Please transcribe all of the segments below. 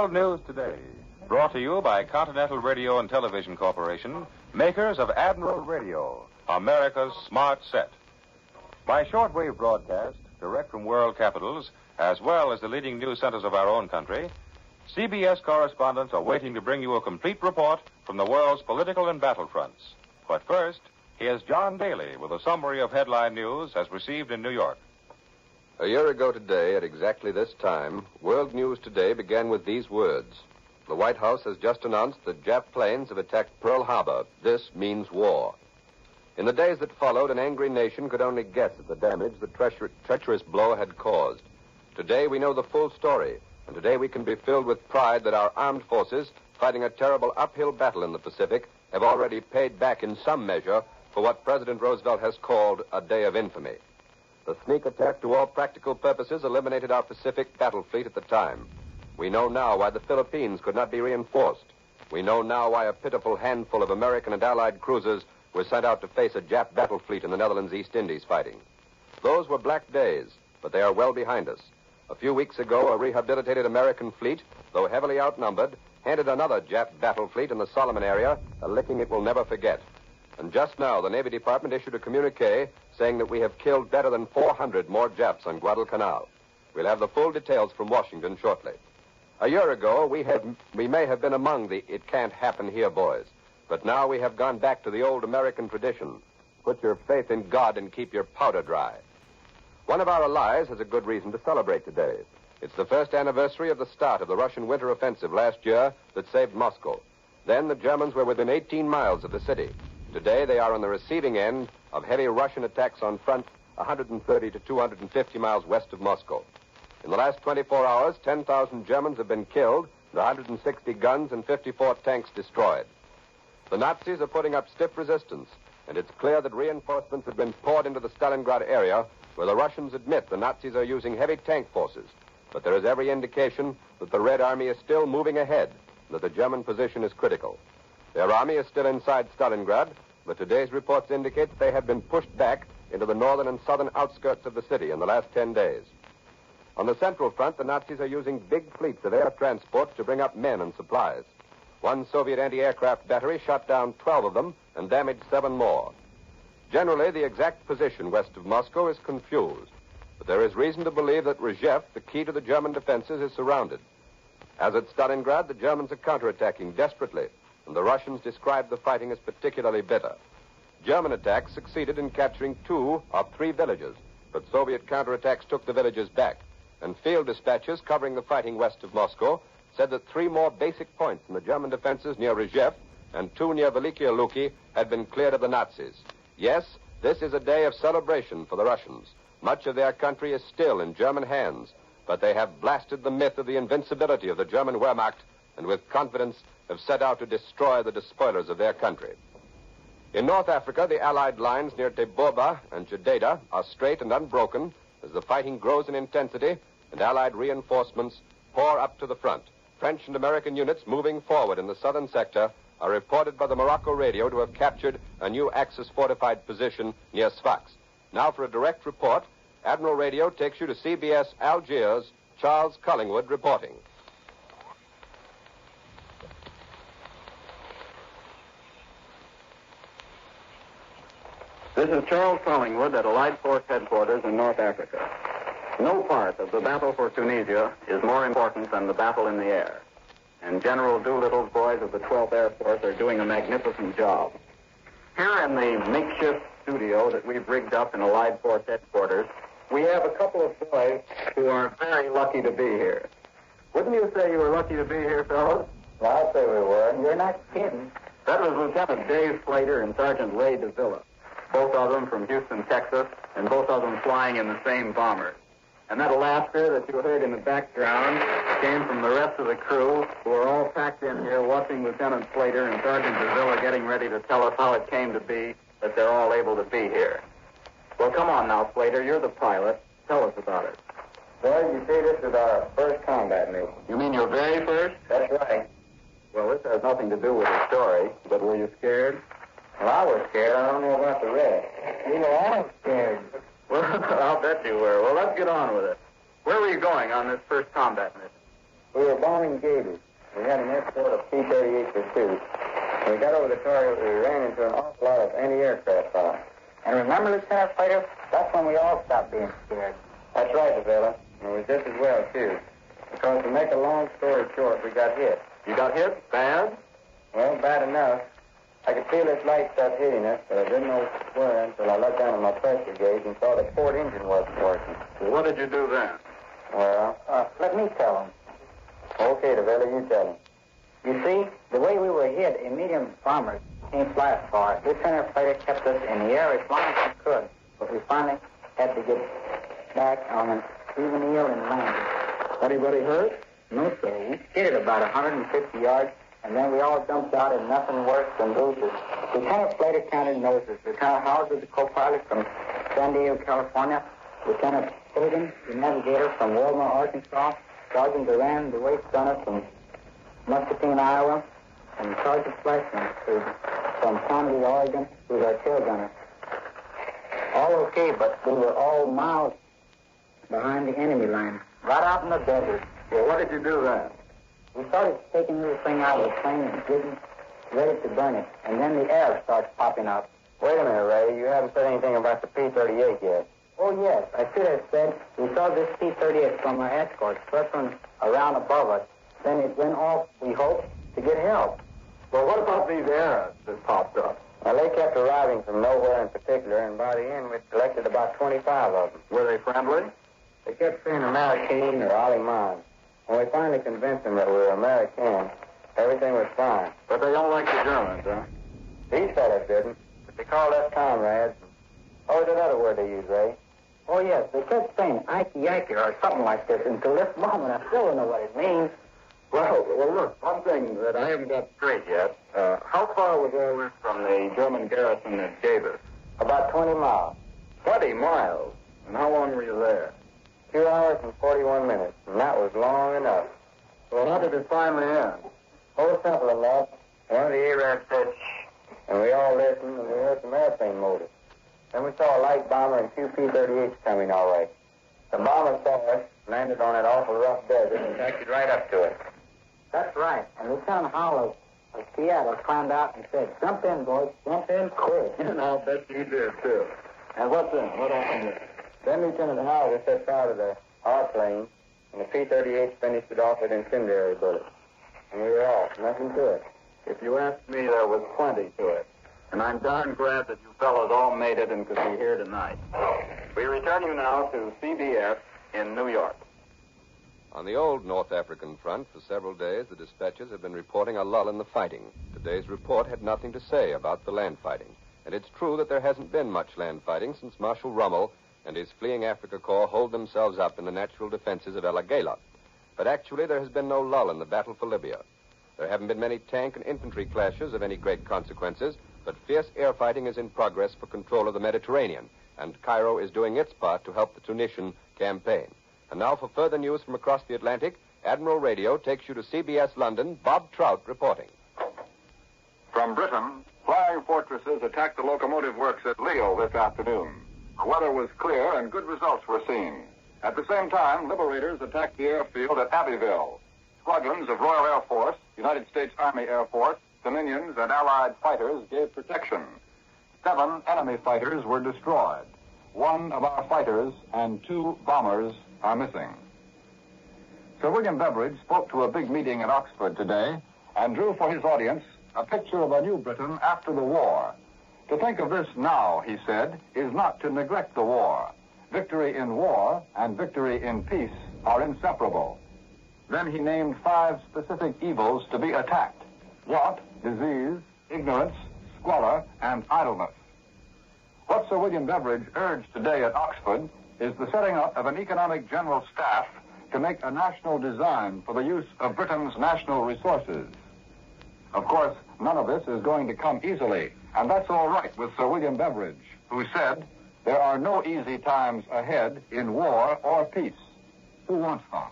World News Today, brought to you by Continental Radio and Television Corporation, makers of Admiral Radio, America's smart set. By shortwave broadcast, direct from world capitals, as well as the leading news centers of our own country, CBS correspondents are waiting to bring you a complete report from the world's political and battlefronts. But first, here's John Daly with a summary of headline news as received in New York. A year ago today, at exactly this time, World News Today began with these words. The White House has just announced that Jap planes have attacked Pearl Harbor. This means war. In the days that followed, an angry nation could only guess at the damage the treacherous blow had caused. Today, we know the full story, and today we can be filled with pride that our armed forces, fighting a terrible uphill battle in the Pacific, have already paid back in some measure for what President Roosevelt has called a day of infamy. The sneak attack, to all practical purposes, eliminated our Pacific battle fleet at the time. We know now why the Philippines could not be reinforced. We know now why a pitiful handful of American and Allied cruisers were sent out to face a Jap battle fleet in the Netherlands East Indies fighting. Those were black days, but they are well behind us. A few weeks ago, a rehabilitated American fleet, though heavily outnumbered, handed another Jap battle fleet in the Solomon area a licking it will never forget. And just now, the Navy Department issued a communique saying that we have killed better than 400 more Japs on Guadalcanal. We'll have the full details from Washington shortly. A year ago, we may have been among the "it can't happen here" boys. But now we have gone back to the old American tradition. Put your faith in God and keep your powder dry. One of our allies has a good reason to celebrate today. It's the first anniversary of the start of the Russian winter offensive last year that saved Moscow. Then the Germans were within 18 miles of the city. Today, they are on the receiving end of heavy Russian attacks on fronts 130 to 250 miles west of Moscow. In the last 24 hours, 10,000 Germans have been killed, 160 guns and 54 tanks destroyed. The Nazis are putting up stiff resistance, and it's clear that reinforcements have been poured into the Stalingrad area, where the Russians admit the Nazis are using heavy tank forces. But there is every indication that the Red Army is still moving ahead, and that the German position is critical. Their army is still inside Stalingrad, but today's reports indicate that they have been pushed back into the northern and southern outskirts of the city in the last 10 days. On the Central Front, the Nazis are using big fleets of air transport to bring up men and supplies. One Soviet anti-aircraft battery shot down 12 of them and damaged 7 more. Generally, the exact position west of Moscow is confused, but there is reason to believe that Rzhev, the key to the German defenses, is surrounded. As at Stalingrad, the Germans are counterattacking desperately, and the Russians describe the fighting as particularly bitter. German attacks succeeded in capturing 2 of 3 villages, but Soviet counterattacks took the villages back, and field dispatches covering the fighting west of Moscow said that 3 more basic points in the German defenses near Rzhev and 2 near Velikia Luki had been cleared of the Nazis. Yes, this is a day of celebration for the Russians. Much of their country is still in German hands, but they have blasted the myth of the invincibility of the German Wehrmacht and with confidence have set out to destroy the despoilers of their country. In North Africa, the Allied lines near Teboba and Jadeda are straight and unbroken as the fighting grows in intensity and Allied reinforcements pour up to the front. French and American units moving forward in the southern sector are reported by the Morocco radio to have captured a new Axis-fortified position near Sfax. Now for a direct report, Admiral Radio takes you to CBS Algiers, Charles Collingwood reporting. This is Charles Collingwood at Allied Force Headquarters in North Africa. No part of the battle for Tunisia is more important than the battle in the air. And General Doolittle's boys of the 12th Air Force are doing a magnificent job. Here in the makeshift studio that we've rigged up in Allied Force Headquarters, we have a couple of boys who are very lucky to be here. Wouldn't you say you were lucky to be here, fellows? Well, I'll say we were. You're not kidding. That was Lieutenant Dave Slater and Sergeant Ray DeVilla, both of them from Houston, Texas, and both of them flying in the same bomber. And that laughter that you heard in the background came from the rest of the crew who are all packed in here watching Lieutenant Slater and Sergeant DeVilla getting ready to tell us how it came to be that they're all able to be here. Well, come on now, Slater. You're the pilot. Tell us about it. Well, you see, this is our first combat mission. You mean your very first? That's right. Well, this has nothing to do with the story, but were you scared? Well, I was scared. I don't know about the rest. You know, I was scared. Well, I'll bet you were. Well, let's get on with it. Where were you going on this first combat mission? We were bombing gators. We had an escort of P-38 pursuit. When we got over the target, we ran into an awful lot of anti-aircraft fire. And remember, Lieutenant Fighter, that's when we all stopped being scared. That's right, fella. And it was just as well, too. Because to make a long story short, we got hit. You got hit? Bad? Well, bad enough. I could feel this light stuff hitting us, but I didn't know where until I looked down at my pressure gauge and saw the port engine wasn't working. Well, what did you do then? Well, Let me tell him. okay, fella, you tell him. You see, the way we were hit, a medium bomber can't fly as far. Lieutenant Fighter kept us in the air as long as he could, but we finally had to get back on an even keel and land. Anybody hurt? No, sir. We skidded about 150 yards, and then we all jumped out, and nothing worse than bruises. Lieutenant Slater counted noses. Lieutenant Howard was the co-pilot from San Diego, California. Lieutenant Hogan, the navigator from Walmart, Arkansas. Sergeant Duran, the waist gunner from Muscatine, Iowa. And Sergeant Fleshman from Conway, Oregon, who's our tail gunner. All okay, but we were all miles behind the enemy line, right out in the desert. Well, what did you do then? We started taking this thing out of the plane and getting ready to burn it. And then the air starts popping up. Wait a minute, Ray. You haven't said anything about the P-38 yet. Oh, yes. I should have said we saw this P-38 from our escort circling around above us. Then it went off, we hoped, to get help. Well, what about these errors that popped up? Well, they kept arriving from nowhere in particular, and by the end, we collected about 25 of them. Were they friendly? They kept saying American or Alemán. When we finally convinced them that we were American, everything was fine. But they don't like the Germans, huh? These fellas didn't, but they called us comrades. Oh, there's another word they use, Ray. Oh, yes. They kept saying Ike or something like this until this moment. I still don't know what it means. Well, look, one thing that I haven't got straight yet. How far was all this from the German garrison that gave us? About 20 miles. 20 miles. And how long were you there? 2 hours and 41 minutes, and that was long enough. Well, how did it finally end? Oh, simple enough. One of the Arabs said, shh, and we all listened, and we heard some airplane motors. Then we saw a light bomber and 2 P-38s coming our way. The bomber saw us, landed on that awful rough desert, and taxied right up to it. That's right. And Lieutenant Howard of Seattle climbed out and said, jump in, boys. Jump in quick. And I'll bet you did, too. And what then? What happened then? Then Lieutenant Howard set fire to our plane, and the P-38s finished it off with incendiary bullets. And we were off. Nothing to it. If you ask me, there was plenty to it. And I'm darn glad that you fellows all made it and could be here tonight. We return you now to CBS in New York. On the old North African front, for several days, the dispatches have been reporting a lull in the fighting. Today's report had nothing to say about the land fighting. And it's true that there hasn't been much land fighting since Marshal Rommel and his fleeing Africa Corps holed themselves up in the natural defenses of El Agheila. But actually, there has been no lull in the battle for Libya. There haven't been many tank and infantry clashes of any great consequences, but fierce air fighting is in progress for control of the Mediterranean, and Cairo is doing its part to help the Tunisian campaign. And now for further news from across the Atlantic, Admiral Radio takes you to CBS London, Bob Trout reporting. From Britain, flying fortresses attacked the locomotive works at Lille this afternoon. The weather was clear and good results were seen. At the same time, liberators attacked the airfield at Abbeville. Squadrons of Royal Air Force, United States Army Air Force, Dominions, and Allied fighters gave protection. 7 enemy fighters were destroyed. 1 of our fighters and 2 bombers are missing. Sir William Beveridge spoke to a big meeting in Oxford today and drew for his audience a picture of a new Britain after the war. To think of this now, he said, is not to neglect the war. Victory in war and victory in peace are inseparable. Then he named 5 specific evils to be attacked: want, disease, ignorance, squalor, and idleness. What Sir William Beveridge urged today at Oxford is the setting up of an economic general staff to make a national design for the use of Britain's national resources. Of course, none of this is going to come easily, and that's all right with Sir William Beveridge, who said, there are no easy times ahead in war or peace. Who wants them?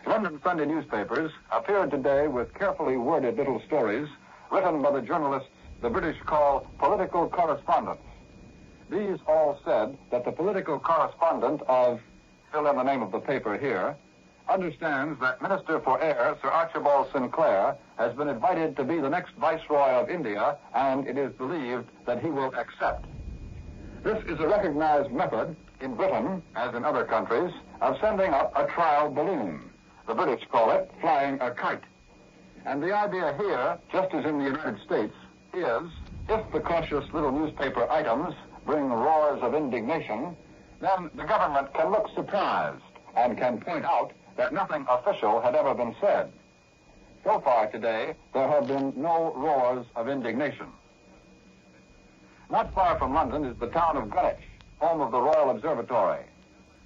London Sunday newspapers appeared today with carefully worded little stories written by the journalists the British call political correspondents. These all said that the political correspondent of, fill in the name of the paper here, understands that Minister for Air, Sir Archibald Sinclair, has been invited to be the next Viceroy of India, and it is believed that he will accept. This is a recognized method in Britain, as in other countries, of sending up a trial balloon. The British call it flying a kite. And the idea here, just as in the United States, is if the cautious little newspaper items bring roars of indignation, then the government can look surprised and can point out that nothing official had ever been said. So far today, there have been no roars of indignation. Not far from London is the town of Greenwich, home of the Royal Observatory.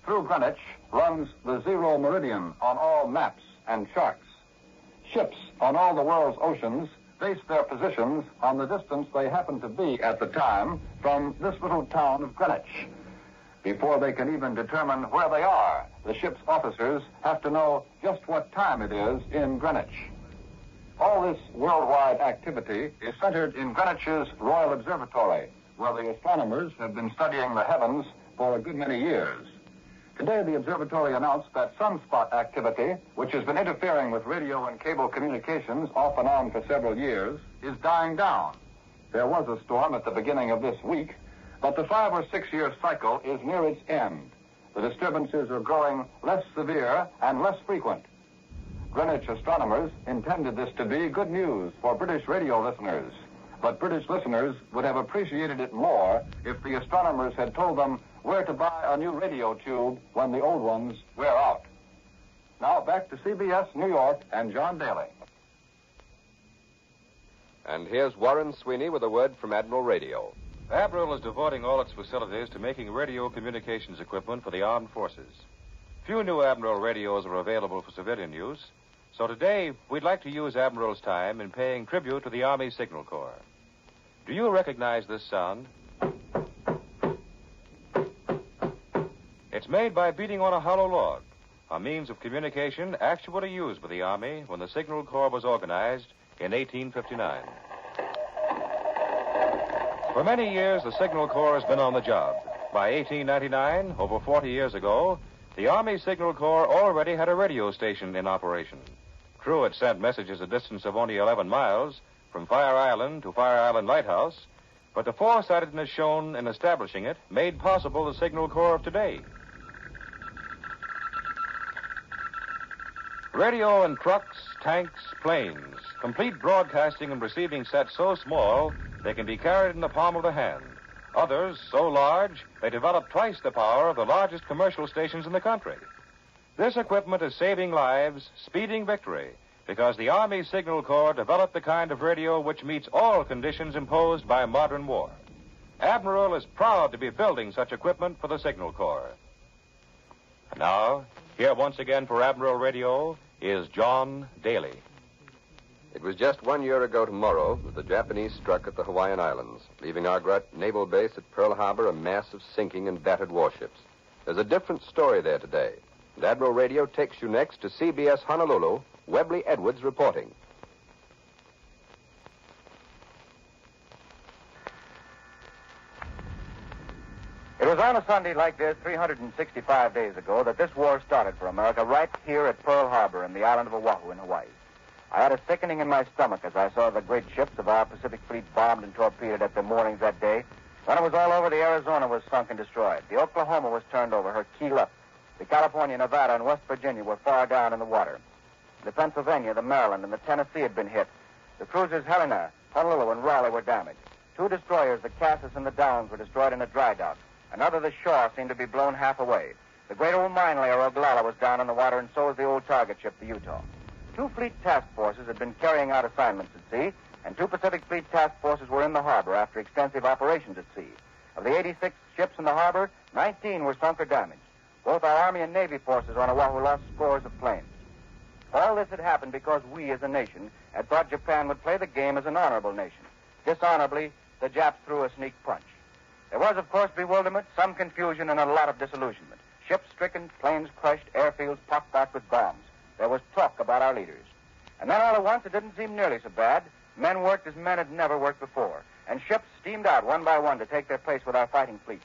Through Greenwich runs the zero meridian on all maps and charts. Ships on all the world's oceans base their positions on the distance they happen to be at the time from this little town of Greenwich. Before they can even determine where they are, the ship's officers have to know just what time it is in Greenwich. All this worldwide activity is centered in Greenwich's Royal Observatory, where the astronomers have been studying the heavens for a good many years. Today, the observatory announced that sunspot activity, which has been interfering with radio and cable communications off and on for several years, is dying down. There was a storm at the beginning of this week, but the 5 or 6 year cycle is near its end. The disturbances are growing less severe and less frequent. Greenwich astronomers intended this to be good news for British radio listeners, but British listeners would have appreciated it more if the astronomers had told them where to buy a new radio tube when the old ones wear out. Now back to CBS New York and John Daly. And here's Warren Sweeney with a word from Admiral Radio. Admiral is devoting all its facilities to making radio communications equipment for the armed forces. Few new Admiral radios are available for civilian use, so today we'd like to use Admiral's time in paying tribute to the Army Signal Corps. Do you recognize this sound? It's made by beating on a hollow log, a means of communication actually used by the Army when the Signal Corps was organized in 1859. For many years, the Signal Corps has been on the job. By 1899, over 40 years ago, the Army Signal Corps already had a radio station in operation. True, it sent messages a distance of only 11 miles from Fire Island to Fire Island Lighthouse, but the foresightedness shown in establishing it made possible the Signal Corps of today. Radio in trucks, tanks, planes, complete broadcasting and receiving sets so small they can be carried in the palm of the hand. Others so large they develop twice the power of the largest commercial stations in the country. This equipment is saving lives, speeding victory, because the Army Signal Corps developed the kind of radio which meets all conditions imposed by modern war. Admiral is proud to be building such equipment for the Signal Corps. And now, here once again for Admiral Radio is John Daly. It was just 1 year ago tomorrow that the Japanese struck at the Hawaiian Islands, leaving our great naval base at Pearl Harbor a mass of sinking and battered warships. There's a different story there today. And Admiral Radio takes you next to CBS Honolulu, Webley Edwards reporting. It was on a Sunday like this 365 days ago that this war started for America right here at Pearl Harbor in the island of Oahu in Hawaii. I had a sickening in my stomach as I saw the great ships of our Pacific Fleet bombed and torpedoed at their moorings that day. When it was all over, the Arizona was sunk and destroyed. The Oklahoma was turned over, her keel up. The California, Nevada, and West Virginia were far down in the water. The Pennsylvania, the Maryland, and the Tennessee had been hit. The cruisers Helena, Honolulu, and Raleigh were damaged. 2 destroyers, the Cassis and the Downs, were destroyed in a dry dock. Another, the Shaw, seemed to be blown half away. The great old mine layer, Oglala, was down in the water, and so was the old target ship, the Utah. 2 fleet task forces had been carrying out assignments at sea, and 2 Pacific Fleet task forces were in the harbor after extensive operations at sea. Of the 86 ships in the harbor, 19 were sunk or damaged. Both our Army and Navy forces on Oahu lost scores of planes. All this had happened because we, as a nation, had thought Japan would play the game as an honorable nation. Dishonorably, the Japs threw a sneak punch. There was, of course, bewilderment, some confusion, and a lot of disillusionment. Ships stricken, planes crushed, airfields pockmarked with bombs. There was talk about our leaders. And then all at once, it didn't seem nearly so bad. Men worked as men had never worked before, and ships steamed out one by one to take their place with our fighting fleet.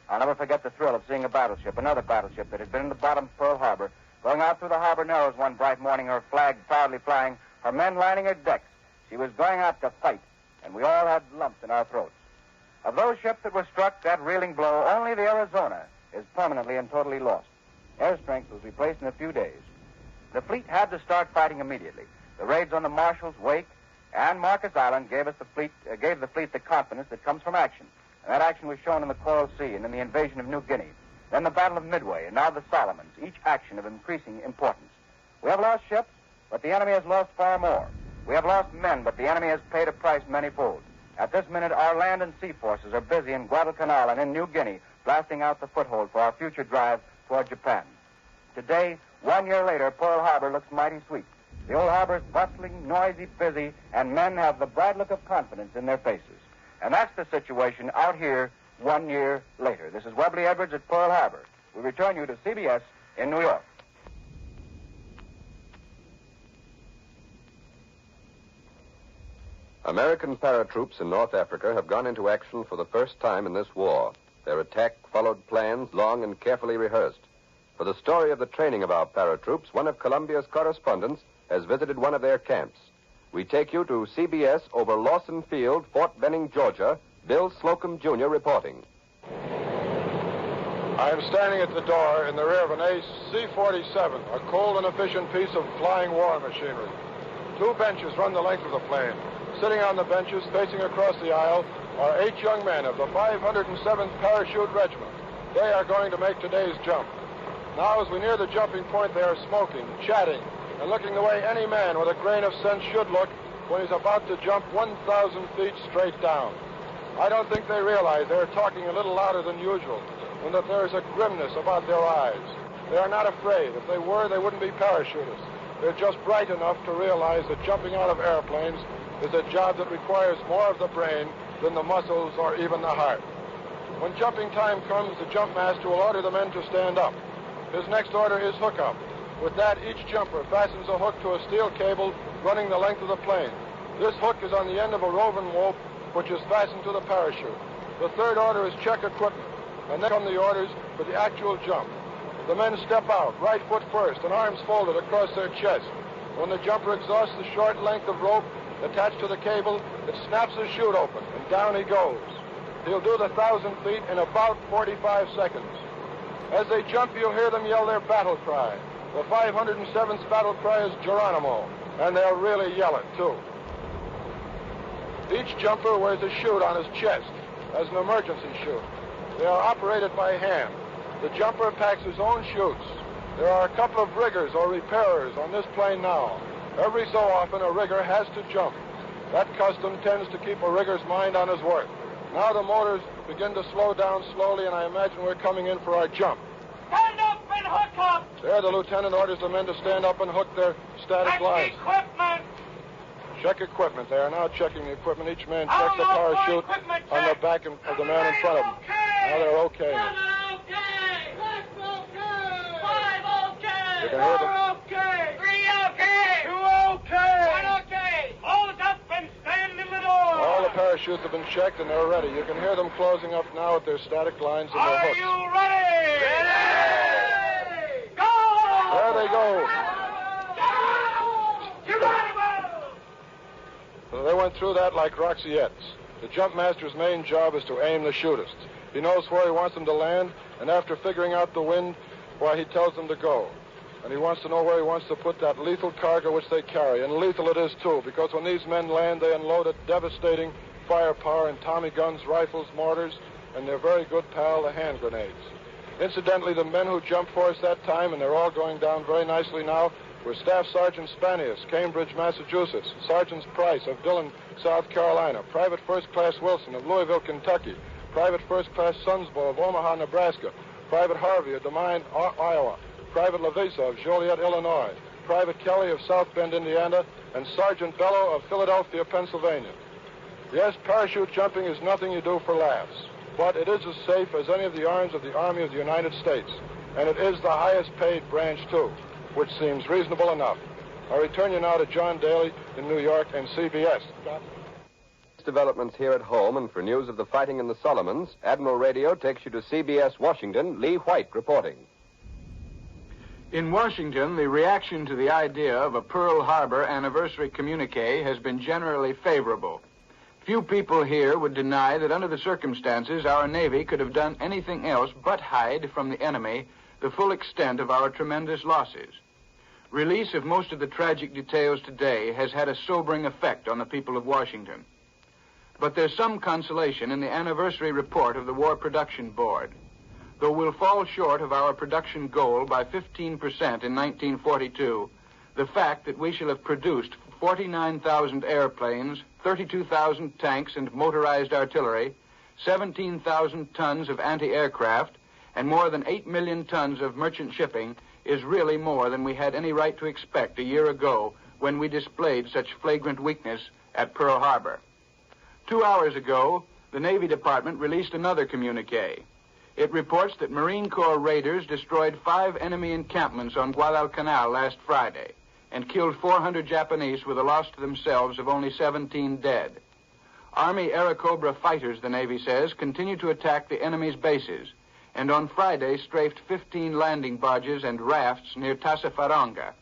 I'll never forget the thrill of seeing a battleship, another battleship that had been in the bottom of Pearl Harbor, Going out through the harbor narrows one bright morning, her flag proudly flying, her men lining her decks. She was going out to fight, and we all had lumps in our throats. Of those ships that were struck that reeling blow, only the Arizona is permanently and totally lost. Air strength was replaced in a few days. The fleet had to start fighting immediately. The raids on the Marshalls, Wake, and Marcus Island gave the fleet the confidence that comes from action. And that action was shown in the Coral Sea and in the invasion of New Guinea. Then the Battle of Midway, and now the Solomons, each action of increasing importance. We have lost ships, but the enemy has lost far more. We have lost men, but the enemy has paid a price manyfold. At this minute, our land and sea forces are busy in Guadalcanal and in New Guinea, blasting out the foothold for our future drive toward Japan. Today, 1 year later, Pearl Harbor looks mighty sweet. The old harbor is bustling, noisy, busy, and men have the bright look of confidence in their faces. And that's the situation out here 1 year later. This is Webley Edwards at Pearl Harbor. We return you to CBS in New York. American paratroops in North Africa have gone into action for the first time in this war. Their attack followed plans long and carefully rehearsed. For the story of the training of our paratroops, one of Columbia's correspondents has visited one of their camps. We take you to CBS over Lawson Field, Fort Benning, Georgia. Bill Slocum, Jr. reporting. I am standing at the door in the rear of an AC-47, a cold and efficient piece of flying war machinery. 2 benches run the length of the plane. Sitting on the benches, facing across the aisle, are 8 young men of the 507th Parachute Regiment. They are going to make today's jump. Now, as we near the jumping point, they are smoking, chatting, and looking the way any man with a grain of sense should look when he's about to jump 1,000 feet straight down. I don't think they realize they're talking a little louder than usual, and that there is a grimness about their eyes. They are not afraid. If they were, they wouldn't be parachutists. They're just bright enough to realize that jumping out of airplanes is a job that requires more of the brain than the muscles or even the heart. When jumping time comes, the jump master will order the men to stand up. His next order is hook up. With that, each jumper fastens a hook to a steel cable running the length of the plane. This hook is on the end of a roving rope, which is fastened to the parachute. The third order is check equipment, and then come the orders for the actual jump. The men step out, right foot first, and arms folded across their chest. When the jumper exhausts the short length of rope attached to the cable, it snaps his chute open, and down he goes. He'll do the 1,000 feet in about 45 seconds. As they jump, you'll hear them yell their battle cry. The 507th battle cry is Geronimo, and they'll really yell it, too. Each jumper wears a chute on his chest as an emergency chute. They are operated by hand. The jumper packs his own chutes. There are a couple of riggers or repairers on this plane now. Every so often, a rigger has to jump. That custom tends to keep a rigger's mind on his work. Now the motors begin to slow down slowly, and I imagine we're coming in for our jump. Stand up and hook up! There, the lieutenant orders the men to stand up and hook their static lines. Equipment! Check equipment. They are now checking the equipment. Each man checks the parachute on the back of the man in front of him. Now they're okay. 7 okay! 6 okay! 5 okay! You can hear them. 4 okay! 3 okay! 2 okay! 1 okay! Hold up and stand in the door! All the parachutes have been checked and they're ready. You can hear them closing up now with their static lines and their Are hooks. you ready? Ready! Go! There they go. So they went through that like Roxyettes. The jump master's main job is to aim the chutists. He knows where he wants them to land, and after figuring out the wind, why, he tells them to go. And he wants to know where he wants to put that lethal cargo which they carry. And lethal it is, too, because when these men land, they unload a devastating firepower in Tommy guns, rifles, mortars, and their very good pal, the hand grenades. Incidentally, the men who jumped for us that time, and they're all going down very nicely now, were Staff Sergeant Spanius, Cambridge, Massachusetts, Sergeant Price of Dillon, South Carolina, Private First Class Wilson of Louisville, Kentucky, Private First Class Sunsbo of Omaha, Nebraska, Private Harvey of Des Moines, Iowa, Private Lavisa of Joliet, Illinois, Private Kelly of South Bend, Indiana, and Sergeant Bellow of Philadelphia, Pennsylvania. Yes, parachute jumping is nothing you do for laughs, but it is as safe as any of the arms of the Army of the United States, and it is the highest paid branch, too, which seems reasonable enough. I return you now to John Daly in New York and CBS. Developments here at home, and for news of the fighting in the Solomons, Admiral Radio takes you to CBS Washington. Lee White reporting. In Washington, the reaction to the idea of a Pearl Harbor anniversary communique has been generally favorable. Few people here would deny that under the circumstances, our Navy could have done anything else but hide from the enemy the full extent of our tremendous losses. Release of most of the tragic details today has had a sobering effect on the people of Washington. But there's some consolation in the anniversary report of the War Production Board. Though we'll fall short of our production goal by 15% in 1942, the fact that we shall have produced 49,000 airplanes, 32,000 tanks and motorized artillery, 17,000 tons of anti-aircraft, and more than 8 million tons of merchant shipping is really more than we had any right to expect a year ago when we displayed such flagrant weakness at Pearl Harbor. 2 hours ago, the Navy Department released another communique. It reports that Marine Corps raiders destroyed 5 enemy encampments on Guadalcanal last Friday and killed 400 Japanese with a loss to themselves of only 17 dead. Army Airacobra fighters, the Navy says, continue to attack the enemy's bases, and on Friday strafed 15 landing barges and rafts near Tasafaranga.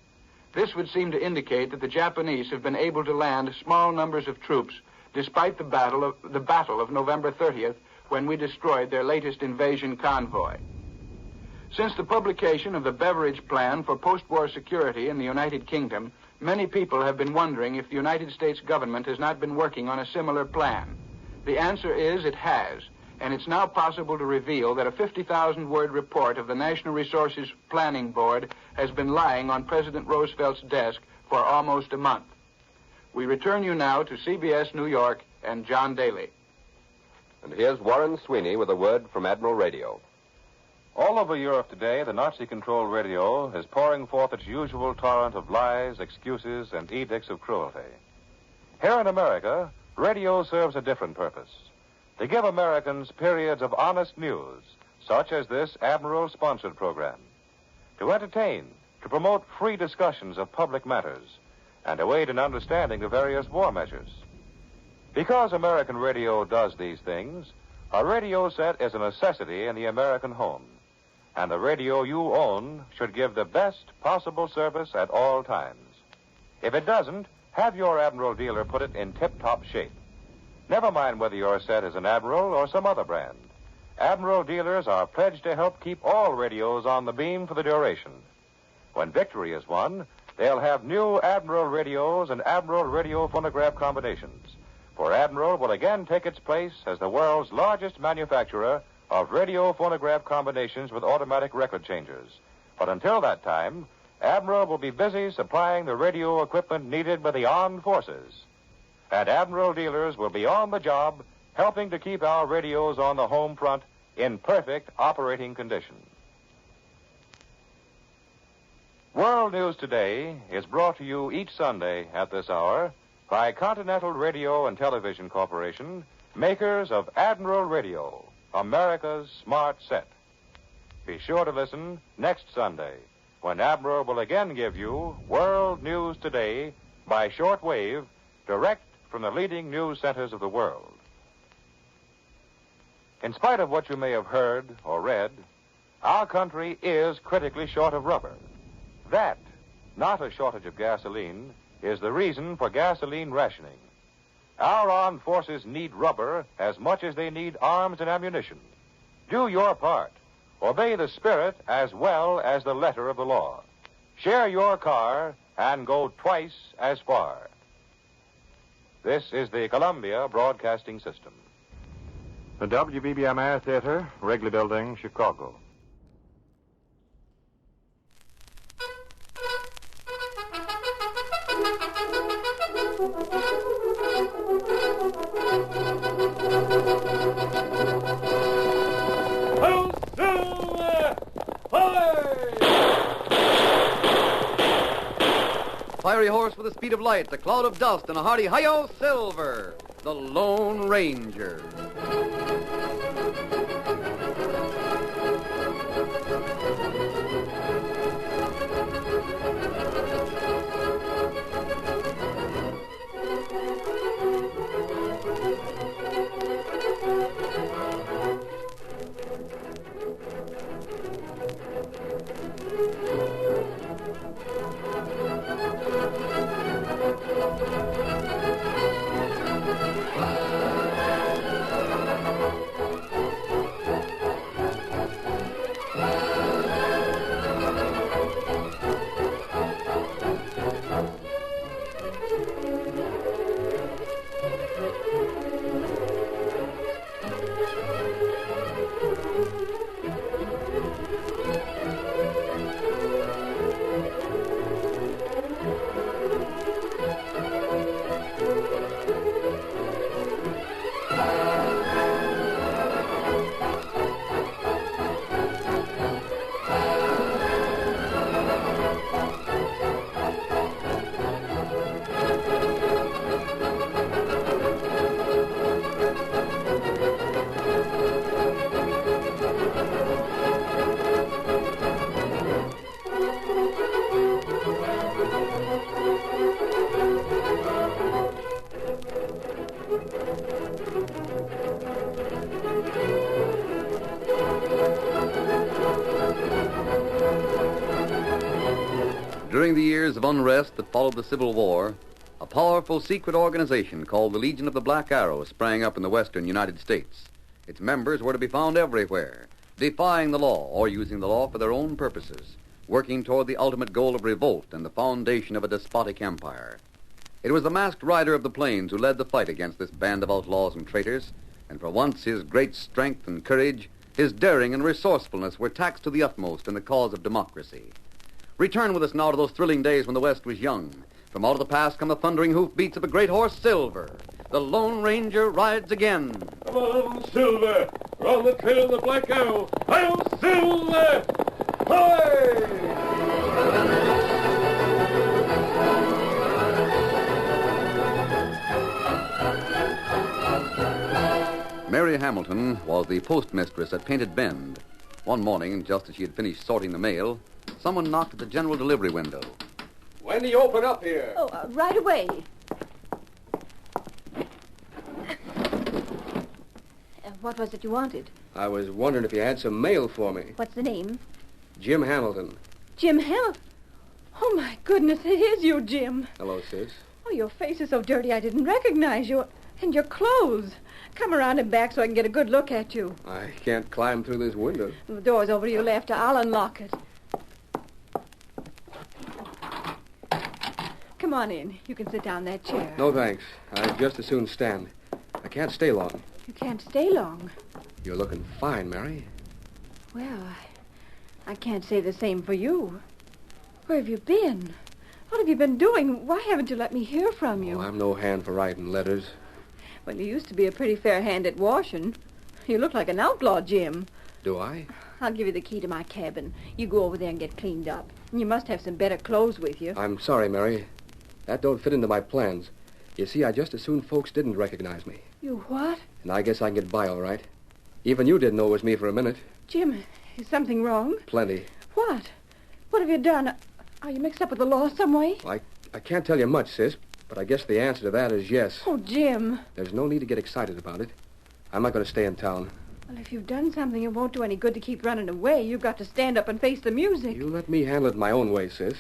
This would seem to indicate that the Japanese have been able to land small numbers of troops despite the battle of November 30th, when we destroyed their latest invasion convoy. Since the publication of the Beveridge Plan for post-war security in the United Kingdom, many people have been wondering if the United States government has not been working on a similar plan. The answer is it has, and it's now possible to reveal that a 50,000-word report of the National Resources Planning Board has been lying on President Roosevelt's desk for almost a month. We return you now to CBS New York and John Daly. And here's Warren Sweeney with a word from Admiral Radio. All over Europe today, the Nazi-controlled radio is pouring forth its usual torrent of lies, excuses, and edicts of cruelty. Here in America, radio serves a different purpose: to give Americans periods of honest news, such as this Admiral-sponsored program, to entertain, to promote free discussions of public matters, and to aid in understanding the various war measures. Because American radio does these things, a radio set is a necessity in the American home, and the radio you own should give the best possible service at all times. If it doesn't, have your Admiral dealer put it in tip-top shape. Never mind whether your set is an Admiral or some other brand. Admiral dealers are pledged to help keep all radios on the beam for the duration. When victory is won, they'll have new Admiral radios and Admiral radio phonograph combinations. For Admiral will again take its place as the world's largest manufacturer of radio phonograph combinations with automatic record changers. But until that time, Admiral will be busy supplying the radio equipment needed by the armed forces. And Admiral dealers will be on the job helping to keep our radios on the home front in perfect operating condition. World News Today is brought to you each Sunday at this hour by Continental Radio and Television Corporation, makers of Admiral Radio, America's smart set. Be sure to listen next Sunday, when Admiral will again give you World News Today by shortwave, direct from the leading news centers of the world. In spite of what you may have heard or read, our country is critically short of rubber. That, not a shortage of gasoline, is the reason for gasoline rationing. Our armed forces need rubber as much as they need arms and ammunition. Do your part. Obey the spirit as well as the letter of the law. Share your car and go twice as far. This is the Columbia Broadcasting System. The WBBM Theater, Wrigley Building, Chicago. Fiery horse with the speed of light, a cloud of dust, and a hearty hi-yo silver, the Lone Ranger. During the years of unrest that followed the Civil War, a powerful secret organization called the Legion of the Black Arrow sprang up in the western United States. Its members were to be found everywhere, defying the law or using the law for their own purposes, working toward the ultimate goal of revolt and the foundation of a despotic empire. It was the masked rider of the plains who led the fight against this band of outlaws and traitors, and for once his great strength and courage, his daring and resourcefulness were taxed to the utmost in the cause of democracy. Return with us now to those thrilling days when the West was young. From out of the past come the thundering hoofbeats of a great horse, Silver. The Lone Ranger rides again. Come on, Silver. We're on the trail of the Black Arrow. Hi-yo, Silver! Hi! Mary Hamilton was the postmistress at Painted Bend. One morning, just as she had finished sorting the mail, someone knocked at the general delivery window. When do you open up here? Oh, right away. What was it you wanted? I was wondering if you had some mail for me. What's the name? Jim Hamilton. Jim Hamilton? Oh, my goodness, it is you, Jim. Hello, sis. Oh, your face is so dirty I didn't recognize you. And your clothes. Come around and back so I can get a good look at you. I can't climb through this window. The door's over to your left. I'll unlock it. Come on in. You can sit down in that chair. No, thanks. I'd just as soon stand. I can't stay long. You can't stay long. You're looking fine, Mary. Well, I can't say the same for you. Where have you been? What have you been doing? Why haven't you let me hear from you? Oh, I'm no hand for writing letters. Well, you used to be a pretty fair hand at washing. You look like an outlaw, Jim. Do I? I'll give you the key to my cabin. You go over there and get cleaned up. You must have some better clothes with you. I'm sorry, Mary. That don't fit into my plans. You see, I just as soon folks didn't recognize me. You what? And I guess I can get by all right. Even you didn't know it was me for a minute. Jim, is something wrong? Plenty. What? What have you done? Are you mixed up with the law some way? I can't tell you much, sis, but I guess the answer to that is yes. Oh, Jim. There's no need to get excited about it. I'm not going to stay in town. Well, if you've done something, it won't do any good to keep running away. You've got to stand up and face the music. You let me handle it my own way, sis.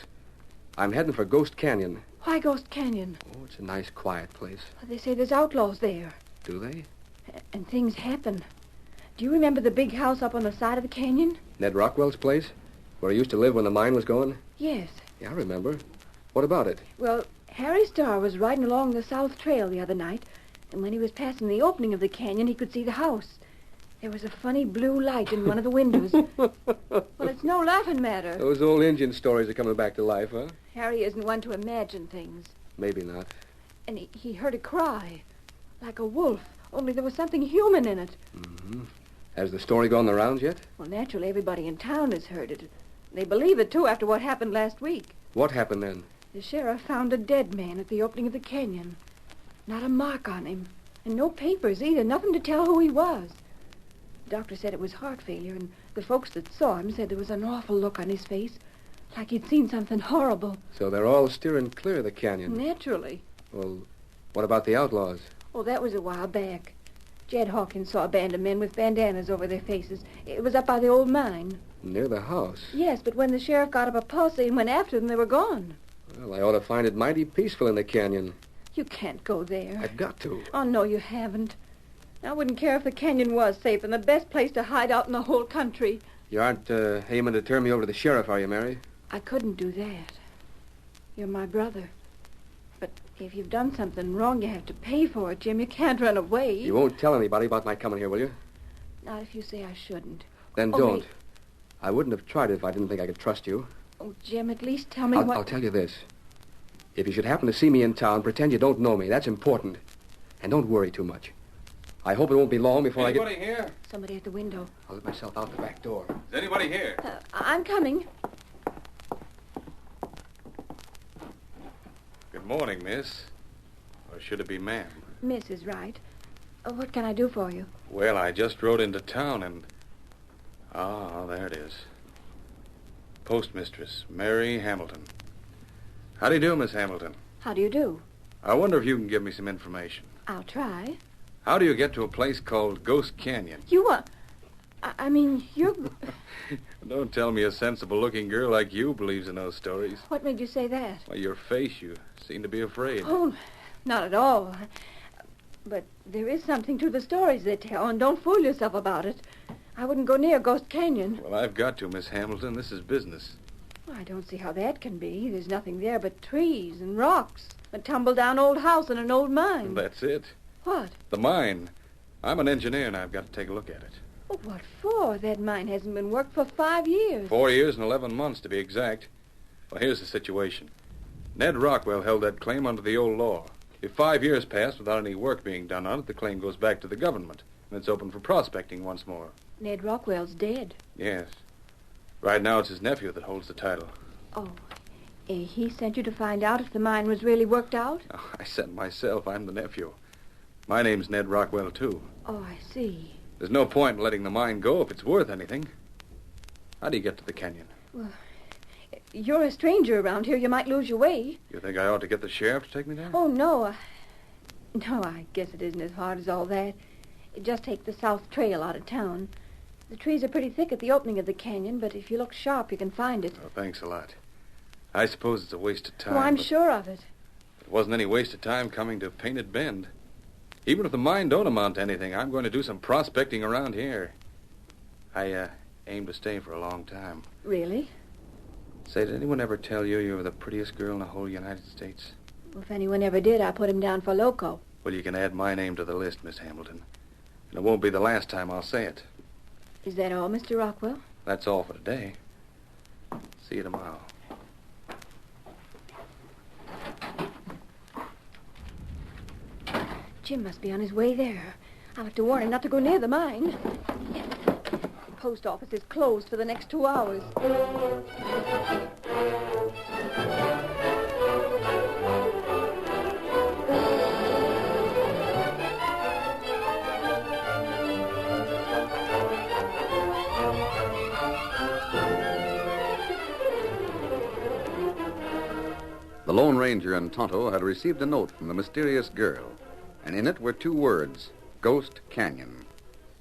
I'm heading for Ghost Canyon. Why Ghost Canyon? Oh, it's a nice, quiet place. They say there's outlaws there. Do they? And things happen. Do you remember the big house up on the side of the canyon? Ned Rockwell's place? Where he used to live when the mine was going? Yes. Yeah, I remember. What about it? Well, Harry Starr was riding along the South Trail the other night, and when he was passing the opening of the canyon, he could see the house. There was a funny blue light in one of the windows. Well, it's no laughing matter. Those old Indian stories are coming back to life, huh? Harry isn't one to imagine things. Maybe not. And he heard a cry, like a wolf, only there was something human in it. Mm-hmm. Has the story gone the rounds yet? Well, naturally, everybody in town has heard it. They believe it, too, after what happened last week. What happened then? The sheriff found a dead man at the opening of the canyon. Not a mark on him. And no papers either. Nothing to tell who he was. The doctor said it was heart failure, and the folks that saw him said there was an awful look on his face, like he'd seen something horrible. So they're all steering clear of the canyon? Naturally. Well, what about the outlaws? Oh, that was a while back. Jed Hawkins saw a band of men with bandanas over their faces. It was up by the old mine. Near the house? Yes, but when the sheriff got up a posse and went after them, they were gone. Well, I ought to find it mighty peaceful in the canyon. You can't go there. I've got to. Oh, no, you haven't. I wouldn't care if the canyon was safe and the best place to hide out in the whole country. You aren't aiming to turn me over to the sheriff, are you, Mary? I couldn't do that. You're my brother. But if you've done something wrong, you have to pay for it, Jim. You can't run away. You won't tell anybody about my coming here, will you? Not if you say I shouldn't. Then don't. I wouldn't have tried it if I didn't think I could trust you. Oh, Jim, at least tell me what... I'll tell you this. If you should happen to see me in town, pretend you don't know me. That's important. And don't worry too much. I hope it won't be long before Anybody here? Somebody at the window. I'll let myself out the back door. Is anybody here? I'm coming. Good morning, miss. Or should it be ma'am? Miss is right. What can I do for you? Well, I just rode into town and... Ah, there it is. Postmistress, Mary Hamilton. How do you do, Miss Hamilton? How do you do? I wonder if you can give me some information. I'll try. How do you get to a place called Ghost Canyon? You, I mean, you're... Don't tell me a sensible-looking girl like you believes in those stories. What made you say that? By your face, you seem to be afraid. Oh, not at all. But there is something to the stories they tell, and don't fool yourself about it. I wouldn't go near Ghost Canyon. Well, I've got to, Miss Hamilton. This is business. Well, I don't see how that can be. There's nothing there but trees and rocks, a tumble-down old house and an old mine. That's it. What? The mine. I'm an engineer, and I've got to take a look at it. Oh, what for? That mine hasn't been worked for 5 years. 4 years and 11 months, to be exact. Well, here's the situation. Ned Rockwell held that claim under the old law. If 5 years pass without any work being done on it, the claim goes back to the government, and it's open for prospecting once more. Ned Rockwell's dead. Yes. Right now, it's his nephew that holds the title. Oh, he sent you to find out if the mine was really worked out? Oh, I sent myself. I'm the nephew. My name's Ned Rockwell, too. Oh, I see. There's no point in letting the mine go if it's worth anything. How do you get to the canyon? Well, you're a stranger around here. You might lose your way. You think I ought to get the sheriff to take me there? Oh, no. No, I guess it isn't as hard as all that. Just take the south trail out of town. The trees are pretty thick at the opening of the canyon, but if you look sharp, you can find it. Oh, thanks a lot. I suppose it's a waste of time. Oh, I'm sure of it. It wasn't any waste of time coming to Painted Bend. Even if the mine don't amount to anything, I'm going to do some prospecting around here. I aim to stay for a long time. Really? Say, did anyone ever tell you you were the prettiest girl in the whole United States? Well, if anyone ever did, I put him down for loco. Well, you can add my name to the list, Miss Hamilton. And it won't be the last time I'll say it. Is that all, Mr. Rockwell? That's all for today. See you tomorrow. Jim must be on his way there. I'll have to warn him not to go near the mine. The post office is closed for the next 2 hours. The Lone Ranger and Tonto had received a note from the mysterious girl, and in it were 2 words, Ghost Canyon.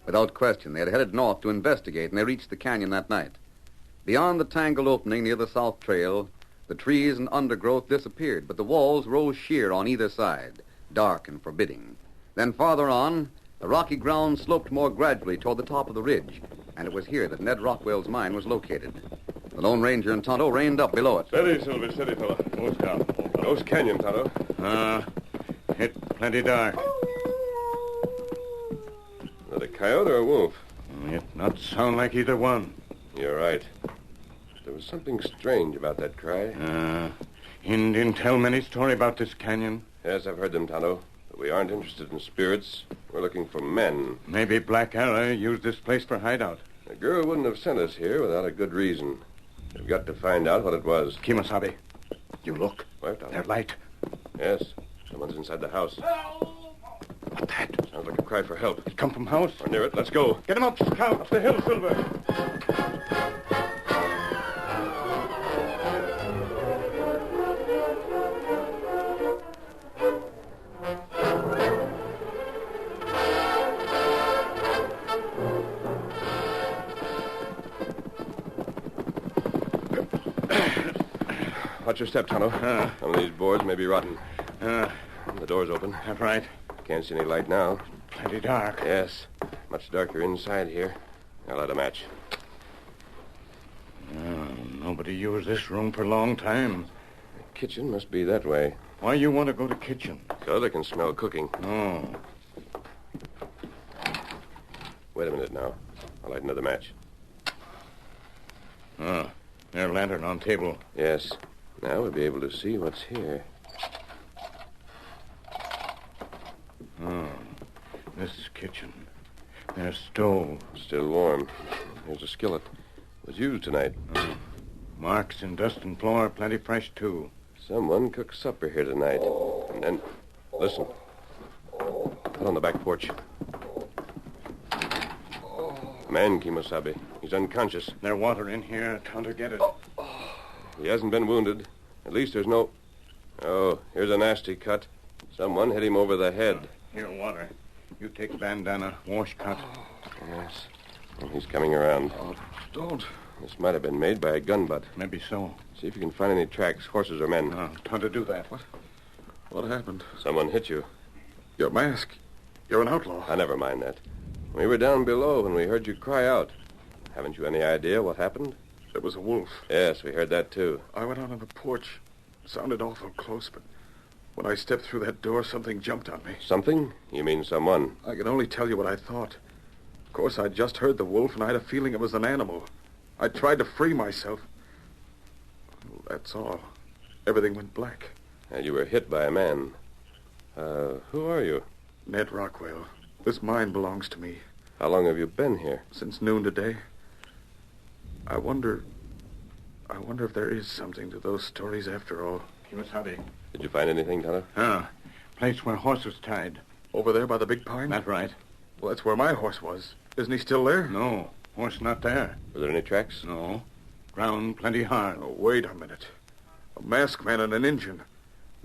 Without question, they had headed north to investigate, and they reached the canyon that night. Beyond the tangled opening near the south trail, the trees and undergrowth disappeared, but the walls rose sheer on either side, dark and forbidding. Then farther on, the rocky ground sloped more gradually toward the top of the ridge, and it was here that Ned Rockwell's mine was located. The Lone Ranger and Tonto reined up below it. Steady, Silver, steady, fella. Won't stop. Ghost Canyon, Tonto. It's plenty dark. Is that a coyote or a wolf? It not sound like either one. You're right. There was something strange about that cry. Indian tell many story about this canyon. Yes, I've heard them, Tonto. But we aren't interested in spirits. We're looking for men. Maybe Black Arrow used this place for hideout. The girl wouldn't have sent us here without a good reason. We've got to find out what it was. Kimasabi, you look. Where, Tonto? That light. Yes. Someone's inside the house. What that? Sounds like a cry for help. It come from house. We're near it. Let's go. Get him up, Scout. Up the hill, Silver. Watch your step, Tonto. Some of these boards may be rotten. The door's open. That's right. Can't see any light now. Plenty dark. Yes. Much darker inside here. I'll light a match. Nobody used this room for a long time. The kitchen must be that way. Why you want to go to kitchen? Because I can smell cooking. Oh. Wait a minute now. I'll light another match. Their lantern on table. Yes. Now we'll be able to see what's here. This is kitchen. There's stove. Still warm. Here's a skillet. Was used tonight. Marks in dust and floor, plenty fresh, too. Someone cooked supper here tonight. And then, listen. Out on the back porch. A man, Kimosabe. He's unconscious. There's water in here. Tonto, get it. He hasn't been wounded. At least there's no... Oh, here's a nasty cut. Someone hit him over the head. Here, water. You take bandana, washcut. Yes. Well, he's coming around. Oh, don't. This might have been made by a gun butt. Maybe so. See if you can find any tracks, horses or men. Time to do that. What happened? Someone hit you. Your mask. You're an outlaw. Never mind that. We were down below when we heard you cry out. Haven't you any idea what happened? There was a wolf. Yes, we heard that too. I went out on the porch. It sounded awful close, but when I stepped through that door, something jumped on me. Something? You mean someone? I can only tell you what I thought. Of course, I'd just heard the wolf, and I had a feeling it was an animal. I tried to free myself. Well, that's all. Everything went black. And you were hit by a man. Who are you? Ned Rockwell. This mine belongs to me. How long have you been here? Since noon today. I wonder if there is something to those stories after all. Kimasabi. Did you find anything, Tonto? Place where horse was tied. Over there by the big pine? That's right. Well, that's where my horse was. Isn't he still there? No, horse not there. Were there any tracks? No. Ground plenty hard. Oh, wait a minute. A masked man and an Injun.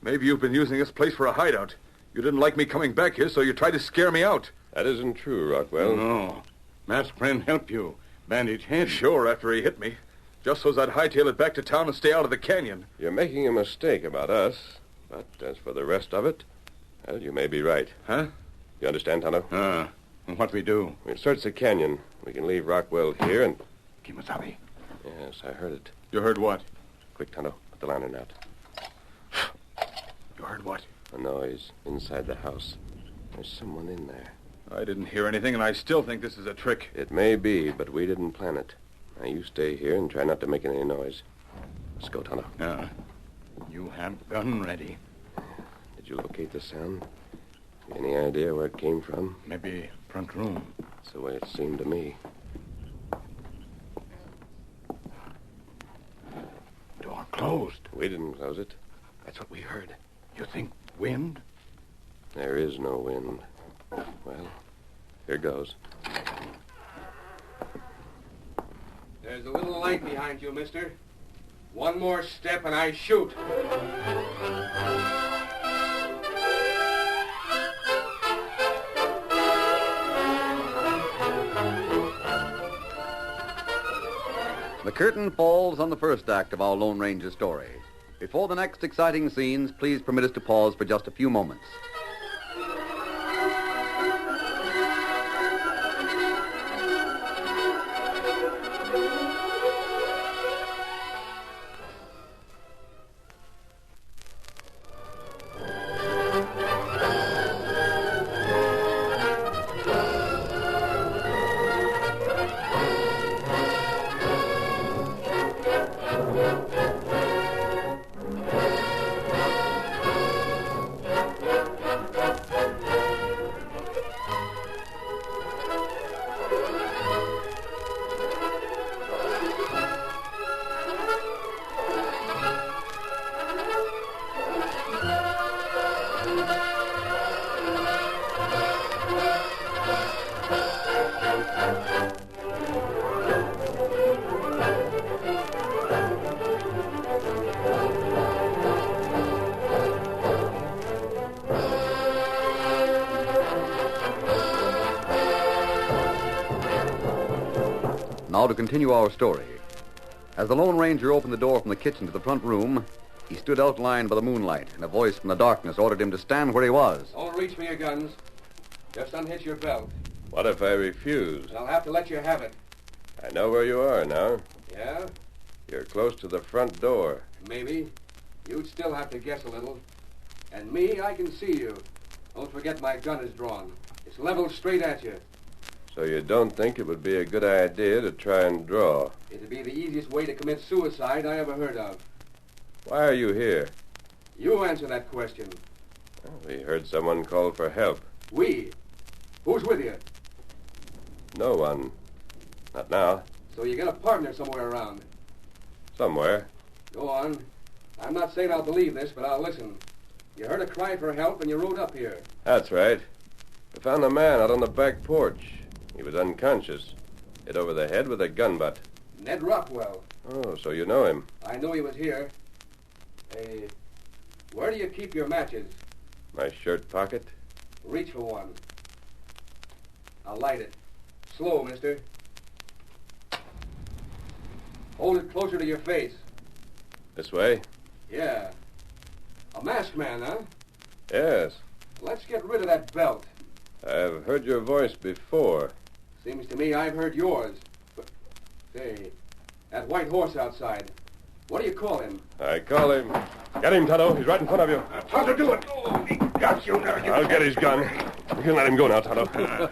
Maybe you've been using this place for a hideout. You didn't like me coming back here, so you tried to scare me out. That isn't true, Rockwell. No. Masked friend help you. Bandage head. Sure, after he hit me. Just so I'd hightail it back to town and stay out of the canyon. You're making a mistake about us. But as for the rest of it, well, you may be right. Huh? You understand, Tonto? What we do? We'll search the canyon. We can leave Rockwell here and... Kimasabi. Yes, I heard it. You heard what? Quick, Tonto. Put the lantern out. You heard what? A noise inside the house. There's someone in there. I didn't hear anything, and I still think this is a trick. It may be, but we didn't plan it. Now, you stay here and try not to make any noise. Let's go, Tonto. You have gun ready. Did you locate the sound? Any idea where it came from? Maybe front room. That's the way it seemed to me. Door closed. We didn't close it. That's what we heard. You think wind? There is no wind. Well, here goes. There's a little light behind you, mister. One more step and I shoot. The curtain falls on the first act of our Lone Ranger story. Before the next exciting scenes, please permit us to pause for just a few moments. Now to continue our story. As the Lone Ranger opened the door from the kitchen to the front room, he stood outlined by the moonlight, and a voice from the darkness ordered him to stand where he was. Don't reach for your guns. Just unhitch your belt. What if I refuse? I'll have to let you have it. I know where you are now. Yeah? You're close to the front door. Maybe. You'd still have to guess a little. And me, I can see you. Don't forget my gun is drawn. It's leveled straight at you. So you don't think it would be a good idea to try and draw? It'd be the easiest way to commit suicide I ever heard of. Why are you here? You answer that question. We heard someone call for help. We? Who's with you? No one. Not now. So you got a partner somewhere around. Somewhere. Go on. I'm not saying I'll believe this, but I'll listen. You heard a cry for help and you rode up here. That's right. I found a man out on the back porch. He was unconscious. Hit over the head with a gun butt. Ned Rockwell. Oh, so you know him. I knew he was here. Hey, Where do you keep your matches? My shirt pocket. Reach for one. I'll light it. Slow, mister. Hold it closer to your face. This way? Yeah. A masked man, huh? Yes. Let's get rid of that belt. I've heard your voice before. Seems to me I've heard yours. But, say, that white horse outside, what do you call him? I call him... Get him, Tonto. He's right in front of you. Tonto, do it. Oh, he got you now. I'll get his gun. You can let him go now, Tonto.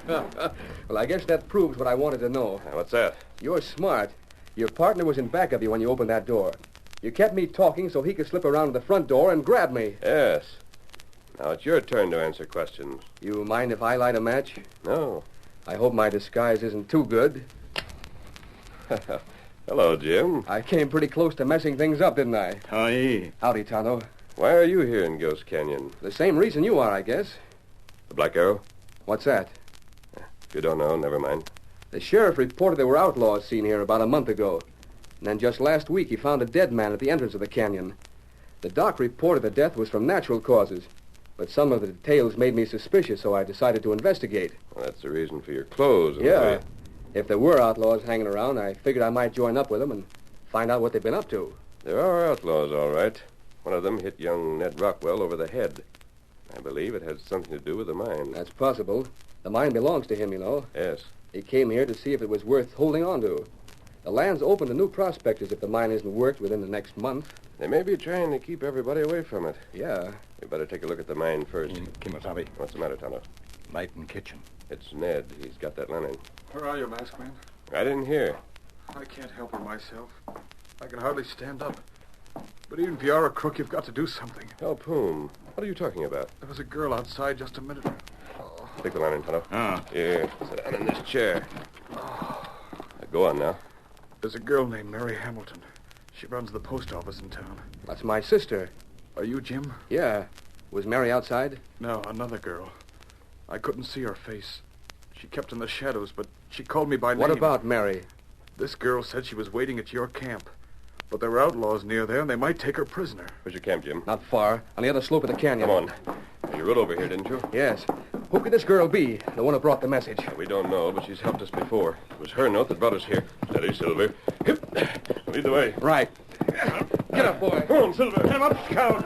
Well, I guess that proves what I wanted to know. What's that? You're smart. Your partner was in back of you when you opened that door. You kept me talking so he could slip around to the front door and grab me. Yes. Now it's your turn to answer questions. You mind if I light a match? No. I hope my disguise isn't too good. Hello, Jim. I came pretty close to messing things up, didn't I? Aye. Howdy, Tonto. Why are you here in Ghost Canyon? The same reason you are, I guess. The Black Arrow? What's that? If you don't know, never mind. The sheriff reported there were outlaws seen here about a month ago. And then just last week he found a dead man at the entrance of the canyon. The doc reported the death was from natural causes. But some of the details made me suspicious, so I decided to investigate. Well, that's the reason for your clothes. Yeah. If there were outlaws hanging around, I figured I might join up with them and find out what they've been up to. There are outlaws, all right. One of them hit young Ned Rockwell over the head. I believe it has something to do with the mine. That's possible. The mine belongs to him, you know. Yes. He came here to see if it was worth holding on to. The land's open to new prospectors if the mine isn't worked within the next month. They may be trying to keep everybody away from it. Yeah. We better take a look at the mine first. Kimosabe. What's the matter, Tonto? Light in kitchen. It's Ned. He's got that lantern. Where are you, masked man? I didn't hear. I can't help her myself. I can hardly stand up. But even if you are a crook, you've got to do something. Help whom? What are you talking about? There was a girl outside just a minute ago. Take the lantern, Tonto. Ah. Here, sit down in this chair. Go on now. There's a girl named Mary Hamilton. She runs the post office in town. That's my sister. Are you Jim? Yeah. Was Mary outside? No, another girl. I couldn't see her face. She kept in the shadows, but she called me by name. What about Mary? This girl said she was waiting at your camp. But there were outlaws near there, and they might take her prisoner. Where's your camp, Jim? Not far. On the other slope of the canyon. Come on. You rode over here, didn't you? Yes. Who could this girl be? The one who brought the message. We don't know, but she's helped us before. It was her note that brought us here. Steady, Silver. Hip. Lead the way. Right. Get up, boy. Come on, Silver. Get him up, Scout.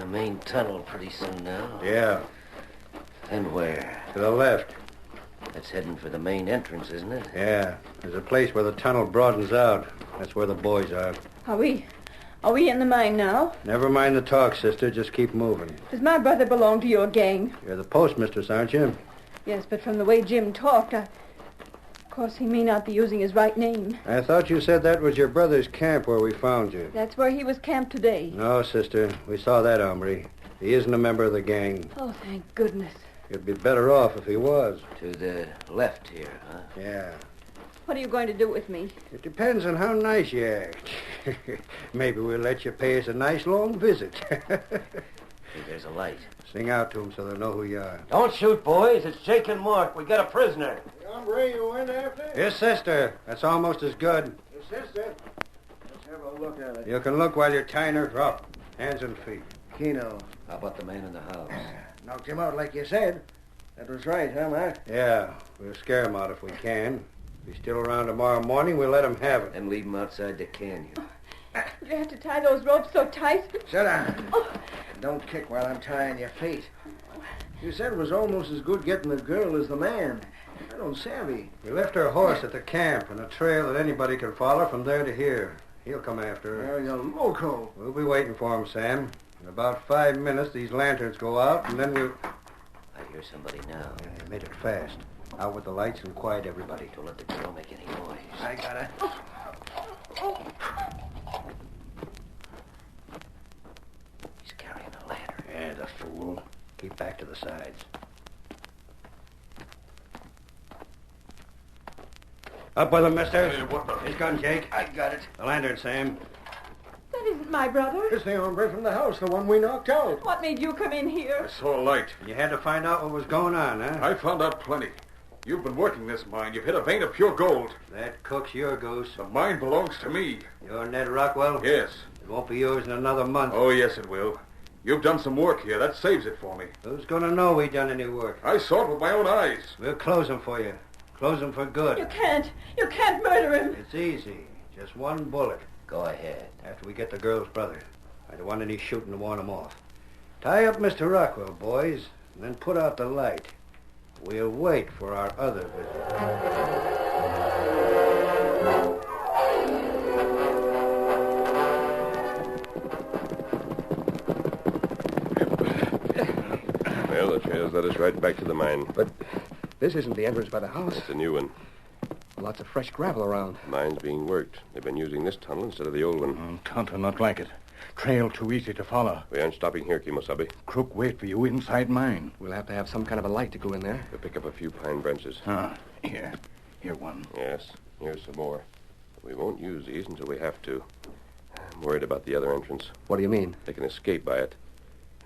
Main tunnel pretty soon now. Yeah. And where? To the left. That's heading for the main entrance, isn't it? Yeah. There's a place where the tunnel broadens out. That's where the boys are. Are we in the mine now? Never mind the talk, sister. Just keep moving. Does my brother belong to your gang? You're the postmistress, aren't you? Yes, but from the way Jim talked, of course, he may not be using his right name. I thought you said that was your brother's camp where we found you. That's where he was camped today. No, sister. We saw that hombre. He isn't a member of the gang. Oh, thank goodness. You'd be better off if he was. To the left here, huh? Yeah. What are you going to do with me? It depends on how nice you act. Maybe we'll let you pay us a nice long visit. Hey, there's a light. Sing out to them so they'll know who you are. Don't shoot, boys. It's Jake and Mark. We got a prisoner. The hombre you went after? Yes, sister. That's almost as good. Yes, sister. Let's have a look at it. You can look while you're tying her up. Hands and feet. Keno. How about the man in the house? Knocked him out like you said. That was right, huh, Mark? Yeah. We'll scare him out if we can. If he's still around tomorrow morning, we'll let him have it. And leave him outside the canyon. You have to tie those ropes so tight. Sit down. Oh. Don't kick while I'm tying your feet. You said it was almost as good getting the girl as the man. I don't savvy. We left her horse at the camp on a trail that anybody can follow from there to here. He'll come after her. Well, you're loco. We'll be waiting for him, Sam. In about 5 minutes, these lanterns go out, and then we'll... I hear somebody now. Yeah, made it fast. Out with the lights and quiet everybody. Don't let the girl make any noise. I got it. He's carrying a lantern. Yeah, the fool. Keep back to the sides. Up with him, mister. His gun, Jake. I got it. The lantern, Sam. That isn't my brother? It's the hombre from the house, the one we knocked out. What made you come in here? I saw a light. You had to find out what was going on, huh? I found out plenty. You've been working this mine. You've hit a vein of pure gold. That cook's your goose. The mine belongs to me. You're Ned Rockwell? Yes. It won't be yours in another month. Oh, yes, it will. You've done some work here. That saves it for me. Who's going to know we done any work? I saw it with my own eyes. We'll close him for you. Close him for good. You can't murder him. It's easy. Just one bullet. Go ahead. After we get the girl's brother. I don't want any shooting to warn him off. Tie up Mr. Rockwell, boys, and then put out the light. We'll wait for our other visit. Well, the trail's led us right back to the mine. But this isn't the entrance by the house. It's a new one. Lots of fresh gravel around. The mine's being worked. They've been using this tunnel instead of the old one. Tonto not like it. Trail too easy to follow. We aren't stopping here, Kimosabe. Crook wait for you inside mine. We'll have to have some kind of a light to go in there. We'll pick up a few pine branches. Here. Here one. Yes, here's some more. We won't use these until we have to. I'm worried about the other entrance. What do you mean? They can escape by it.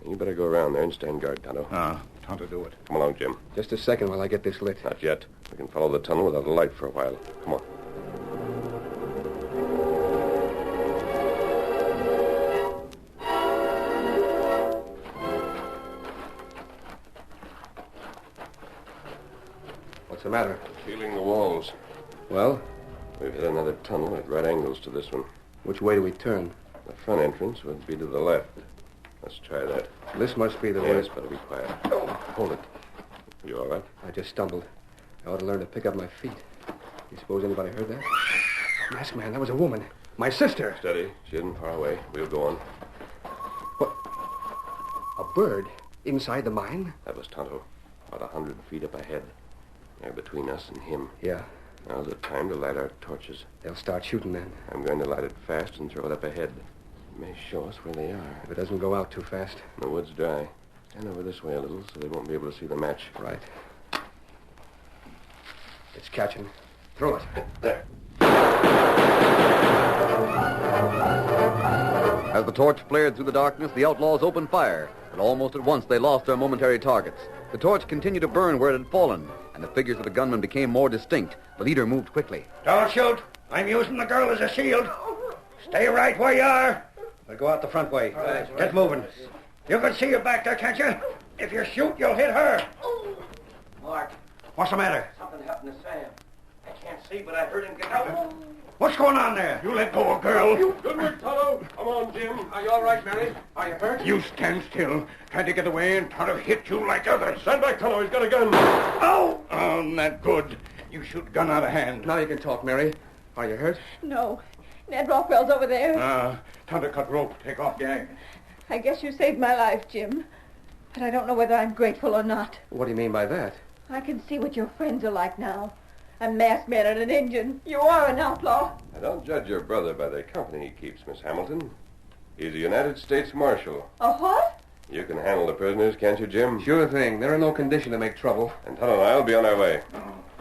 You better go around there and stand guard, Tonto. Tonto do it. Come along, Jim. Just a second while I get this lit. Not yet. We can follow the tunnel without a light for a while. Come on. What's the matter? Feeling the walls. Well? We've hit another tunnel at right angles to this one. Which way do we turn? The front entrance would be to the left. Let's try that. This must be the way. Yes, better be quiet. Oh, hold it. You all right? I just stumbled. I ought to learn to pick up my feet. You suppose anybody heard that? Masked man, that was a woman. My sister. Steady. She isn't far away. We'll go on. What? A bird? Inside the mine? That was Tonto. About 100 feet up ahead. They're between us and him. Yeah. Now's the time to light our torches. They'll start shooting then. I'm going to light it fast and throw it up ahead. It may show us where they are. If it doesn't go out too fast. The wood's dry. Stand over this way a little so they won't be able to see the match. Right. It's catching. Throw it. There. As the torch flared through the darkness, the outlaws opened fire, but almost at once they lost their momentary targets. The torch continued to burn where it had fallen, and the figures of the gunmen became more distinct. The leader moved quickly. Don't shoot. I'm using the girl as a shield. Stay right where you are. We'll go out the front way. Get moving. You can see her back there, can't you? If you shoot, you'll hit her. Mark. What's the matter? Something happened to Sam. I can't see, but I heard him get out. What's going on there? You let go of girl. Good work, Tonto. Come on, Jim. Are you all right, Mary? Are you hurt? You stand still. Try to get away and Tonto hit you like others. Stand back, Tonto. He's got a gun. Oh! Oh, not good. You shoot gun out of hand. Now you can talk, Mary. Are you hurt? No. Ned Rockwell's over there. Tonto cut rope. Take off gag. I guess you saved my life, Jim. But I don't know whether I'm grateful or not. What do you mean by that? I can see what your friends are like now. A masked man and an Indian. You are an outlaw. I don't judge your brother by the company he keeps, Miss Hamilton. He's a United States Marshal. A what? You can handle the prisoners, can't you, Jim? Sure thing. They're in no condition to make trouble. And Tonto and I'll be on our way.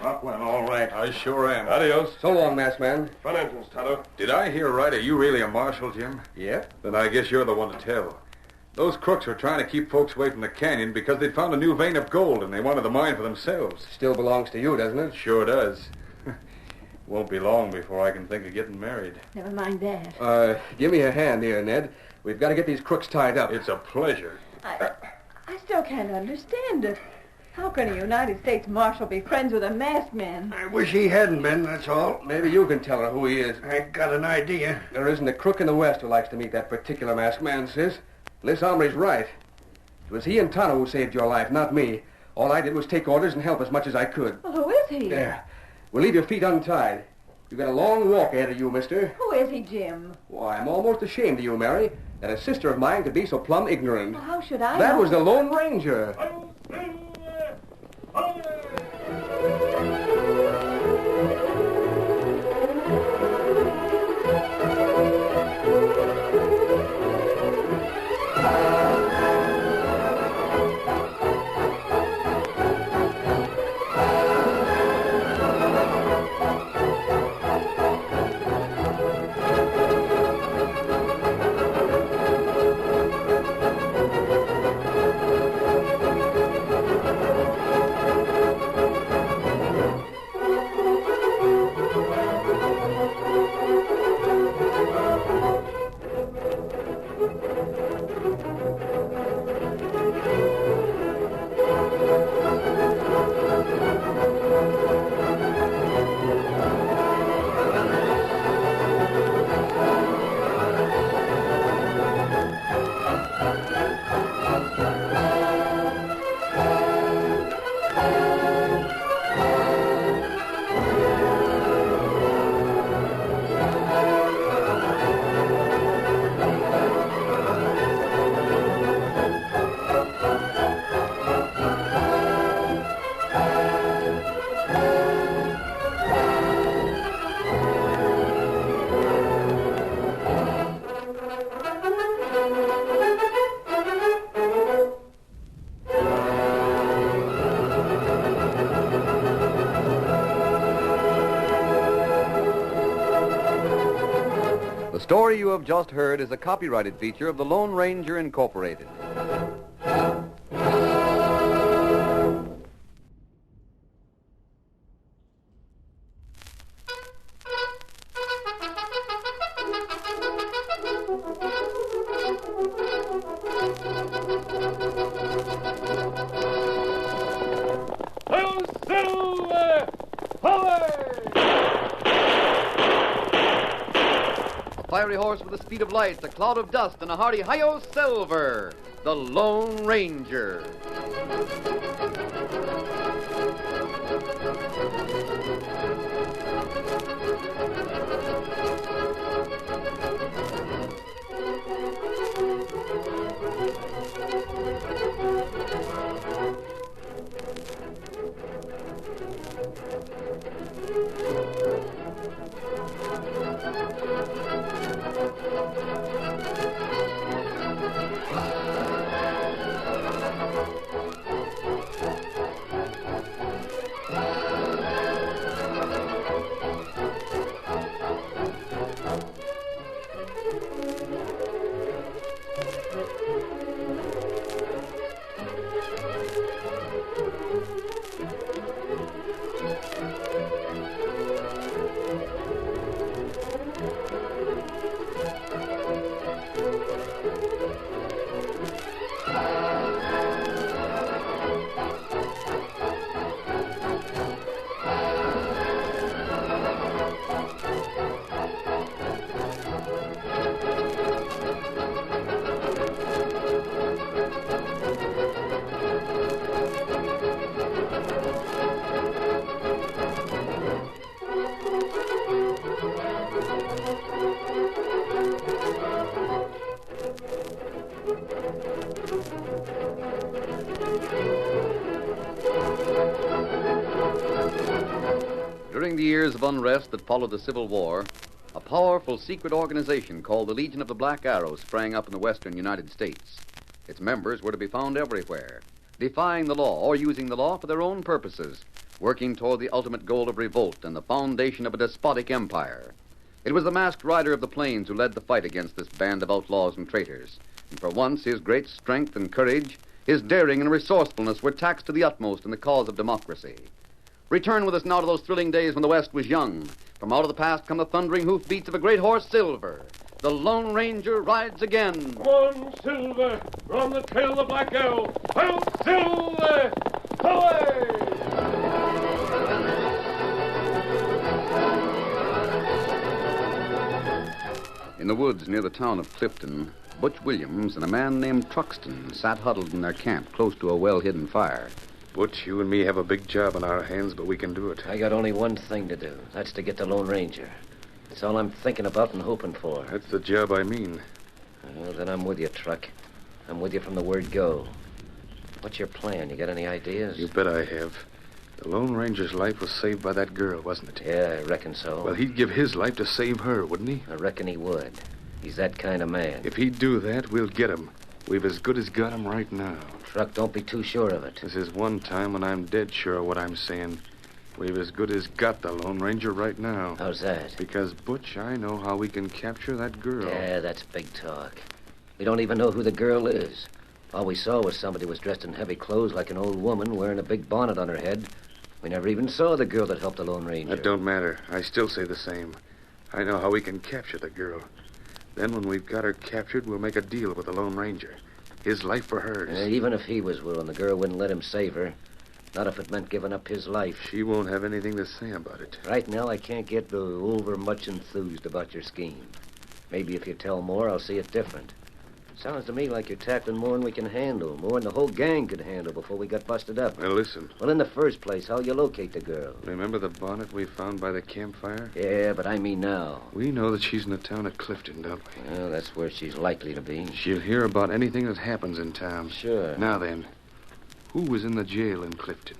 Rockwell, all right. I sure am. Adios. So long, masked man. Front entrance, Tonto. Did I hear right? Are you really a marshal, Jim? Yeah. Then I guess you're the one to tell. Those crooks were trying to keep folks away from the canyon because they'd found a new vein of gold and they wanted the mine for themselves. Still belongs to you, doesn't it? Sure does. Won't be long before I can think of getting married. Never mind that. Give me a hand here, Ned. We've got to get these crooks tied up. It's a pleasure. I still can't understand it. How can a United States Marshal be friends with a masked man? I wish he hadn't been, that's all. Maybe you can tell her who he is. I got an idea. There isn't a crook in the West who likes to meet that particular masked man, sis. This hombre's right. It was he and Tonto who saved your life, not me. All I did was take orders and help as much as I could. Well, who is he? There. We'll leave your feet untied. You've got a long walk ahead of you, mister. Who is he, Jim? Why, I'm almost ashamed of you, Mary, that a sister of mine could be so plumb ignorant. Well, how should I That know? was the Lone Ranger. story you have just heard is a copyrighted feature of the Lone Ranger Incorporated. Fiery horse with the speed of light, a cloud of dust, and a hearty hi-yo silver, the Lone Ranger. During the years of unrest that followed the Civil War, a powerful secret organization called the Legion of the Black Arrow sprang up in the western United States. Its members were to be found everywhere, defying the law or using the law for their own purposes, working toward the ultimate goal of revolt and the foundation of a despotic empire. It was the masked rider of the plains who led the fight against this band of outlaws and traitors. And for once, his great strength and courage, his daring and resourcefulness were taxed to the utmost in the cause of democracy. Return with us now to those thrilling days when the West was young. From out of the past come the thundering hoofbeats of a great horse, Silver. The Lone Ranger rides again. Come on, Silver. We're on the trail of the Black Arrow. Hail, Silver! Away! In the woods near the town of Clifton, Butch Williams and a man named Truxton sat huddled in their camp close to a well-hidden fire. Butch, you and me have a big job on our hands, but we can do it. I got only one thing to do. That's to get the Lone Ranger. That's all I'm thinking about and hoping for. That's the job I mean. Well, then I'm with you, Truck. I'm with you from the word go. What's your plan? You got any ideas? You bet I have. The Lone Ranger's life was saved by that girl, wasn't it? Yeah, I reckon so. Well, he'd give his life to save her, wouldn't he? I reckon he would. He's that kind of man. If he'd do that, we'll get him. We've as good as got him right now. Truck, don't be too sure of it. This is one time when I'm dead sure of what I'm saying. We've as good as got the Lone Ranger right now. How's that? Because, Butch, I know how we can capture that girl. Yeah, that's big talk. We don't even know who the girl is. All we saw was somebody was dressed in heavy clothes like an old woman wearing a big bonnet on her head. We never even saw the girl that helped the Lone Ranger. That don't matter. I still say the same. I know how we can capture the girl. Then when we've got her captured, we'll make a deal with the Lone Ranger. His life for hers. Even if he was willing, the girl wouldn't let him save her. Not if it meant giving up his life. She won't have anything to say about it. Right now, I can't get over much enthused about your scheme. Maybe if you tell more, I'll see it different. Sounds to me like you're tackling more than we can handle, more than the whole gang could handle before we got busted up. Well, listen. Well, in the first place, how'll you locate the girl? Remember the bonnet we found by the campfire? Yeah, but I mean now. We know that she's in the town of Clifton, don't we? Well, that's where she's likely to be. She'll hear about anything that happens in town. Sure. Now then, who was in the jail in Clifton?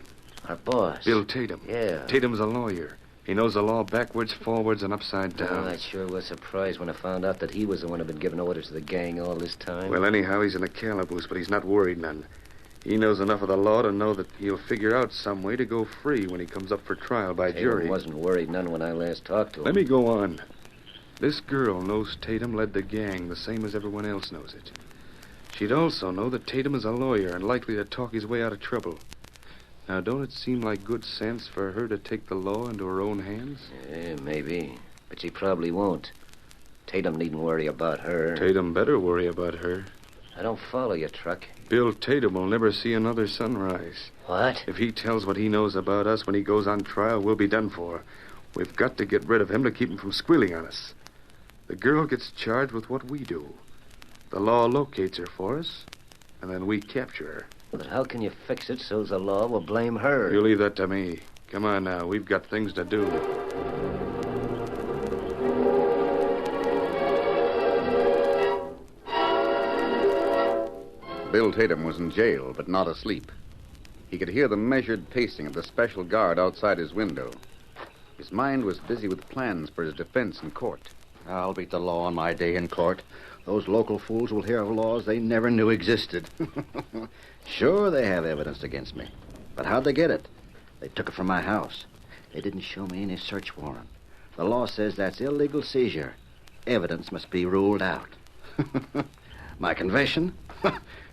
Our boss. Bill Tatum. Yeah. Tatum's a lawyer. He knows the law backwards, forwards, and upside down. Well, I sure was surprised when I found out that he was the one who'd been giving orders to the gang all this time. Well, anyhow, he's in a calaboose, but he's not worried none. He knows enough of the law to know that he'll figure out some way to go free when he comes up for trial by jury. He wasn't worried none when I last talked to him. Let me go on. This girl knows Tatum led the gang the same as everyone else knows it. She'd also know that Tatum is a lawyer and likely to talk his way out of trouble. Now, don't it seem like good sense for her to take the law into her own hands? Yeah, maybe. But she probably won't. Tatum needn't worry about her. Tatum better worry about her. I don't follow you, Truck. Bill Tatum will never see another sunrise. What? If he tells what he knows about us when he goes on trial, we'll be done for. We've got to get rid of him to keep him from squealing on us. The girl gets charged with what we do. The law locates her for us, and then we capture her. But how can you fix it so the law will blame her? You leave that to me. Come on now, we've got things to do. Bill Tatum was in jail, but not asleep. He could hear the measured pacing of the special guard outside his window. His mind was busy with plans for his defense in court. I'll beat the law on my day in court. Those local fools will hear of laws they never knew existed. Sure, they have evidence against me. But how'd they get it? They took it from my house. They didn't show me any search warrant. The law says that's illegal seizure. Evidence must be ruled out. My confession?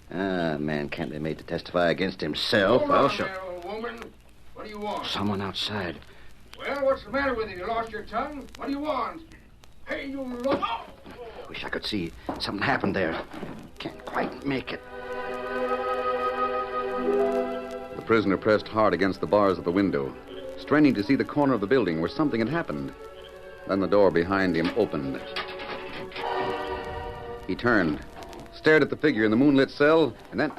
A man can't be made to testify against himself. I'll show. There, old woman. What do you want? Someone outside. Well, what's the matter with you? You lost your tongue? What do you want? Hey, you look. Wish I could see. Something happened there. Can't quite make it. The prisoner pressed hard against the bars of the window, straining to see the corner of the building where something had happened. Then the door behind him opened. He turned, stared at the figure in the moonlit cell, and then...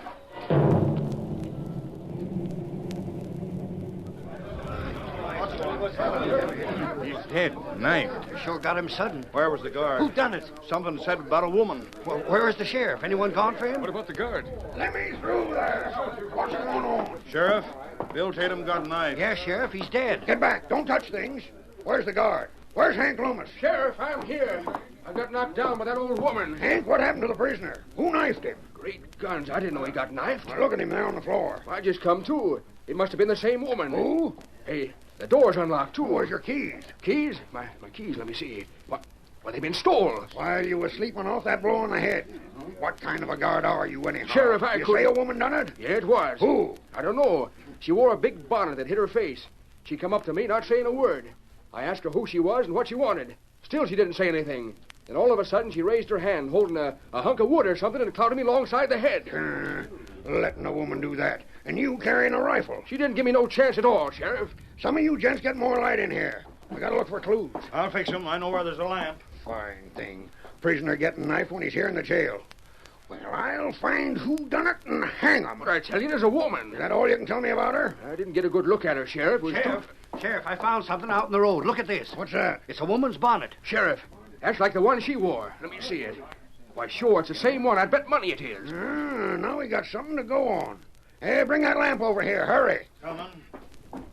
He's dead, knifed. You sure got him sudden. Where was the guard? Who done it? Something said about a woman. Well, where is the sheriff? Anyone gone for him? What about the guard? Let me through there. What's going on? Sheriff, Bill Tatum got knifed. Yes, Sheriff, he's dead. Get back. Don't touch things. Where's the guard? Where's Hank Loomis? Sheriff, I'm here. I got knocked down by that old woman. Hank, what happened to the prisoner? Who knifed him? Great guns. I didn't know he got knifed. Well, look at him there on the floor. I just come to. It must have been the same woman. Who? Hey, the door's unlocked, too. Where's your keys? Keys? My keys, let me see. What? Well, they've been stole. While you were sleeping off that blow on the head. What kind of a guard are you, anyhow? Sheriff, I you couldn't... say a woman done it? Yeah, it was. Who? I don't know. She wore a big bonnet that hid her face. She come up to me, not saying a word. I asked her who she was and what she wanted. Still, she didn't say anything. Then all of a sudden, she raised her hand, holding a hunk of wood or something, and clouded me alongside the head. Letting a woman do that. And you carrying a rifle. She didn't give me no chance at all, Sheriff. Some of you gents get more light in here. We gotta look for clues. I'll fix him. I know where there's a lamp. Fine thing. Prisoner getting knifed when he's here in the jail. Well, I'll find who done it and hang him. But I tell you, there's a woman. Is that all you can tell me about her? I didn't get a good look at her, Sheriff. Sheriff, I found something out in the road. Look at this. What's that? It's a woman's bonnet. Sheriff, that's like the one she wore. Let me see it. Why, sure, it's the same one. I'd bet money it is. Now we got something to go on. Hey, bring that lamp over here. Hurry. Coming.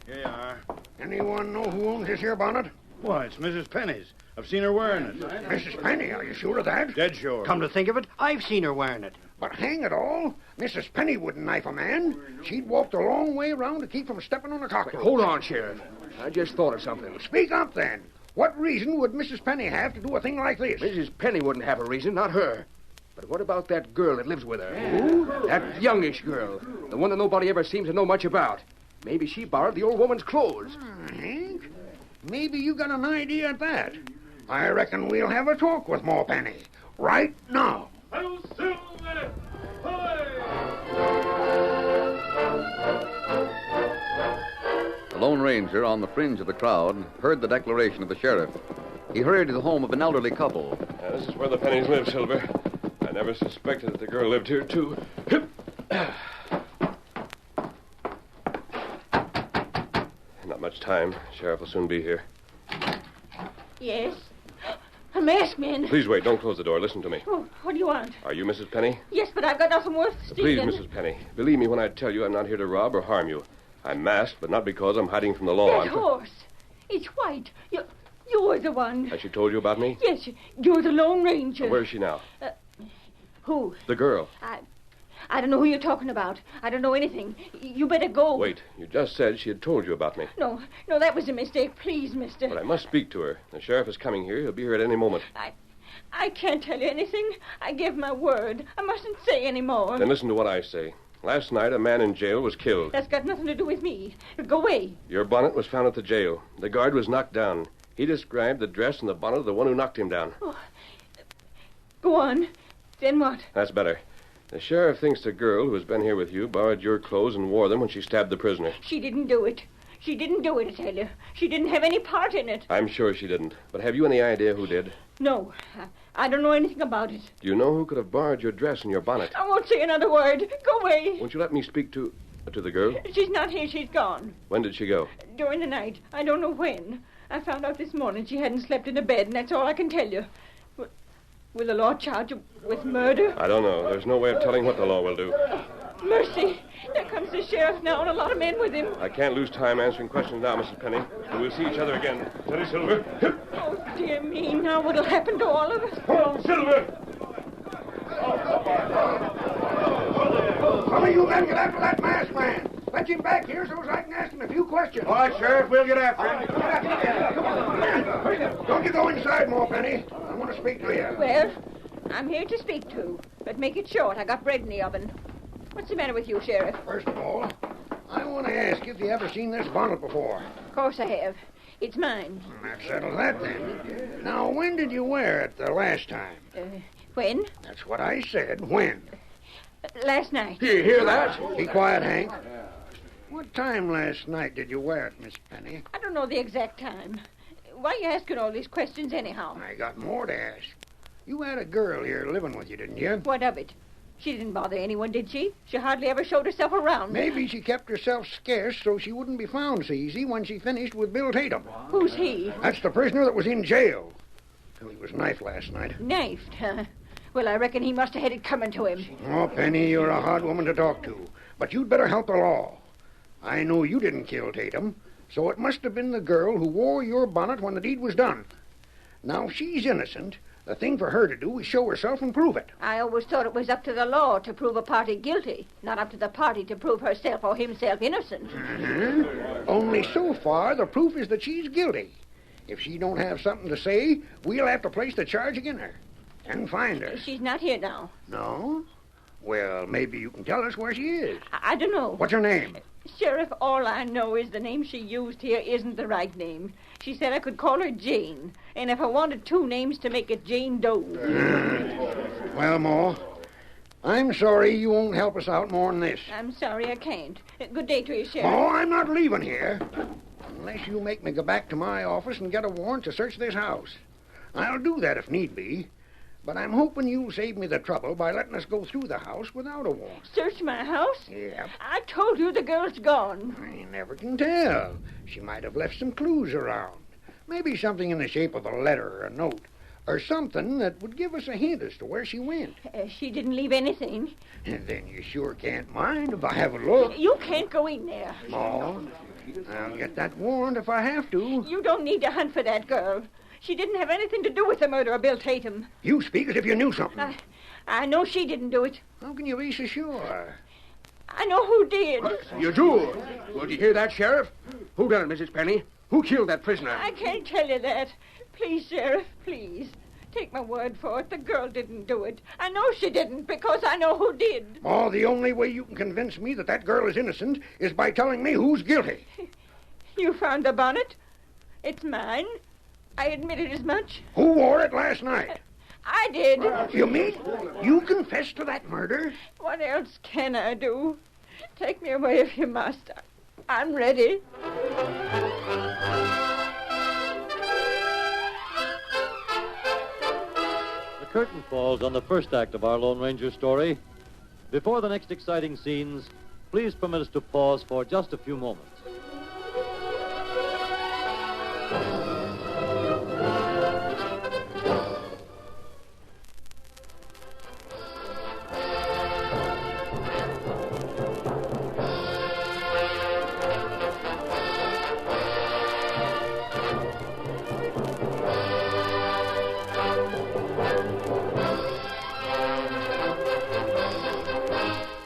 Here you are. Anyone know who owns this here bonnet? Why, it's Mrs. Penny's. I've seen her wearing it. Mrs. Penny, are you sure of that? Dead sure. Come to think of it, I've seen her wearing it. But hang it all, Mrs. Penny wouldn't knife a man. She'd walked a long way around to keep from stepping on a cockroach. Hold on, Sheriff. I just thought of something. Speak up, then. What reason would Mrs. Penny have to do a thing like this? Mrs. Penny wouldn't have a reason, not her. But what about that girl that lives with her? Who? That youngish girl. The one that nobody ever seems to know much about. Maybe she borrowed the old woman's clothes. Hank, maybe you got an idea at that. I reckon we'll have a talk with Ma Penny. Right now. The Lone Ranger, on the fringe of the crowd, heard the declaration of the sheriff. He hurried to the home of an elderly couple. This is where the Pennies live, Silver. I never suspected that the girl lived here, too. Not much time. Sheriff will soon be here. Yes? A masked man. Please wait. Don't close the door. Listen to me. Oh, what do you want? Are you Mrs. Penny? Yes, but I've got nothing worth Please, stealing. Mrs. Penny. Believe me when I tell you I'm not here to rob or harm you. I'm masked, but not because I'm hiding from the law. That horse. It's white. You're the one. Has she told you about me? Yes, you're the Lone Ranger. Where is she now? Who? The girl. I don't know who you're talking about. I don't know anything. You better go. Wait, you just said she had told you about me. No, that was a mistake. Please, mister. But I must speak to her. The sheriff is coming here. He'll be here at any moment. I can't tell you anything. I gave my word. I mustn't say any more. Then listen to what I say. Last night, a man in jail was killed. That's got nothing to do with me. Go away. Your bonnet was found at the jail. The guard was knocked down. He described the dress and the bonnet of the one who knocked him down. Oh. Go on. Then what? That's better. The sheriff thinks the girl who has been here with you borrowed your clothes and wore them when she stabbed the prisoner. She didn't do it. She didn't do it, I tell you. She didn't have any part in it. I'm sure she didn't. But have you any idea who did? No. I don't know anything about it. Do you know who could have borrowed your dress and your bonnet? I won't say another word. Go away. Won't you let me speak to the girl? She's not here. She's gone. When did she go? During the night. I don't know when. I found out this morning she hadn't slept in a bed, and that's all I can tell you. Will the law charge her with murder? I don't know. There's no way of telling what the law will do. Mercy. There comes the sheriff now and a lot of men with him. I can't lose time answering questions now, Mrs. Penny. And we'll see each other again. Steady, Silver. Oh, dear me. Now what'll happen to all of us? Come on, Silver. Some of you men get after that masked man. Fetch him back here so I can ask him a few questions. All right, Sheriff, we'll get after him. Come on. Don't you go inside, Penny. I want to speak to you. Well, I'm here to speak to, but make it short. I got bread in the oven. What's the matter with you, Sheriff? First of all, I want to ask you if you ever seen this bonnet before. Of course I have. It's mine. That settles that, then. Now, when did you wear it the last time? When? That's what I said. When? Last night. You hear that? Be quiet, Hank. What time last night did you wear it, Miss Penny? I don't know the exact time. Why are you asking all these questions anyhow? I got more to ask. You had a girl here living with you, didn't you? What of it? She didn't bother anyone, did she? She hardly ever showed herself around. Maybe she kept herself scarce so she wouldn't be found so easy when she finished with Bill Tatum. Who's he? That's the prisoner that was in jail. Till he was knifed last night. Knifed, huh? Well, I reckon he must have had it coming to him. Oh, Penny, you're a hard woman to talk to. But you'd better help the law. I know you didn't kill Tatum, so it must have been the girl who wore your bonnet when the deed was done. Now, if she's innocent, the thing for her to do is show herself and prove it. I always thought it was up to the law to prove a party guilty, not up to the party to prove herself or himself innocent. Only so far, the proof is that she's guilty. If she don't have something to say, we'll have to place the charge against her and find her. She's not here now. No? Well, maybe you can tell us where she is. I don't know. What's her name? Sheriff, all I know is the name she used here isn't the right name. She said I could call her Jane, and if I wanted two names to make it Jane Doe. Well, Ma, I'm sorry you won't help us out more than this. I'm sorry I can't. Good day to you, Sheriff. Oh, I'm not leaving here unless you make me go back to my office and get a warrant to search this house. I'll do that if need be. But I'm hoping you'll save me the trouble by letting us go through the house without a warrant. Search my house? Yeah. I told you the girl's gone. I never can tell. She might have left some clues around. Maybe something in the shape of a letter or a note. Or something that would give us a hint as to where she went. She didn't leave anything. Then you sure can't mind if I have a look. You can't go in there. Oh, I'll get that warrant if I have to. You don't need to hunt for that girl. She didn't have anything to do with the murder of Bill Tatum. You speak as if you knew something. I know she didn't do it. How can you be so sure? I know who did. You do? Well, did you hear that, Sheriff? Who done it, Mrs. Penny? Who killed that prisoner? I can't tell you that. Please, Sheriff, please. Take my word for it. The girl didn't do it. I know she didn't because I know who did. Oh, the only way you can convince me that that girl is innocent is by telling me who's guilty. You found the bonnet? It's mine. I admitted as much. Who wore it last night? I did. You mean you confessed to that murder? What else can I do? Take me away if you must. I'm ready. The curtain falls on the first act of our Lone Ranger story. Before the next exciting scenes, please permit us to pause for just a few moments.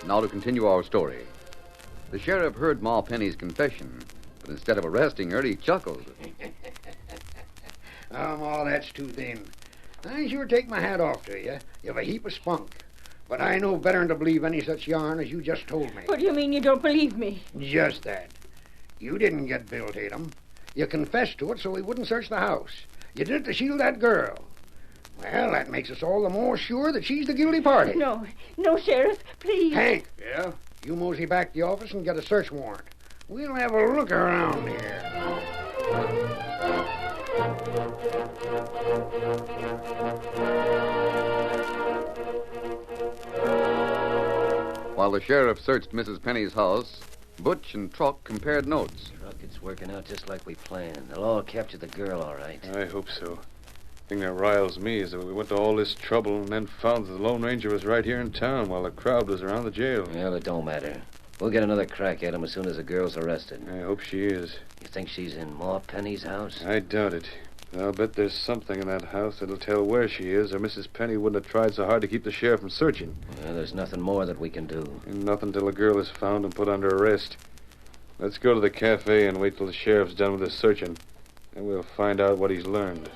Now to continue our story. The sheriff heard Ma Penny's confession, but instead of arresting her, he chuckled. Ma, that's too thin. I sure take my hat off to you. You've a heap of spunk. But I know better than to believe any such yarn as you just told me. What do you mean you don't believe me? Just that. You didn't get Bill Tatum. You confessed to it so he wouldn't search the house. You did it to shield that girl. Well, that makes us all the more sure that she's the guilty party. No, Sheriff, please. Hank. Yeah? You mosey back to the office and get a search warrant. We'll have a look around here. While the sheriff searched Mrs. Penny's house, Butch and Truck compared notes. Truck, it's working out just like we planned. They'll all capture the girl, all right. I hope so. The thing that riles me is that we went to all this trouble and then found that the Lone Ranger was right here in town while the crowd was around the jail. Well, it don't matter. We'll get another crack at him as soon as the girl's arrested. I hope she is. You think she's in Ma Penny's house? I doubt it. I'll bet there's something in that house that'll tell where she is, or Mrs. Penny wouldn't have tried so hard to keep the sheriff from searching. Well, there's nothing more that we can do. And nothing till the girl is found and put under arrest. Let's go to the cafe and wait till the sheriff's done with his searching. And we'll find out what he's learned.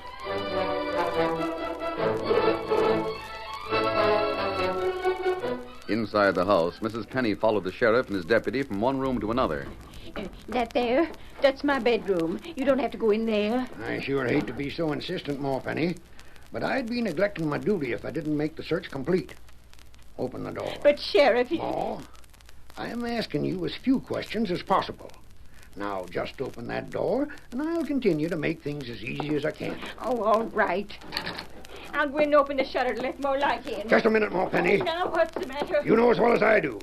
Inside the house, Mrs. Penny followed the sheriff and his deputy from one room to another. That's my bedroom. You don't have to go in there. I sure hate to be so insistent, Ma Penny, but I'd be neglecting my duty if I didn't make the search complete. Open the door. But, Sheriff... Ma, I'm asking you as few questions as possible. Now, just open that door, and I'll continue to make things as easy as I can. Oh, all right. I'll go in and open the shutter to let more light in. Just a minute, Ma Penny. Now, what's the matter? You know as well as I do.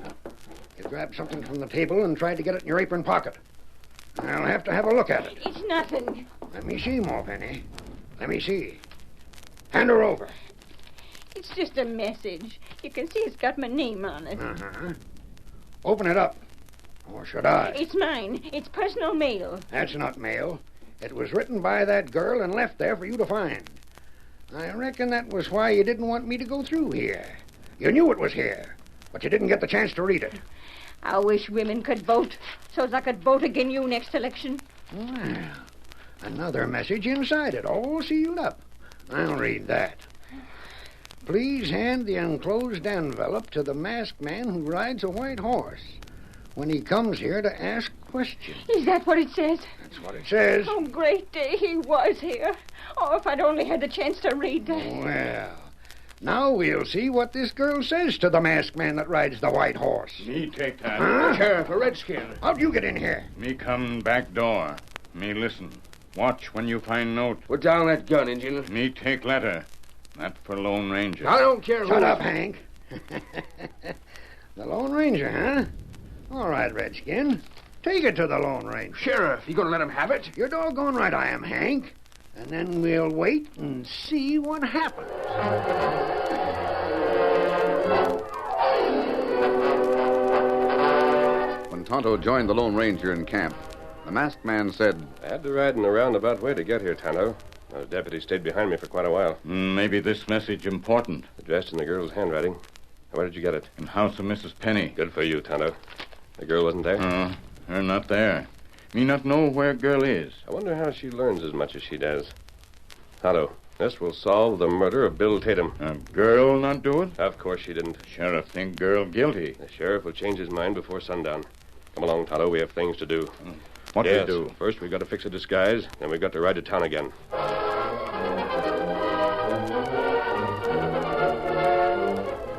You grabbed something from the table and tried to get it in your apron pocket. I'll have to have a look at it. It's nothing. Let me see, Ma Penny. Let me see. Hand her over. It's just a message. You can see it's got my name on it. Uh-huh. Open it up. Or should I? It's mine. It's personal mail. That's not mail. It was written by that girl and left there for you to find. I reckon that was why you didn't want me to go through here. You knew it was here, but you didn't get the chance to read it. I wish women could vote, so as I could vote again you next election. Well, another message inside it, all sealed up. I'll read that. Please hand the enclosed envelope to the masked man who rides a white horse when he comes here to ask questions. Is that what it says? That's what it says. Oh, great day he was here. Oh, if I'd only had the chance to read that. Well, now we'll see what this girl says to the masked man that rides the white horse. Me take that. Huh? Sheriff, a redskin. How'd you get in here? Me come back door. Me listen. Watch when you find note. Put down that gun, Injun. Me take letter. That for Lone Ranger. I don't care. Shut up, Hank. The Lone Ranger, huh? All right, Redskin. Take it to the Lone Ranger. Sheriff, you gonna let him have it? You're doggone right I am, Hank. And then we'll wait and see what happens. When Tonto joined the Lone Ranger in camp, the masked man said, I had to ride in a roundabout way to get here, Tonto. The deputy stayed behind me for quite a while. Maybe this message important. Addressed in the girl's handwriting. Where did you get it? In house of Mrs. Penny. Good for you, Tonto. The girl wasn't there? Her not there. Me not know where girl is. I wonder how she learns as much as she does. Tonto, this will solve the murder of Bill Tatum. Girl not do it? Of course she didn't. Sheriff think girl guilty. The sheriff will change his mind before sundown. Come along, Tonto. We have things to do. What we do? First, we've got to fix a disguise. Then we've got to ride to town again.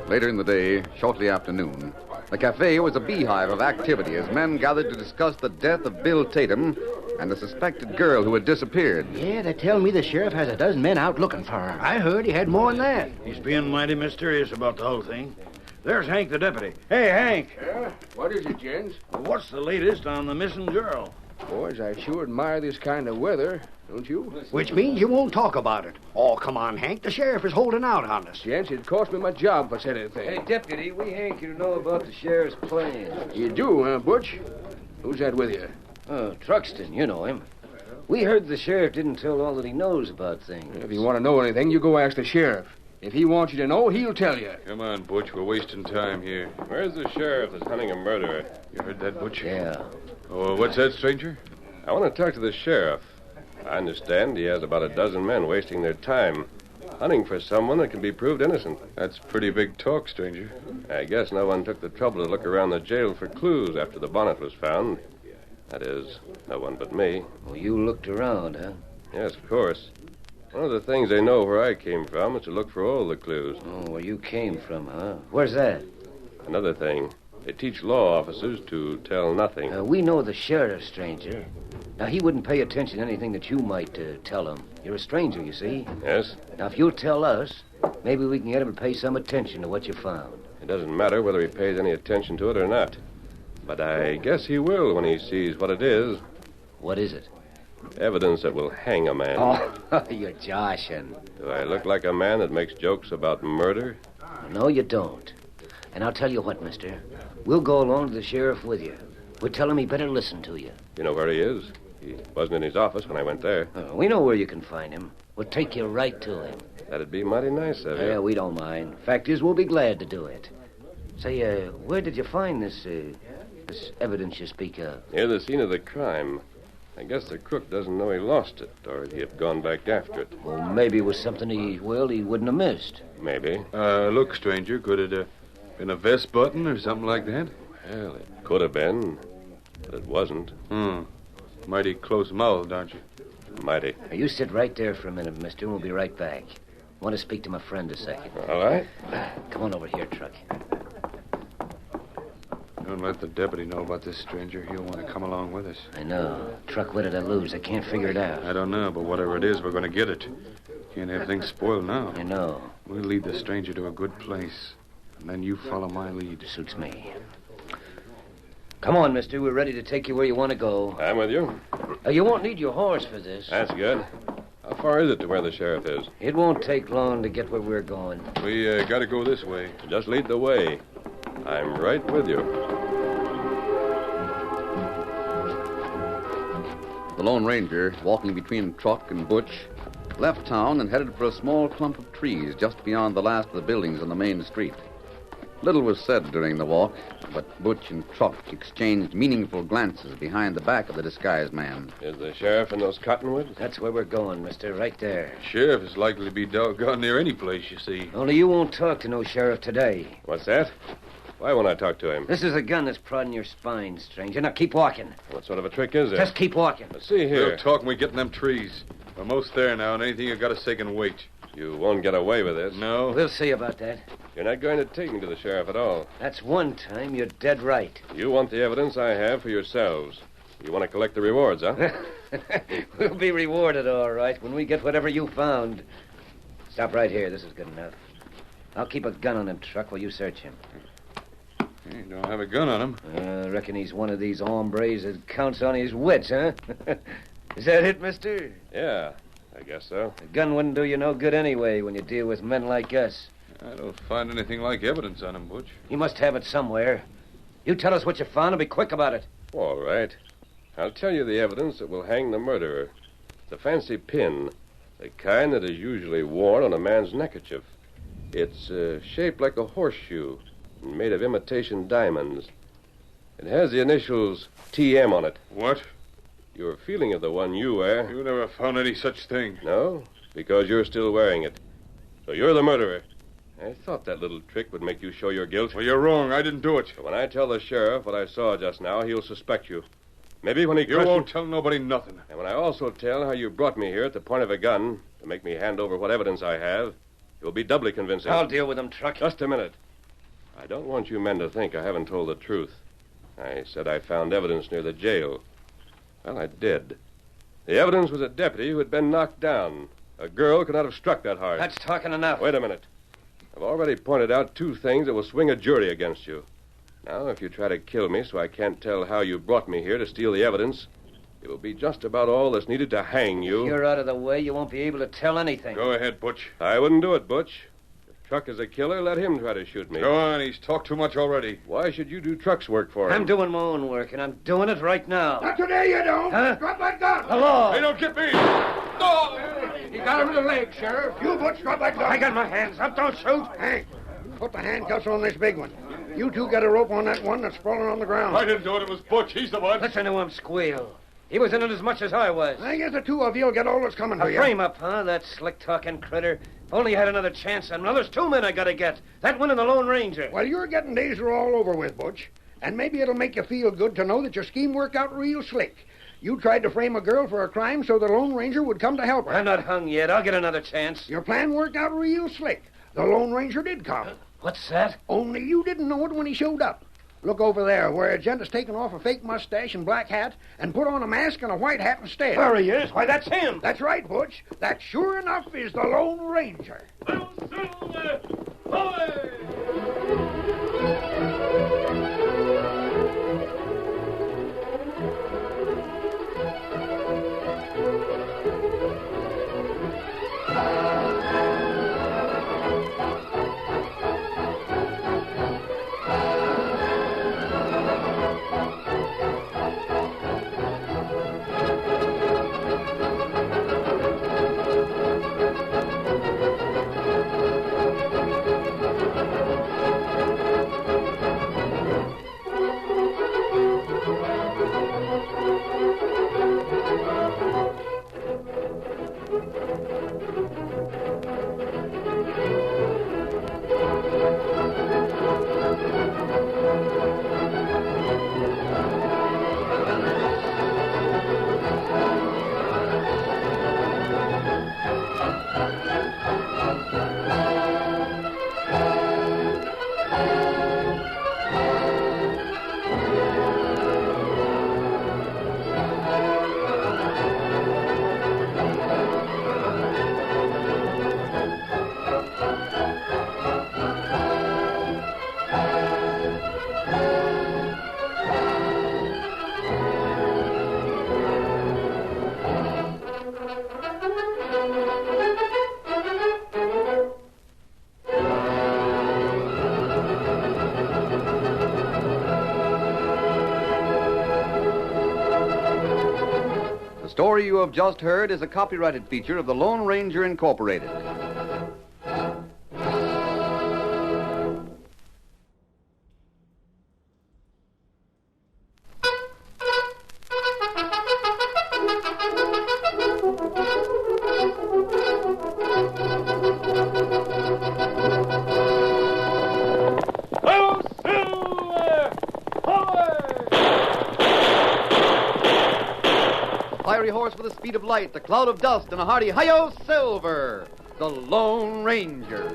Later in the day, shortly after noon, the cafe was a beehive of activity as men gathered to discuss the death of Bill Tatum and the suspected girl who had disappeared. Yeah, they tell me the sheriff has a dozen men out looking for her. I heard he had more than that. He's being mighty mysterious about the whole thing. There's Hank the deputy. Hey, Hank. Yeah? What is it, gents? What's the latest on the missing girl? Boys, I sure admire this kind of weather, don't you? Which means you won't talk about it. Oh, come on, Hank. The sheriff is holding out on us. Gents, it'd cost me my job if I said anything. Hey, deputy, we hank you to know about the sheriff's plans. You do, huh, Butch? Who's that with you? Oh, Truxton, you know him. We heard the sheriff didn't tell all that he knows about things. If you want to know anything, you go ask the sheriff. If he wants you to know, he'll tell you. Come on, Butch. We're wasting time here. Where's the sheriff that's hunting a murderer? You heard that, Butch? Yeah. Oh, what's that, stranger? I want to talk to the sheriff. I understand he has about a dozen men wasting their time hunting for someone that can be proved innocent. That's pretty big talk, stranger. I guess no one took the trouble to look around the jail for clues after the bonnet was found. That is, no one but me. Well, you looked around, huh? Yes, of course. One of the things they know where I came from is to look for all the clues. Oh, where you came from, huh? Where's that? Another thing, they teach law officers to tell nothing. We know the sheriff, stranger. Now, he wouldn't pay attention to anything that you might tell him. You're a stranger, you see. Yes? Now, if you'll tell us, maybe we can get him to pay some attention to what you found. It doesn't matter whether he pays any attention to it or not. But I guess he will when he sees what it is. What is it? Evidence that will hang a man. Oh, you're joshing. Do I look like a man that makes jokes about murder? No, you don't. And I'll tell you what, mister. We'll go along to the sheriff with you. We'll tell him he better listen to you. You know where he is? He wasn't in his office when I went there. We know where you can find him. We'll take you right to him. That'd be mighty nice of you. Yeah, we don't mind. Fact is, we'll be glad to do it. Say, where did you find this evidence you speak of? Near the scene of the crime. I guess the crook doesn't know he lost it, or he'd have gone back after it. Well, maybe it was something he wouldn't have missed. Maybe. Look, stranger, could it have been a vest button or something like that? Well, it could have been, but it wasn't. Mighty close-mouthed, aren't you? Mighty. Now, you sit right there for a minute, mister, and we'll be right back. I want to speak to my friend a second. All right. Come on over here, Truck. Don't let the deputy know about this stranger. He'll want to come along with us. I know. Truck, what did I lose? I can't figure it out. I don't know, but whatever it is, we're going to get it. Can't have things spoiled now. I know. We'll lead the stranger to a good place, and then you follow my lead. Suits me. Come on, mister. We're ready to take you where you want to go. I'm with you. You won't need your horse for this. That's good. How far is it to where the sheriff is? It won't take long to get where we're going. We got to go this way. Just lead the way. I'm right with you. The Lone Ranger, walking between Truck and Butch, left town and headed for a small clump of trees just beyond the last of the buildings on the main street. Little was said during the walk, but Butch and Truck exchanged meaningful glances behind the back of the disguised man. Is the sheriff in those cottonwoods? That's where we're going, mister, right there. Sheriff is likely to be doggone near any place, you see. Only you won't talk to no sheriff today. What's that? Why won't I talk to him? This is a gun that's prodding your spine, stranger. Now keep walking. What sort of a trick is it? Just keep walking. Let's see here. We'll talk when we get in them trees. We're most there now, and anything you got to say can wait. You won't get away with this. No? We'll see about that. You're not going to take me to the sheriff at all. That's one time you're dead right. You want the evidence I have for yourselves. You want to collect the rewards, huh? We'll be rewarded, all right, when we get whatever you found. Stop right here. This is good enough. I'll keep a gun on him, Truck, while you search him. He don't have a gun on him. I reckon he's one of these hombres that counts on his wits, huh? Is that it, mister? Yeah, I guess so. A gun wouldn't do you no good anyway when you deal with men like us. I don't find anything like evidence on him, Butch. You must have it somewhere. You tell us what you found and be quick about it. All right. I'll tell you the evidence that will hang the murderer. It's a fancy pin, the kind that is usually worn on a man's neckerchief. It's shaped like a horseshoe and made of imitation diamonds. It has the initials TM on it. What? Your feeling of the one you wear. You never found any such thing. No? Because you're still wearing it. So you're the murderer. I thought that little trick would make you show your guilt. Well, you're wrong. I didn't do it. But when I tell the sheriff what I saw just now, he'll suspect you. Maybe when he You won't tell nobody nothing. And when I also tell how you brought me here at the point of a gun to make me hand over what evidence I have, it will be doubly convincing. I'll deal with him, Truck. Just a minute. I don't want you men to think I haven't told the truth. I said I found evidence near the jail. Well, I did. The evidence was a deputy who had been knocked down. A girl could not have struck that hard. That's talking enough. Wait a minute. I've already pointed out two things that will swing a jury against you. Now, if you try to kill me so I can't tell how you brought me here to steal the evidence, it will be just about all that's needed to hang you. If you're out of the way, you won't be able to tell anything. Go ahead, Butch. I wouldn't do it, Butch. If Truck is a killer, let him try to shoot me. Go on. He's talked too much already. Why should you do Truck's work for him? I'm doing my own work, and I'm doing it right now. Not today, you don't. Huh? Drop that gun. Hello. Hey, don't get me. He got him in the leg, Sheriff. You, Butch, drop that gun. I got my hands up. Don't shoot. Hank, put the handcuffs on this big one. You two get a rope on that one that's sprawling on the ground. I didn't do it. It was Butch. He's the one. Listen to him squeal. He was in it as much as I was. I guess the two of you'll get all that's coming to A you. frame up, huh? That slick-talking critter. If only I had another chance on him. Now, there's two men I gotta get. That one and the Lone Ranger. Well, your getting days are all over with, Butch. And maybe it'll make you feel good to know that your scheme worked out real slick. You tried to frame a girl for a crime so the Lone Ranger would come to help her. I'm not hung yet. I'll get another chance. Your plan worked out real slick. The Lone Ranger did come. What's that? Only you didn't know it when he showed up. Look over there, where a gent has taken off a fake mustache and black hat and put on a mask and a white hat instead. There he is. Why, that's him. That's right, Butch. That sure enough is the Lone Ranger. The story you have just heard is a copyrighted feature of the Lone Ranger Incorporated. Fiery horse with the speed of light, a cloud of dust, and a hearty hi-yo silver, the Lone Ranger.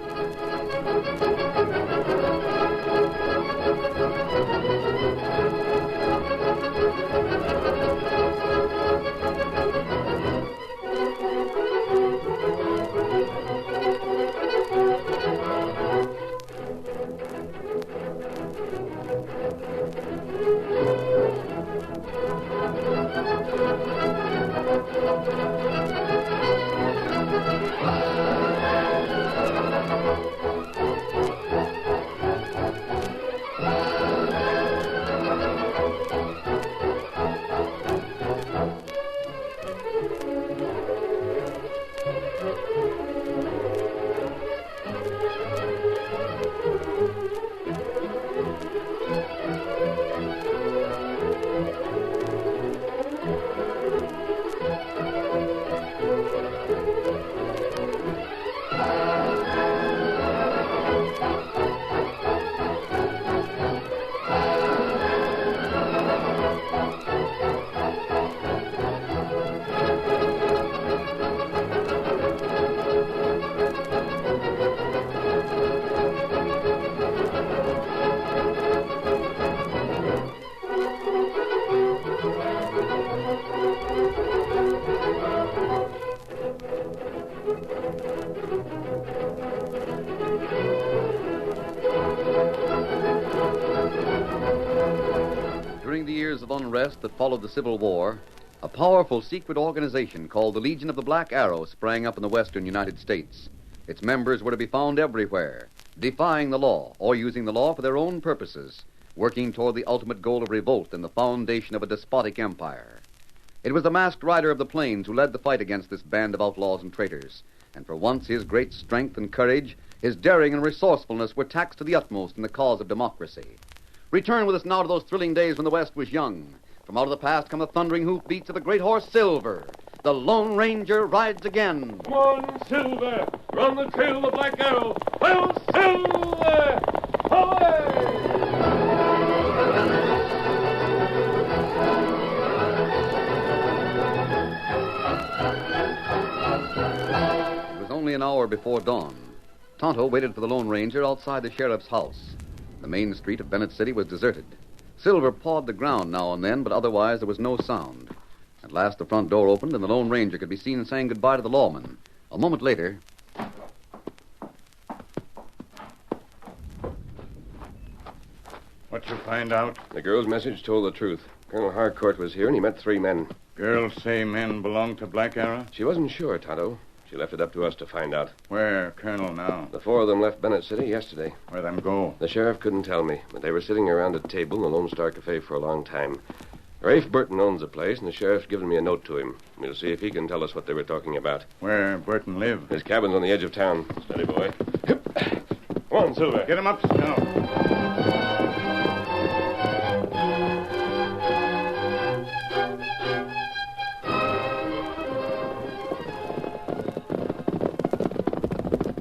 During the years of unrest that followed the Civil War, a powerful secret organization called the Legion of the Black Arrow sprang up in the western United States. Its members were to be found everywhere, defying the law or using the law for their own purposes, working toward the ultimate goal of revolt and the foundation of a despotic empire. It was the masked rider of the plains who led the fight against this band of outlaws and traitors. And for once, his great strength and courage, his daring and resourcefulness were taxed to the utmost in the cause of democracy. Return with us now to those thrilling days when the West was young. From out of the past come the thundering hoofbeats of the great horse Silver. The Lone Ranger rides again. Come on, Silver! Run the trail of the Black Arrow! Well, Silver! Away! It was only an hour before dawn. Tonto waited for the Lone Ranger outside the sheriff's house. The main street of Bennett City was deserted. Silver pawed the ground now and then, but otherwise there was no sound. At last the front door opened, and the Lone Ranger could be seen saying goodbye to the lawman. A moment later... What you find out? The girl's message told the truth. Colonel Harcourt was here, and he met 3 men. Girls say men belong to Black Arrow? She wasn't sure, Tonto. She left it up to us to find out. Where, Colonel, now? The 4 of them left Bennett City yesterday. Where them go? The sheriff couldn't tell me, but they were sitting around a table in the Lone Star Cafe for a long time. Rafe Burton owns the place, and the sheriff's given me a note to him. We'll see if he can tell us what they were talking about. Where Burton live? His cabin's on the edge of town. Steady, boy. Come on, Silver. Get him up, Scout.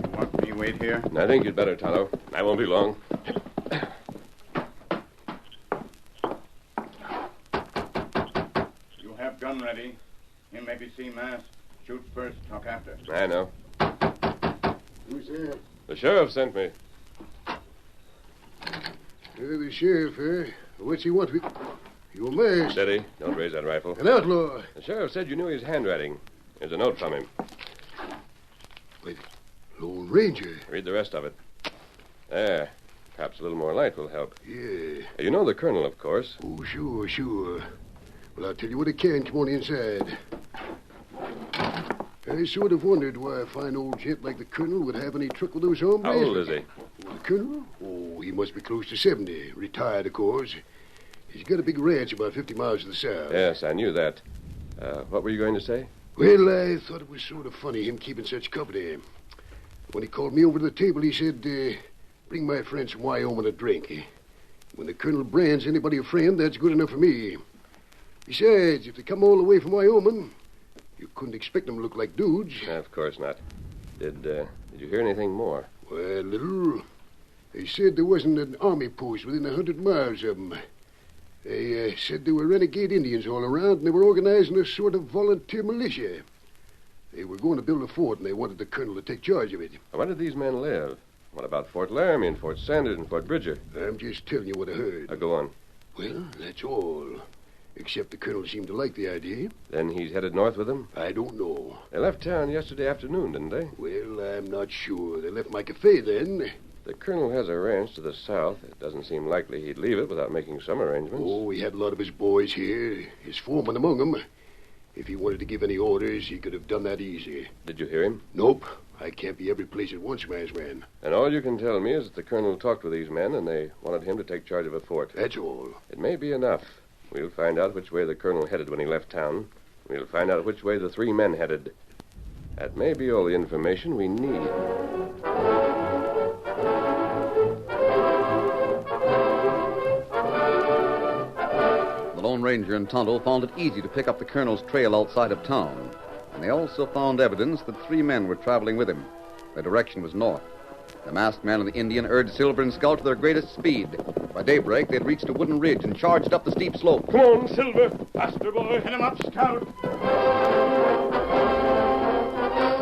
You want me wait here? I think you'd better, Tonto. I won't be long. Gun ready. Him maybe see mass. Shoot first, talk after. I know. Who's that? The sheriff sent me. The sheriff, eh? What's he want? Your mask. Steady. Don't raise that rifle. An outlaw. The sheriff said you knew his handwriting. Here's a note from him. Wait. Lone Ranger. Read the rest of it. There. Perhaps a little more light will help. Yeah. You know the colonel, of course. Oh, sure. Well, I'll tell you what I can. Come on inside. I sort of wondered why a fine old gent like the colonel would have any truck with those hombres. How old is he? Well, the colonel? Oh, he must be close to 70. Retired, of course. He's got a big ranch about 50 miles to the south. Yes, I knew that. What were you going to say? Well, I thought it was sort of funny, him keeping such company. When he called me over to the table, he said, bring my friends from Wyoming a drink. When the colonel brands anybody a friend, that's good enough for me. Besides, if they come all the way from Wyoming, you couldn't expect them to look like dudes. Of course not. Did you hear anything more? Well, little. They said there wasn't an army post within 100 miles of them. They said there were renegade Indians all around, and they were organizing a sort of volunteer militia. They were going to build a fort, and they wanted the colonel to take charge of it. Where did these men live? What about Fort Laramie and Fort Sanders and Fort Bridger? I'm just telling you what I heard. Go on. Well, that's all. Except the colonel seemed to like the idea. Then he's headed north with them? I don't know. They left town yesterday afternoon, didn't they? Well, I'm not sure. They left my cafe then. The colonel has a ranch to the south. It doesn't seem likely he'd leave it without making some arrangements. Oh, he had a lot of his boys here. His foreman among them. If he wanted to give any orders, he could have done that easy. Did you hear him? Nope. I can't be every place at once, man. And all you can tell me is that the colonel talked with these men and they wanted him to take charge of a fort. That's all. It may be enough. We'll find out which way the colonel headed when he left town. We'll find out which way the 3 men headed. That may be all the information we need. The Lone Ranger and Tonto found it easy to pick up the colonel's trail outside of town. And they also found evidence that 3 men were traveling with him. Their direction was north. The masked man and the Indian urged Silver and Scout to their greatest speed. By daybreak, they'd reached a wooden ridge and charged up the steep slope. Come on, Silver. Faster, boy. Hit him up, Scout. From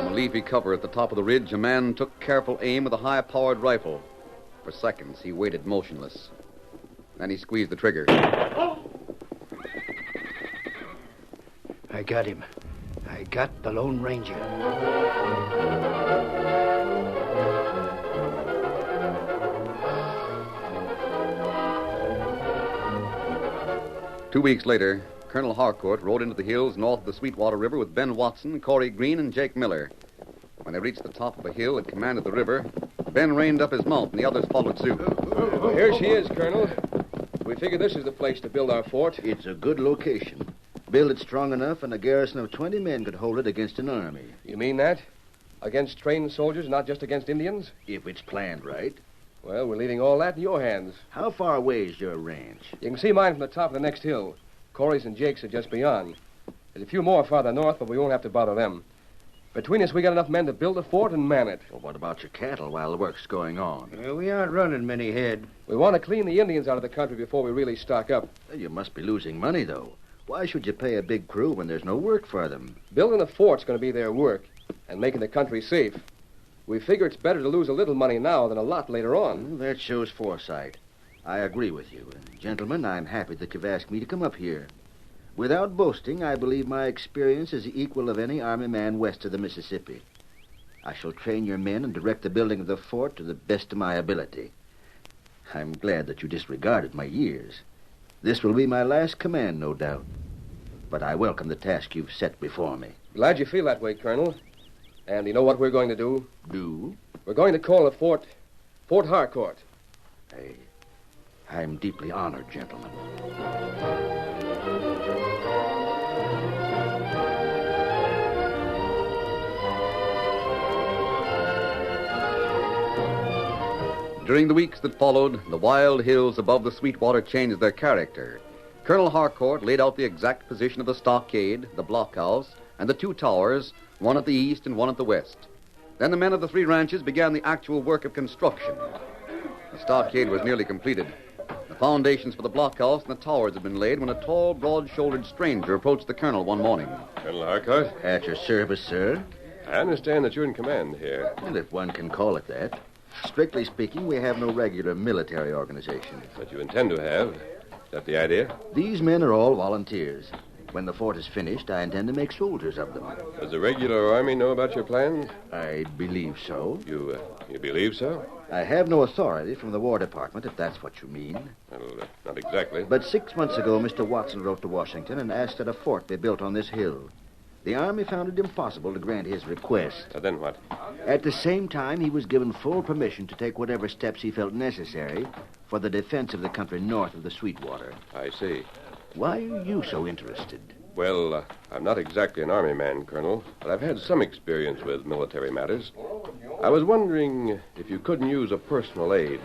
a leafy cover at the top of the ridge, a man took careful aim with a high-powered rifle. For seconds, he waited motionless. Then he squeezed the trigger. I got him. I got the Lone Ranger. 2 weeks later, Colonel Harcourt rode into the hills north of the Sweetwater River with Ben Watson, Corey Green, and Jake Miller. When they reached the top of a hill that commanded the river, Ben reined up his mount and the others followed suit. Here she is, Colonel. We figure this is the place to build our fort. It's a good location. build it strong enough, and a garrison of 20 men could hold it against an army. You mean that? Against trained soldiers, not just against Indians? If it's planned right. Well, we're leaving all that in your hands. How far away is your ranch? You can see mine from the top of the next hill. Corey's and Jake's are just beyond. There's a few more farther north, but we won't have to bother them. Between us, we got enough men to build a fort and man it. Well, what about your cattle while the work's going on? We aren't running many head. We want to clean the Indians out of the country before we really stock up. Well, you must be losing money, though. Why should you pay a big crew when there's no work for them? Building a fort's going to be their work, and making the country safe. We figure it's better to lose a little money now than a lot later on. Well, that shows foresight. I agree with you. Gentlemen, I'm happy that you've asked me to come up here. Without boasting, I believe my experience is the equal of any army man west of the Mississippi. I shall train your men and direct the building of the fort to the best of my ability. I'm glad that you disregarded my years. This will be my last command, no doubt. But I welcome the task you've set before me. Glad you feel that way, Colonel. And you know what we're going to do? Do? We're going to call the fort Fort Harcourt. I'm deeply honored, gentlemen. During the weeks that followed, the wild hills above the Sweetwater changed their character. Colonel Harcourt laid out the exact position of the stockade, the blockhouse, and the two towers, one at the east and one at the west. Then the men of the three ranches began the actual work of construction. The stockade was nearly completed. The foundations for the blockhouse and the towers had been laid when a tall, broad-shouldered stranger approached the colonel one morning. Colonel Harcourt? At your service, sir. I understand that you're in command here. Well, if one can call it that. Strictly speaking, we have no regular military organization. But you intend to have. Is that the idea? These men are all volunteers. When the fort is finished, I intend to make soldiers of them. Does the regular army know about your plans? I believe so. You believe so? I have no authority from the War Department, if that's what you mean. Well, not exactly. But 6 months ago, Mr. Watson wrote to Washington and asked that a fort be built on this hill. The Army found it impossible to grant his request. Then what? At the same time, he was given full permission to take whatever steps he felt necessary for the defense of the country north of the Sweetwater. I see. Why are you so interested? Well, I'm not exactly an army man, Colonel, but I've had some experience with military matters. I was wondering if you couldn't use a personal aid.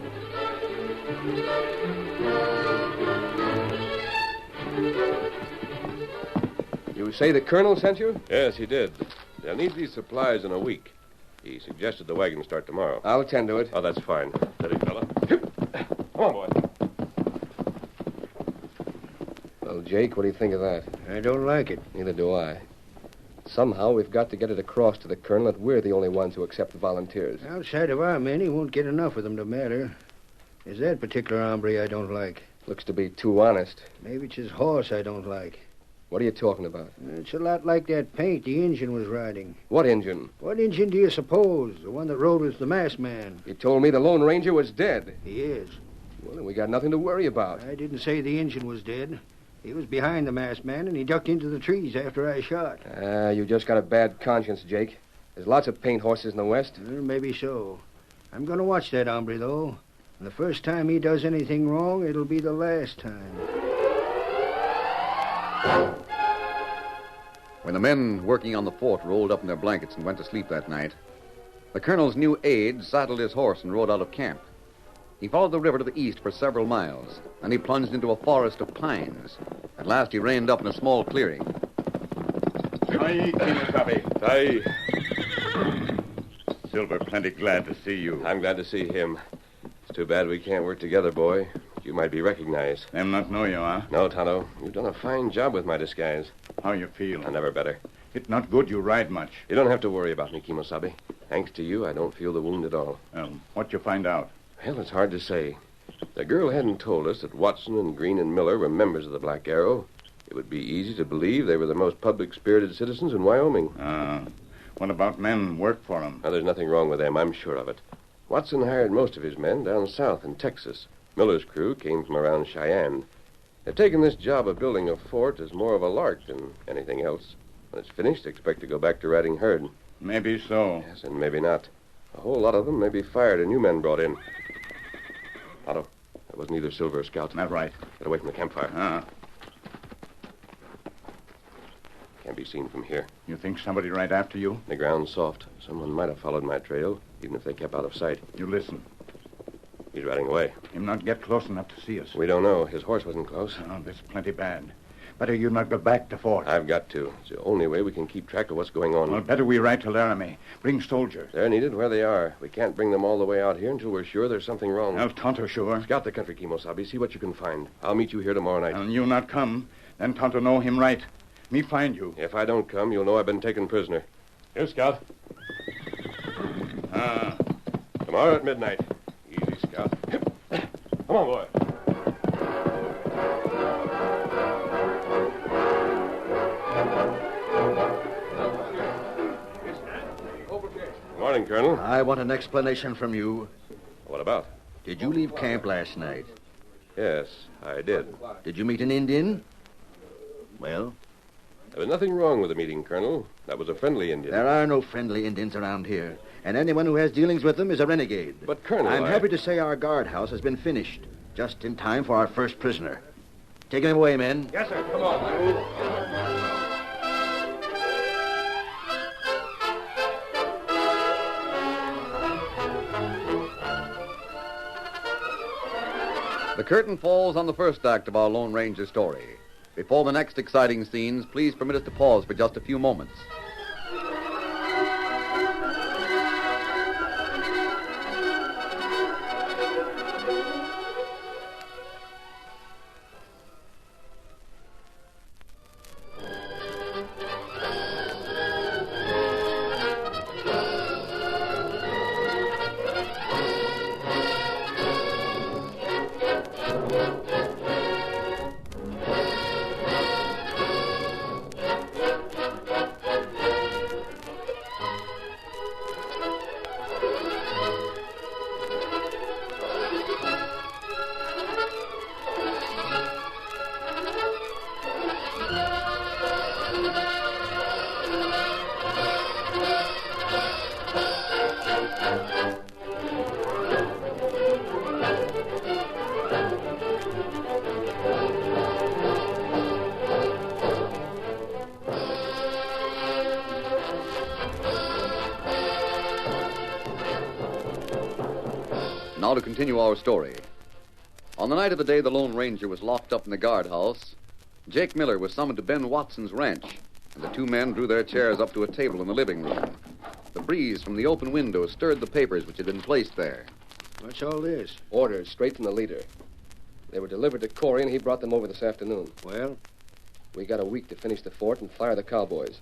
You say the colonel sent you? Yes, he did. They'll need these supplies in a week. He suggested the wagon start tomorrow. I'll attend to it. Oh, that's fine. Steady, fella. Come on, boy. Well, Jake, what do you think of that? I don't like it. Neither do I. Somehow we've got to get it across to the colonel that we're the only ones who accept the volunteers. Outside of our men, he won't get enough of them to matter. It's that particular hombre I don't like. Looks to be too honest. Maybe it's his horse I don't like. What are you talking about? It's a lot like that paint the Injun was riding. What Injun? What Injun do you suppose? The one that rode with the masked man. You told me the Lone Ranger was dead. He is. Well, then we got nothing to worry about. I didn't say the Injun was dead. He was behind the masked man, and he ducked into the trees after I shot. You just got a bad conscience, Jake. There's lots of paint horses in the West. Well, maybe so. I'm going to watch that hombre, though. And the first time he does anything wrong, it'll be the last time. When the men working on the fort rolled up in their blankets and went to sleep that night, the colonel's new aide saddled his horse and rode out of camp. He followed the river to the east for several miles, and he plunged into a forest of pines. At last he reined up in a small clearing. Silver, plenty glad to see you. I'm glad to see him. It's too bad we can't work together, boy. You might be recognized. Them not know you, huh? No, Tonto. You've done a fine job with my disguise. How you feel? Never better. It's not good you ride much. You don't have to worry about me, Kimosabe. Thanks to you, I don't feel the wound at all. What you find out? Well, it's hard to say. The girl hadn't told us that Watson and Green and Miller were members of the Black Arrow. It would be easy to believe they were the most public-spirited citizens in Wyoming. What about men work for them? There's nothing wrong with them, I'm sure of it. Watson hired most of his men down south in Texas. Miller's crew came from around Cheyenne. They've taken this job of building a fort as more of a lark than anything else. When it's finished, they expect to go back to riding herd. Maybe so. Yes, and maybe not. A whole lot of them may be fired and new men brought in. Otto, that wasn't either Silver or Scout. That's right. Get away from the campfire. be seen from here. You think somebody right after you? The ground's soft. Someone might have followed my trail, even if they kept out of sight. You listen. He's riding away. Him not get close enough to see us. We don't know. His horse wasn't close. Oh, that's plenty bad. Better you not go back to fort. I've got to. It's the only way we can keep track of what's going on. Well, better we ride to Laramie. Bring soldiers. They're needed where they are. We can't bring them all the way out here until we're sure there's something wrong. Well, Tonto, sure. Scout the country, Kimosabe. See what you can find. I'll meet you here tomorrow night. And you not come, then Tonto know him right. Me find you. If I don't come, you'll know I've been taken prisoner. Here, Scout. Tomorrow at midnight. Easy, Scout. Come on, boy. Morning, Colonel. I want an explanation from you. What about? Did you leave camp last night? Yes, I did. Did you meet an Indian? Well? There was nothing wrong with the meeting, Colonel. That was a friendly Indian. There are no friendly Indians around here, and anyone who has dealings with them is a renegade. But, Colonel, I'm happy to say our guardhouse has been finished, just in time for our first prisoner. Take him away, men. Yes, sir. Come on. The curtain falls on the first act of our Lone Ranger story. Before the next exciting scenes, please permit us to pause for just a few moments. Now to continue our story. On the night of the day the Lone Ranger was locked up in the guardhouse, Jake Miller was summoned to Ben Watson's ranch, and the two men drew their chairs up to a table in the living room. The breeze from the open window stirred the papers which had been placed there. What's all this? Orders straight from the leader. They were delivered to Corey, and he brought them over this afternoon. Well? We got a week to finish the fort and fire the cowboys.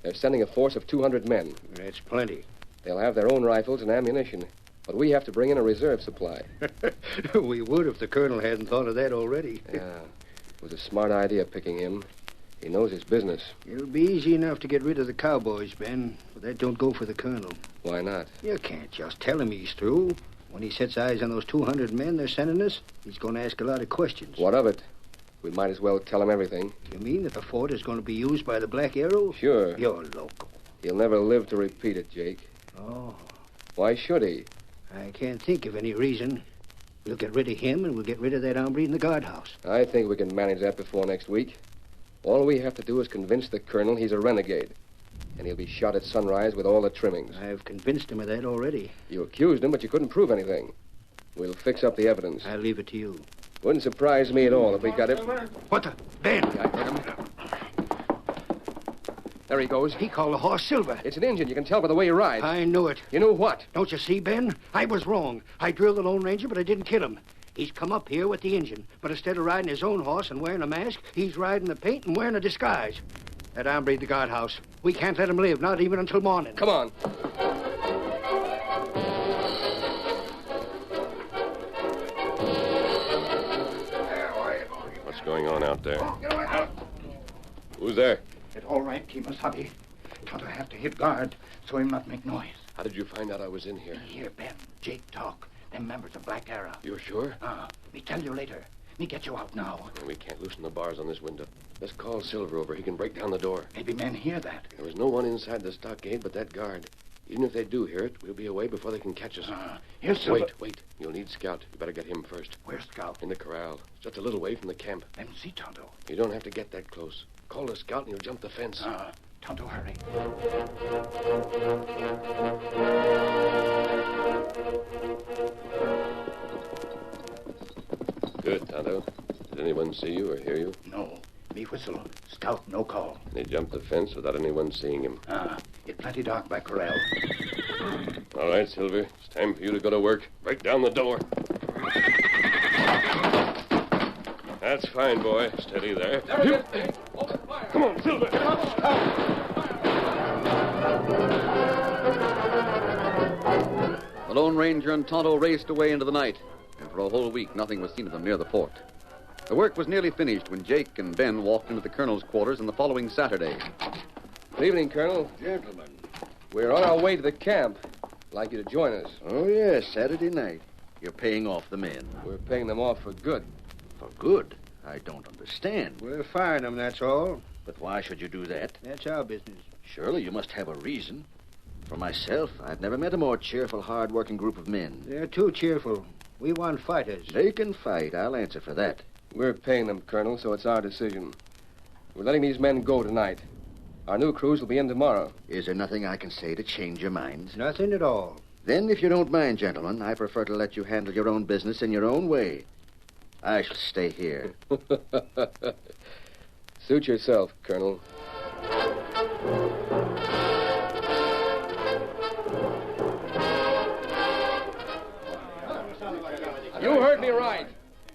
They're sending a force of 200 men. That's plenty. They'll have their own rifles and ammunition, but we have to bring in a reserve supply. We would if the colonel hadn't thought of that already. Yeah, it was a smart idea picking him. He knows his business. It'll be easy enough to get rid of the cowboys, Ben, but that don't go for the colonel. Why not? You can't just tell him he's through. When he sets eyes on those 200 men they're sending us, he's going to ask a lot of questions. What of it? We might as well tell him everything. You mean that the fort is going to be used by the Black Arrow? Sure. You're local. He'll never live to repeat it, Jake. Oh. Why should he? I can't think of any reason. We'll get rid of him, and we'll get rid of that hombre in the guardhouse. I think we can manage that before next week. All we have to do is convince the colonel he's a renegade. And he'll be shot at sunrise with all the trimmings. I've convinced him of that already. You accused him, but you couldn't prove anything. We'll fix up the evidence. I'll leave it to you. Wouldn't surprise me at all if we got it. What the? Ben! I heard him. There he goes. He called the horse Silver. It's an engine. You can tell by the way he rides. I knew it. You knew what? Don't you see, Ben? I was wrong. I drilled the Lone Ranger, but I didn't kill him. He's come up here with the engine, but instead of riding his own horse and wearing a mask, he's riding the paint and wearing a disguise. That hombre at the guardhouse. We can't let him live, not even until morning. Come on. What's going on out there? Who's there? It's all right, Kemosabe. Tonto have to hit guard, so him not make noise. How did you find out I was in here? Here, Ben. Jake talk. Them members of Black Arrow. You're sure? Me tell you later. Me get you out now. We can't loosen the bars on this window. Let's call Silver over. He can break down the door. Maybe men hear that. There was no one inside the stockade but that guard. Even if they do hear it, we'll be away before they can catch us. Here's Silver. Wait. You'll need Scout. You better get him first. Where's Scout? In the corral. It's just a little way from the camp. Let him see Tonto. You don't have to get that close. Call the scout and he'll jump the fence. Tonto, hurry. Good, Tonto. Did anyone see you or hear you? No. Me whistle. Scout, no call. And he jumped the fence without anyone seeing him. It's plenty dark by corral. All right, Silver. It's time for you to go to work. Break down the door. That's fine, boy. Steady there. There it is, Dave. Open fire. Come on, Silver. The Lone Ranger and Tonto raced away into the night, and for a whole week nothing was seen of them near the fort. The work was nearly finished when Jake and Ben walked into the colonel's quarters on the following Saturday. Good evening, Colonel. Gentlemen. We're on our way to the camp. I'd like you to join us. Oh, yes, Saturday night. You're paying off the men. We're paying them off for good. For good? I don't understand. We're firing them, that's all. But why should you do that? That's our business. Surely you must have a reason. For myself, I've never met a more cheerful, hard-working group of men. They're too cheerful. We want fighters. They can fight. I'll answer for that. We're paying them, Colonel, so it's our decision. We're letting these men go tonight. Our new crews will be in tomorrow. Is there nothing I can say to change your minds? Nothing at all. Then, if you don't mind, gentlemen, I prefer to let you handle your own business in your own way. I shall stay here. Suit yourself, Colonel. You heard me right.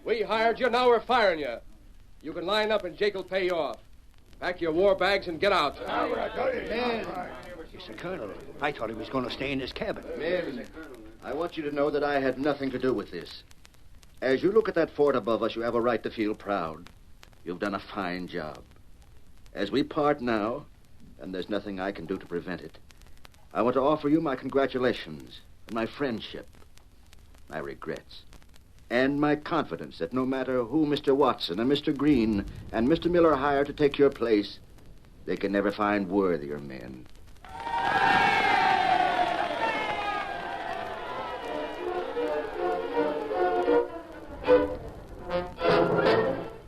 We hired you, now we're firing you. You can line up and Jake will pay you off. Pack your war bags and get out. Mr. Colonel, I thought he was going to stay in his cabin. Men, I want you to know that I had nothing to do with this. As you look at that fort above us, you have a right to feel proud. You've done a fine job. As we part now, and there's nothing I can do to prevent it, I want to offer you my congratulations and my friendship, my regrets, and my confidence that no matter who Mr. Watson and Mr. Green and Mr. Miller hire to take your place, they can never find worthier men.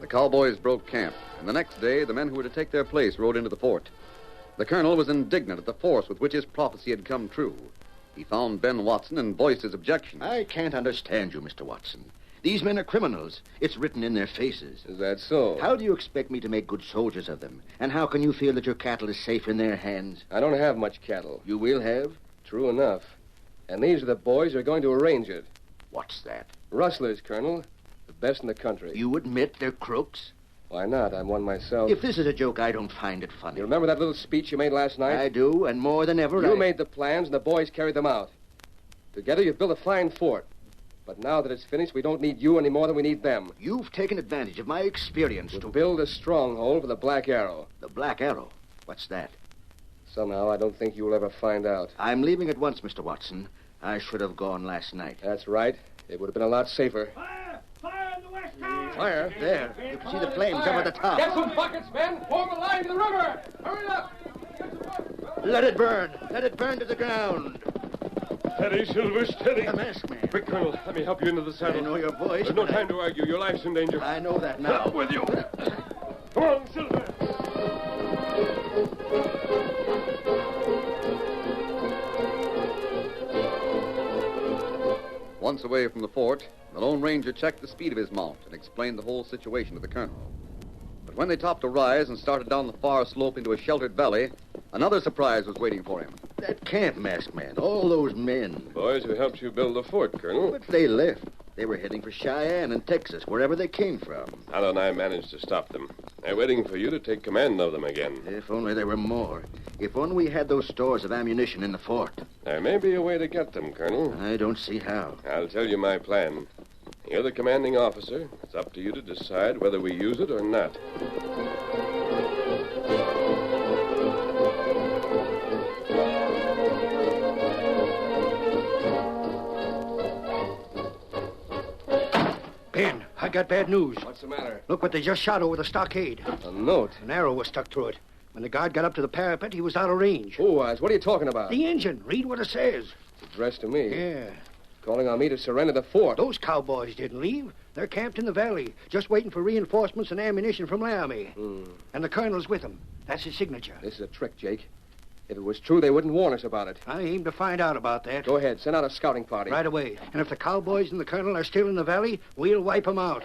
The cowboys broke camp, and the next day the men who were to take their place rode into the fort. The colonel was indignant at the force with which his prophecy had come true. He found Ben Watson and voiced his objections. I can't understand you, Mr. Watson. These men are criminals. It's written in their faces. Is that so? How do you expect me to make good soldiers of them? And how can you feel that your cattle is safe in their hands? I don't have much cattle. You will have? True enough. And these are the boys who are going to arrange it. What's that? Rustlers, Colonel. The best in the country. You admit they're crooks? Why not? I'm one myself. If this is a joke, I don't find it funny. You remember that little speech you made last night? I do, and more than ever You made the plans, and the boys carried them out. Together, you've built a fine fort. But now that it's finished, we don't need you any more than we need them. You've taken advantage of my experience to build a stronghold for the Black Arrow. The Black Arrow? What's that? Somehow, I don't think you will ever find out. I'm leaving at once, Mr. Watson. I should have gone last night. That's right. It would have been a lot safer. Fire! Fire in the west tower! Fire? There. You can see the flames up at the top. Get some buckets, men! Form a line to the river! Hurry up! Let it burn! Let it burn to the ground! Steady, Silver, steady. The masked man. Quick, Colonel, let me help you into the saddle. I know your voice. There's no time to argue. Your life's in danger. I know that now. Up with you. Come on, Silver. Once away from the fort, the Lone Ranger checked the speed of his mount and explained the whole situation to the colonel. But when they topped a rise and started down the far slope into a sheltered valley, another surprise was waiting for him. That camp, masked man. All those men. Boys who helped you build the fort, Colonel. But they left. They were heading for Cheyenne and Texas, wherever they came from. Tonto and I managed to stop them. They're waiting for you to take command of them again. If only there were more. If only we had those stores of ammunition in the fort. There may be a way to get them, Colonel. I don't see how. I'll tell you my plan. You're the commanding officer. It's up to you to decide whether we use it or not. Ben, I got bad news. What's the matter? Look what they just shot over the stockade. A note? An arrow was stuck through it. When the guard got up to the parapet, he was out of range. Who was? What are you talking about? The engine. Read what it says. It's addressed to me. Yeah. Calling on me to surrender the fort. Those cowboys didn't leave. They're camped in the valley, just waiting for reinforcements and ammunition from Laramie. And the colonel's with them. That's his signature. This is a trick, Jake. If it was true, they wouldn't warn us about it. I aim to find out about that. Go ahead. Send out a scouting party. Right away. And if the cowboys and the colonel are still in the valley, we'll wipe them out.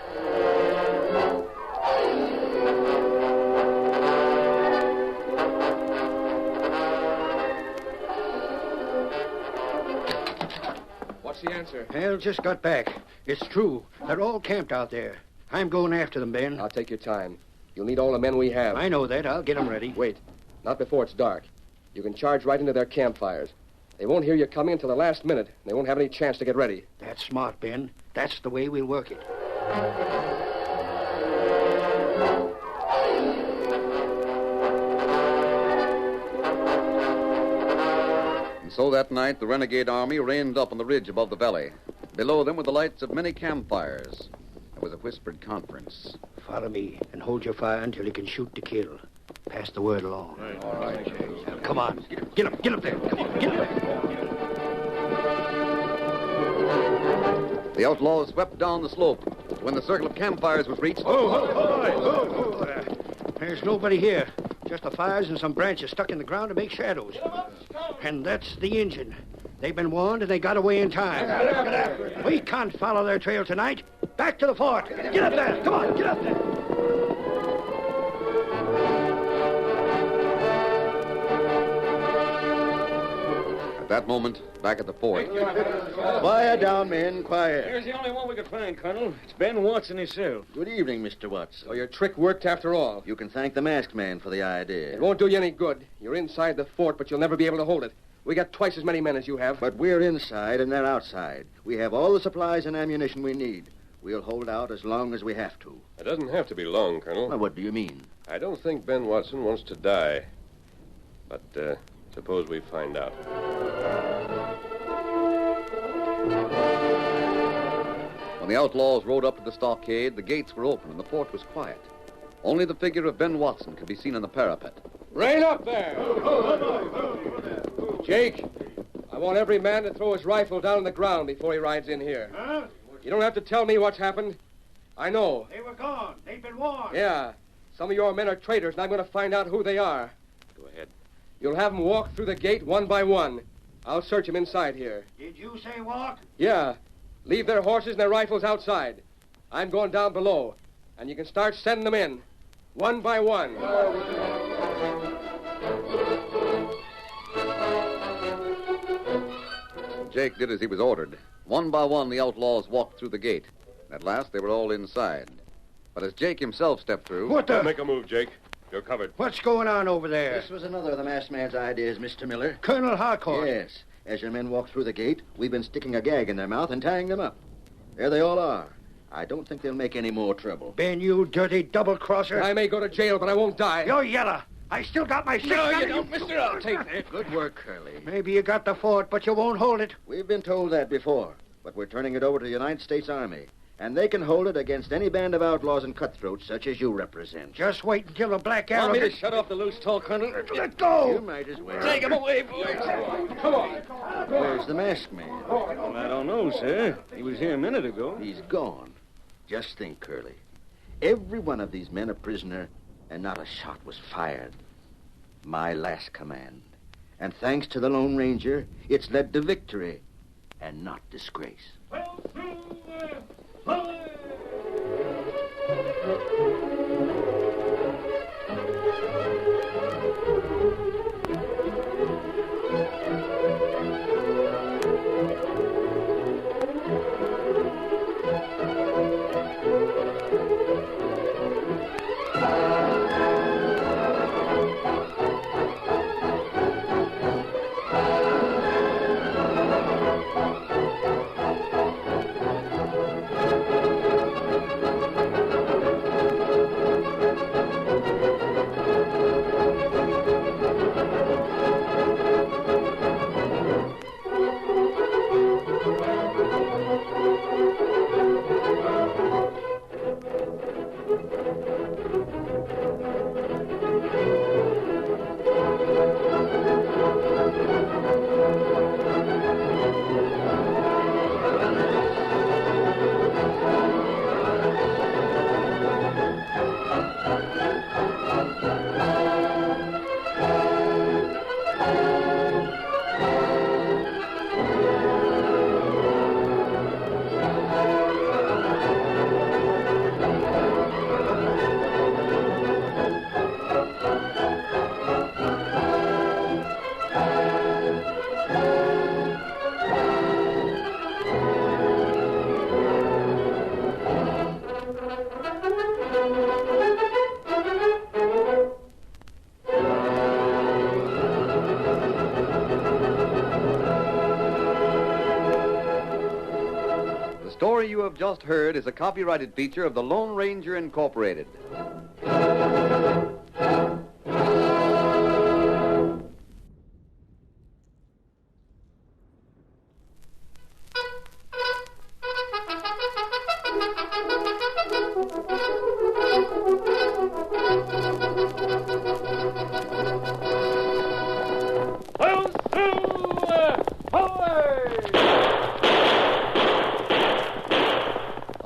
What's the answer? Hal just got back. It's true. They're all camped out there. I'm going after them, Ben. I'll take your time. You'll need all the men we have. I know that. I'll get them ready. Wait. Not before it's dark. You can charge right into their campfires. They won't hear you coming until the last minute. They won't have any chance to get ready. That's smart, Ben. That's the way we'll work it. And so that night, the renegade army reined up on the ridge above the valley. Below them were the lights of many campfires. There was a whispered conference. Follow me and hold your fire until you can shoot to kill. Pass the word along. All right. Now, come on. Get up there. Come on, get up there. The outlaws swept down the slope. When the circle of campfires was reached... There's nobody here. Just the fires and some branches stuck in the ground to make shadows. And that's the engine. They've been warned and they got away in time. We can't follow their trail tonight. Back to the fort. Get up there. Come on, get up there. At that moment, back at the fort... Quiet down, men, quiet. Here's the only one we could find, Colonel. It's Ben Watson himself. Good evening, Mr. Watson. So your trick worked after all. You can thank the masked man for the idea. It won't do you any good. You're inside the fort, but you'll never be able to hold it. We got twice as many men as you have. But we're inside and they're outside. We have all the supplies and ammunition we need. We'll hold out as long as we have to. It doesn't have to be long, Colonel. Well, what do you mean? I don't think Ben Watson wants to die. But, suppose we find out. When the outlaws rode up to the stockade, the gates were open and the fort was quiet. Only the figure of Ben Watson could be seen on the parapet. Rain up there! Jake, I want every man to throw his rifle down on the ground before he rides in here. Huh? You don't have to tell me what's happened. I know. They were gone. They've been warned. Yeah. Some of your men are traitors, and I'm going to find out who they are. Go ahead. You'll have them walk through the gate one by one. I'll search them inside here. Did you say walk? Yeah. Leave their horses and their rifles outside. I'm going down below, and you can start sending them in, one by one. Jake did as he was ordered. One by one, the outlaws walked through the gate. At last, they were all inside. But as Jake himself stepped through... What the... Make a move, Jake. You're covered. What's going on over there? This was another of the masked man's ideas, Mr. Miller. Colonel Harcourt. Yes. As your men walk through the gate, we've been sticking a gag in their mouth and tying them up. There they all are. I don't think they'll make any more trouble. Ben, you dirty double-crosser. I may go to jail, but I won't die. You're yellow. I still got my... No, you don't, mister. I'll take that. Good work, Curly. Maybe you got the fort, but you won't hold it. We've been told that before, but we're turning it over to the United States Army. And they can hold it against any band of outlaws and cutthroats such as you represent. Just wait until the Black Arrow... Want me to shut off the loose talk, Colonel? Let go! You might as well. Take him away, boys. Come on. Where's the masked man? Well, I don't know, sir. He was here a minute ago. He's gone. Just think, Curly. Every one of these men a prisoner, and not a shot was fired. My last command. And thanks to the Lone Ranger, it's led to victory and not disgrace. have just heard is a copyrighted feature of the Lone Ranger Incorporated.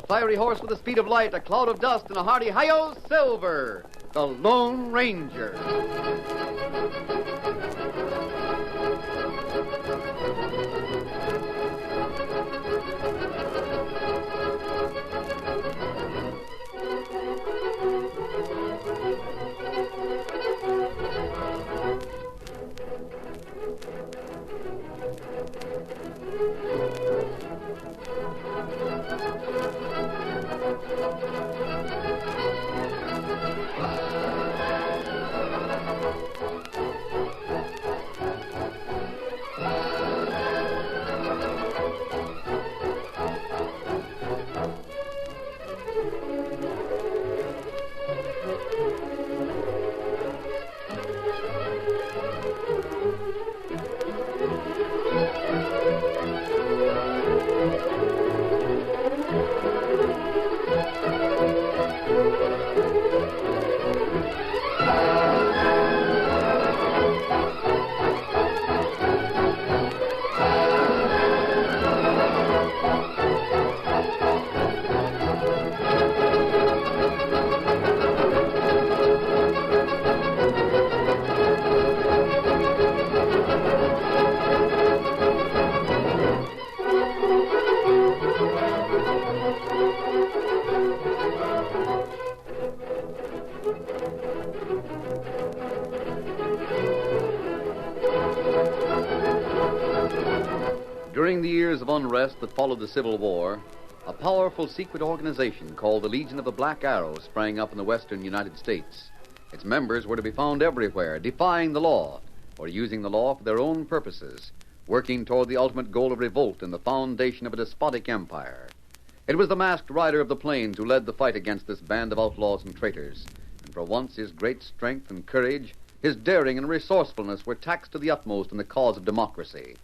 Fiery horse with the speed of light, a cloud of dust, and a hearty hi-yo silver, the Lone Ranger. During the years of unrest that followed the Civil War, a powerful secret organization called the Legion of the Black Arrow sprang up in the western United States. Its members were to be found everywhere, defying the law, or using the law for their own purposes, working toward the ultimate goal of revolt and the foundation of a despotic empire. It was the masked rider of the plains who led the fight against this band of outlaws and traitors, and for once his great strength and courage, his daring and resourcefulness were taxed to the utmost in the cause of democracy.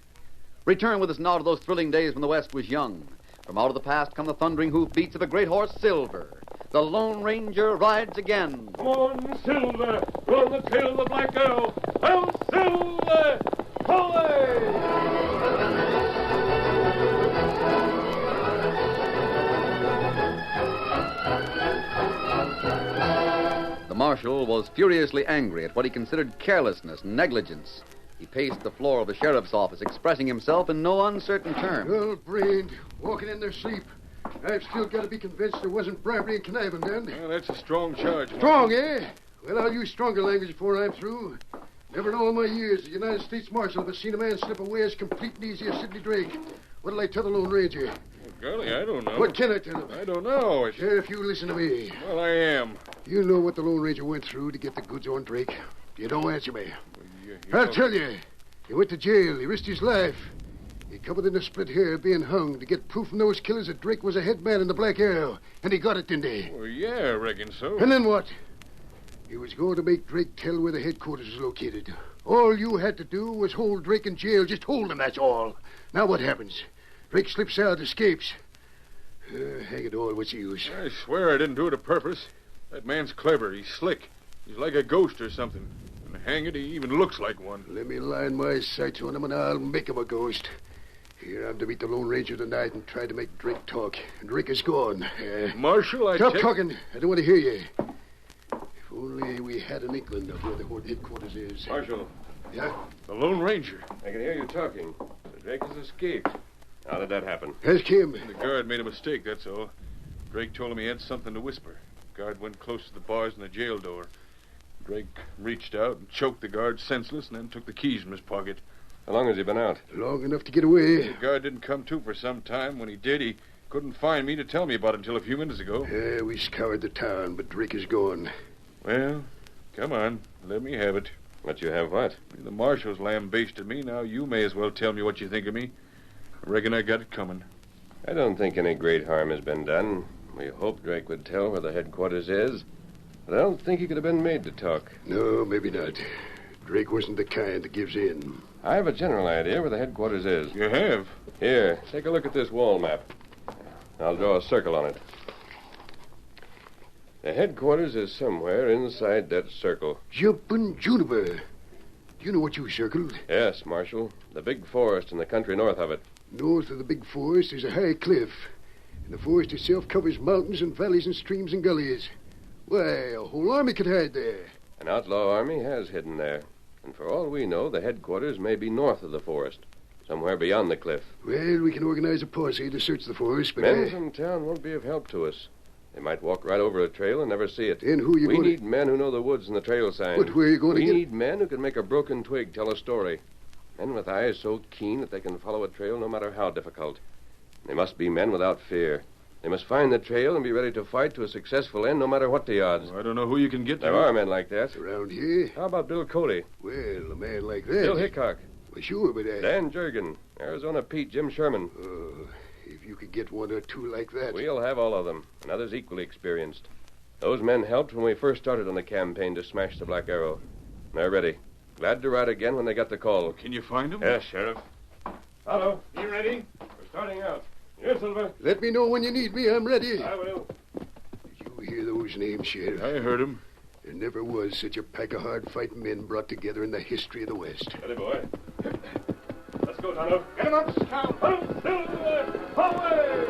Return with us now to those thrilling days when the West was young. From out of the past come the thundering hoofbeats of the great horse Silver. The Lone Ranger rides again. Come on, Silver! Go on the tail of the Black Arrow! Hail, Silver! The marshal was furiously angry at what he considered carelessness and negligence. He paced the floor of the sheriff's office, expressing himself in no uncertain terms. Well, brained, walking in their sleep. I've still got to be convinced there wasn't bribery and conniving then. Well, that's a strong charge. Strong, eh? Well, I'll use stronger language before I'm through. Never in all my years as United States Marshal have I seen a man slip away as complete and easy as Sidney Drake. What'll I tell the Lone Ranger? Well, Girlie, I don't know. What can I tell him? I don't know. Sheriff, you listen to me. Well, I am. You know what the Lone Ranger went through to get the goods on Drake. You don't answer me. You I'll tell you. He went to jail. He risked his life. He covered in a split hair being hung to get proof from those killers that Drake was a head man in the Black Arrow. And he got it, didn't he? Well, yeah, I reckon so. And then what? He was going to make Drake tell where the headquarters was located. All you had to do was hold Drake in jail. Just hold him, that's all. Now what happens? Drake slips out, escapes. Hang it all, what's the use? I swear I didn't do it a purpose. That man's clever. He's slick. He's like a ghost or something. And hang it, he even looks like one. Let me line my sights on him and I'll make him a ghost. Here, I'm to meet the Lone Ranger tonight and try to make Drake talk. And Drake is gone. Marshal, Stop talking. I don't want to hear you. If only we had an inkling of where the headquarters is. Marshal. Yeah? The Lone Ranger. I can hear you talking. The Drake has escaped. How did that happen? Ask him. The guard made a mistake, that's all. Drake told him he had something to whisper. The guard went close to the bars in the jail door. Drake reached out and choked the guard senseless and then took the keys from his pocket. How long has he been out? Long enough to get away. The guard didn't come to for some time. When he did, he couldn't find me to tell me about it until a few minutes ago. We scoured the town, but Drake is gone. Well, come on. Let me have it. Let you have what? The marshal's lambasted me. Now you may as well tell me what you think of me. I reckon I got it coming. I don't think any great harm has been done. We hoped Drake would tell where the headquarters is, but I don't think he could have been made to talk. No, maybe not. Drake wasn't the kind that gives in. I have a general idea where the headquarters is. You have? Here, take a look at this wall map. I'll draw a circle on it. The headquarters is somewhere inside that circle. Jumpin' Juniper. Do you know what you circled? Yes, Marshal. The big forest in the country north of it. North of the big forest is a high cliff. And the forest itself covers mountains and valleys and streams and gullies. Why, a whole army could hide there. An outlaw army has hidden there. And for all we know, the headquarters may be north of the forest, somewhere beyond the cliff. Well, we can organize a posse to search the forest, but... Men from town won't be of help to us. They might walk right over a trail and never see it. Then who are you We going need men who know the woods and the trail signs. But where are you going to We get... need men who can make a broken twig tell a story. Men with eyes so keen that they can follow a trail no matter how difficult. They must be men without fear. They must find the trail and be ready to fight to a successful end no matter what the odds. Well, I don't know who you can get to. There are men like that. Around here? How about Bill Cody? Well, a man like that... Bill Hickok. Well, sure, but... Dan Jurgen. Arizona Pete, Jim Sherman. Oh, if you could get one or two like that... We'll have all of them, and others equally experienced. Those men helped when we first started on the campaign to smash the Black Arrow. They're ready. Glad to ride again when they got the call. Can you find them? Yes, Sheriff. Hello, you ready? We're starting out. Yes, Silver. Let me know when you need me. I'm ready. I will. Did you hear those names, Sheriff? I heard them. There never was such a pack of hard-fighting men brought together in the history of the West. Ready, boy. Let's go, Tonto. Get him up, Scout. Silver, away!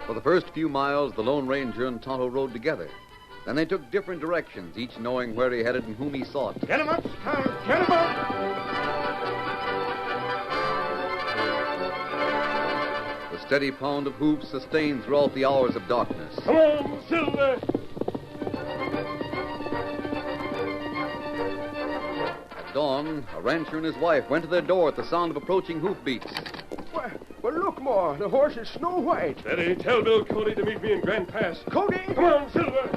For the first few miles, the Lone Ranger and Tonto rode together. Then they took different directions, each knowing where he headed and whom he sought. Get him up, Scout. Get him up! The steady pound of hoofs sustained throughout the hours of darkness. Come on, Silver! At dawn, a rancher and his wife went to their door at the sound of approaching hoofbeats. Well, look, Ma. The horse is Snow White. Steady. Tell Bill Cody to meet me in Grand Pass. Cody! Come on, Silver!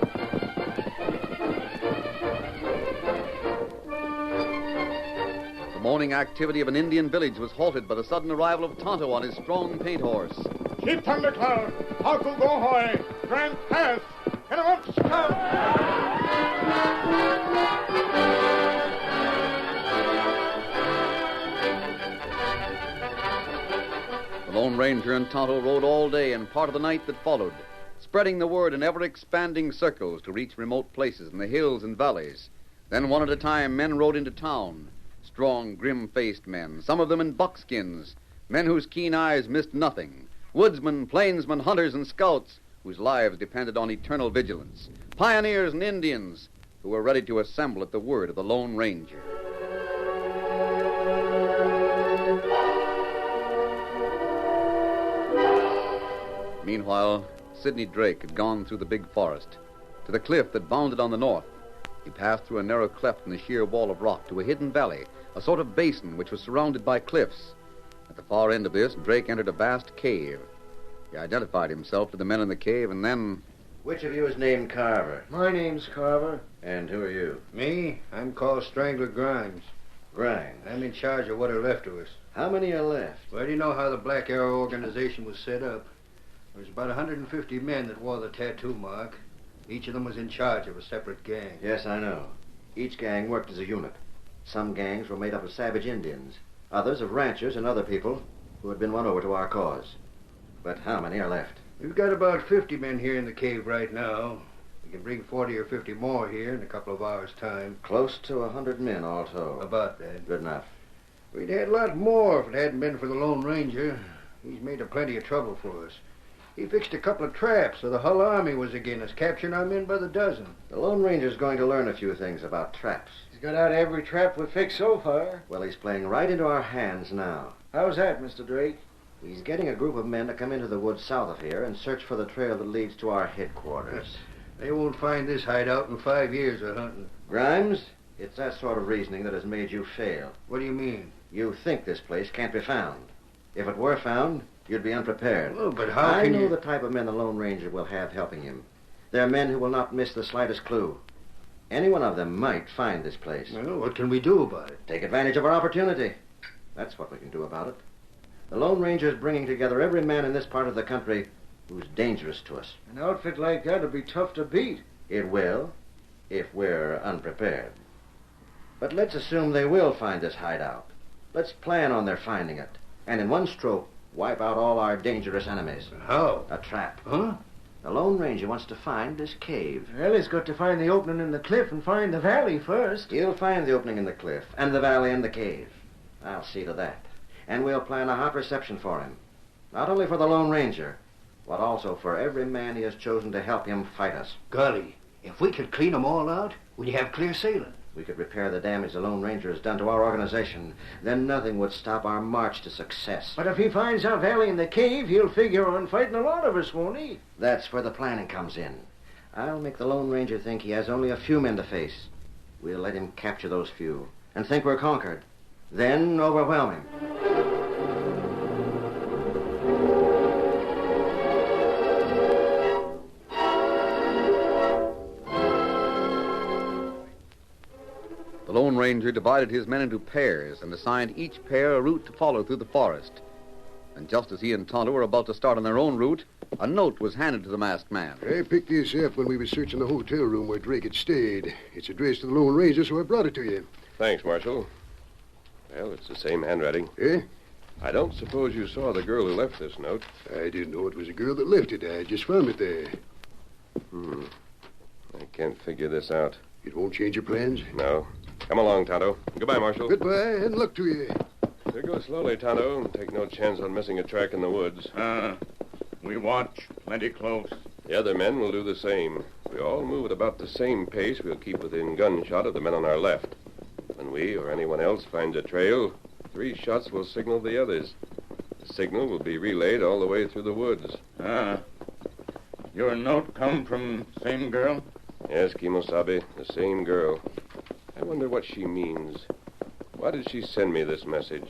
The morning activity of an Indian village was halted by the sudden arrival of Tonto on his strong paint horse. Chief Thundercloud, Harko Go Hoy, Grand Pass. Get him up, Scout! The Lone Ranger and Tonto rode all day and part of the night that followed, spreading the word in ever-expanding circles to reach remote places in the hills and valleys. Then one at a time, men rode into town. Strong, grim-faced men, some of them in buckskins, men whose keen eyes missed nothing. Woodsmen, plainsmen, hunters, and scouts whose lives depended on eternal vigilance. Pioneers and Indians who were ready to assemble at the word of the Lone Ranger. Meanwhile, Sidney Drake had gone through the big forest to the cliff that bounded on the north. He passed through a narrow cleft in the sheer wall of rock to a hidden valley, a sort of basin which was surrounded by cliffs. At the far end of this, Drake entered a vast cave. He identified himself to the men in the cave and then... Which of you is named Carver? My name's Carver. And who are you? Me? I'm called Strangler Grimes. Grimes. I'm in charge of what are left of us. How many are left? Well, you know how the Black Arrow organization was set up. There's about 150 men that wore the tattoo mark. Each of them was in charge of a separate gang. Yes, I know. Each gang worked as a unit. Some gangs were made up of savage Indians. Others of ranchers and other people who had been won over to our cause. But how many are left? We've got about 50 men here in the cave right now. We can bring 40 or 50 more here in a couple of hours' time. Close to 100 men all told. About that. Good enough. We'd had a lot more if it hadn't been for the Lone Ranger. He's made a plenty of trouble for us. He fixed a couple of traps so the whole army was against us, capturing our men by the dozen. The Lone Ranger's going to learn a few things about traps. He's got out every trap we've fixed so far. Well, he's playing right into our hands now. How's that, Mr. Drake? He's getting a group of men to come into the woods south of here and search for the trail that leads to our headquarters. They won't find this hideout in 5 years of hunting. Grimes, it's that sort of reasoning that has made you fail. What do you mean? You think this place can't be found. If it were found, you'd be unprepared. Oh, but how I can know you... the type of men the Lone Ranger will have helping him. They're men who will not miss the slightest clue. Any one of them might find this place. Well, what can we do about it? Take advantage of our opportunity. That's what we can do about it. The Lone Ranger is bringing together every man in this part of the country who's dangerous to us. An outfit like that would be tough to beat. It will, if we're unprepared. But let's assume they will find this hideout. Let's plan on their finding it. And in one stroke, wipe out all our dangerous enemies. How? A trap. Huh? The Lone Ranger wants to find this cave. Well, he's got to find the opening in the cliff and find the valley first. He'll find the opening in the cliff, and the valley and the cave. I'll see to that. And we'll plan a hot reception for him. Not only for the Lone Ranger, but also for every man he has chosen to help him fight us. Golly, if we could clean them all out, we'd have clear sailing. We could repair the damage the Lone Ranger has done to our organization. Then nothing would stop our march to success. But if he finds our valley in the cave, he'll figure on fighting a lot of us, won't he? That's where the planning comes in. I'll make the Lone Ranger think he has only a few men to face. We'll let him capture those few and think we're conquered. Then overwhelm him. The Lone Ranger divided his men into pairs and assigned each pair a route to follow through the forest. And just as he and Tonto were about to start on their own route, a note was handed to the masked man. I picked this up when we were searching the hotel room where Drake had stayed. It's addressed to the Lone Ranger, so I brought it to you. Thanks, Marshal. Well, it's the same handwriting. Eh? I don't suppose you saw the girl who left this note. I didn't know it was a girl that left it. I just found it there. I can't figure this out. It won't change your plans? No. Come along, Tonto. Goodbye, Marshal. Goodbye, and luck to you. So go slowly, Tonto, and take no chance on missing a track in the woods. We watch plenty close. The other men will do the same. We all move at about the same pace. We'll keep within gunshot of the men on our left. When we or anyone else finds a trail, 3 shots will signal the others. The signal will be relayed all the way through the woods. Your note come from same girl? Yes, Kimosabe, the same girl. I wonder what she means. Why did she send me this message?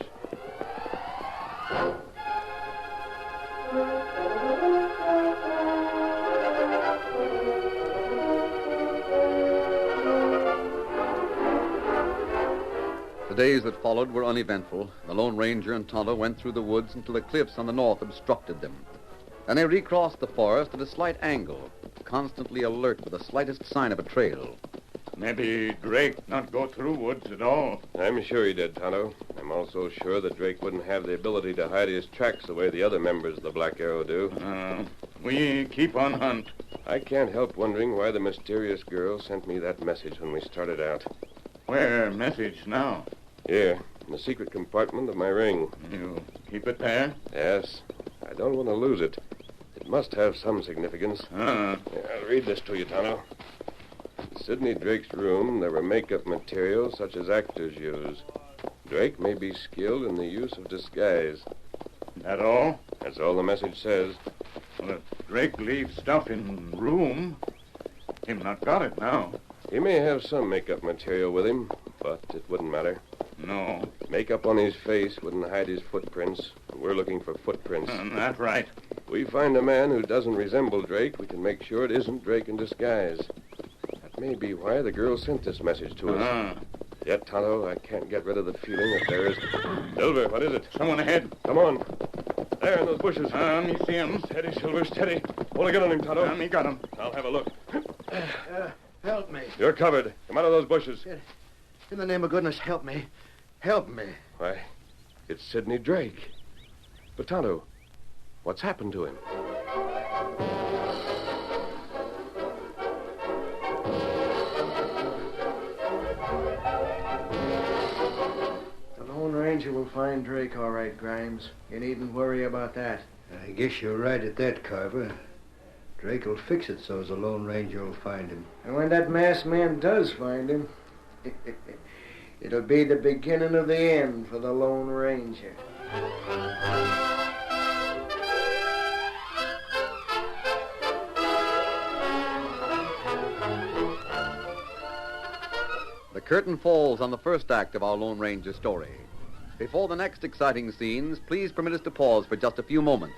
The days that followed were uneventful. The Lone Ranger and Tonto went through the woods until the cliffs on the north obstructed them. Then they recrossed the forest at a slight angle, constantly alert for the slightest sign of a trail. Maybe Drake not go through woods at all. I'm sure he did, Tonto. I'm also sure that Drake wouldn't have the ability to hide his tracks the way the other members of the Black Arrow do. We keep on hunt. I can't help wondering why the mysterious girl sent me that message when we started out. Where message now? Here, in the secret compartment of my ring. You keep it there? Yes. I don't want to lose it. It must have some significance. Here, I'll read this to you, Tonto. In Sidney Drake's room, there were makeup materials such as actors use. Drake may be skilled in the use of disguise. That all? That's all the message says. Well, if Drake leaves stuff in room, him not got it now. He may have some makeup material with him, but it wouldn't matter. No. Makeup on his face wouldn't hide his footprints. We're looking for footprints. That's right. We find a man who doesn't resemble Drake, we can make sure it isn't Drake in disguise. That may be why the girl sent this message to us. Yet, Tonto, I can't get rid of the feeling that there is... Silver, what is it? Someone ahead. Come on. There in those bushes. Me see him. Steady, Silver, steady. Hold a gun on him, Tonto. Me got him. I'll have a look. Help me. You're covered. Come out of those bushes. In the name of goodness, help me. Help me. Why, it's Sidney Drake. But, Tonto, what's happened to him? The Lone Ranger will find Drake all right, Grimes. You needn't worry about that. I guess you're right at that, Carver. Drake will fix it so the Lone Ranger will find him. And when that masked man does find him, it'll be the beginning of the end for the Lone Ranger. The curtain falls on the first act of our Lone Ranger story. Before the next exciting scenes, please permit us to pause for just a few moments.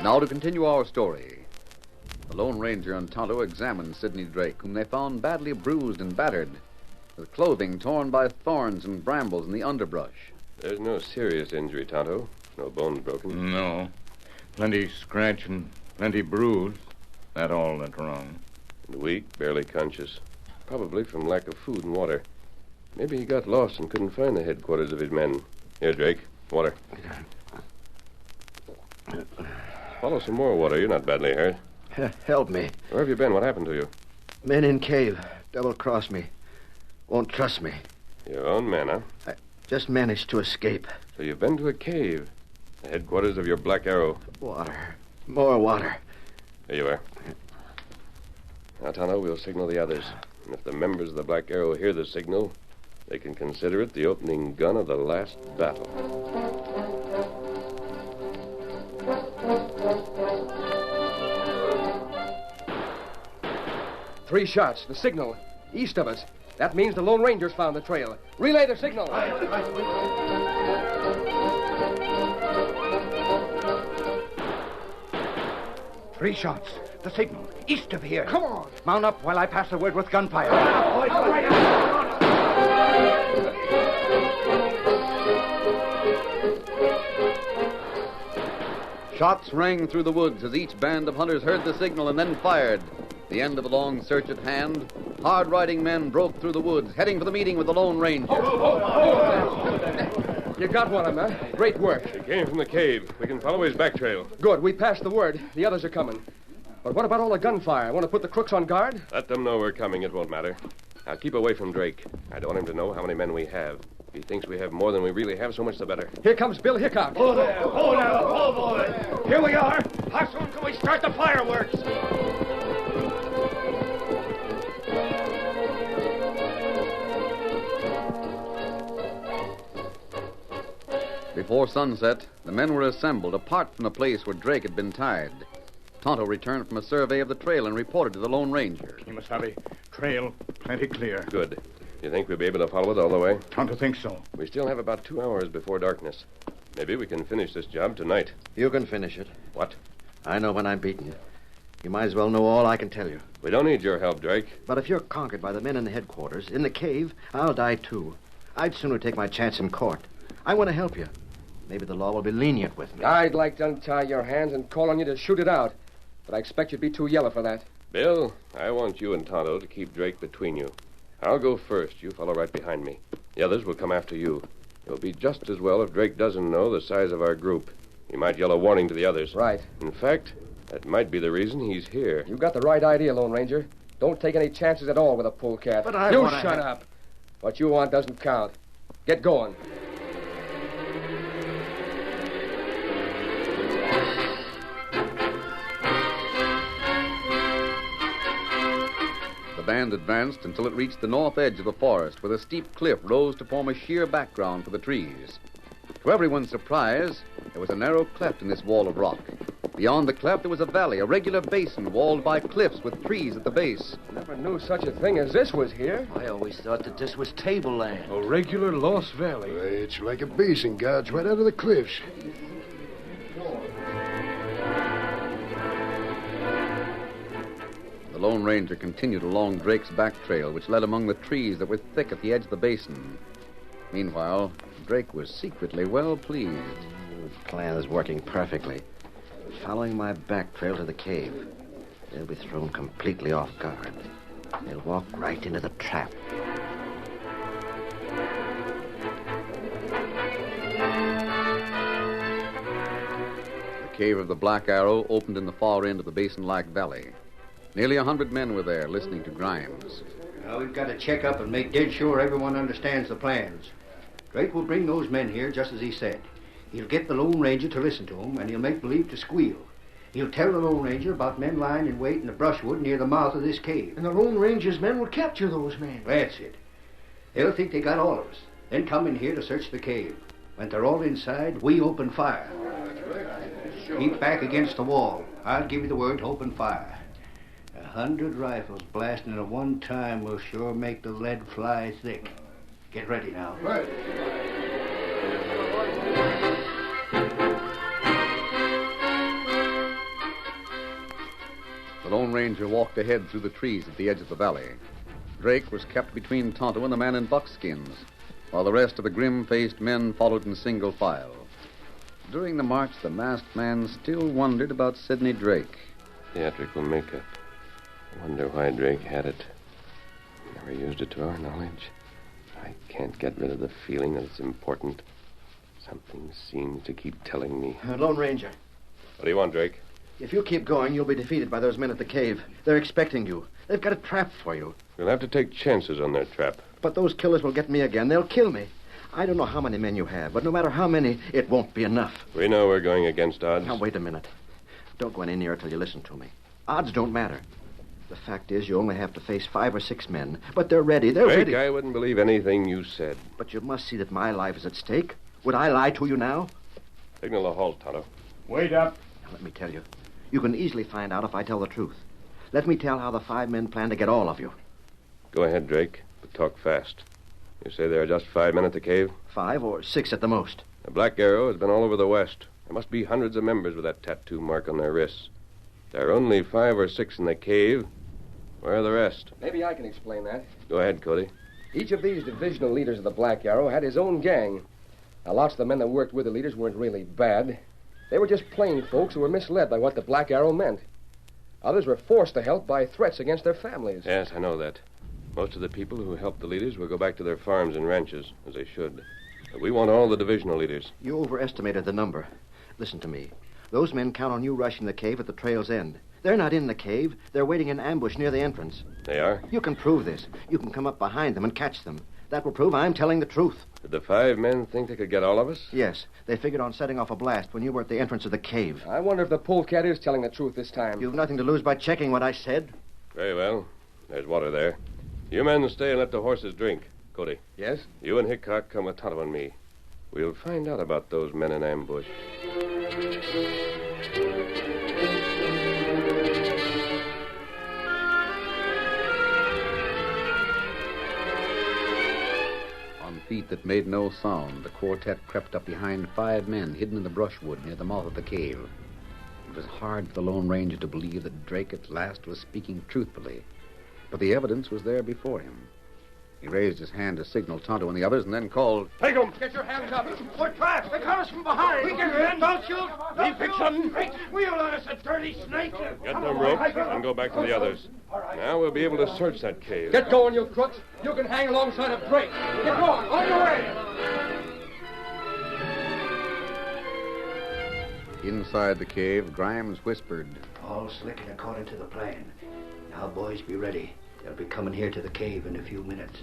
Now to continue our story. The Lone Ranger and Tonto examined Sidney Drake, whom they found badly bruised and battered, with clothing torn by thorns and brambles in the underbrush. There's no serious injury, Tonto. No bones broken. No. Plenty scratch and plenty bruise. That all that's wrong. And weak, barely conscious. Probably from lack of food and water. Maybe he got lost and couldn't find the headquarters of his men. Here, Drake. Water. Follow some more water. You're not badly hurt. Help me. Where have you been? What happened to you? Men in cave. Double-crossed me. Won't trust me. Your own men, huh? I just managed to escape. So you've been to a cave. The headquarters of your Black Arrow. Water. More water. There you are. Now, Tonto, we'll signal the others. And if the members of the Black Arrow hear the signal, they can consider it the opening gun of the last battle. 3 shots. The signal. East of us. That means the Lone Rangers found the trail. Relay the signal. Three shots. The signal. East of here. Come on. Mount up while I pass the word with gunfire. Shots rang through the woods as each band of hunters heard the signal and then fired. The end of the long search at hand, hard-riding men broke through the woods, heading for the meeting with the Lone Ranger. You got one of them, huh? Great work. He came from the cave. We can follow his back trail. Good. We passed the word. The others are coming. But what about all the gunfire? Want to put the crooks on guard? Let them know we're coming. It won't matter. Now, keep away from Drake. I don't want him to know how many men we have. If he thinks we have more than we really have, so much the better. Here comes Bill Hickok. Oh, there. Oh, now. Oh, boy. Here we are. How soon can we start the fireworks? Before sunset, the men were assembled apart from the place where Drake had been tied. Tonto returned from a survey of the trail and reported to the Lone Ranger. Kimasabi, trail plenty clear. Good. You think we'll be able to follow it all the way? Tonto thinks so. We still have about 2 hours before darkness. Maybe we can finish this job tonight. You can finish it. What? I know when I'm beaten. You might as well know all I can tell you. We don't need your help, Drake. But if you're conquered by the men in the headquarters, in the cave, I'll die too. I'd sooner take my chance in court. I want to help you. Maybe the law will be lenient with me. I'd like to untie your hands and call on you to shoot it out. But I expect you'd be too yellow for that. Bill, I want you and Tonto to keep Drake between you. I'll go first. You follow right behind me. The others will come after you. It'll be just as well if Drake doesn't know the size of our group. He might yell a warning to the others. Right. In fact, that might be the reason he's here. You got the right idea, Lone Ranger. Don't take any chances at all with a polecat. But I You wanna shut up. What you want doesn't count. Get going. The band advanced until it reached the north edge of the forest, where the steep cliff rose to form a sheer background for the trees. To everyone's surprise, there was a narrow cleft in this wall of rock. Beyond the cleft, there was a valley, a regular basin walled by cliffs with trees at the base. Never knew such a thing as this was here. I always thought that this was tableland. A regular lost valley. It's like a basin, God's right out of the cliffs. The Lone Ranger continued along Drake's back trail, which led among the trees that were thick at the edge of the basin. Meanwhile, Drake was secretly well pleased. The plan is working perfectly. Following my back trail to the cave, they'll be thrown completely off guard. They'll walk right into the trap. The cave of the Black Arrow opened in the far end of the basin-like valley. Nearly 100 men were there listening to Grimes. Now, we've got to check up and make dead sure everyone understands the plans. Drake will bring those men here just as he said. He'll get the Lone Ranger to listen to him, and he'll make believe to squeal. He'll tell the Lone Ranger about men lying in wait in the brushwood near the mouth of this cave. And the Lone Ranger's men will capture those men. That's it. They'll think they got all of us, then come in here to search the cave. When they're all inside, we open fire. Keep back against the wall. I'll give you the word to open fire. 100 rifles blasting at one time will sure make the lead fly thick. Get ready now. Right. The Lone Ranger walked ahead through the trees at the edge of the valley. Drake was kept between Tonto and the man in buckskins, while the rest of the grim-faced men followed in single file. During the march, the masked man still wondered about Sidney Drake. Theatrical makeup. I wonder why Drake had it. Never used it to our knowledge. I can't get rid of the feeling that it's important. Something seems to keep telling me. Lone Ranger, What do you want, Drake? if you keep going, you'll be defeated by those men at the cave. They're expecting you. They've got a trap for you. We'll have to take chances on their trap. But those killers will get me again. They'll kill me. I don't know how many men you have, but no matter how many, it won't be enough. We know we're going against odds. Now, wait a minute. Don't go any nearer till you listen to me. Odds don't matter. The fact is, you only have to face 5 or 6 men. But they're ready. They're Drake, ready. I wouldn't believe anything you said. But you must see that my life is at stake. Would I lie to you now? Signal a halt, Tonto. Wait up. Now, let me tell you. You can easily find out if I tell the truth. Let me tell how the 5 men plan to get all of you. Go ahead, Drake, but talk fast. You say there are just 5 men at the cave? 5 or 6 at the most. The Black Arrow has been all over the West. There must be hundreds of members with that tattoo mark on their wrists. There are only 5 or 6 in the cave. Where are the rest? Maybe I can explain that. Go ahead, Cody. Each of these divisional leaders of the Black Arrow had his own gang. Now, lots of the men that worked with the leaders weren't really bad. They were just plain folks who were misled by what the Black Arrow meant. Others were forced to help by threats against their families. Yes, I know that. Most of the people who helped the leaders will go back to their farms and ranches, as they should. But we want all the divisional leaders. You overestimated the number. Listen to me. Those men count on you rushing the cave at the trail's end. They're not in the cave. They're waiting in ambush near the entrance. They are? You can prove this. You can come up behind them and catch them. That will prove I'm telling the truth. Did the 5 men think they could get all of us? Yes. They figured on setting off a blast when you were at the entrance of the cave. I wonder if the polecat is telling the truth this time. You've nothing to lose by checking what I said. Very well. There's water there. You men stay and let the horses drink. Cody. Yes? You and Hickok come with Tonto and me. We'll find out about those men in ambush. On feet that made no sound, the quartet crept up behind 5 men hidden in the brushwood near the mouth of the cave. It was hard for the Lone Ranger to believe that Drake at last was speaking truthfully, but the evidence was there before him. He raised his hand to signal Tonto and the others and then called, Take them! Get your hands up. We're trapped. They got us from behind. We get in. Don't shoot. Don't Fix them. Wheel on us, a dirty snake. Get them ropes and go back to the others. Now we'll be able to search that cave. Get going, you crooks. You can hang alongside of Drake. Get going. On your way. Inside the cave, Grimes whispered, All slick and according to the plan. Now, boys, be ready. They'll be coming here to the cave in a few minutes.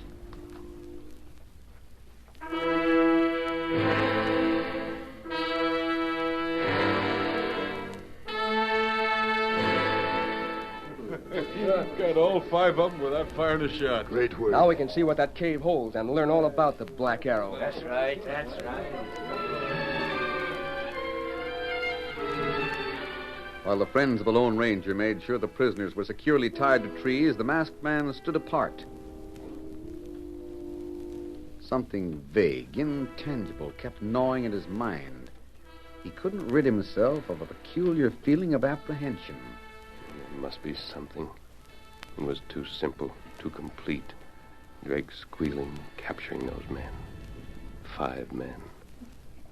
Got all 5 of them without firing a shot. Great work. Now we can see what that cave holds and learn all about the Black Arrow. That's right, that's right. While the friends of the Lone Ranger made sure the prisoners were securely tied to trees, the masked man stood apart. Something vague, intangible, kept gnawing at his mind. He couldn't rid himself of a peculiar feeling of apprehension. There must be something. It was too simple, too complete. Drake squealing, capturing those men. 5 men.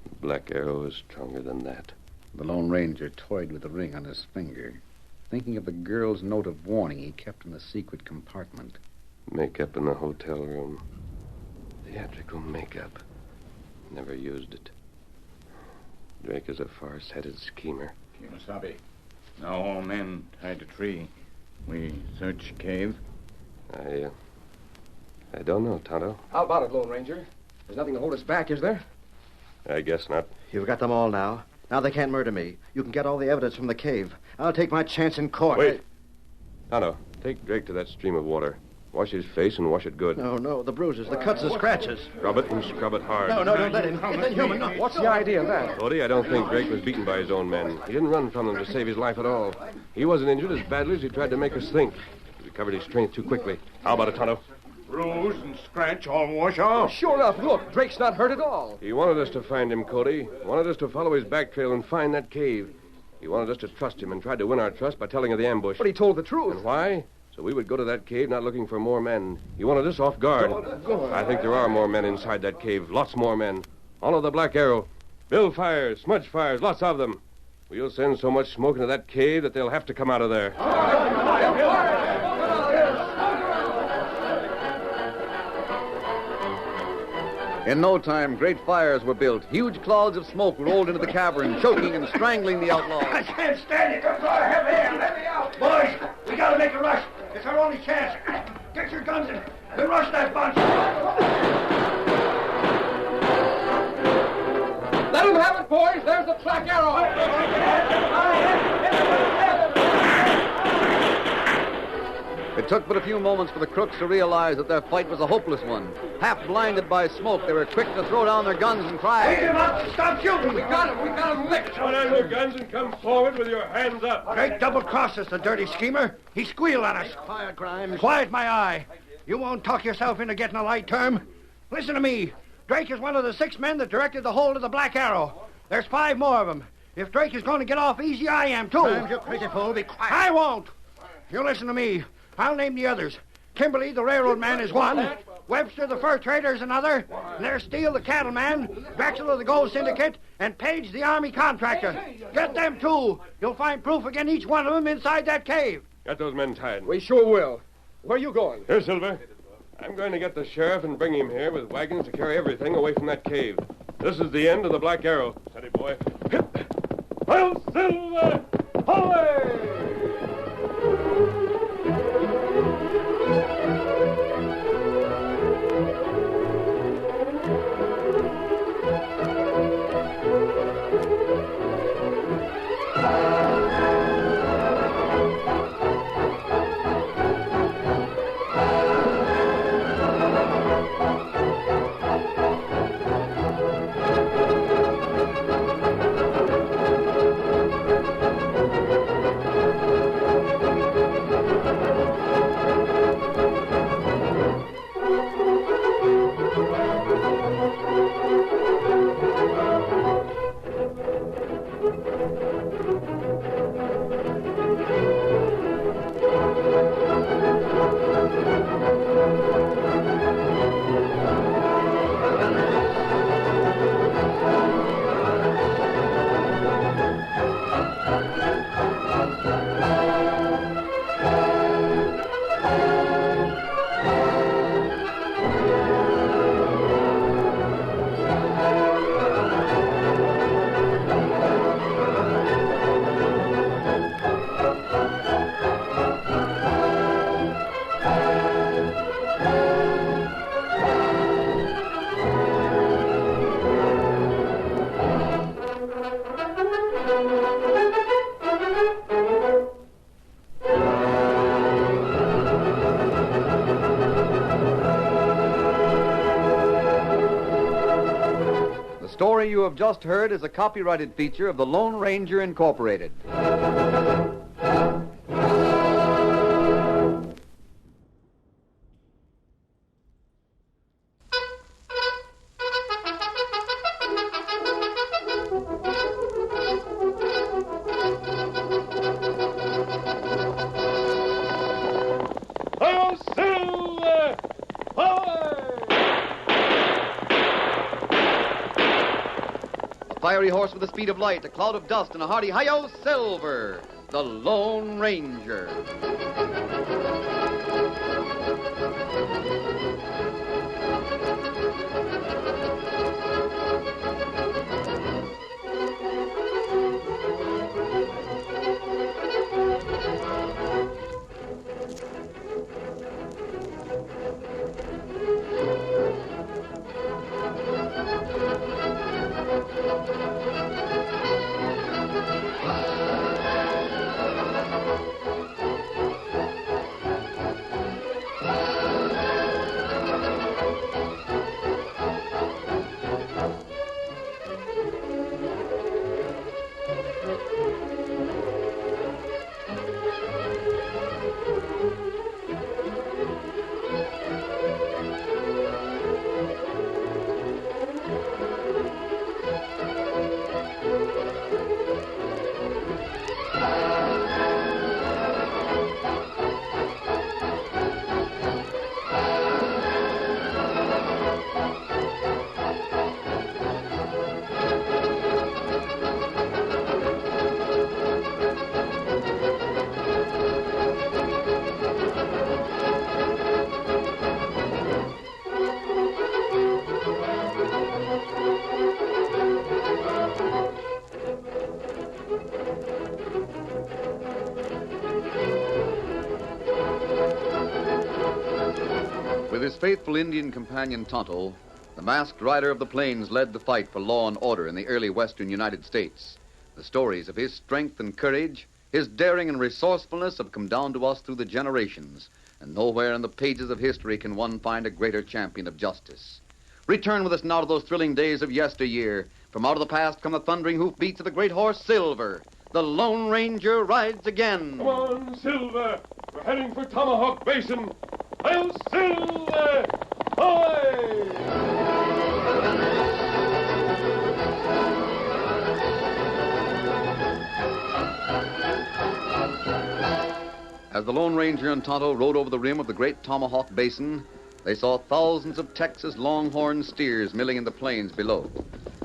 The Black Arrow is stronger than that. The Lone Ranger toyed with the ring on his finger, thinking of the girl's note of warning he kept in the secret compartment. Makeup in the hotel room. Theatrical makeup. Never used it. Drake is a far-sighted schemer. Kimasabi. Now all men tied to tree. We search cave. I don't know, Tonto. How about it, Lone Ranger? There's nothing to hold us back, is there? I guess not. You've got them all now. Now they can't murder me. You can get all the evidence from the cave. I'll take my chance in court. Wait. Tonto, take Drake to that stream of water. Wash his face and wash it good. No, the bruises, the cuts, the scratches. Scrub it and scrub it hard. No, don't let him. It's inhuman. No. What's the idea of that? Cody, I don't think Drake was beaten by his own men. He didn't run from them to save his life at all. He wasn't injured as badly as he tried to make us think. He recovered his strength too quickly. How about it, Tonto? Bruise and scratch all wash off. Sure enough, look, Drake's not hurt at all. He wanted us to find him, Cody. Wanted us to follow his back trail and find that cave. He wanted us to trust him and tried to win our trust by telling of the ambush. But he told the truth. And why? So we would go to that cave not looking for more men. He wanted us off guard. I think there are more men inside that cave. Lots more men. All of the Black Arrow. Build fires, smudge fires, lots of them. We'll send so much smoke into that cave that they'll have to come out of there. In no time, great fires were built. Huge clouds of smoke rolled into the cavern, choking and strangling the outlaws. I can't stand it. Come on, have air. Let me out. Boys, we gotta make a rush. It's our only chance. Get your guns and rush that bunch. Let him have it, boys. There's the Black Arrow. It took but a few moments for the crooks to realize that their fight was a hopeless one. Half blinded by smoke, they were quick to throw down their guns and cry. Wait him up! Stop shooting! We got him licked. Put down your guns and come forward with your hands up. Drake double-crossed us, the dirty schemer. He squealed on us. Quiet, Grimes. Quiet, my eye. You won't talk yourself into getting a light term. Listen to me. Drake is one of the 6 men that directed the hold of the Black Arrow. There's 5 more of them. If Drake is going to get off easy, I am, too. Grimes, you crazy fool. Be quiet. I won't. You listen to me. I'll name the others. Kimberly, the railroad man, is one. Webster, the fur trader, is another. And there's Steele, the cattleman, Drexel of the Gold Syndicate, and Page, the army contractor. Get them, too. You'll find proof against each one of them inside that cave. Got those men tied. We sure will. Where are you going? Here, Silver. I'm going to get the sheriff and bring him here with wagons to carry everything away from that cave. This is the end of the Black Arrow. Steady, boy. Hail, Silver! Away! The story you have just heard is a copyrighted feature of the Lone Ranger Incorporated. Hail, Silver! Away! A fiery horse with the speed of light, a cloud of dust, and a hearty hi-yo Silver, the Lone Ranger. faithful Indian companion Tonto, the masked rider of the plains led the fight for law and order in the early western United States. The stories of his strength and courage, his daring and resourcefulness have come down to us through the generations, and nowhere in the pages of history can one find a greater champion of justice. Return with us now to those thrilling days of yesteryear. From out of the past come the thundering hoofbeats of the great horse Silver. The Lone Ranger rides again. Come on, Silver. We're heading for Tomahawk Basin. I'll Silver! Hoy! As the Lone Ranger and Tonto rode over the rim of the great Tomahawk Basin, they saw thousands of Texas longhorn steers milling in the plains below.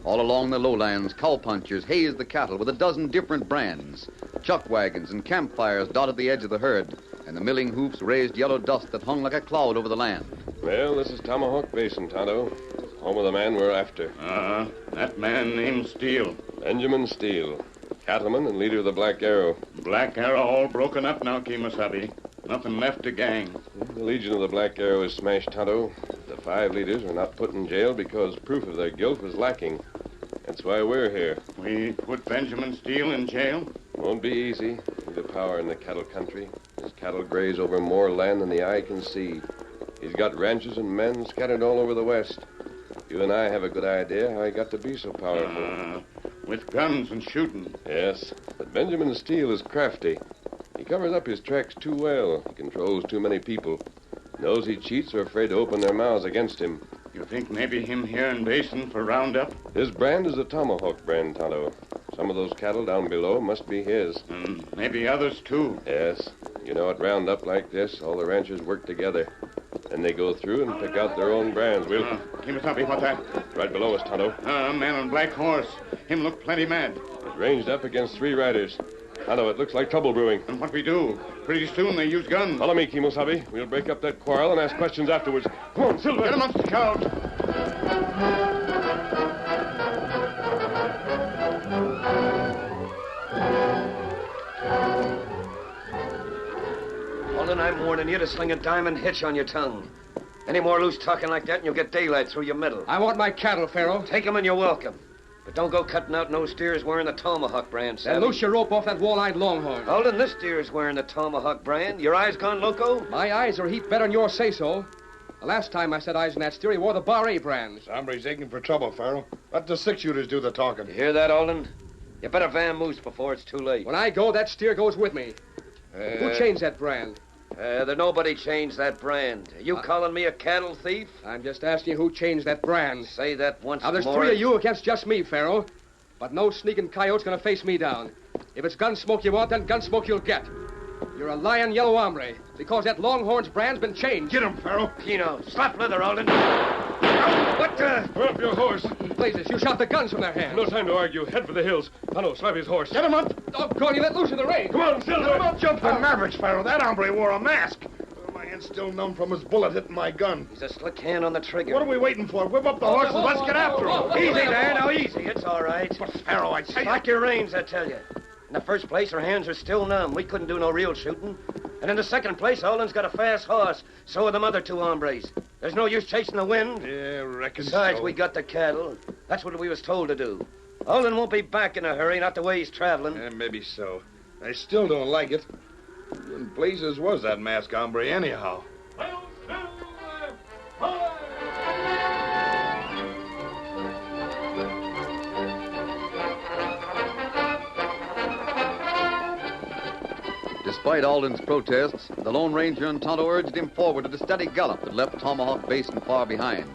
All along the lowlands, cowpunchers hazed the cattle with a dozen different brands. Chuck wagons and campfires dotted the edge of the herd, and the milling hoofs raised yellow dust that hung like a cloud over the land. Well, this is Tomahawk Basin, Tonto. Home of the man we're after. That man named Steele. Benjamin Steele. Cattleman and leader of the Black Arrow. Black Arrow all broken up now, Kemosabe. Nothing left to gang. The Legion of the Black Arrow is smashed, Tonto. The 5 leaders were not put in jail because proof of their guilt was lacking. That's why we're here. We put Benjamin Steele in jail? Won't be easy. He's a power in the cattle country. His cattle graze over more land than the eye can see. He's got ranches and men scattered all over the West. You and I have a good idea how he got to be so powerful. With guns and shooting. Yes, but Benjamin Steele is crafty. He covers up his tracks too well. He controls too many people. Those he cheats are afraid to open their mouths against him. You think maybe him here in Basin for roundup? His brand is a Tomahawk brand, Tonto. Some of those cattle down below must be his. And maybe others, too. Yes. You know, at roundup like this, all the ranchers work together. Then they go through and pick out their own brands. We'll... Kemosabe, what's that? Right below us, Tonto. A man on black horse. Him look plenty mad. It ranged up against 3 riders. Tonto, it looks like trouble brewing. And what we do? Pretty soon they use guns. Follow me, Kemosabe. We'll break up that quarrel and ask questions afterwards. Come on, Silver. Get amongst the crowd. Olin, I'm warning you to sling a diamond hitch on your tongue. Any more loose talking like that and you'll get daylight through your middle. I want my cattle, Pharaoh. Take them and you're welcome. But don't go cutting out no steers wearing the Tomahawk brand, Savvy. Then loose your rope off that wall-eyed longhorn. Olin, this steer's wearing the Tomahawk brand. Your eyes gone loco? My eyes are a heap better than yours say-so. The last time I set eyes on that steer, he wore the Bar-A brand. Somebody's aching for trouble, Pharaoh. Let the 6-shooters do the talking. You hear that, Olin? You better vamoose before it's too late. When I go, that steer goes with me. Who changed that brand? Nobody changed that brand. Are you calling me a cattle thief? I'm just asking you who changed that brand. Say that once more. Now, there's 3 of you against just me, Pharaoh. But no sneaking coyote's gonna face me down. If it's Gunsmoke you want, then Gunsmoke you'll get. You're a lying yellow hombre, because that Longhorn's brand's been changed. Get him, Pharaoh. Pino, slap leather, Olin. What the? Put up your horse. Blazes, you shot the guns from their hands. No time to argue. Head for the hills. Tonto, slap his horse. Get him up. Doggone you, let loose in the rain. Come on, Silver. Get him up. Jump the Mavericks, Pharaoh. That hombre wore a mask. My hand's still numb from his bullet hitting my gun. He's a slick hand on the trigger. What are we waiting for? Whip up the horses. Let's get after him. Easy there, now easy. It's all right. But, Pharaoh, I tell you... Slack your reins, I tell you. In the first place, our hands are still numb. We couldn't do no real shooting. And in the second place, Olin's got a fast horse. So are them other 2 hombres. There's no use chasing the wind. Yeah, reckon Besides, so. we got the cattle. That's what we was told to do. Olin won't be back in a hurry, not the way he's traveling. Maybe so. I still don't like it. Who in blazes was that masked hombre anyhow? Despite Alden's protests, the Lone Ranger and Tonto urged him forward at a steady gallop that left Tomahawk Basin far behind.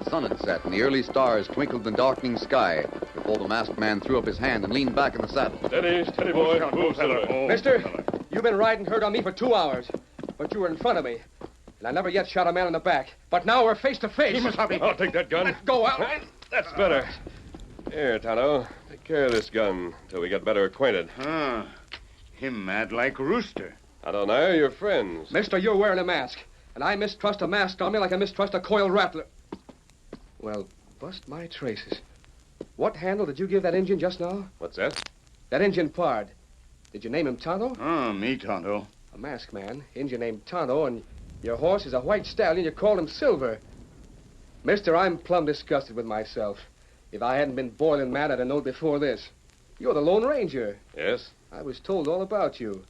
The sun had set, and the early stars twinkled in the darkening sky before the masked man threw up his hand and leaned back in the saddle. Steady, boy. Move, Silver. Mister, you've been riding herd on me for 2 hours, but you were in front of me. And I never yet shot a man in the back. But now we're face to face. I'll take that gun. Let go out. That's better. Here, Tonto. Take care of this gun until we get better acquainted. Him mad like Rooster. Tonto and I are your friends. Mister, you're wearing a mask. And I mistrust a mask on me like I mistrust a coil rattler. Well, bust my traces. What handle did you give that Injun just now? What's that? That Injun Pard. Did you name him Tonto? Me, Tonto. A masked man, Injun named Tonto, and Your horse is a white stallion. You called him Silver. Mister, I'm plumb disgusted with myself. If I hadn't been boiling mad, I'd have known before this. You're the Lone Ranger. Yes? I was told all about you.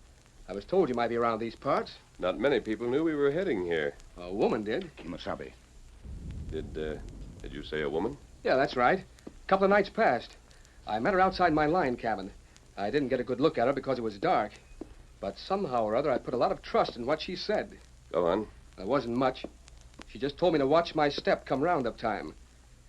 I was told you might be around these parts. Not many people knew we were heading here. A woman did. Kimasabi. Did you say a woman? Yeah, that's right. A couple of nights passed. I met her outside my line cabin. I didn't get a good look at her because it was dark. But somehow or other, I put a lot of trust in what she said. Go on. There wasn't much. She just told me to watch my step come roundup time.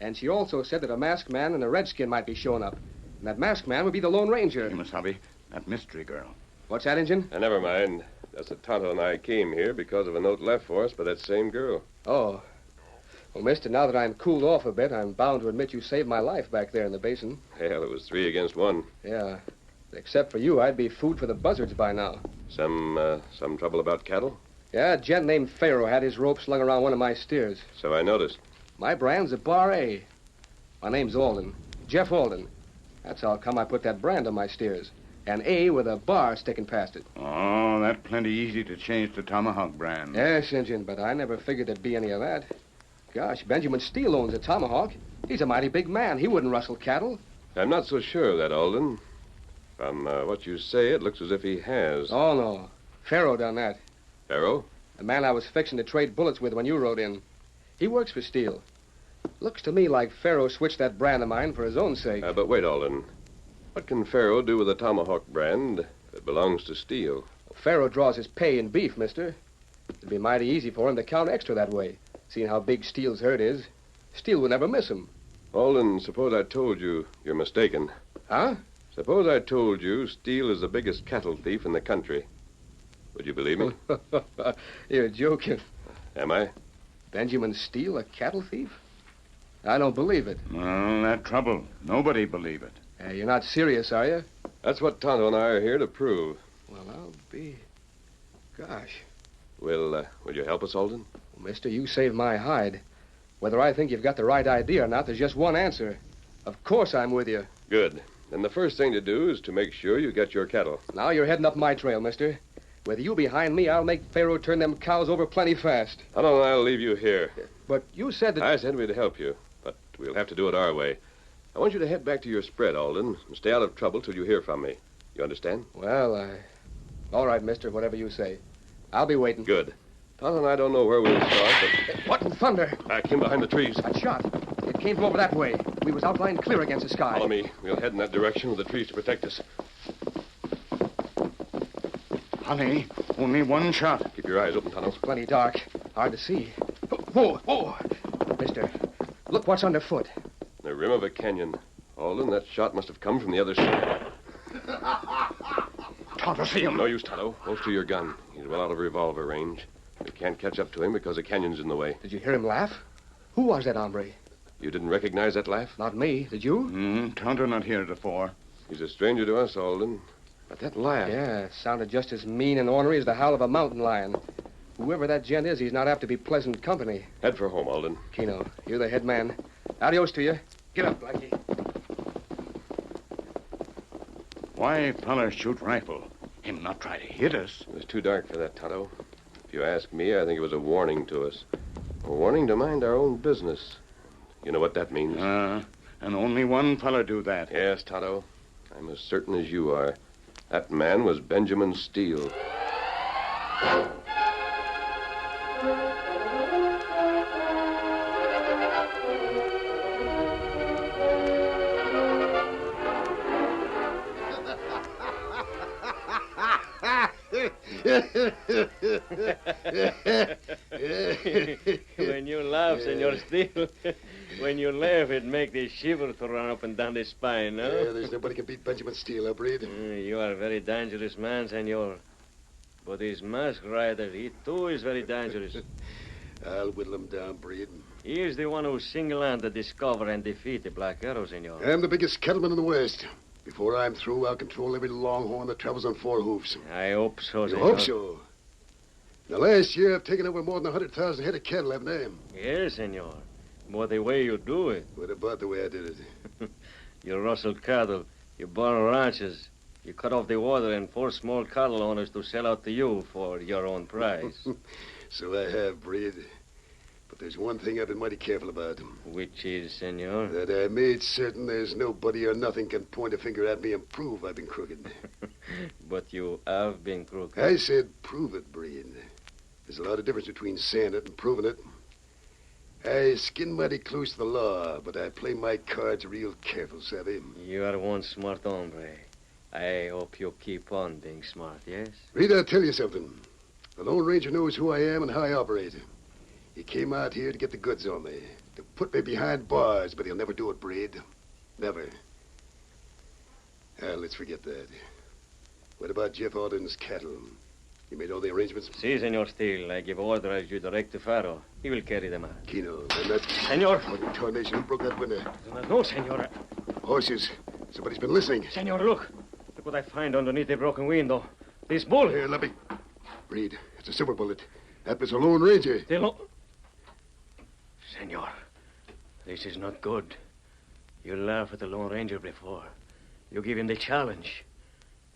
And she also said that a masked man and a redskin might be showing up. And that masked man would be the Lone Ranger. Kimasabi, that mystery girl. What's that, Injun? Never mind. Just that Tonto and I came here because of a note left for us by that same girl. Oh. Well, mister, now that I'm cooled off a bit, I'm bound to admit you saved my life back there in the basin. Hell, it was 3 against 1. Yeah. Except for you, I'd be food for the buzzards by now. Some trouble about cattle? Yeah, a gent named Pharaoh had his rope slung around one of my steers. So I noticed. My brand's a Bar A. My name's Alden. Jeff Alden. That's how come I put that brand on my steers. An A with a bar sticking past it. Oh, that's plenty easy to change to Tomahawk brand. Yes, Injun, but I never figured there'd be any of that. Gosh, Benjamin Steele owns a Tomahawk. He's a mighty big man. He wouldn't rustle cattle. I'm not so sure of that, Alden. From what you say, it looks as if he has. Oh, no. Pharaoh done that. Pharaoh? The man I was fixing to trade bullets with when you rode in. He works for Steele. Looks to me like Pharaoh switched that brand of mine for his own sake. But wait, Alden. What can Pharaoh do with a Tomahawk brand that belongs to Steele? Pharaoh draws his pay in beef, mister. It'd be mighty easy for him to count extra that way, seeing how big Steele's herd is. Steele would never miss him. Alden, suppose I told you you're mistaken. Huh? Suppose I told you Steele is the biggest cattle thief in the country. Would you believe me? You're joking. Am I? Benjamin Steele, a cattle thief? I don't believe it. Well, that trouble. Nobody believe it. You're not serious, are you? That's what Tonto and I are here to prove. Well, I'll be... Gosh. Will you help us, Alden? Well, mister, you saved my hide. Whether I think you've got the right idea or not, there's just one answer. Of course I'm with you. Good. Then the first thing to do is to make sure you get your cattle. Now you're heading up my trail, mister. With you behind me, I'll make Pharaoh turn them cows over plenty fast. Tonto and I'll leave you here. But you said that... I said we'd help you, but we'll have to do it our way. I want you to head back to your spread, Alden, and stay out of trouble till you hear from me. You understand? Well, all right, mister, whatever you say. I'll be waiting. Good. Tonto and I don't know where we'll start, but... What in thunder? I came behind the trees. That shot. It came from over that way. We was outlined clear against the sky. Follow me. We'll head in that direction with the trees to protect us. Honey, only one shot. Keep your eyes open, Tonto. It's plenty dark. Hard to see. Whoa, whoa. Mister, look what's underfoot. The rim of a canyon. Alden, that shot must have come from the other side. Tonto, see him. No use, Tonto. Close to your gun. He's well out of revolver range. We can't catch up to him because the canyon's in the way. Did you hear him laugh? Who was that hombre? You didn't recognize that laugh? Not me. Did you? Tonto not here before. He's a stranger to us, Alden. But that laugh... Yeah, sounded just as mean and ornery as the howl of a mountain lion. Whoever that gent is, he's not apt to be pleasant company. Head for home, Alden. Keno, you're the head man. Adios to you. Get up, Blackie. Why feller shoot rifle? Him not try to hit us. It was too dark for that, Tonto. If you ask me, I think it was a warning to us. A warning to mind our own business. You know what that means? And only one feller do that. Yes, Tonto. I'm as certain as you are. That man was Benjamin Steele. When you laugh, Senor Steele, when you laugh, it makes the shiver to run up and down the spine, no? Yeah, there's nobody can beat Benjamin Steele, huh, Breed? You are a very dangerous man, Senor. But this masked rider, he too is very dangerous. I'll whittle him down, Breed. He is the one who single-handed discover and defeat the Black Arrow, Senor. I'm the biggest cattleman in the West. Before I'm through, I'll control every longhorn that travels on 4 hoofs. I hope so, You Senor. hope so? Now, last year, I've taken over more than 100,000 head of cattle, haven't I? Yes, Senor. But the way you do it. What about the way I did it? You rustle cattle. You burn ranches. You cut off the water and force small cattle owners to sell out to you for your own price. So I have, Breed. But there's one thing I've been mighty careful about. Which is, senor? That I made certain there's nobody or nothing can point a finger at me and prove I've been crooked. But you have been crooked. I said prove it, Breed. There's a lot of difference between saying it and proving it. I skin mighty close to the law, but I play my cards real careful, savvy? You are one smart hombre. I hope you keep on being smart, yes? Reed, I'll tell you something. The Lone Ranger knows who I am and how I operate. He came out here to get the goods on me, to put me behind bars, but he'll never do it, Breed. Never. Let's forget that. What about Jeff Alden's cattle? You made all the arrangements? Si, Senor Steele. I give order as you direct to Faro. He will carry them out. Kino, and that... Senor! What in tarnation? Who broke that window? No, senor. Horses. Somebody's been listening. Senor, look. Look what I find underneath the broken window. This bull. Here, let me... Reed, it's a silver bullet. That was a Lone Ranger. Senor, this is not good. You laughed at the Lone Ranger before. You give him the challenge.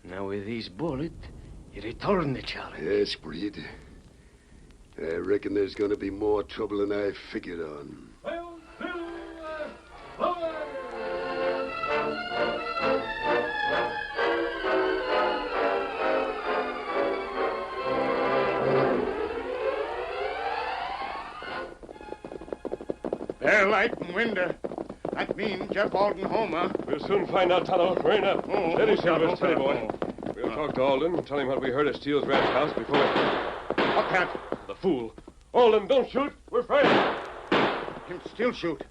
Now with this bullet, you return the challenge. Yes, Breed. I reckon there's going to be more trouble than I figured on. There, light and window. That means Jeff Alden home, huh? We'll soon find out, Tonto. Hurry up. Steady, Silver, steady, boy. We'll talk to Alden and tell him what we heard at Steele's ranch house before... What that? The fool. Alden, don't shoot. We're friends. Him still shoot.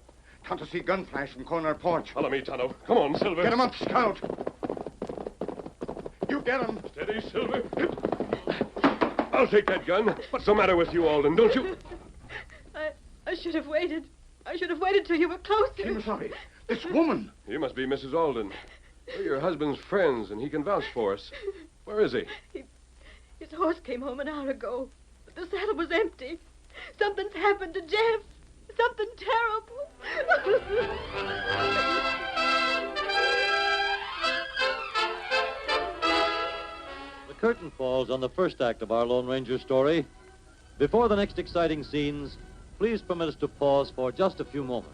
Tonto see gun flash from corner porch. Follow me, Tonto. Come on, Silver. Get him up, Scout. You get him. Steady, Silver. I'll take that gun. What's the matter with you, Alden? Don't you... I should have waited. I should have waited till you were closer. I'm sorry. This woman. You must be Mrs. Alden. We're your husband's friends, and he can vouch for us. Where is he? His horse came home an hour ago. But the saddle was empty. Something's happened to Jeff. Something terrible. The curtain falls on the first act of our Lone Ranger story. Before the next exciting scenes, please permit us to pause for just a few moments.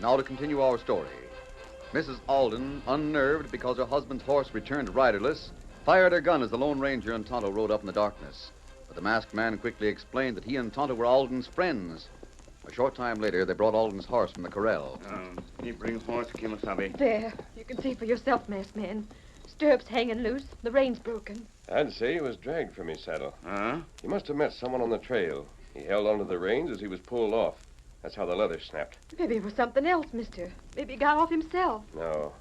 Now to continue our story. Mrs. Alden, unnerved because her husband's horse returned riderless, fired her gun as the Lone Ranger and Tonto rode up in the darkness. But the masked man quickly explained that he and Tonto were Alden's friends. A short time later, they brought Alden's horse from the corral. He bring horse, Kimasabi. There. You can see for yourself, masked man. Stirrups hanging loose. The reins broken. I'd say he was dragged from his saddle. Huh? He must have met someone on the trail. He held onto the reins as he was pulled off. That's how the leather snapped. Maybe it was something else, mister. Maybe he got off himself. No.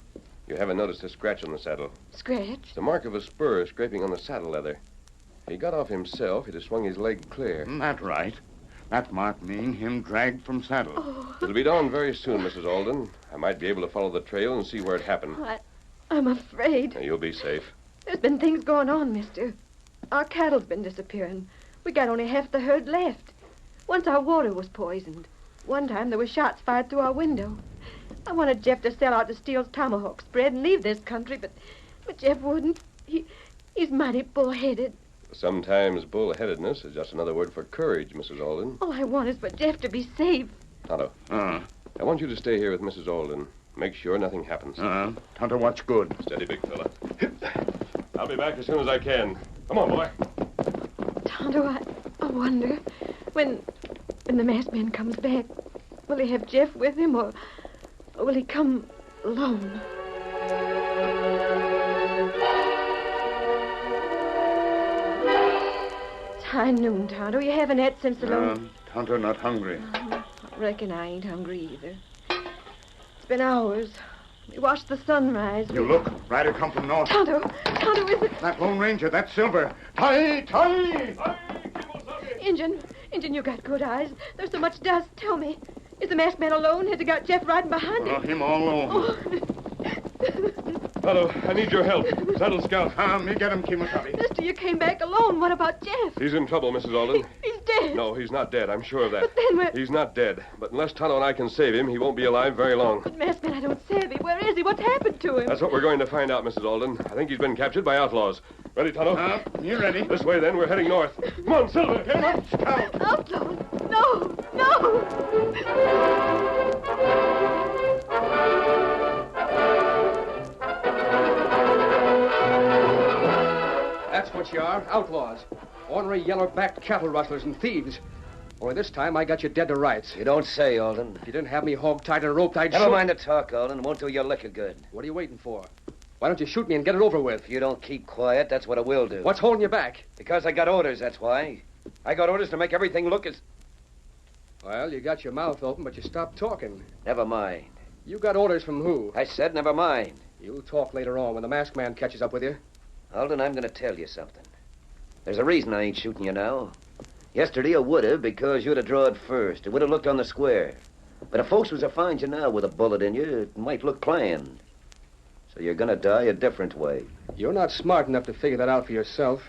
You haven't noticed a scratch on the saddle. Scratch? It's the mark of a spur scraping on the saddle leather. If he got off himself, he'd have swung his leg clear. That right. That mark mean him dragged from saddle. Oh. It'll be dawn very soon, Mrs. Alden. I might be able to follow the trail and see where it happened. I'm afraid. You'll be safe. There's been things going on, mister. Our cattle's been disappearing. We got only half the herd left. Once our water was poisoned. One time there were shots fired through our window. I wanted Jeff to sell out to Steele's tomahawk spread and leave this country, but Jeff wouldn't. He's mighty bullheaded. Sometimes bullheadedness is just another word for courage, Mrs. Alden. All I want is for Jeff to be safe. Tonto. I want you to stay here with Mrs. Alden. Make sure nothing happens. Tonto, watch good. Steady, big fella. I'll be back as soon as I can. Come on, boy. Tonto, I wonder, when the masked man comes back, will he have Jeff with him, or will he come alone? It's high noon, Tonto. You haven't had since the long... Tonto not hungry. I reckon I ain't hungry either. It's been hours. We watched the sunrise. You look. Rider come from north. Tonto, is it... That Lone Ranger, that's Silver. Tie! Injun, you got good eyes. There's so much dust. Tell me, is the masked man alone? Has he got Jeff riding behind him? Him all alone. Oh. Tonto, I need your help. Saddle Scout. Me get him, Kimasabi. Mister, you came back alone. What about Jeff? He's in trouble, Mrs. Alden. He's dead. No, he's not dead. I'm sure of that. But then we're... He's not dead. But unless Tonto and I can save him, he won't be alive very long. But masked man, I don't savvy. Where is he? What's happened to him? That's what we're going to find out, Mrs. Alden. I think he's been captured by outlaws. Ready, Tonto? You ready? This way, then. We're heading north. Come on, Silver. Get him up, Scout. Outlaws? No, no. That's what you are, outlaws. Ornery, yellow-backed cattle rustlers and thieves. Only this time I got you dead to rights. You don't say, Alden. If you didn't have me hog-tied and roped, I'd Never shoot... mind the talk, Alden. It won't do your liquor good. What are you waiting for? Why don't you shoot me and get it over with? If you don't keep quiet, that's what I will do. What's holding you back? Because I got orders, that's why. I got orders to make everything look as... Well, you got your mouth open, but you stopped talking. Never mind. You got orders from who? I said never mind. You'll talk later on when the masked man catches up with you. Alden, I'm going to tell you something. There's a reason I ain't shooting you now. Yesterday I would have, because you'd have drawed first. It would have looked on the square. But if folks was to find you now with a bullet in you, it might look planned. So you're going to die a different way. You're not smart enough to figure that out for yourself.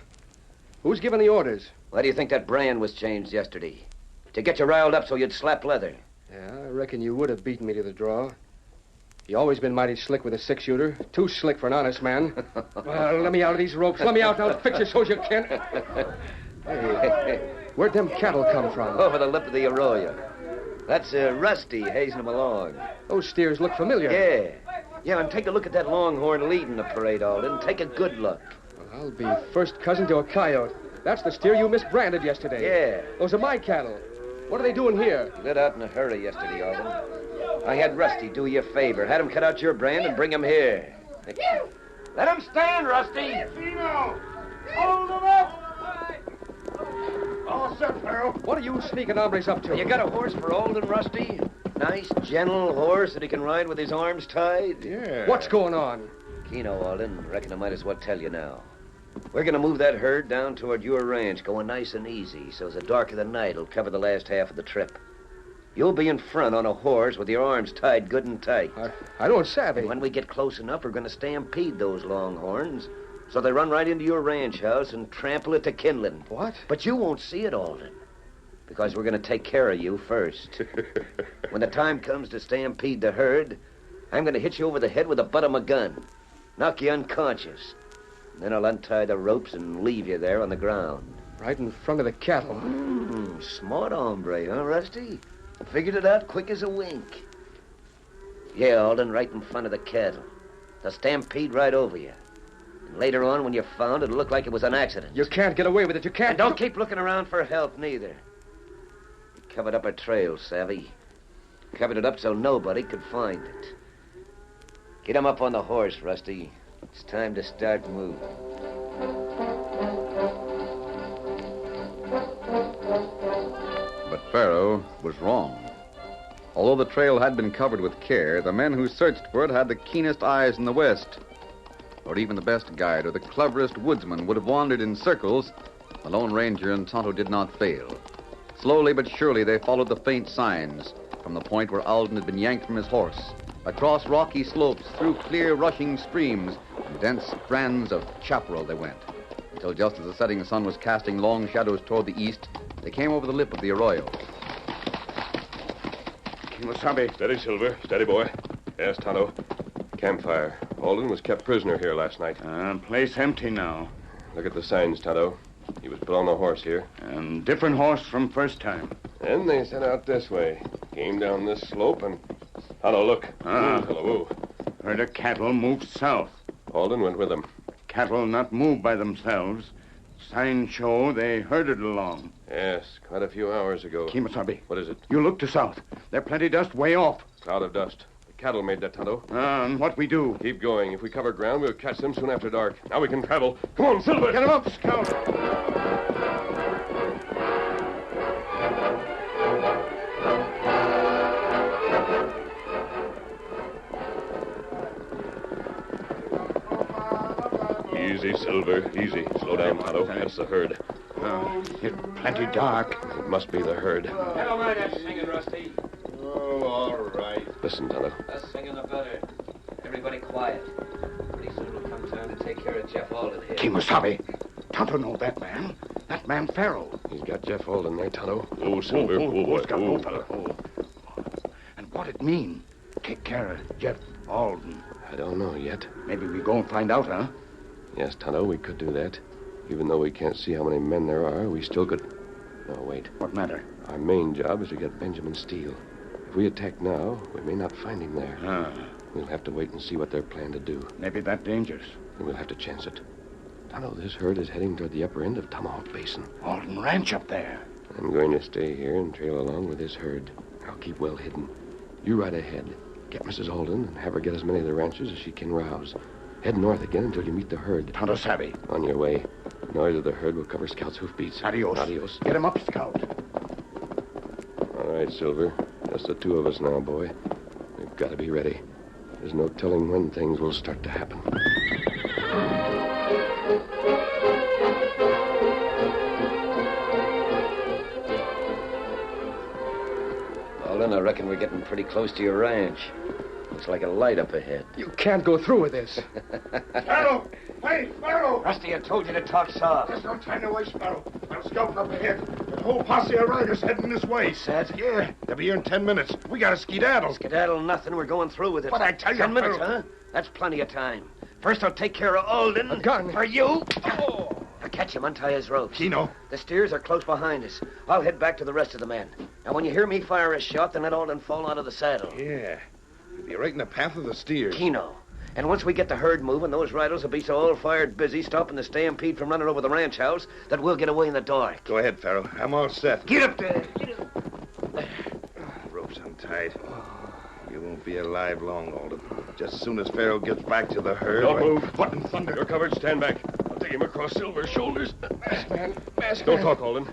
Who's giving the orders? Why do you think that brand was changed yesterday? To get you riled up so you'd slap leather. Yeah, I reckon you would have beaten me to the draw. You always been mighty slick with a six-shooter. Too slick for an honest man. Well, let me out of these ropes. Let me out now. Fix you so's you can. Hey, where'd them cattle come from? Over the lip of the arroyo. That's Rusty hazing them along. Those steers look familiar. Yeah. Yeah, and take a look at that longhorn leading the parade, Alden. Take a good look. Well, I'll be first cousin to a coyote. That's the steer you misbranded yesterday. Yeah. Those are my cattle. What are they doing here? Lit out in a hurry yesterday, Alden. I had Rusty do you a favor. Had him cut out your brand and bring him here. Let him stand, Rusty. Hold him up! All set, Pharaoh. What are you sneaking hombres up to? You got a horse for Alden, Rusty? Nice, gentle horse that he can ride with his arms tied? Yeah. What's going on? Keno, Alden. Reckon I might as well tell you now. We're going to move that herd down toward your ranch, going nice and easy, so as the dark of the night will cover the last half of the trip. You'll be in front on a horse with your arms tied good and tight. I don't savvy. And when we get close enough, we're going to stampede those longhorns so they run right into your ranch house and trample it to kindling. What? But you won't see it, Alden, because we're going to take care of you first. When the time comes to stampede the herd, I'm going to hit you over the head with the butt of my gun, knock you unconscious. Then I'll untie the ropes and leave you there on the ground. Right in front of the cattle. Smart hombre, huh, Rusty? Figured it out quick as a wink. Yeah, Alden, right in front of the cattle. They'll stampede right over you. And later on, when you're found, it'll look like it was an accident. You can't get away with it. You can't. And don't keep looking around for help, neither. We covered up our trail, savvy. Covered it up so nobody could find it. Get him up on the horse, Rusty. It's time to start moving. But Pharaoh was wrong. Although the trail had been covered with care, the men who searched for it had the keenest eyes in the West. Or even the best guide or the cleverest woodsman would have wandered in circles. The Lone Ranger and Tonto did not fail. Slowly but surely they followed the faint signs from the point where Alden had been yanked from his horse, across rocky slopes, through clear rushing streams, and dense strands of chaparral they went, until just as the setting sun was casting long shadows toward the east, they came over the lip of the arroyo. Kimasabi. Steady, Silver. Steady, boy. Yes, Tonto. Campfire. Alden was kept prisoner here last night. Place empty now. Look at the signs, Tonto. He was put on a horse here. And different horse from first time. Then they set out this way. Came down this slope and... Tonto, look. Hello. Herd of cattle moved south. Alden went with them. Cattle not moved by themselves. Signs show they herded along. Yes, quite a few hours ago. Kimasabi. What is it? You look to south. There's plenty dust way off. Cloud of dust. The cattle made that, Tonto. And what we do? Keep going. If we cover ground, we'll catch them soon after dark. Now we can travel. Come on, Silver. Get him up, Scout. Easy, Silver. Easy. Slow down, Tonto. That's the herd. It's plenty dark. It must be the herd. I don't mind that singing, Rusty. Oh, all right. Listen, Tonto. Less singing the better. Everybody quiet. Pretty Time to take care of Jeff Alden here. Kimasabi. Tonto know that man. That man Farrell. He's got Jeff Alden there, Tonto. Oh, Silver. And what it mean? Take care of Jeff Alden. I don't know yet. Maybe we go and find out, huh? Yes, Tonto, we could do that. Even though we can't see how many men there are, we still could... No, wait. What matter? Our main job is to get Benjamin Steele. If we attack now, we may not find him there. We'll have to wait and see what they're planning to do. Maybe that dangerous. And we'll have to chance it. Tonto, this herd is heading toward the upper end of Tomahawk Basin. Alden Ranch up there. I'm going to stay here and trail along with this herd. I'll keep well hidden. You ride ahead. Get Mrs. Alden and have her get as many of the ranches as she can rouse. Head north again until you meet the herd. Tonto Savvy. On your way. Noise of the herd will cover Scout's hoofbeats. Adios. Adios. Get him up, Scout. All right, Silver. Just the two of us now, boy. We've got to be ready. There's no telling when things will start to happen. Alden, I reckon we're getting pretty close to your ranch. Looks like a light up ahead. You can't go through with this. Sparrow! Hey, Sparrow! Rusty, I told you to talk soft. There's no time to waste, Sparrow. I'm scouting up ahead. The whole posse of riders heading this way. Sad? Yeah, they'll be here in 10 minutes. We got to skedaddle. Skedaddle nothing. We're going through with it. But I tell you, 10 minutes, Sparrow. huh? That's plenty of time. First, I'll take care of Alden. A gun. For you. Oh. Now catch him, untie his ropes. Kino. The steers are close behind us. I'll head back to the rest of the men. Now, when you hear me fire a shot, then let Alden fall out of the saddle. Yeah. You'll be right in the path of the steers. Kino. And once we get the herd moving, those riders will be so all-fired busy stopping the stampede from running over the ranch house that we'll get away in the dark. Go ahead, Farrell. I'm all set. Get up there. Get up. Rope's untied. You won't be alive long, Alden. Just as soon as Farrell gets back to the herd... Don't move. What in thunder? You're covered. Stand back. I'll take him across Silver's shoulders. Masked man. Don't talk, Alden.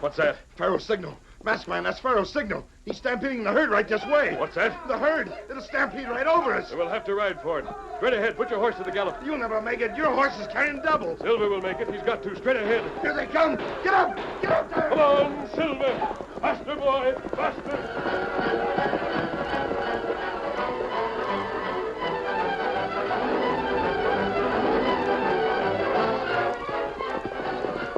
What's that? Farrell's signal. Masked man, that's Farrell's signal. He's stampeding the herd right this way. What's that? The herd. It'll stampede right over us. We'll have to ride for it. Straight ahead. Put your horse to the gallop. You'll never make it. Your horse is carrying double. Silver will make it. He's got to. Straight ahead. Here they come. Get up. Get up there. Come on, Silver. Faster, boy. Faster.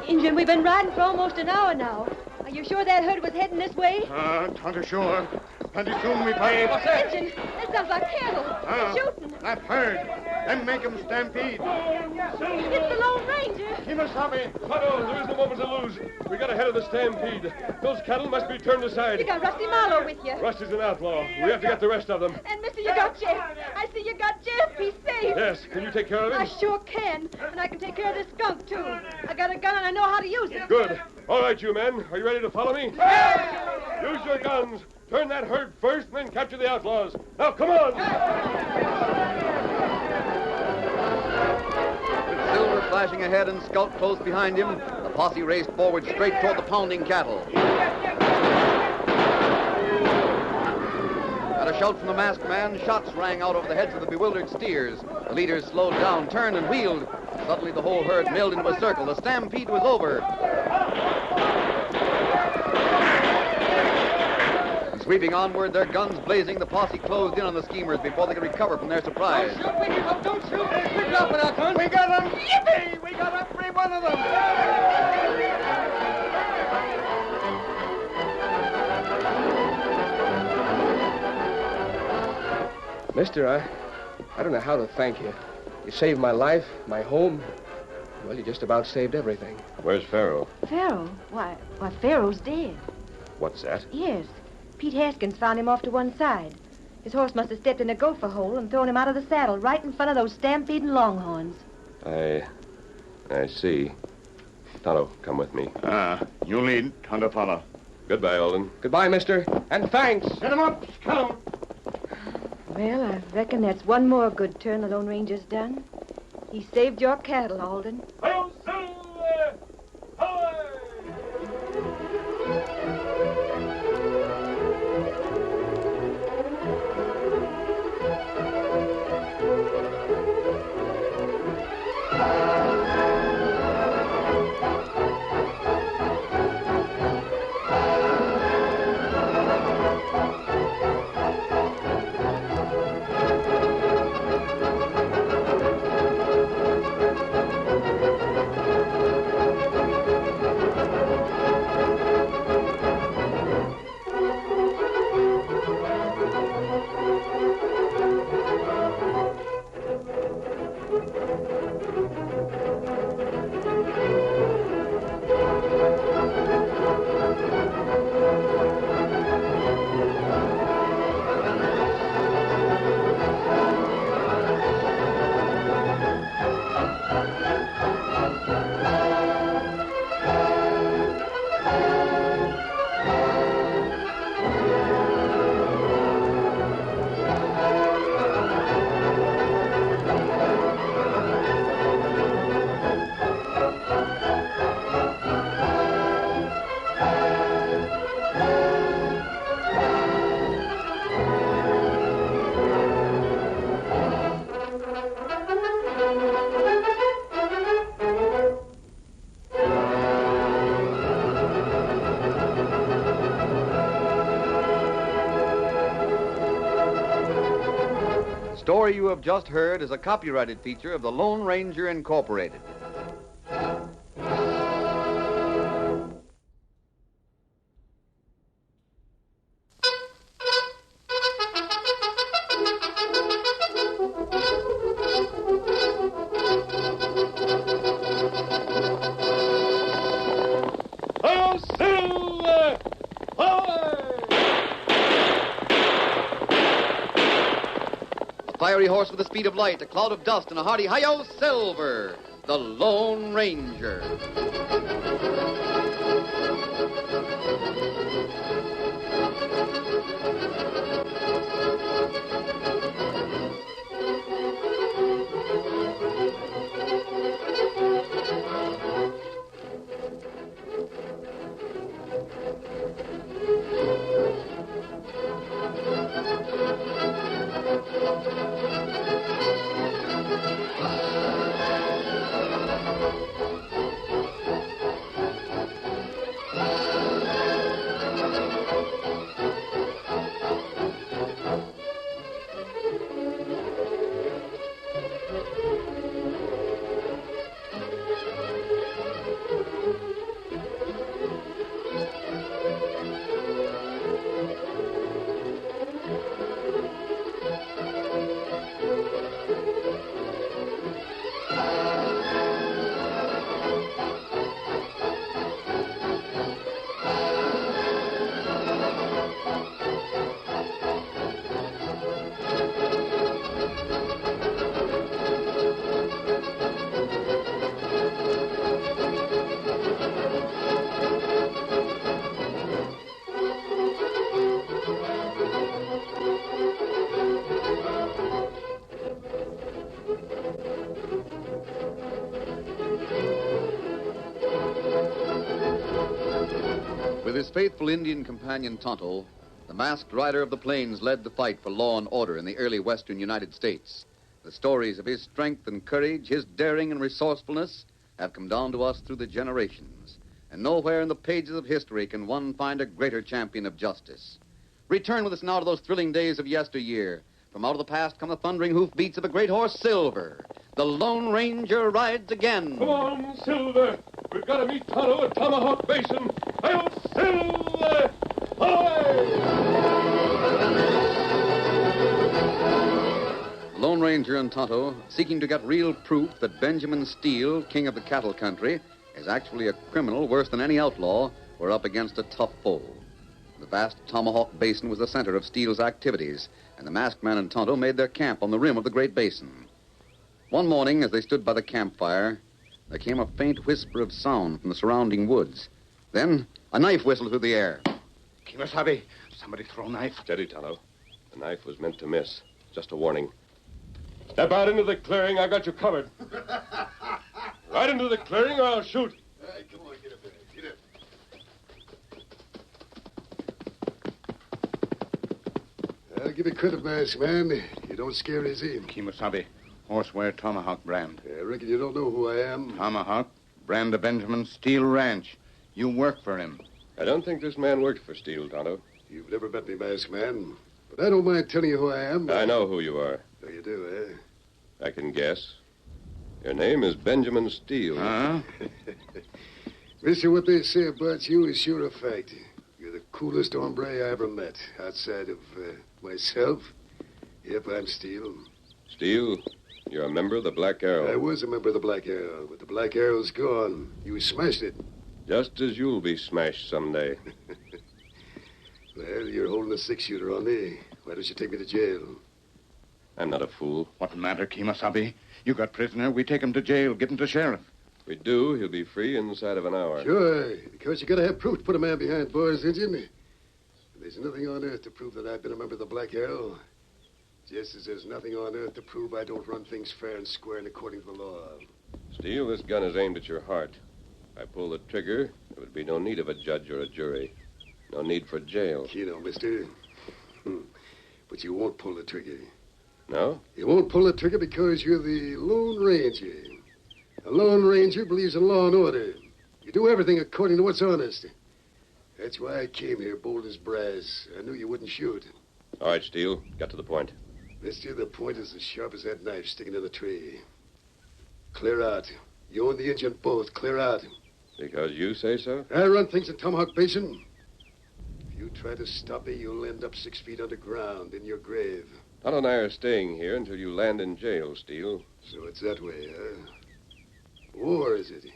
Injun, we've been riding for almost an hour now. Are you sure that herd was heading this way? Tonto sure. Plenty soon we find... What's that? Injun, that sounds like cattle. They're shooting. That herd. Then make 'em stampede. It's the Lone Ranger. Kimasabi. Tonto, there isn't a moment to lose. We got ahead of the stampede. Those cattle must be turned aside. You got Rusty Marlowe with you. Rusty's an outlaw. We have to get the rest of them. And, mister, you got Jeff. I see you got Jeff. He's safe. Yes. Can you take care of him? I sure can. And I can take care of this skunk, too. I got a gun and I know how to use it. Good. All right, you men. Are you ready to follow me? Use your guns. Turn that herd first and then capture the outlaws. Now, come on. With Silver flashing ahead and Scout close behind him, the posse raced forward straight toward the pounding cattle. At a shout from the masked man, shots rang out over the heads of the bewildered steers. The leaders slowed down, turned, and wheeled. Suddenly, the whole herd milled into a circle. The stampede was over. Sweeping onward, their guns blazing, the posse closed in on the schemers before they could recover from their surprise. Don't shoot. We're dropping our guns. We got them. Yippee! We got every one of them. Mister, I don't know how to thank you. You saved my life, my home. Well, you just about saved everything. Where's Farrell? Pharaoh? Why, Pharaoh's dead. What's that? Yes. Pete Haskins found him off to one side. His horse must have stepped in a gopher hole and thrown him out of the saddle right in front of those stampeding longhorns. I see. Tonto, come with me. You lead. Tonto follow. Goodbye, Alden. Goodbye, mister. And thanks. Set him up, Scout. Well, I reckon that's one more good turn the Lone Ranger's done. He saved your cattle, Alden. Hail, Silver! Away! story you have just heard is a copyrighted feature of the Lone Ranger Incorporated. Fiery horse with the speed of light, a cloud of dust, and a hearty hi-yo silver, the Lone Ranger. With his faithful Indian companion Tonto, the masked rider of the plains led the fight for law and order in the early western United States. The stories of his strength and courage, his daring and resourcefulness, have come down to us through the generations. And nowhere in the pages of history can one find a greater champion of justice. Return with us now to those thrilling days of yesteryear. From out of the past come the thundering hoofbeats of a great horse, Silver. The Lone Ranger rides again. Come on, Silver. We've got to meet Tonto at Tomahawk Basin. Hi-yo, Silver! Lone Ranger and Tonto, seeking to get real proof that Benjamin Steele, king of the cattle country, is actually a criminal worse than any outlaw, were up against a tough foe. The vast Tomahawk Basin was the center of Steele's activities, and the masked man and Tonto made their camp on the rim of the great basin. One morning, as they stood by the campfire, there came a faint whisper of sound from the surrounding woods. Then, a knife whistled through the air. Kimasabi, somebody throw a knife. Steady, Tonto. The knife was meant to miss. Just a warning. Step out into the clearing. I got you covered. Right into the clearing or I'll shoot. All right, come on, get up there. Get up. I'll give you credit, masked man. You don't scare his aim. Kimasabi, horsewear Tomahawk brand. I reckon you don't know who I am. Tomahawk, brand of Benjamin Steele Ranch. You work for him. I don't think this man worked for Steele, Tonto. You've never met me, masked man. But I don't mind telling you who I am. I know who you are. Oh, you do, eh? I can guess. Your name is Benjamin Steele. Huh? Mister, what they say about you is sure a fact. You're the coolest hombre I ever met, outside of myself. Yep, I'm Steele. Steele, you're a member of the Black Arrow. I was a member of the Black Arrow, but the Black Arrow's gone. You smashed it. Just as you'll be smashed someday. Well, you're holding a six-shooter on me. Why don't you take me to jail? I'm not a fool. What matter, Kimasabi? You got prisoner. We take him to jail, get him to sheriff. If we do, he'll be free inside of an hour. Sure, because you gotta have proof to put a man behind bars, Injun. There's nothing on earth to prove that I've been a member of the Black Arrow. Just as there's nothing on earth to prove I don't run things fair and square and according to the law. Steele, this gun is aimed at your heart. If I pull the trigger, there would be no need of a judge or a jury. No need for jail. You know, mister. But you won't pull the trigger. No? You won't pull the trigger because you're the Lone Ranger. A Lone Ranger believes in law and order. You do everything according to what's honest. That's why I came here bold as brass. I knew you wouldn't shoot. All right, Steele. Got to the point. Mister, the point is as sharp as that knife sticking in the tree. Clear out. You and the Indian both. Clear out. Because you say so? I run things in Tomahawk Basin. If you try to stop me, you'll end up 6 feet underground in your grave. Tonto and I are staying here until you land in jail, Steele. So it's that way, huh? War, is it?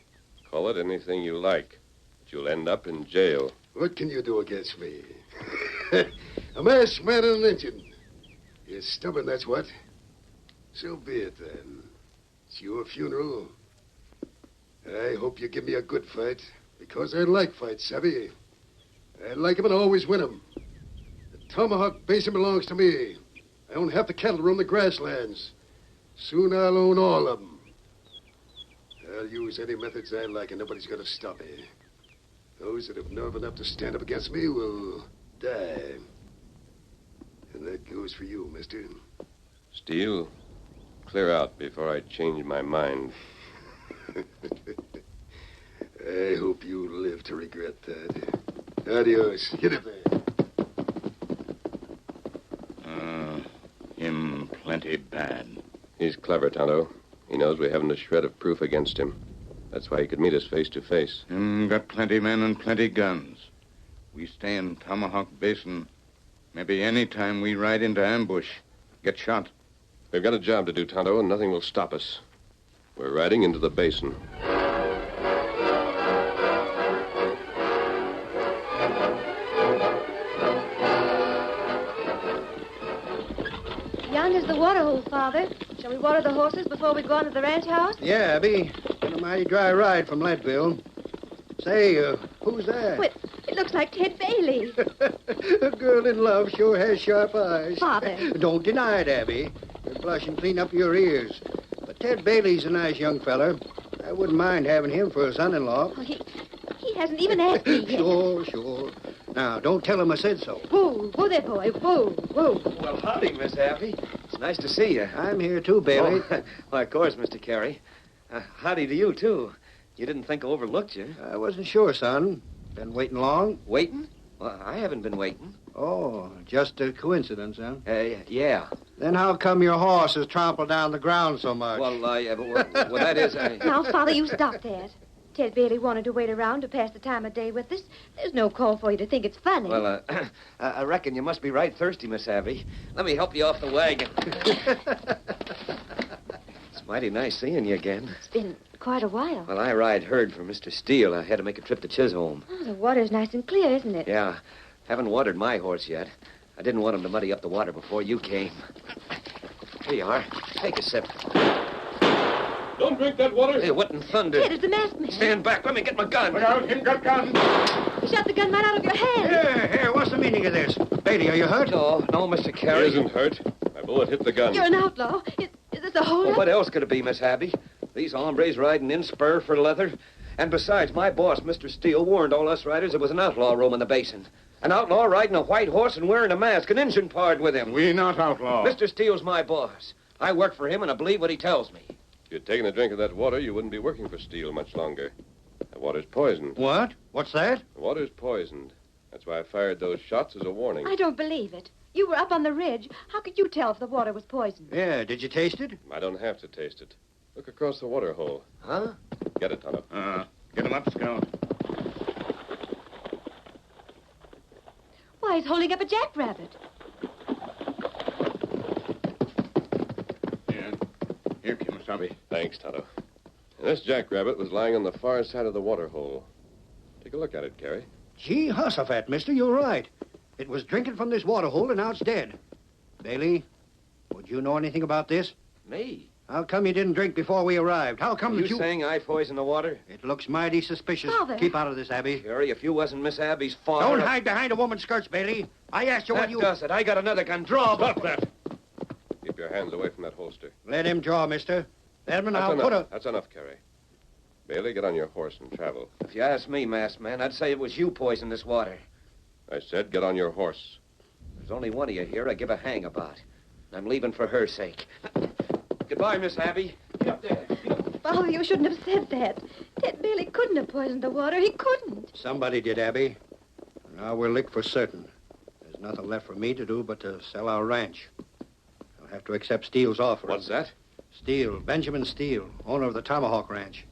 Call it anything you like. But you'll end up in jail. What can you do against me? A masked man and an Indian. You're stubborn, that's what. So be it, then. It's your funeral. I hope you give me a good fight, because I like fights, savvy. I like 'em and always win 'em. The Tomahawk Basin belongs to me. I own half the cattle roam the grasslands. Soon I'll own all of 'em. I'll use any methods I like, and nobody's going to stop me. Those that have nerve enough to stand up against me will die. And that goes for you, mister. Steele, clear out before I change my mind. I hope you live to regret that. Adios. Get up there. Him plenty bad. He's clever, Tonto. He knows we haven't a shred of proof against him. That's why he could meet us face to face. Him got plenty men and plenty guns. We stay in Tomahawk Basin. Maybe any time we ride into ambush, get shot. We've got a job to do, Tonto, and nothing will stop us. We're riding into the basin. Yonder's the water hole, Father. Shall we water the horses before we go on to the ranch house? Yeah, Abby. Been a mighty dry ride from Leadville. Say, who's that? Wait, it looks like Ted Bailey. A girl in love sure has sharp eyes. Father. Don't deny it, Abby. You're blushing clean up your ears. But Ted Bailey's a nice young feller. I wouldn't mind having him for a son-in-law. Oh, he hasn't even asked me yet. Sure. Now, don't tell him I said so. Whoa, whoa there, boy. Whoa. Well, howdy, Miss Abby. It's nice to see you. I'm here, too, Bailey. Oh, well, of course, Mr. Carey. Howdy to you, too. You didn't think I overlooked you. I wasn't sure, son. Been waiting long? Waiting? Well, I haven't been waiting. Oh, just a coincidence, huh? Yeah. Then how come your horse has trampled down the ground so much? Well, that is... Now, Father, you stop that. Ted Bailey wanted to wait around to pass the time of day with us. There's no call for you to think it's funny. Well, I reckon you must be right thirsty, Miss Abby. Let me help you off the wagon. It's mighty nice seeing you again. It's been quite a while. Well, I ride herd for Mr. Steele. I had to make a trip to Chisholm. Oh, the water's nice and clear, isn't it? Yeah. Haven't watered my horse yet. I didn't want him to muddy up the water before you came. Here you are. Take a sip. Don't drink that water. Hey, what in thunder? Ted, it's the masked man. Stand back. Let me get my gun. Look out, him got gun. You shot the gun right out of your hand. Here, what's the meaning of this? Bailey, are you hurt? No, Mr. He Carey. isn't hurt. My bullet hit the gun. You're an outlaw. Is this a hold-up? Well, what else could it be, Miss Abby? These hombres riding in spur for leather. And besides, my boss, Mr. Steele, warned all us riders there was an outlaw roaming the basin. An outlaw riding a white horse and wearing a mask, an Injun pard with him. We not outlaw. Mr. Steele's my boss. I work for him, and I believe what he tells me. If you'd taken a drink of that water, you wouldn't be working for Steele much longer. The water's poisoned. What? What's that? The water's poisoned. That's why I fired those shots as a warning. I don't believe it. You were up on the ridge. How could you tell if the water was poisoned? Yeah, did you taste it? I don't have to taste it. Look across the water hole. Huh? Get it, Tonto. Get him up, Scout. Why, he's holding up a jackrabbit. Here, Kimasabi. Thanks, Tonto. And this jackrabbit was lying on the far side of the water hole. Take a look at it, Carey. Gee, Hussafat, mister, you're right. It was drinking from this water hole, and now it's dead. Bailey, would you know anything about this? Me? How come you didn't drink before we arrived? How come that you saying I poisoned the water? It looks mighty suspicious. Father. Keep out of this, Abby. Carey, if you wasn't Miss Abby's father... Don't hide behind a woman's skirts, Bailey. I asked you that what you... does it. I got another gun. Draw. Stop that. Keep your hands away from that holster. Let him draw, mister. Edmund, I'll put a... That's enough, Carey. Bailey, get on your horse and travel. If you ask me, masked man, I'd say it was you poisoned this water. I said get on your horse. There's only one of you here I give a hang about. I'm leaving for her sake. Goodbye, Miss Abby. Get up there. Father, you shouldn't have said that. Ted Bailey couldn't have poisoned the water. He couldn't. Somebody did, Abby. Now we're licked for certain. There's nothing left for me to do but to sell our ranch. I'll have to accept Steele's offer. What's that? Steele, Benjamin Steele, owner of the Tomahawk Ranch.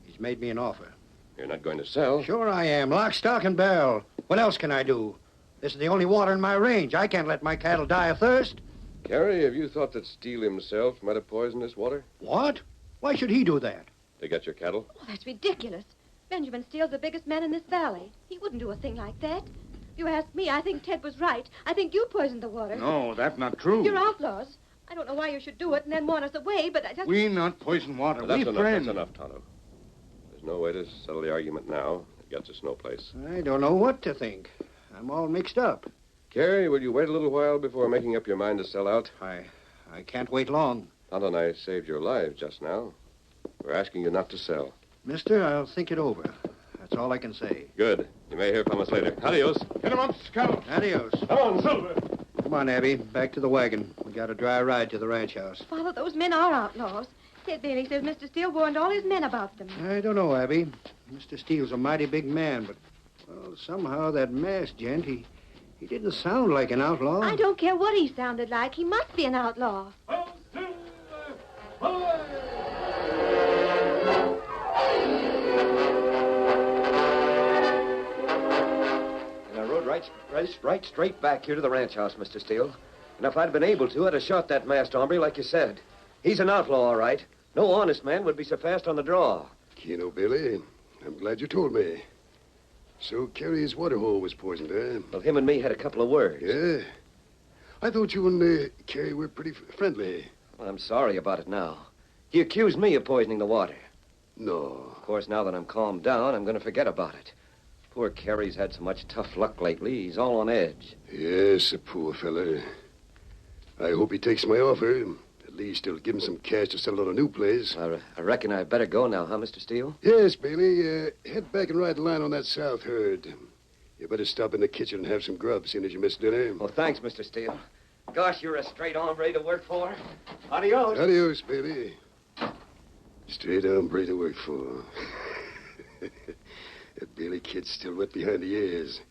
He's made me an offer. You're not going to sell? Sure I am. Lock, stock, and barrel. What else can I do? This is the only water in my range. I can't let my cattle die of thirst. Carrie, have you thought that Steele himself might have poisoned this water? What? Why should he do that? To get your cattle? Oh, that's ridiculous. Benjamin Steele's the biggest man in this valley. He wouldn't do a thing like that. If you ask me, I think Ted was right. I think you poisoned the water. No, that's not true. You're outlaws. I don't know why you should do it and then want us away, but I just... We not poison water. Well, that's We enough. friends. That's enough, Tonto. There's no way to settle the argument now. It gets us no place. I don't know what to think. I'm all mixed up. Carrie, will you wait a little while before making up your mind to sell out? I can't wait long. Tonto and I saved your lives just now. We're asking you not to sell. Mister, I'll think it over. That's all I can say. Good. You may hear from us later. Adios. Get him up, Scout. Adios. Come on, Silver. Come on, Abby. Back to the wagon. We got a dry ride to the ranch house. Father, those men are outlaws. Ted Bailey says Mr. Steele warned all his men about them. I don't know, Abby. Mr. Steele's a mighty big man, but, well, somehow that masked gent, he didn't sound like an outlaw. I don't care what he sounded like. He must be an outlaw. And I rode right straight back here to the ranch house, Mr. Steele. And if I'd been able to, I'd have shot that masked hombre like you said. He's an outlaw, all right. No honest man would be so fast on the draw. Keno, Billy, I'm glad you told me. So Carrie's water hole was poisoned, eh? Well, him and me had a couple of words. Yeah? I thought you and Carrie were pretty friendly. Well, I'm sorry about it now. He accused me of poisoning the water. No. Of course, now that I'm calmed down, I'm going to forget about it. Poor Carrie's had so much tough luck lately, he's all on edge. Yes, a poor fella. I hope he takes my offer. At least it'll give him some cash to settle on a new place. I reckon I'd better go now, huh, Mr. Steele? Yes, Bailey. Head back and ride the line on that south herd. You better stop in the kitchen and have some grub, seeing as you missed dinner. Well, thanks, Mr. Steele. Gosh, you're a straight hombre to work for. Adios. Adios, baby. Straight hombre to work for. That Bailey kid's still wet behind the ears.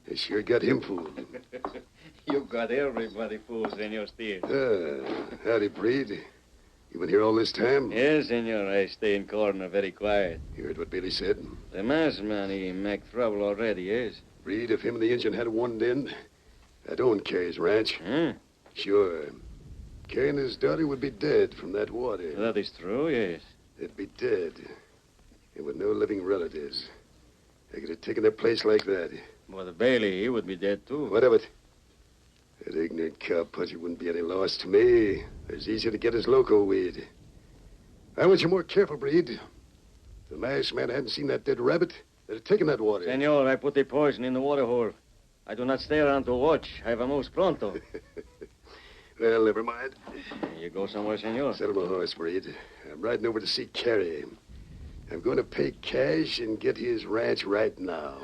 I sure got him fooled. You got everybody fooled, Senor Steele. Howdy, Breed. You been here all this time? Yes, senor. I stay in corner very quiet. You heard what Bailey said? The masked man, he make trouble already, yes? Breed, if him and the Injun had one in, I'd own Carrie's ranch. Huh? Sure. Carrie and his daughter would be dead from that water. That is true, yes. They'd be dead. And with no living relatives. I could have taken their place like that. But Bailey, he would be dead, too. What of it? That ignorant cowpuncher wouldn't be any loss to me. It's easier to get his loco weed. I want you more careful, Breed. The masked man hadn't seen that dead rabbit. They'd have taken that water. Senor, I put the poison in the water hole. I do not stay around to watch. I have a moose pronto. Well, never mind. You go somewhere, senor? Settle my horse, Breed. I'm riding over to see Carrie. I'm going to pay cash and get his ranch right now.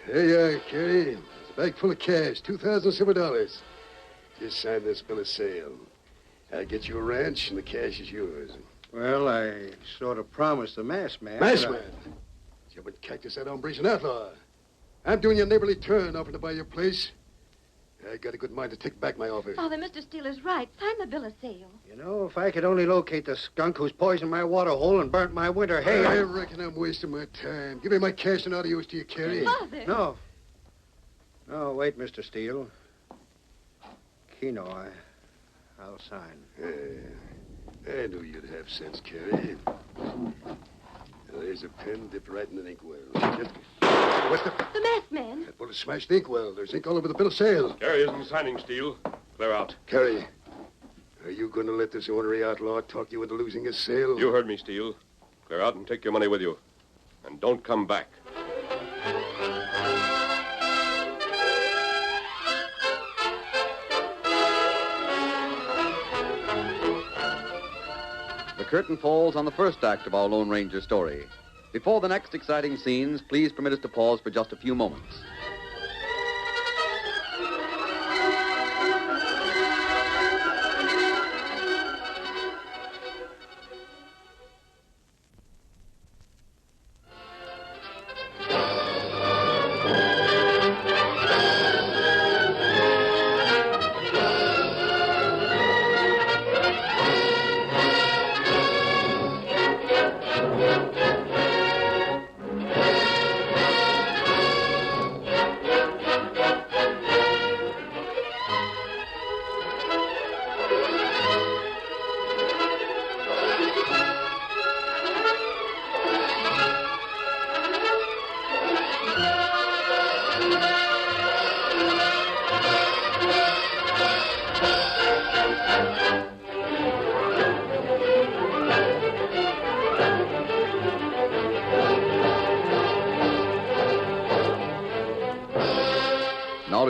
There you are, Carrie. It's a bag full of cash, 2,000 silver dollars. Just sign this bill of sale. I'll get you a ranch, and the cash is yours. Well, I sort of promised the masked man. Masked man? Jumping cactus, that hombre's an outlaw. I'm doing you a neighborly turn, offering to buy your place. I got a good mind to take back my offer. Father, Mr. Steele is right. Sign the bill of sale. You know, if I could only locate the skunk who's poisoned my water hole and burnt my winter hay. I reckon I'm wasting my time. Give me my cash and adios to you, Carrie. Father. No. No, wait, Mr. Steele. Keno, I'll sign. I knew you'd have sense, Carrie. Now, there's a pen dipped right in an inkwell. What's the... The masked man. That bullet smashed the inkwell. There's ink all over the bill of sale. Carrie isn't signing, Steele. Clear out. Carrie, are you going to let this ornery outlaw talk you into losing his sale? You heard me, Steele. Clear out and take your money with you. And don't come back. The curtain falls on the first act of our Lone Ranger story. Before the next exciting scenes, please permit us to pause for just a few moments.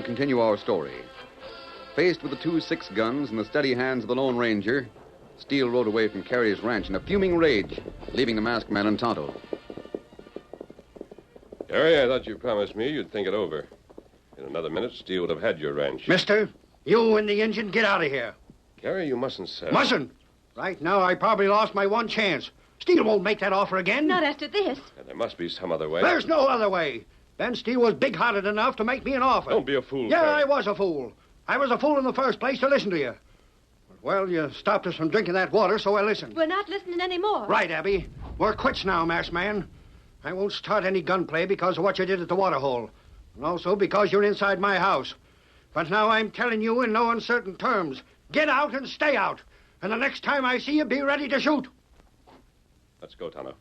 continue our story. Faced with the 2 6-guns in the steady hands of the Lone Ranger, Steele rode away from Carey's ranch in a fuming rage, leaving the masked man and Tonto. Harry, I thought you promised me you'd think it over. In another minute, Steele would have had your ranch. Mister, you and the engine, get out of here. Carey, you mustn't sell. Mustn't? Right now, I probably lost my one chance. Steele won't make that offer again. Not after this. There must be some other way. There's no other way. Ben Steele was big-hearted enough to make me an offer. Don't be a fool, Yeah, Carey. I was a fool. I was a fool in the first place to listen to you. Well, you stopped us from drinking that water, so I listened. We're not listening anymore. Right, Abby. We're quits now, masked man. I won't start any gunplay because of what you did at the water hole. And also because you're inside my house. But now I'm telling you in no uncertain terms. Get out and stay out. And the next time I see you, be ready to shoot. Let's go, Tonto.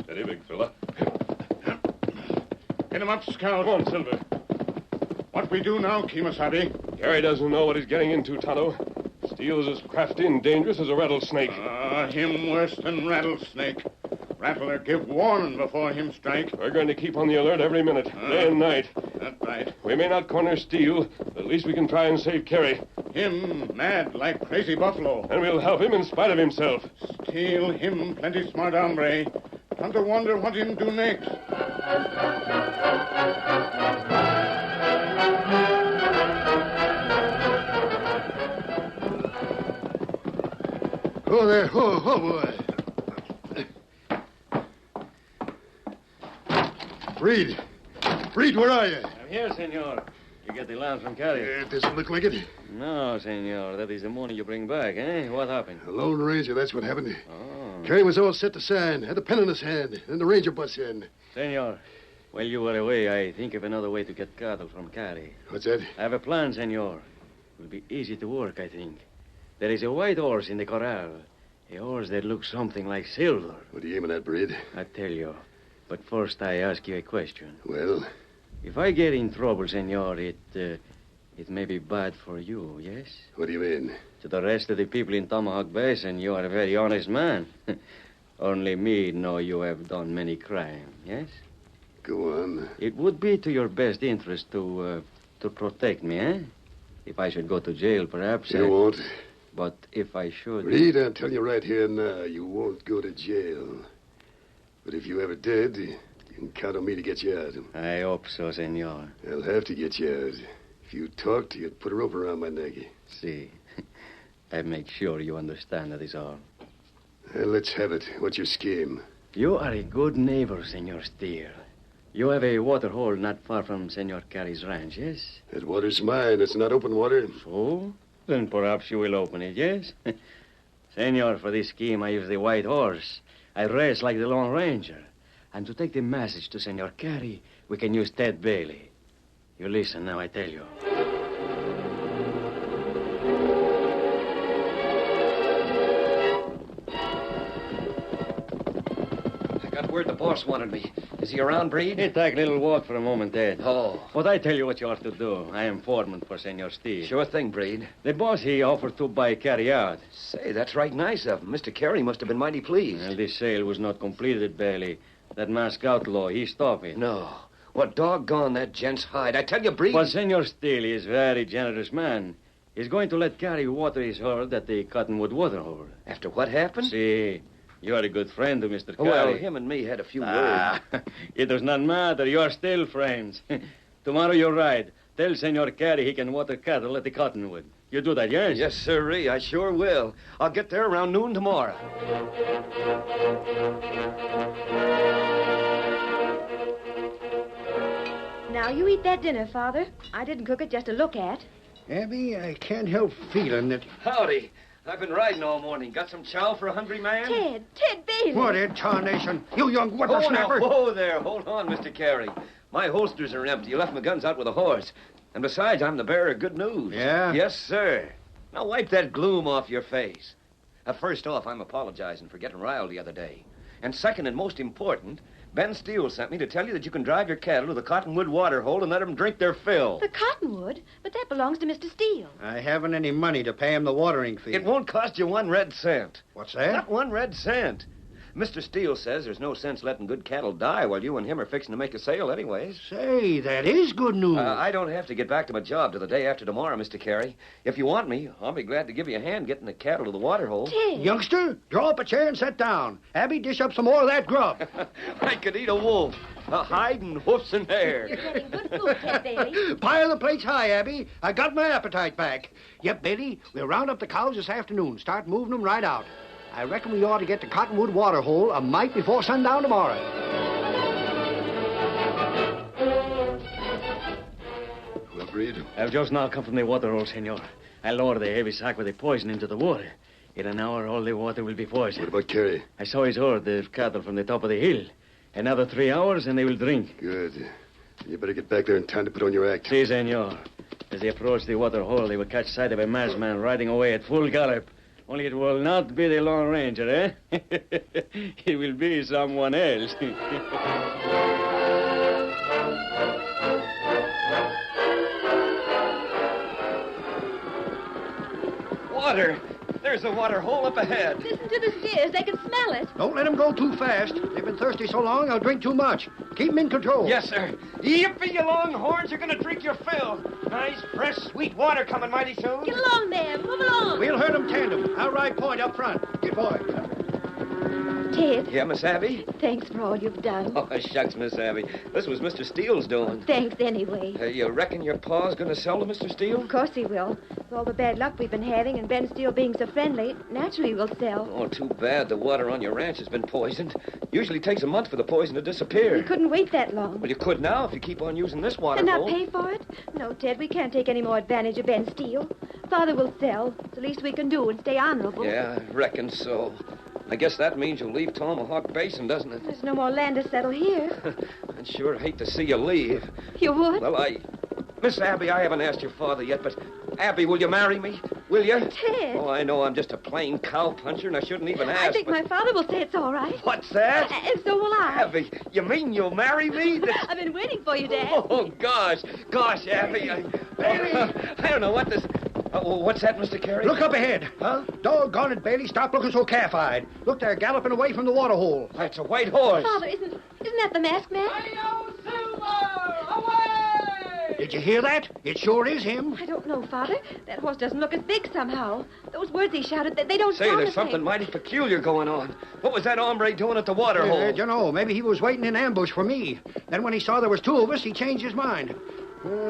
Steady, big fella. Get him up, Scout. Come on, Silver. What we do now, Kemosabe? Carey doesn't know what he's getting into, Tonto. Steele is as crafty and dangerous as a rattlesnake. Him worse than rattlesnake. Rattler give warning before him strike. We're going to keep on the alert every minute, day and night. That's right. We may not corner Steele, but at least we can try and save Carey. Him mad like crazy buffalo. And we'll help him in spite of himself. Steal him plenty smart hombre. Come to wonder what him do next. Oh, there. Oh, boy. Reed, where are you? I'm here, senor. You get the lamp from Carey. It doesn't look like it. No, senor. That is the money you bring back, eh? What happened? The Lone Ranger, that's what happened. Oh. Carey was all set to sign, had a pen in his hand, and the Ranger bus in. Senor, while you were away, I think of another way to get cattle from Carey. What's that? I have a plan, senor. It will be easy to work, I think. There is a white horse in the corral. A horse that looks something like silver. What are you aiming at, Breed? I tell you. But first, I ask you a question. Well? If I get in trouble, senor, it may be bad for you, yes? What do you mean? To the rest of the people in Tomahawk Basin, you are a very honest man. Only me know you have done many crimes, yes? Go on. It would be to your best interest to protect me, eh? If I should go to jail, perhaps... You won't. But if I should... Reed, I'll tell you right here now, you won't go to jail. But if you ever did, you can count on me to get you out. I hope so, senor. I'll have to get you out. If you talked, you'd put a rope around my neck. See. I make sure you understand that is all. Well, let's have it. What's your scheme? You are a good neighbor, Senor Stair. You have a water hole not far from Senor Carey's ranch, yes? That water's mine. It's not open water. So? Then perhaps you will open it, yes? Senor, for this scheme, I use the white horse. I race like the Lone Ranger. And to take the message to Senor Carey, we can use Ted Bailey. You listen now, I tell you. I got word the boss wanted me. Is he around, Breed? Hey, take a little walk for a moment, Ted. Oh. But I tell you what you ought to do. I am foreman for Senor Steele. Sure thing, Breed. The boss, he offered to buy Carey out. Say, that's right nice of him. Mr. Carey must have been mighty pleased. Well, this sale was not completed, Bailey. That masked outlaw, he stopped it. No. What doggone that gent's hide. I tell you, Breed... But Senor Steele is a very generous man. He's going to let Carey water his herd at the Cottonwood water hole. After what happened? See, you are a good friend of Mr. Carey. Well, him and me had a few words. It does not matter. You are still friends. Tomorrow you ride. Tell Senor Carey he can water cattle at the Cottonwood. You do that, yes? Yes, sirree. I sure will. I'll get there around noon tomorrow. Now, you eat that dinner, Father. I didn't cook it just to look at. Abby, I can't help feeling that... Howdy. I've been riding all morning. Got some chow for a hungry man? Ted Bailey. What in tarnation? You young whippersnapper. Whoa there. Hold on, Mr. Carey. My holsters are empty. You left my guns out with a horse. And besides, I'm the bearer of good news. Yeah? Yes, sir. Now wipe that gloom off your face. First off, I'm apologizing for getting riled the other day. And second and most important, Ben Steele sent me to tell you that you can drive your cattle to the Cottonwood water hole and let them drink their fill. The Cottonwood? But that belongs to Mr. Steele. I haven't any money to pay him the watering fee. It won't cost you 1 red cent. What's that? Not 1 red cent. Mr. Steele says there's no sense letting good cattle die while you and him are fixing to make a sale anyways. Say, that is good news. I don't have to get back to my job till the day after tomorrow, Mr. Carey. If you want me, I'll be glad to give you a hand getting the cattle to the water hole. Ted. Youngster, draw up a chair and sit down. Abby, dish up some more of that grub. I could eat a wolf. A hide and hoofs and hair. You're getting good food, Ted Bailey. Pile the plates high, Abby. I got my appetite back. Yep, Bailey, we'll round up the cows this afternoon. Start moving them right out. I reckon we ought to get to Cottonwood water hole a mite before sundown tomorrow. Well, Breed? I've just now come from the water hole, senor. I lowered the heavy sack with the poison into the water. In an hour, all the water will be poisoned. What about Carey? I saw his herd of cattle from the top of the hill. Another 3 hours, and they will drink. Good. You better get back there in time to put on your act. Si, senor. As they approach the water hole, they will catch sight of a masked man riding away at full gallop. Only it will not be the Lone Ranger, eh? It will be someone else. Water! There's a water hole up ahead. Listen to the steers. They can smell it. Don't let them go too fast. They've been thirsty so long, they'll drink too much. Keep them in control. Yes, sir. Yippee, you longhorns. You're going to drink your fill. Nice, fresh, sweet water coming mighty soon. Get along there. Move along. We'll herd them tandem. I'll ride point up front. Good boy. Ted. Yeah, Miss Abby? Thanks for all you've done. Oh, shucks, Miss Abby. This was Mr. Steele's doing. Thanks anyway. You reckon your pa's going to sell to Mr. Steele? Of course he will. With all the bad luck we've been having and Ben Steele being so friendly, naturally we'll sell. Oh, too bad the water on your ranch has been poisoned. Usually takes a month for the poison to disappear. We couldn't wait that long. Well, you could now if you keep on using this water And not hole. pay for it? No, Ted, we can't take any more advantage of Ben Steele. Father will sell. It's the least we can do and stay honorable. Yeah, I reckon so. I guess that means you'll leave Tomahawk Basin, doesn't it? There's no more land to settle here. I'd sure hate to see you leave. You would? Well, Miss Abby, I haven't asked your father yet, but Abby, will you marry me? Will you? Ted. Oh, I know I'm just a plain cowpuncher, and I shouldn't even ask. I think my father will say it's all right. What's that? And so will I. Abby, you mean you'll marry me? I've been waiting for you, Dad. Oh, gosh, Abby. Bailey! I don't know what this... what's that, Mr. Carey? Look up ahead. Huh? Doggone it, Bailey. Stop looking so calf-eyed. Look, they're galloping away from the water hole. That's a white horse. Father, isn't that the masked man? Did you hear that? It sure is him. I don't know, Father. That horse doesn't look as big somehow. Those words he shouted, they don't Say, sound there's the something same. mighty peculiar going on. What was that hombre doing at the water hole? I don't know. Maybe he was waiting in ambush for me. Then when he saw there was 2 of us, he changed his mind.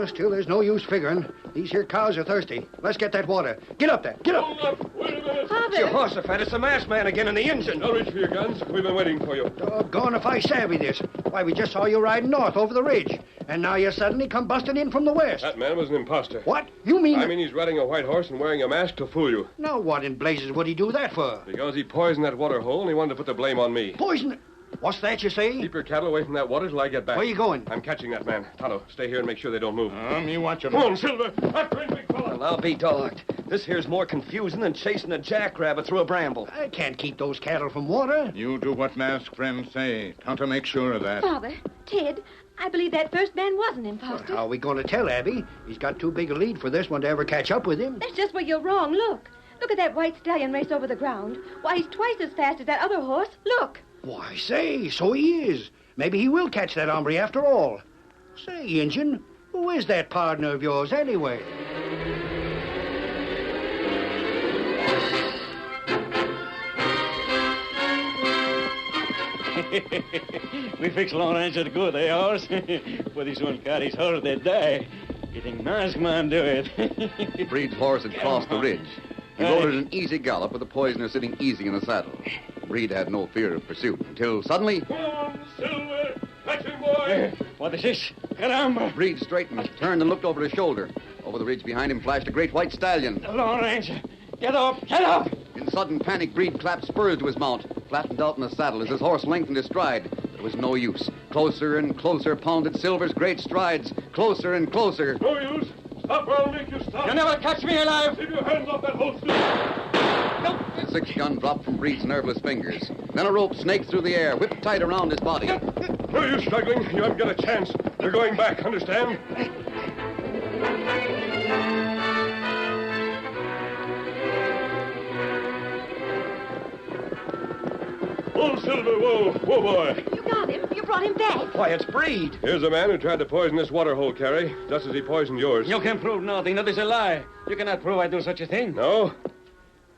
Still, there's no use figuring. These here cows are thirsty. Let's get that water. Get up there. Get up. Hold up. Wait a minute. Father. It's your Horsefat. It's the masked man again in the engine. Now reach for your guns. We've been waiting for you. Doggone if I savvy this. Why, we just saw you riding north over the ridge. And now you suddenly come busting in from the west. That man was an imposter. What? You mean... I mean he's riding a white horse and wearing a mask to fool you. Now, what in blazes would he do that for? Because he poisoned that water hole and he wanted to put the blame on me. Poison... What's that you say? Keep your cattle away from that water till I get back. Where you going? I'm catching that man. Tonto, stay here and make sure they don't move. Me watch him. Come on, Silver. After him, big fella. Well, I'll be dogged. This here's more confusing than chasing a jackrabbit through a bramble. I can't keep those cattle from water. You do what masked friends say. Tonto, make sure of that. Father, Ted, I believe that first man was an imposter. How are we going to tell Abby? He's got too big a lead for this one to ever catch up with him. That's just where you're wrong. Look. Look at that white stallion race over the ground. Why, he's twice as fast as that other horse. Look. Why, say, so he is. Maybe he will catch that hombre after all. Say, Injun, who is that partner of yours anyway? We fix Lone Ranger good, eh, horse? For this one carries herd, they die. You think masked man do it? Breed's horse had crossed the ridge. He rode at an easy gallop with the poisoner sitting easy in the saddle. Breed had no fear of pursuit until suddenly... Come on, Silver. Catch him, boy. What is this? Caramba. Breed straightened, turned, and looked over his shoulder. Over the ridge behind him flashed a great white stallion. The Lone Ranger. Get up! Get up! In sudden panic, Breed clapped spurs to his mount, flattened out in the saddle as his horse lengthened his stride. But it was no use. Closer and closer pounded Silver's great strides. Closer and closer. No use. Stop or I'll make you stop. You'll never catch me alive. Keep your hands off that holster. The 6-gun dropped from Breed's nerveless fingers. Then a rope snaked through the air, whipped tight around his body. Who are you struggling? You haven't got a chance. You're going back, understand? Old Silver, whoa, boy. You got him. You brought him back. Why, it's Breed. Here's a man who tried to poison this water hole, Carrie, just as he poisoned yours. You can prove nothing. That is a lie. You cannot prove I do such a thing. No?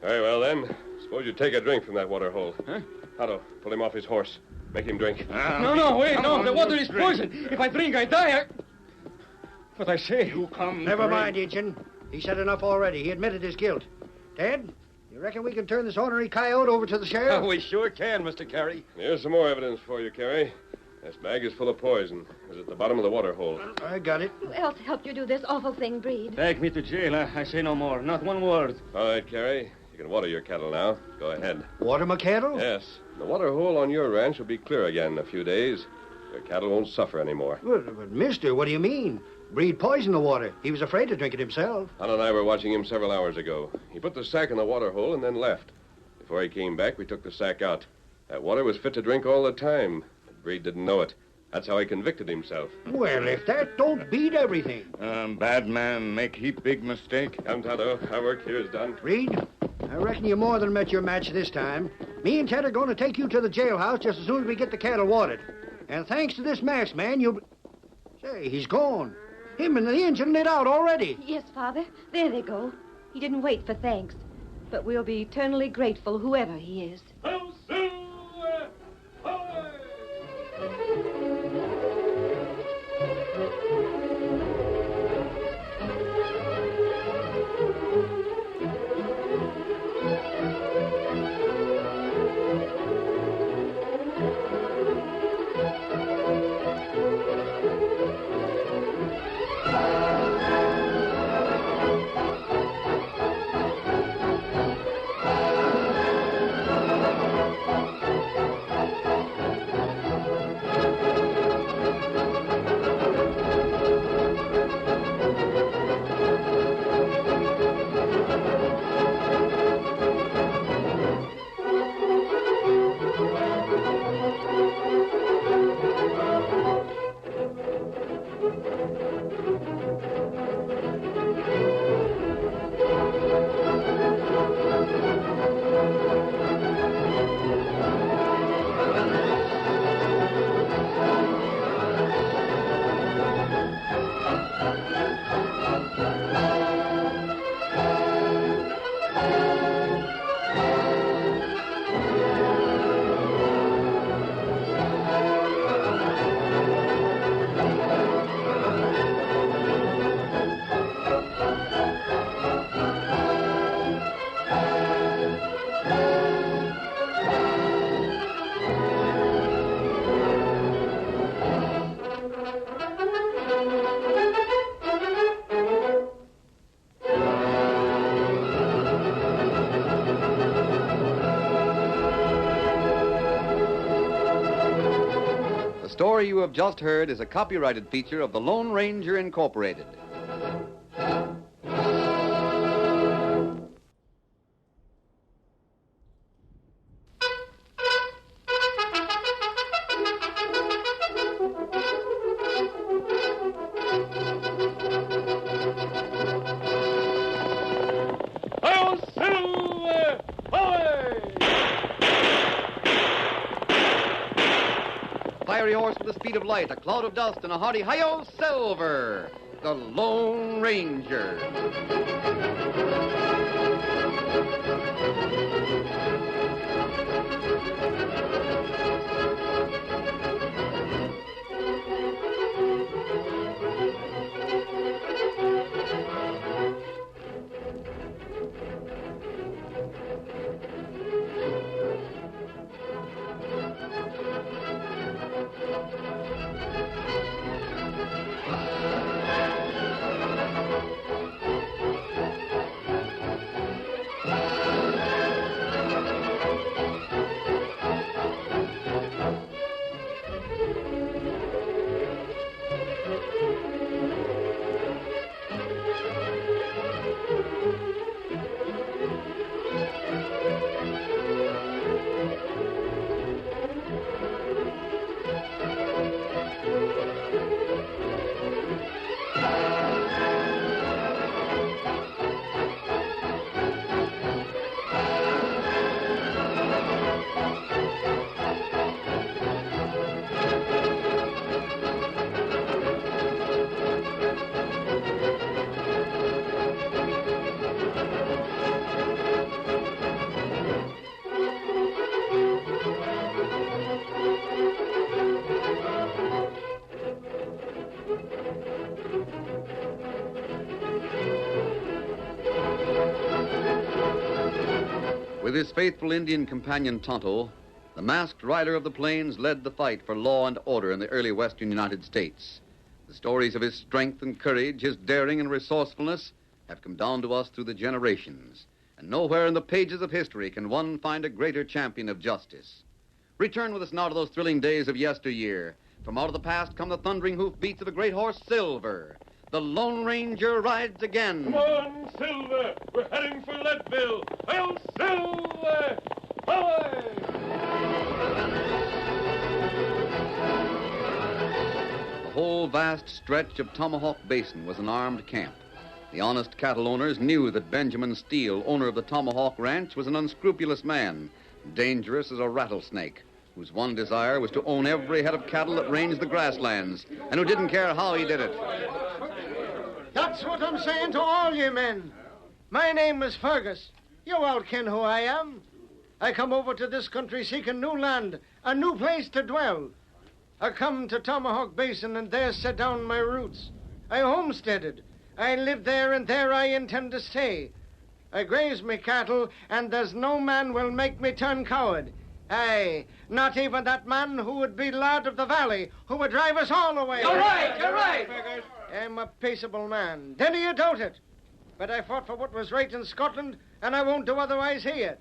Very well, then. Suppose you take a drink from that water hole. Huh? Otto, pull him off his horse. Make him drink. No, wait, no. The water is poison. If I drink, I die. What I say? You come. Never mind, Injun. He said enough already. He admitted his guilt. Ted, you reckon we can turn this ornery coyote over to the sheriff? Oh, we sure can, Mr. Carey. Here's some more evidence for you, Carrie. This bag is full of poison. It was at the bottom of the water hole. I got it. Who else helped you do this awful thing, Breed? Take me to jail. I say no more. Not one word. All right, Carrie. You can water your cattle now. Go ahead. Water my cattle? Yes. The water hole on your ranch will be clear again in a few days. Your cattle won't suffer anymore. But, mister, what do you mean? Breed poisoned the water. He was afraid to drink it himself. Otto and I were watching him several hours ago. He put the sack in the water hole and then left. Before he came back, we took the sack out. That water was fit to drink all the time. But Breed didn't know it. That's how he convicted himself. Well, if that don't beat everything. Bad man make heap big mistake. Come, Tonto. Our work here is done. Breed, I reckon you more than met your match this time. Me and Ted are going to take you to the jailhouse just as soon as we get the cattle watered. And thanks to this masked man, you'll... Say, he's gone. Him and the engine lit out already. Yes, Father. There they go. He didn't wait for thanks. But we'll be eternally grateful, whoever he is. The story you have just heard is a copyrighted feature of the Lone Ranger Incorporated. Fiery horse with the speed of light, a cloud of dust, and a hearty hi-yo silver, the Lone Ranger. With his faithful Indian companion Tonto, the masked rider of the plains led the fight for law and order in the early western United States. The stories of his strength and courage, his daring and resourcefulness, have come down to us through the generations. And nowhere in the pages of history can one find a greater champion of justice. Return with us now to those thrilling days of yesteryear. From out of the past come the thundering hoofbeats of a great horse, Silver. The Lone Ranger rides again. Come on, Silver! We're heading for Leadville! Hail, Silver! Away! The whole vast stretch of Tomahawk Basin was an armed camp. The honest cattle owners knew that Benjamin Steele, owner of the Tomahawk Ranch, was an unscrupulous man, dangerous as a rattlesnake, whose one desire was to own every head of cattle that ranged the grasslands, and who didn't care how he did it. That's what I'm saying to all you men. My name is Fergus. You all ken who I am. I come over to this country seeking new land, a new place to dwell. I come to Tomahawk Basin and there set down my roots. I homesteaded. I live there and there I intend to stay. I graze me cattle and there's no man will make me turn coward. Aye, not even that man who would be lord of the valley, who would drive us all away. You're right, you're right. I'm a peaceable man. Didn't you doubt it? But I fought for what was right in Scotland, and I won't do otherwise here.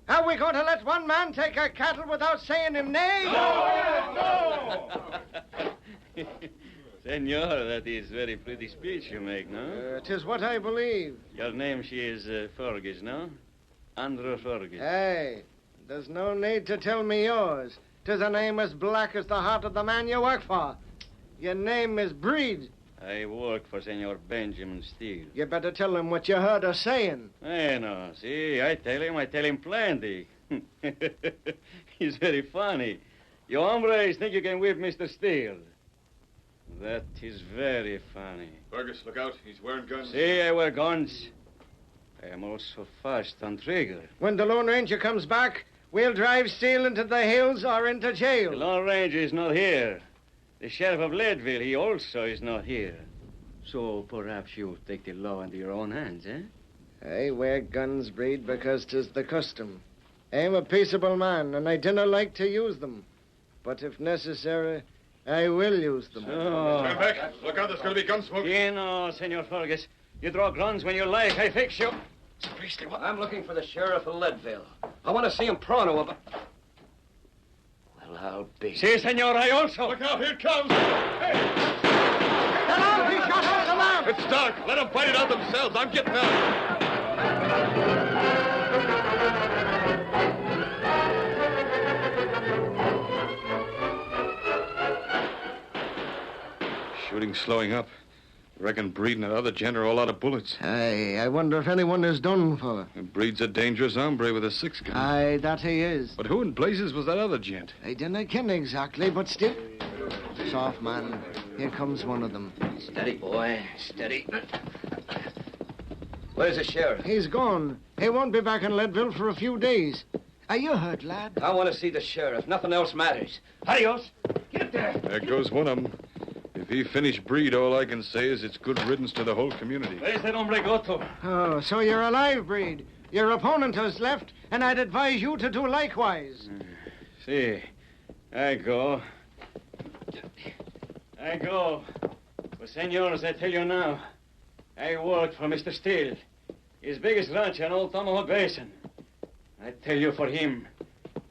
Are we going to let one man take our cattle without saying him nay? No! Senor, that is very pretty speech you make, no? 'Tis what I believe. Your name, she is Fergus, no? Andrew Fergus. Aye. There's no need to tell me yours. 'Tis a name as black as the heart of the man you work for. Your name is Breed. I work for Senor Benjamin Steele. You better tell him what you heard her saying. I know. See, I tell him plenty. He's very funny. You hombres think you can whip Mr. Steele. That is very funny. Fergus, look out. He's wearing guns. See, I wear guns. I am also fast on trigger. When the Lone Ranger comes back, we'll drive Steele into the hills or into jail. The Lone Ranger is not here. The sheriff of Leadville, he also is not here. So perhaps you take the law into your own hands, eh? I wear guns, Breed, because 'tis the custom. I'm a peaceable man, and I dinna like to use them. But if necessary, I will use them. Stand back. Look out, there's going to be gun smoke. You know, Senor Fergus. You draw guns when you like. I fix you. Priestley, what? I'm looking for the sheriff of Leadville. I want to see him pronto about... Well, I'll be... Si, senor, I also. Look out, here it comes. Hey! Get out! He shot out the lamp! It's dark. Let them fight it out themselves. I'm getting out. Shooting's slowing up. Reckon Breed and that other gent are all out of bullets. Aye, I wonder if anyone is done for. And Breed's a dangerous hombre with a 6-gun. Aye, that he is. But who in blazes was that other gent? I dinna ken exactly, but still. Soft, man. Here comes one of them. Steady, boy. Steady. Where's the sheriff? He's gone. He won't be back in Leadville for a few days. Are you hurt, lad? I want to see the sheriff. Nothing else matters. Adios. Get there. There goes one of them. If he finished Breed, all I can say is it's good riddance to the whole community. Where's that hombre go to? Oh, so you're alive, Breed. Your opponent has left, and I'd advise you to do likewise. See, I go. But, senors, I tell you now, I work for Mr. Steele, his biggest ranch in Old Tomahawk Basin. I tell you for him,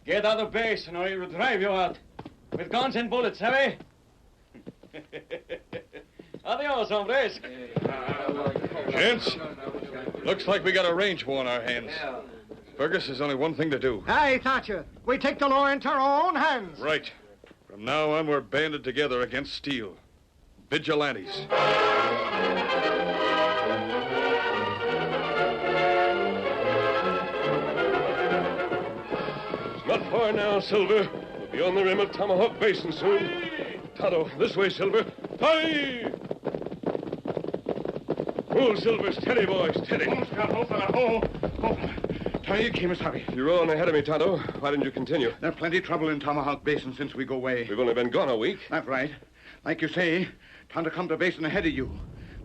get out of the basin or he will drive you out with guns and bullets, have we? Adios, hombres. Gents, looks like we got a range war on our hands. Fergus, there's only one thing to do. Aye, Thatcher. We take the law into our own hands. Right. From now on, we're banded together against Steele. Vigilantes. It's not far now, Silver. We'll be on the rim of Tomahawk Basin soon. Tonto, this way, Silver. Hi! Pull, Silver. Steady, boy, steady. You're rolling ahead of me, Tonto. Why didn't you continue? There's plenty trouble in Tomahawk Basin since we go away. We've only been gone a week. That's right. Like you say, Tonto come to Basin ahead of you.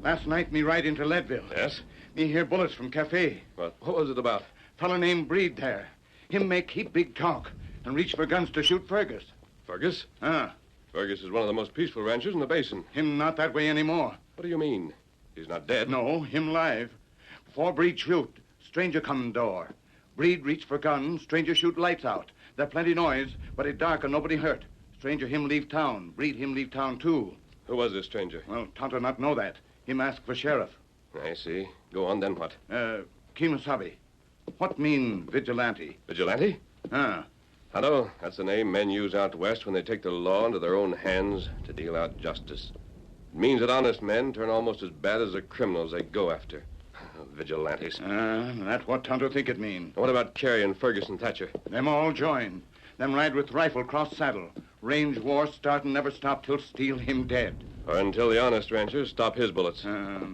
Last night, me ride into Leadville. Yes? Me hear bullets from cafe. What was it about? Fellow named Breed there. Him make heap big talk and reach for guns to shoot Fergus. Fergus? Ah. Fergus is one of the most peaceful ranchers in the basin. Him not that way anymore. What do you mean? He's not dead? No, him live. Before Breed shoot, stranger come door. Breed reach for gun, stranger shoot lights out. There plenty noise, but it dark and nobody hurt. Stranger him leave town. Breed him leave town too. Who was this stranger? Well, Tonto not know that. Him ask for sheriff. I see. Go on, then what? Kimasabi. What mean vigilante? Vigilante? Ah. Tonto, that's the name men use out west when they take the law into their own hands to deal out justice. It means that honest men turn almost as bad as the criminals they go after. Vigilantes. That's what Tonto think it mean. What about Carey and Fergus and Thatcher? Them all join. Them ride with rifle cross saddle. Range war start and never stop till steal him dead. Or until the honest ranchers stop his bullets.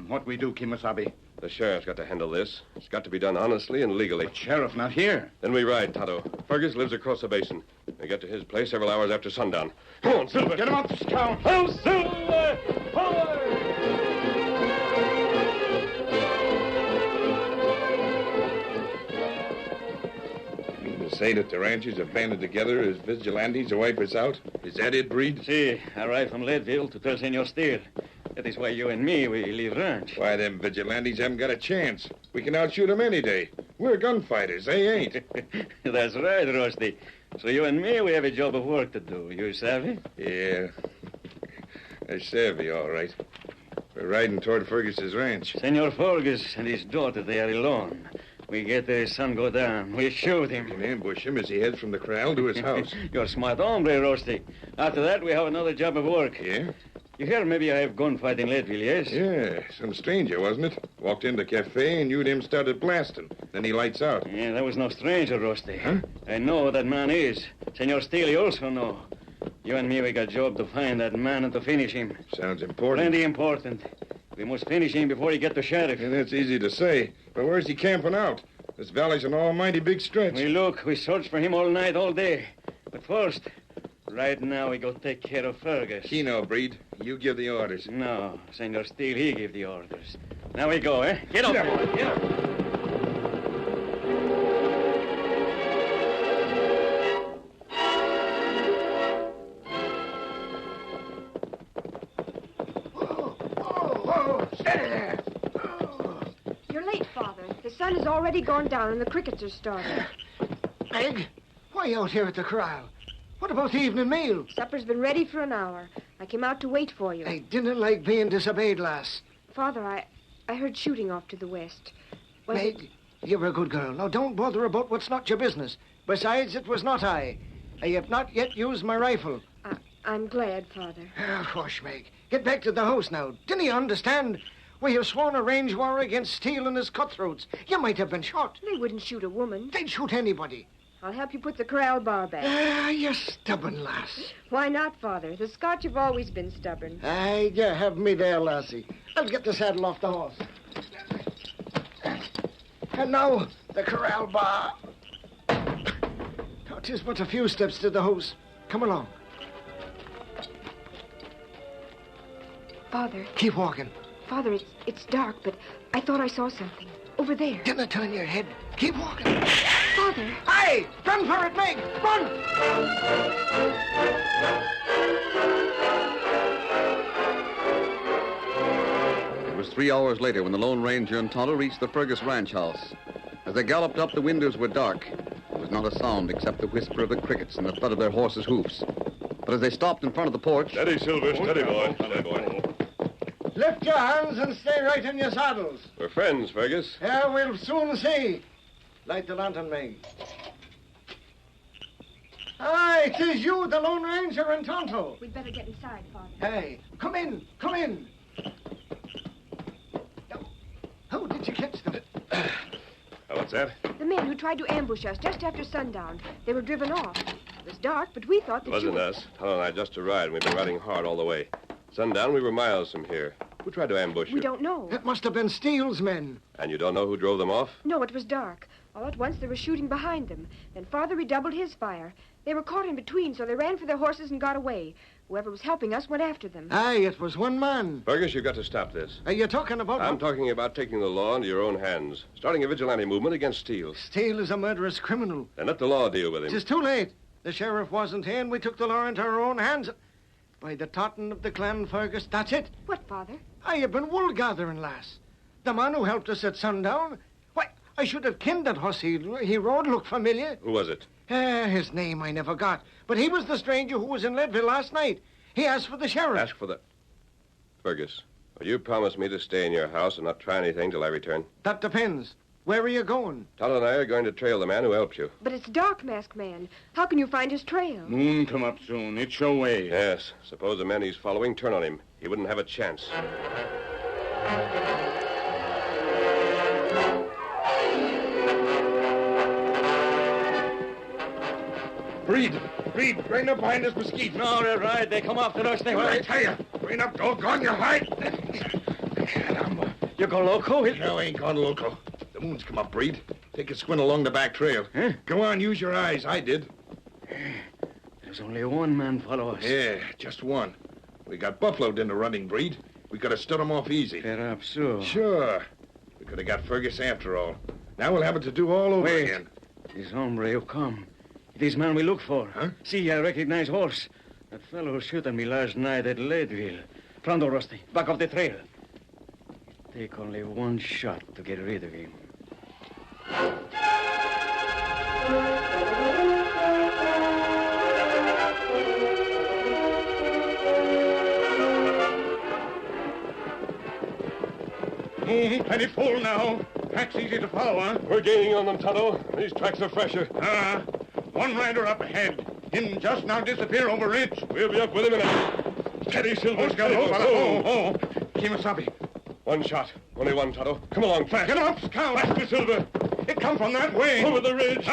What we do, Kimasabi? The sheriff's got to handle this. It's got to be done honestly and legally. But sheriff not here. Then we ride, Tonto. Fergus lives across the basin. We get to his place several hours after sundown. Come on, Silver. Get him out the scout. Oh, Silver! Forward! Say that the ranchers have banded together as vigilantes to wipe us out? Is that it, Breed? Si, I arrived from Leadville to tell Senor Stair. That is why you and me, we leave ranch. Why, them vigilantes haven't got a chance. We can outshoot them any day. We're gunfighters. They ain't. That's right, Rusty. So you and me, we have a job of work to do. You savvy? Yeah. I savvy, all right. We're riding toward Fergus's ranch. Senor Fergus and his daughter, they are alone. We get the sun go down. We shoot him. We can ambush him as he heads from the corral to his house. You're a smart hombre, Rusty. After that, we have another job of work. Yeah? You hear maybe I have gunfight in Leadville, yes? Yeah, some stranger, wasn't it? Walked in the cafe and you and him started blasting. Then he lights out. Yeah, that was no stranger, Rusty. Huh? I know who that man is. Senor Steele, you also know. You and me, we got job to find that man and to finish him. Sounds important. Plenty important. We must finish him before he get to sheriff. Yeah, that's easy to say. But where's he camping out? This valley's an almighty big stretch. We search for him all night, all day. But first, right now, we go take care of Fergus. Keno, Breed. You give the orders. No, Senor Steele, he give the orders. Now we go, eh? Get up, boy. Get up. The sun has already gone down and the crickets are starting. Meg, why out here at the corral? What about the evening meal? Supper's been ready for an hour. I came out to wait for you. I didn't like being disobeyed, lass. Father, I heard shooting off to the west. Meg, you're a good girl. Now, don't bother about what's not your business. Besides, it was not I. I have not yet used my rifle. I'm glad, Father. Hush, Meg. Get back to the house now. Didn't you understand? We have sworn a range war against Steele and his cutthroats. You might have been shot. They wouldn't shoot a woman. They'd shoot anybody. I'll help you put the corral bar back. You stubborn lass. Why not, Father? The Scotch have always been stubborn. Aye, you have me there, lassie. I'll get the saddle off the horse. And now, the corral bar. Now, 'tis but a few steps to the house. Come along. Father. Keep walking. Father, it's dark, but I thought I saw something. Over there. Didn't turn your head. Keep walking. Father. Aye! Run for it, Meg! Run! It was 3 hours later when the Lone Ranger and Tonto reached the Fergus ranch house. As they galloped up, the windows were dark. There was not a sound except the whisper of the crickets and the thud of their horses' hoofs. But as they stopped in front of the porch... Steady, Silver. Steady, boy. Steady, boy. Lift your hands and stay right in your saddles. We're friends, Fergus. Yeah, we'll soon see. Light the lantern, Meg. Aye, 'tis you, the Lone Ranger and Tonto. We'd better get inside, Father. Hey, come in, come in. How did you catch them? What's that? The men who tried to ambush us just after sundown. They were driven off. It was dark, but we thought that Wasn't you... us. Tonto and I just arrived, and we've been riding hard all the way. Sundown, we were miles from here. Who tried to ambush you? We don't know. It must have been Steele's men. And you don't know who drove them off? No, it was dark. All at once, they were shooting behind them. Then Father redoubled his fire. They were caught in between, so they ran for their horses and got away. Whoever was helping us went after them. Aye, it was one man. Fergus, you've got to stop this. Are you talking about... I'm talking about taking the law into your own hands, starting a vigilante movement against Steele. Steele is a murderous criminal. And let the law deal with him. It's too late. The sheriff wasn't here, and we took the law into our own hands. By the Totten of the clan, Fergus, that's it. What, Father? I have been wool gathering, lass. The man who helped us at sundown. Why, I should have kenned that horse he rode looked familiar. Who was it? His name I never got. But he was the stranger who was in Leadville last night. He asked for the sheriff. Ask for the... Fergus, will you promise me to stay in your house and not try anything till I return? That depends. Where are you going? Tonto and I are going to trail the man who helped you. But it's dark, Masked Man. How can you find his trail? Moon come up soon. It's your way. Yes. Suppose the men he's following turn on him. He wouldn't have a chance. Breed, rein up behind this mesquite. No, they're right. They come after us. They will. I tell you, rein up, doggone your hide. You go loco? No, I ain't gone loco. The moon's come up, Breed. Take a squint along the back trail. Huh? Go on, use your eyes. I did. There's only one man follow us. Yeah, just one. We got buffaloed into running, Breed. We could have stood him off easy. Perhaps so. Sure. We could have got Fergus after all. Now we'll have it to do all over again. This hombre who come. It is man we look for. Huh? See, I recognize horse. That fellow who shot at me last night at Leadville. Pronto, Rusty. Back off the trail. Take only one shot to get rid of him. Moon plenty full now. Track's easy to follow, huh? We're gaining on them, Tonto. These tracks are fresher. One rider up ahead. Him just now disappear over ridge. We'll be up with him in a... Steady, Silver. Oh. Kemosabe. One shot. Only one, Tonto. Come along, fast. Get up, Scout. Faster, Silver. It come from that way. Over the ridge.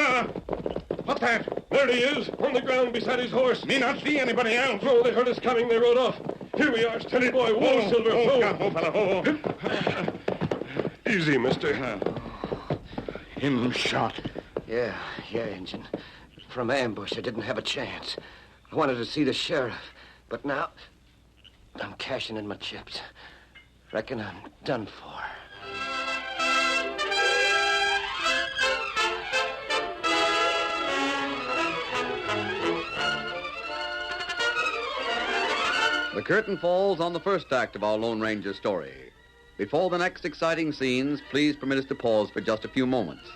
What's that? There he is, on the ground beside his horse. Me not see anybody else. No, they heard us coming. They rode off. Here we are. Steady, boy. Whoa, Silver. Whoa. Fella. Easy, mister. Him shot. Yeah, Injun. From ambush, I didn't have a chance. I wanted to see the sheriff, but now I'm cashing in my chips. Reckon I'm done for. The curtain falls on the first act of our Lone Ranger story. Before the next exciting scenes, please permit us to pause for just a few moments.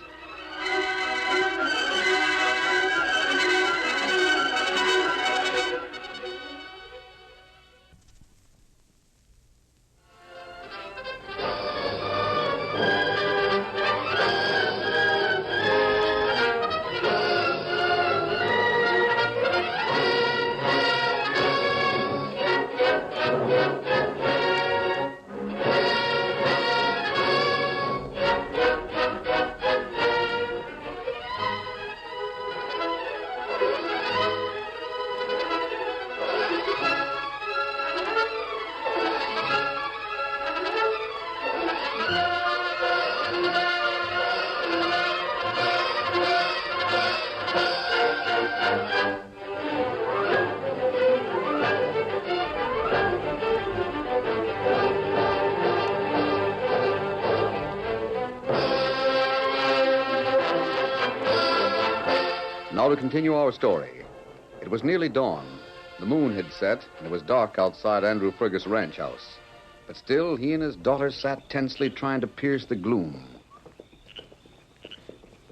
Now to continue our story. It was nearly dawn. The moon had set, and it was dark outside Andrew Fergus' ranch house. But still, he and his daughter sat tensely trying to pierce the gloom.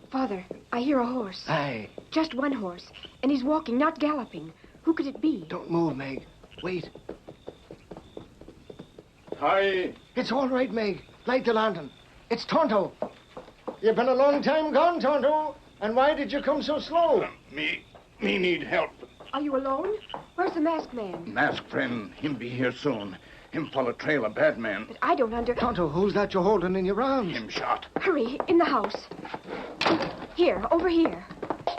Father, I hear a horse. Aye. Just one horse. And he's walking, not galloping. Who could it be? Don't move, Meg. Wait. Hi. It's all right, Meg. Light the lantern. It's Tonto. You've been a long time gone, Tonto. And why did you come so slow? Me need help. Are you alone? Where's the masked man? Masked friend, him be here soon. Him follow trail a bad man. But I don't Tonto, who's that you're holding in your arms? Him shot. Hurry, in the house. Here, over here.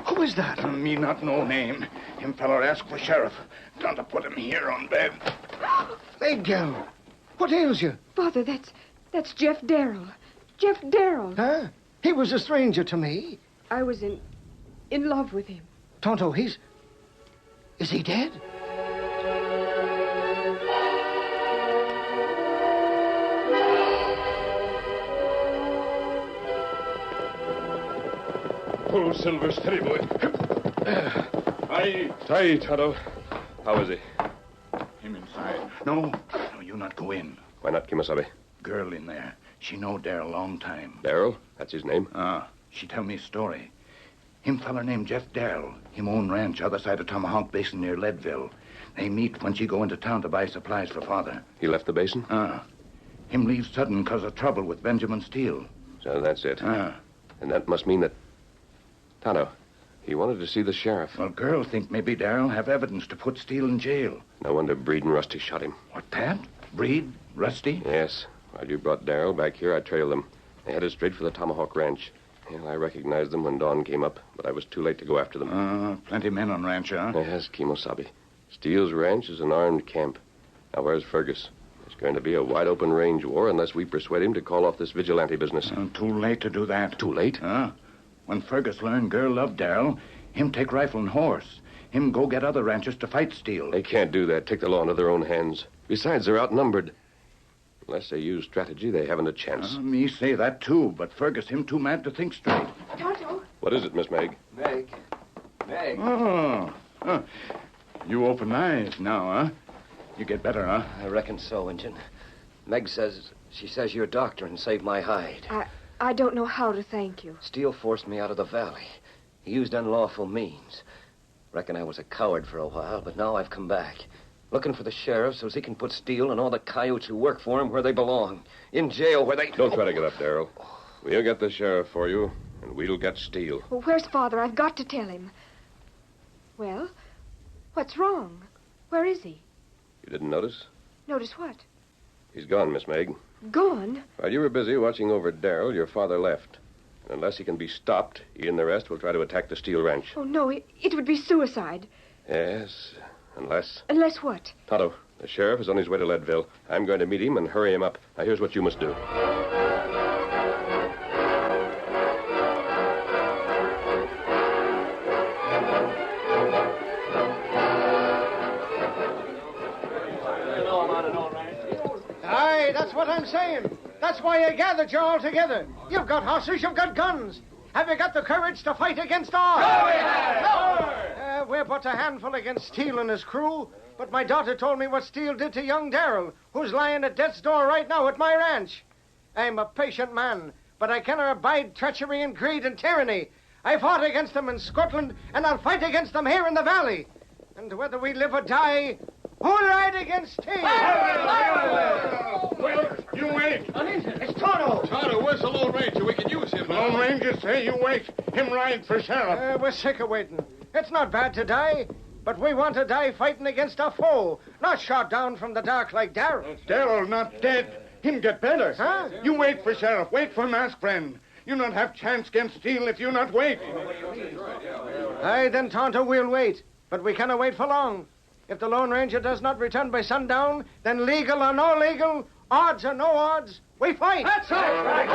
Who is that? Me not know name. Him feller ask for sheriff. Gone to put him here on bed. Meg, girl. What ails you? Father, that's Jeff Darrell. Jeff Darrell. Huh? He was a stranger to me. I was in love with him. Tonto, is he dead? Pull, Silver. Steady, boy. Aye, Tonto. How is he? Him inside. No, you not go in. Why not, Kimasabi? Girl in there. She know Darrell long time. Darrell? That's his name? She tell me story. Him feller named Jeff Darrell. Him own ranch other side of Tomahawk Basin near Leadville. They meet when she go into town to buy supplies for father. He left the basin? Him leave sudden 'cause of trouble with Benjamin Steele. So that's it. And that must mean that... Tonto, he wanted to see the sheriff. Well, girls think maybe Darrell have evidence to put Steele in jail. No wonder Breed and Rusty shot him. What, that? Breed? Rusty? Yes. While you brought Darrell back here, I trailed them. They headed straight for the Tomahawk Ranch. Well, I recognized them when dawn came up, but I was too late to go after them. Plenty men on ranch, huh? Yes, Kimosabe. Steele's ranch is an armed camp. Now, where's Fergus? It's going to be a wide-open range war unless we persuade him to call off this vigilante business. Too late to do that. Too late? When Fergus learned girl loved Darrell, him take rifle and horse. Him go get other ranchers to fight Steele. They can't do that. Take the law into their own hands. Besides, they're outnumbered. Unless they use strategy, they haven't a chance. Me say that, too, but Fergus, him too mad to think straight. Tonto. What is it, Miss Meg? Meg. You open eyes now, huh? You get better, huh? I reckon so, Injun. Meg says... She says you're a doctor and saved my hide. I don't know how to thank you. Steele forced me out of the valley. He used unlawful means. Reckon I was a coward for a while, but now I've come back. Looking for the sheriff so he can put Steele and all the coyotes who work for him where they belong. In jail where they... Don't try to get up, Darrell. We'll get the sheriff for you, and we'll get Steele. Well, where's Father? I've got to tell him. Well, what's wrong? Where is he? You didn't notice? Notice what? He's gone, Miss Meg. Gone? While you were busy watching over Darrell, your father left. And unless he can be stopped, he and the rest will try to attack the Steele ranch. Oh, no, it would be suicide. Yes, unless... Unless what? Tonto, the sheriff is on his way to Leadville. I'm going to meet him and hurry him up. Now, here's what you must do. Aye, that's what I'm saying. That's why I gathered you all together. You've got horses, you've got guns. Have you got the courage to fight against all? No, we have! We're but a handful against Steele and his crew, but my daughter told me what Steele did to young Darrell, who's lying at death's door right now at my ranch. I'm a patient man, but I cannot abide treachery and greed and tyranny. I fought against them in Scotland, and I'll fight against them here in the valley. And whether we live or die, who'll ride against Steele? Well, you wait. It's Tonto. Tonto, where's the Lone Ranger? We can use him. The Lone Ranger say you wait. Him ride for sheriff. We're sick of waiting. It's not bad to die, but we want to die fighting against a foe, not shot down from the dark like Darrell. Darrell not dead. Him get better. Huh? You wait for sheriff. Wait for mask friend. You not have chance against Steele if you not wait. Aye, then, Tonto, we'll wait. But we cannot wait for long. If the Lone Ranger does not return by sundown, then legal or no legal, odds or no odds, we fight. That's right.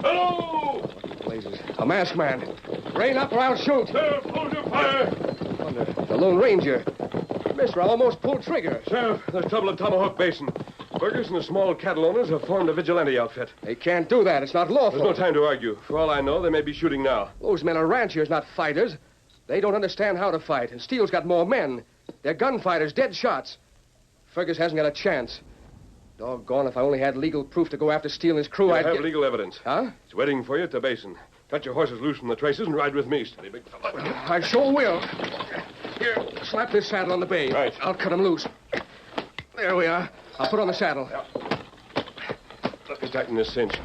Hello! A masked man. Rein up or I'll shoot. Hold your fire. The Lone Ranger. Mister, I almost pulled trigger. Sheriff, there's trouble in Tomahawk Basin. Fergus and the small cattle owners have formed a vigilante outfit. They can't do that. It's not lawful. There's no time to argue. For all I know, they may be shooting now. Those men are ranchers, not fighters. They don't understand how to fight, and Steele's got more men. They're gunfighters, dead shots. Fergus hasn't got a chance. Doggone, if I only had legal proof to go after Steele and his crew, I'd I'd have legal evidence. Huh? It's waiting for you at the basin. Cut your horses loose from the traces and ride with me, steady big fella. I sure will. Here, slap this saddle on the bay. Right. I'll cut him loose. There we are. I'll put on the saddle. Let me tighten this cinch.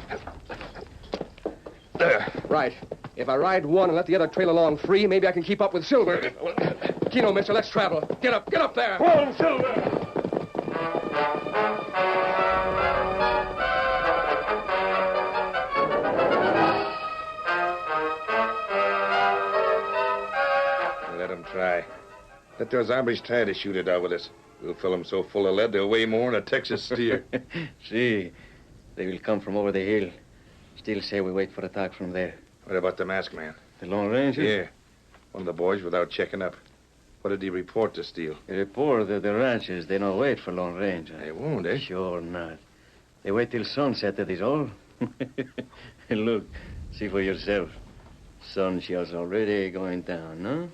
There. Right. If I ride one and let the other trail along free, maybe I can keep up with Silver. Kino, mister, let's travel. Get up there. Come on, Silver. Let them try. Let those hombres try to shoot it out with us. We'll fill them so full of lead they'll weigh more than a Texas steer. See, they will come from over the hill. Still say we wait for attack from there. What about the masked man? The Lone Ranger? Yeah. One of the boys without checking up. What did he report to Steele? He report that the ranchers, they don't wait for Lone Ranger. They won't, eh? Sure not. They wait till sunset, that is all. Look, see for yourself. Sun show's already going down, no?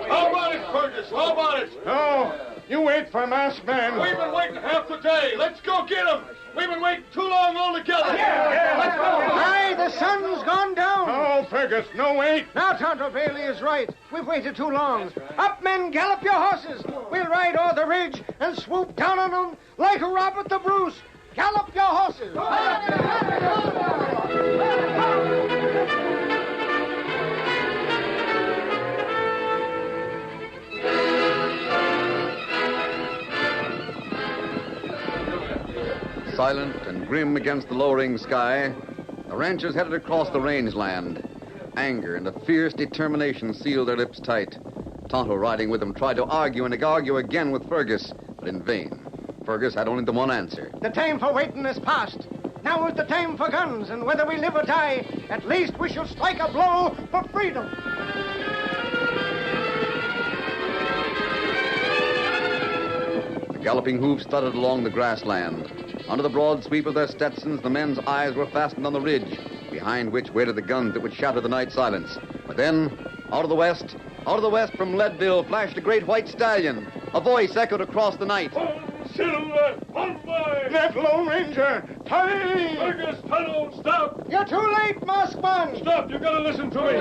How about it, Fergus? How about it? No, you wait for masked man. We've been waiting half the day. Let's go get him. We've been waiting too long altogether. Let's go. Aye, the sun's gone down. No, Fergus, no wait. Now, Tonto Bailey is right. We've waited too long. Up, men, gallop your horses. We'll ride o'er the ridge and swoop down on them like Robert the Bruce. Gallop your horses. Silent and grim against the lowering sky, the ranchers headed across the rangeland. Anger and a fierce determination sealed their lips tight. Tonto, riding with them, tried to argue and argue again with Fergus, but in vain. Fergus had only the one answer. The time for waiting is past. Now is the time for guns, and whether we live or die, at least we shall strike a blow for freedom. The galloping hoofs thudded along the grassland. Under the broad sweep of their Stetsons, the men's eyes were fastened on the ridge, behind which waited the guns that would shatter the night silence. But then, out of the west from Leadville flashed a great white stallion. A voice echoed across the night. Silver, on by! That Lone Ranger! Tie! Fergus, Tonto, stop! You're too late, masked man! Stop, you've got to listen to me.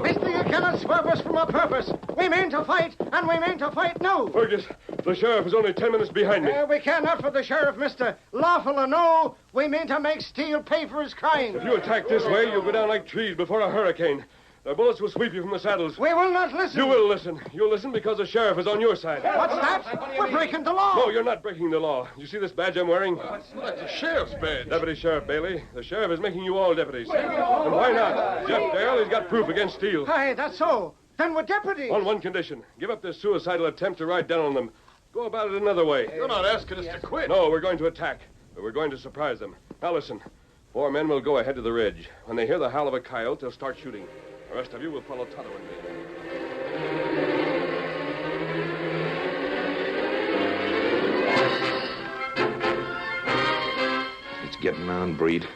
Mister, you cannot swerve us from our purpose. We mean to fight, and we mean to fight now. Fergus, the sheriff is only 10 minutes behind me. We care not for the sheriff, mister. Lawful or no, we mean to make Steele pay for his crime. If you attack this way, you'll go down like trees before a hurricane. Their bullets will sweep you from the saddles. We will not listen. You will listen. You'll listen because the sheriff is on your side. What's that? We're breaking the law. No, you're not breaking the law. You see this badge I'm wearing? That's the sheriff's badge. Deputy Sheriff Bailey. The sheriff is making you all deputies. And why not? Jeff Darrell, he's got proof against Steele. Aye, that's so. Then we're deputies. On one condition. Give up this suicidal attempt to ride down on them. Go about it another way. You're not asking us to quit. No, we're going to attack. But we're going to surprise them. Now listen. 4 men will go ahead to the ridge. When they hear the howl of a coyote, they'll start shooting. The rest of you will follow Tonto and me. It's getting on, Breed.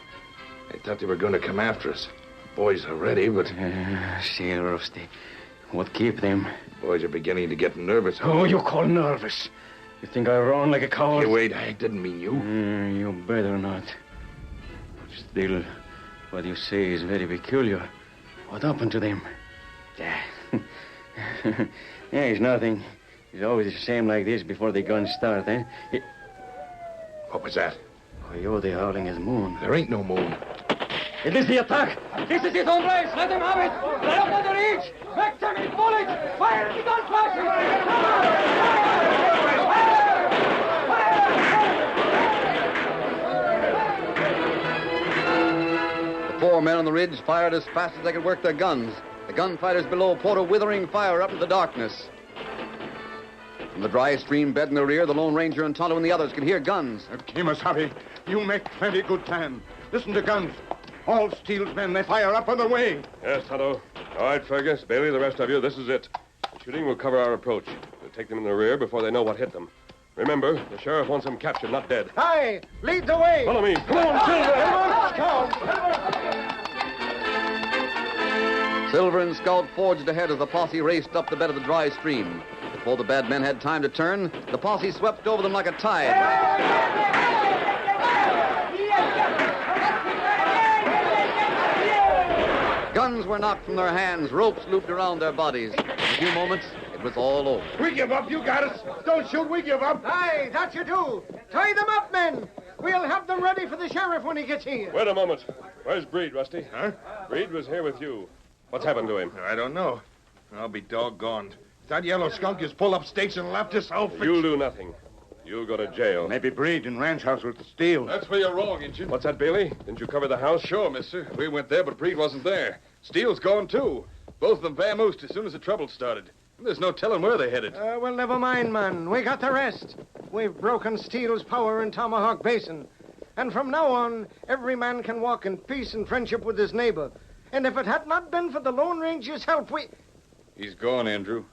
I thought they were going to come after us. Boys are ready, but... See, Rusty. What keep them? Boys are beginning to get nervous. Oh, you call nervous? You think I run like a coward? Hey, wait, I didn't mean you. You better not. Still, what you say is very peculiar. What happened to them? Yeah, it's nothing. It's always the same like this before the guns start, eh? What was that? Coyote howling as moon. There ain't no moon. It is the attack. This is it, hombres. Let them have it. Let them on the ridge. Make them in bullets. Fire at the gun The 4 men on the ridge fired as fast as they could work their guns. The gunfighters below poured a withering fire up into the darkness. From the dry stream bed in the rear, the Lone Ranger and Tonto and the others could hear guns. Kemosabe, you make plenty good time. Listen to guns. All Steele's men, they fire up on the way. Yes, Tonto. All right, Fergus, Bailey, the rest of you, this is it. The shooting will cover our approach. We'll take them in the rear before they know what hit them. Remember, the sheriff wants them captured, not dead. Aye, lead the way. Follow me. Come on, Silver! Silver and Scout forged ahead as the posse raced up the bed of the dry stream. Before the bad men had time to turn, the posse swept over them like a tide. Guns were knocked from their hands, ropes looped around their bodies. In a few moments, it was all over. We give up, you got us. Don't shoot, we give up. Aye, that you do. Tie them up, men. We'll have them ready for the sheriff when he gets here. Wait a moment. Where's Breed, Rusty? Huh? Breed was here with you. What's happened to him? I don't know. I'll be doggone. That yellow skunk has pulled up stakes and left us out. You'll do nothing. You'll go to jail. Maybe Breed in Ranch house with the steel. That's where you're wrong, Injun. What's that, Bailey? Didn't you cover the house? Sure, mister. We went there, but Breed wasn't there. Steele's gone, too. Both of them vamoosed as soon as the trouble started. There's no telling where they headed. Well, never mind, man. We got the rest. We've broken Steele's power in Tomahawk Basin. And from now on, every man can walk in peace and friendship with his neighbor. And if it had not been for the Lone Ranger's help, we... He's gone, Andrew,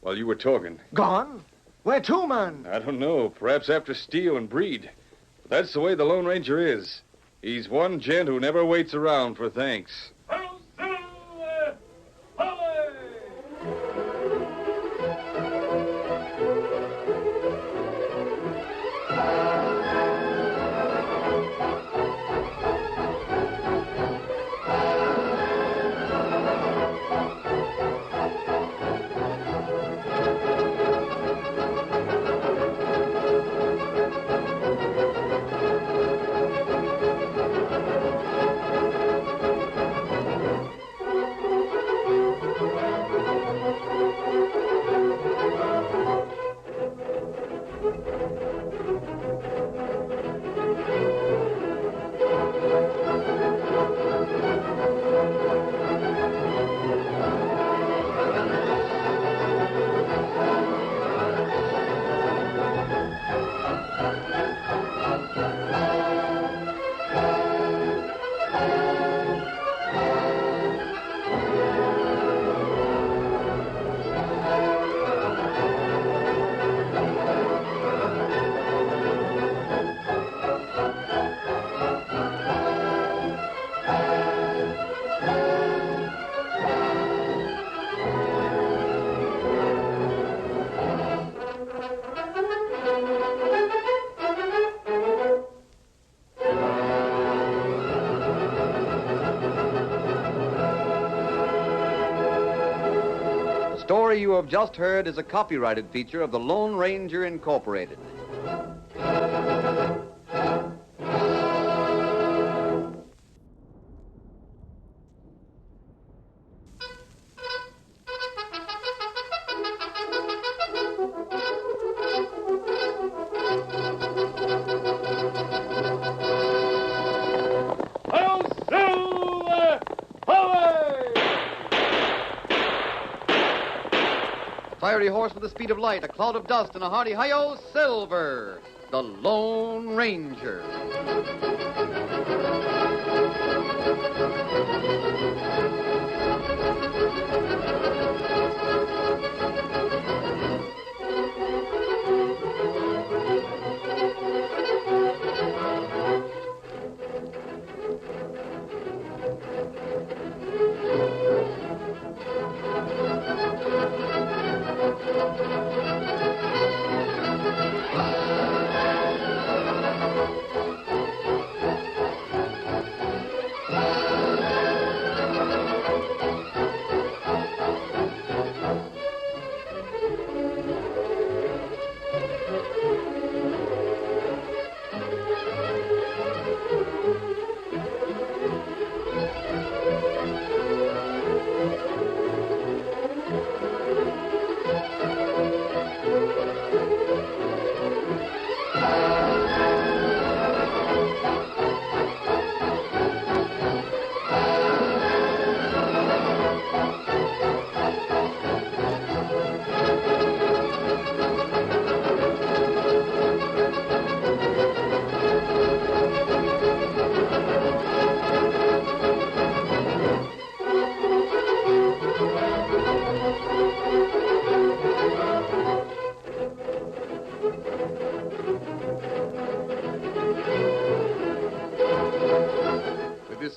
while you were talking. Gone? Where to, man? I don't know. Perhaps after Steele and Breed. But that's the way the Lone Ranger is. He's one gent who never waits around for thanks. The story you have just heard is a copyrighted feature of the Lone Ranger Incorporated. Fiery horse with the speed of light, a cloud of dust, and a hearty hi-yo, Silver, the Lone Ranger.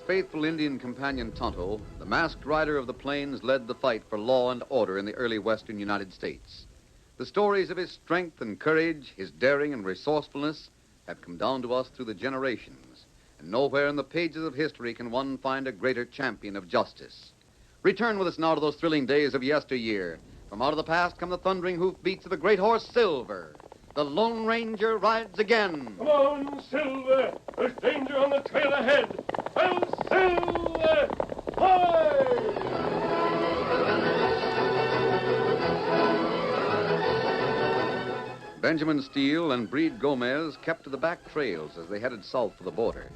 Faithful Indian companion Tonto, the masked rider of the plains led the fight for law and order in the early western United States. The stories of his strength and courage, his daring and resourcefulness have come down to us through the generations, and nowhere in the pages of history can one find a greater champion of justice. Return with us now to those thrilling days of yesteryear. From out of the past come the thundering hoofbeats of the great horse Silver. The Lone Ranger rides again. Come on, Silver. There's danger on the trail ahead. Well, Silver! Benjamin Steele and Breed Gomez kept to the back trails as they headed south for the border.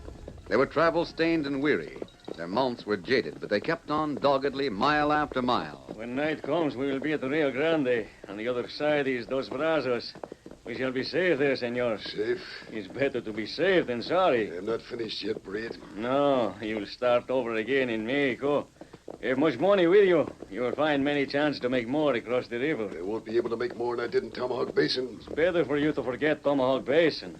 They were travel-stained and weary. Their mounts were jaded, but they kept on doggedly mile after mile. When night comes, we will be at the Rio Grande. On the other side is Dos Brazos. We shall be safe there, senor. Safe? It's better to be safe than sorry. I'm not finished yet, Breed. No, you'll start over again in Mexico. You have much money with you. You will find many chances to make more across the river. I won't be able to make more than I did in Tomahawk Basin. It's better for you to forget Tomahawk Basin.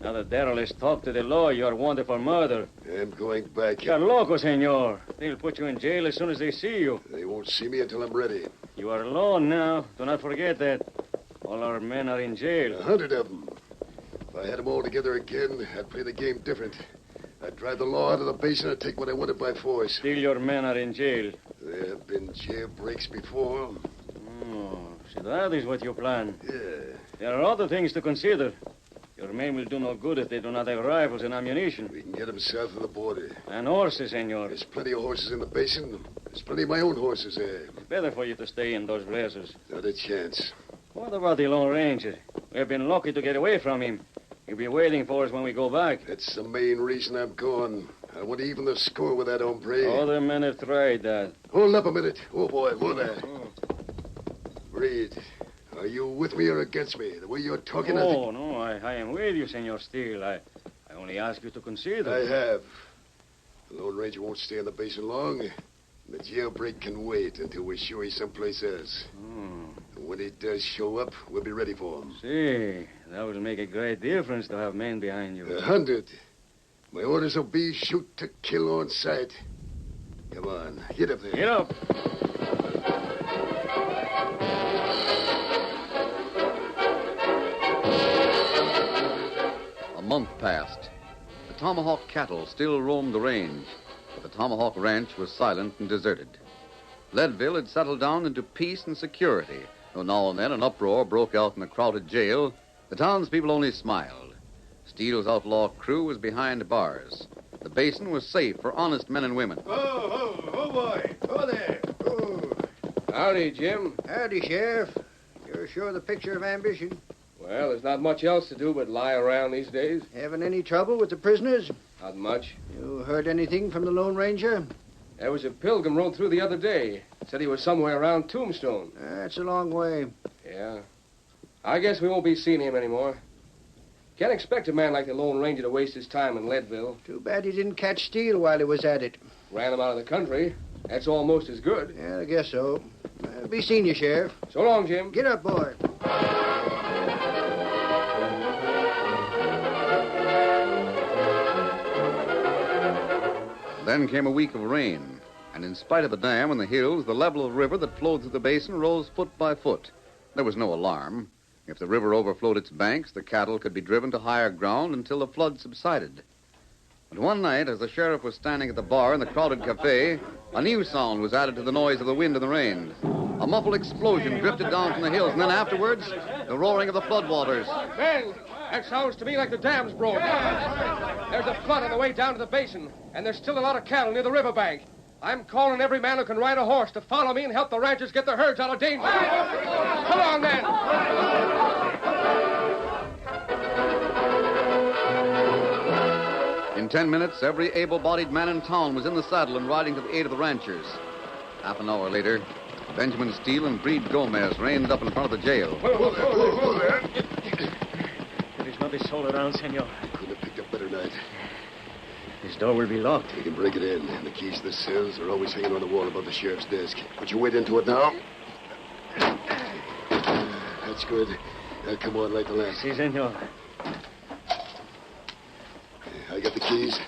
Now that Darrell has talked to the law, you are wanted for murder. I'm going back. You're loco, senor. They'll put you in jail as soon as they see you. They won't see me until I'm ready. You are alone now. Do not forget that. All our men are in jail. 100 of them. If I had them all together again, I'd play the game different. I'd drive the law out of the basin and take what I wanted by force. Still your men are in jail. There have been jailbreaks before. Oh, so that is what you plan. Yeah. There are other things to consider. Your men will do no good if they do not have rifles and ammunition. We can get them south of the border. And horses, senor. There's plenty of horses in the basin. There's plenty of my own horses there. It's better for you to stay in those places. Not a chance. What about the Lone Ranger? We have been lucky to get away from him. He'll be waiting for us when we go back. That's the main reason I'm going. I want to even the score with that hombre. Other men have tried that. Hold up a minute. Oh, boy, whoa there. Breed, are you with me or against me? The way you're talking, No, I am with you, Senor Steele. I only ask you to consider. I have. The Lone Ranger won't stay in the basin long. The jailbreak can wait until we're sure he's someplace else. And when he does show up, we'll be ready for him. See, that will make a great difference to have men behind you. 100. My orders will be shoot to kill on sight. Come on, get up there. Get up. A month passed. The Tomahawk cattle still roamed the range, but the Tomahawk ranch was silent and deserted. Leadville had settled down into peace and security, though now and then an uproar broke out in the crowded jail. The townspeople only smiled. Steele's outlaw crew was behind bars. The basin was safe for honest men and women. Oh, boy. Oh, there. Oh. Howdy, Jim. Howdy, Sheriff. You're sure the picture of ambition. Well, there's not much else to do but lie around these days. Having any trouble with the prisoners? Not much. You heard anything from the Lone Ranger? There was a pilgrim rode through the other day. Said he was somewhere around Tombstone. That's a long way. Yeah. I guess we won't be seeing him anymore. Can't expect a man like the Lone Ranger to waste his time in Leadville. Too bad he didn't catch Steele while he was at it. Ran him out of the country. That's almost as good. Yeah, I guess so. Be seeing you, Sheriff. So long, Jim. Get up, boy. Then came a week of rain, and in spite of the dam and the hills, the level of the river that flowed through the basin rose foot by foot. There was no alarm. If the river overflowed its banks, the cattle could be driven to higher ground until the flood subsided. But one night, as the sheriff was standing at the bar in the crowded cafe, a new sound was added to the noise of the wind and the rain. A muffled explosion drifted down from the hills, and then afterwards, the roaring of the floodwaters. Ben, that sounds to me like the dam's broke. There's a flood on the way down to the basin, and there's still a lot of cattle near the riverbank. I'm calling every man who can ride a horse to follow me and help the ranchers get their herds out of danger. Come on, then. In 10 minutes, every able-bodied man in town was in the saddle and riding to the aid of the ranchers. Half an hour later, Benjamin Steele and Breed Gomez reined up in front of the jail. Whoa there. There is not a soul around, senor. Couldn't have picked up better night. This door will be locked. We can break it in. The keys to the cells are always hanging on the wall above the sheriff's desk. Put your weight into it now. That's good. Now, come on, light the lamp. Si, senor. I got the keys.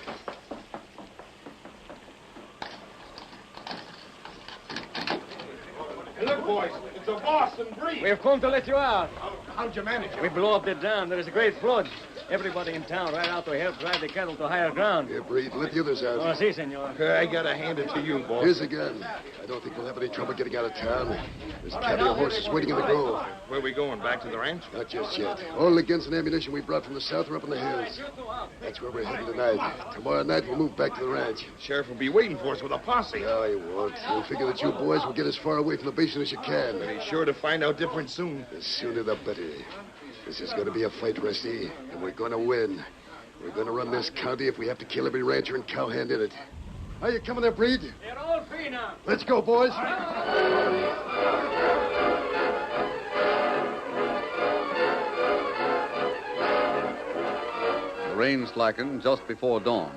Hey, look, boys. It's a boss and Breed. We have come to let you out. How'd you manage it? We blew up the dam. There is a great flood. Everybody in town ran out to help drive the cattle to higher ground. Here, Breed, let the others out. Oh, si, senor. I gotta hand it to you, boss. Here's a gun. I don't think we'll have any trouble getting out of town. There's plenty of horses waiting in the grove. Where are we going? Back to the ranch? Not just yet. All the guns and ammunition we brought from the south are up in the hills. That's where we're heading tonight. Tomorrow night, we'll move back to the ranch. Sheriff will be waiting for us with a posse. No, he won't. We'll figure that you boys will get as far away from the basin as you can. But he's sure to find out different soon. The sooner the better. This is going to be a fight, Rusty, and we're going to win. We're going to run this county if we have to kill every rancher and cowhand in it. Are you coming there, Breed? They're all free now. Let's go, boys. The rain slackened just before dawn.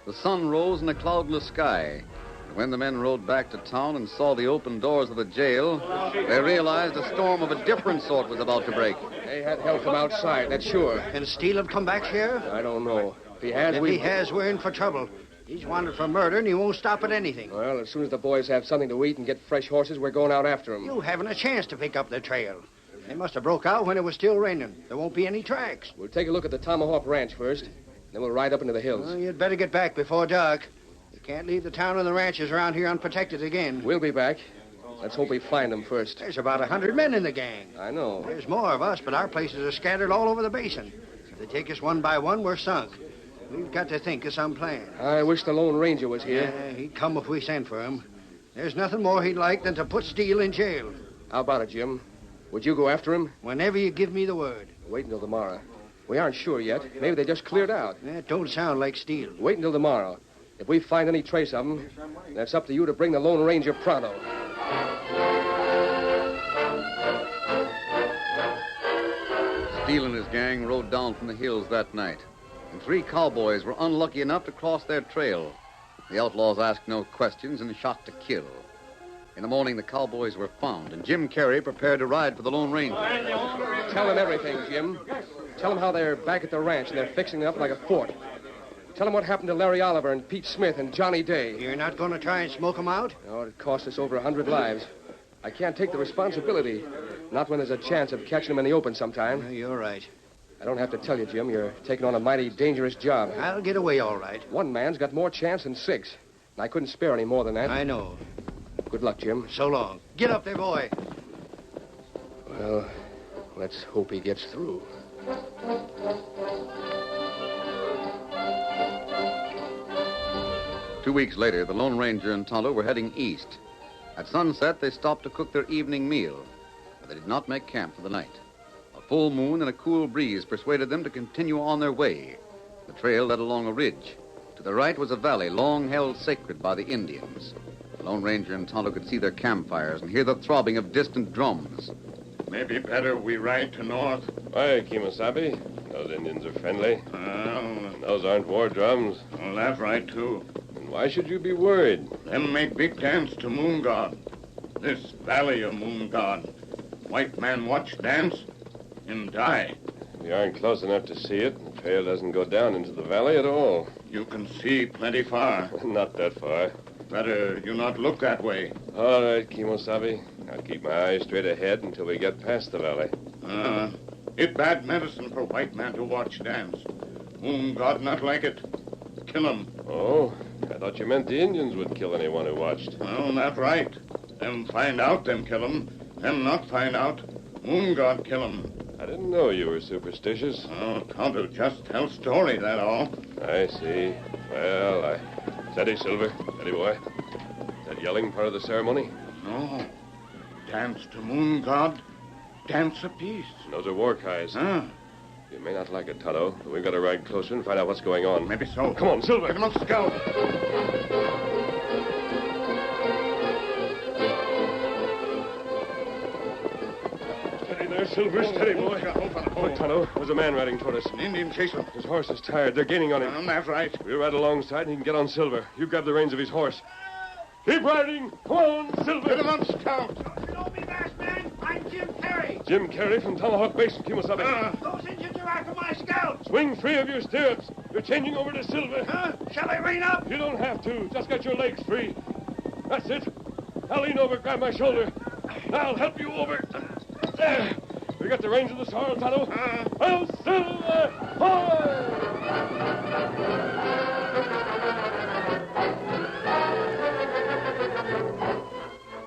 The sun rose in a cloudless sky. And when the men rode back to town and saw the open doors of the jail, they realized a storm of a different sort was about to break. They had help from outside, that's sure. Can Steele have come back here? I don't know. If he has, If he has, we're in for trouble. He's wanted for murder, and he won't stop at anything. Well, as soon as the boys have something to eat and get fresh horses, we're going out after him. You haven't a chance to pick up the trail. They must have broke out when it was still raining. There won't be any tracks. We'll take a look at the Tomahawk Ranch first, then we'll ride up into the hills. Well, you'd better get back before dark. You can't leave the town and the ranches around here unprotected again. We'll be back. Let's hope we find them first. There's about 100 men in the gang. I know. There's more of us, but our places are scattered all over the basin. If they take us one by one, we're sunk. We've got to think of some plan. I wish the Lone Ranger was here. Yeah, he'd come if we sent for him. There's nothing more he'd like than to put Steele in jail. How about it, Jim? Would you go after him? Whenever you give me the word. Wait until tomorrow. We aren't sure yet. Maybe they just cleared out. That don't sound like Steele. Wait until tomorrow. If we find any trace of them, that's up to you to bring the Lone Ranger pronto. Steele and his gang rode down from the hills that night, and 3 cowboys were unlucky enough to cross their trail. The outlaws asked no questions and shot to kill. In the morning, the cowboys were found, and Jim Carrey prepared to ride for the Lone Ranger. Tell them everything, Jim. Tell them how they're back at the ranch and they're fixing it up like a fort. Tell them what happened to Larry Oliver and Pete Smith and Johnny Day. You're not going to try and smoke them out? No, it cost us over 100 lives. I can't take the responsibility. Not when there's a chance of catching them in the open sometime. You're right. I don't have to tell you, Jim. You're taking on a mighty dangerous job. I'll get away all right. One man's got more chance than 6. And I couldn't spare any more than that. I know. Good luck, Jim. So long. Get up there, boy. Well, let's hope he gets through. Two weeks later, the Lone Ranger and Tonto were heading east. At sunset, they stopped to cook their evening meal, but they did not make camp for the night. A full moon and a cool breeze persuaded them to continue on their way. The trail led along a ridge. To the right was a valley long held sacred by the Indians. The Lone Ranger and Tonto could see their campfires and hear the throbbing of distant drums. Maybe better we ride to north. Why, Kimosabe? Those Indians are friendly. And those aren't war drums. Well, that's right, too. And why should you be worried? Them make big dance to Moon God. This valley of Moon God. White man watch dance and die. We aren't close enough to see it. The trail doesn't go down into the valley at all. You can see plenty far. Not that far. Better you not look that way. All right, Kimosabe. I'll keep my eyes straight ahead until we get past the valley. It bad medicine for white man to watch dance. Moon God not like it. Kill him. Oh, I thought you meant the Indians would kill anyone who watched. Well, not right. Them find out, them kill him. Them not find out. Moon God kill him. I didn't know you were superstitious. Oh, Tonto just tell story, that all. I see. Well, Steady, Silver. Steady, boy. Is that yelling part of the ceremony? No. Dance to Moon God. Dance a piece. Those are war cries. Huh? You may not like it, Tonto, but we've got to ride closer and find out what's going on. Maybe so. Come on, Silver. Get him on scout. Steady there, Silver. Steady, boy. Look, Tonto, there's a man riding toward us. An Indian chasing. His horse is tired. They're gaining on him. That's right. We'll ride alongside and he can get on Silver. You grab the reins of his horse. Keep riding. Come on, Silver. Get him on scout. You know me, last man. I'm Jim Carrey. Jim Carrey from Tomahawk Basin, Kimosabe. Those Indians are after my scouts. Swing free of your stirrups. You're changing over to Silver. Shall I rein up? You don't have to. Just get your legs free. That's it. Now lean over, grab my shoulder. I'll help you over. There. We got the reins of the sorrel, Tonto. Oh, Silver! Hoy!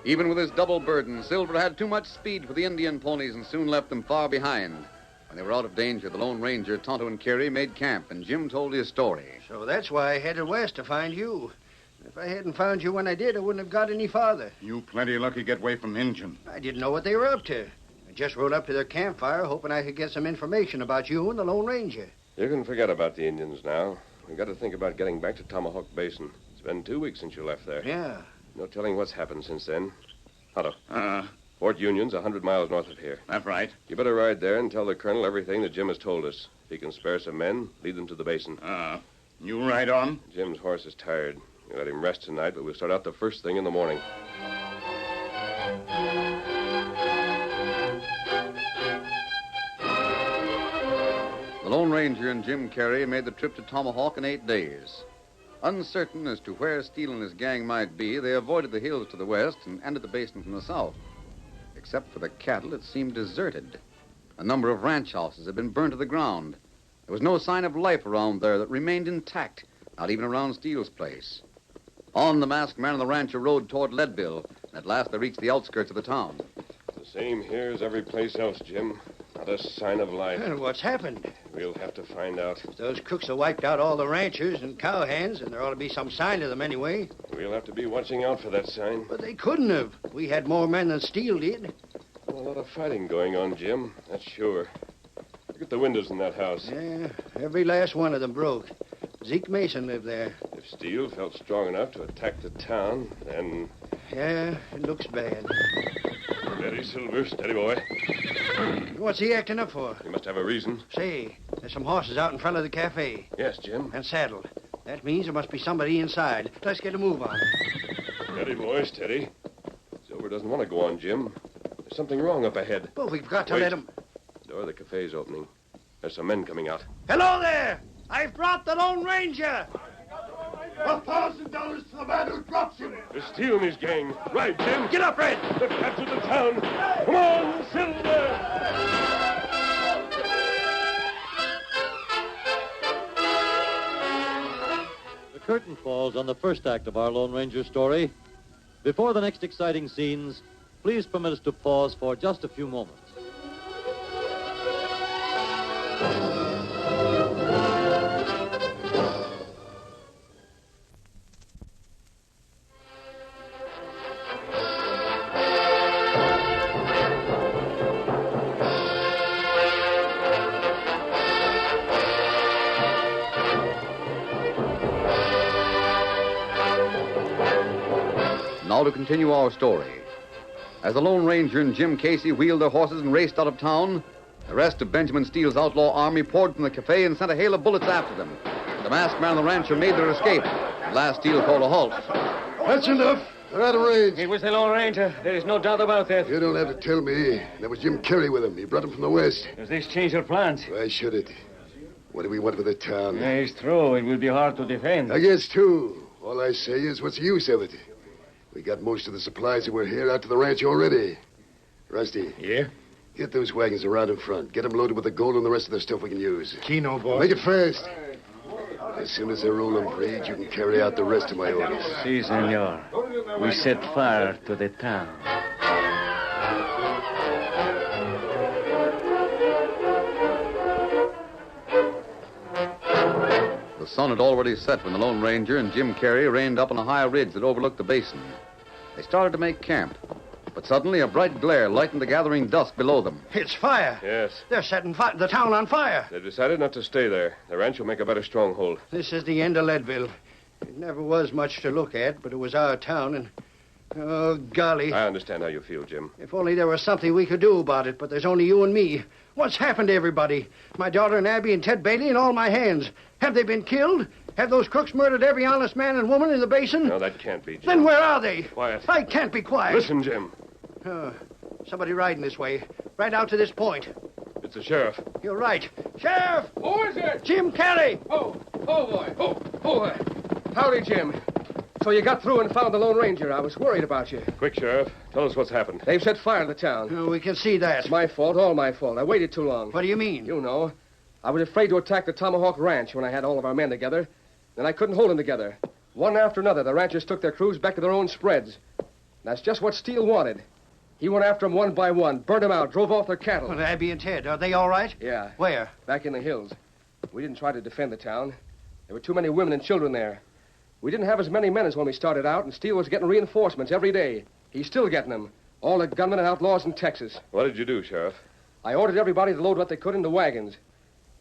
Even with his double burden, Silver had too much speed for the Indian ponies and soon left them far behind. When they were out of danger, the Lone Ranger, Tonto, and Carey made camp, and Jim told his story. So that's why I headed west to find you. If I hadn't found you when I did, I wouldn't have got any farther. You plenty lucky get away from Injun. I didn't know what they were up to. I I just rode up to their campfire hoping I could get some information about you and the Lone Ranger. You can forget about the Indians now. We've got to think about getting back to Tomahawk Basin. It's been 2 weeks since you left there. Yeah. No telling what's happened since then. Otto. Fort Union's 100 miles north of here. That's right. You better ride there and tell the colonel everything that Jim has told us. If he can spare some men, lead them to the basin. You ride on? Jim's horse is tired. You let him rest tonight, but we'll start out the first thing in the morning. The Lone Ranger and Jim Carrey made the trip to Tomahawk in 8 days. Uncertain as to where Steele and his gang might be, they avoided the hills to the west and entered the basin from the south. Except for the cattle, it seemed deserted. A number of ranch houses had been burned to the ground. There was no sign of life around there that remained intact, not even around Steele's place. On the masked man and the rancher rode toward Leadville, and at last they reached the outskirts of the town. The same here as every place else, Jim. Not a sign of life. And what's happened? We'll have to find out. Those crooks have wiped out all the ranchers and cowhands, and there ought to be some sign of them anyway. We'll have to be watching out for that sign. But they couldn't have. We had more men than Steele did. A lot of fighting going on, Jim. That's sure. Look at the windows in that house. Yeah, every last one of them broke. Zeke Mason lived there. If Steele felt strong enough to attack the town, then... Yeah, it looks bad. Steady, Silver. Steady, boy. What's he acting up for? He must have a reason. Say, there's some horses out in front of the cafe. Yes, Jim. And saddled. That means there must be somebody inside. Let's get a move on. Steady, boy, steady. Silver doesn't want to go on, Jim. There's something wrong up ahead. But we've got to Wait. let him... The door of the cafe's opening. There's some men coming out. Hello there! I've brought the Lone Ranger! $1,000 to the man who drops him. There's Steele and his gang. Right, Jim. Get up, Red! They've captured the town. Come on, Silver! The curtain falls on the first act of our Lone Ranger story. Before the next exciting scenes, please permit us to pause for just a few moments. Now to continue our story. As the Lone Ranger and Jim Casey wheeled their horses and raced out of town, the rest of Benjamin Steele's outlaw army poured from the cafe and sent a hail of bullets after them. The masked man and the rancher made their escape. At last, Steele called a halt. That's enough. They're out of range. It was the Lone Ranger. There is no doubt about that. You don't have to tell me. That was Jim Carrey with him. He brought him from the west. Does this change your plans? Why should it? What do we want with the town? Yeah, it's true. It will be hard to defend. I guess, too. All I say is, what's the use of it? We got most of the supplies that were here out to the ranch already. Rusty. Yeah? Get those wagons around in front. Get them loaded with the gold and the rest of the stuff we can use. Kino, boy. Make it fast. As soon as they're rolling, Breed, you can carry out the rest of my orders. Si, senor. We set fire to the town. The sun had already set when the Lone Ranger and Jim Carrey reined up on a high ridge that overlooked the basin. They started to make camp, but suddenly a bright glare lightened the gathering dusk below them. It's fire. Yes. They're setting the town on fire. They've decided not to stay there. The ranch will make a better stronghold. This is the end of Leadville. It never was much to look at, but it was our town, and... Oh, golly. I understand how you feel, Jim. If only there was something we could do about it, but there's only you and me. What's happened to everybody? My daughter and Abby and Ted Bailey and all my hands. Have they been killed? Have those crooks murdered every honest man and woman in the basin? No, that can't be, Jim. Then where are they? Quiet. I can't be quiet. Listen, Jim. Somebody riding this way. Right out to this point. It's the sheriff. You're right. Sheriff! Who is it? Jim Carrey! Oh, boy. Howdy, Jim. So you got through and found the Lone Ranger. I was worried about you. Quick, Sheriff. Tell us what's happened. They've set fire to the town. We can see that. It's my fault, all my fault. I waited too long. What do you mean? You know. I was afraid to attack the Tomahawk Ranch when I had all of our men together. Then I couldn't hold them together. One after another, the ranchers took their crews back to their own spreads. That's just what Steele wanted. He went after them one by one, burned them out, drove off their cattle. Well, Abby and Ted, are they all right? Yeah. Where? Back in the hills. We didn't try to defend the town. There were too many women and children there. We didn't have as many men as when we started out, and Steele was getting reinforcements every day. He's still getting them. All the gunmen and outlaws in Texas. What did you do, Sheriff? I ordered everybody to load what they could into wagons.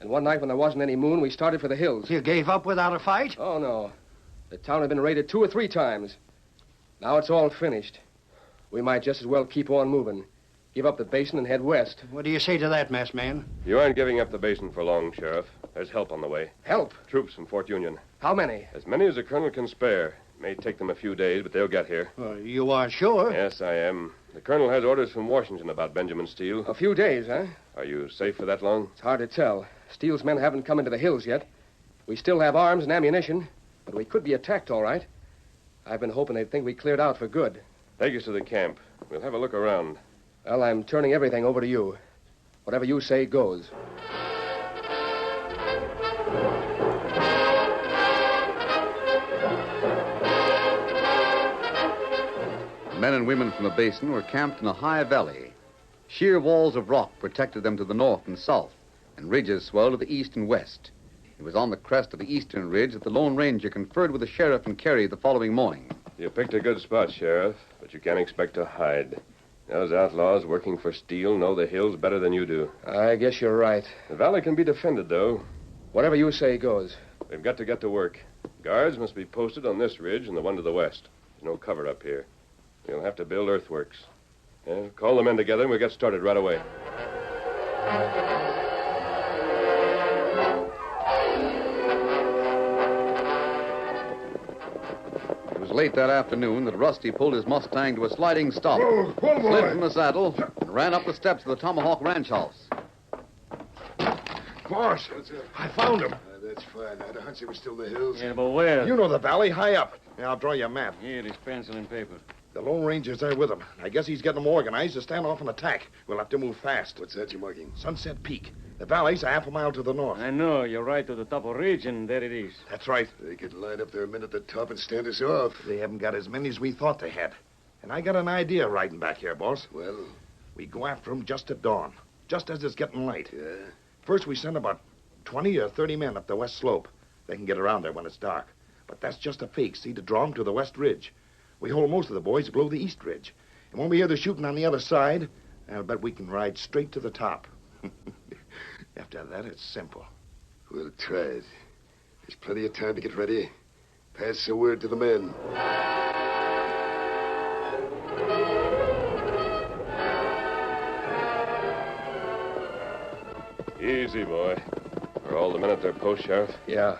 And one night when there wasn't any moon, we started for the hills. You gave up without a fight? Oh, no. The town had been raided 2 or 3 times. Now it's all finished. We might just as well keep on moving. Give up the basin and head west. What do you say to that, masked man? You aren't giving up the basin for long, Sheriff. There's help on the way. Help? Troops from Fort Union. How many? As many as the colonel can spare. May take them a few days, but they'll get here. You are sure? Yes, I am. The colonel has orders from Washington about Benjamin Steele. A few days, huh? Are you safe for that long? It's hard to tell. Steele's men haven't come into the hills yet. We still have arms and ammunition, but we could be attacked all right. I've been hoping they'd think we cleared out for good. Take us to the camp. We'll have a look around. Well, I'm turning everything over to you. Whatever you say goes. Men and women from the basin were camped in a high valley. Sheer walls of rock protected them to the north and south, and ridges swelled to the east and west. It was on the crest of the eastern ridge that the Lone Ranger conferred with the sheriff in Kerry the following morning. You picked a good spot, Sheriff, but you can't expect to hide. Those outlaws working for Steele know the hills better than you do. I guess you're right. The valley can be defended, though. Whatever you say goes. We've got to get to work. Guards must be posted on this ridge and the one to the west. There's no cover up here. We'll have to build earthworks. Yeah, call the men together and we'll get started right away. It was late that afternoon that Rusty pulled his Mustang to a sliding stop, slid from the saddle, and ran up the steps of the Tomahawk Ranch house. Boss, I found him. That's fine. I had a hunch he was still in the hills. Yeah, but where? You know the valley, high up. Yeah, I'll draw you a map. Here, this pencil and paper. The Lone Ranger's there with him. I guess he's getting them organized to stand off and attack. We'll have to move fast. What's that you're marking? Sunset Peak. The valley's a half a mile to the north. I know. You're right to the top of ridge, and there it is. That's right. They could line up their men at the top and stand us off. They haven't got as many as we thought they had. And I got an idea riding back here, boss. Well? We go after them just at dawn, just as it's getting light. Yeah? First, we send about 20 or 30 men up the west slope. They can get around there when it's dark. But that's just a fake, see, to draw them to the west ridge. We hold most of the boys below the east ridge. And when we hear the shooting on the other side, I'll bet we can ride straight to the top. After that, it's simple. We'll try it. There's plenty of time to get ready. Pass the word to the men. Easy, boy. Are all the men at their post, Sheriff? Yeah.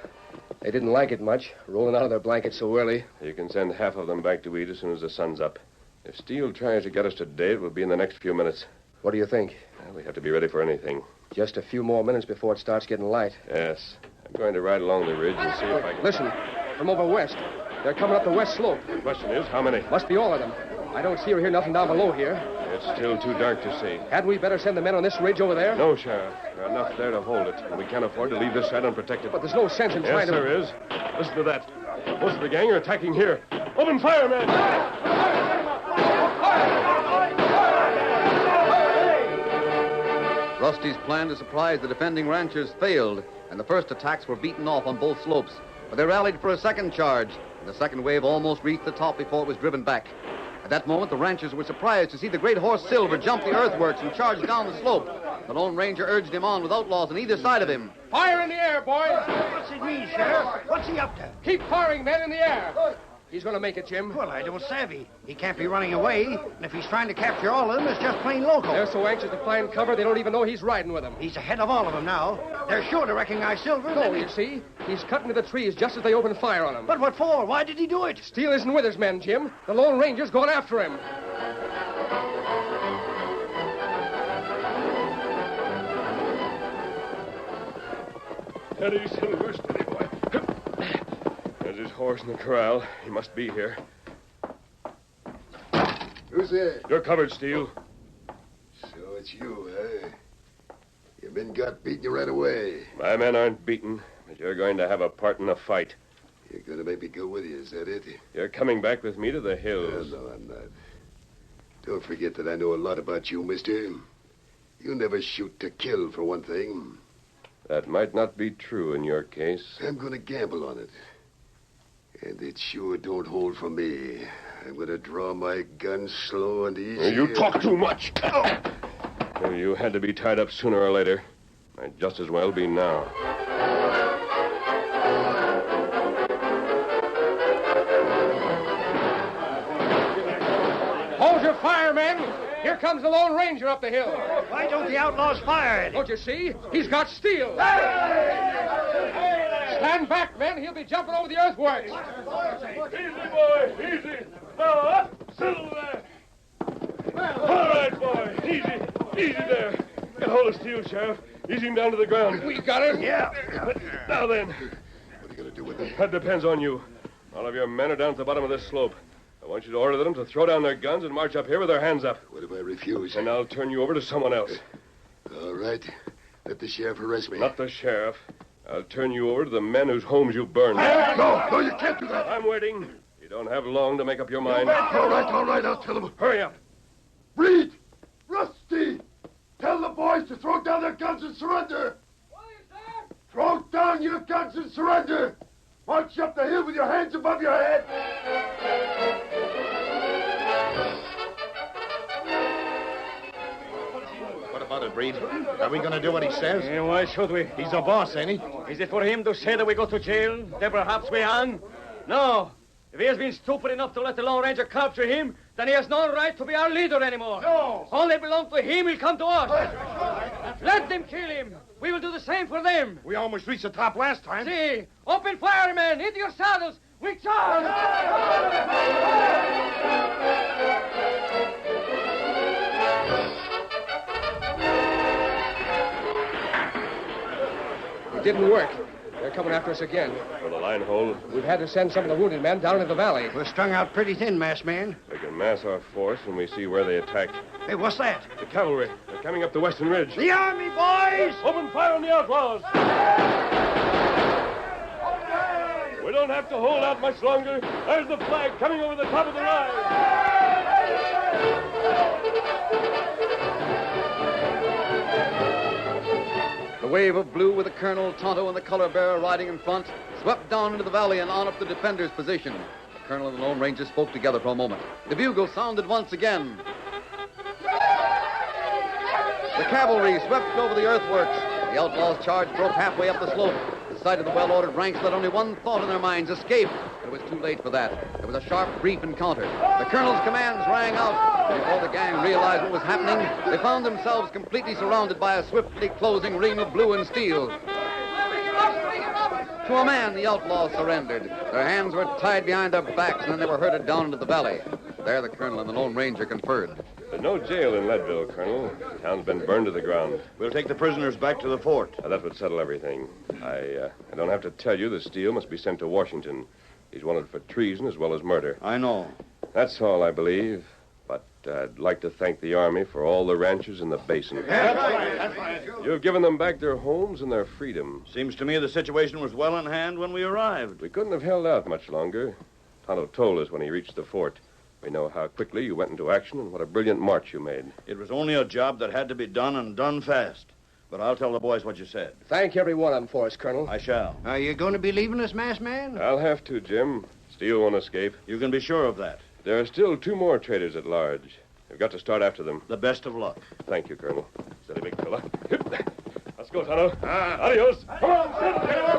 They didn't like it much, rolling out of their blankets so early. You can send half of them back to eat as soon as the sun's up. If Steele tries to get us today, it will be in the next few minutes. What do you think? Well, we have to be ready for anything. Just a few more minutes before it starts getting light. Yes. I'm going to ride along the ridge and see if I can... Listen, from over west. They're coming up the west slope. The question is, how many? Must be all of them. I don't see or hear nothing down below here. It's still too dark to see. Hadn't we better send the men on this ridge over there? No, Sheriff. There are enough there to hold it, and we can't afford to leave this side unprotected. But there's no sense in trying to... Yes, there is. Listen to that. Most of the gang are attacking here. Open fire, men! Rusty's plan to surprise the defending ranchers failed, and the first attacks were beaten off on both slopes. But they rallied for a second charge, and the second wave almost reached the top before it was driven back. At that moment, the ranchers were surprised to see the great horse Silver jump the earthworks and charge down the slope. The Lone Ranger urged him on with outlaws on either side of him. Fire in the air, boys! What's it mean, Sheriff? What's he up to? Keep firing, men, in the air. He's going to make it, Jim. Well, I don't savvy. He can't be running away, and if he's trying to capture all of them, it's just plain local. They're so anxious to find cover, they don't even know he's riding with them. He's ahead of all of them now. They're sure to recognize Silver. No, you see? He's cutting to the trees just as they open fire on him. But what for? Why did he do it? Steele isn't with his men, Jim. The Lone Ranger's going after him. Steady, Silver, steady, boy. There's his horse in the corral. He must be here. Who's there? You're covered, Steele. So it's you, eh? Your men got beaten you right away. My men aren't beaten, but you're going to have a part in the fight. You're going to make me go with you, is that it? You're coming back with me to the hills. No, I'm not. Don't forget that I know a lot about you, mister. You never shoot to kill, for one thing. That might not be true in your case. I'm going to gamble on it. And it sure don't hold for me. I'm going to draw my gun slow and easy. You talk too much. Well, you had to be tied up sooner or later. Might just as well be now. Hold your fire, men! Here comes the Lone Ranger up the hill. Why don't the outlaws fire at him? Don't you see? He's got steel. Stand back, men. He'll be jumping over the earthworks. Easy, boy. Easy. Now up. Settle there. All right, boy. Easy. Easy there. Get hold of Steel, Sheriff. Ease him down to the ground. We got him? Yeah. Now then. What are you going to do with him? That depends on you. All of your men are down at the bottom of this slope. I want you to order them to throw down their guns and march up here with their hands up. What if I refuse? And I'll turn you over to someone else. All right. Let the sheriff arrest me. Not the sheriff. I'll turn you over to the men whose homes you burned. No, you can't do that. I'm waiting. You don't have long to make up your mind. All right, I'll tell them. Hurry up. Breed! Rusty! Tell the boys to throw down their guns and surrender! What is that? Throw down your guns and surrender! March up the hill with your hands above your head! What about it, Breed? Are we going to do what he says? Why should we? He's a boss, ain't he? Is it for him to say that we go to jail? That perhaps we hang? No. If he has been stupid enough to let the Lone Ranger capture him, then he has no right to be our leader anymore. No. Only belong to him will come to us. Let them kill him. We will do the same for them. We almost reached the top last time. See, open fire, men. Into your saddles. We charge. It didn't work. They're coming after us again. For the line hold. We've had to send some of the wounded men down into the valley. We're strung out pretty thin, masked man. We can mass our force when we see where they attacked. Hey, what's that? The cavalry. They're coming up the western ridge. The army, boys! Open fire on the outlaws. We don't have to hold out much longer. There's the flag coming over the top of the line. The wave of blue with the colonel, Tonto, and the color bearer riding in front swept down into the valley and on up the defender's position. The colonel and the Lone Ranger spoke together for a moment. The bugle sounded once again. The cavalry swept over the earthworks. The outlaws' charge broke halfway up the slope. The sight of the well-ordered ranks let only one thought in their minds: escape. But it was too late for that. There was a sharp, brief encounter. The colonel's commands rang out. Before the gang realized what was happening, they found themselves completely surrounded by a swiftly closing ring of blue and steel. To a man, the outlaws surrendered. Their hands were tied behind their backs, and then they were herded down into the valley. There the colonel and the Lone Ranger conferred. There's no jail in Leadville, Colonel. The town's been burned to the ground. We'll take the prisoners back to the fort. That would settle everything. I don't have to tell you that Steele must be sent to Washington. He's wanted for treason as well as murder. I know. That's all, I believe. But I'd like to thank the Army for all the ranchers in the basin. That's right. You've given them back their homes and their freedom. Seems to me the situation was well in hand when we arrived. We couldn't have held out much longer. Tonto told us when he reached the fort. We know how quickly you went into action and what a brilliant march you made. It was only a job that had to be done and done fast. But I'll tell the boys what you said. Thank every one of them for us, Colonel. I shall. Are you going to be leaving us, masked man? I'll have to, Jim. Steele won't escape. You can be sure of that. There are still 2 more traitors at large. We've got to start after them. The best of luck. Thank you, Colonel. Steady, big fella. Let's go, Tonto. Adios. Come on, Sid. Get him up.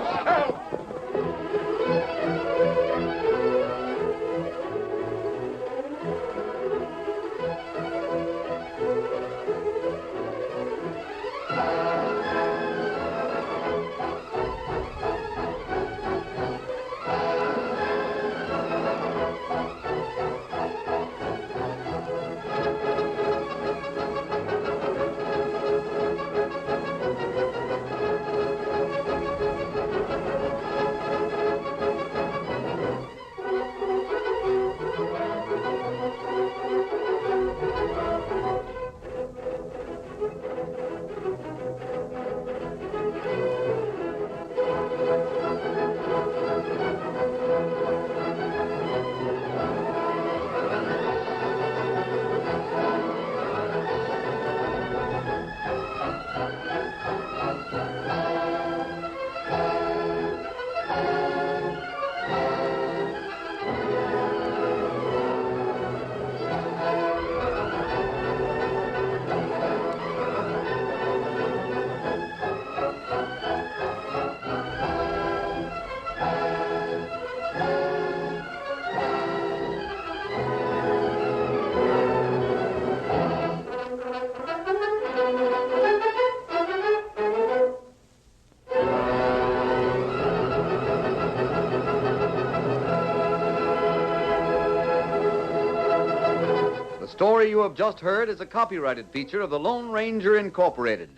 story you have just heard is a copyrighted feature of the Lone Ranger Incorporated.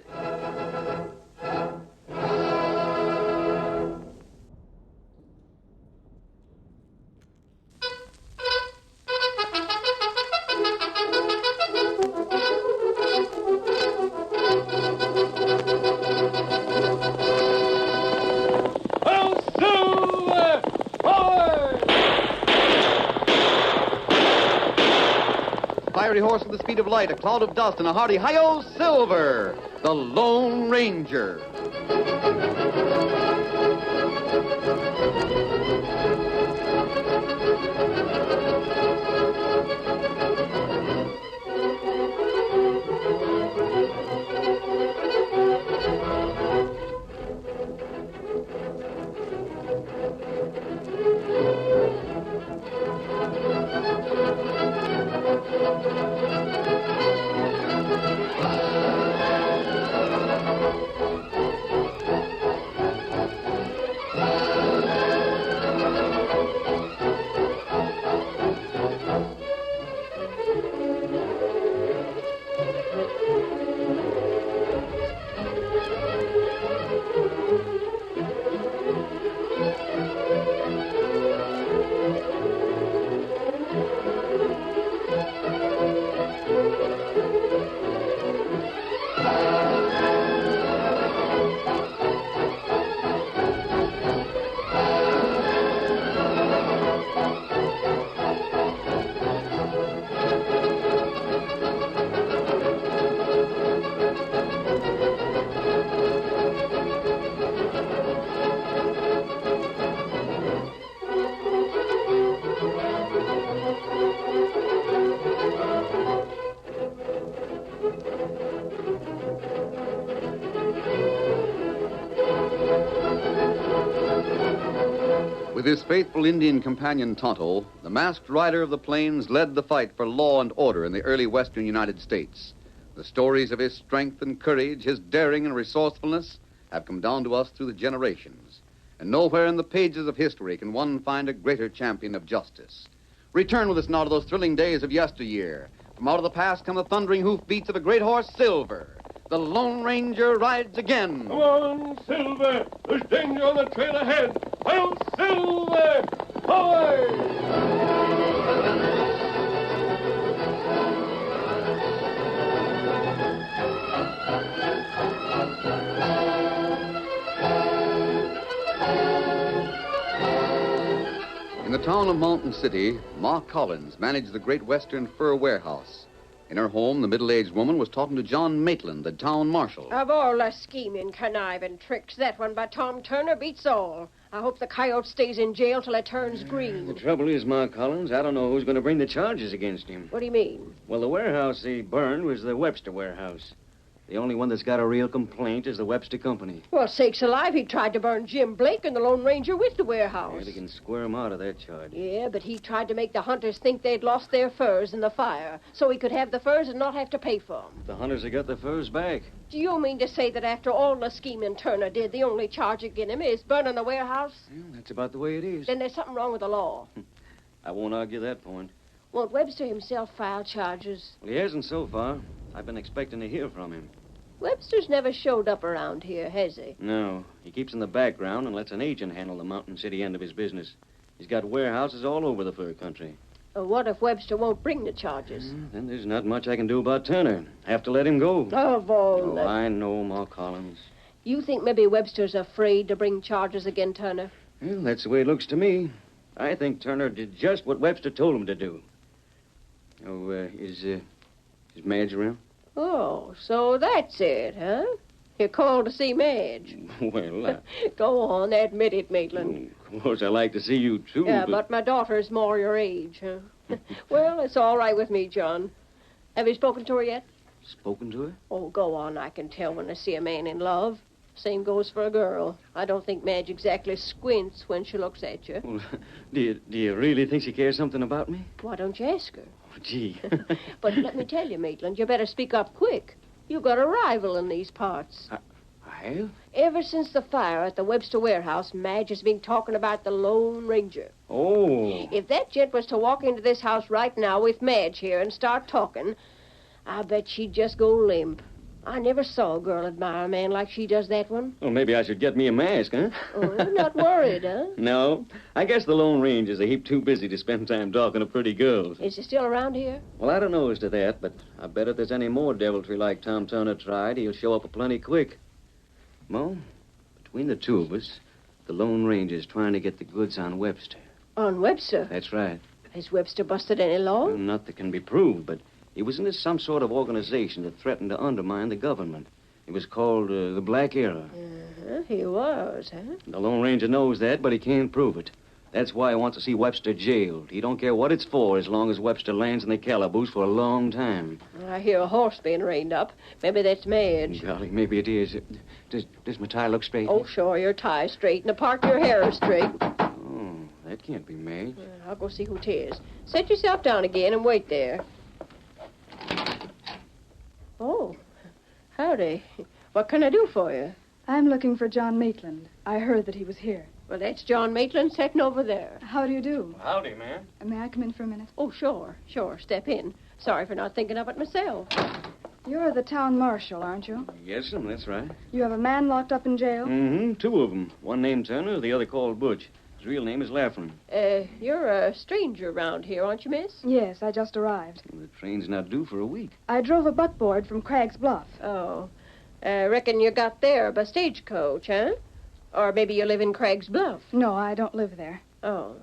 Fiery horse with the speed of light, a cloud of dust, and a hearty hi-yo silver, the Lone Ranger. With his faithful Indian companion Tonto, the masked rider of the plains led the fight for law and order in the early western United States. The stories of his strength and courage, his daring and resourcefulness, have come down to us through the generations. And nowhere in the pages of history can one find a greater champion of justice. Return with us now to those thrilling days of yesteryear. From out of the past come the thundering hoofbeats of a great horse, Silver. The Lone Ranger rides again. Come on, Silver. There's danger on the trail ahead. I'll Silver! In the town of Mountain City, Ma Collins managed the Great Western Fur Warehouse. In her home, the middle-aged woman was talking to John Maitland, the town marshal. Of all the scheming, conniving tricks, that one by Tom Turner beats all. I hope the coyote stays in jail till it turns green. The trouble is, Ma Collins, I don't know who's going to bring the charges against him. What do you mean? Well, the warehouse he burned was the Webster warehouse. The only one that's got a real complaint is the Webster Company. Well, sakes alive, he tried to burn Jim Blake and the Lone Ranger with the warehouse. Yeah, they can square him out of that charge. Yeah, but he tried to make the hunters think they'd lost their furs in the fire, so he could have the furs and not have to pay for them. The hunters have got the furs back. Do you mean to say that after all the scheming Turner did, the only charge against him is burning the warehouse? Well, that's about the way it is. Then there's something wrong with the law. I won't argue that point. Won't Webster himself file charges? Well, he hasn't so far. I've been expecting to hear from him. Webster's never showed up around here, has he? No. He keeps in the background and lets an agent handle the Mountain City end of his business. He's got warehouses all over the fur country. What if Webster won't bring the charges? Then there's not much I can do about Turner. Have to let him go. Of all that... I know, Ma Collins. You think maybe Webster's afraid to bring charges against Turner? Well, that's the way it looks to me. I think Turner did just what Webster told him to do. Oh, is Madge around? Oh, so that's it, huh? You called to see Madge. Well, Go on, admit it, Maitland. Of course, I like to see you, too. Yeah, but my daughter's more your age, huh? Well, it's all right with me, John. Have you spoken to her yet? Spoken to her? Oh, go on. I can tell when I see a man in love. Same goes for a girl. I don't think Madge exactly squints when she looks at you. Well, do you really think she cares something about me? Why don't you ask her? Oh, gee. But let me tell you, Maitland, you better speak up quick. You got a rival in these parts. I Well? Ever since the fire at the Webster warehouse, Madge has been talking about the Lone Ranger. Oh. If that gent was to walk into this house right now with Madge here and start talking, I bet she'd just go limp. I never saw a girl admire a man like she does that one. Well, maybe I should get me a mask, huh? Oh, not worried, huh? No. I guess the Lone Ranger's a heap too busy to spend time talking to pretty girls. Is he still around here? Well, I don't know as to that, but I bet if there's any more deviltry like Tom Turner tried, he'll show up plenty quick. Mo, between the two of us, the Lone Ranger's trying to get the goods on Webster. On Webster? That's right. Has Webster busted any law? Well, not that can be proved, but he was into some sort of organization that threatened to undermine the government. It was called the Black Era. Uh-huh, he was, huh? The Lone Ranger knows that, but he can't prove it. That's why he wants to see Webster jailed. He don't care what it's for as long as Webster lands in the calaboose for a long time. I hear a horse being reined up. Maybe that's Madge. Golly, maybe it is. Does my tie look straight? Oh, sure, your tie's straight, and the part of your hair is straight. Oh, that can't be Madge. I'll go see who 'tis. Set yourself down again and wait there. Oh, howdy. What can I do for you? I'm looking for John Maitland. I heard that he was here. Well, that's John Maitland sitting over there. How do you do? Howdy, ma'am. May I come in for a minute? Oh, sure. Step in. Sorry for not thinking of it myself. You're the town marshal, aren't you? Yes, ma'am, that's right. You have a man locked up in jail? Mm-hmm, two of them. One named Turner, the other called Butch. His real name is Laughlin. You're a stranger around here, aren't you, miss? Yes, I just arrived. Well, the train's not due for a week. I drove a buckboard from Cragg's Bluff. Oh. Reckon you got there by stagecoach, huh? Or maybe you live in Cragg's Bluff. No, I don't live there. Oh.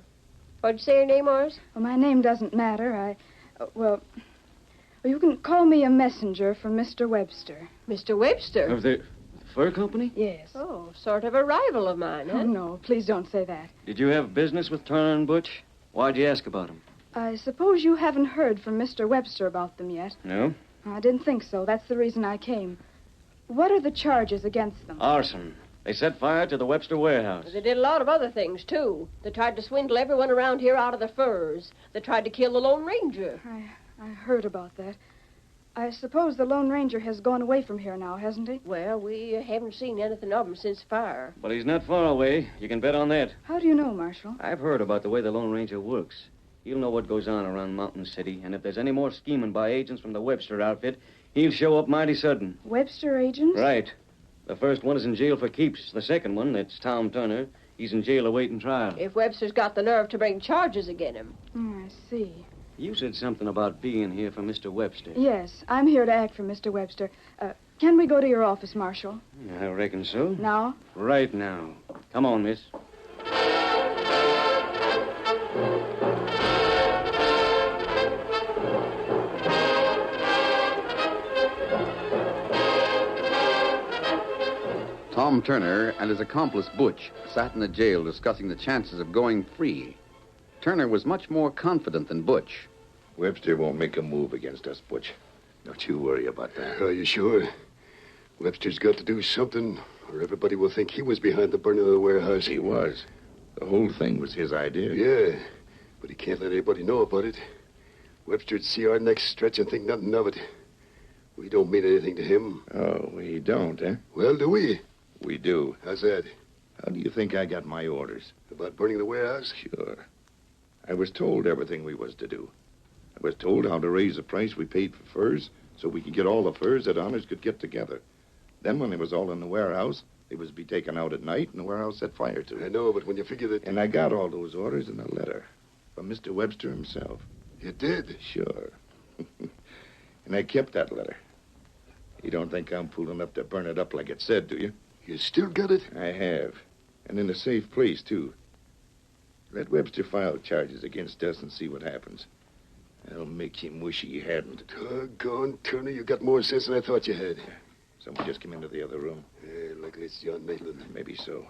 What'd you say your name was? Well, my name doesn't matter. Well, you can call me a messenger from Mr. Webster. Mr. Webster? Of the fur company? Yes. Oh, sort of a rival of mine, huh? Oh, no, please don't say that. Did you have business with Turner and Butch? Why'd you ask about them? I suppose you haven't heard from Mr. Webster about them yet. No? I didn't think so. That's the reason I came. What are the charges against them? Arson. They set fire to the Webster warehouse. They did a lot of other things, too. They tried to swindle everyone around here out of their furs. They tried to kill the Lone Ranger. I heard about that. I suppose the Lone Ranger has gone away from here now, hasn't he? Well, we haven't seen anything of him since fire. But he's not far away. You can bet on that. How do you know, Marshal? I've heard about the way the Lone Ranger works. He'll know what goes on around Mountain City, and if there's any more scheming by agents from the Webster outfit, he'll show up mighty sudden. Webster agents? Right. The first one is in jail for keeps. The second one, that's Tom Turner, he's in jail awaiting trial. If Webster's got the nerve to bring charges against him. I see. You said something about being here for Mr. Webster. Yes, I'm here to act for Mr. Webster. Can we go to your office, Marshal? I reckon so. Now? Right now. Come on, miss. Tom Turner and his accomplice Butch sat in the jail discussing the chances of going free. Turner was much more confident than Butch. Webster won't make a move against us, Butch. Don't you worry about that. Are you sure? Webster's got to do something, or everybody will think he was behind the burning of the warehouse. He was. The whole thing was his idea. Yeah, but he can't let anybody know about it. Webster'd see our necks stretch and think nothing of it. We don't mean anything to him. Oh, we don't, eh? Well, do we? We do. How's that? How do you think I got my orders? About burning the warehouse? Sure. I was told everything we was to do. I was told how to raise the price we paid for furs so we could get all the furs that honors could get together. Then when it was all in the warehouse, they was to be taken out at night and the warehouse set fire to. I know, but when you figure that... And I got all those orders in a letter from Mr. Webster himself. You did? Sure. And I kept that letter. You don't think I'm fool enough to burn it up like it said, do you? You still got it? I have. And in a safe place, too. Let Webster file charges against us and see what happens. I'll make him wish he hadn't. Doggone, Turner, you got more sense than I thought you had. Someone just came into the other room. Yeah, likely it's John Maitland. Maybe so.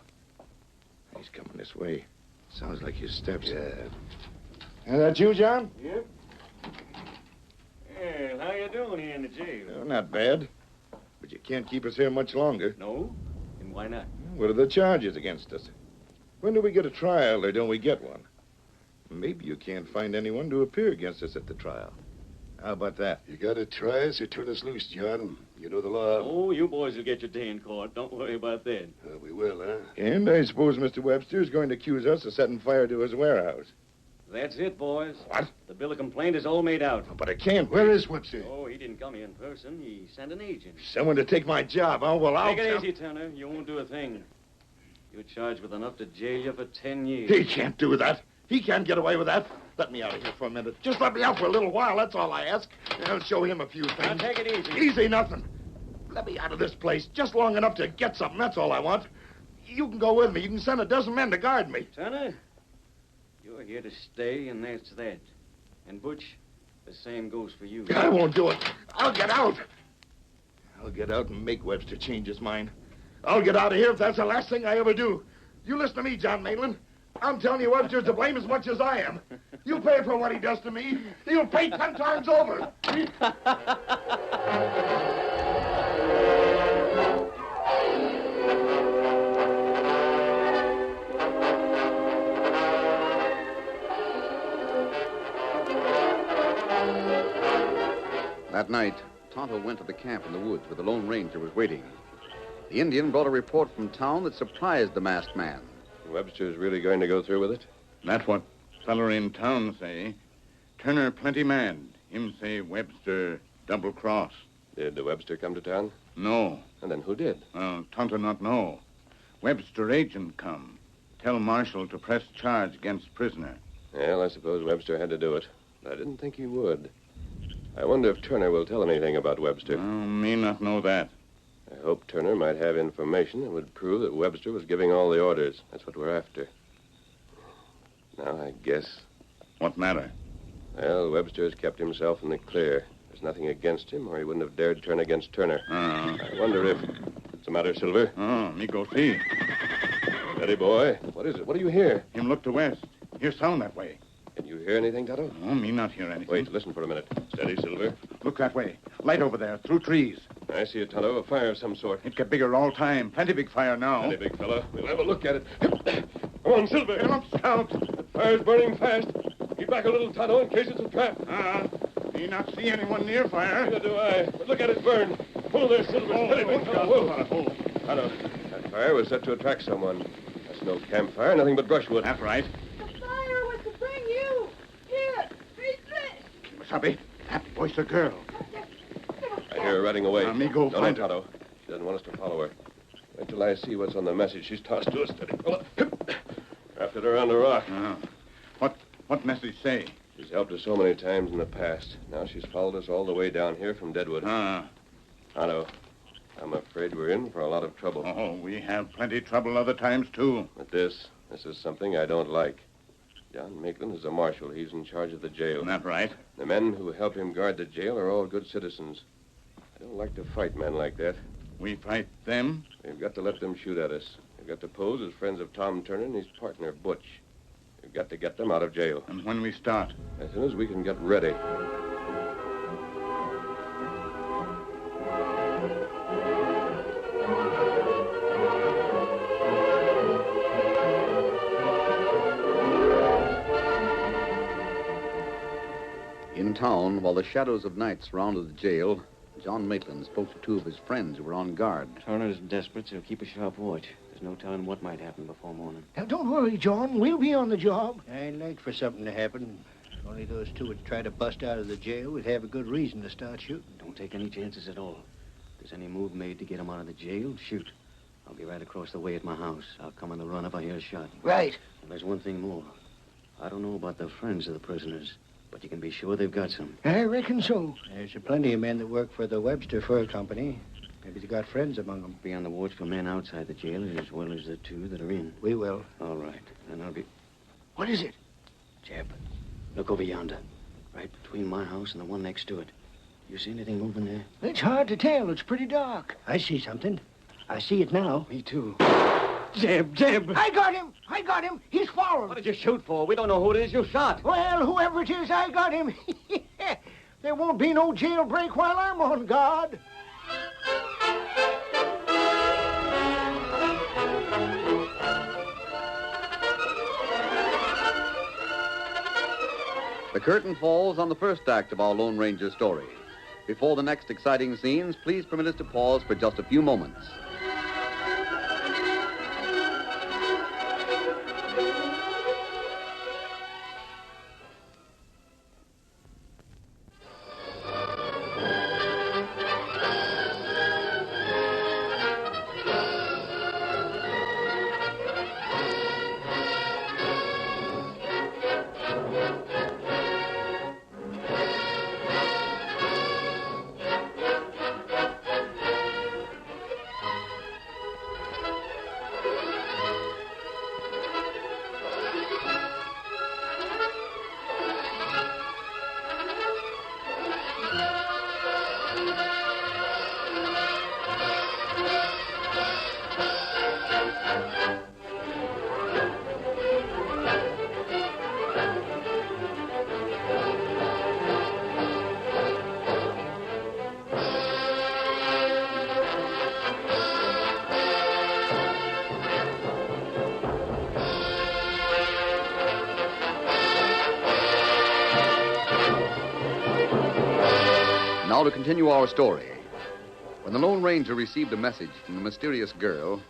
He's coming this way. Sounds like his steps. Yeah. And that you, John? Yep. Well, how you doing here in the jail? Oh, not bad. But you can't keep us here much longer. No? And why not? What are the charges against us? When do we get a trial, or don't we get one? Maybe you can't find anyone to appear against us at the trial. How about that? You gotta try us or turn us loose, John. You know the law. Oh, you boys will get your day in court. Don't worry about that. We will, huh? And I suppose Mr. Webster's going to accuse us of setting fire to his warehouse. That's it, boys. What? The bill of complaint is all made out. But it can't be. Where is Webster? Oh, he didn't come here in person. He sent an agent. Someone to take my job. Oh, well, I'll... Take it easy, Turner. You won't do a thing. You're charged with enough to jail you for 10 years. He can't do that. He can't get away with that. Let me out of here for a minute. Just let me out for a little while. That's all I ask. I'll show him a few things. Now, take it easy. Easy nothing. Let me out of this place just long enough to get something. That's all I want. You can go with me. You can send a dozen men to guard me. Turner, you're here to stay, and that's that. And Butch, the same goes for you. I won't do it. I'll get out. I'll get out and make Webster change his mind. I'll get out of here if that's the last thing I ever do. You listen to me, John Maitland. I'm telling you, Webster's to blame as much as I am. You pay for what he does to me. He'll pay 10 times over. That night, Tonto went to the camp in the woods where the Lone Ranger was waiting. The Indian brought a report from town that surprised the masked man. Webster's really going to go through with it? That's what feller in town say. Turner plenty mad. Him say Webster double cross. Did Webster come to town? No. And then who did? Tonto not know. Webster agent come. Tell Marshal to press charge against prisoner. Well, I suppose Webster had to do it. But I didn't think he would. I wonder if Turner will tell anything about Webster. Me not know that. I hope Turner might have information that would prove that Webster was giving all the orders. That's what we're after. Now, I guess... What matter? Well, Webster has kept himself in the clear. There's nothing against him, or he wouldn't have dared turn against Turner. I wonder if... What's the matter, Silver? Me go see. Steady, boy. What is it? What do you hear? Him look to west. Hear sound that way. Can you hear anything, Tonto? Me not hear anything. Wait, listen for a minute. Steady, Silver. Look that way. Light over there, through trees. I see it, Tonto. A fire of some sort. It get bigger all time. Plenty big fire now. Plenty big, fella. We'll have a look at it. Come on, Silver. Come up, Scout. The fire's burning fast. Keep back a little, Tonto, in case it's a trap. Me not see anyone near fire. Neither do I. But look at it burn. Pull there, Silver. Steady, big fella. Whoa. Tonto, that fire was set to attract someone. That's no campfire, nothing but brushwood. That's right. The fire was to bring you. Here, read this. Wasabi, that voice a girl. I hear her riding away. Me go find her. Tonto. She doesn't want us to follow her. Wait till I see what's on the message she's tossed to us. Steady, fella. After her on the rock. What message say? She's helped us so many times in the past. Now she's followed us all the way down here from Deadwood. Tonto, I'm afraid we're in for a lot of trouble. Oh, we have plenty trouble other times, too. But this is something I don't like. John Maitland is a marshal. He's in charge of the jail. That right? The men who help him guard the jail are all good citizens. I don't like to fight men like that. We fight them? We've got to let them shoot at us. We've got to pose as friends of Tom Turner and his partner, Butch. We've got to get them out of jail. And when we start? As soon as we can get ready. In town, while the shadows of night surrounded the jail, John Maitland spoke to two of his friends who were on guard. Turner's desperate, so keep a sharp watch. There's no telling what might happen before morning. Now, don't worry, John. We'll be on the job. I'd like for something to happen. If only those two would try to bust out of the jail, we'd have a good reason to start shooting. Don't take any chances at all. If there's any move made to get him out of the jail, shoot. I'll be right across the way at my house. I'll come on the run if I hear a shot. Right. And there's one thing more. I don't know about the friends of the prisoners, but you can be sure they've got some. I reckon so. There's plenty of men that work for the Webster Fur Company. Maybe they got friends among them. Be on the watch for men outside the jail as well as the two that are in. We will. All right. Then I'll be... What is it? Jeb, look over yonder. Right between my house and the one next to it. You see anything moving there? It's hard to tell. It's pretty dark. I see something. I see it now. Me too. Jeb! I got him! He's following. What did you shoot for? We don't know who it is you shot. Well, whoever it is, I got him. There won't be no jailbreak while I'm on guard. The curtain falls on the first act of our Lone Ranger story. Before the next exciting scenes, please permit us to pause for just a few moments. Now to continue our story. When the Lone Ranger received a message from the mysterious girl,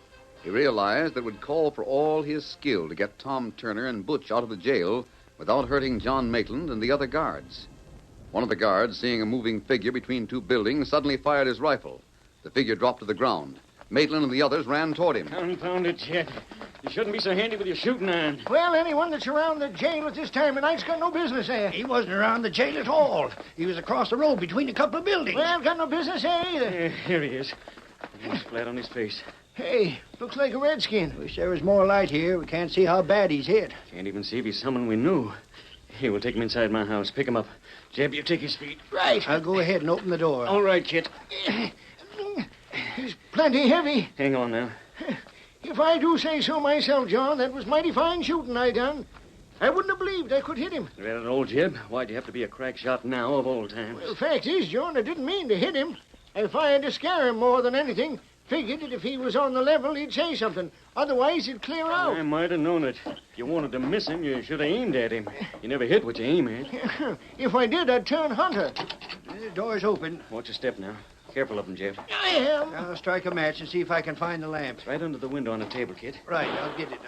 he realized that it would call for all his skill to get Tom Turner and Butch out of the jail without hurting John Maitland and the other guards. One of the guards, seeing a moving figure between two buildings, suddenly fired his rifle. The figure dropped to the ground. Maitland and the others ran toward him. Confound it, Chet. You shouldn't be so handy with your shooting iron. Well, anyone that's around the jail at this time of night's got no business there. He wasn't around the jail at all. He was across the road between a couple of buildings. Well, got no business there either. Here he is. He's flat on his face. Hey, looks like a redskin. Wish there was more light here. We can't see how bad he's hit. Can't even see if he's someone we knew. Here, we'll take him inside my house. Pick him up. Jeb, you take his feet. Right. I'll go ahead and open the door. All right, Kit. He's plenty heavy. Hang on now. If I do say so myself, John, that was mighty fine shooting I done. I wouldn't have believed I could hit him. Well, old Jeb, why'd you have to be a crack shot now of old times? Well, the fact is, John, I didn't mean to hit him. I fired to scare him more than anything. Figured that if he was on the level, he'd say something. Otherwise, he'd clear out. I might have known it. If you wanted to miss him, you should have aimed at him. You never hit what you aim at. If I did, I'd turn hunter. The door's open. Watch your step now. Careful of him, Jeb. I am. I'll strike a match and see if I can find the lamp. It's right under the window on the table, Kit. Right, I'll get it.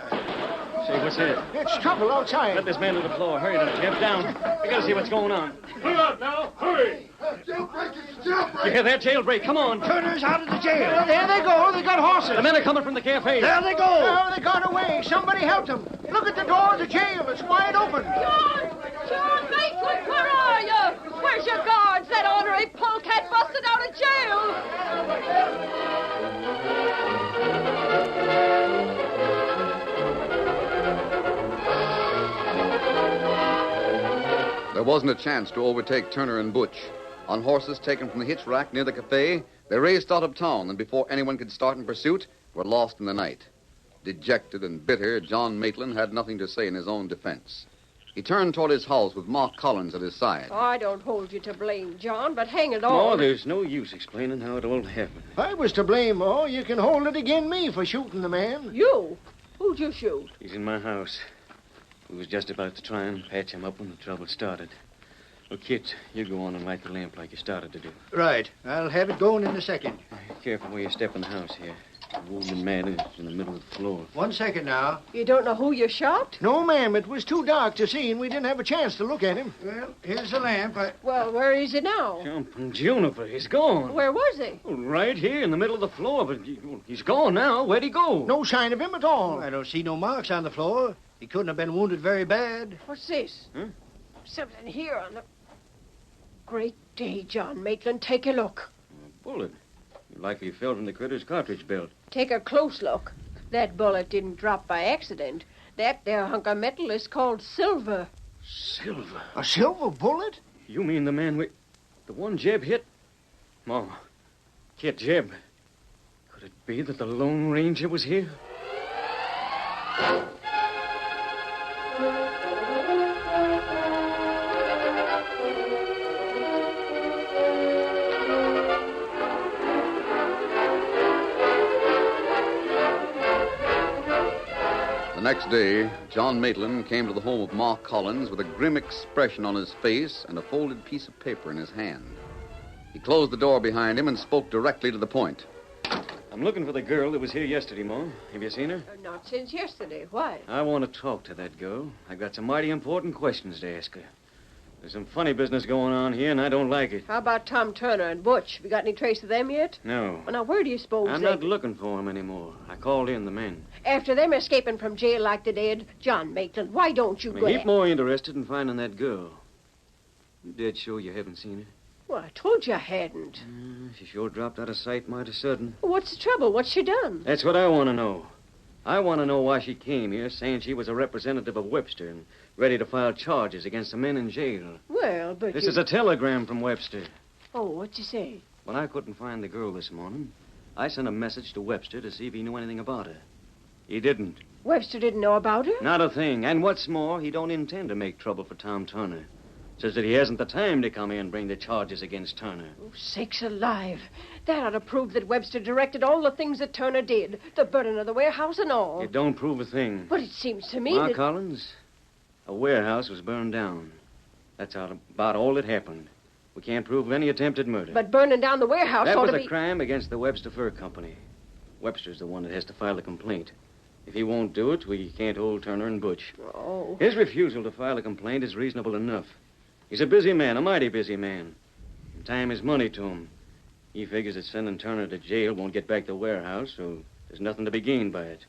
Say, what's that? It's trouble outside. Let this man to the floor. Hurry now, Jeb. Down. We gotta see what's going on. Look out now. Hurry. Jailbreak! It's a jailbreak! You hear that? Jailbreak. Come on. Turner's out of the jail. Well, there they go. They got horses. The men are coming from the cafe. There they go. Oh, they got away. Somebody helped them. Look at the door of the jail. It's wide open. John Maitland, where are you? Where's your guards? That ornery polecat busted out of jail. There wasn't a chance to overtake Turner and Butch. On horses taken from the hitch rack near the cafe, they raced out of town, and before anyone could start in pursuit, were lost in the night. Dejected and bitter, John Maitland had nothing to say in his own defense. He turned toward his house with Mark Collins at his side. I don't hold you to blame, John, but hang it all. Oh, there's no use explaining how it all happened. I was to blame, Ma. You can hold it again me for shooting the man. You? Who'd you shoot? He's in my house. We was just about to try and patch him up when the trouble started. Well, Kit, you go on and light the lamp like you started to do. Right. I'll have it going in a second. Careful where you step in the house here. The wounded man is in the middle of the floor. 1 second now. You don't know who you shot? No, ma'am. It was too dark to see, and we didn't have a chance to look at him. Well, here's the lamp. Well, where is he now? Jumping Juniper, he's gone. Where was he? Oh, right here in the middle of the floor, but he's gone now. Where'd he go? No sign of him at all. I don't see no marks on the floor. He couldn't have been wounded very bad. What's this? Huh? Something here on the... Great day, John Maitland. Take a look. A bullet. Likely fell from the critter's cartridge belt. Take a close look. That bullet didn't drop by accident. That there hunk of metal is called silver. Silver? A silver bullet? You mean the man we... The one Jeb hit? Ma. Kit, Jeb. Could it be that the Lone Ranger was here? The next day, John Maitland came to the home of Ma Collins with a grim expression on his face and a folded piece of paper in his hand. He closed the door behind him and spoke directly to the point. I'm looking for the girl that was here yesterday, Ma. Have you seen her? Not since yesterday. Why? I want to talk to that girl. I've got some mighty important questions to ask her. There's some funny business going on here, and I don't like it. How about Tom Turner and Butch? Have you got any trace of them yet? No. Well, now, where do you suppose I'm not looking for them anymore. I called in the men. After them escaping from jail like they did, John Maitland, why don't you go... I'm a heap more interested in finding that girl. You dead sure you haven't seen her? Well, I told you I hadn't. She sure dropped out of sight mighty sudden. What's the trouble? What's she done? That's what I want to know. I want to know why she came here saying she was a representative of Webster and ready to file charges against the men in jail. Well, but This is a telegram from Webster. Oh, what'd you say? When I couldn't find the girl this morning, I sent a message to Webster to see if he knew anything about her. He didn't. Webster didn't know about her? Not a thing. And what's more, he don't intend to make trouble for Tom Turner. Says that he hasn't the time to come here and bring the charges against Turner. Oh, sakes alive. That ought to prove that Webster directed all the things that Turner did. The burning of the warehouse and all. It don't prove a thing. But it seems to me Ma that... Collins, a warehouse was burned down. That's about all that happened. We can't prove any attempted murder. But burning down the warehouse That ought was to a be... crime against the Webster Fur Company. Webster's the one that has to file the complaint. If he won't do it, we can't hold Turner and Butch. Oh. His refusal to file a complaint is reasonable enough. He's a busy man, a mighty busy man. And time is money to him. He figures that sending Turner to jail won't get back the warehouse, so there's nothing to be gained by it.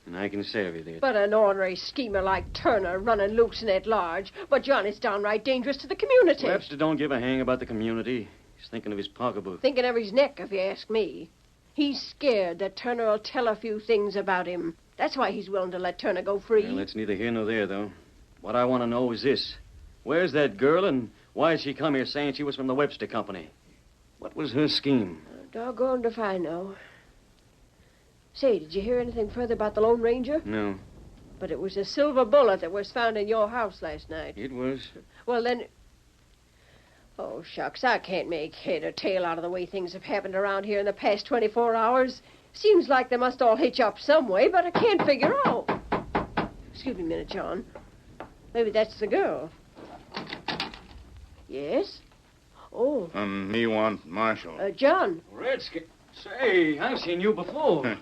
And I can savvy that. But an ornery schemer like Turner running loose and at large. But, John, it's downright dangerous to the community. Webster don't give a hang about the community. He's thinking of his pocketbook. Thinking of his neck, if you ask me. He's scared that Turner will tell a few things about him. That's why he's willing to let Turner go free. Well, that's neither here nor there, though. What I want to know is this. Where's that girl, and why'd she come here saying she was from the Webster Company? What was her scheme? Doggone if I know. Say, did you hear anything further about the Lone Ranger? No. But it was a silver bullet that was found in your house last night. It was. Well, then... Oh, shucks, I can't make head or tail out of the way things have happened around here in the past 24 hours. Seems like they must all hitch up some way, but I can't figure out. Excuse me a minute, John. Maybe that's the girl. Yes? Oh. Me want Marshal. John. Redskin. Say, I've seen you before.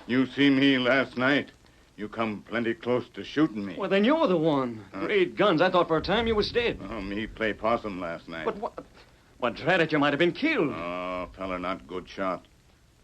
You see me last night. You come plenty close to shooting me. Well, then you're the one. Great guns. I thought for a time you was dead. Oh, me play possum last night. But what drat it, you might have been killed. Oh, fella not good shot.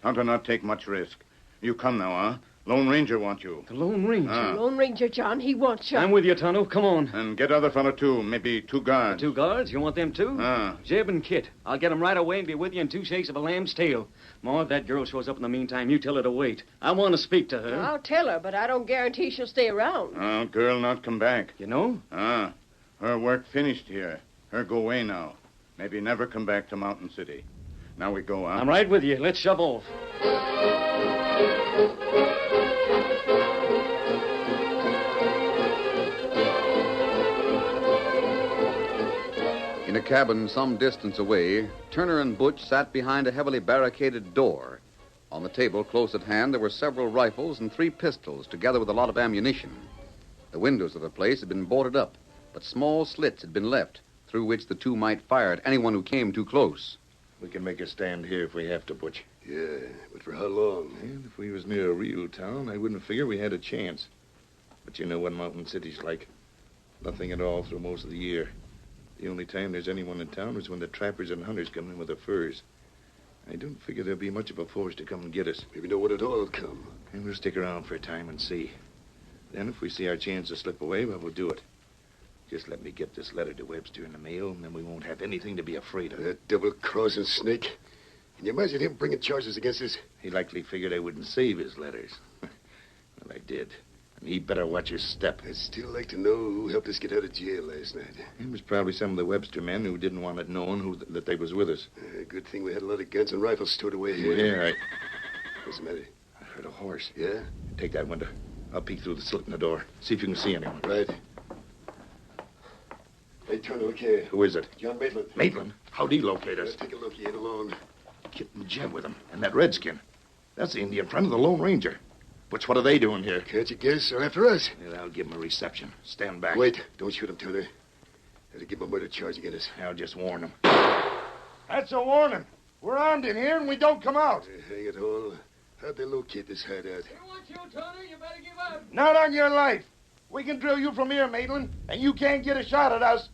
Hunter not take much risk. You come now, huh? Lone Ranger want you. The Lone Ranger? Lone Ranger, John. He wants you. I'm with you, Tonto. Come on. And get other fella, too. Maybe 2 guards. 2 guards? You want them, too? Jeb and Kit. I'll get them right away and be with you in 2 shakes of a lamb's tail. Ma, if that girl shows up in the meantime, you tell her to wait. I want to speak to her. I'll tell her, but I don't guarantee she'll stay around. Oh, girl not come back. You know? Her work finished here. Her go away now. Maybe never come back to Mountain City. Now we go, huh? I'm right with you. Let's shove off. In a cabin some distance away, Turner and Butch sat behind a heavily barricaded door. On the table close at hand, there were several rifles and 3 pistols, together with a lot of ammunition. The windows of the place had been boarded up, but small slits had been left, through which the 2 might fire at anyone who came too close. We can make a stand here if we have to, Butch. Yeah, but for how long? And if we was near a real town, I wouldn't figure we had a chance. But you know what Mountain City's like. Nothing at all through most of the year. The only time there's anyone in town is when the trappers and hunters come in with their furs. I don't figure there'll be much of a force to come and get us. Maybe no one at all will come. And we'll stick around for a time and see. Then if we see our chance to slip away, well, we'll do it. Just let me get this letter to Webster in the mail, and then we won't have anything to be afraid of. That double-crossing snake. Can you imagine him bringing charges against us? He likely figured I wouldn't save his letters. Well, I did. And he better watch his step. I'd still like to know who helped us get out of jail last night. It was probably some of the Webster men who didn't want it known that they was with us. Good thing we had a lot of guns and rifles stored away here. Yeah, right. What's the matter? I heard a horse. Yeah? Take that window. I'll peek through the slit in the door. See if you can see anyone. Right. Hey, Turner, look here. Who is it? John Maitland. Maitland? How'd he locate us? Take a look. He ain't alone. Kit and Jeb with him. And that redskin. That's the Indian friend of the Lone Ranger. Butch, what are they doing here? Can't you guess? They're after us. Yeah, I'll give them a reception. Stand back. Wait. Don't shoot them, Turner. That'll give them a murder charge against us. I'll just warn them. That's a warning. We're armed in here, and we don't come out. Hang it all. How'd they locate this hideout? I want you, Turner. You better give up. Not on your life. We can drill you from here, Maitland, and you can't get a shot at us.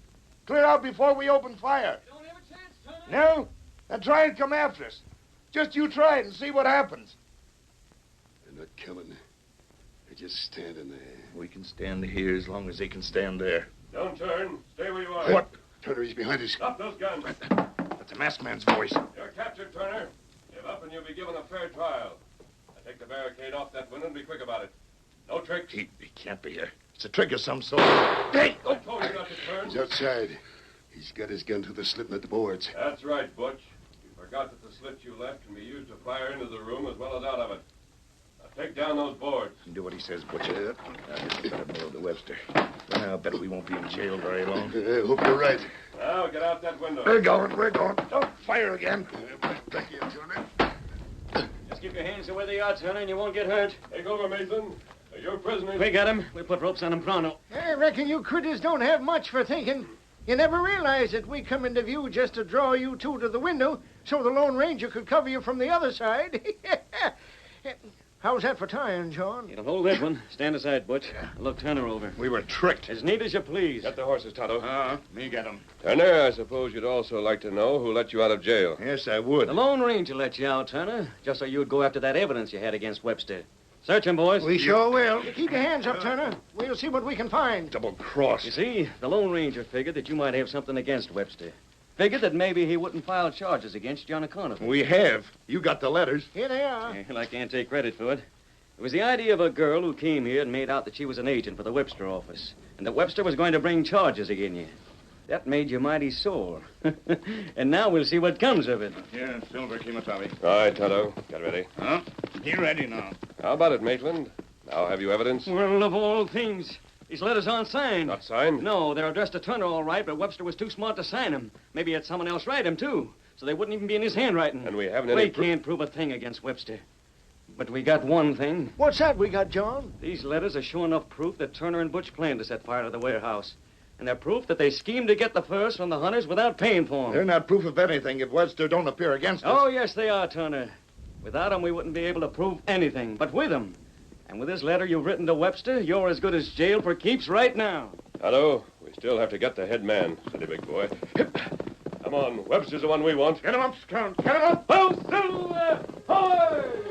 Clear out before we open fire. You don't have a chance, Turner. No? Then try and come after us. Just you try it and see what happens. They're not coming. They're just standing there. We can stand here as long as they can stand there. Don't turn. Stay where you are. What? Turner, he's behind us. Stop those guns. That's a masked man's voice. You're captured, Turner. Give up and you'll be given a fair trial. Now take the barricade off that window and be quick about it. No tricks. He can't be here. It's a trick of some sort. Hey! I told you not to turn. He's outside. He's got his gun through the slit in the boards. That's right, Butch. You forgot that the slit you left can be used to fire into the room as well as out of it. Now take down those boards. Do what he says, Butch. Now, just better mail to Webster. I'll bet we won't be in jail very long. I hope you're right. Now get out that window. We're going. Don't fire again. Thank you, Turner. Just keep your hands the way they are, Turner, and you won't get hurt. Take over, Mason. You're prisoners. We got him. We'll put ropes on him pronto. I reckon you critters don't have much for thinking. You never realized that we come into view just to draw you two to the window so the Lone Ranger could cover you from the other side. How's that for tying, John? You don't hold that one. Stand aside, Butch. I'll look Turner over. We were tricked. As neat as you please. Get the horses, Tonto. Me get them. Turner, I suppose you'd also like to know who let you out of jail. Yes, I would. The Lone Ranger let you out, Turner, just so you'd go after that evidence you had against Webster. Search him, boys. We sure will. You keep your hands up, Turner. We'll see what we can find. Double cross. You see, the Lone Ranger figured that you might have something against Webster. Figured that maybe he wouldn't file charges against you on account of it. We have. You got the letters. Here they are. Well, I can't take credit for it. It was the idea of a girl who came here and made out that she was an agent for the Webster office, and that Webster was going to bring charges against you. That made you mighty sore. And now we'll see what comes of it. Here, Silver, Kimasabi. All right, Tonto. Get ready. Huh? He ready now. How about it, Maitland? Now have you evidence? Well, of all things. These letters aren't signed. Not signed? No, they're addressed to Turner all right, but Webster was too smart to sign them. Maybe he had someone else write them, too. So they wouldn't even be in his handwriting. And we haven't any... We can't prove a thing against Webster. But we got one thing. What's that we got, John? These letters are sure enough proof that Turner and Butch planned to set fire to the warehouse. And they're proof that they schemed to get the furs from the hunters without paying for them. They're not proof of anything if Webster don't appear against us. Oh, yes, they are, Turner. Without them, we wouldn't be able to prove anything. But with them, and with this letter you've written to Webster, you're as good as jail for keeps right now. Tonto, we still have to get the head man. Steady, big boy. Come on, Webster's the one we want. Get him up, Scout. Get him up. Oh, Silver! Hoy!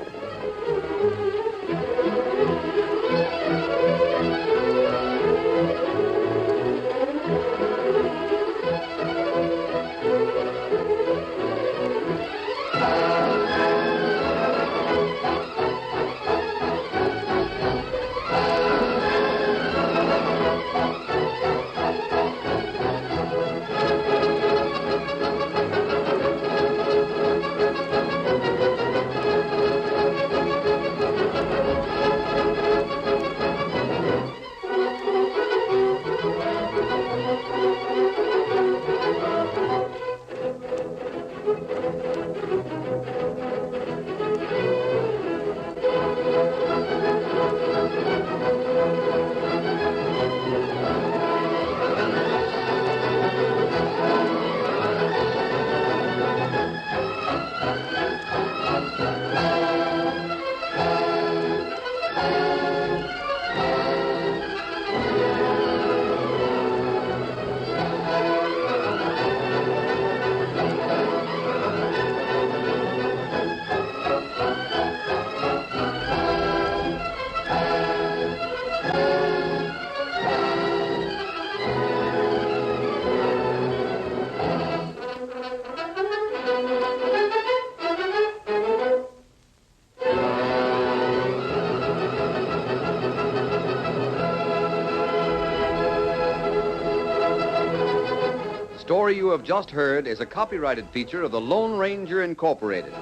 The story you have just heard is a copyrighted feature of the Lone Ranger Incorporated.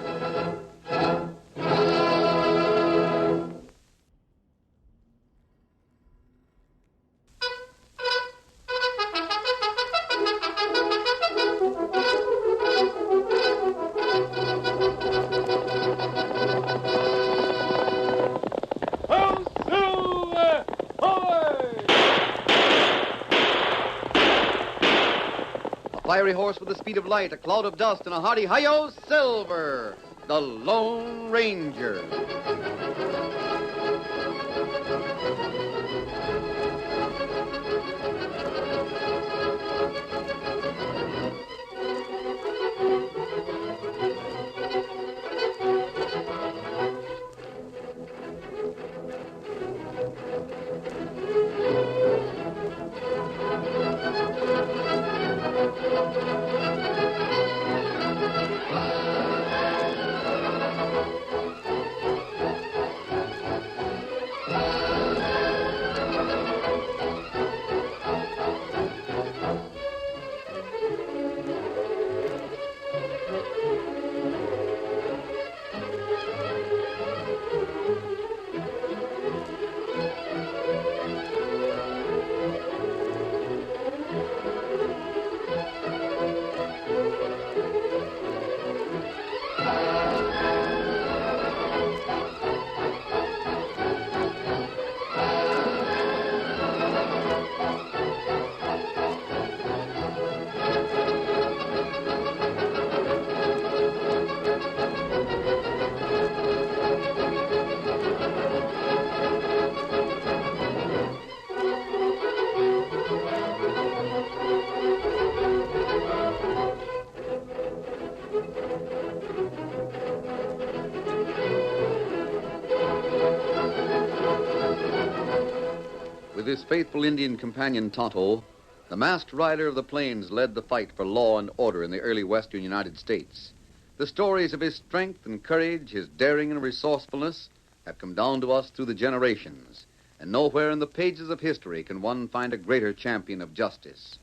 fiery horse with the speed of light, a cloud of dust, and a hearty hi-yo, Silver, the Lone Ranger. With his faithful Indian companion Tonto, the masked rider of the plains led the fight for law and order in the early western United States. The stories of his strength and courage, his daring and resourcefulness, have come down to us through the generations, and nowhere in the pages of history can one find a greater champion of justice.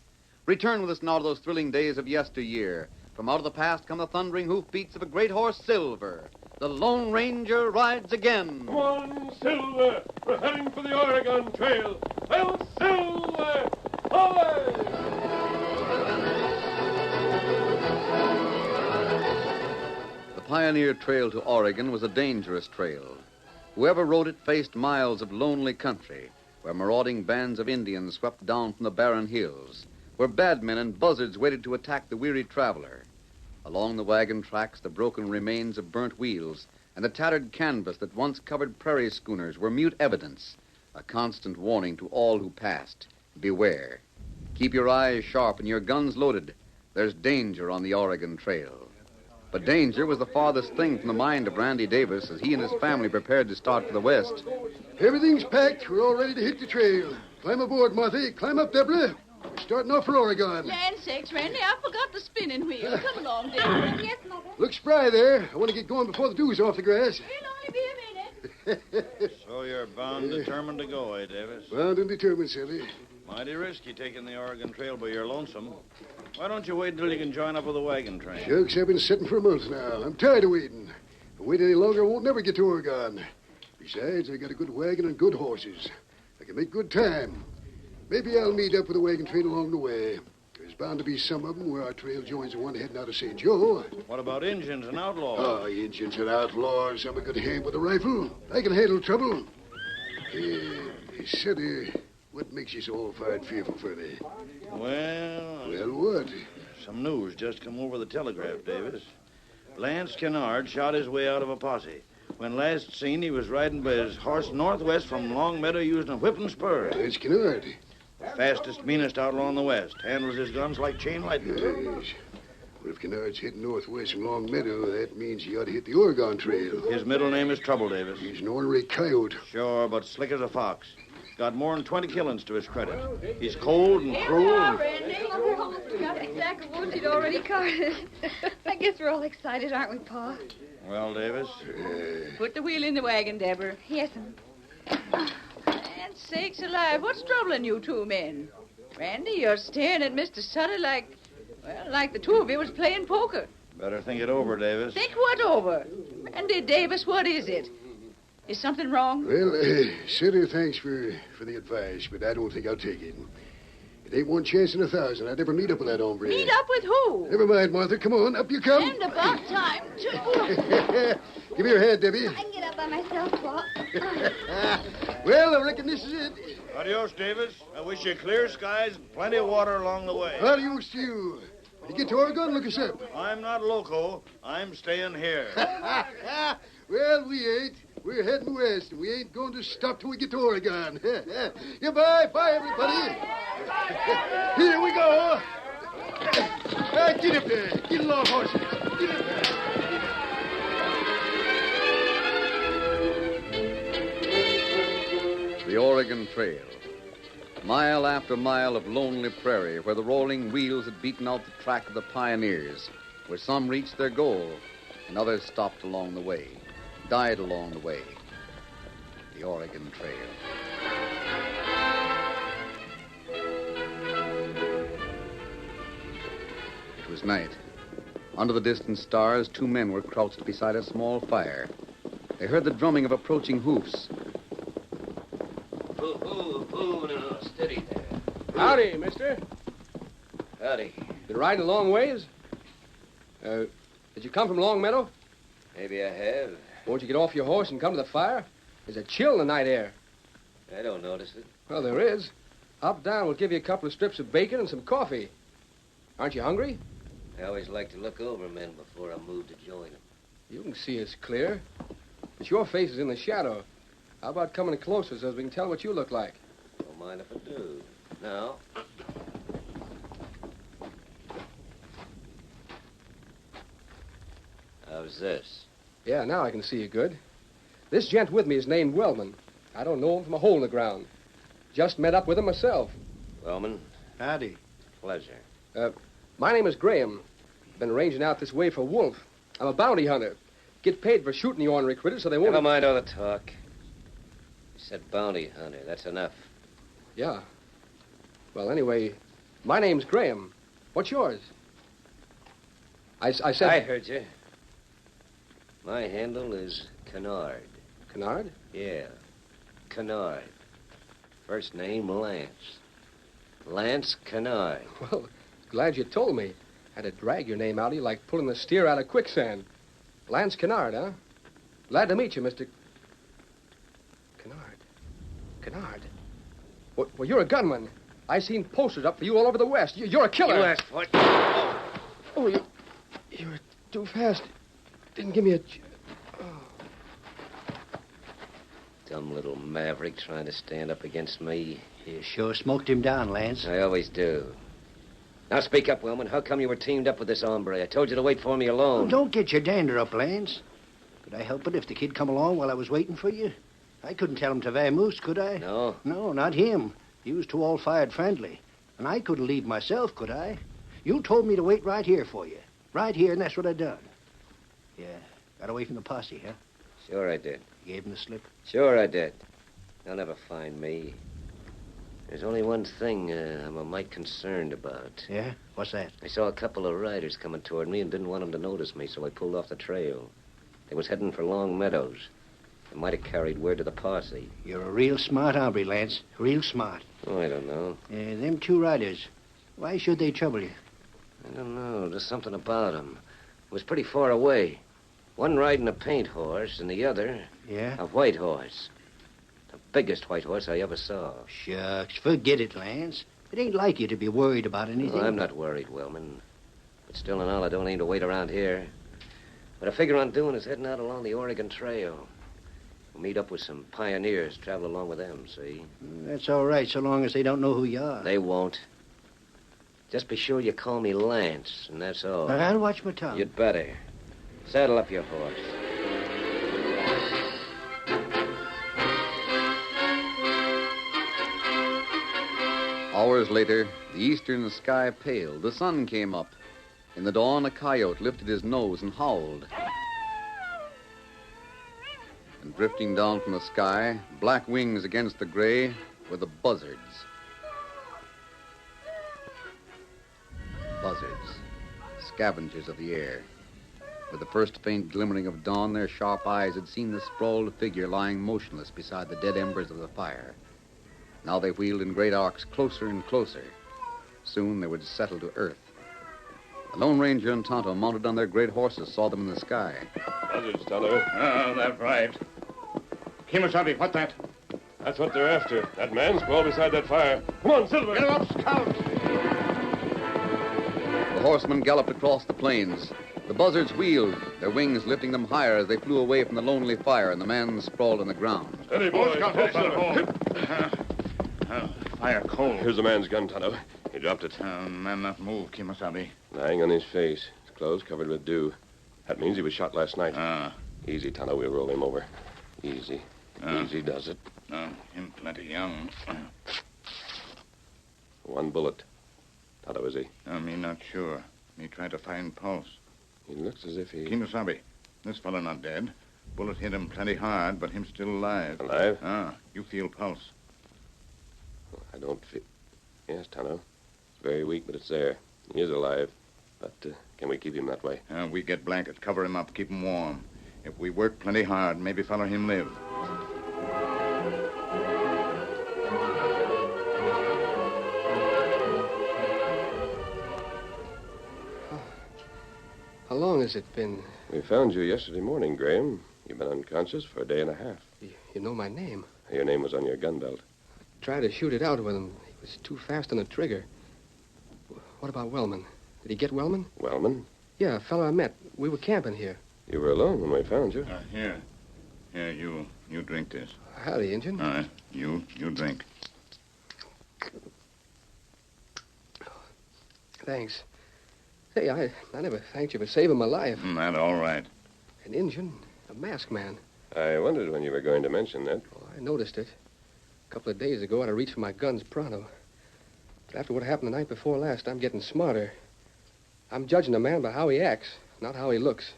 Return with us now to those thrilling days of yesteryear. From out of the past come the thundering hoofbeats of a great horse, Silver. The Lone Ranger rides again. Come on, Silver. We're heading for the Oregon Trail. Well, Silver! Away! The pioneer trail to Oregon was a dangerous trail. Whoever rode it faced miles of lonely country, where marauding bands of Indians swept down from the barren hills, where bad men and buzzards waited to attack the weary traveler. Along the wagon tracks, the broken remains of burnt wheels and the tattered canvas that once covered prairie schooners were mute evidence, a constant warning to all who passed. Beware. Keep your eyes sharp and your guns loaded. There's danger on the Oregon Trail. But danger was the farthest thing from the mind of Randy Davis as he and his family prepared to start for the west. Everything's packed. We're all ready to hit the trail. Climb aboard, Martha. Climb up, Deborah. We're starting off for Oregon. Land sakes, Randy, I forgot the spinning wheel. Come along, Deborah. Yes, Mother. Look spry there. I want to get going before the dew's off the grass. It'll only be a minute. So you're bound determined to go, eh, Davis? Bound and determined, Silly. Mighty risky taking the Oregon Trail by your lonesome. Why don't you wait until you can join up with the wagon train? Shucks, I've been sitting for a month now. I'm tired of waiting. If I wait any longer, I won't never get to Oregon. Besides, I got a good wagon and good horses. I can make good time. Maybe I'll meet up with the wagon train along the way. There's bound to be some of them where our trail joins the one heading out of St. Joe. What about Injuns and outlaws? Oh, Injuns and outlaws. I'm a good hand with a rifle. I can handle trouble. Sonny, what makes you so all-fired fearful for me? Well, what? Some news just come over the telegraph, Davis. Lance Kennard shot his way out of a posse. When last seen, he was riding by his horse northwest from Long Meadow using a whip and spur. Lance Kennard. The fastest, meanest outlaw in the West. Handles his guns like chain lightning. Yes. Well, if Kennard's heading northwest from Long Meadow, that means he ought to hit the Oregon Trail. His middle name is Trouble, Davis. He's an ornery coyote. Sure, but slick as a fox. Got more than 20 killings to his credit. He's cold and cruel. Got the sack of wood you'd already carted. I guess we're all excited, aren't we, Pa? Well, Davis? Put the wheel in the wagon, Deborah. Yes, And sakes alive, what's troubling you two men? Randy, you're staring at Mr. Sutter like the two of you was playing poker. Better think it over, Davis. Think what over? Randy Davis, what is it? Is something wrong? Well, Sutter, thanks for the advice, but I don't think I'll take it. It ain't one chance in 1,000 I'd ever meet up with that hombre. Meet up with who? Never mind, Martha. Come on, up you come. And about time, too. Give me your hand, Debbie. I can get up by myself, Pa. Well, I reckon this is it. Adios, Davis. I wish you clear skies and plenty of water along the way. Adios to you. You get to Oregon, look us up. I'm not loco. I'm staying here. Well, we ain't. We're heading west, and we ain't going to stop till we get to Oregon. Goodbye. Bye, everybody. Here we go. Get up there. Get along, horses. Get up there. The Oregon Trail. Mile after mile of lonely prairie where the rolling wheels had beaten out the track of the pioneers, where some reached their goal and others stopped along the way, died along the way. The Oregon Trail. It was night. Under the distant stars, two men were crouched beside a small fire. They heard the drumming of approaching hoofs. No, steady there. Howdy, mister. Howdy. Been riding a long ways? Did you come from Long Meadow? Maybe I have. Won't you get off your horse and come to the fire? There's a chill in the night air. I don't notice it. Well, there is. Up, down, we'll give you a couple of strips of bacon and some coffee. Aren't you hungry? I always like to look over men before I move to join them. You can see us clear. But your face is in the shadow. How about coming closer so we can tell what you look like? Don't mind if I do. Now. How's this? Yeah, now I can see you good. This gent with me is named Wellman. I don't know him from a hole in the ground. Just met up with him myself. Wellman? Howdy. Pleasure. My name is Graham. Been ranging out this way for wolf. I'm a bounty hunter. Get paid for shooting the ornery critters so they won't... Never mind all the talk. You said bounty hunter. That's enough. Yeah. Well, anyway, my name's Graham. What's yours? I said... I heard you. My handle is Kennard. Kennard? Yeah. Kennard. First name, Lance. Lance Kennard. Well, glad you told me. Had to drag your name out of you like pulling the steer out of quicksand. Lance Kennard, huh? Glad to meet you, Mr. Kennard. Well, you're a gunman. I seen posters up for you all over the West. You're a killer. You asked for it. Oh, you were too fast. Didn't give me a... Dumb little maverick trying to stand up against me. You sure smoked him down, Lance. I always do. Now speak up, Wellman. How come you were teamed up with this hombre? I told you to wait for me alone. Oh, don't get your dander up, Lance. Could I help it if the kid come along while I was waiting for you? I couldn't tell him to vamoose, could I? No? No, not him. He was too all-fired friendly. And I couldn't leave myself, could I? You told me to wait right here for you. Right here, and that's what I done. Yeah, got away from the posse, huh? Sure I did. You gave him the slip? Sure I did. They'll never find me. There's only one thing I'm a mite concerned about. Yeah? What's that? I saw a couple of riders coming toward me and didn't want them to notice me, so I pulled off the trail. They was heading for Long Meadows. They might have carried word to the posse. You're a real smart hombre, Lance. Real smart. Oh, I don't know. Them two riders, why should they trouble you? I don't know. Just something about them. It was pretty far away. One riding a paint horse and the other... Yeah? A white horse. The biggest white horse I ever saw. Shucks, forget it, Lance. It ain't like you to be worried about anything. Well, I'm not worried, Wellman. But still and all, I don't aim to wait around here. What I figure on doing is heading out along the Oregon Trail. We'll meet up with some pioneers, travel along with them, see? That's all right, so long as they don't know who you are. They won't. Just be sure you call me Lance, and that's all. I'll watch my tongue. You'd better. Saddle up your horse. Hours later, the eastern sky paled. The sun came up. In the dawn, a coyote lifted his nose and howled. And drifting down from the sky, black wings against the gray, were the buzzards. Buzzards, scavengers of the air. With the first faint glimmering of dawn, their sharp eyes had seen the sprawled figure lying motionless beside the dead embers of the fire. Now they wheeled in great arcs closer and closer. Soon they would settle to earth. The Lone Ranger and Tonto, mounted on their great horses, saw them in the sky. Buzzards, Tonto. Oh, that's right. Kimasabi, what that? That's what they're after. That man sprawled beside that fire. Come on, Silver. Get him up, Scout. The horsemen galloped across the plains. The buzzards wheeled, their wings lifting them higher as they flew away from the lonely fire, and the man sprawled on the ground. Steady, boys. Fire cold. Here's the man's gun, Tonto. He dropped it. Man not move, Kimasabi. Lying on his face. His clothes covered with dew. That means he was shot last night. Easy, Tonto. We'll roll him over. Easy. Easy does it. Him plenty young. One bullet. Tonto, is he? Me not sure. Me try to find pulse. He looks as if he... Kimasabi, this fella not dead. Bullet hit him plenty hard, but him still alive. Alive? You feel pulse. I don't feel... Yes, Tonto. It's very weak, but it's there. He is alive. But can we keep him that way? We get blanket, cover him up, keep him warm. If we work plenty hard, maybe fella him live. How long has it been? We found you yesterday morning, Graham. You've been unconscious for a day and a half. You know my name. Your name was on your gun belt. Tried to shoot it out with him. He was too fast on the trigger. What about Wellman? Did he get Wellman? Wellman? Yeah, a fellow I met. We were camping here. You were alone when we found you. Here. Here, you drink this. Howdy, Injun. You drink. Thanks. Hey, I never thanked you for saving my life. That all right. An Injun, a masked man. I wondered when you were going to mention that. Oh, I noticed it. A couple of days ago, I'd have reached for my guns pronto. But after what happened the night before last, I'm getting smarter. I'm judging a man by how he acts, not how he looks.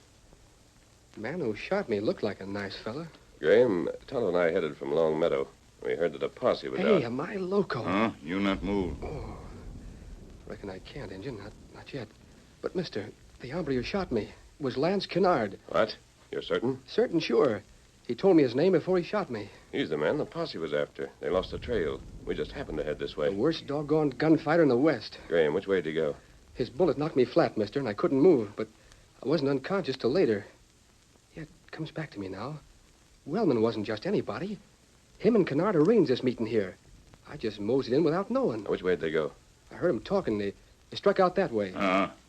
The man who shot me looked like a nice fella. Graham, Tonto and I headed from Long Meadow. We heard that a posse was out. Hey, am I loco? You not move. Oh, reckon I can't, Injun. Not yet. But, mister, the hombre who shot me was Lance Kennard. What? You're certain? Certain, sure. He told me his name before he shot me. He's the man the posse was after. They lost the trail. We just happened to head this way. The worst doggone gunfighter in the West. Graham, which way did he go? His bullet knocked me flat, mister, and I couldn't move, but I wasn't unconscious till later. Yet, it comes back to me now. Wellman wasn't just anybody. Him and Kennard arranged this meeting here. I just moseyed in without knowing. Which way did they go? I heard them talking. They struck out that way.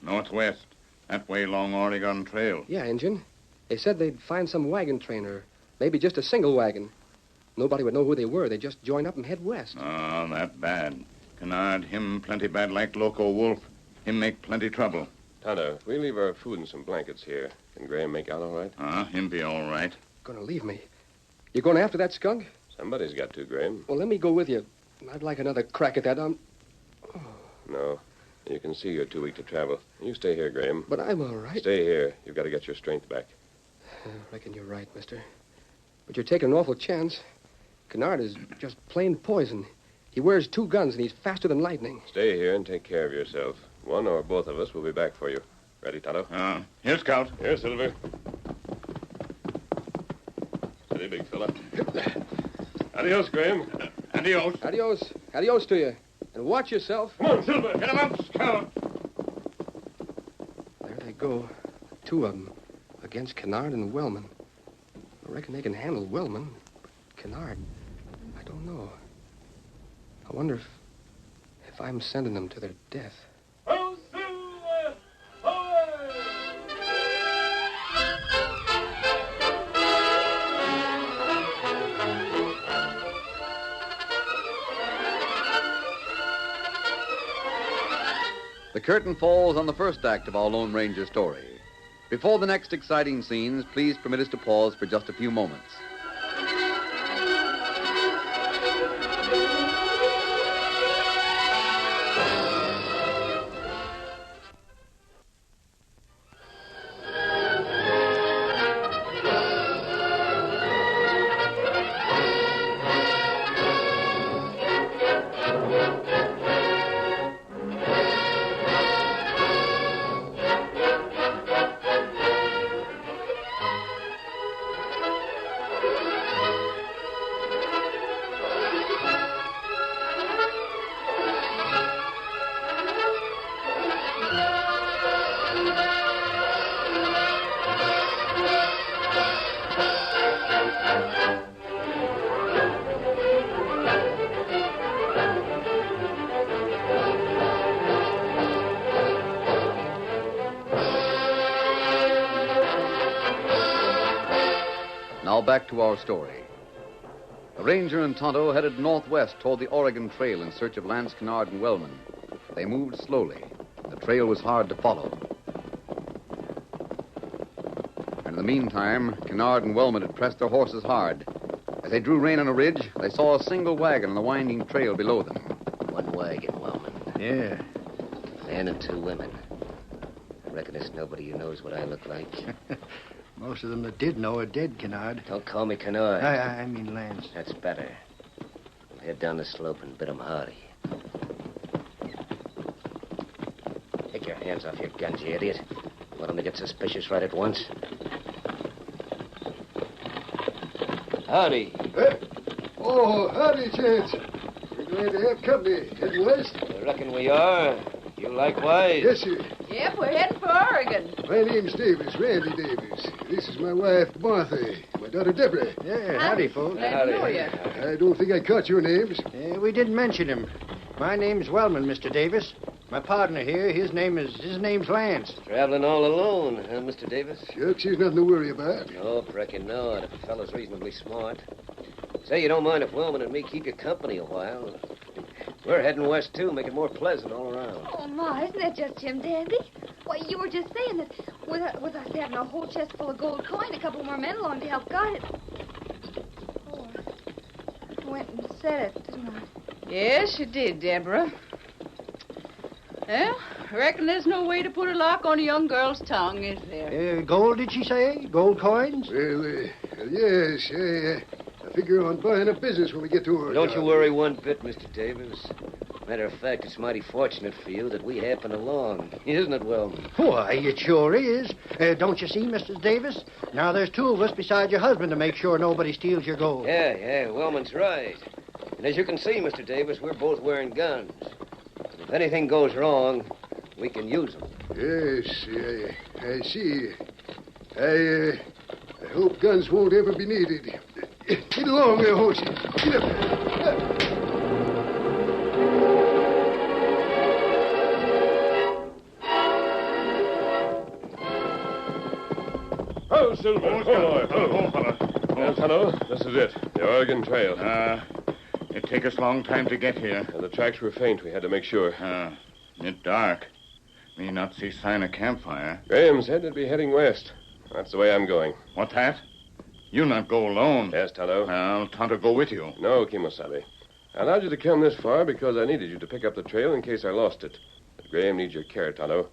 Northwest. That way along Oregon Trail. Yeah, Injun. They said they'd find some wagon train or maybe just a single wagon. Nobody would know who they were. They'd just join up and head west. That bad. Kennard, him plenty bad like Loco Wolf. Him make plenty trouble. Tonto, we leave our food and some blankets here. Can Graham make out all right? Him be all right. Gonna leave me. You going after that skunk? Somebody's got to, Graham. Well, let me go with you. I'd like another crack at that. No. You can see you're too weak to travel. You stay here, Graham. But I'm all right. Stay here. You've got to get your strength back. I reckon you're right, mister. But you're taking an awful chance. Kennard is just plain poison. He wears 2 guns, and he's faster than lightning. Stay here and take care of yourself. One or both of us will be back for you. Ready, Tonto? Here, Scout. Here, Silver. Steady, big fella. Adios, Graham. Adios. Adios. Adios to you. And watch yourself. Come on, Silver. Get him up, Scout. There they go. 2 of them. Against Kennard and Wellman. I reckon they can handle Wellman. But Kennard, I don't know. I wonder if I'm sending them to their death. The curtain falls on the first act of our Lone Ranger story. Before the next exciting scenes, please permit us to pause for just a few moments. Now back to our story. The Ranger and Tonto headed northwest toward the Oregon Trail in search of Lance Kennard and Wellman. They moved slowly. The trail was hard to follow. And in the meantime, Kennard and Wellman had pressed their horses hard. As they drew rein on a ridge, they saw a single wagon on the winding trail below them. One wagon, Wellman. Yeah. A man and 2 women. I reckon there's nobody who knows what I look like. Most of them that did know are dead, Kennard. Don't call me Kennard. I mean Lance. That's better. We'll head down the slope and bid 'em howdy. Take your hands off your guns, you idiot. Want 'em to get suspicious right at once. Howdy. Oh, howdy, gents. We're glad to have company. Heading west? I reckon we are. You likewise? Yes, sir. Yep, we're heading for Oregon. My name's Davis, Randy Davis. This is my wife, Martha. My daughter, Deborah. Yeah, howdy, folks. Glad to know you. I don't think I caught your names. We didn't mention him. My name's Wellman, Mr. Davis. My partner here, his name's Lance. Traveling all alone, huh, Mr. Davis? Shucks, there's nothing to worry about. Nope, reckon not. If the fellow's reasonably smart. Say, you don't mind if Wellman and me keep you company a while. We're heading west, too, make it more pleasant all around. Oh, Ma, isn't that just Jim Dandy? Why, you were just saying that with us having a whole chest full of gold coin, a couple more men along to help guard it. Oh, I went and said it, didn't I? Yes, you did, Deborah. Well, I reckon there's no way to put a lock on a young girl's tongue, is there? Gold, did she say? Gold coins? Well, yes. I figure on buying a business when we get to Oregon. Don't you worry one bit, Mr. Davis. Matter of fact, it's mighty fortunate for you that we happened along. Isn't it, Wellman? Why, it sure is. Don't you see, Mrs. Davis? Now there's 2 of us besides your husband to make sure nobody steals your gold. Yeah, Wellman's right. And as you can see, Mr. Davis, we're both wearing guns. If anything goes wrong, we can use them. Yes, I see. I hope guns won't ever be needed. Get along there, horses. Get up. Oh, Silver. Oh, Tonto, this is it. The Oregon Trail. It take us a long time to get here. The tracks were faint. We had to make sure. It dark. Me not see sign of campfire. Graham said they'd be heading west. That's the way I'm going. What's that? You not go alone. Yes, Tonto. Well, Tonto go with you. No, Kimosabe. I allowed you to come this far because I needed you to pick up the trail in case I lost it. But Graham needs your care, Tonto.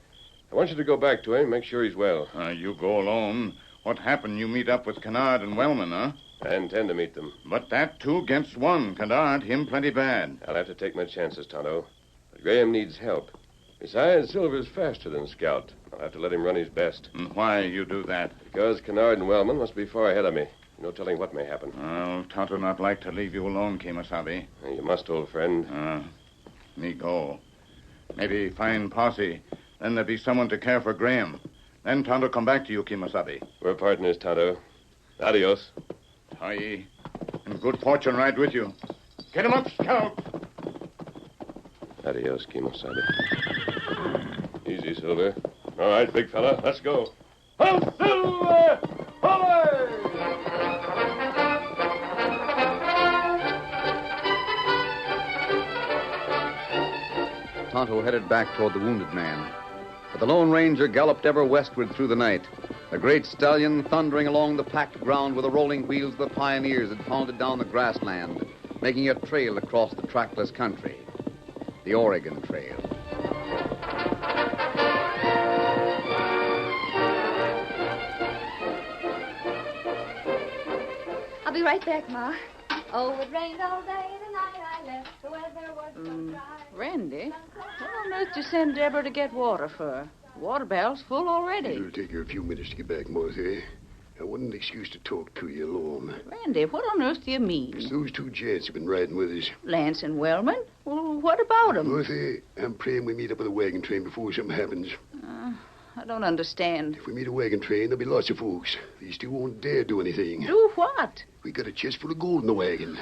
I want you to go back to him and make sure he's well. You go alone. What happened? You meet up with Kennard and Wellman, huh? I intend to meet them. But that 2 against 1. Kennard, him plenty bad. I'll have to take my chances, Tonto. But Graham needs help. Besides, Silver's faster than Scout. I'll have to let him run his best. And why you do that? Because Kennard and Wellman must be far ahead of me. No telling what may happen. Well, Tonto not like to leave you alone, Kimosabe. You must, old friend. Me go. Maybe find posse. Then there be someone to care for Graham. Then Tonto come back to you, Kimosabe. We're partners, Tonto. Adios. Aye. And good fortune ride with you. Get him up, Scout. Adios, Kimosabe. Easy, Silver. All right, big fella, let's go. Ho, Silver! Away! Tonto headed back toward the wounded man. But the Lone Ranger galloped ever westward through the night. The great stallion thundering along the packed ground where the rolling wheels of the pioneers had pounded down the grassland, making a trail across the trackless country. The Oregon Trail. I'll be right back, Ma. Oh, it rained all day the night I left. The weather was so dry. Randy, what on earth did you send Deborah to get water for? The water barrel's full already. It'll take her a few minutes to get back, Martha. I want an excuse to talk to you alone. Randy, what on earth do you mean? It's those 2 gents have been riding with us. Lance and Wellman? Well, what about them? Martha, I'm praying we meet up with a wagon train before something happens. I don't understand. If we meet a wagon train, there'll be lots of folks. These 2 won't dare do anything. Do what? We got a chest full of gold in the wagon.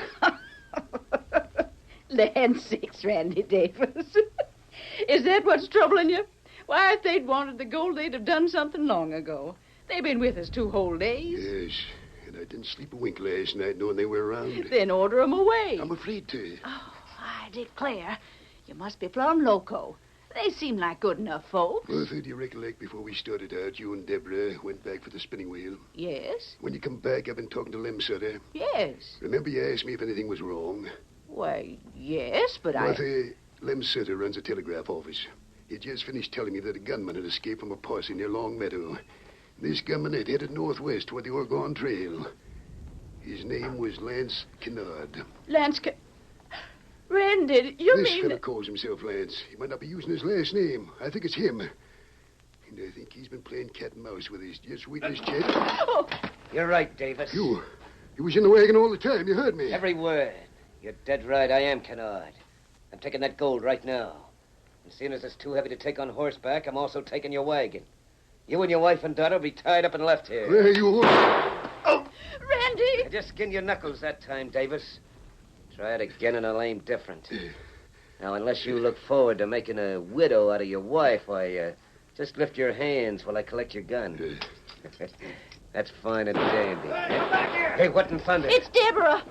Land sakes, Randy Davis. Is that what's troubling you? Why, if they'd wanted the gold, they'd have done something long ago. They've been with us 2 whole days. Yes, and I didn't sleep a wink last night knowing they were around. Then order 'em away. I'm afraid to. Oh, I declare, you must be plumb loco. They seem like good enough folk. Martha, do you recollect before we started out, you and Deborah went back for the spinning wheel? Yes? When you come back, I've been talking to Lem Sutter. Yes. Remember you asked me if anything was wrong? Why, yes, but Martha, Lem Sutter runs a telegraph office. He just finished telling me that a gunman had escaped from a posse near Long Meadow. This gunman had headed northwest toward the Oregon Trail. His name was Lance Kennard. Randy, you this mean... This fella calls himself Lance. He might not be using his last name. I think it's him. And I think he's been playing cat and mouse with his just witness Chet. Oh. You're right, Davis. You was in the wagon all the time. You heard me. Every word. You're dead right. I am Kennard. I'm taking that gold right now. And seeing as it's too heavy to take on horseback, I'm also taking your wagon. You and your wife and daughter will be tied up and left here. Where you... Oh! Randy! I just skinned your knuckles that time, Davis. Try it again and I'll aim different. Now, unless you look forward to making a widow out of your wife, why, just lift your hands while I collect your gun. That's fine and dandy. Hey, what in thunder? It's Deborah.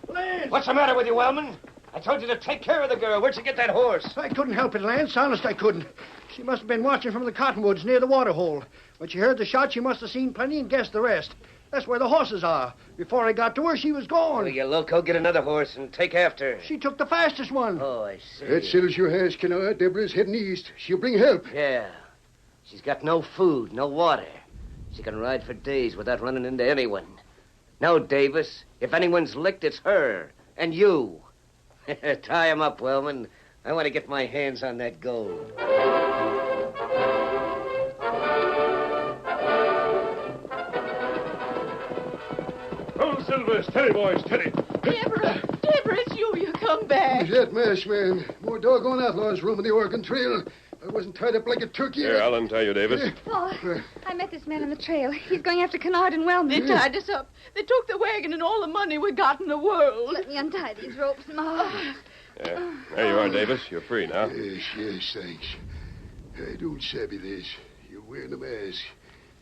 Lance! What's the matter with you, Wellman? I told you to take care of the girl. Where'd you get that horse? I couldn't help it, Lance. Honest, I couldn't. She must have been watching from the cottonwoods near the waterhole. When she heard the shot, she must have seen plenty and guessed the rest. That's where the horses are. Before I got to her, she was gone. Well, you loco, get another horse and take after her. She took the fastest one. Oh, I see. That settles your hash, Kennard. Deborah's heading east. She'll bring help. Yeah. She's got no food, no water. She can ride for days without running into anyone. No, Davis. If anyone's licked, it's her. And you. Tie him up, Wellman. I want to get my hands on that gold. Oh, Silver, steady, boys, steady. Deborah, it's you. You come back. Who's that masked man? More doggone outlaws roaming the Oregon Trail. I wasn't tied up like a turkey. Here, I'll untie you, Davis. Paul, I met this man on the trail. He's going after Kennard and Wellman. They tied us up. They took the wagon and all the money we got in the world. Let me untie these ropes, Ma. Yeah. There you are, Davis. You're free now. Yes, thanks. I don't savvy this. You're wearing a mask.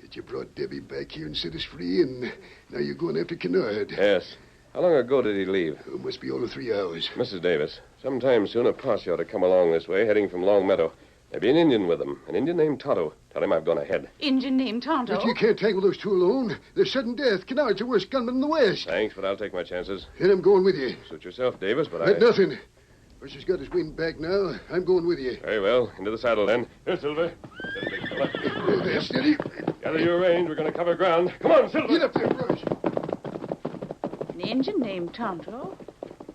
Yet you brought Debbie back here and set us free, and now you're going after Kennard. Yes. How long ago did he leave? Oh, must be over 3 hours. Mrs. Davis, sometime soon a posse ought to come along this way, heading from Long Meadow. There'll be an Indian with them, an Indian named Tonto. Tell him I've gone ahead. Indian named Tonto? But you can't tangle those two alone. They're sudden death. Kennard's the worst gunman in the West. Thanks, but I'll take my chances. Then I'm going with you. Suit yourself, Davis, but Let nothing. Horse has got his wind back now. I'm going with you. Very well. Into the saddle, then. Here, Silver. Steady, big fella. There, steady. Gather your range. We're going to cover ground. Come on, Silver. Get up there, Bruce. An Indian named Tonto.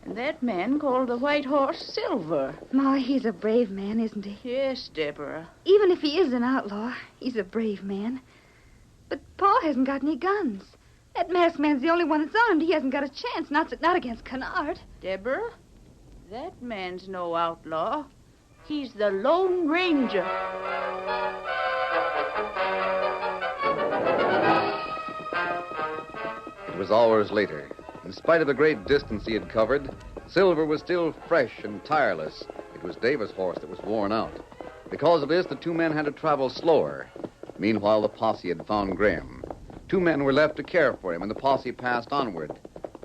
And that man called the white horse Silver. Ma, he's a brave man, isn't he? Yes, Deborah. Even if he is an outlaw, he's a brave man. But Paul hasn't got any guns. That masked man's the only one that's armed. He hasn't got a chance, not against Kennard. Deborah, that man's no outlaw. He's the Lone Ranger. It was hours later. In spite of the great distance he had covered, Silver was still fresh and tireless. It was Davis' horse that was worn out. Because of this, the two men had to travel slower. Meanwhile, the posse had found Graham. 2 men were left to care for him, and the posse passed onward.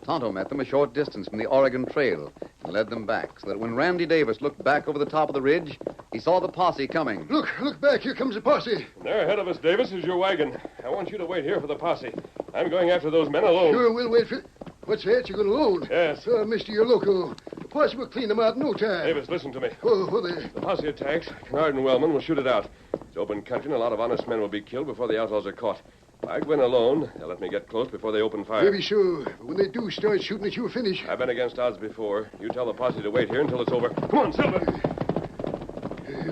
Tonto met them a short distance from the Oregon Trail and led them back, so that when Randy Davis looked back over the top of the ridge, he saw the posse coming. Look back. Here comes the posse. There ahead of us, Davis, is your wagon. I want you to wait here for the posse. I'm going after those men alone. Sure, we'll wait for... What's that? You're going alone? Yes. Mister, you're loco. The posse will clean them out in no time. Davis, listen to me. Oh, there. The posse attacks. Kennard and Wellman will shoot it out. It's open country, and a lot of honest men will be killed before the outlaws are caught. If I go in alone, they'll let me get close before they open fire. Maybe so. But when they do start shooting at you, finish. I've been against odds before. You tell the posse to wait here until it's over. Come on, Silver.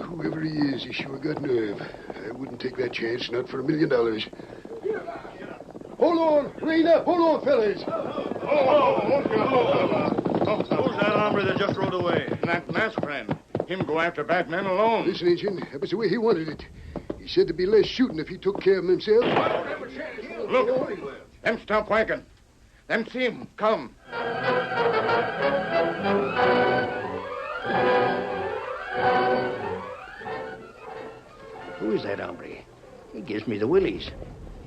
Whoever he is, he sure got nerve. I wouldn't take that chance, not for $1 million. Hold on. Rein up. Hold on, fellas. Who's that hombre that just rode away? That masked friend. Him go after bad men alone. Listen, Injun, that was the way he wanted it. He said there'd be less shooting if he took care of himself. Look. Them stop wagon. Them see him. Come. Who is that hombre? He gives me the willies.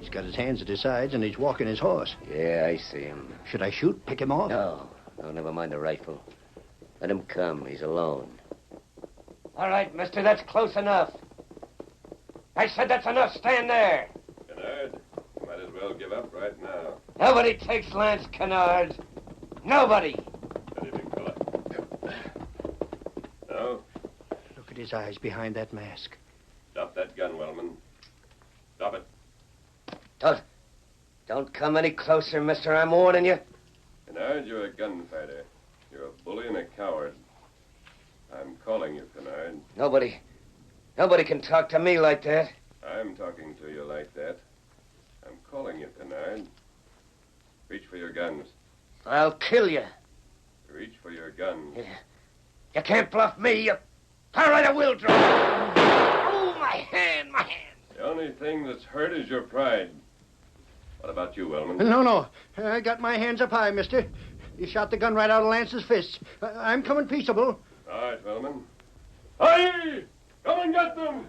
He's got his hands at his sides, and he's walking his horse. Yeah, I see him. Should I shoot, pick him off? No, never mind the rifle. Let him come. He's alone. All right, mister, that's close enough. I said that's enough. Stand there. Kennard, you might as well give up right now. Nobody takes Lance Kennard. Nobody. Anything, fella? No? Look at his eyes behind that mask. Drop that gun, Wellman. Drop it. Don't come any closer, mister. I'm warning you. Kennard, you're a gunfighter. You're a bully and a coward. I'm calling you, Kennard. Nobody can talk to me like that. I'm talking to you like that. I'm calling you, Kennard. Reach for your guns. I'll kill you. Reach for your guns. You can't bluff me. All right, I will draw. Oh, my hand. The only thing that's hurt is your pride. What about you, Wellman? No. I got my hands up high, mister. You shot the gun right out of Lance's fists. I'm coming peaceable. All right, Wellman. Hey! Come and get them!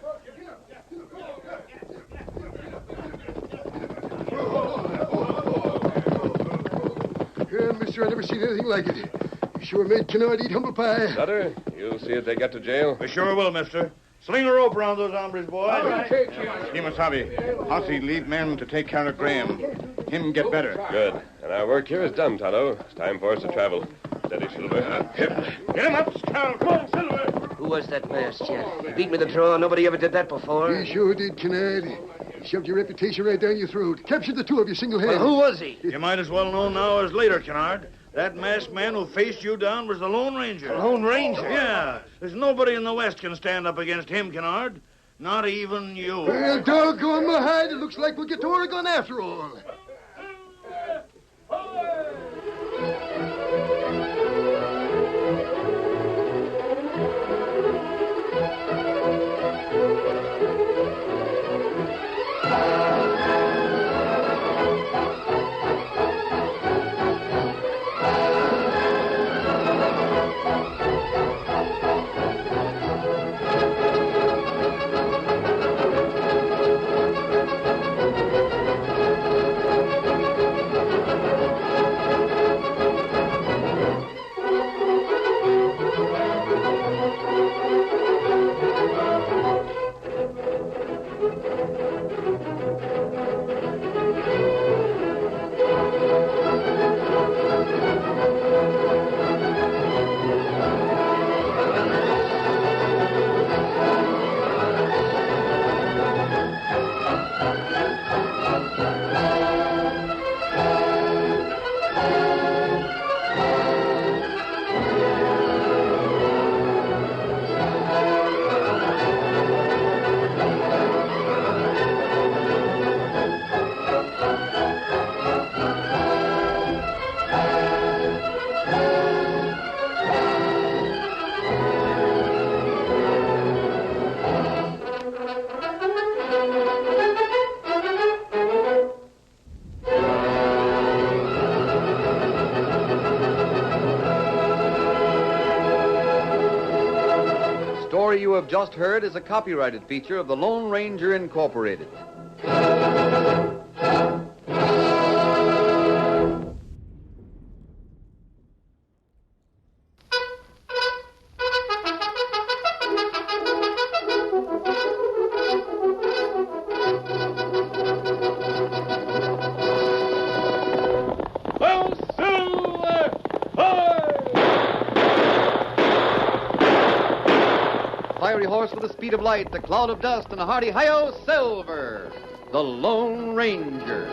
Mister, I never seen anything like it. You sure made Kennard eat humble pie. Sutter, you'll see if they get to jail. We sure will, mister. Sling a rope around those hombres, boys. All right. Kimasabi, Hossie, leave men to take care of Graham. Him get better. Good. And our work here is done, Tonto. It's time for us to travel. Steady, Silver. Get him up, Scout. Come on, Silver. Who was that masked chap? He beat me the draw. Nobody ever did that before. He sure did, Kennard. He shoved your reputation right down your throat. Captured the two of you single-handed. Well, who was he? You might as well know now as later, Kennard. That masked man who faced you down was the Lone Ranger. The Lone Ranger? Yeah. There's nobody in the West can stand up against him, Kennard. Not even you. Well, doggone my hide. It looks like we'll get to Oregon after all. You have just heard is a copyrighted feature of the Lone Ranger Incorporated. Fiery horse with the speed of light, the cloud of dust, and a hearty hi-yo, Silver, the Lone Ranger.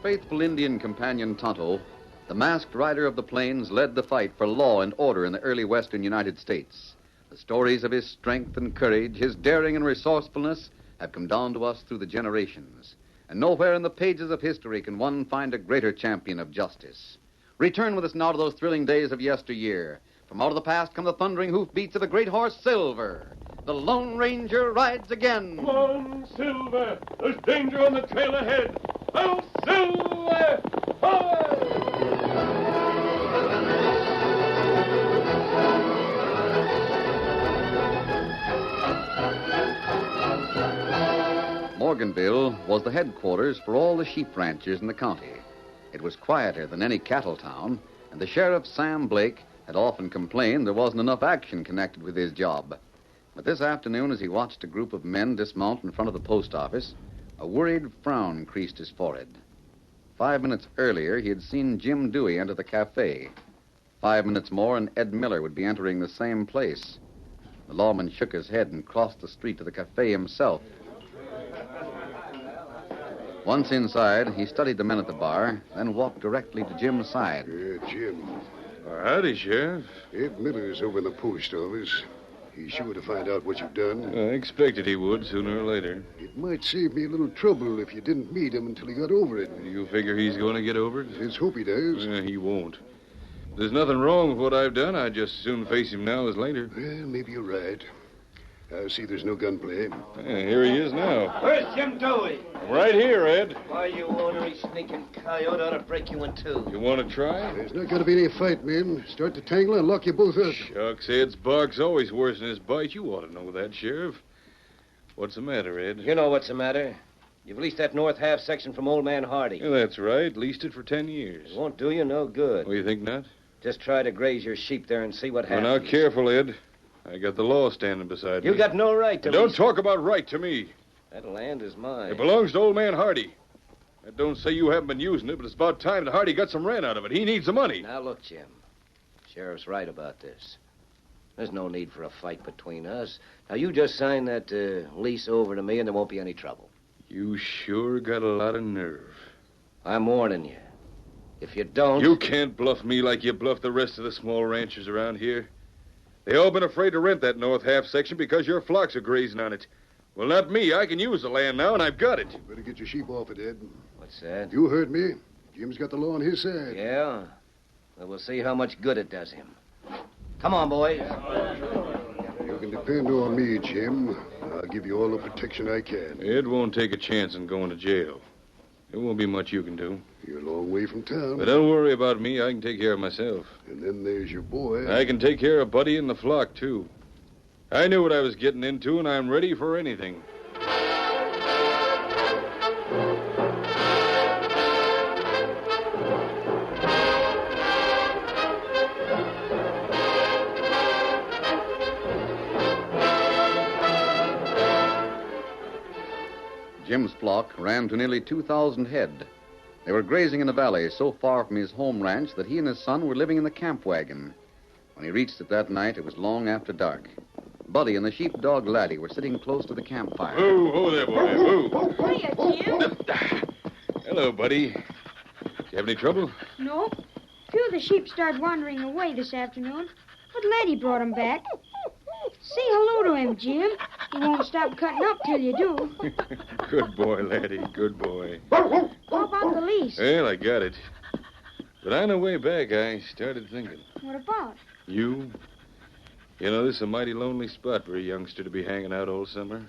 faithful Indian companion Tonto, the masked rider of the plains led the fight for law and order in the early western United States. The stories of his strength and courage, his daring and resourcefulness, have come down to us through the generations. And nowhere in the pages of history can one find a greater champion of justice. Return with us now to those thrilling days of yesteryear. From out of the past come the thundering hoofbeats of the great horse Silver. The Lone Ranger rides again. Come on, Silver. There's danger on the trail ahead. Oh, Silver! Morganville was the headquarters for all the sheep ranchers in the county. It was quieter than any cattle town, and the sheriff, Sam Blake, had often complained there wasn't enough action connected with his job. But this afternoon, as he watched a group of men dismount in front of the post office, a worried frown creased his forehead. 5 minutes earlier, he had seen Jim Dewey enter the cafe. 5 minutes more, and Ed Miller would be entering the same place. The lawman shook his head and crossed the street to the cafe himself. Once inside, he studied the men at the bar, then walked directly to Jim's side. Jim. Howdy, Sheriff. Ed Miller's over in the post office. He's sure to find out what you've done. I expected he would sooner or later. It might save me a little trouble if you didn't meet him until he got over it. You figure he's going to get over it? Let's hope he does. He won't. There's nothing wrong with what I've done. I'd just as soon face him now as later. Well, maybe you're right. I see there's no gunplay. Here he is now. Where's Jim Dewey? I'm right here, Ed. Why, you ornery sneaking coyote, ought to break you in two. You want to try? There's not going to be any fight, men. Start the tangle and lock you both up. Shucks, Ed's bark's always worse than his bite. You ought to know that, Sheriff. What's the matter, Ed? You know what's the matter. You've leased that north half section from old man Hardy. Yeah, that's right. Leased it for 10 years. It won't do you no good. Oh, you think not? Just try to graze your sheep there and see what happens. Well, now, careful, Ed. I got the law standing beside me. You got no right to... Don't talk about right to me. That land is mine. It belongs to old man Hardy. That don't say you haven't been using it, but it's about time that Hardy got some rent out of it. He needs the money. Now, look, Jim. Sheriff's right about this. There's no need for a fight between us. Now, you just sign that lease over to me and there won't be any trouble. You sure got a lot of nerve. I'm warning you. If you don't... You can't bluff me like you bluff the rest of the small ranchers around here. They all been afraid to rent that north half section because your flocks are grazing on it. Well, not me. I can use the land now, and I've got it. Better get your sheep off it, Ed. What's that? You heard me. Jim's got the law on his side. Yeah? Well, we'll see how much good it does him. Come on, boys. You can depend on me, Jim. I'll give you all the protection I can. Ed won't take a chance on going to jail. There won't be much you can do. You're a long way from town. But don't worry about me. I can take care of myself. And then there's your boy. I can take care of Buddy and the flock, too. I knew what I was getting into, and I'm ready for anything. Jim's flock ran to nearly 2,000 head. They were grazing in a valley so far from his home ranch that he and his son were living in the camp wagon. When he reached it that night, it was long after dark. Buddy and the sheepdog Laddie were sitting close to the campfire. Oh, there, boy. Whoa. Hiya, Jim. Hello, Buddy. Did you have any trouble? No. A few of the sheep started wandering away this afternoon, but Laddie brought 'em back. Say hello to him, Jim. He won't stop cutting up till you do. Good boy, Laddie. Good boy. How about the lease? Well, I got it. But on the way back, I started thinking. What about? You? You know, this is a mighty lonely spot for a youngster to be hanging out all summer.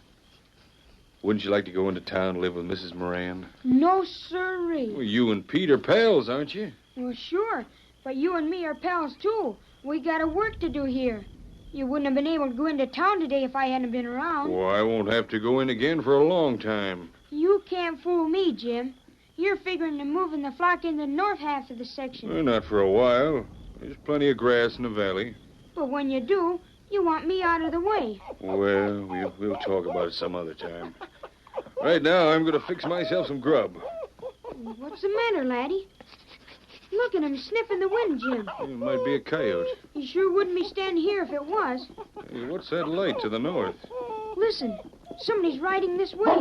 Wouldn't you like to go into town and live with Mrs. Moran? No, sirree. Well, you and Pete are pals, aren't you? Well, sure. But you and me are pals, too. We got a work to do here. You wouldn't have been able to go into town today if I hadn't been around. Well, I won't have to go in again for a long time. You can't fool me, Jim. You're figuring on moving the flock into the north half of the section. Well, not for a while. There's plenty of grass in the valley. But when you do, you want me out of the way. Well, we'll talk about it some other time. Right now, I'm going to fix myself some grub. What's the matter, Laddie? Look at him sniffing the wind, Jim. It might be a coyote. You sure wouldn't be standing here if it was. Hey, what's that light to the north? Listen, somebody's riding this way.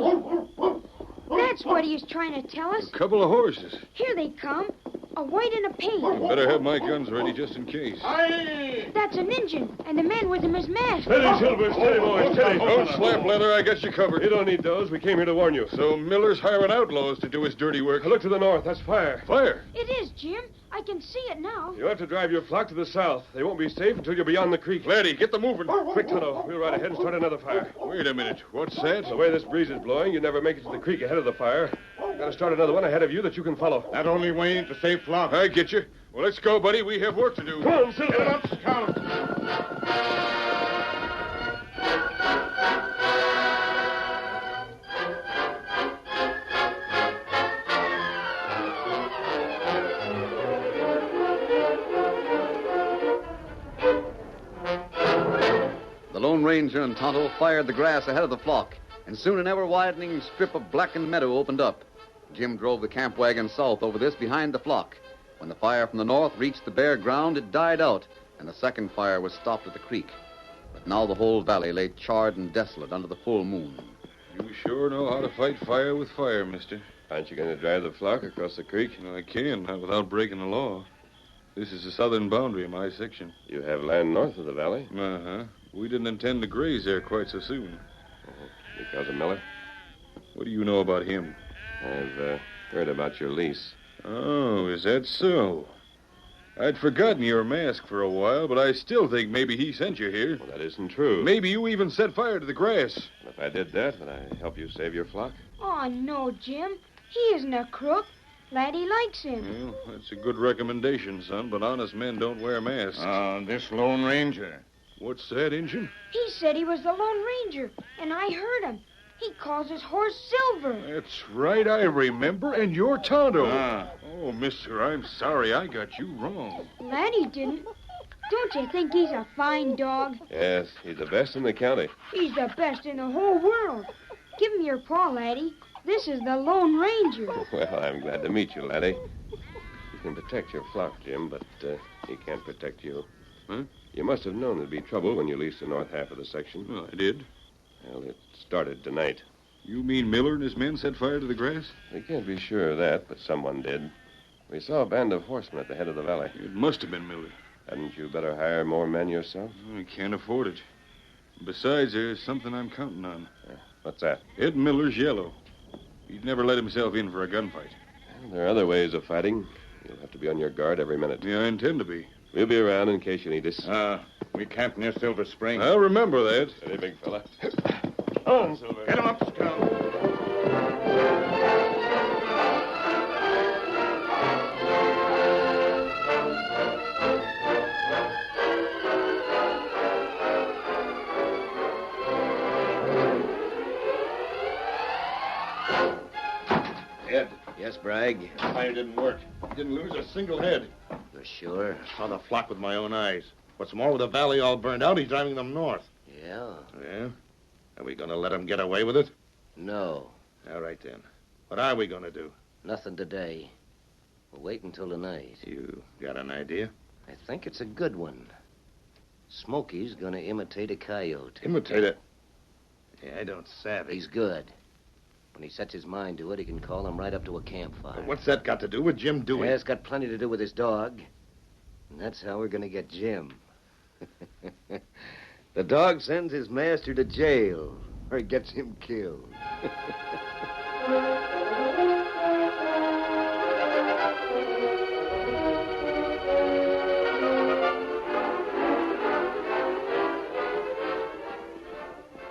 That's That's what he was trying to tell us. A couple of horses. Here they come. A white and a pink. You better have my guns ready just in case. That's an Injun, and the man with him is masked. Steady, Silver. Steady, boys. Steady. Don't slap leather. I got you covered. You don't need those. We came here to warn you. So Miller's hiring outlaws to do his dirty work. Look to the north. That's fire. Fire? It is, Jim. I can see it now. You have to drive your flock to the south. They won't be safe until you're beyond the creek. Laddie, get them moving. Quick, Tonto. We'll ride ahead and start another fire. Wait a minute. What's that? The way this breeze is blowing, you'd never make it to the creek ahead of the fire. Got to start another one ahead of you that you can follow. That only way to save flock. I get you. Well, let's go, buddy. We have work to do. Come on, Silver. Get him up, Scout. The Lone Ranger and Tonto fired the grass ahead of the flock, and soon an ever-widening strip of blackened meadow opened up. Jim drove the camp wagon south over this behind the flock. When the fire from the north reached the bare ground, it died out, and the second fire was stopped at the creek. But now the whole valley lay charred and desolate under the full moon. You sure know how to fight fire with fire, mister. Aren't you going to drive the flock across the creek? I can, not without breaking the law. This is the southern boundary of my section. You have land north of the valley? Uh-huh. We didn't intend to graze there quite so soon. Because of Miller? What do you know about him? I've heard about your lease. Oh, is that so? I'd forgotten your mask for a while, but I still think maybe he sent you here. Well, that isn't true. Maybe you even set fire to the grass. And if I did that, would I help you save your flock? Oh, no, Jim. He isn't a crook. Laddie likes him. Well, that's a good recommendation, son, but honest men don't wear masks. This Lone Ranger. What's that, Injun? He said he was the Lone Ranger, and I heard him. He calls his horse Silver. That's right, I remember, and you're Tonto. Ah. Oh, mister, I'm sorry I got you wrong. Laddie didn't. Don't you think he's a fine dog? Yes, he's the best in the county. He's the best in the whole world. Give him your paw, Laddie. This is the Lone Ranger. Well, I'm glad to meet you, laddie. You can protect your flock, Jim, but he can't protect you. Huh? You must have known there'd be trouble when you leased the north half of the section. Well, I did. Well, it started tonight. You mean Miller and his men set fire to the grass? We can't be sure of that, but someone did. We saw a band of horsemen at the head of the valley. It must have been Miller. Hadn't you better hire more men yourself? I can't afford it. Besides, there's something I'm counting on. What's that? Ed Miller's yellow. He'd never let himself in for a gunfight. Well, there are other ways of fighting. You'll have to be on your guard every minute. Yeah, I intend to be. We'll be around in case you need us. We camped near Silver Spring. I'll remember that. Steady, big fella. On, Silver. Get him up, Scout. Ed. Yes, Bragg? Fire didn't work. Didn't lose a single head. You're sure? I saw the flock with my own eyes. What's more, with the valley all burned out, he's driving them north. Yeah? Yeah? Are we going to let him get away with it? No. All right, then. What are we going to do? Nothing today. We'll wait until tonight. You got an idea? I think it's a good one. Smokey's gonna imitate a coyote. Imitate it? Yeah, I don't savvy. He's good. When he sets his mind to it, he can call him right up to a campfire. What's that got to do with Jim doing? Yeah, it's got plenty to do with his dog. And that's how we're gonna get Jim. The dog sends his master to jail, or he gets him killed.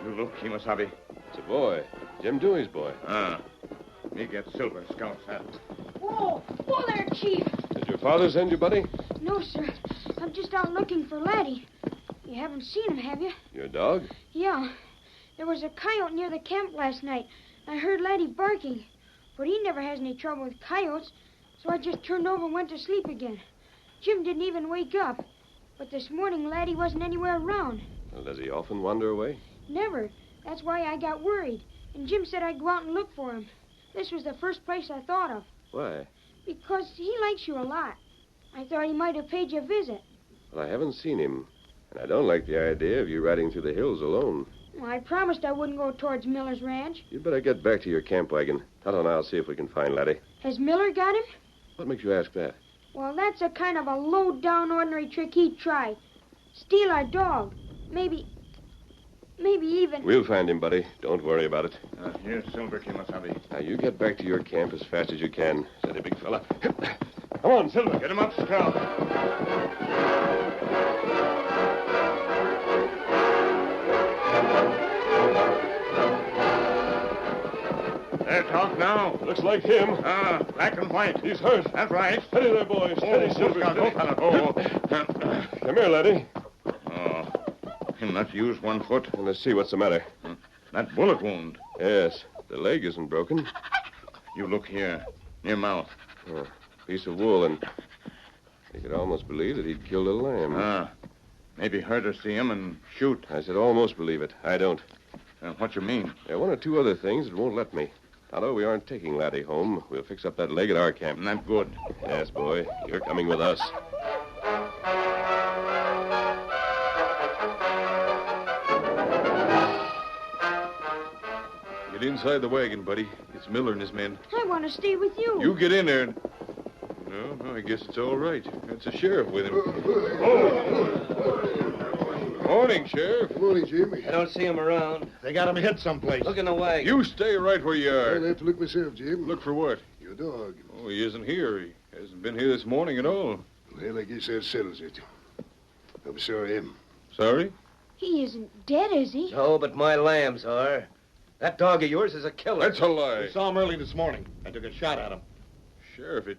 Look, Kimasabi. It's a boy. Jim Dewey's boy. Me get Silver Scout's hat. Whoa! Whoa there, Chief! Did your father send you, buddy? No, sir. I'm just out looking for Laddie. You haven't seen him, have you? Your dog? Yeah. There was a coyote near the camp last night. I heard Laddie barking. But he never has any trouble with coyotes, so I just turned over and went to sleep again. Jim didn't even wake up. But this morning, Laddie wasn't anywhere around. Well, does he often wander away? Never. That's why I got worried. And Jim said I'd go out and look for him. This was the first place I thought of. Why? Because he likes you a lot. I thought he might have paid you a visit. Well, I haven't seen him. And I don't like the idea of you riding through the hills alone. Well, I promised I wouldn't go towards Miller's ranch. You'd better get back to your camp wagon. Tonto and I'll see if we can find Laddie. Has Miller got him? What makes you ask that? Well, that's a kind of a low-down ordinary trick he'd try. Steal our dog. Maybe even... We'll find him, buddy. Don't worry about it. Here's Silver, Kimasabi. Now, you get back to your camp as fast as you can. Steady, big fella. Come on, Silver. Get him up, Scout. There, talk now. Looks like him. Black and white. He's hurt. That's right. Steady there, boys. Steady, Silver. Come here, laddie. Oh, he'll not use one foot. Let's see what's the matter. That bullet wound. Yes, the leg isn't broken. You look here, near mouth. Piece of wool, and you could almost believe that he'd killed a lamb. Maybe hurt or see him and shoot. I said almost believe it. I don't. What you mean? There are one or two other things that won't let me. Tonto, we aren't taking Laddie home. We'll fix up that leg at our camp. Not good. Yes, boy. You're coming with us. Get inside the wagon, buddy. It's Miller and his men. I want to stay with you. You get in there. No, I guess it's all right. That's a sheriff with him. Morning, Sheriff. Good morning, Jim. I don't see him around. They got him hid someplace. Look in the wagon. You stay right where you are. I'll have to look myself, Jim. Look for what? Your dog. Oh, he isn't here. He hasn't been here this morning at all. Well, I guess that settles it. I'm sorry, Em. Sorry? He isn't dead, is he? No, but my lambs are. That dog of yours is a killer. That's a lie. We saw him early this morning. I took a shot at him. Sheriff, it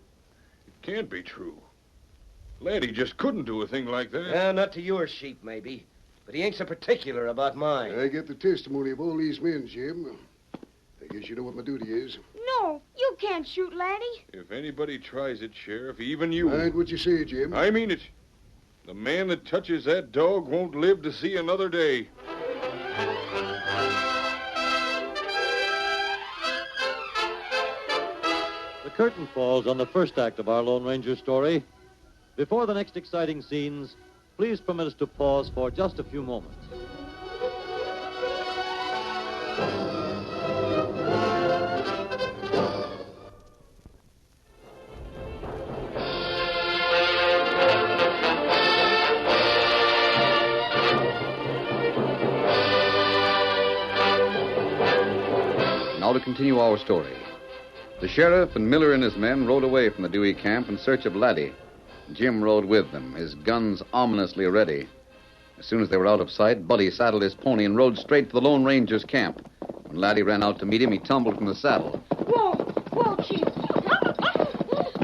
can't be true. Laddie just couldn't do a thing like that. Well, not to your sheep, maybe. But he ain't so particular about mine. I get the testimony of all these men, Jim. I guess you know what my duty is. No, you can't shoot Laddie. If anybody tries it, Sheriff, even you... Mind what you say, Jim. I mean it. The man that touches that dog won't live to see another day. The curtain falls on the first act of our Lone Ranger story. Before the next exciting scenes, please permit us to pause for just a few moments. Now to continue our story. The sheriff and Miller and his men rode away from the Dewey camp in search of Laddie. Jim rode with them, his guns ominously ready. As soon as they were out of sight, Buddy saddled his pony and rode straight for the Lone Ranger's camp. When Laddie ran out to meet him, he tumbled from the saddle. Whoa, Chief.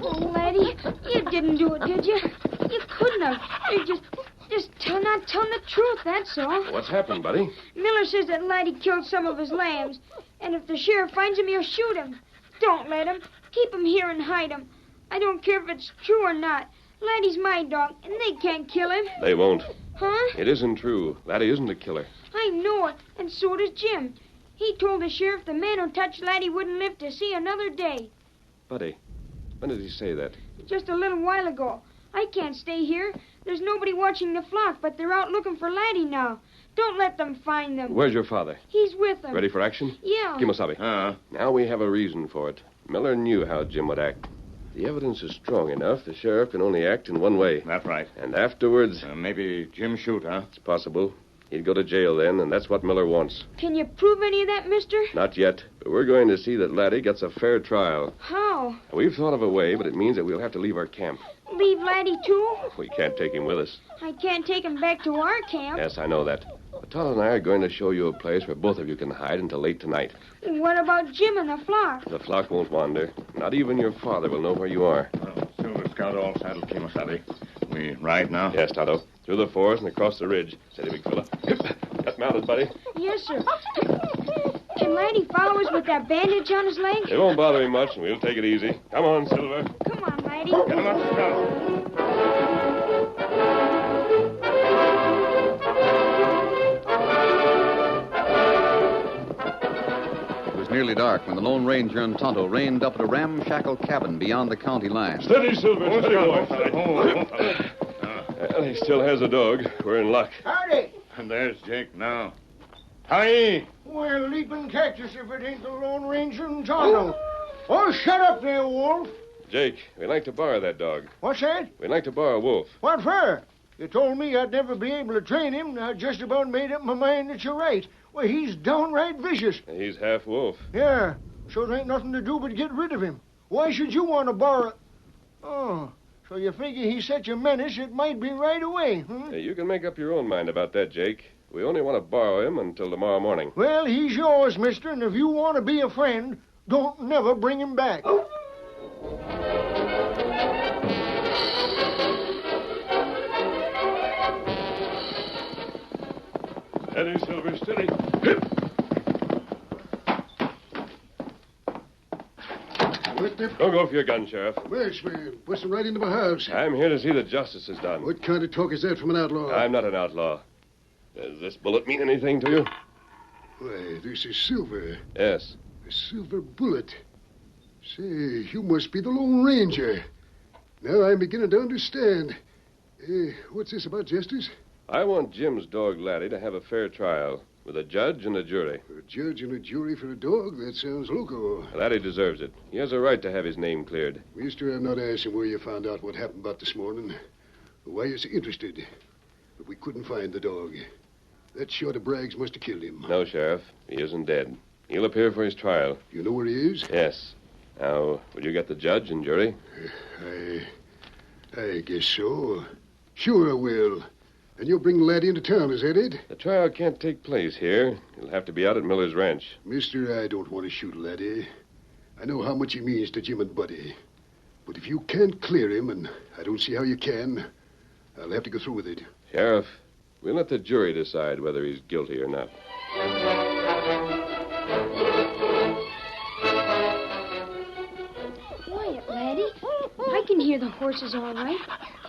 Oh, Laddie, you didn't do it, did you? You couldn't have. You just not telling the truth, that's all. What's happened, buddy? Miller says that Laddie killed some of his lambs, and if the sheriff finds him, he'll shoot him. Don't let him. Keep him here and hide him. I don't care if it's true or not. Laddie's my dog, and they can't kill him. They won't. Huh? It isn't true. Laddie isn't a killer. I know it, and so does Jim. He told the sheriff the man who touched Laddie wouldn't live to see another day. Buddy, when did he say that? Just a little while ago. I can't stay here. There's nobody watching the flock, but they're out looking for Laddie now. Don't let them find them. Where's your father? He's with them. Ready for action? Yeah. Kimasabi. Now we have a reason for it. Miller knew how Jim would act. The evidence is strong enough. The sheriff can only act in one way. That's right. And afterwards... maybe Jim shoot, huh? It's possible. He'd go to jail then, and that's what Miller wants. Can you prove any of that, mister? Not yet, but we're going to see that Laddie gets a fair trial. How? We've thought of a way, but it means that we'll have to leave our camp. Leave Laddie, too? We can't take him with us. I can't take him back to our camp. Yes, I know that. But Tonto and I are going to show you a place where both of you can hide until late tonight. What about Jim and the flock? The flock won't wander. Not even your father will know where you are. Silver Scout all saddled, Kimasabi. We ride now? Yes, Tonto. Through the forest and across the ridge. Steady, big fella. Get mounted, buddy. Yes, sir. Can Laddie follow us with that bandage on his leg? It won't bother him much, and we'll take it easy. Come on, Silver. Come on, Laddie. Get him up, Scout. It was nearly dark when the Lone Ranger and Tonto reined up at a ramshackle cabin beyond the county line. Steady, Silver. Steady, boy. Well, he still has a dog. We're in luck. Howdy. And there's Jake now. Hi. Well, leaping cactus if it ain't the Lone Ranger and Tonto. Oh, shut up there, Wolf. Jake, we'd like to borrow that dog. What's that? We'd like to borrow Wolf. What for? You told me I'd never be able to train him, and I just about made up my mind that you're right. Well, he's downright vicious. He's half wolf. Yeah, so there ain't nothing to do but get rid of him. Why should you want to borrow... Oh, so you figure he's such a menace it might be right away, huh? Hey, you can make up your own mind about that, Jake. We only want to borrow him until tomorrow morning. Well, he's yours, mister, and if you want to be a friend, don't never bring him back. Steady, Silver, steady. Don't go for your gun, Sheriff. Where's man? Busting right into my house. I'm here to see that justice is done. What kind of talk is that from an outlaw? I'm not an outlaw. Does this bullet mean anything to you? Why, this is silver. Yes. A silver bullet. Say, you must be the Lone Ranger. Now I'm beginning to understand. What's this about justice? I want Jim's dog, Laddie, to have a fair trial with a judge and a jury. A judge and a jury for a dog? That sounds loco. Laddie deserves it. He has a right to have his name cleared. Mister, I'm not asking where you found out what happened about this morning. Why you're so interested. But we couldn't find the dog. That short of Braggs must have killed him. No, Sheriff. He isn't dead. He'll appear for his trial. You know where he is? Yes. Now, will you get the judge and jury? I guess so. Sure I will. And you'll bring Laddie into town, is that it? The trial can't take place here. He'll have to be out at Miller's ranch. Mister, I don't want to shoot Laddie. I know how much he means to Jim and Buddy. But if you can't clear him, and I don't see how you can, I'll have to go through with it. Sheriff, we'll let the jury decide whether he's guilty or not. Quiet, laddie. I can hear the horses all right.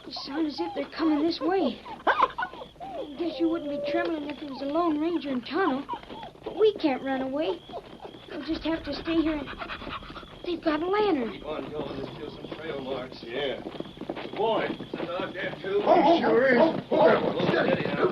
They sound as if they're coming this way. I guess you wouldn't be trembling if it was a Lone Ranger and Tonto. But we can't run away. We'll just have to stay here and... They've got a lantern. Keep on going. There's still some trail marks. Yeah. Boy, is the dog dead, too? Oh, sure is. Steady now.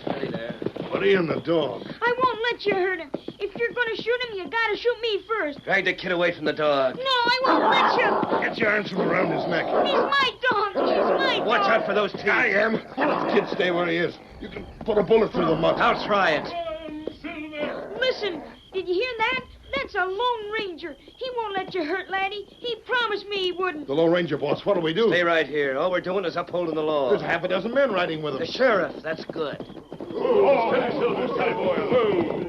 Steady there. Buddy and the dog. I won't let you hurt him. If you're going to shoot him, you got to shoot me first. Drag the kid away from the dog. No, I won't let you. Get your arms from around his neck. He's my dog. He's my dog. Watch out for those teeth. I am. Let the kid stay where he is. You can put a bullet through the mud. I'll try it. Listen, did you hear that? That's a Lone Ranger. He won't let you hurt, laddie. He promised me he wouldn't. The Lone Ranger, boss. What do we do? Stay right here. All we're doing is upholding the law. There's half a dozen men riding with him. The sheriff. That's good. Oh, steady, Silver. Steady, boy. Oh.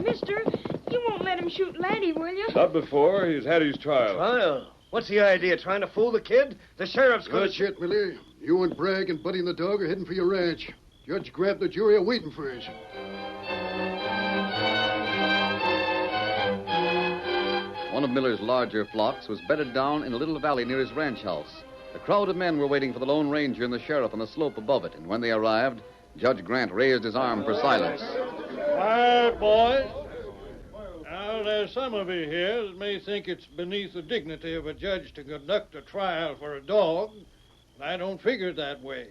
Mister, you won't let him shoot laddie, will you? Not before he's had his trial. Trial? What's the idea? Trying to fool the kid? The sheriff's going That's it, Millie. You and Bragg and Buddy and the dog are heading for your ranch. Judge Grant and the jury are waiting for us. One of Miller's larger flocks was bedded down in a little valley near his ranch house. A crowd of men were waiting for the Lone Ranger and the sheriff on the slope above it, and when they arrived, Judge Grant raised his arm for silence. Quiet, boys. Now, there's some of you here that may think it's beneath the dignity of a judge to conduct a trial for a dog. I don't figure it that way.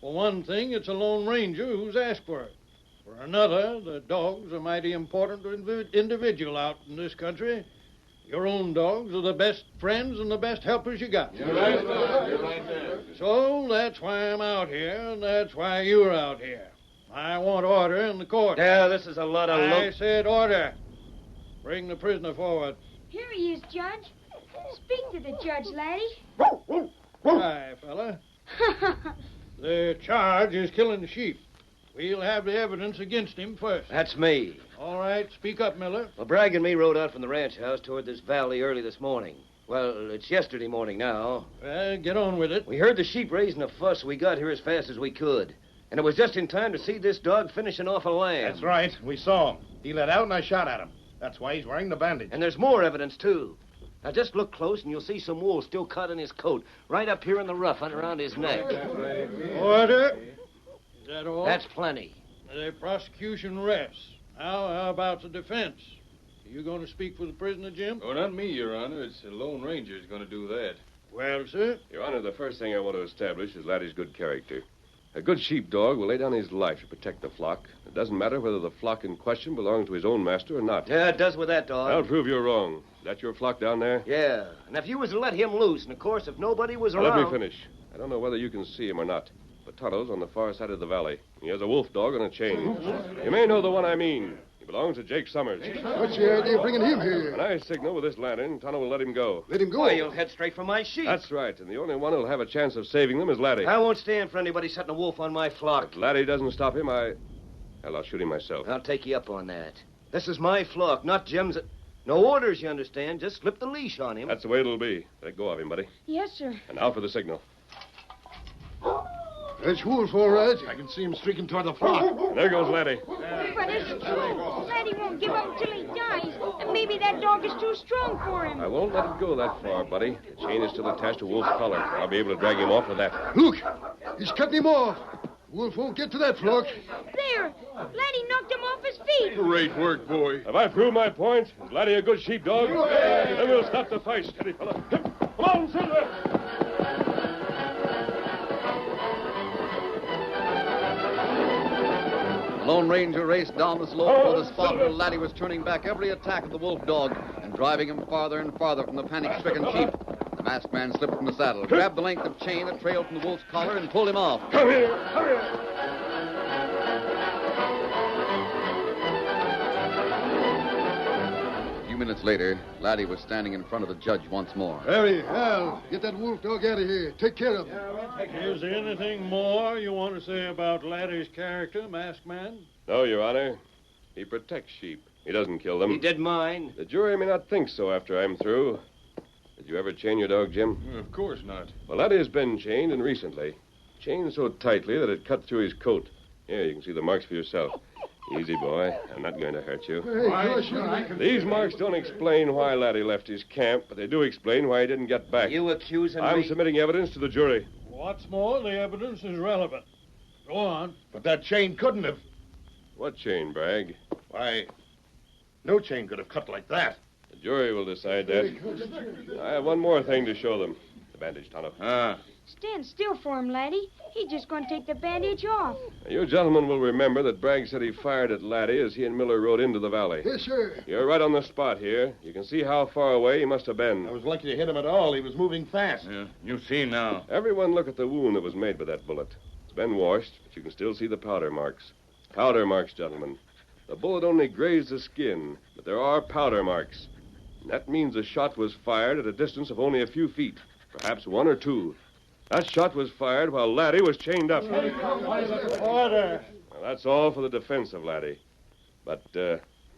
For one thing, it's a Lone Ranger who's asked for it. For another, the dog's a mighty important individual out in this country. Your own dogs are the best friends and the best helpers you got. You're right there. You're right there. So that's why I'm out here, and that's why you're out here. I want order in the court. Yeah, this is a lot of... I said order. Bring the prisoner forward. Here he is, Judge. Speak to the judge, laddie. Hi, fella. The charge is killing the sheep. We'll have the evidence against him first. That's me. All right, speak up, Miller. Well, Bragg and me rode out from the ranch house toward this valley early this morning. Well, it's yesterday morning now. Well, get on with it. We heard the sheep raising a fuss, so we got here as fast as we could. And it was just in time to see this dog finishing off a lamb. That's right. We saw him. He let out and I shot at him. That's why he's wearing the bandage. And there's more evidence, too. Now, just look close and you'll see some wool still cut in his coat, right up here in the ruff and around his neck. Order. Is that all? That's plenty. The prosecution rests. Now, how about the defense? Are you going to speak for the prisoner, Jim? Oh, not me, Your Honor. It's the Lone Ranger who's going to do that. Well, sir? Your Honor, the first thing I want to establish is Laddie's good character. A good sheepdog will lay down his life to protect the flock. It doesn't matter whether the flock in question belongs to his own master or not. Yeah, it does with that dog. I'll prove you're wrong. Is that your flock down there? Yeah, and if you was to let him loose, and of course if nobody was Now, around... let me finish. I don't know whether you can see him or not, but Tonto's on the far side of the valley. He has a wolf dog on a chain. You may know the one I mean. He belongs to Jake Summers. What's your idea of bringing him here? When I signal with this lantern, Tonto will let him go. Let him go? Why, you'll head straight for my sheep. That's right, and the only one who'll have a chance of saving them is Laddie. I won't stand for anybody setting a wolf on my flock. If Laddie doesn't stop him, Hell, I'll shoot him myself. I'll take you up on that. This is my flock, not Jim's. No orders, you understand. Just slip the leash on him. That's the way it'll be. Let go of him, buddy. Yes, sir. And now for the signal. That's Wolf, all right. I can see him streaking toward the flock. There goes Laddie. But it's true. Laddie won't give up until he dies. And maybe that dog is too strong for him. I won't let it go that far, buddy. The chain is still attached to Wolf's collar. I'll be able to drag him off with that. Look, he's cutting him off. Wolf won't get to that flock. There. Laddie knocked him off his feet. Great work, boy. Have I proved my point? Is Laddie a good sheepdog? Then we'll stop the fight, steady fella. Come on, Silver! The Lone Ranger raced down the slope for the spot where Laddie was turning back every attack of the wolf dog and driving him farther and farther from the panic-stricken sheep. The masked man slipped from the saddle, grabbed the length of chain that trailed from the wolf's collar, and pulled him off. Come here! Come here! A few minutes later, Laddie was standing in front of the judge once more. Harry, Al, get that wolf dog out of here. Take care of him. Is there anything more you want to say about Laddie's character, masked man? No, Your Honor. He protects sheep. He doesn't kill them. He did mine. The jury may not think so after I'm through. Did you ever chain your dog, Jim? Of course not. Well, Laddie has been chained, and recently. Chained so tightly that it cut through his coat. Here, you can see the marks for yourself. Easy, boy. I'm not going to hurt you. These marks don't explain why Laddie left his camp, but they do explain why he didn't get back. You accusing I'm me? submitting evidence to the jury. What's more, the evidence is relevant. Go on. But that chain couldn't have. What chain, Bragg? Why, no chain could have cut like that. The jury will decide that. I have one more thing to show them. The bandage, Tonto. Stand still for him, Laddie. He's just going to take the bandage off. Now, you gentlemen will remember that Bragg said he fired at Laddie as he and Miller rode into the valley. Yes, sir. You're right on the spot here. You can see how far away he must have been. I was lucky to hit him at all. He was moving fast. Yeah, you see now. Everyone look at the wound that was made by that bullet. It's been washed, but you can still see the powder marks. Powder marks, gentlemen. The bullet only grazed the skin, but there are powder marks. And that means the shot was fired at a distance of only a few feet, perhaps 1 or 2. That shot was fired while Laddie was chained up. Order. Well, that's all for the defense of Laddie. But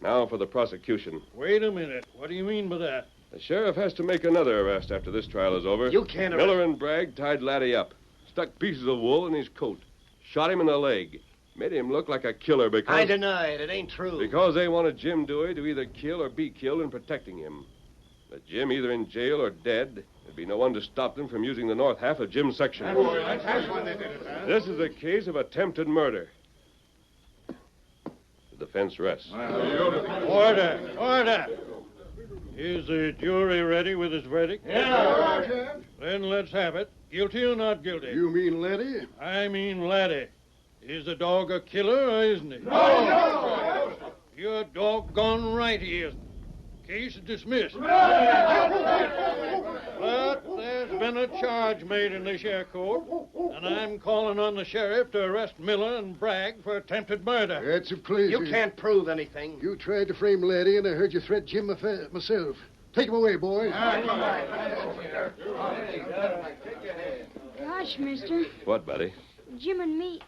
now for the prosecution. Wait a minute. What do you mean by that? The sheriff has to make another arrest after this trial is over. You can't Miller and Bragg tied Laddie up, stuck pieces of wool in his coat, shot him in the leg, made him look like a killer because... I deny it. It ain't true. Because they wanted Jim Dewey to either kill or be killed in protecting him. But Jim either in jail or dead, there'd be no one to stop them from using the north half of Jim's section. This is a case of attempted murder. The defense rests. Order. Order. Is the jury ready with its verdict? Yeah. Then let's have it. Guilty or not guilty? You mean Laddie? I mean Laddie. Is the dog a killer or isn't he? No. You're doggone right he isn't. Case is dismissed. But there's been a charge made in this here court, and I'm calling on the sheriff to arrest Miller and Bragg for attempted murder. That's a pleasure. You can't prove anything. You tried to frame Laddie, and I heard you threat Jim myself. Take him away, boy. Gosh, mister. What, buddy? Jim and me,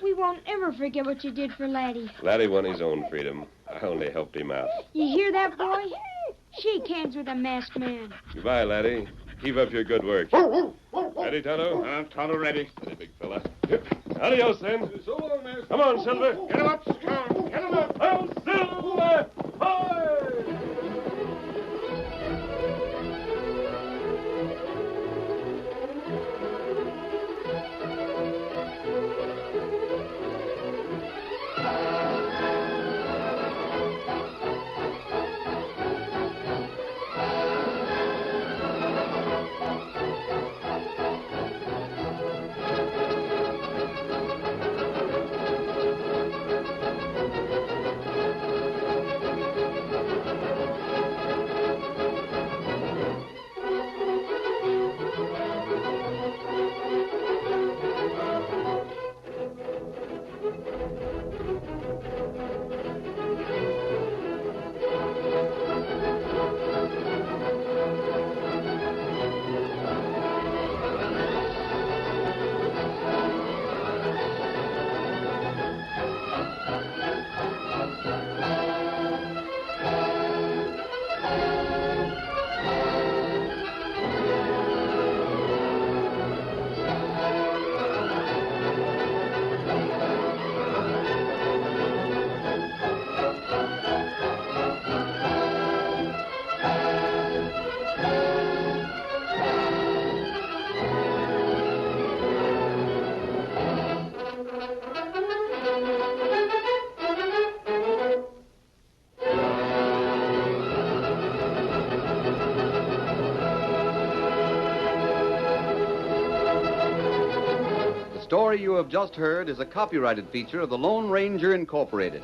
we won't ever forget what you did for Laddie. Laddie won his own freedom. I only helped him out. You hear that, boy? Shake hands with a masked man. Goodbye, Laddie. Keep up your good work. Ready, Tonto? Tonto ready. Steady, big fella. Adios, then. So long, mister. Come on, Silver. Get him up, Strong. Get him up. Oh, Silver! Hi! story you have just heard is a copyrighted feature of the Lone Ranger Incorporated.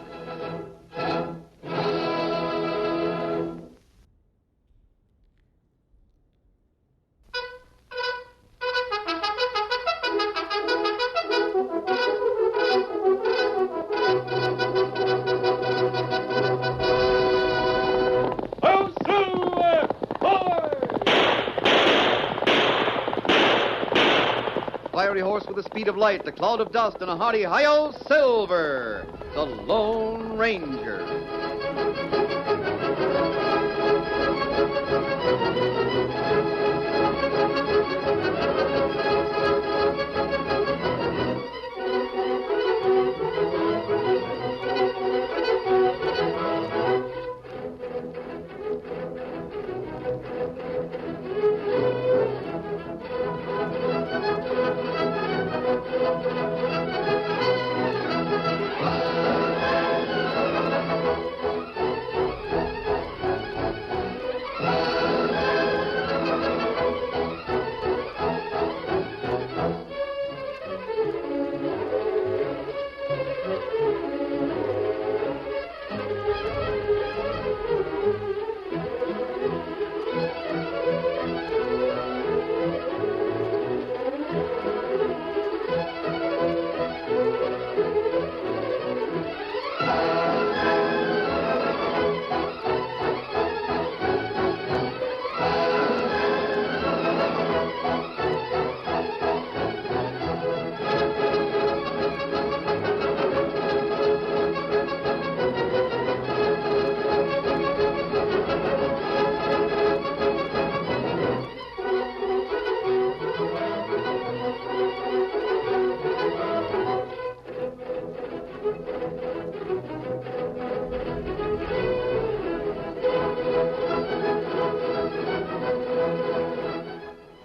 Fiery horse with the speed of light, the cloud of dust, and a hearty hi-yo Silver, the Lone Ranger.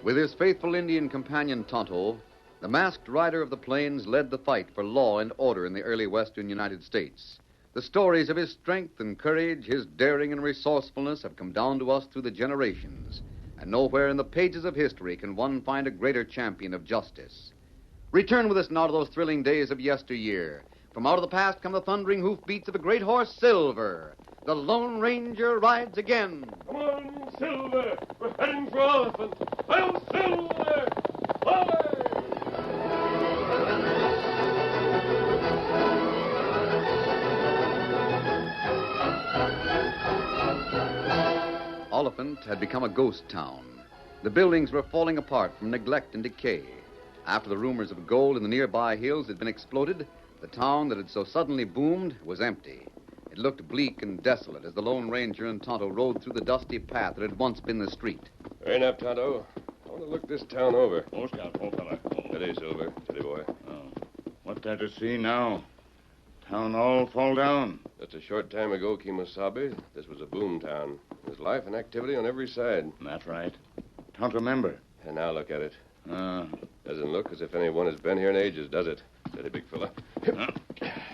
With his faithful Indian companion Tonto, the masked rider of the plains led the fight for law and order in the early western United States. The stories of his strength and courage, his daring and resourcefulness have come down to us through the generations, and nowhere in the pages of history can one find a greater champion of justice. Return with us now to those thrilling days of yesteryear. From out of the past come the thundering hoofbeats of a great horse, Silver. The Lone Ranger rides again. Come on, Silver. We're heading for Elephant. I'll Silver! Elephant had become a ghost town. The buildings were falling apart from neglect and decay. After the rumors of gold in the nearby hills had been exploded, the town that had so suddenly boomed was empty. It looked bleak and desolate as the Lone Ranger and Tonto rode through the dusty path that had once been the street. Hurry up, Tonto. I want to look this town over. Oh, Scout, oh, fella. Steady, Silver. Steady, boy. Oh. What's there to see now? Town all fall down. Just a short time ago, Kemosabe, this was a boom town. There's life and activity on every side. That's right. Don't remember. And now look at it. Doesn't look as if anyone has been here in ages, does it? Steady, big fella.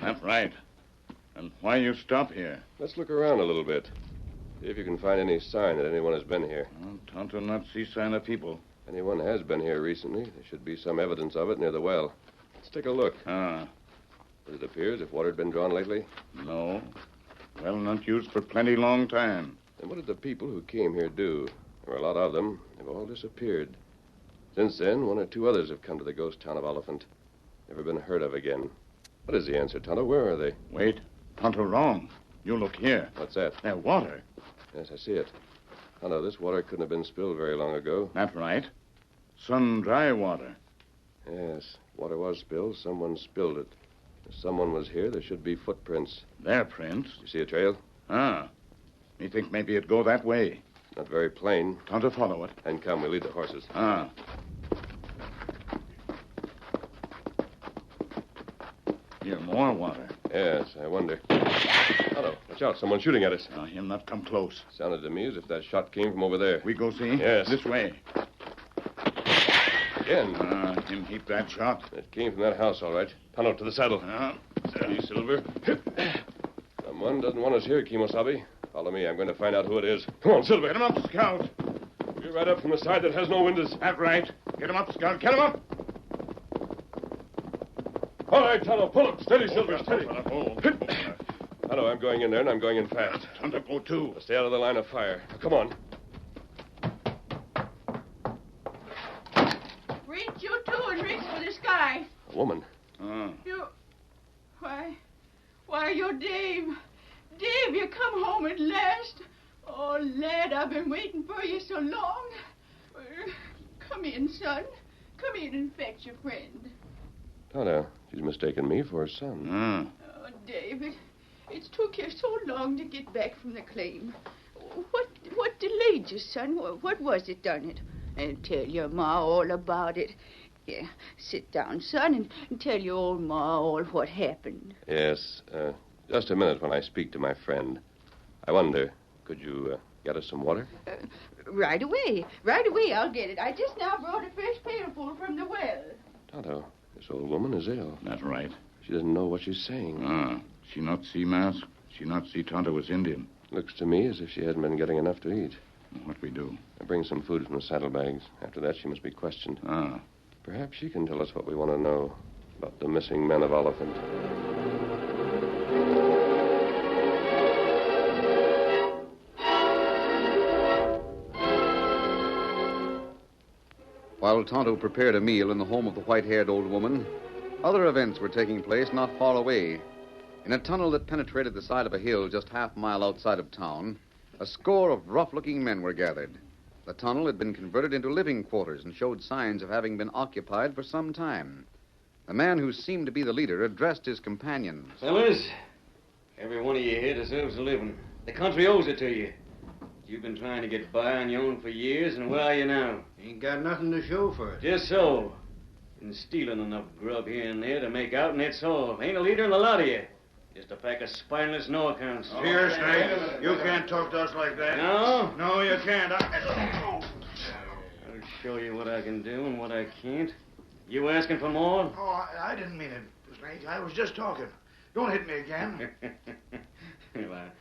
That's right. And why you stop here? Let's look around a little bit. See if you can find any sign that anyone has been here. Tonto not see sign of people. Anyone has been here recently. There should be some evidence of it near the well. Let's take a look. Does it appear as if water had been drawn lately? No. Well, not used for plenty long time. Then what did the people who came here do? There were a lot of them. They've all disappeared. Since then, one or two others have come to the ghost town of Elephant. Never been heard of again. What is the answer, Tonto? Where are they? Wait. Tonto wrong. You look here. What's that? That water. Yes, I see it. Tonto, this water couldn't have been spilled very long ago. That's right. Sun dry water. Yes, water was spilled. Someone spilled it. If someone was here, there should be footprints. Their prints? You see a trail? Me think maybe it'd go that way. Not very plain. Tonto, follow it. And come, we lead the horses. Here, more water. Yes, I wonder. Tonto, watch out. Someone's shooting at us. Him not come close. Sounded to me as if that shot came from over there. We go see? Yes. This way. Again. Him heap that shot. It came from that house, all right. Tonto, to the saddle. Steady, Silver. Someone doesn't want us here, Kemosabe. Follow me. I'm going to find out who it is. Come on, Silver. Get him up, Scout. You're right up from the side that has no windows. That's right. Get him up, Scout. Get him up. All right, Tonto, pull up. Steady, Silver, steady. Tonto, I'm going in there, and I'm going in fast. Tonto, go too. Stay out of the line of fire. Now, come on. Reach, you two, and reach for the sky. A woman. You... Why, you're Dave. Dave, you come home at last. Oh, lad, I've been waiting for you so long. Come in, son. Come in and fetch your friend. Tonto, she's mistaken me for her son. Oh, David, it's took you so long to get back from the claim. What delayed you, son? What was it done it? And tell your ma all about it. Yeah, sit down, son, and tell your old ma all what happened. Yes, just a minute when I speak to my friend. I wonder, could you get us some water? Right away. Right away, I'll get it. I just now brought a fresh pailful from the well. Tonto, this old woman is ill. That's right. She doesn't know what she's saying. She not see mask. She not see Tonto was Indian. Looks to me as if she hadn't been getting enough to eat. What we do? I bring some food from the saddlebags. After that, she must be questioned. Perhaps she can tell us what we want to know about the missing men of Oliphant. While Tonto prepared a meal in the home of the white-haired old woman, other events were taking place not far away. In a tunnel that penetrated the side of a hill just half a mile outside of town, a score of rough-looking men were gathered. The tunnel had been converted into living quarters and showed signs of having been occupied for some time. The man who seemed to be the leader addressed his companions. Fellas, every one of you here deserves a living. The country owes it to you. You've been trying to get by on your own for years, and where are you now? Ain't got nothing to show for it. Just so. Been stealing enough grub here and there to make out, and that's all. Ain't a leader in the lot of you. Just a pack of spineless no-accounts. Here, Snake. You can't talk to us like that. No? No, you can't. I'll show you what I can do and what I can't. You asking for more? Oh, I didn't mean it, Snake. I was just talking. Don't hit me again. Well,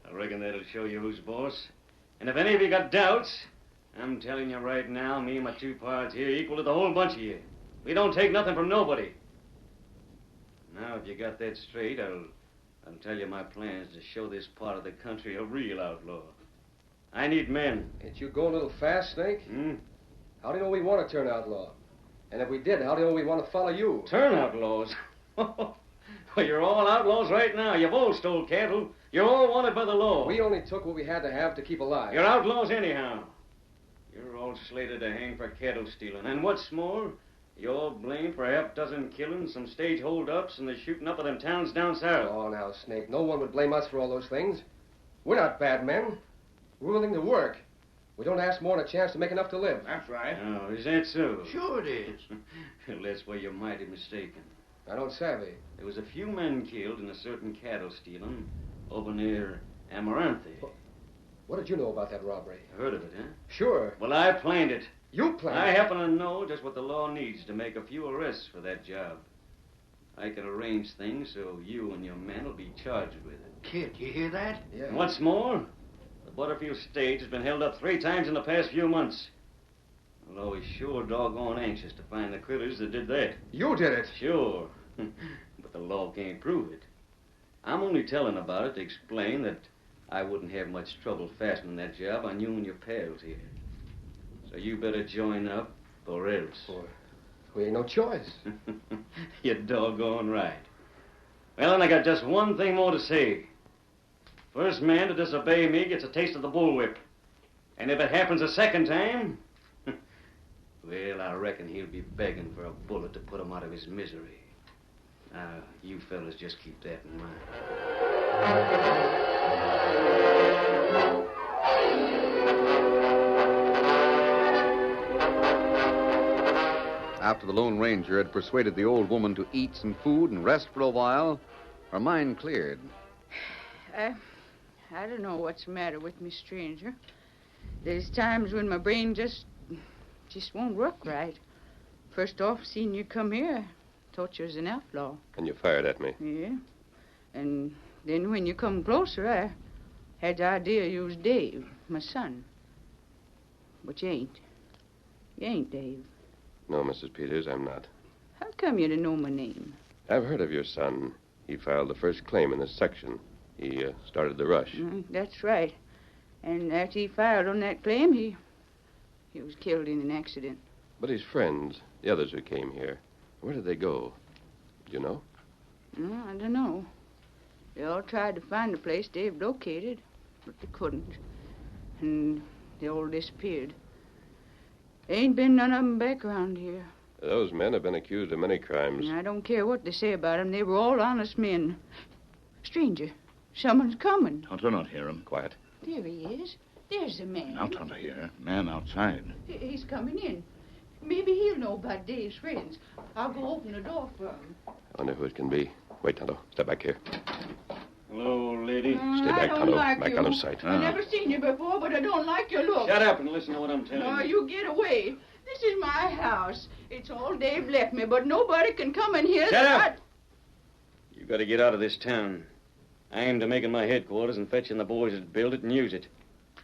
I reckon that'll show you who's boss. And if any of you got doubts, I'm telling you right now, me and my two pards here equal to the whole bunch of you. We don't take nothing from nobody. Now, if you got that straight, I'll tell you my plans to show this part of the country a real outlaw. I need men. Ain't you going a little fast, Snake? How do you know we want to turn outlaw? And if we did, how do you know we want to follow you? Turn outlaws? Well, you're all outlaws right now. You've all stole cattle. You're all wanted by the law. We only took what we had to have to keep alive. You're outlaws anyhow. You're all slated to hang for cattle stealing. And what's more, you're blamed for half dozen killings, some stage hold-ups, and the shooting up of them towns down south. Oh, now, Snake, no one would blame us for all those things. We're not bad men. We're willing to work. We don't ask more than a chance to make enough to live. That's right. Oh, is that so? Sure it is. Well, that's where you're mighty mistaken. I don't savvy. There was a few men killed in a certain cattle stealing over near Amaranth. What did you know about that robbery? Heard of it, huh? Sure. Well, I planned it. You planned I it? happen to know just what the law needs to make a few arrests for that job. I can arrange things so you and your men will be charged with it. Kid, you hear that? Yeah. And what's more, the Butterfield stage has been held up 3 times in the past few months. I'm always sure doggone anxious to find the critters that did that. You did it. Sure. But the law can't prove it. I'm only telling about it to explain that I wouldn't have much trouble fastening that job on you and your pals here. So you better join up, or else. Boy, we ain't no choice. You're doggone right. Well, then I got just one thing more to say. First man to disobey me gets a taste of the bullwhip. And if it happens a second time, well, I reckon he'll be begging for a bullet to put him out of his misery. Now, you fellas just keep that in mind. After the Lone Ranger had persuaded the old woman to eat some food and rest for a while, her mind cleared. I don't know what's the matter with me, stranger. There's times when my brain just won't work right. First off, seeing you come here, I thought you was an outlaw. And you fired at me. Yeah. And then when you come closer, I had the idea you was Dave, my son. But you ain't. You ain't Dave. No, Mrs. Peters, I'm not. How come you to know my name? I've heard of your son. He filed the first claim in this section. He started the rush. That's right. And after he filed on that claim, he was killed in an accident. But his friends, the others who came here, where did they go? Do you know? I don't know. They all tried to find the place Dave located, but they couldn't. And they all disappeared. Ain't been none of them back around here. Those men have been accused of many crimes. I don't care what they say about them. They were all honest men. Stranger, someone's coming. Tonto, not hear him. Quiet. There he is. There's the man. Now, Tonto, here. Man outside. He's coming in. Maybe he'll know about Dave's friends. I'll go open the door for him. I wonder who it can be. Wait, Tonto. Step back here. Hello, lady. Stay back, Tonto. Back out of sight. I've never seen you before, but I don't like your look. Shut up and listen to what I'm telling No, you. you get away. This is my house. It's all Dave left me, but nobody can come in here. Shut up! You got to get out of this town. I aim to make it my headquarters and fetching the boys that build it and use it.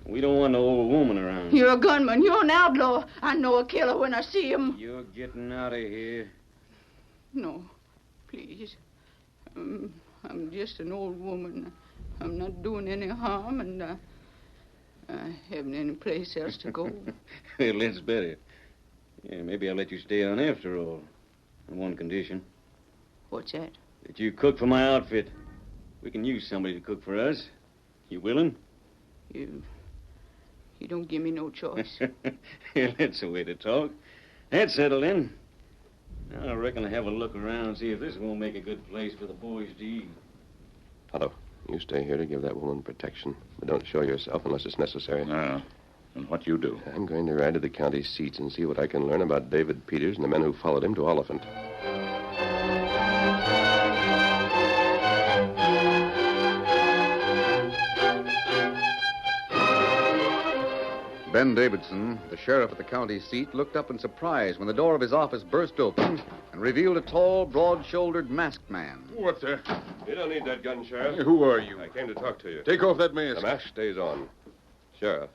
We don't want no old woman around. You're a gunman. You're an outlaw. I know a killer when I see him. You're getting out of here. No, please. I'm just an old woman. I'm not doing any harm, and I haven't any place else to go. Well, that's better. Yeah, maybe I'll let you stay on after all. On one condition. What's that? That you cook for my outfit. We can use somebody to cook for us. You willing? You don't give me no choice. Yeah, that's the way to talk. That's settled in. Now, I reckon I'll have a look around and see if this won't make a good place for the boys to eat. Tonto, you stay here to give that woman protection. But don't show yourself unless it's necessary. No. And what you do? I'm going to ride to the county seats and see what I can learn about David Peters and the men who followed him to Oliphant. Ben Davidson, the sheriff at the county seat, looked up in surprise when the door of his office burst open and revealed a tall, broad-shouldered, masked man. What the? You don't need that gun, Sheriff. Hey, who are you? I came to talk to you. Take off that mask. The mask stays on. Sheriff,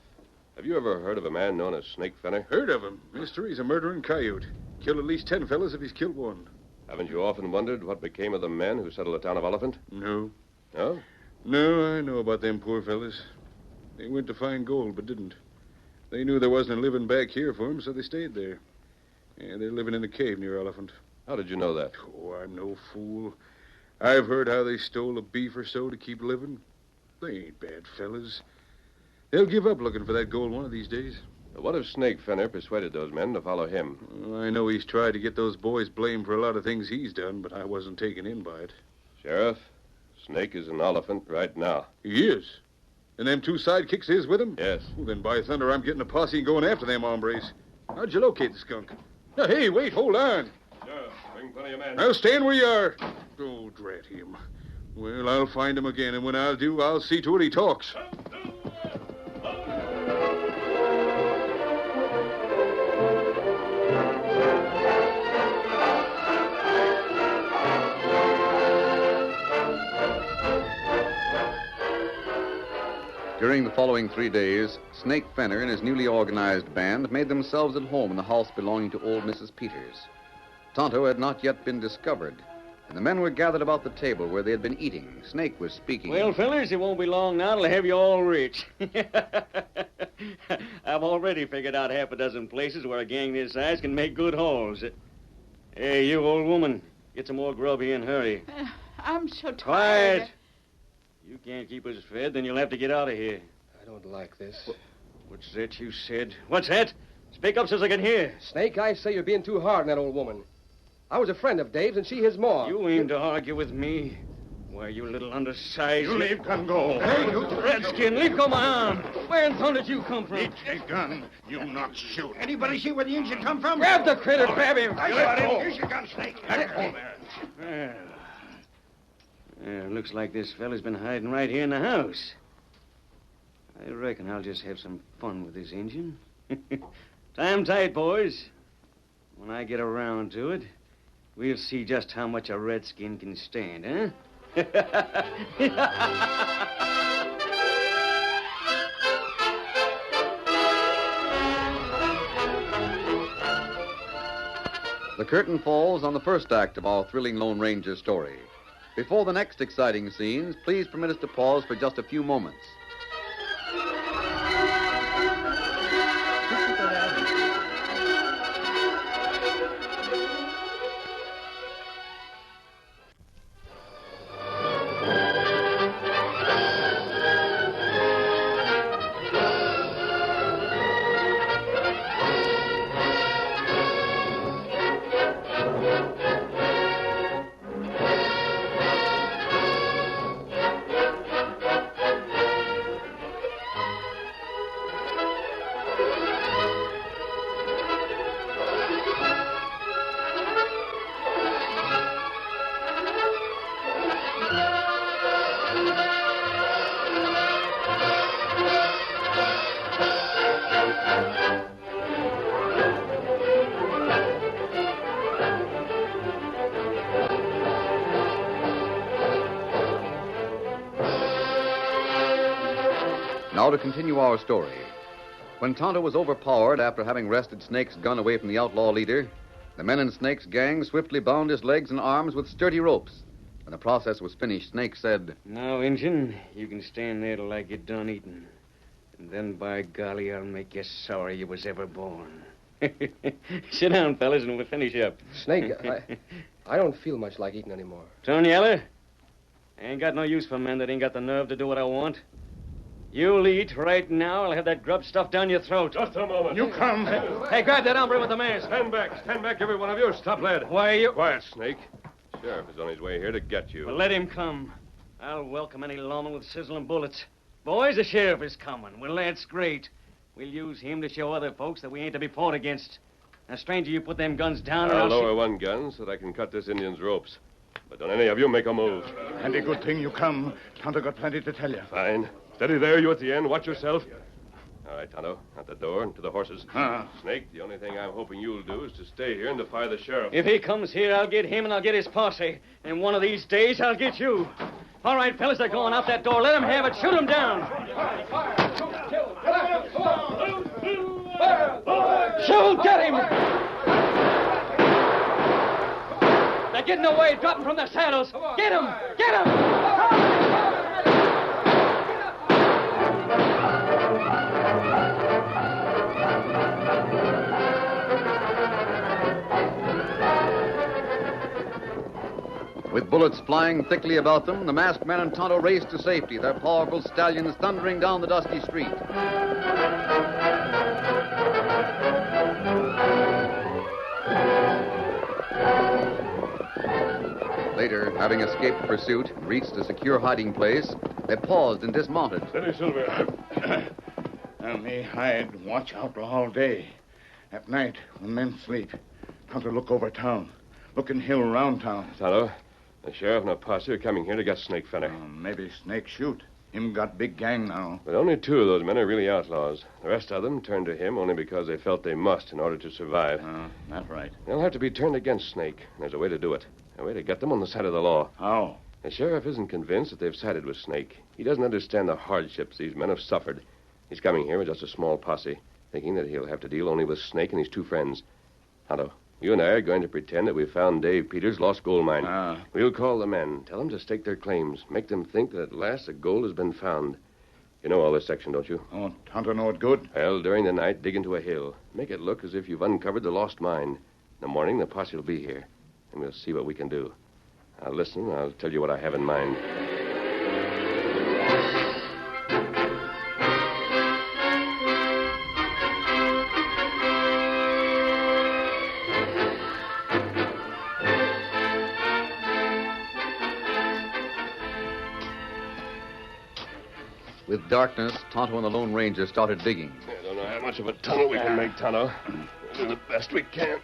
have you ever heard of a man known as Snake Fenner? Heard of him. Mister, he's a murdering coyote. Killed at least 10 fellas if he's killed one. Haven't you often wondered what became of the men who settled the town of Oliphant? No. No? No, I know about them poor fellas. They went to find gold, but didn't. They knew there wasn't a living back here for them, so they stayed there. Yeah, they're living in a cave near Oliphant. How did you know that? Oh, I'm no fool. I've heard how they stole a beef or so to keep living. They ain't bad fellas. They'll give up looking for that gold one of these days. What if Snake Fenner persuaded those men to follow him? Well, I know he's tried to get those boys blamed for a lot of things he's done, but I wasn't taken in by it. Sheriff, Snake is in Oliphant right now. He is? And them two sidekicks is with him? Yes. Well, then, by thunder, I'm getting a posse and going after them hombres. How'd you locate the skunk? Now, hey, wait, hold on. Sheriff, bring plenty of men. Now, stand where you are. Oh, drat him. Well, I'll find him again, and when I'll do, I'll see to it he talks. During the following 3 days, Snake Fenner and his newly organized band made themselves at home in the house belonging to old Mrs. Peters. Tonto had not yet been discovered, and the men were gathered about the table where they had been eating. Snake was speaking. Well, fellas, it won't be long now till I have you all rich. I've already figured out half a dozen places where a gang this size can make good hauls. Hey, you old woman, get some more grub here and hurry. I'm so tired. Quiet! You can't keep us fed, then you'll have to get out of here. I don't like this. What's that you said? What's that? Speak up so I can hear. Snake, I say you're being too hard on that old woman. I was a friend of Dave's, and she his ma. You aim to argue with me? Why, you little undersized... You leave gun go. Hey, you redskin, leave go my arm. Where in thunder did you come from? Eat your gun. You not shoot. Anybody see where the engine come from? Grab the critter, grab him. I got him. Here's your gun, Snake. Let go there. Looks like this fella's been hiding right here in the house. I reckon I'll just have some fun with this engine. Time tight, boys. When I get around to it, we'll see just how much a redskin can stand, huh? The curtain falls on the first act of our thrilling Lone Ranger story. Before the next exciting scenes, please permit us to pause for just a few moments. Now to continue our story. When Tonto was overpowered after having wrested Snake's gun away from the outlaw leader, the men in Snake's gang swiftly bound his legs and arms with sturdy ropes. When the process was finished, Snake said, "Now, Injun, you can stand there till I get done eating. And then, by golly, I'll make you sorry you was ever born." Sit down, fellas, and we'll finish up. Snake, I don't feel much like eating anymore. Tony Yeller, I ain't got no use for men that ain't got the nerve to do what I want. You'll eat right now. I'll have that grub stuffed down your throat. Just a moment. You come. Hey, grab that hombre with the mask. Stand back, every one of you. Stop, lad. Why, you... Quiet, Snake. Sheriff is on his way here to get you. Well, let him come. I'll welcome any lawman with sizzling bullets. Boys, the sheriff is coming. Well, that's great. We'll use him to show other folks that we ain't to be fought against. Now, stranger, you put them guns down and I'll lower one gun so that I can cut this Indian's ropes. But don't any of you make a move. And a good thing you come. Tonto got plenty to tell you. Fine. Steady there, you at the end. Watch yourself. All right, Tonto. At the door and to the horses. Snake, the only thing I'm hoping you'll do is to stay here and defy the sheriff. If he comes here, I'll get him and I'll get his posse. And one of these days, I'll get you. All right, fellas, they're going out that door. Let them have it. Shoot them down. Shoot! Get him! They're getting away, dropping from their saddles. Get him! Get him! With bullets flying thickly about them, the masked men and Tonto raced to safety, their powerful stallions thundering down the dusty street. Later, having escaped pursuit and reached a secure hiding place, they paused and dismounted. Steady, Silver. And me hide, watch outlaw all day. At night, when men sleep, Tonto look over town. Look in hill around town. Tonto, the sheriff and a posse are coming here to get Snake Fenner. Maybe Snake shoot. Him got big gang now. But only two of those men are really outlaws. The rest of them turned to him only because they felt they must in order to survive. That's right. They'll have to be turned against Snake. And there's a way to do it. A way to get them on the side of the law. How? The sheriff isn't convinced that they've sided with Snake. He doesn't understand the hardships these men have suffered. He's coming here with just a small posse, thinking that he'll have to deal only with Snake and his two friends. Tonto, you and I are going to pretend that we found Dave Peters' lost gold mine. We'll call the men, tell them to stake their claims, make them think that at last the gold has been found. You know all this section, don't you? Oh, Tonto know it good? Well, during the night, dig into a hill. Make it look as if you've uncovered the lost mine. In the morning, the posse will be here, and we'll see what we can do. Now, listen, I'll tell you what I have in mind. With darkness, Tonto and the Lone Ranger started digging. I don't know how much of a tunnel we can make, Tonto. We'll do the best we can.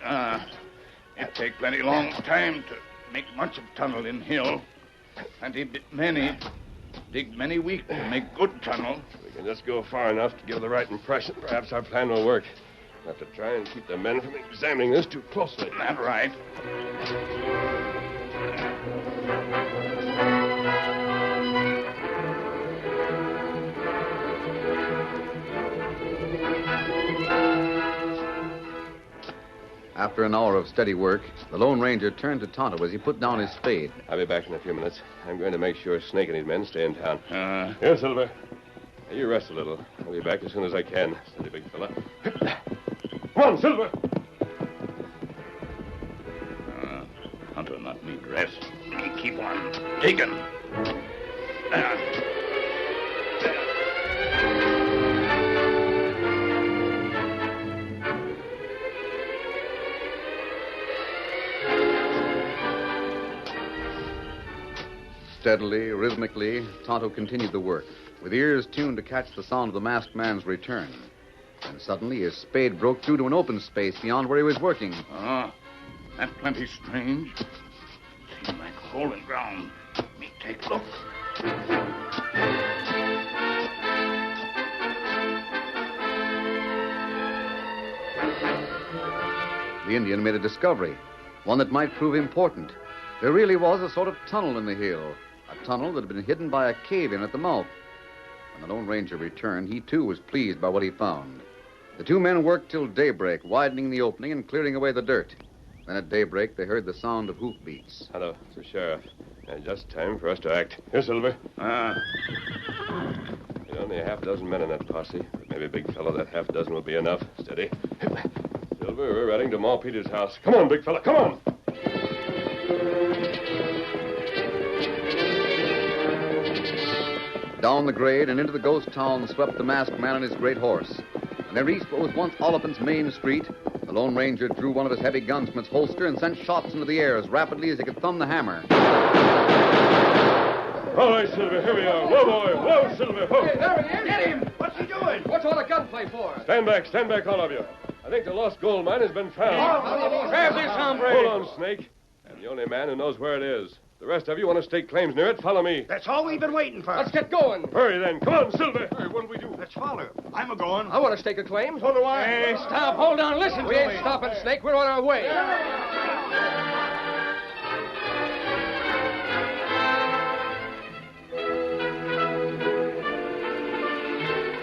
It take plenty long time to make much of tunnel in hill. And he dig many week to make good tunnel. We can just go far enough to give the right impression. Perhaps our plan will work. We'll have to try and keep the men from examining this too closely. That's right. After an hour of steady work, the Lone Ranger turned to Tonto as he put down his spade. I'll be back in a few minutes. I'm going to make sure Snake and his men stay in town. Here, Silver. Now, you rest a little. I'll be back as soon as I can. Steady, big fella. Come on, Silver. Hunter not need rest. He keep on digging. Steadily, rhythmically, Tonto continued the work, with ears tuned to catch the sound of the masked man's return. And suddenly his spade broke through to an open space beyond where he was working. That plenty strange. Seems like hole in ground. Me take look. The Indian made a discovery, one that might prove important. There really was a sort of tunnel in the hill, a tunnel that had been hidden by a cave-in at the mouth. When the Lone Ranger returned, he too was pleased by what he found. The two men worked till daybreak, widening the opening and clearing away the dirt. Then at daybreak, they heard the sound of hoofbeats. Hello, it's the sheriff. Just time for us to act. Here, Silver. There's only a half dozen men in that posse. But maybe, big fella, that half dozen will be enough. Steady. Silver, we're riding to Ma Peter's house. Come on, big fella, come on! Down the grade and into the ghost town swept the masked man and his great horse. When they reached what was once Oliphant's main street, the Lone Ranger drew one of his heavy guns from its holster and sent shots into the air as rapidly as he could thumb the hammer. All right, Silver, here we are. Whoa, boy. Whoa, Silver. Whoa. Hey, there he is. Get him! What's he doing? What's all the gunplay for? Stand back, all of you. I think the lost gold mine has been found. Grab this hombre. Hold on, Snake. I'm the only man who knows where it is. The rest of you want to stake claims near it, follow me. That's all we've been waiting for. Let's get going. Hurry, then. Come on, Silver. Hey, what'll we do? Let's follow. I'm a-going. I want to stake a claim. So do I. Hey, stop. Hold on. Listen. We ain't stopping, Snake. We're on our way.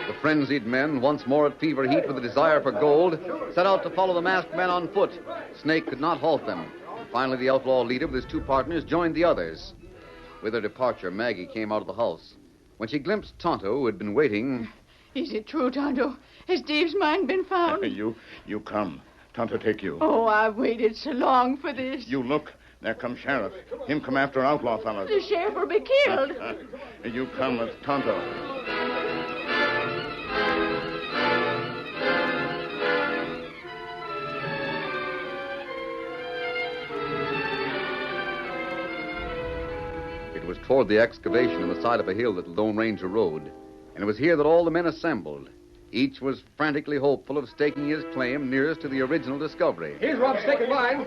The frenzied men, once more at fever heat with the desire for gold, set out to follow the masked men on foot. Snake could not halt them. Finally, the outlaw leader with his two partners joined the others. With their departure, Maggie came out of the house. When she glimpsed Tonto, who had been waiting... Is it true, Tonto? Has Dave's mine been found? You come. Tonto take you. Oh, I've waited so long for this. You look. There comes Sheriff. Him come after outlaw fellas. The sheriff will be killed. You come with Tonto. It was toward the excavation in the side of a hill that the Lone Ranger rode, and it was here that all the men assembled. Each was frantically hopeful of staking his claim nearest to the original discovery. Here's Rob's staking mine.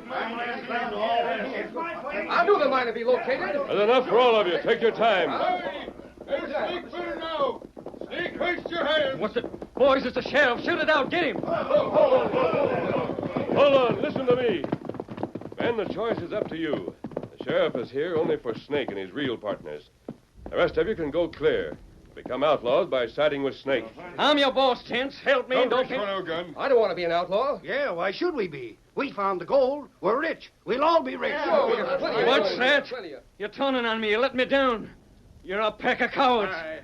I knew the mine would be located. There's enough for all of you. Take your time. Hey, Snake, put it now. Snake, hoist your hand. What's it? Boys, it's the sheriff. Shoot it out. Get him. Hold on. Listen to me. Ben, the choice is up to you. The sheriff is here only for Snake and his real partners. The rest of you can go clear. Become outlaws by siding with Snake. I'm your boss, Chance. Help me. Don't reach for no gun. I don't want to be an outlaw. Yeah, why should we be? We found the gold. We're rich. We'll all be rich. What's that? You're turning on me. You let me down. You're a pack of cowards. I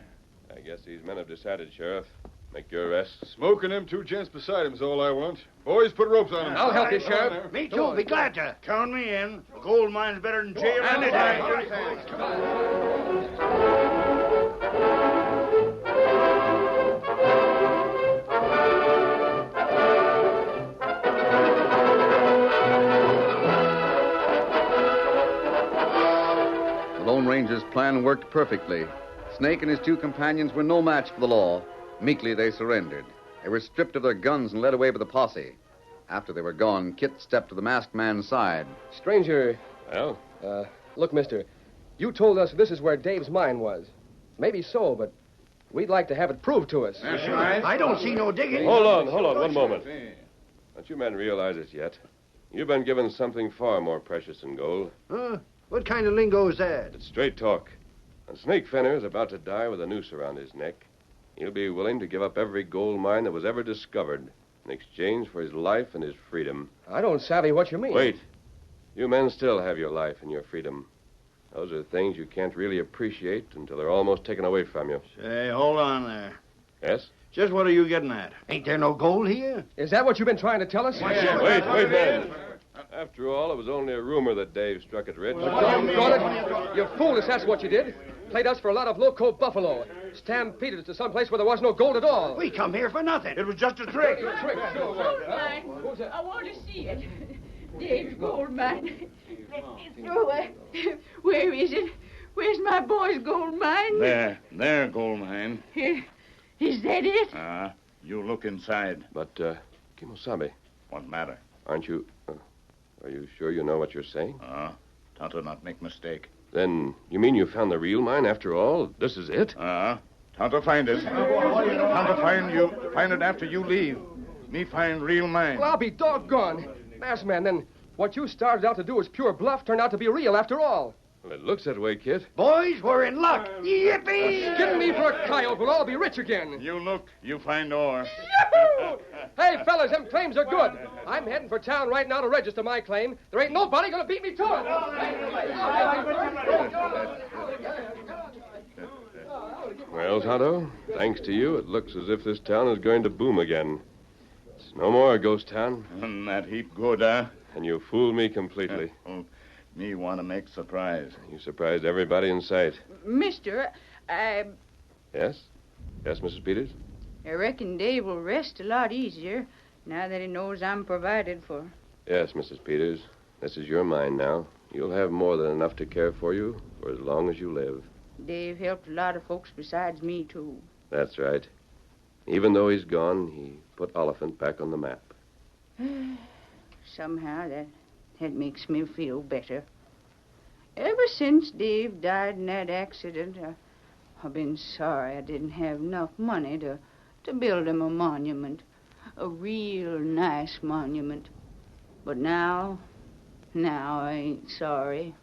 guess these men have decided, Sheriff. Make your arrest. Smoking them two gents beside him's all I want. Boys, put ropes on them. I'll help you, Sheriff. Me too. Be glad to. Count me in. The gold mine's better than jail. The Lone Ranger's plan worked perfectly. Snake and his two companions were no match for the law. Meekly, they surrendered. They were stripped of their guns and led away by the posse. After they were gone, Kit stepped to the masked man's side. Stranger. Well? Look, mister, you told us this is where Dave's mine was. Maybe so, but we'd like to have it proved to us. That's right. I don't see no digging. Hold on, one moment. Don't you men realize it yet? You've been given something far more precious than gold. What kind of lingo is that? It's straight talk. When Snake Fenner is about to die with a noose around his neck, he'll be willing to give up every gold mine that was ever discovered in exchange for his life and his freedom. I don't savvy what you mean. Wait. You men still have your life and your freedom. Those are things you can't really appreciate until they're almost taken away from you. Say, hold on there. Yes? Just what are you getting at? Ain't there no gold here? Is that what you've been trying to tell us? Wait, man. After all, it was only a rumor that Dave struck it rich. Doggone it. You fooled us, that's what you did. Played us for a lot of loco buffalo. Stampeded us to some place where there was no gold at all. We come here for nothing. It was just a trick. I want to see it. Dave's gold mine. Where is it? Where's my boy's gold mine? There, gold mine. Is that it? You look inside. But, Kimosabe. What matter? Aren't you... are you sure you know what you're saying? Tonto not make mistake. Then, you mean you found the real mine after all? This is it? Tonto find it. Tonto find it after you leave. Me find real mine. Well, I'll be doggone. Masked man, then what you started out to do was pure bluff turned out to be real after all. Well, it looks that way, kid. Boys, we're in luck. Yippee! Skin me for a coyote. We'll all be rich again. You look, you find ore. Yahoo! Hey, fellas, them claims are good. I'm heading for town right now to register my claim. There ain't nobody gonna beat me to it. Well, Tonto, thanks to you, it looks as if this town is going to boom again. It's no more a ghost town. That heap good, huh? And you fooled me completely. Me want to make surprise. You surprised everybody in sight. Mister, Yes? Yes, Mrs. Peters? I reckon Dave will rest a lot easier now that he knows I'm provided for. Yes, Mrs. Peters. This is your mine now. You'll have more than enough to care for you for as long as you live. Dave helped a lot of folks besides me, too. That's right. Even though he's gone, he put Oliphant back on the map. Somehow that makes me feel better. Ever since Dave died in that accident, I've been sorry I didn't have enough money to build him a monument. A real nice monument. But now I ain't sorry.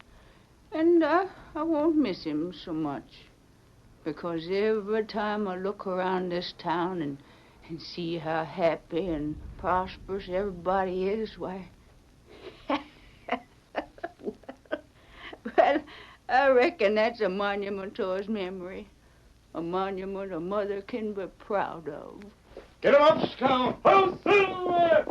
And I won't miss him so much. Because every time I look around this town and see how happy and prosperous everybody is, why... Well, I reckon that's a monument to his memory. A monument a mother can be proud of. Get him up, Scout! Ho, Silver!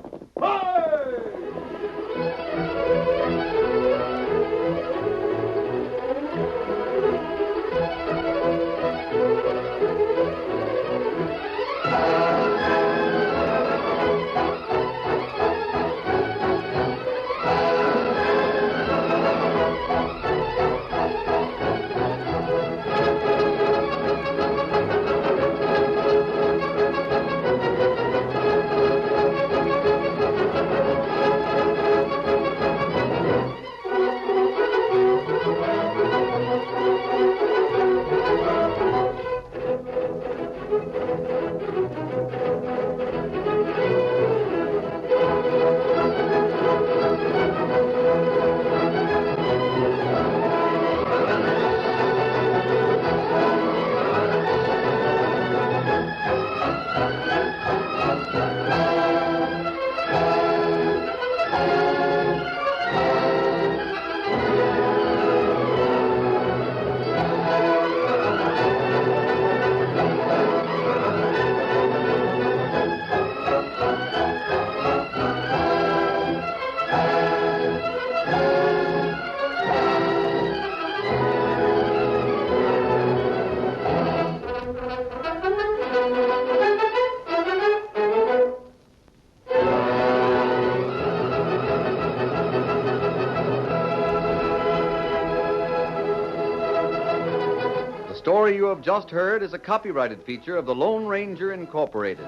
The story you have just heard is a copyrighted feature of the Lone Ranger Incorporated.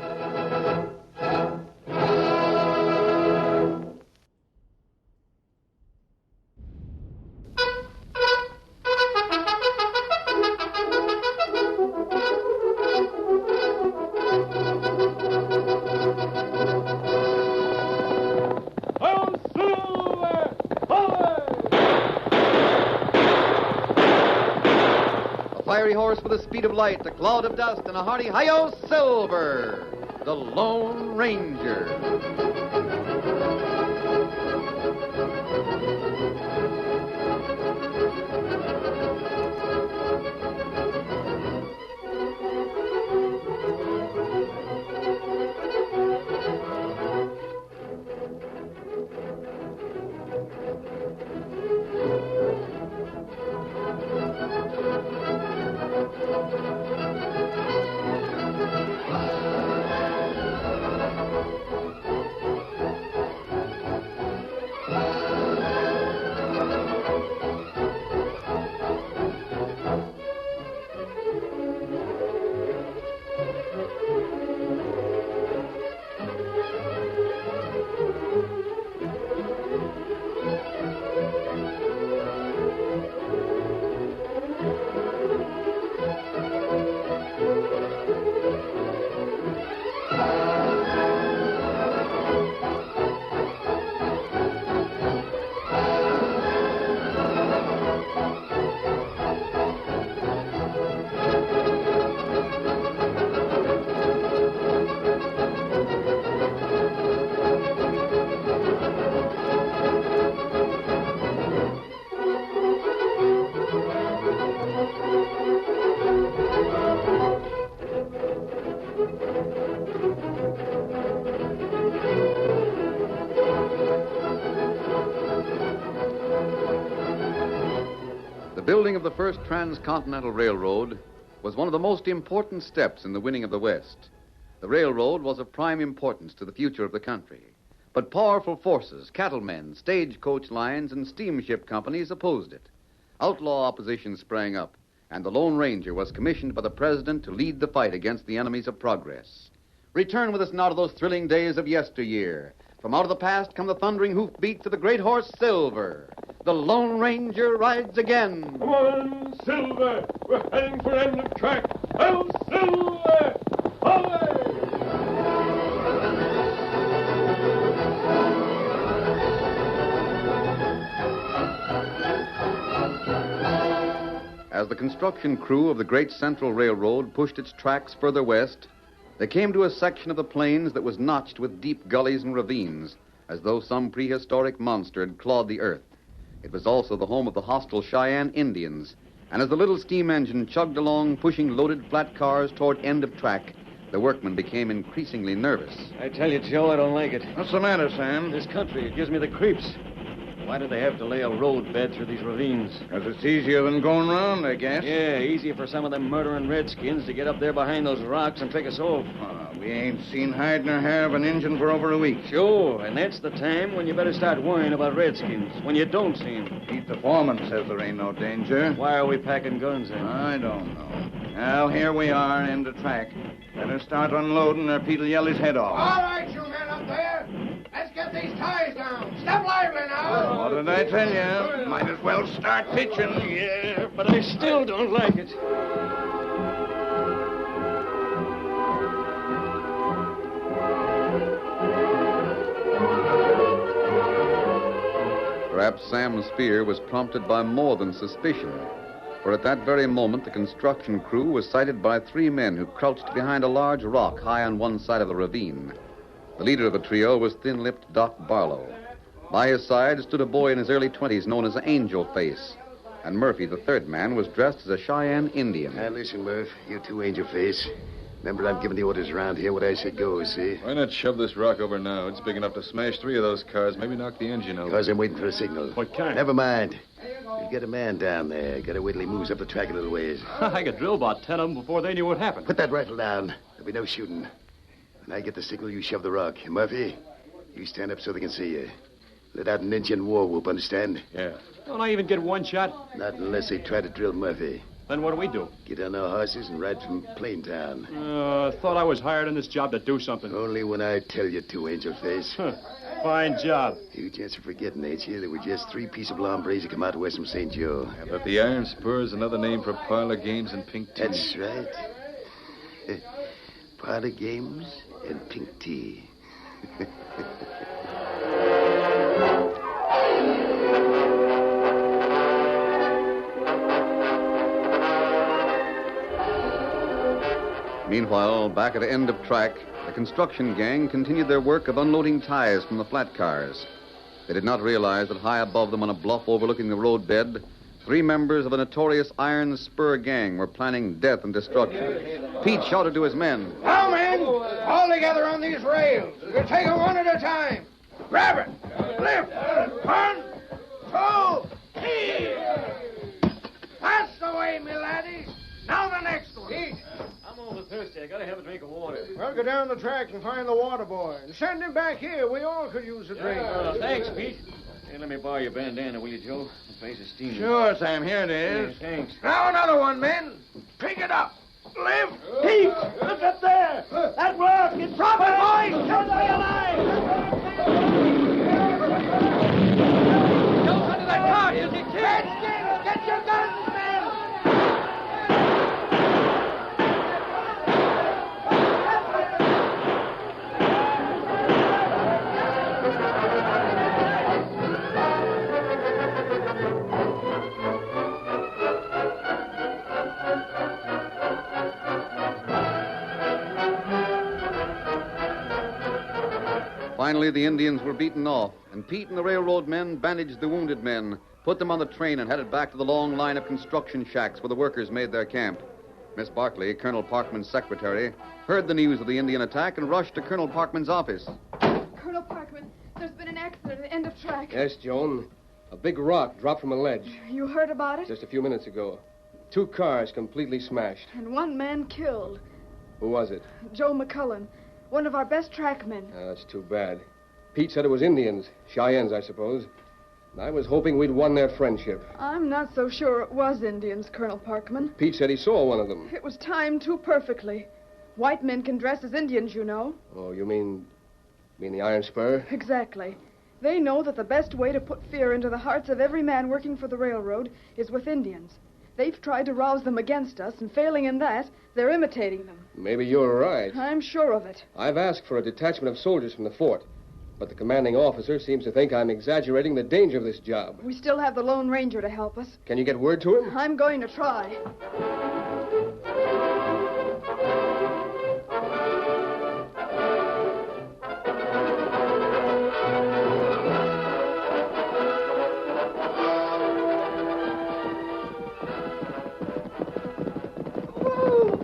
Fiery horse with the speed of light, a cloud of dust, and a hearty hi-yo, Silver! The Lone Ranger. The building of the first transcontinental railroad was one of the most important steps in the winning of the West. The railroad was of prime importance to the future of the country. But powerful forces, cattlemen, stagecoach lines, and steamship companies opposed it. Outlaw opposition sprang up, and the Lone Ranger was commissioned by the President to lead the fight against the enemies of progress. Return with us now to those thrilling days of yesteryear. From out of the past come the thundering hoofbeats of the great horse Silver. The Lone Ranger rides again. Come on, Silver. We're heading for end of track. Oh, Silver! Away! As the construction crew of the Great Central Railroad pushed its tracks further west, they came to a section of the plains that was notched with deep gullies and ravines, as though some prehistoric monster had clawed the earth. It was also the home of the hostile Cheyenne Indians, and as the little steam engine chugged along, pushing loaded flat cars toward end of track, the workmen became increasingly nervous. I tell you, Joe, I don't like it. What's the matter, Sam? This country, it gives me the creeps. Why do they have to lay a road bed through these ravines? Because it's easier than going round, I guess. Yeah, easier for some of them murdering redskins to get up there behind those rocks and pick us off. We ain't seen hide nor hair of an Injun for over a week. Sure, and that's the time when you better start worrying about redskins, when you don't see them. Pete the foreman says there ain't no danger. Why are we packing guns then? I don't know. Well, here we are, end of track. Better start unloading or Pete'll yell his head off. All right, you men up there. Let's get these ties down. Step lively now. What did I tell you? Might as well start pitching. Yeah, but I still don't like it. Perhaps Sam's fear was prompted by more than suspicion, for at that very moment the construction crew was sighted by three men who crouched behind a large rock high on one side of the ravine. The leader of the trio was thin-lipped Doc Barlow. By his side stood a boy in his early 20s known as Angel Face, and Murphy, the third man, was dressed as a Cheyenne Indian. Now, listen, Murph, you two Angel Face. Remember, I'm giving the orders around here. What I said goes, see? Why not shove this rock over now? It's big enough to smash three of those cars, maybe knock the engine over. Because I'm waiting for a signal. What kind? Never mind. We'll get a man down there. Gotta wait till he moves up the track a little ways. I could drill about 10 of them before they knew what happened. Put that rifle down. There'll be no shooting. When I get the signal, you shove the rock. Murphy, you stand up so they can see you. Let out an Indian war whoop, understand? Yeah. Don't I even get one shot? Not unless they try to drill Murphy. Then what do we do? Get on our horses and ride from Plaintown. Thought I was hired on this job to do something. Only when I tell you to, Angel Face. Fine job. You just forgetting, ain't you? There were just three peaceable hombres that come out west from St. Joe. Yeah, but the Iron Spur is another name for parlor games and pink tea. That's right. Parlor games and pink tea. Meanwhile, back at the end of track, The construction gang continued their work of unloading ties from the flat cars. They did not realize that high above them on a bluff overlooking the roadbed, 3 members of a notorious iron spur gang were planning death and destruction. Pete shouted to his men. Now, men, all together on these rails. We'll take it one at a time. Grab it. Lift. 1, 2, 3. That's the way, me laddies. Now the next one. I'm over thirsty. I gotta have a drink of water. Well, go down the track and find the water boy. And send him back here. We all could use a drink. Thanks, Pete. Hey, let me borrow your bandana, will you, Joe? The place is steaming. Sure, Sam. Here it is. Yeah, thanks. Now another one, men. Pick it up. Lift. Pete, look up there. That rock. It's Drop it, boys. Don't stay alive. Jump under that car, you kid. Redskins, get your guns, men. Finally, the Indians were beaten off, and Pete and the railroad men bandaged the wounded men, put them on the train, and headed back to the long line of construction shacks where the workers made their camp. Miss Barkley, Colonel Parkman's secretary, heard the news of the Indian attack and rushed to Colonel Parkman's office. Colonel Parkman, there's been an accident at the end of track. Yes, Joan. A big rock dropped from a ledge You heard about it? just a few minutes ago. 2 cars completely smashed. And 1 man killed. Who was it? Joe McCullen, one of our best trackmen. That's too bad. Pete said it was Indians. Cheyennes, I suppose. And I was hoping we'd won their friendship. I'm not so sure it was Indians, Colonel Parkman. Pete said he saw one of them. It was timed too perfectly. White men can dress as Indians, you know. Oh, you mean the Iron Spur? Exactly. They know that the best way to put fear into the hearts of every man working for the railroad is with Indians. They've tried to rouse them against us, and failing in that, they're imitating them. Maybe you're right. I'm sure of it. I've asked for a detachment of soldiers from the fort, but the commanding officer seems to think I'm exaggerating the danger of this job. We still have the Lone Ranger to help us. Can you get word to him? I'm going to try.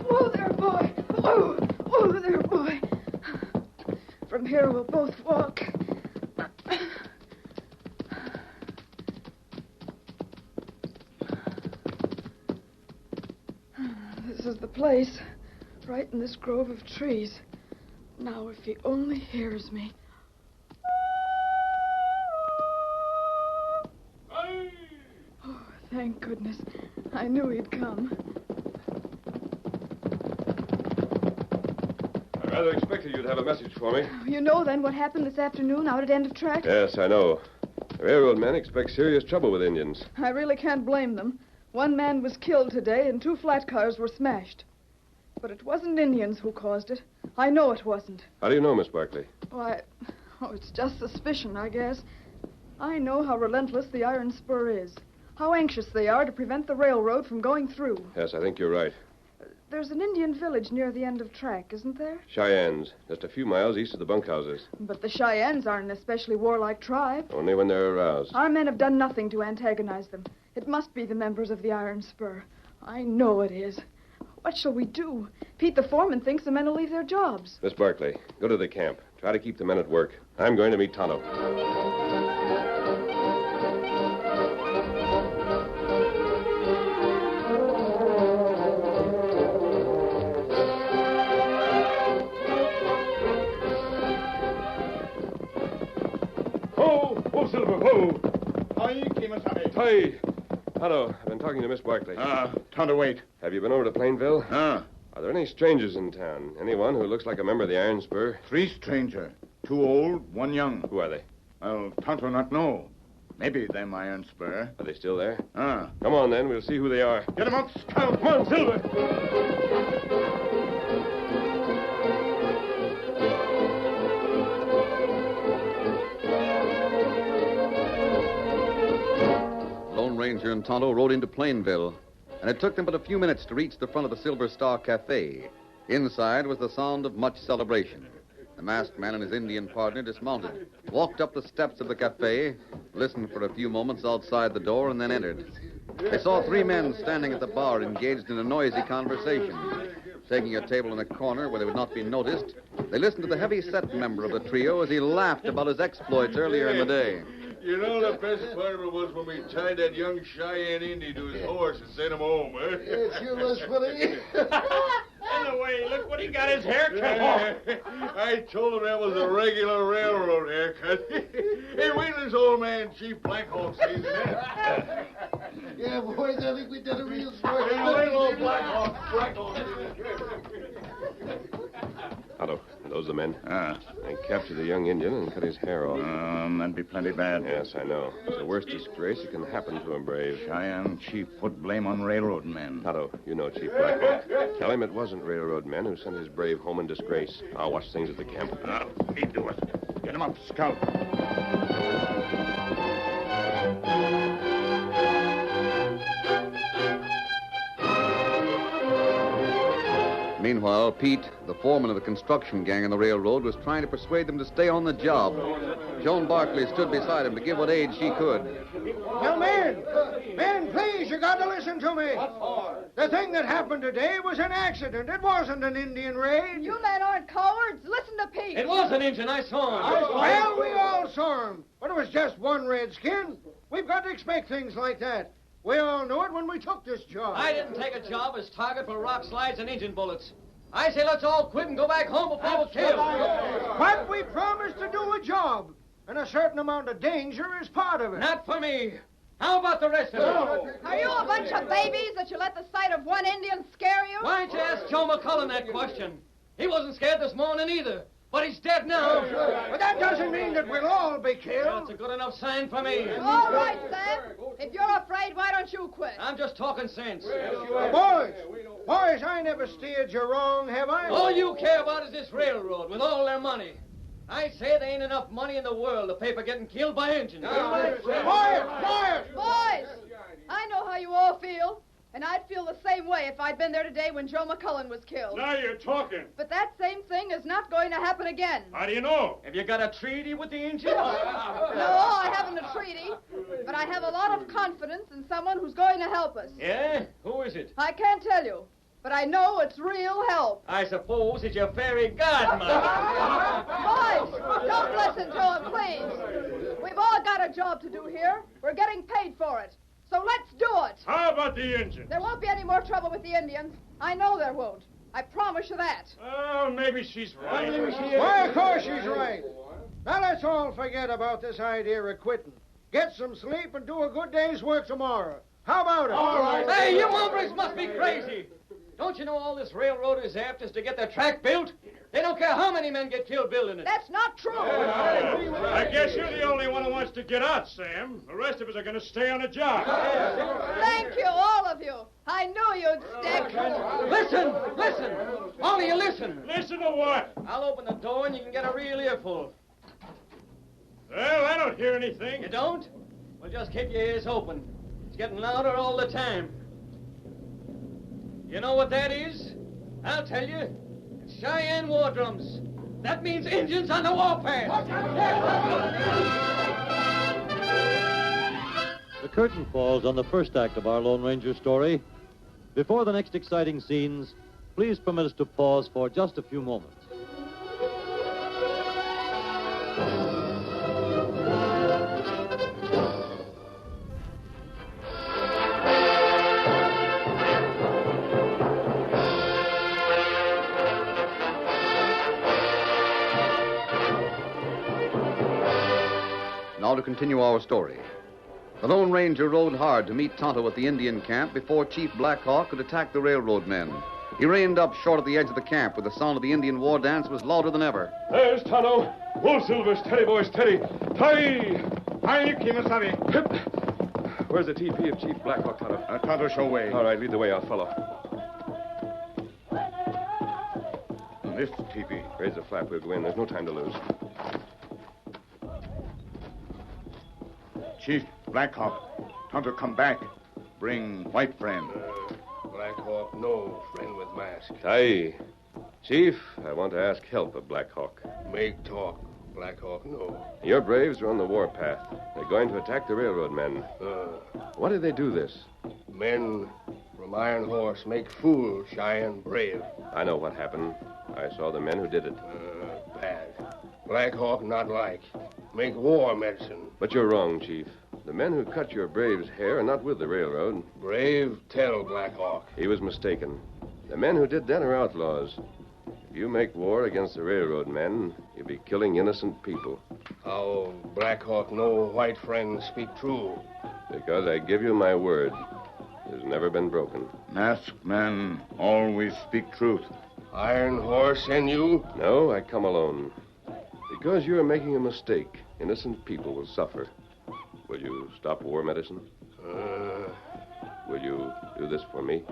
Whoa there, boy. Whoa there, boy. From here, we'll both walk. This is the place, right in this grove of trees. Now, if he only hears me. Oh, thank goodness. I knew he'd come. I rather expected you'd have a message for me. You know, then, what happened this afternoon out at End of Track? Yes, I know. The railroad men expect serious trouble with Indians. I really can't blame them. 1 man was killed today, and 2 flat cars were smashed. But it wasn't Indians who caused it. I know it wasn't. How do you know, Miss Barkley? Why, it's just suspicion, I guess. I know how relentless the Iron Spur is. How anxious they are to prevent the railroad from going through. Yes, I think you're right. There's an Indian village near the End of Track, isn't there? Cheyennes, just a few miles east of the bunkhouses. But the Cheyennes aren't an especially warlike tribe. Only when they're aroused. Our men have done nothing to antagonize them. It must be the members of the Iron Spur. I know it is. What shall we do? Pete the foreman thinks the men will leave their jobs. Miss Barkley, go to the camp. Try to keep the men at work. I'm going to meet Tonto. Whoa, Silver, whoa! Hi. Tonto, I've been talking to Miss Barkley. Tonto, wait. Have you been over to Plainville? Are there any strangers in town? Anyone who looks like a member of the Iron Spur? 3 stranger. 2 old, 1 young. Who are they? Well, Tonto not know. Maybe them Iron Spur. Are they still there? Ah. Come on, then. We'll see who they are. Get 'em up, scout. Come on, Silver. Ranger and Tonto rode into Plainville, and it took them but a few minutes to reach the front of the Silver Star Cafe. Inside was the sound of much celebration. The masked man and his Indian partner dismounted, walked up the steps of the cafe, listened for a few moments outside the door, and then entered. They saw three men standing at the bar engaged in a noisy conversation. Taking a table in a corner where they would not be noticed, they listened to the heavy-set member of the trio as he laughed about his exploits earlier in the day. You know, the best part of it was when we tied that young Cheyenne Indian to his horse and sent him home, eh? It sure was funny. Anyway, look what he got his haircut for. I told him that was a regular railroad haircut. Hey, wait till this old man, Chief Blackhawk, sees it. Yeah, boys, I think we did a real smart Hey, wait till old Blackhawk Otto, those are the men. They captured the young Indian and cut his hair off. That'd be plenty bad. Yes, I know. It's the worst disgrace that can happen to a brave. Cheyenne Chief put blame on railroad men. Otto, you know Chief Blackhawk. Tell him it wasn't railroad men who sent his brave home in disgrace. I'll watch things at the camp. Me do it. Get him up, Scout. Meanwhile, Pete, the foreman of the construction gang on the railroad, was trying to persuade them to stay on the job. Joan Barkley stood beside him to give what aid she could. Now, men, please, you got to listen to me. The thing that happened today was an accident. It wasn't an Indian raid. You men aren't cowards. Listen to Pete. It was an Indian. I saw him. Well, we all saw him. But it was just one redskin. We've got to expect things like that. We all knew it when we took this job. I didn't take a job as target for rock slides and engine bullets. I say let's all quit and go back home before we're killed. But we promised to do a job, and a certain amount of danger is part of it. Not for me. How about the rest of you? Are you a bunch of babies that you let the sight of one Indian scare you? Why don't you ask Joe McCullen that question? He wasn't scared this morning either. But he's dead now. But that doesn't mean that we'll all be killed. That's a good enough sign for me. All right, Sam. If you're afraid, why don't you quit? I'm just talking sense. Boys, I never steered you wrong, have I? All you care about is this railroad with all their money. I say there ain't enough money in the world to pay for getting killed by engines. Quiet! Boys, I know how you all feel. And I'd feel the same way if I'd been there today when Joe McCullen was killed. Now you're talking. But that same thing is not going to happen again. How do you know? Have you got a treaty with the engines? No, I haven't a treaty. But I have a lot of confidence in someone who's going to help us. Yeah? Who is it? I can't tell you. But I know it's real help. I suppose it's your fairy godmother. Boys, don't listen to him, please. We've all got a job to do here. We're getting paid for it. So let's do it. How about the engine? There won't be any more trouble with the Indians. I know there won't. I promise you that. Oh, maybe she's right. Why, of course she's right. Now let's all forget about this idea of quitting. Get some sleep and do a good day's work tomorrow. How about it? All right. Hey, you hombres must be crazy. Don't you know all this railroad is after is to get their track built? They don't care how many men get killed building it. That's not true. I guess you're the only one who wants to get out, Sam. The rest of us are going to stay on the job. Thank you, all of you. I knew you'd stick. Listen. All of you listen. Listen to what? I'll open the door and you can get a real earful. Well, I don't hear anything. You don't? Well, just keep your ears open. It's getting louder all the time. You know what that is? I'll tell you. It's Cheyenne war drums. That means engines on the warpath. The curtain falls on the first act of our Lone Ranger story. Before the next exciting scenes, please permit us to pause for just a few moments. Now to continue our story. The Lone Ranger rode hard to meet Tonto at the Indian camp before Chief Blackhawk could attack the railroad men. He reined up short at the edge of the camp where the sound of the Indian war dance was louder than ever. There's Tonto. Wool Silver, steady, boys, steady. Tie! Hi, Kimasabi. Hip! Where's the TP of Chief Blackhawk, Tonto? Tonto, show way. All right, lead the way, old fellow. This teepee. Raise the flap, we'll go in. There's no time to lose. Chief Blackhawk, Tonto come back. Bring white friend. Blackhawk, no friend with mask. Aye. Chief, I want to ask help of Blackhawk. Make talk, Black Hawk, no. Your braves are on the warpath. They're going to attack the railroad men. Why did they do this? Men from Iron Horse make fool Cheyenne brave. I know what happened. I saw the men who did it. Bad. Black Hawk not like. Make war medicine. But you're wrong, Chief. The men who cut your brave's hair are not with the railroad. Brave tell Black Hawk. He was mistaken. The men who did that are outlaws. If you make war against the railroad men, you'll be killing innocent people. How Black Hawk know white friends speak true? Because I give you my word. It has never been broken. Masked men always speak truth. Iron Horse and you? No, I come alone. Because you're making a mistake, innocent people will suffer. Will you stop war medicine? Will you do this for me?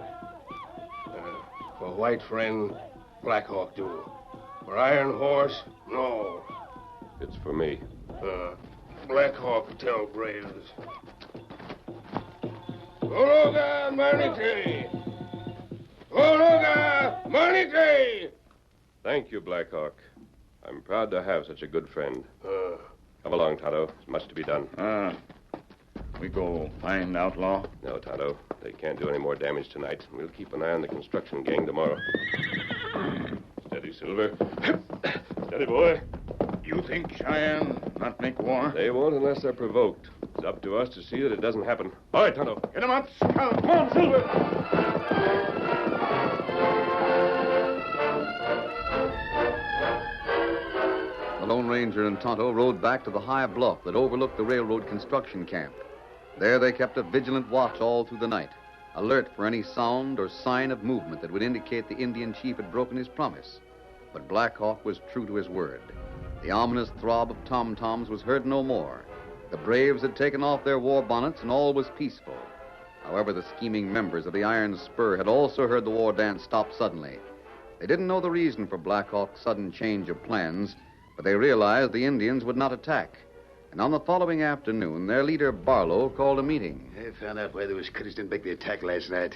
For white friend, Black Hawk do. For Iron Horse, no. It's for me. Black Hawk tell braves. Ologa Manite! Ologa Manite! Thank you, Black Hawk. I'm proud to have such a good friend. Come along, Tonto. There's much to be done. We go find outlaw? No, Tonto. They can't do any more damage tonight. We'll keep an eye on the construction gang tomorrow. Steady, Silver. Steady, boy. You think Cheyenne not make war? They won't unless they're provoked. It's up to us to see that it doesn't happen. All right, Tonto. Get him up, Scout. Come on, Silver. The Lone Ranger and Tonto rode back to the high bluff that overlooked the railroad construction camp. There they kept a vigilant watch all through the night, alert for any sound or sign of movement that would indicate the Indian chief had broken his promise. But Black Hawk was true to his word. The ominous throb of tom-toms was heard no more. The braves had taken off their war bonnets and all was peaceful. However, the scheming members of the Iron Spur had also heard the war dance stop suddenly. They didn't know the reason for Black Hawk's sudden change of plans, but they realized the Indians would not attack. And on the following afternoon, their leader, Barlow, called a meeting. I found out why those critters didn't make the attack last night.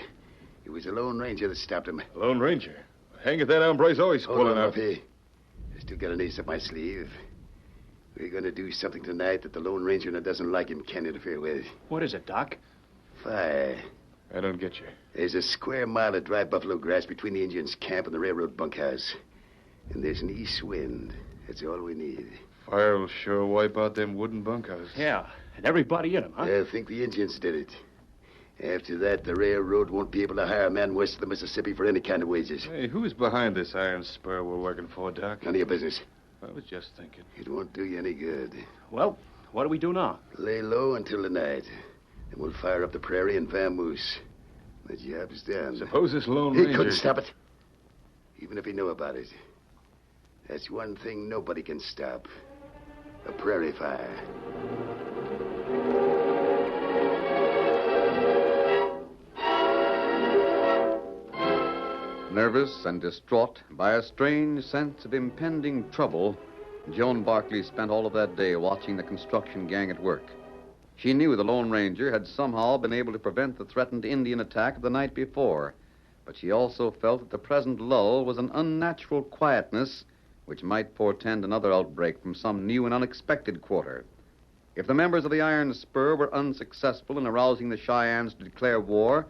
It was the Lone Ranger that stopped them. Lone Ranger? Hang it, that hombre's always Hold pulling on, up. Murphy. I still got an ace up my sleeve. We're going to do something tonight that the Lone Ranger that doesn't like him can't interfere with. What is it, Doc? Fire. I don't get you. There's a square mile of dry buffalo grass between the Indians' camp and the railroad bunkhouse. And there's an east wind. That's all we need. Fire will sure wipe out them wooden bunkhouses. Yeah, and everybody in them, huh? I think the Indians did it. After that, the railroad won't be able to hire a man west of the Mississippi for any kind of wages. Hey, who's behind this iron spur we're working for, Doc? None of your business. I was just thinking. It won't do you any good. Well, what do we do now? Lay low until the night. Then we'll fire up the prairie and vamoose. The job's done. Suppose this Lone He Ranger... couldn't stop it. Even if he knew about it. That's one thing nobody can stop. A prairie fire. Nervous and distraught by a strange sense of impending trouble, Joan Barkley spent all of that day watching the construction gang at work. She knew the Lone Ranger had somehow been able to prevent the threatened Indian attack of the night before, but she also felt that the present lull was an unnatural quietness which might portend another outbreak from some new and unexpected quarter. If the members of the Iron Spur were unsuccessful in arousing the Cheyennes to declare war,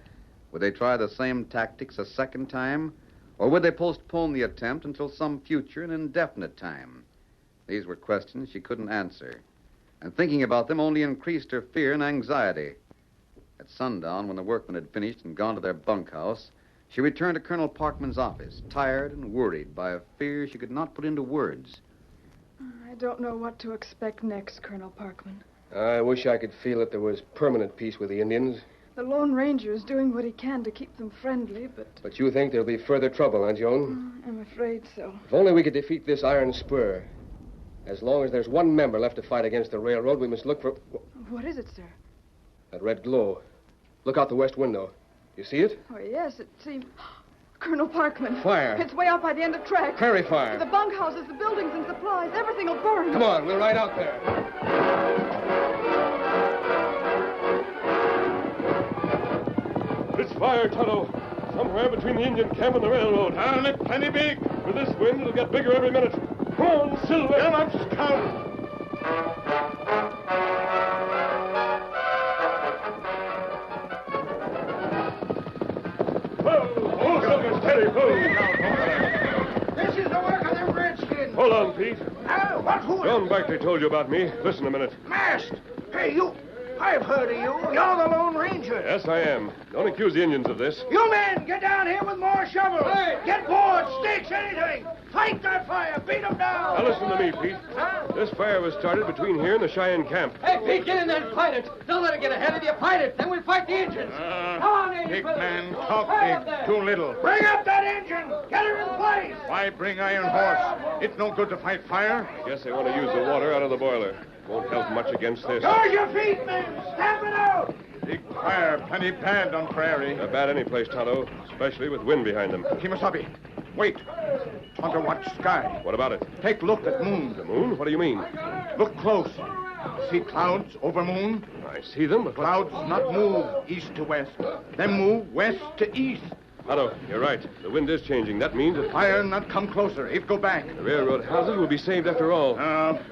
would they try the same tactics a second time, or would they postpone the attempt until some future and indefinite time? These were questions she couldn't answer, and thinking about them only increased her fear and anxiety. At sundown, when the workmen had finished and gone to their bunkhouse, she returned to Colonel Parkman's office, tired and worried by a fear she could not put into words. I don't know what to expect next, Colonel Parkman. I wish I could feel that there was permanent peace with the Indians. The Lone Ranger is doing what he can to keep them friendly, but... But you think there'll be further trouble, huh, Joan? I'm afraid so. If only we could defeat this Iron Spur. As long as there's one member left to fight against the railroad, we must look for... What is it, sir? That red glow. Look out the west window. You see it? Oh, yes, it seems... Colonel Parkman. Fire. It's way out by the end of track. Prairie fire. The bunkhouses, the buildings and supplies, everything will burn. Come on, we'll ride out there. It's fire, Tonto. Somewhere between the Indian camp and the railroad. Isn't it plenty big? With this wind, it'll get bigger every minute. Come on, Silver. Get him up, Scout. Oh, Silver, steady, This is the work of them redskins. Hold on, Pete. Who? John Baxter told you about me. Listen a minute. Masked. Hey, you. I've heard of you. You're the Lone Ranger. Yes, I am. Don't accuse the Indians of this. You men, get down here with more shovels. Hey. Get boards, sticks, anything. Fight that fire. Beat them down. Now listen to me, Pete. This fire was started between here and the Cheyenne camp. Hey, Pete, get in there and fight it. Don't let it get ahead of you. Fight it. Then we'll fight the Indians. Come on, Indian Big fellas. man, talk Hey, up big. there. Too little. Bring up that engine. Get her in place. Why bring Iron Horse? It's no good to fight fire. I guess they want to use the water out of the boiler. Won't help much against this. Guard your feet, men. Stamp it out. Big fire, plenty bad on prairie. They're bad any place, Tonto, especially with wind behind them. Kimasabi, wait. Tonto, watch sky. What about it? Take look at moon. The moon? What do you mean? Look close. See clouds over moon? I see them, but Clouds not move east to west. Them move west to east. Tonto, you're right. The wind is changing. That means that Fire not come closer. It go back. the railroad houses will be saved after all.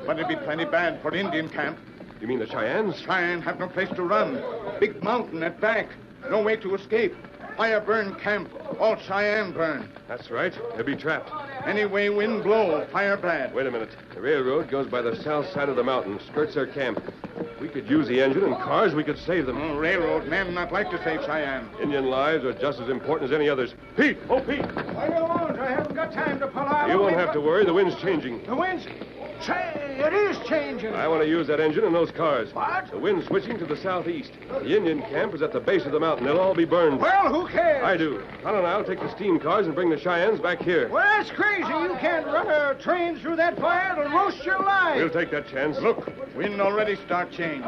But it'd be plenty bad for Indian camp. You mean the Cheyennes? Cheyenne have no place to run. Big mountain at back. No way to escape. Fire burn camp. All Cheyenne burn. That's right. They'll be trapped. Any way wind blow, fire bad. Wait a minute. The railroad goes by the south side of the mountain, skirts their camp. If we could use the engine and cars, we could save them. Railroad men not like to save Cheyenne. Indian lives are just as important as any others. Pete! Oh, Pete! I won't. I haven't got time to pull out. You won't have to worry. The wind's changing. The wind's... Say, it is changing. I want to use that engine and those cars. What? The wind's switching to the southeast. The Indian camp is at the base of the mountain. They'll all be burned. Well, who cares? I do. Tonto and I'll take the steam cars and bring the Cheyennes back here. Well, that's crazy. You can't run a train through that fire. It'll roast your life. We'll take that chance. Look, wind already start change.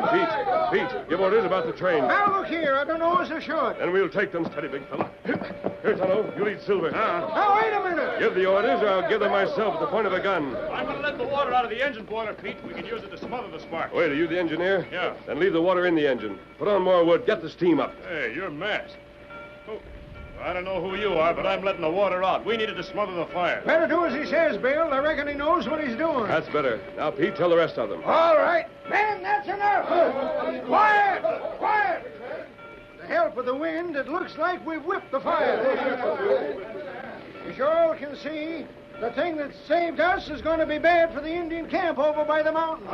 Pete, give orders about the train. Now, look here. I don't know as I should. And we'll take them steady, big fella. Here, Tonto, you lead Silver. Now, wait a minute. Give the orders, or I'll give them myself at the point of a gun. I'm going to let the water out of the engine boiler, Pete. We can use it to smother the sparks. Wait, are you the engineer? Yeah. Then leave the water in the engine. Put on more wood. Get the steam up. Hey, you're masked. Oh, I don't know who you are, but I'm letting the water out. We needed to smother the fire. Better do as he says, Bill. I reckon he knows what he's doing. That's better. Now, Pete, tell the rest of them. All right. Men, that's enough. Quiet! Quiet! To help with the wind, it looks like we've whipped the fire. As you all can see, the thing that saved us is going to be bad for the Indian camp over by the mountain.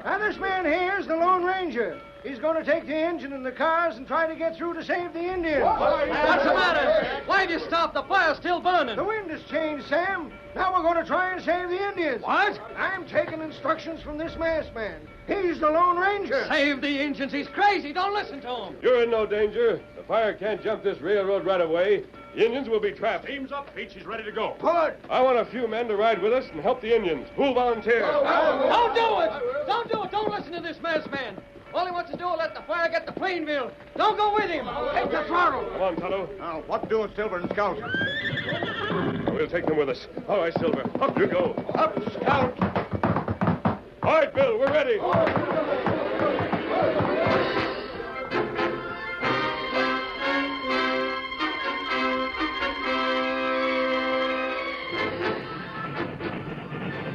And this man here is the Lone Ranger. He's going to take the engine and the cars and try to get through to save the Indians. What's the matter? Why'd you stop? The fire's still burning. The wind has changed, Sam. Now we're going to try and save the Indians. What? I'm taking instructions from this masked man. He's the Lone Ranger. Save the Indians. He's crazy. Don't listen to him. You're in no danger. The fire can't jump this railroad right away. The Indians will be trapped. Steam's up, Pete. She's ready to go. Good. I want a few men to ride with us and help the Indians. Who'll volunteer? Don't do it. Don't do it. Don't listen to this masked man. All he wants to do is let the fire get the plane built. Don't go with him. Take the throttle. Come on, Tonto. Now, what doing, Silver and Scout? We'll take them with us. All right, Silver. Up you go. Up, Scout. All right, Bill, we're ready.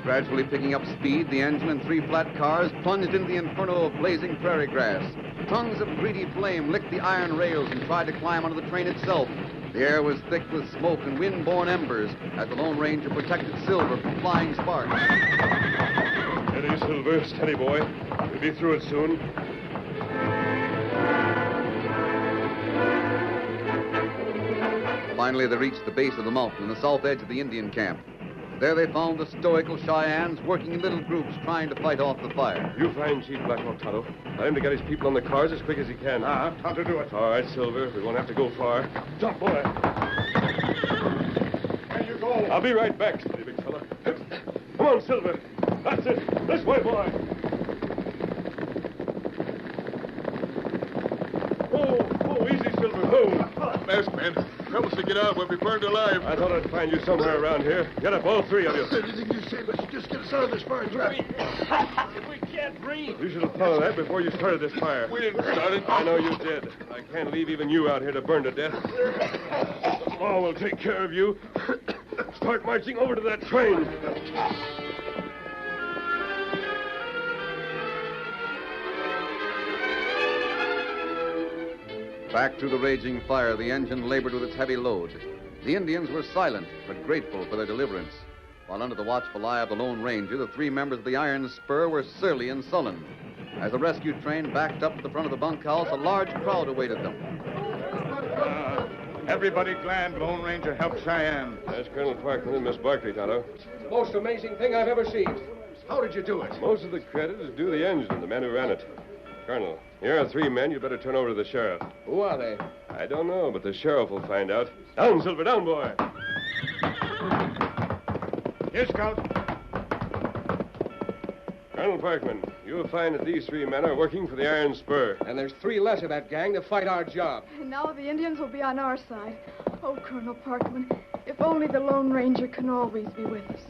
Gradually picking up speed, the engine and three flat cars plunged into the inferno of blazing prairie grass. Tongues of greedy flame licked the iron rails and tried to climb onto the train itself. The air was thick with smoke and wind-borne embers as the Lone Ranger protected Silver from flying sparks. Steady, Silver. Steady, boy. We'll be through it soon. Finally, they reached the base of the mountain and the south edge of the Indian camp. There they found the stoical Cheyennes working in little groups trying to fight off the fire. You find Chief Blackhawk, Tonto. Tell him to get his people on the cars as quick as he can. Time to do it. All right, Silver. We won't have to go far. Jump, boy. There you go. I'll be right back, steady, big fella. Come on, Silver. That's it. This way, boy. Oh, easy, Silver. Oh. Masked man, help us to get out. We'll be burned alive. I thought I'd find you somewhere around here. Get up, all three of you. Anything you say, let's just get us out of this fire trap. We can't breathe. You should have thought of that before you started this fire. We didn't start it. I know you did. I can't leave even you out here to burn to death. The law will take care of you. Start marching over to that train. Back through the raging fire, the engine labored with its heavy load. The Indians were silent, but grateful for their deliverance. While under the watchful eye of the Lone Ranger, the three members of the Iron Spur were surly and sullen. As the rescue train backed up to the front of the bunkhouse, a large crowd awaited them. Everybody glad Lone Ranger helped Cheyenne. That's Colonel Parkman and Miss Barkley, Tonto. It's the most amazing thing I've ever seen. How did you do it? Most of the credit is due the engine and the men who ran it. Colonel, here are 3 men you better turn over to the sheriff. Who are they? I don't know, but the sheriff will find out. Down, Silver, down, boy. Here, Scout. Colonel Parkman, you'll find that these 3 men are working for the Iron Spur. And there's 3 less of that gang to fight our job. And now the Indians will be on our side. Oh, Colonel Parkman, if only the Lone Ranger can always be with us.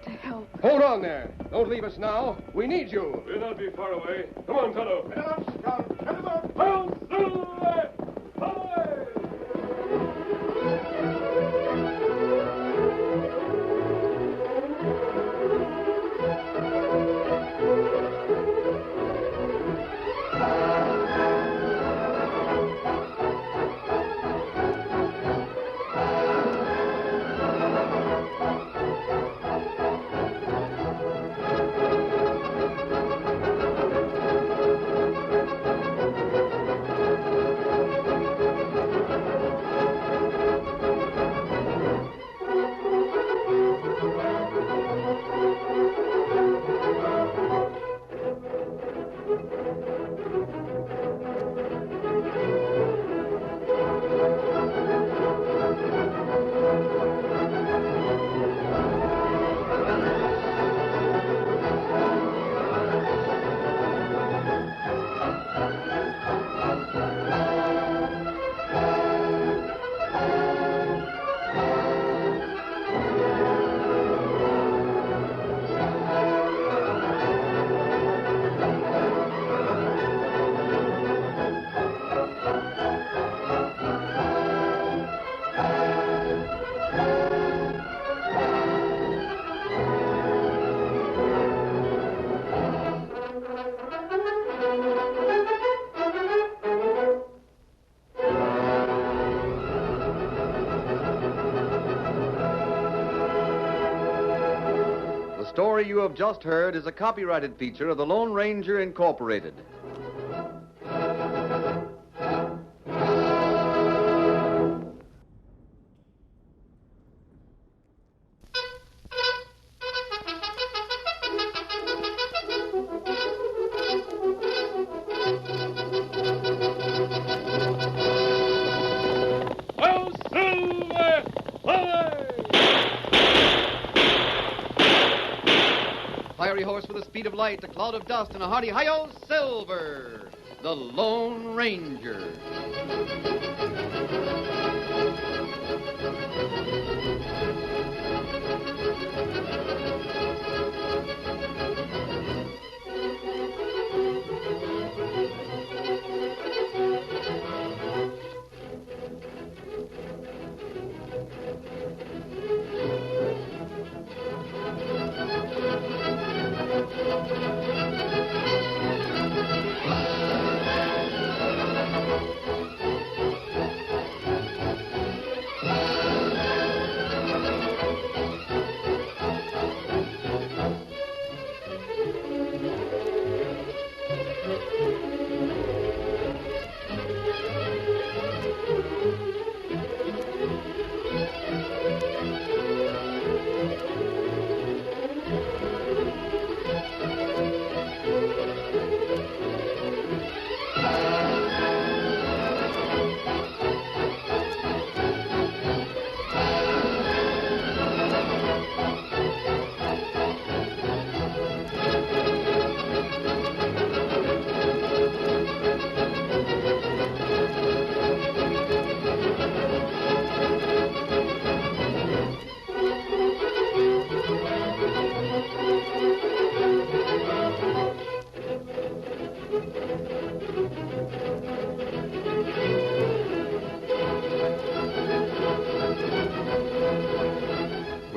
To help. Hold on there. Don't leave us now. We need you. We'll not be far away. Come on, Tonto. Get him up, Scout. Get him up. Hail, Silver! Away! The story you have just heard is a copyrighted feature of the Lone Ranger Incorporated. Hail, Silver! Away! Fiery horse with the speed of light, a cloud of dust, and a hearty hi-yo, Silver, the Lone Ranger.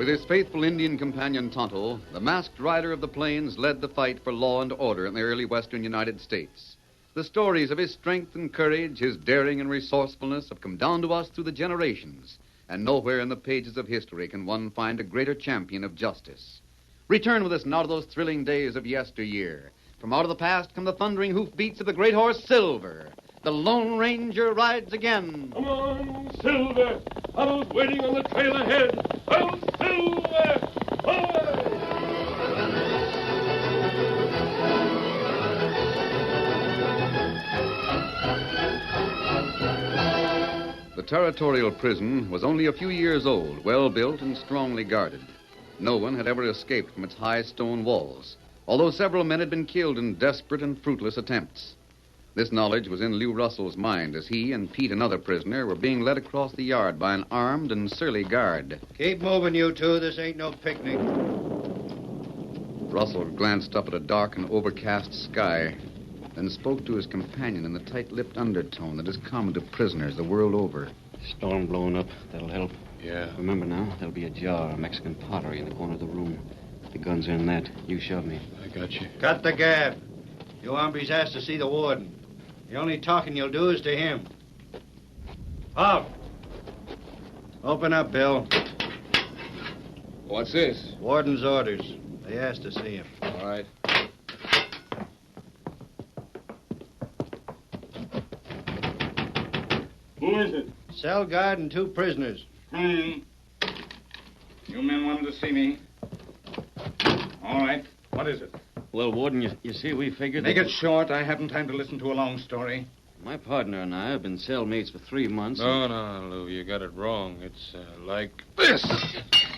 With his faithful Indian companion Tonto, the masked rider of the plains led the fight for law and order in the early western United States. The stories of his strength and courage, his daring and resourcefulness have come down to us through the generations, and nowhere in the pages of history can one find a greater champion of justice. Return with us now to those thrilling days of yesteryear. From out of the past come the thundering hoofbeats of the great horse Silver. The Lone Ranger rides again. Come on, Silver. Tonto's waiting on the trail ahead. Oh, Silver! Away! The territorial prison was only a few years old, well built and strongly guarded. No one had ever escaped from its high stone walls, although several men had been killed in desperate and fruitless attempts. This knowledge was in Lew Russell's mind as he and Pete, another prisoner, were being led across the yard by an armed and surly guard. Keep moving, you two. This ain't no picnic. Russell glanced up at a dark and overcast sky, then spoke to his companion in the tight-lipped undertone that is common to prisoners the world over. Storm blowing up. That'll help. Yeah. Remember now, there'll be a jar of Mexican pottery in the corner of the room. The guns are in that. You shove me. I got you. Cut the gab. You hombres asked to see the warden. The only talking you'll do is to him. Out. Open up, Bill. What's this? Warden's orders. They asked to see him. All right. Who is it? Cell guard and 2 prisoners. You men wanted to see me. All right. What is it? Well, Warden, you see, we figured... Make it short. I haven't time to listen to a long story. My partner and I have been cellmates for 3 months. No, Lou, you got it wrong. It's like this.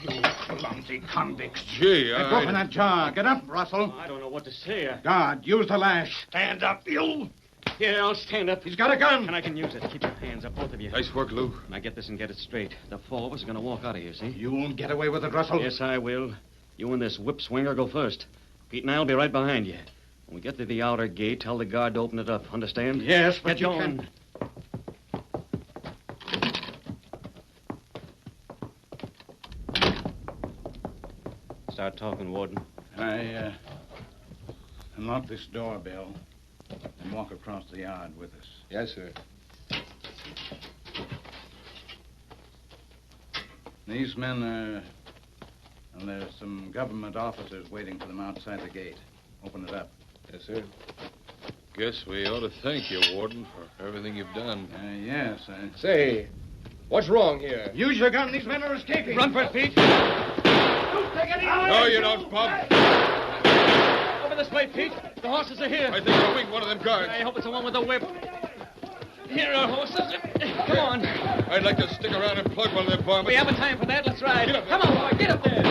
You clumsy convicts. Gee, Let go from that jar. Get up, Russell. I don't know what to say. Guard, use the lash. Stand up, you. Yeah, I'll stand up. He's got a gun. And I can use it. Keep your hands up, both of you. Nice work, Lou. Now get this and get it straight. The 4 of us are going to walk out of here, see? You won't get away with it, Russell. Yes, I will. You and this whip swinger go first. Pete and I'll be right behind you. When we get to the outer gate, tell the guard to open it up. Understand? Yes, but get you going. can't. Start talking, Warden. I unlock this door, Bill, and walk across the yard with us. Yes, sir. These men are... Well, there's some government officers waiting for them outside the gate. Open it up. Yes, sir. Guess we ought to thank you, Warden, for everything you've done. Yes. Say, what's wrong here? Use your gun. These men are escaping. Run for it, Pete. No, you don't, Bob. Over this way, Pete. The horses are here. I think I'll wing one of them guards. I hope it's the one with the whip. Here are horses. Come on. I'd like to stick around and plug one of them bombs. We haven't time for that. Let's ride. Get up Come on, boy. Get up there.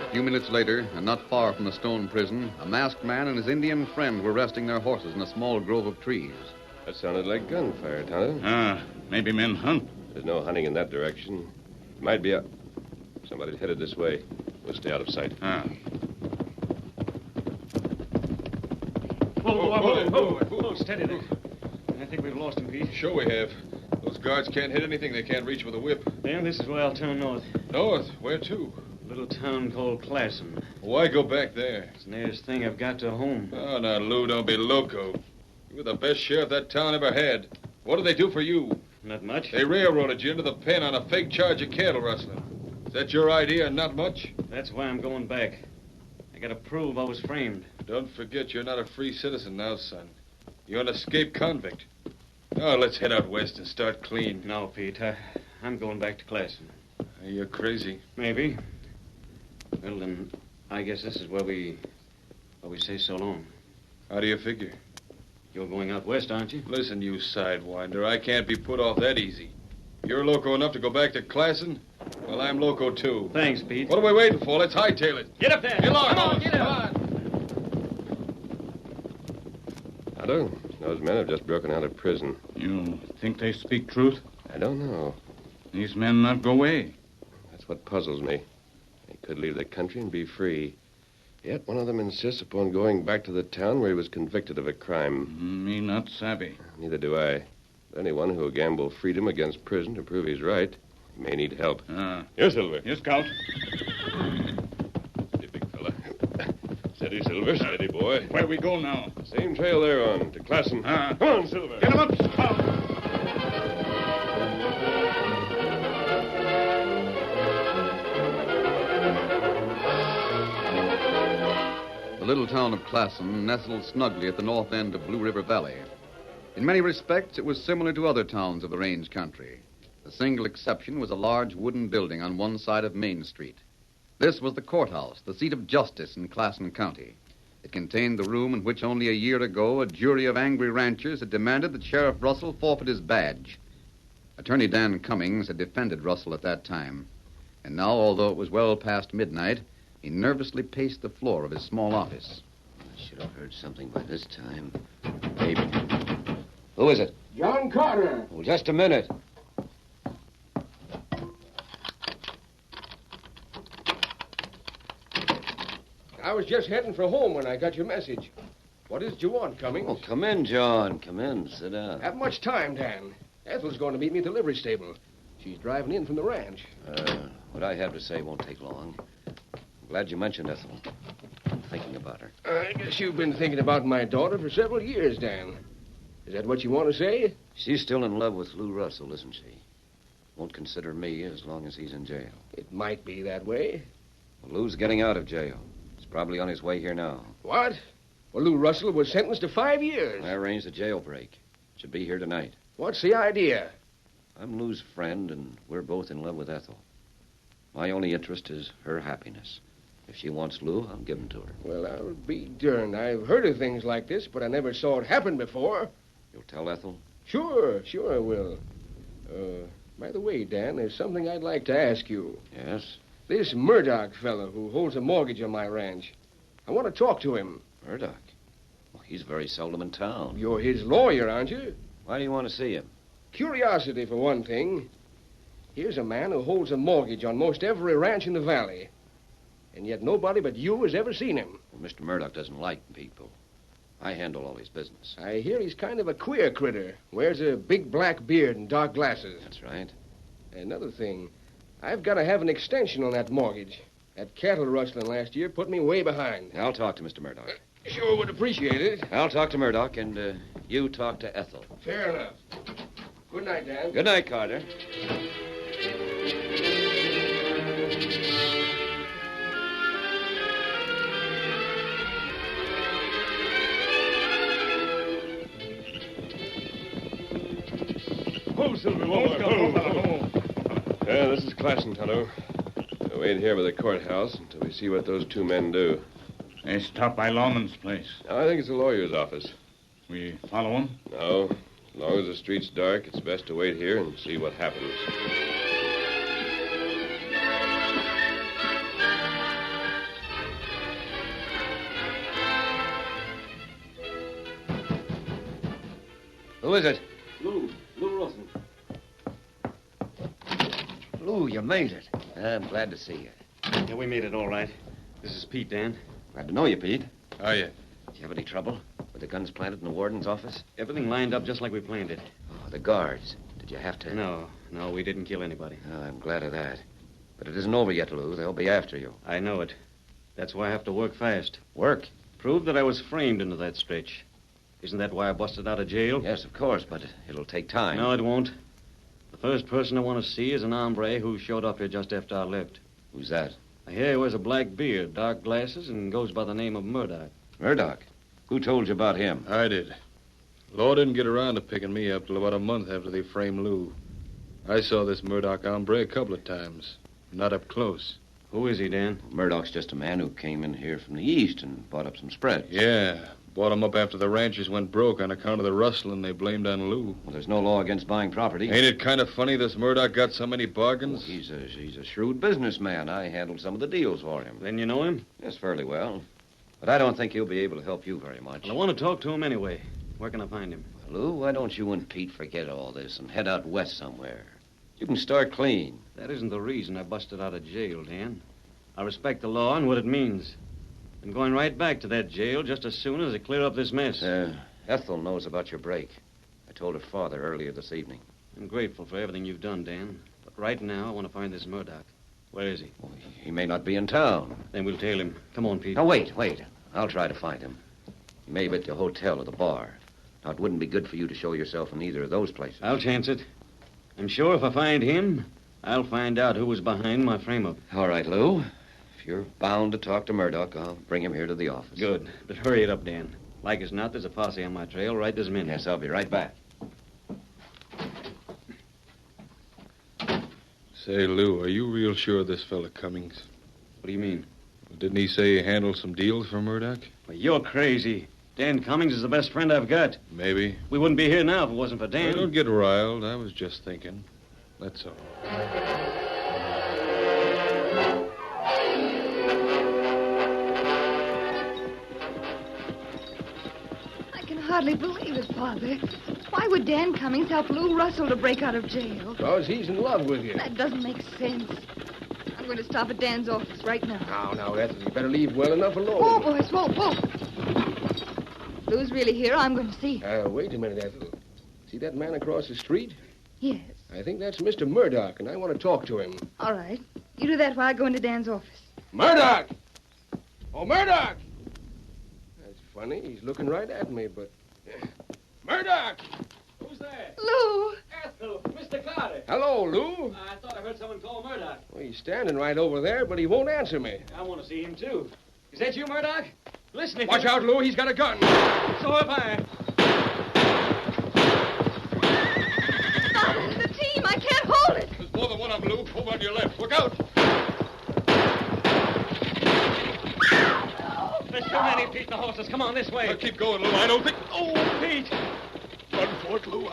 A few minutes later, and not far from the stone prison, a masked man and his Indian friend were resting their horses in a small grove of trees. That sounded like gunfire, Tonto. Maybe men hunt. There's no hunting in that direction. Might be a... Somebody's headed this way. We'll stay out of sight. Whoa, steady there. I think we've lost him, Pete. Sure we have. Those guards can't hit anything they can't reach with a whip. Dan, this is where I'll turn north. North? Where to? A little town called Classen. Why go back there? It's the nearest thing I've got to home. Oh, now, Lou, don't be loco. You were the best sheriff that town ever had. What did they do for you? Not much. They railroaded you into the pen on a fake charge of cattle rustling. Is that your idea, not much? That's why I'm going back. I gotta prove I was framed. Don't forget you're not a free citizen now, son. You're an escaped convict. Now, let's head out west and start clean. No, Pete. I'm going back to Classen. You're crazy. Maybe. Well, then, I guess this is where we say so long. How do you figure? You're going out west, aren't you? Listen, you sidewinder, I can't be put off that easy. You're loco enough to go back to Classen? Well, I'm loco, too. Thanks, Pete. What are we waiting for? Let's hightail it. Get up there. Get along, Come on, fellas. get up. Tonto, those men have just broken out of prison. You think they speak truth? I don't know. These men not go away. That's what puzzles me. They could leave the country and be free. Yet one of them insists upon going back to the town where he was convicted of a crime. Me not savvy. Neither do I. Anyone who will gamble freedom against prison to prove he's right may need help. Here, Silver. Here, Scout. Steady, big fella. Steady, Silver. Steady, boy. Where we go now? Same trail they're on, to Classen. Come on, Silver. Get him up, Scout. The little town of Classen nestled snugly at the north end of Blue River Valley. In many respects, it was similar to other towns of the range country. The single exception was a large wooden building on one side of Main Street. This was the courthouse, the seat of justice in Classen County. It contained the room in which only a year ago a jury of angry ranchers had demanded that Sheriff Russell forfeit his badge. Attorney Dan Cummings had defended Russell at that time. And now, although it was well past midnight, he nervously paced the floor of his small office. I should have heard something by this time. Maybe. Who is it? John Carter. Oh, just a minute. I was just heading for home when I got your message. What is it you want, Cummings? Oh, come in, John. Come in. Sit down. Have much time, Dan. Ethel's going to meet me at the livery stable. She's driving in from the ranch. What I have to say won't take long. I'm glad you mentioned Ethel. I'm thinking about her. I guess you've been thinking about my daughter for several years, Dan. Is that what you want to say? She's still in love with Lou Russell, isn't she? Won't consider me as long as he's in jail. It might be that way. Well, Lou's getting out of jail. He's probably on his way here now. What? Well, Lou Russell was sentenced to 5 years. I arranged a jailbreak. Should be here tonight. What's the idea? I'm Lou's friend, and we're both in love with Ethel. My only interest is her happiness. If she wants Lou, I'll give him to her. Well, I'll be darned. I've heard of things like this, but I never saw it happen before. You'll tell Ethel? Sure I will. By the way, Dan, there's something I'd like to ask you. Yes? This Murdoch fellow who holds a mortgage on my ranch. I want to talk to him. Murdoch? Well, he's very seldom in town. You're his lawyer, aren't you? Why do you want to see him? Curiosity, for one thing. Here's a man who holds a mortgage on most every ranch in the valley. And yet nobody but you has ever seen him. Well, Mr. Murdoch doesn't like people. I handle all his business. I hear he's kind of a queer critter. Wears a big black beard and dark glasses. That's right. Another thing, I've got to have an extension on that mortgage. That cattle rustling last year put me way behind. I'll talk to Mr. Murdoch. Sure would appreciate it. I'll talk to Murdoch, and you talk to Ethel. Fair enough. Good night, Dan. Good night, Carter. Ho, Silver, ho. Yeah, this is Classen, Tonto. We'll wait here by the courthouse until we see what those two men do. They stop by Longman's place. I think it's the lawyer's office. We follow him? No. As long as the street's dark, it's best to wait here and see what happens. Who is it? Lou Russell. Lou, you made it. I'm glad to see you. Yeah, we made it all right. This is Pete, Dan. Glad to know you, Pete. Oh, yeah. Did you have any trouble with the guns planted in the warden's office? Everything lined up just like we planned it. Oh, the guards. Did you have to? No, we didn't kill anybody. Oh, I'm glad of that. But it isn't over yet, Lou. They'll be after you. I know it. That's why I have to work fast. Work? Prove that I was framed into that stretch. Isn't that why I busted out of jail? Yes, of course, but it'll take time. No, it won't. The first person I want to see is an hombre who showed up here just after I left. Who's that? I hear he wears a black beard, dark glasses, and goes by the name of Murdoch. Murdoch? Who told you about him? I did. Law didn't get around to picking me up till about a month after they framed Lou. I saw this Murdoch hombre a couple of times. Not up close. Who is he, Dan? Murdoch's just a man who came in here from the east and bought up some spreads. Yeah. Bought him up after the ranchers went broke on account of the rustling they blamed on Lou. Well, there's no law against buying property. Ain't it kind of funny this Murdoch got so many bargains? Well, he's a shrewd businessman. I handled some of the deals for him. Then you know him? Yes, fairly well. But I don't think he'll be able to help you very much. Well, I want to talk to him anyway. Where can I find him? Lou, why don't you and Pete forget all this and head out west somewhere? You can start clean. That isn't the reason I busted out of jail, Dan. I respect the law and what it means. I'm going right back to that jail just as soon as I clear up this mess. Ethel knows about your break. I told her father earlier this evening. I'm grateful for everything you've done, Dan. But right now, I want to find this Murdoch. Where is he? Well, he may not be in town. Then we'll tail him. Come on, Pete. Now, wait. I'll try to find him. He may be at the hotel or the bar. Now, it wouldn't be good for you to show yourself in either of those places. I'll chance it. I'm sure if I find him, I'll find out who was behind my frame-up. All right, Lou. If you're bound to talk to Murdoch, I'll bring him here to the office. Good. But hurry it up, Dan. Like as not, there's a posse on my trail right this minute. Yes, I'll be right back. Say, Lou, are you real sure of this fella Cummings? What do you mean? Well, didn't he say he handled some deals for Murdoch? Well, you're crazy. Dan Cummings is the best friend I've got. Maybe. We wouldn't be here now if it wasn't for Dan. Well, don't get riled. I was just thinking. That's all. I can hardly believe it, Father. Why would Dan Cummings help Lou Russell to break out of jail? Because he's in love with you. That doesn't make sense. I'm going to stop at Dan's office right now. Now, Ethel, you better leave well enough alone. Whoa, boys, whoa. Lou's really here. I'm going to see. Wait a minute, Ethel. See that man across the street? Yes. I think that's Mr. Murdoch, and I want to talk to him. All right. You do that while I go into Dan's office. Murdoch! Oh, Murdoch! That's funny. He's looking right at me, but... Murdoch! Who's there? Lou! Ethel, Mr. Carter. Hello, Lou. I thought I heard someone call Murdoch. Well, he's standing right over there, but he won't answer me. I want to see him, too. Is that you, Murdoch? Listen, Watch out, Lou. He's got a gun. So have I. The team. I can't hold it. There's more than one of them, Lou. Over on your left. Look out. There's too many, Pete, the horses. Come on, this way. Well, keep going, Lou. I don't think... Oh, Pete. Run for it, Lou.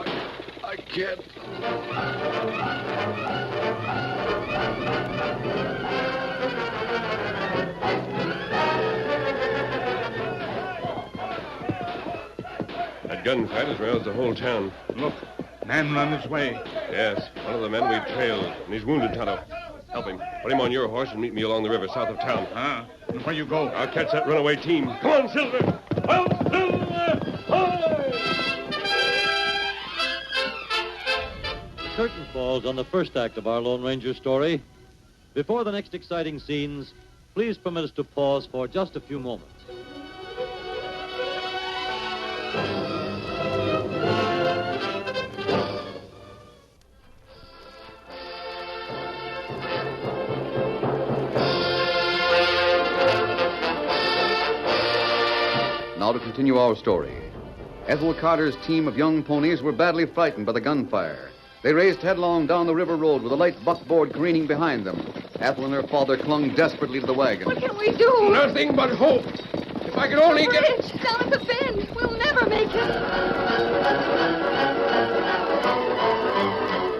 I can't. That gunfight has roused the whole town. Look, man run his way. Yes, one of the men we trailed, and he's wounded, Tonto. Help him. Put him on your horse and meet me along the river south of town. And where you go? I'll catch that runaway team. Come on, Silver. Out, Silver! Hoy! The curtain falls on the first act of our Lone Ranger story. Before the next exciting scenes, please permit us to pause for just a few moments. Now to continue our story. Ethel Carter's team of young ponies were badly frightened by the gunfire. They raced headlong down the river road with a light buckboard careening behind them. Ethel and her father clung desperately to the wagon. What can we do? Nothing but hope. If I could only Bridge, down at the bend. We'll never make it.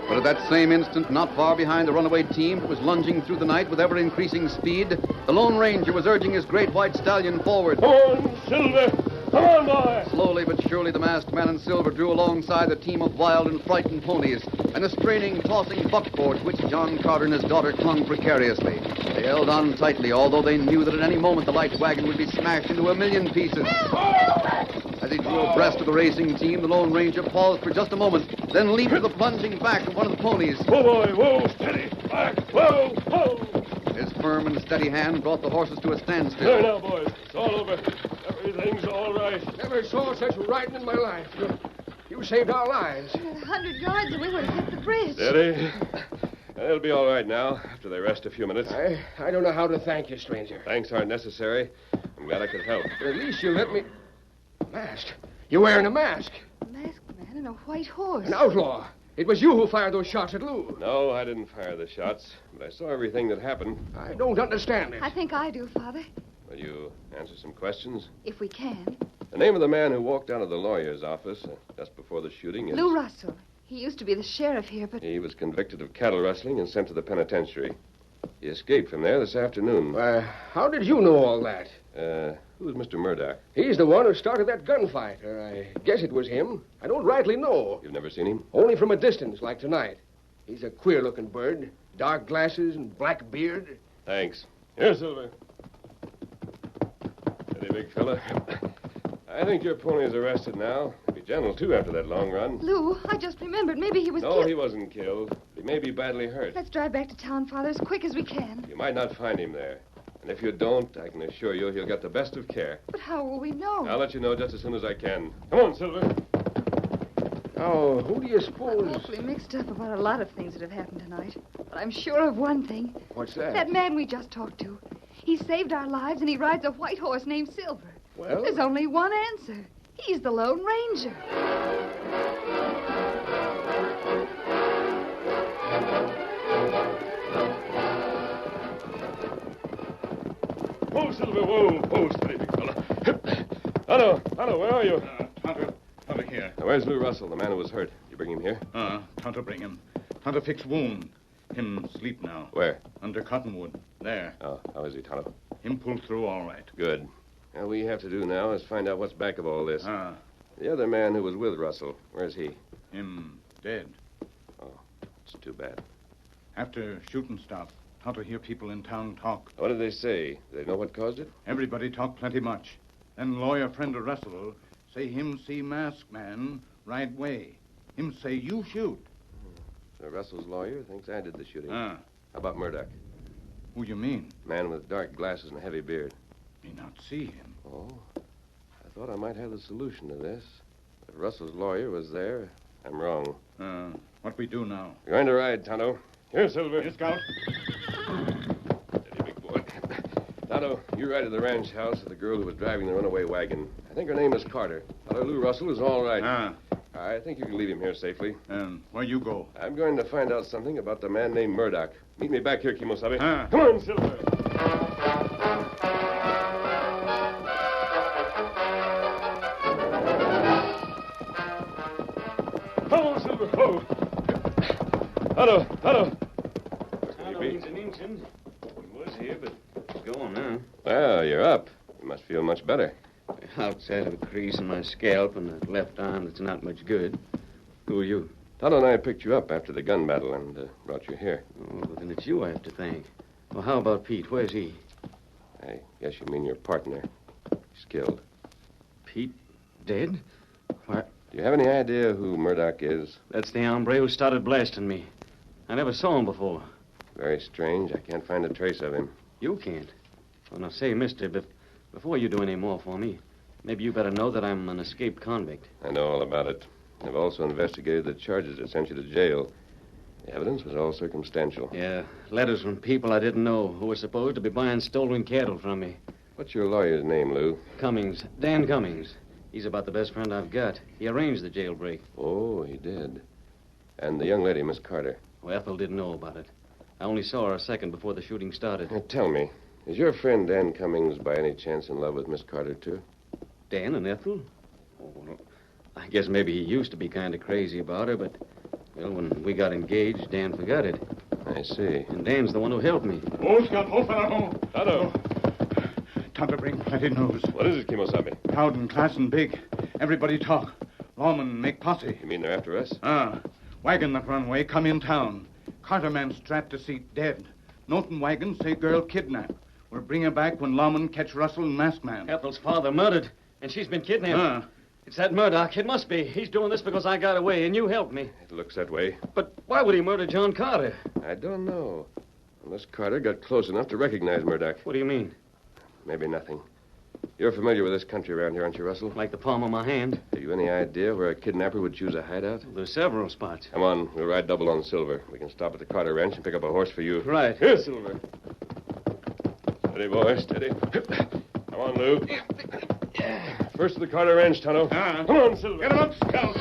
But at that same instant, not far behind the runaway team that was lunging through the night with ever-increasing speed, the Lone Ranger was urging his great white stallion forward. Come on, Silver! Come on, boy! Slowly but surely, the masked man in silver drew alongside the team of wild and frightened ponies and the straining, tossing buckboard to which John Carter and his daughter clung precariously. They held on tightly, although they knew that at any moment the light wagon would be smashed into a million pieces. As he drew abreast of the racing team, the Lone Ranger paused for just a moment, then leaped to the plunging back of one of the ponies. Whoa, boy, whoa, steady, back, whoa, whoa! His firm and steady hand brought the horses to a standstill. There now, boys. It's all over. Everything's all right. Never saw such riding in my life. You saved our lives. 100 yards and we would have hit the bridge. Steady. They'll be all right now, after they rest a few minutes. I don't know how to thank you, stranger. Thanks aren't necessary. I'm glad I could help. But at least you let me... Mask? You're wearing a mask. A masked man and a white horse. An outlaw. It was you who fired those shots at Lou. No, I didn't fire the shots, but I saw everything that happened. I don't understand it. I think I do, Father. Will you answer some questions? If we can. The name of the man who walked out of the lawyer's office just before the shooting is... Lou Russell. He used to be the sheriff here, but... He was convicted of cattle rustling and sent to the penitentiary. He escaped from there this afternoon. How did you know all that? Who's Mr. Murdoch? He's the one who started that gunfight, or I guess it was him. I don't rightly know. You've never seen him? Only from a distance, like tonight. He's a queer-looking bird. Dark glasses and black beard. Thanks. Here, Silver. big fella. I think your pony is arrested now. Be gentle, too, after that long run. Lou, I just remembered. Maybe he was No, killed. he wasn't killed. He may be badly hurt. Let's drive back to town, Father, as quick as we can. You might not find him there. And if you don't, I can assure you he'll get the best of care. But how will we know? I'll let you know just as soon as I can. Come on, Silver. Oh, who do you suppose? I'm awfully mixed up about a lot of things that have happened tonight. But I'm sure of one thing. What's that? That man we just talked to. He saved our lives, and he rides a white horse named Silver. Well? There's only one answer. He's the Lone Ranger. Whoa, Silver, whoa. Whoa, steady, big fella. Tonto, where are you? Tonto here. Now, where's Lou Russell, the man who was hurt? You bring him here? Tonto bring him. Tonto fix wound. Him sleep now. Where? Under cottonwood. There. Oh, how is he, Tonto? Him pull through all right. Good. All we have to do now is find out what's back of all this. The other man who was with Russell, where's he? Him dead. Oh, it's too bad. After shooting stop, Tonto hear people in town talk. What did they say? Do they know what caused it? Everybody talk plenty much. Then lawyer friend of Russell say him see masked man right way. Him say you shoot. So Russell's lawyer thinks I did the shooting. How about Murdoch? Who you mean? Man with dark glasses and a heavy beard. Me not see him. Oh, I thought I might have the solution to this. If Russell's lawyer was there, I'm wrong. What we do now? You're going to ride, Tonto. Here, Silver. Here, Scout. Steady, big boy. Tonto, you ride to the ranch house of the girl who was driving the runaway wagon. I think her name is Carter. Tell her Lou Russell is all right. I think you can leave him here safely. Where you go? I'm going to find out something about the man named Murdoch. Meet me back here, Kimosabe. Come on, Silver. Come on, Silver. Whoa. Tonto. Tonto means an Injun. He was here, but he's gone now. Well, you're up. You must feel much better. Outside of a crease in my scalp and a left arm that's not much good. Who are you? Tonto and I picked you up after the gun battle and brought you here. Oh, well, then it's you I have to thank. Well, how about Pete? Where's he? I guess you mean your partner. He's killed. Pete dead? Why? Do you have any idea who Murdoch is? That's the hombre who started blasting me. I never saw him before. Very strange. I can't find a trace of him. You can't? Well, now, say, mister, before you do any more for me, maybe you better know that I'm an escaped convict. I know all about it. I've also investigated the charges that sent you to jail. The evidence was all circumstantial. Yeah, letters from people I didn't know who were supposed to be buying stolen cattle from me. What's your lawyer's name, Lou? Cummings. Dan Cummings. He's about the best friend I've got. He arranged the jailbreak. Oh, he did. And the young lady, Miss Carter. Well, Ethel didn't know about it. I only saw her a second before the shooting started. Now, tell me, is your friend Dan Cummings by any chance in love with Miss Carter, too? Dan and Ethel? Oh, well, I guess maybe he used to be kind of crazy about her, but, well, when we got engaged, Dan forgot it. I see. And Dan's the one who helped me. Oh, Scout, oh, fellow. Tonto. Tonto bring plenty news. What is it, Kimosabe? Crowd and class and big. Everybody talk. Lawmen make posse. You mean they're after us? Wagon that runway come in town. Carter man strapped to seat dead. Notin wagon say girl kidnapped. We'll bring her back when lawmen catch Russell and masked man. Ethel's father murdered, and she's been kidnapped. It's that Murdoch. It must be. He's doing this because I got away, and you helped me. It looks that way. But why would he murder John Carter? I don't know. Unless Carter got close enough to recognize Murdoch. What do you mean? Maybe nothing. You're familiar with this country around here, aren't you, Russell? Like the palm of my hand. Have you any idea where a kidnapper would choose a hideout? There's several spots. Come on, we'll ride double on Silver. We can stop at the Carter Ranch and pick up a horse for you. Right. Here, Silver. Steady, boy, steady. Come on, Lou. First to the Carter Ranch, Tonto. Come on, Silver. Get him up, Scout.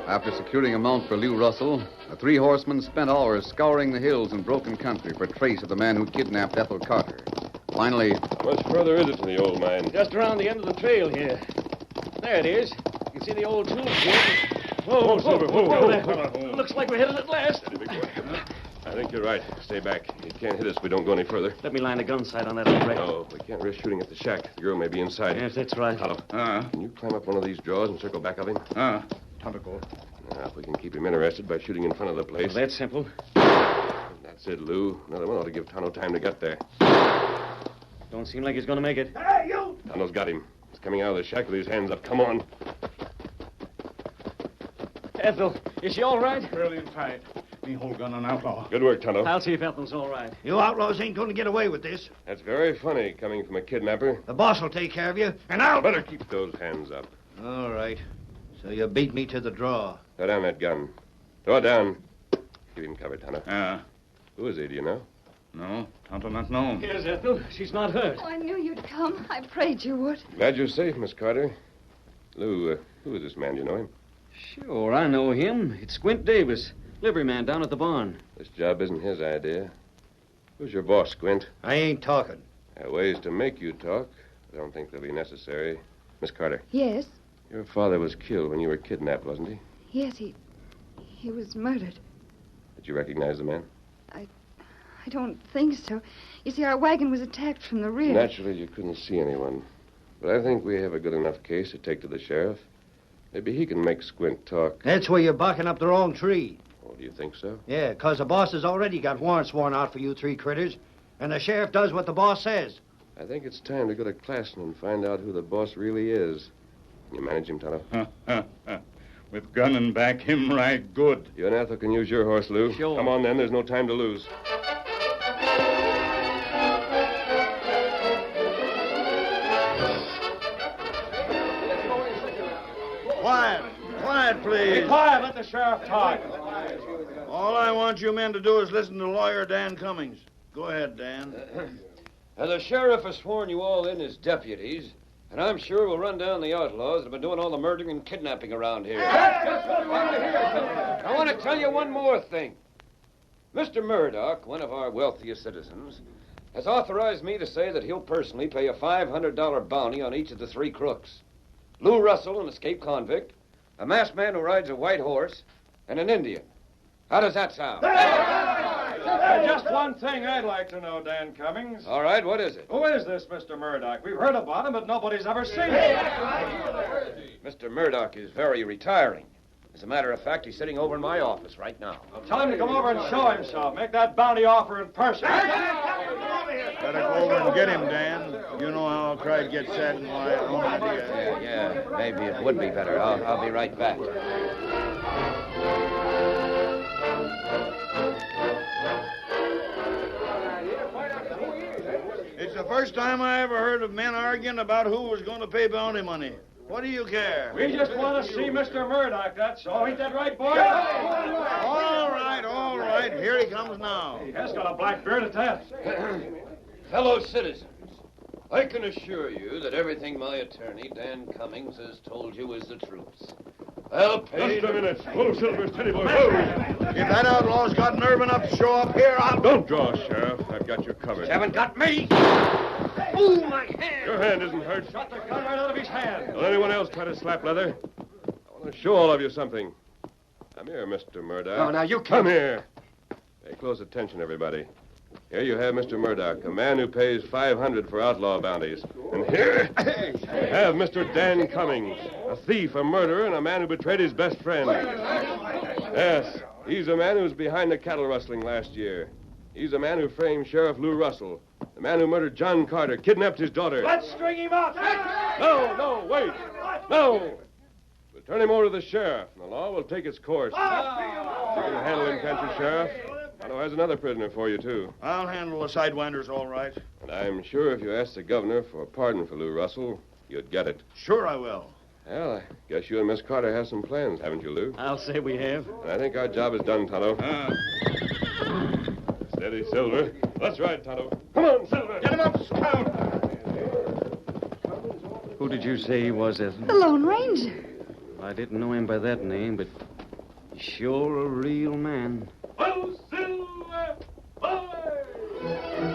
After securing a mount for Lou Russell, the three horsemen spent hours scouring the hills and broken country for trace of the man who kidnapped Ethel Carter. Finally... How much further is it to the old mine? Just around the end of the trail here. There it is. You can see the old tool shed. Whoa, Silver, whoa. Looks like we're headed at last. Steady, big boy. I think you're right. Stay back. He can't hit us if we don't go any further. Let me line the gun sight on that hombre. No, we can't risk shooting at the shack. The girl may be inside. Yes, that's right. Tonto, can you climb up one of these drawers and circle back of him? Tonto go. Now, if we can keep him interested by shooting in front of the place. Well, that's simple. That's it, Lou. Another one ought to give Tonto time to get there. Don't seem like he's going to make it. Hey, you! Tonto's got him. He's coming out of the shack with his hands up. Come on. Ethel, is she all right? Brilliant fight. Me hold gun on outlaw. Good work, Tonto. I'll see if Ethel's all right. You outlaws ain't going to get away with this. That's very funny, coming from a kidnapper. The boss will take care of you, and I'll... Better keep those hands up. All right. So you beat me to the draw. Throw down that gun. Throw it down. Keep him covered, Tonto. Who is he, do you know? No, Tonto not know. Here's Ethel. She's not hurt. Oh, I knew you'd come. I prayed you would. Glad you're safe, Miss Carter. Lou, who is this man? Do you know him? Sure, I know him. It's Squint Davis, liveryman down at the barn. This job isn't his idea. Who's your boss, Squint? I ain't talking. There are ways to make you talk. I don't think they'll be necessary. Miss Carter, Yes, your father was killed when you were kidnapped, wasn't he? yes, he was murdered. Did you recognize the man? I don't think so. You see, our wagon was attacked from the rear. Naturally, you couldn't see anyone. But I think we have a good enough case to take to the sheriff. Maybe he can make Squint talk. That's where you're barking up the wrong tree. Oh, do you think so? Yeah, 'cause the boss has already got warrants sworn out for you three critters, and the sheriff does what the boss says. I think it's time to go to Classen and find out who the boss really is. Can you manage him, Tonto? With gun and back him right good. You and Ethel can use your horse, Lou. Sure. Come on, then. There's no time to lose. Quiet. Quiet, please. Be quiet. Let the sheriff talk. All I want you men to do is listen to lawyer Dan Cummings. Go ahead, Dan. The sheriff has sworn you all in as deputies, and I'm sure we'll run down the outlaws that have been doing all the murdering and kidnapping around here. I want to tell you one more thing. Mr. Murdoch, one of our wealthiest citizens, has authorized me to say that he'll personally pay a $500 bounty on each of the three crooks. Lou Russell, an escaped convict, a masked man who rides a white horse, and an Indian. How does that sound? Just one thing I'd like to know, Dan Cummings. All right, what is it? Who is this Mr. Murdoch? We've heard about him, but nobody's ever seen him. Mr. Murdoch is very retiring. As a matter of fact, he's sitting over in my office right now. Tell him to come over and show himself. Make that bounty offer in person. Better go over and get him, Dan. You know how a crowd gets sad and why. Yeah, maybe it would be better. I'll be right back. It's the first time I ever heard of men arguing about who was going to pay bounty money. What do you care? We just want to see Mr. Murdoch, that's all. Ain't that right, boy? All right. Here he comes now. He has got a black beard at that. Fellow citizens, I can assure you that everything my attorney, Dan Cummings, has told you is the truth. I'll pay... Just a minute. Whoa, Silver, steady, boy. Whoa. If that outlaw's got nerve enough to show up here, I'll... Don't draw, Sheriff. I've got you covered. You haven't got me. Ooh, my hand. Your hand isn't hurt. Shot the gun right out of his hand. Will anyone else try to slap leather? I want to show all of you something. Come here, Mr. Murdoch. Oh, now you Come here. Pay close attention, everybody. Here you have Mr. Murdoch, a man who pays $500 for outlaw bounties. And here you have Mr. Dan Cummings, a thief, a murderer, and a man who betrayed his best friend. Yes, he's a man who's behind the cattle rustling last year. He's the man who framed Sheriff Lou Russell, the man who murdered John Carter, kidnapped his daughter. Let's string him up. No, wait. No. We'll turn him over to the sheriff, and the law will take its course. You can handle him, can't you, Sheriff? Otto has another prisoner for you, too. I'll handle the sidewinders all right. And I'm sure if you asked the governor for a pardon for Lou Russell, you'd get it. Sure I will. Well, I guess you and Miss Carter have some plans, haven't you, Lou? I'll say we have. And I think our job is done, Tonto. Steady, Silver. That's right, Tonto. Come on, Silver. Get him up, Scout. Who did you say he was, Ethel? The Lone Ranger. I didn't know him by that name, but he's sure a real man. Oh, Silver! Boy!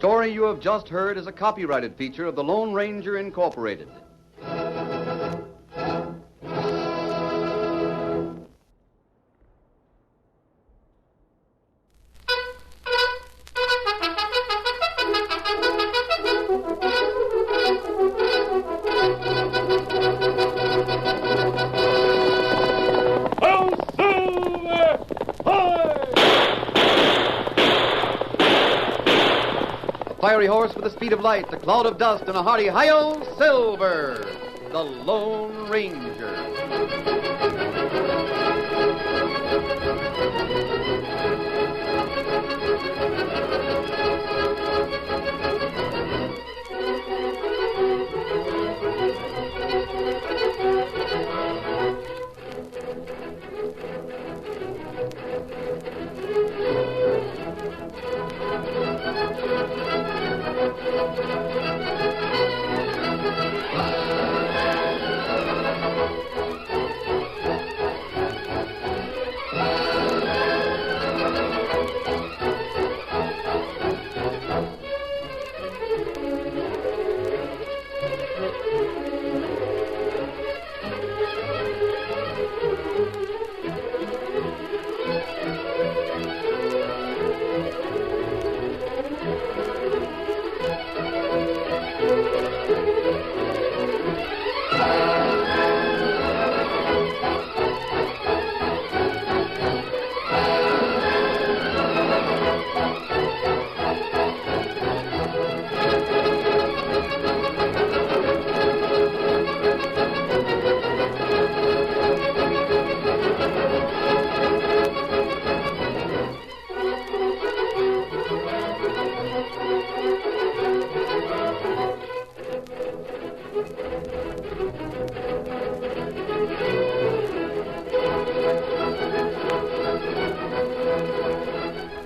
story you have just heard is a copyrighted feature of the Lone Ranger Incorporated. Fiery horse with the speed of light, a cloud of dust, and a hearty hi-yo, Silver, the Lone Ranger.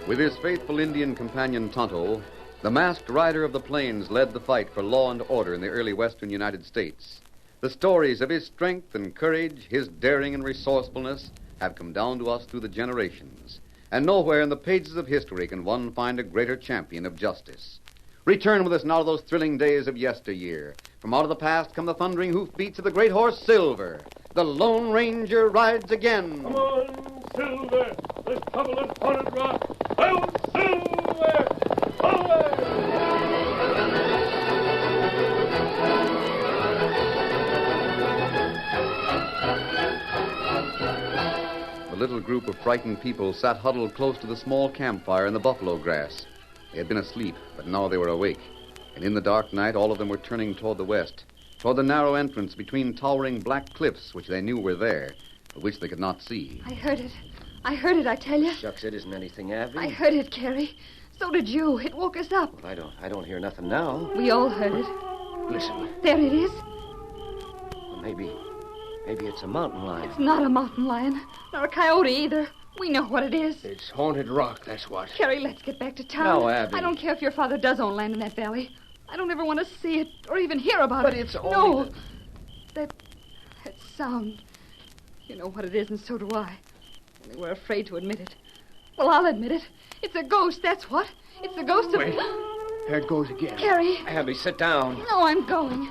With his faithful Indian companion Tonto, the masked rider of the plains led the fight for law and order in the early western United States. The stories of his strength and courage, his daring and resourcefulness, have come down to us through the generations. And nowhere in the pages of history can one find a greater champion of justice. Return with us now to those thrilling days of yesteryear. From out of the past come the thundering hoofbeats of the great horse Silver. The Lone Ranger rides again. Come on, Silver. There's trouble in Haunted Rock. Oh, Silver! The little group of frightened people sat huddled close to the small campfire in the buffalo grass. They had been asleep, but now they were awake. And in the dark night, all of them were turning toward the west, toward the narrow entrance between towering black cliffs which they knew were there, but which they could not see. I heard it. I tell you. Shucks, it isn't anything, Abby. I heard it, Carrie. So did you. It woke us up. Well, I don't hear nothing now. We all heard it. Listen. There it is. Well, maybe it's a mountain lion. It's not a mountain lion, nor a coyote either. We know what it is. It's Haunted Rock, that's what. Carrie, let's get back to town. No, Abby. I don't care if your father does own land in that valley. I don't ever want to see it or even hear about it. But it's only... No. That sound. You know what it is, and so do I. Only we're afraid to admit it. Well, I'll admit it. It's a ghost, that's what. It's the ghost of... Wait. There it goes again. Carrie. Abby, sit down. No, I'm going.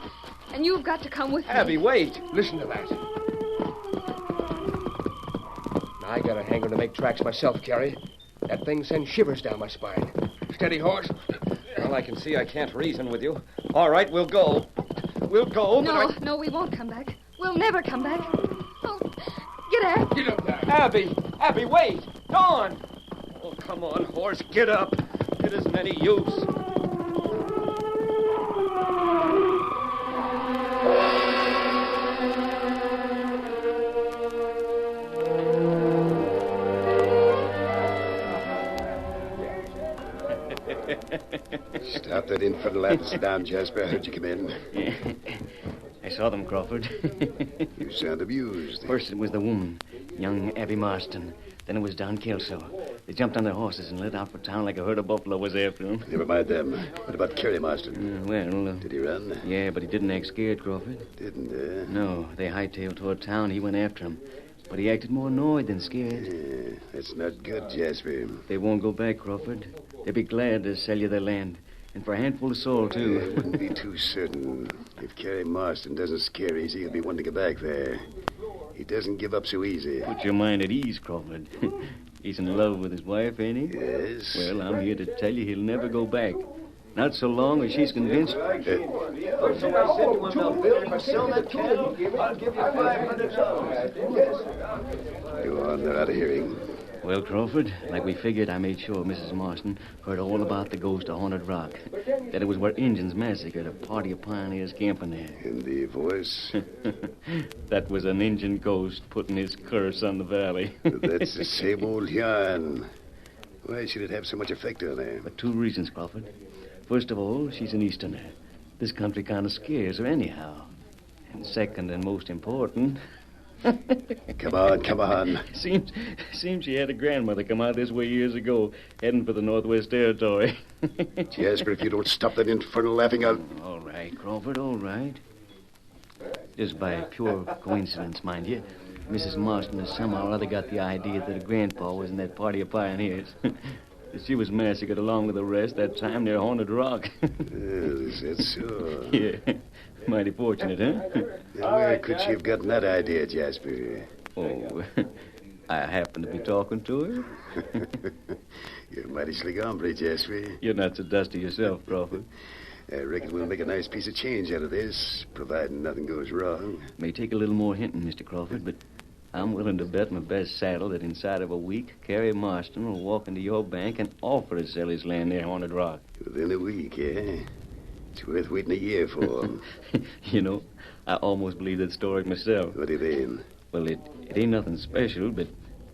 And you've got to come with me. Abby, wait. Listen to that. Now, I got a hankering to make tracks myself, Carrie. That thing sends shivers down my spine. Steady, horse. Well, I can see I can't reason with you. All right, we'll go. We'll go. No, we won't come back. We'll never come back. Oh, get up. Get up there. Abby, wait. Dawn. Oh, come on, horse. Get up. It isn't any use. Stop that infernal and sit down, Jasper. I heard you come in. Yeah. I saw them, Crawford. You sound abused. First it was the woman, young Abby Marston. Then it was Don Kelso. They jumped on their horses and lit out for town like a herd of buffalo was after them. Never mind them. What about Kerry Marston? Did he run? Yeah, but he didn't act scared, Crawford. Didn't, No, they hightailed toward town. He went after him. But he acted more annoyed than scared. Yeah, that's not good, Jasper. They won't go back, Crawford. They'll be glad to sell you their land. And for a handful of salt, too. I wouldn't be too certain. If Carrie Marston doesn't scare easy, he'll be one to go back there. He doesn't give up so easy. Put your mind at ease, Crawford. He's in love with his wife, ain't he? Yes. Well, I'm here to tell you he'll never go back. Not so long as she's convinced. So I said to him, now, Bill, if I sell that cattle, I'll give you $500. Go on, they're out of hearing. Well, Crawford, like we figured, I made sure Mrs. Marston heard all about the ghost of Haunted Rock. That it was where Indians massacred a party of pioneers camping there. And the voice? That was an Indian ghost putting his curse on the valley. That's the same old yarn. Why should it have so much effect on her? For 2 reasons, Crawford. First of all, she's an Easterner. This country kind of scares her anyhow. And second and most important... Come on. Seems she had a grandmother come out this way years ago, heading for the Northwest Territory. Jasper, if you don't stop that infernal laughing, I'll... All right, Crawford, all right. Just by pure coincidence, mind you, Mrs. Marston has somehow or other got the idea that her grandpa was in that party of pioneers. She was massacred along with the rest that time near Haunted Rock. Is that so? Yeah. Mighty fortunate, huh? Now, where could she have gotten that idea, Jasper? Oh, I happen to be talking to her. You're a mighty slick hombre, Jasper. You're not so dusty yourself, Crawford. I reckon we'll make a nice piece of change out of this, providing nothing goes wrong. May take a little more hinting, Mr. Crawford, but I'm willing to bet my best saddle that inside of a week, Carrie Marston will walk into your bank and offer to sell his land near Haunted Rock. Within a week, eh? It's worth waiting a year for. You know, I almost believe that story myself. What do you mean? Well, it ain't nothing special, but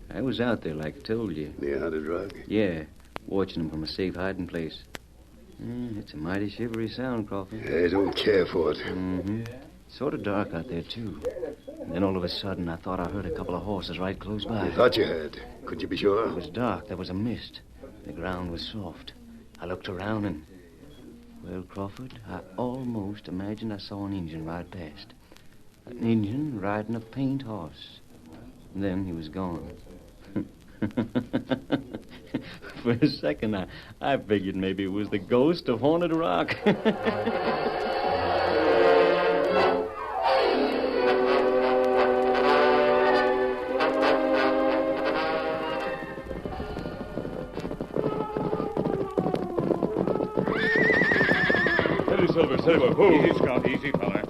I was out there, like I told you. Near Haunted Rock? Yeah, watching them from a safe hiding place. It's a mighty shivery sound, Crawford. I don't care for it. Mm-hmm. Sort of dark out there, too. And then all of a sudden, I thought I heard a couple of horses right close by. You thought you heard. Couldn't you be sure? It was dark. There was a mist. The ground was soft. I looked around and... Well, Crawford, I almost imagined I saw an Indian ride past. An Indian riding a paint horse. And then he was gone. For a second, I figured maybe it was the ghost of Haunted Rock. Silver, Silver, who? Easy, Scout, easy, fella.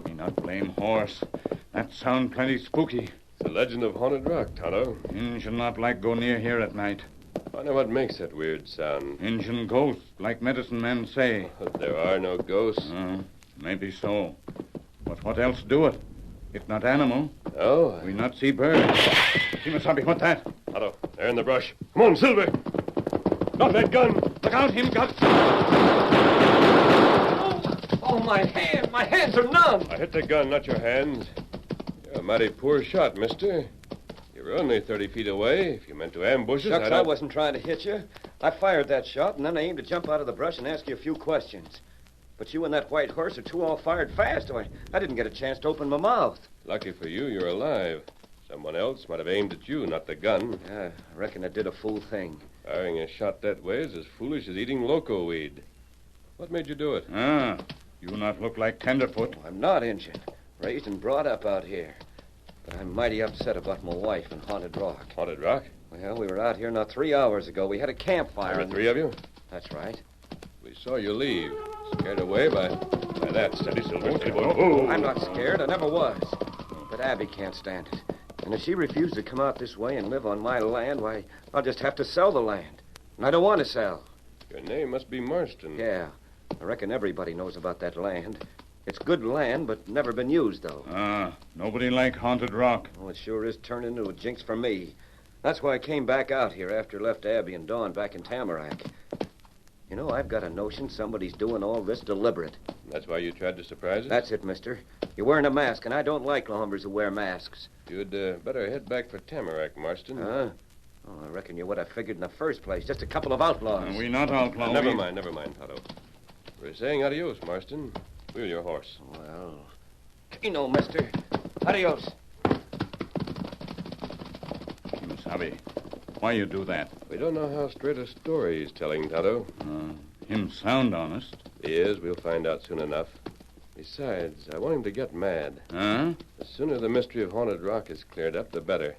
Me not blame horse. That sound plenty spooky. It's the legend of Haunted Rock, Tonto. Injun not like go near here at night. Wonder what makes that weird sound. Injun ghost, like medicine men say. There are no ghosts. Maybe so. But what else do it? If not animal. Oh? We not see birds. Kimasabi, what that? Tonto, they're in the brush. Come on, Silver. Not that gun. Look out, him got... Oh, my hand! My hands are numb! I hit the gun, not your hands. You're a mighty poor shot, mister. You were only 30 feet away. If you meant to ambush us, Shucks, I wasn't trying to hit you. I fired that shot, and then I aimed to jump out of the brush and ask you a few questions. But you and that white horse are two all fired fast, or I didn't get a chance to open my mouth. Lucky for you, you're alive. Someone else might have aimed at you, not the gun. Yeah, I reckon I did a fool thing. Firing a shot that way is as foolish as eating loco weed. What made you do it? You not look like tenderfoot. I'm not Injun. Raised and brought up out here. But I'm mighty upset about my wife and Haunted Rock. Haunted Rock? Well, we were out here not 3 hours ago. We had a campfire. There were 3 of you? That's right. We saw you leave. Scared away by that. Steady, Silver. I'm not scared. I never was. But Abby can't stand it. And if she refuses to come out this way and live on my land, why, I'll just have to sell the land. And I don't want to sell. Your name must be Marston. Yeah. I reckon everybody knows about that land. It's good land, but never been used, though. Nobody like Haunted Rock. Oh, it sure is turning into a jinx for me. That's why I came back out here after I left Abby and Dawn back in Tamarack. You know, I've got a notion somebody's doing all this deliberate. That's why you tried to surprise us? That's it, mister. You're wearing a mask, and I don't like hombres who wear masks. You'd better head back for Tamarack, Marston. Oh, I reckon you're what I figured in the first place. Just a couple of outlaws. We not outlaws. Never mind, Tonto. We're saying adios, Marston. Wheel your horse. Well, you know, mister. Adios. Kimasabi, Why you do that? We don't know how straight a story he's telling, Tonto. Him sound honest. He is. We'll find out soon enough. Besides, I want him to get mad. Huh? The sooner the mystery of Haunted Rock is cleared up, the better.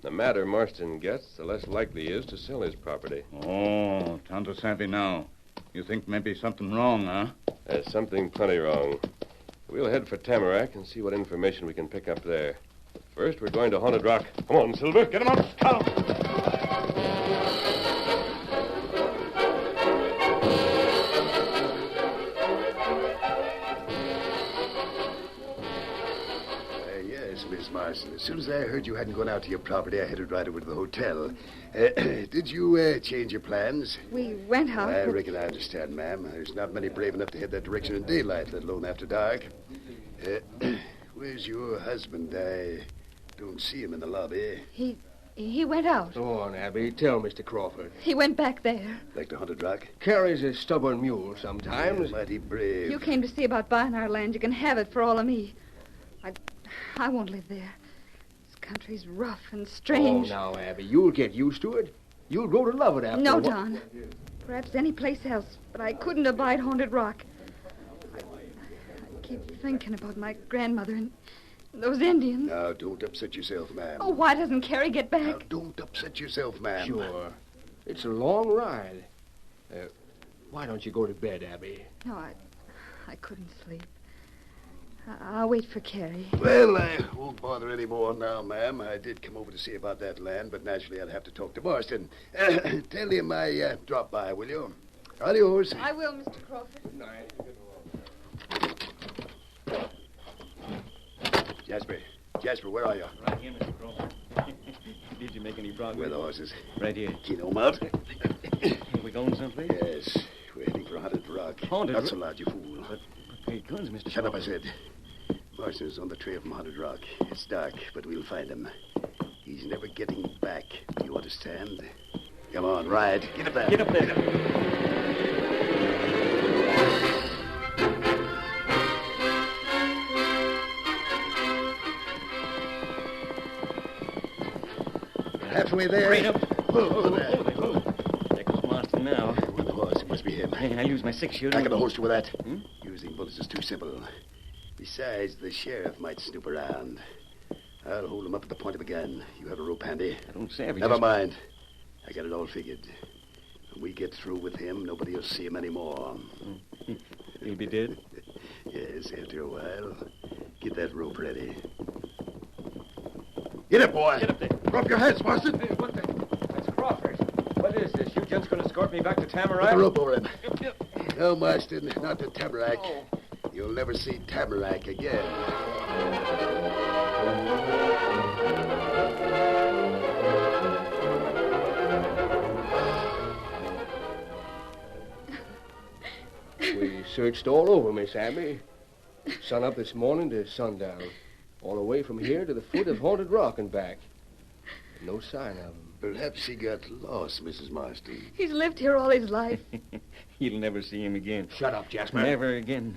The madder Marston gets, the less likely he is to sell his property. Oh, Tonto savvy now. You think maybe something wrong, huh? There's something plenty wrong. We'll head for Tamarack and see what information we can pick up there. But first, we're going to Haunted Rock. Come on, Silver. Get him up. Scout. Yes, Miss Marston. As soon as I heard you hadn't gone out to your property, I headed right over to the hotel. Did you change your plans? We went out. I reckon I understand, ma'am. There's not many brave enough to head that direction in daylight, let alone after dark. Where's your husband? I don't see him in the lobby. He went out. Go on, Abby. Tell Mr. Crawford. He went back there. Back to Haunted Rock? Carries a stubborn mule sometimes. Yeah, mighty brave. You came to see about buying our land. You can have it for all of me. I won't live there. This country's rough and strange. Oh, now, Abby, you'll get used to it. You'll grow to love it after a while. No, Don. Perhaps any place else, but I couldn't abide Haunted Rock. I keep thinking about my grandmother and those Indians. Now, don't upset yourself, ma'am. Oh, why doesn't Carrie get back? Now, don't upset yourself, ma'am. Sure. It's a long ride. Why don't you go to bed, Abby? No, I couldn't sleep. I'll wait for Carrie. Well, I won't bother any more now, ma'am. I did come over to see about that land, but naturally I'd have to talk to Marston. Tell him I dropped by, will you? Adios. I will, Mr. Crawford. Good night. Jasper, where are you? Right here, Mr. Crawford. Did you make any progress? Where are the horses? Right here. You know 'em out? Are we going someplace? Yes. We're heading for Haunted Rock. Not so loud, you fool. But great guns, Mr. Shut up, I Crawford. said. Marston's on the trail from Haunted Rock. It's dark, but we'll find him. He's never getting back. You understand? Come on, ride. Get up there. Get up there. Halfway there. Right up. Over there. There goes Marston now. With the horse. It must be him. Hey, I'll use my six-shooter. Back of the holster with that. Using bullets is too simple. Besides, the sheriff might snoop around. I'll hold him up at the point of a gun. You have a rope handy? I don't savvy. Never mind. I got it all figured. When we get through with him, nobody will see him anymore. He'll be dead? Yes, after a while. Get that rope ready. Get up, boy. Get up there. Drop your heads, Marston. Hey, what the? That's Crawford. What is this? You gents going to escort me back to Tamarack? Put the rope over him. No, Marston, not to Tamarack. You'll never see Tamarack again. We searched all over, Miss Abby. Sun up this morning to sundown. All the way from here to the foot of Haunted Rock and back. No sign of him. Perhaps he got lost, Mrs. Marston. He's lived here all his life. You'll never see him again. Shut up, Jasper. Never again.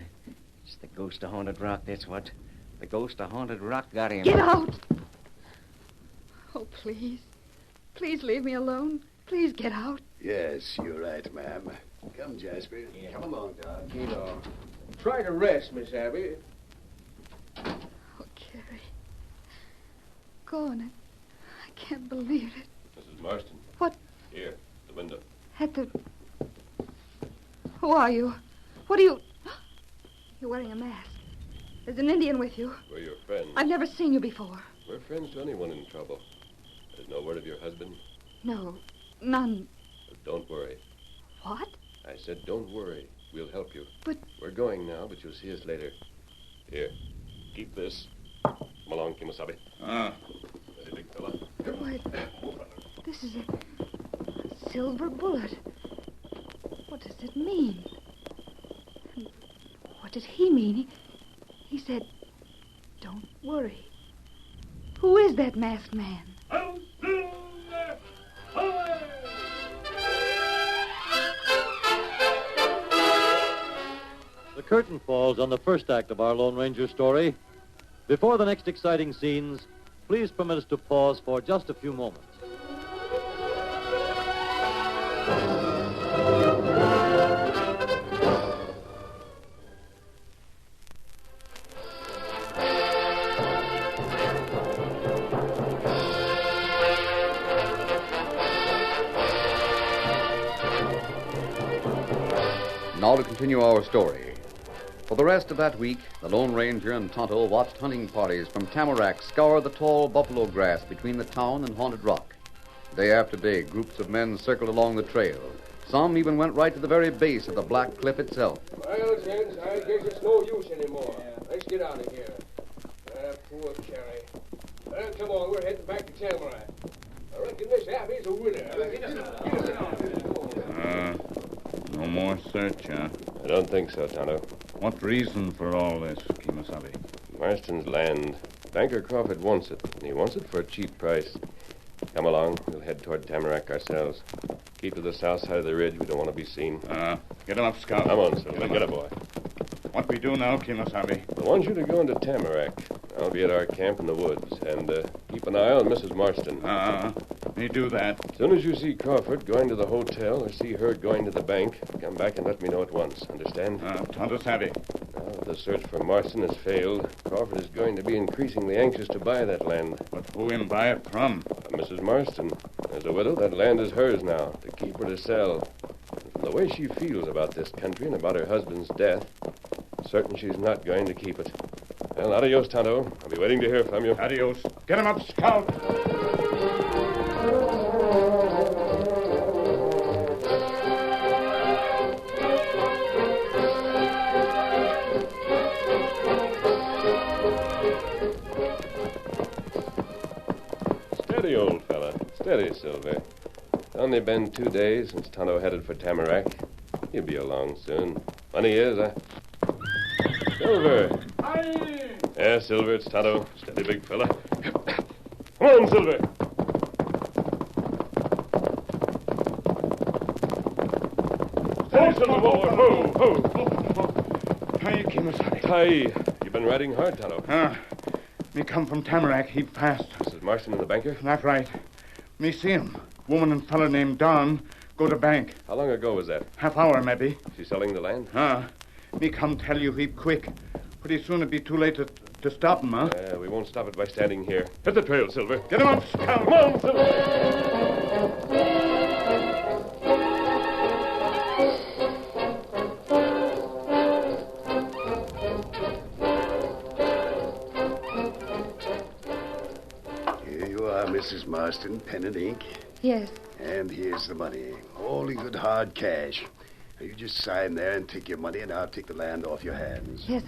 It's the ghost of Haunted Rock, that's what. The ghost of Haunted Rock got him. Get out! Oh, please. Please leave me alone. Please get out. Yes, you're right, ma'am. Come, Jasper. Come along, Doc. You know. Try to rest, Miss Abby. Oh, Carrie. Gone. I can't believe it. Mrs. Marston. What? Here, the window. At the... Who are you? What are you... You're wearing a mask. There's an Indian with you. We're your friends. I've never seen you before. We're friends to anyone in trouble. There's no word of your husband? No, none. Don't worry. What? I said don't worry. We'll help you. But... We're going now, but you'll see us later. Here, keep this. Come along, Kimosabe. Ready, big fella? Why, this is a silver bullet. What does it mean? And what did he mean? He said, don't worry. Who is that masked man? The curtain falls on the first act of our Lone Ranger story. Before the next exciting scenes, please permit us to pause for just a few moments. Now to continue our story. For the rest of that week, the Lone Ranger and Tonto watched hunting parties from Tamarack scour the tall buffalo grass between the town and Haunted Rock. Day after day, groups of men circled along the trail. Some even went right to the very base of the Black Cliff itself. Well, gents, I guess it's no use anymore. Let's get out of here. Poor Carrie. Well, come on, we're heading back to Tamarack. I reckon Miss Abby's a winner. No more search, huh? I don't think so, Tonto. What reason for all this, Kemosabe? Marston's land. Banker Crawford wants it, and he wants it for a cheap price. Come along. We'll head toward Tamarack ourselves. Keep to the south side of the ridge. We don't want to be seen. Get him up, Scout. Come on, Silver. Get a boy. What we do now, Kemosabe? I want you to go into Tamarack. I'll be at our camp in the woods, and keep an eye on Mrs. Marston. Me do that. As soon as you see Crawford going to the hotel or see her going to the bank, come back and let me know at once. Understand? Tonto Savvy. Now, if the search for Marston has failed, Crawford is going to be increasingly anxious to buy that land. But who him buy it from? Mrs. Marston. As a widow, that land is hers now, to keep or to sell. And from the way she feels about this country and about her husband's death, I'm certain she's not going to keep it. Well, adios, Tonto. I'll be waiting to hear from you. Adios. Get him up, Scout. Steady, old fella. Steady, Silver. It's only been 2 days since Tonto headed for Tamarack. He'll be along soon. Funny is, Silver. Aye. Yeah, Silver, it's Tonto. Steady, big fella. Come on, Silver. Steady, Silver, boy. Ho. Hi, Kemosabe. Hi. You've been riding hard, Tonto. Me come from Tamarack heap fast. Mrs. Marston and the banker? That's right. Me see him. Woman and fella named Don go to bank. How long ago was that? Half hour, maybe. She selling the land? Me come tell you heap quick. Pretty soon it'd be too late to stop him, huh? We won't stop it by standing here. Hit the trail, Silver. Get him up, Scout. Come on, Silver. Here you are, Mrs. Marston, pen and ink. Yes. And here's the money. All in good hard cash. Now, you just sign there and take your money, and I'll take the land off your hands. Yes,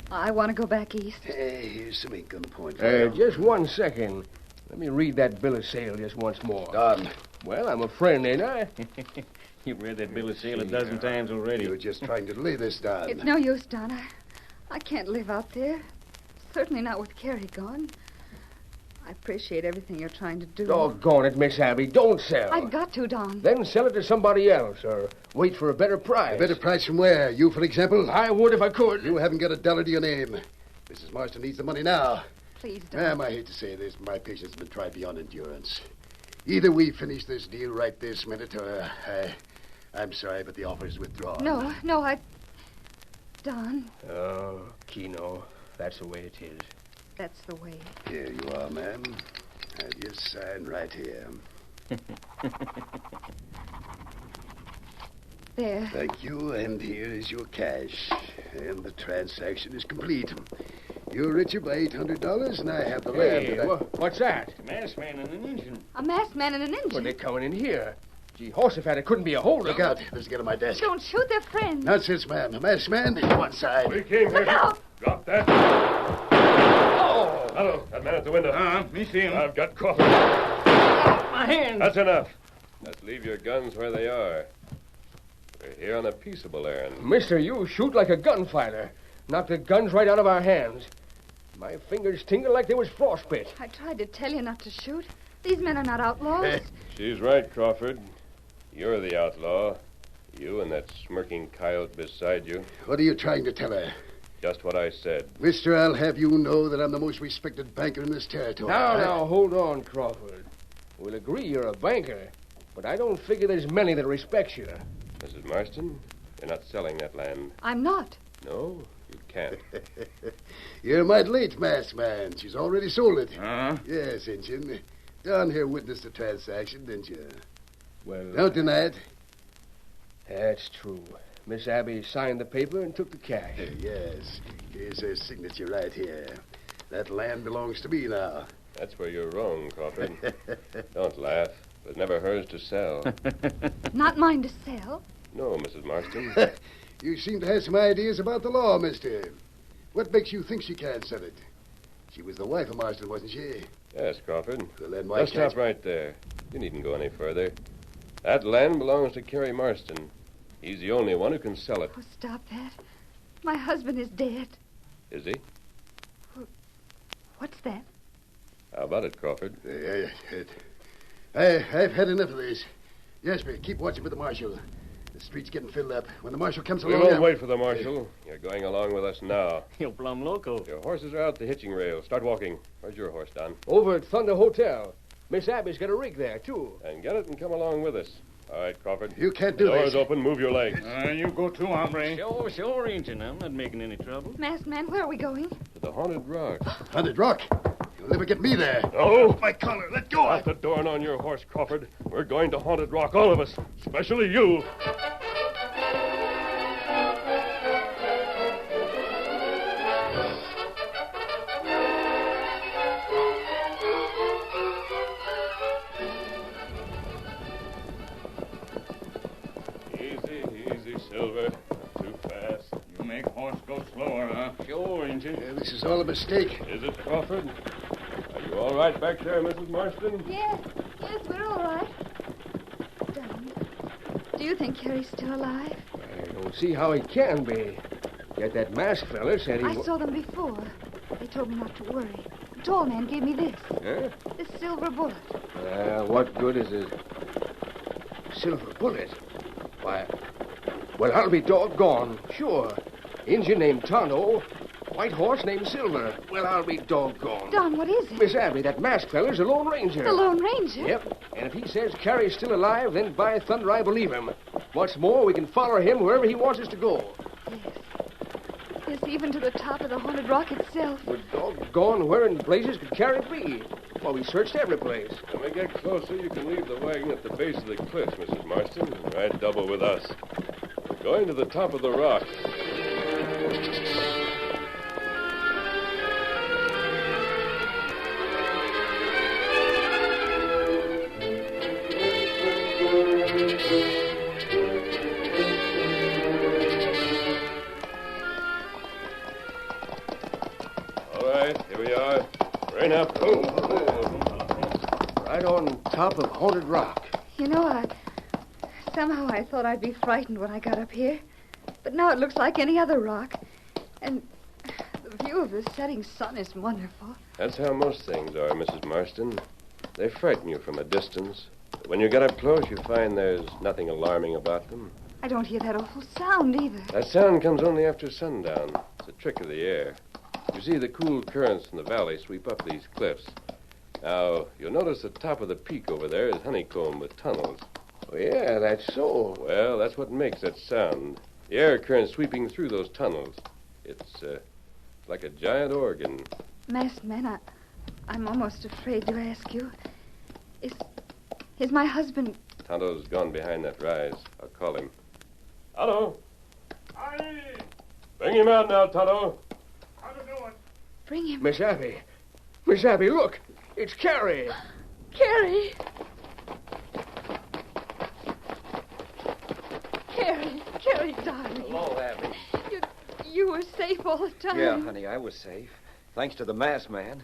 I want to go back east. Hey, here's some ink on the point for you. Just 1 second. Let me read that bill of sale just once more. Don. Well, I'm a friend, ain't I? You've read that bill of sale a dozen times already. You're just trying to lay this down. It's no use, Don. I can't live out there. Certainly not with Carrie gone. I appreciate everything you're trying to do. Doggone it, Miss Abby. Don't sell. I've got to, Don. Then sell it to somebody else or wait for a better price. A better price from where? You, for example? I would if I could. You haven't got a dollar to your name. Mrs. Marston needs the money now. Please, Don. Ma'am, I hate to say this, but my patience has been tried beyond endurance. Either we finish this deal right this minute, or I'm sorry, but the offer is withdrawn. No, Don. Oh, Keno, that's the way it is. That's the way. Here you are, ma'am. And you sign right here. There. Thank you, and here is your cash. And the transaction is complete. You're richer by $800, and I have the land. What's that? A masked man and an engine. A masked man and an engine? Well, they're coming in here. Gee, Horsefat, it couldn't be a holdup. Look out. Let's get on my desk. Don't shoot their friends. Nonsense, ma'am. A masked man, one side. We came here. Look out! Drop that. Oh! Hello, that man at the window. Me see him. I've got Crawford. My hand. That's enough. Let's leave your guns where they are. We're here on a peaceable errand. Mister, you shoot like a gunfighter. Knock the guns right out of our hands. My fingers tingle like they was frostbite. I tried to tell you not to shoot. These men are not outlaws. She's right, Crawford. You're the outlaw. You and that smirking coyote beside you. What are you trying to tell her? Just what I said. Mister, I'll have you know that I'm the most respected banker in this territory. Now, hold on, Crawford. We'll agree you're a banker, but I don't figure there's many that respect you. Mrs. Marston, you're not selling that land. I'm not. No, you can't. You're mighty late, masked man. She's already sold it. Yes, Injun. Down here witnessed the transaction, didn't you? Well, Don't deny it. That's true. Miss Abby signed the paper and took the cash. Yes. Here's her signature right here. That land belongs to me now. That's where you're wrong, Crawford. Don't laugh. It was never hers to sell. Not mine to sell. No, Mrs. Marston. You seem to have some ideas about the law, mister. What makes you think she can't sell it? She was the wife of Marston, wasn't she? Yes, Crawford. Well, then why Just stop right there. You needn't go any further. That land belongs to Kerry Marston. He's the only one who can sell it. Oh, stop that. My husband is dead. Is he? What's that? How about it, Crawford? I've had enough of this. Jasper, keep watching for the marshal. The street's getting filled up. When the marshal comes We along... won't wait for the marshal. You're going along with us now. You're plumb loco. Your horses are out the hitching rail. Start walking. Where's your horse, Don? Over at Thunder Hotel. Miss Abby's got a rig there, too. And get it and come along with us. All right, Crawford. You can't do the door's this. open. Move your legs. You go too, hombre. Sure, Ranger. I'm not making any trouble. Masked man, where are we going? To the Haunted Rock. Haunted Rock? You'll never get me there. Oh! My collar, let go. Lock the door and on your horse, Crawford. We're going to Haunted Rock, all of us. Especially you. Easy, Silver. Too fast. You make horse go slower, huh? Sure, Ranger. This is all a mistake. Is it, Crawford? Are you all right back there, Mrs. Marston? Yes, we're all right. Don, do you think Carrie's still alive? I don't see how he can be. Yet that masked fella said he... I saw them before. They told me not to worry. The tall man gave me this. Huh? This silver bullet. What good is it? Silver bullet? Why, well, I'll be doggone. Sure. Injun named Tonto. White horse named Silver. Well, I'll be doggone. Don, what is it? Miss Abby, that masked feller's a Lone Ranger. The Lone Ranger? Yep. And if he says Carrie's still alive, then by thunder I believe him. What's more, we can follow him wherever he wants us to go. Yes, even to the top of the Haunted Rock itself. But doggone, where in blazes could Carrie be? Well, we searched every place. When we get closer, you can leave the wagon at the base of the cliffs, Mrs. Marston, and ride double with us. We're going to the top of the rock. All right, here we are. Rain up. Right on top of Haunted Rock. You know, somehow I thought I'd be frightened when I got up here. But now it looks like any other rock. And the view of the setting sun is wonderful. That's how most things are, Mrs. Marston. They frighten you from a distance. But when you get up close, you find there's nothing alarming about them. I don't hear that awful sound either. That sound comes only after sundown. It's a trick of the air. You see, the cool currents from the valley sweep up these cliffs. Now, you'll notice the top of the peak over there is honeycombed with tunnels. Oh, yeah, that's so. Well, that's what makes that sound. The air current sweeping through those tunnels. It's like a giant organ. Masked man, I'm almost afraid to ask you. Is my husband... Tonto's gone behind that rise. I'll call him. Tonto! Bring him out now, Tonto. Bring him. Miss Abby. Miss Abby, look. It's Carrie. Carrie. Carrie, darling. Hello, Abby. You were safe all the time. Yeah, honey, I was safe. Thanks to the masked man.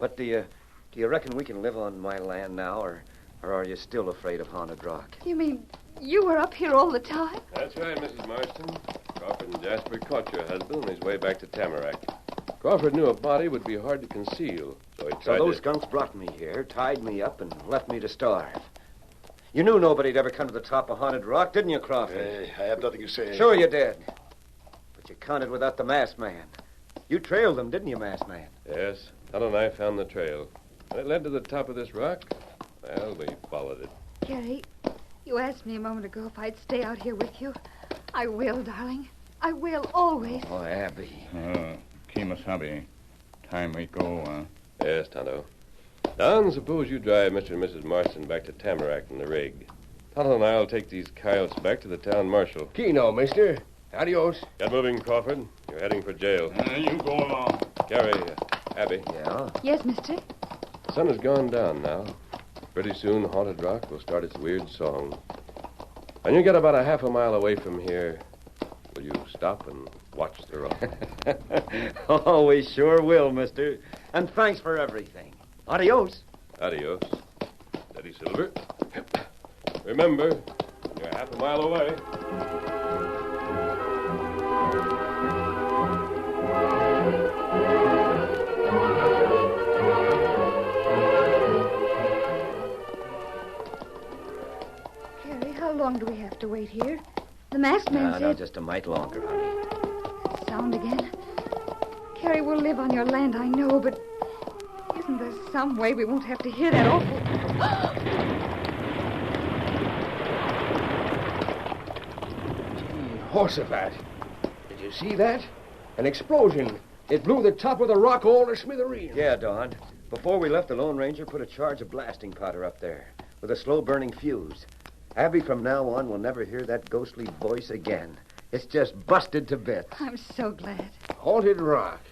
But do you reckon we can live on my land now, or are you still afraid of Haunted Rock? You mean you were up here all the time? That's right, Mrs. Marston. Crawford and Jasper caught your husband on his way back to Tamarack. Crawford knew a body would be hard to conceal, so he tried So those skunks brought me here, tied me up, and left me to starve. You knew nobody'd ever come to the top of Haunted Rock, didn't you, Crawford? I have nothing to say. Sure you did. But you counted without the masked man. You trailed them, didn't you, masked man? Yes, Tonto and I found the trail. When it led to the top of this rock, well, we followed it. Carrie, you asked me a moment ago if I'd stay out here with you. I will, darling. I will, always. Oh, Abby. Kemosabe. Time we go, huh? Yes, Tonto. Don, suppose you drive Mr. and Mrs. Marston back to Tamarack in the rig. Tonto and I'll take these coyotes back to the town marshal. Keno, mister. Adios. Get moving, Crawford. You're heading for jail. You go along. Gary, Abby. Yeah? Yes, mister. The sun has gone down now. Pretty soon, Haunted Rock will start its weird song. When you get about a half a mile away from here, will you stop and watch the rock? Oh, we sure will, mister. And thanks for everything. Adios. Adios. Steady, Silver. Remember, you're half a mile away. Carrie, how long do we have to wait here? The masked man said... No, just a mite longer, honey. Sound again. Carrie, we'll live on your land, I know, but isn't there some way we won't have to hear that awful... Horsefat. Did you see that? An explosion. It blew the top of the rock all to smithereens. Yeah, Don. Before we left, the Lone Ranger put a charge of blasting powder up there with a slow-burning fuse. Abby, from now on, will never hear that ghostly voice again. It's just busted to bits. I'm so glad. Haunted Rock.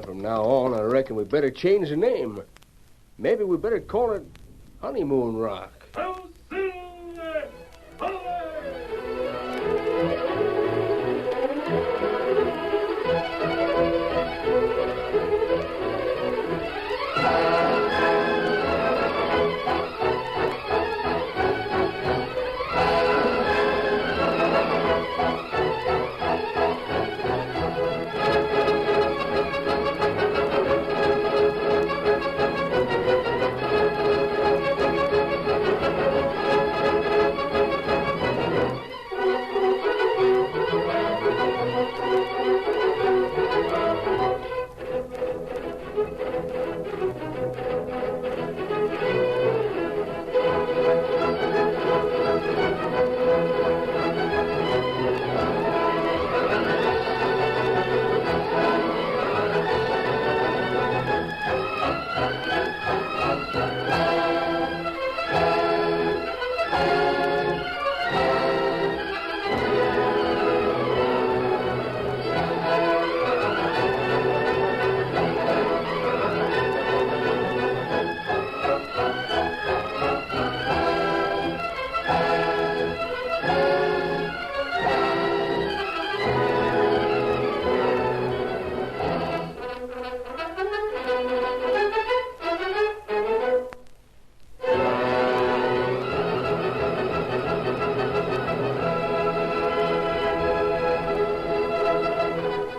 From now on, I reckon we better change the name. Maybe we better call it Honeymoon Rock.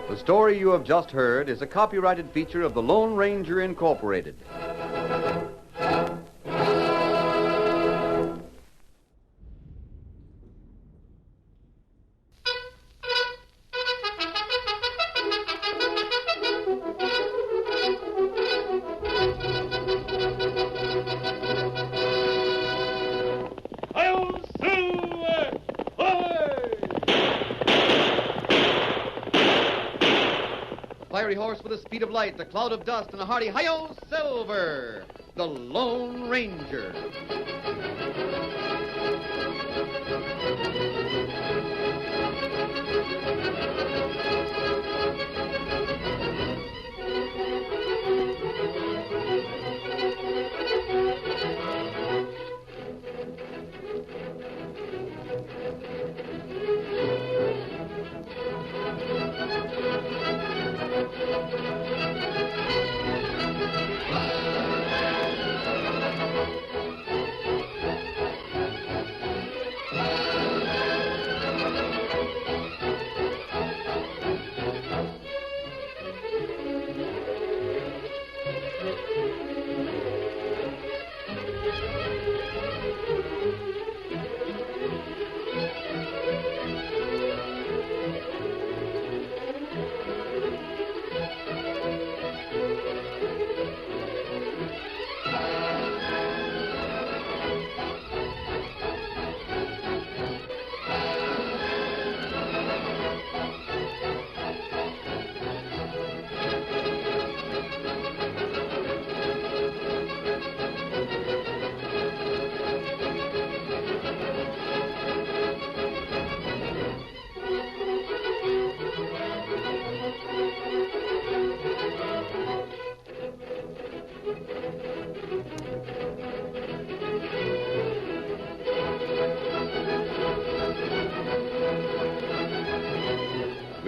The story you have just heard is a copyrighted feature of the Lone Ranger Incorporated. Fiery horse with the speed of light, the cloud of dust, and a hearty hi-yo silver, the Lone Ranger.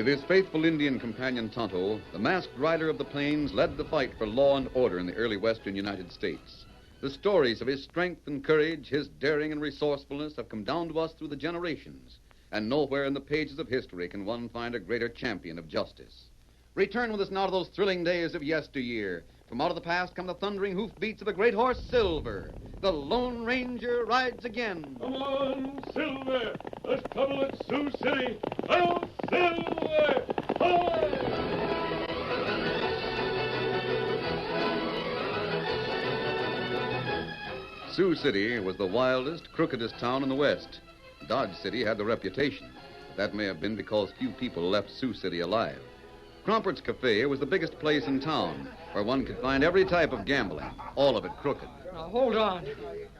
With his faithful Indian companion Tonto, the masked rider of the plains led the fight for law and order in the early western United States. The stories of his strength and courage, his daring and resourcefulness have come down to us through the generations, and nowhere in the pages of history can one find a greater champion of justice. Return with us now to those thrilling days of yesteryear. From out of the past come the thundering hoofbeats of the great horse Silver. The Lone Ranger rides again. Come on, Silver. Let's trouble at Sioux City. Oh, Silver! Sioux City was the wildest, crookedest town in the West. Dodge City had the reputation. That may have been because few people left Sioux City alive. Crompert's Cafe was the biggest place in town, where one could find every type of gambling, all of it crooked. Now, hold on.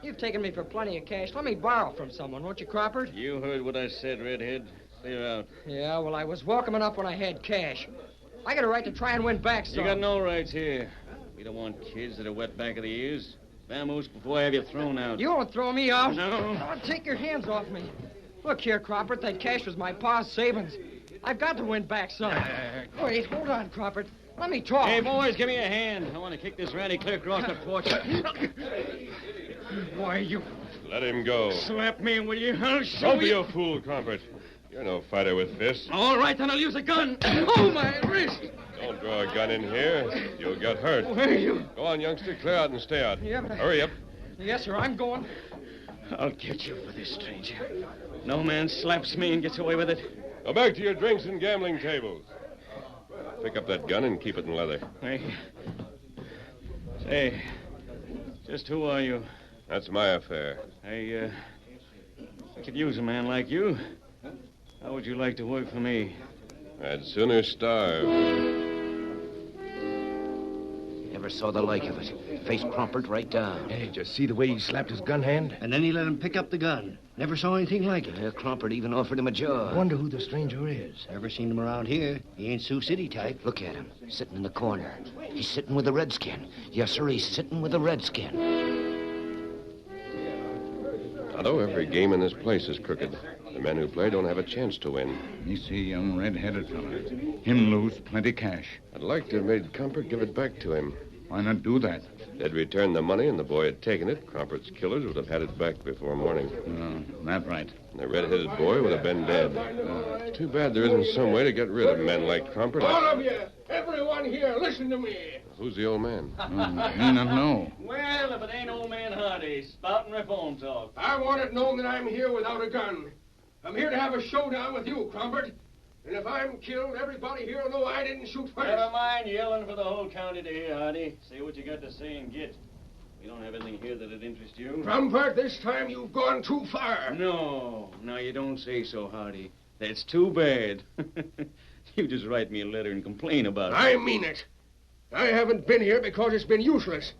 You've taken me for plenty of cash. Let me borrow from someone, won't you, Croppert? You heard what I said, Redhead. Clear out. Yeah, well, I was welcome enough when I had cash. I got a right to try and win back some. You got no rights here. We don't want kids that are wet back of the ears. Vamoose before I have you thrown out. You won't throw me out. No. Oh, take your hands off me. Look here, Croppert. That cash was my pa's savings. I've got to win back some. Wait, hold on, Croppert. Let me talk. Hey, boys, give me a hand. I want to kick this Randy clear across the porch. Why, you... Let him go. Slap me, will you? I'll show Don't be you. a fool, Crompert. You're no fighter with fists. All right, then I'll use a gun. Oh, my wrist. Don't draw a gun in here. You'll get hurt. Where are you? Go on, youngster. Clear out and stay out. Yeah, but Hurry up. Yes, sir, I'm going. I'll get you for this, stranger. No man slaps me and gets away with it. Go back to your drinks and gambling tables. Pick up that gun and keep it in leather. Hey. Say, just who are you? That's my affair. I could use a man like you. How would you like to work for me? I'd sooner starve. Never saw the like of it. Faced Crompert right down. Hey, just see the way he slapped his gun hand? And then he let him pick up the gun. Never saw anything like it. Crompert even offered him a job. Wonder who the stranger is. Never seen him around here. He ain't Sioux City type. Look at him, sitting in the corner. He's sitting with a redskin. Yes, sir, he's sitting with a redskin. Tonto, every game in this place is crooked. The men who play don't have a chance to win. Me see young red-headed fella. Him lose plenty cash. I'd like to have made Crompert give it back to him. Why not do that? They'd returned the money and the boy had taken it. Crompert's killers would have had it back before morning. That right. And the red-headed boy would have been dead. Too bad there isn't some way to get rid of men like Crompert. All of you, everyone here, listen to me. Who's the old man? Me not know. Well, if it ain't old man Hardy, spouting reform talk. I want it known that I'm here without a gun. I'm here to have a showdown with you, Crompert. And if I'm killed, everybody here will know I didn't shoot first. Never mind yelling for the whole county to hear, Hardy. Say what you got to say and get. We don't have anything here that'd interest you. Crompert, this time you've gone too far. No, you don't say so, Hardy. That's too bad. You just write me a letter and complain about it. I mean it. I haven't been here because it's been useless.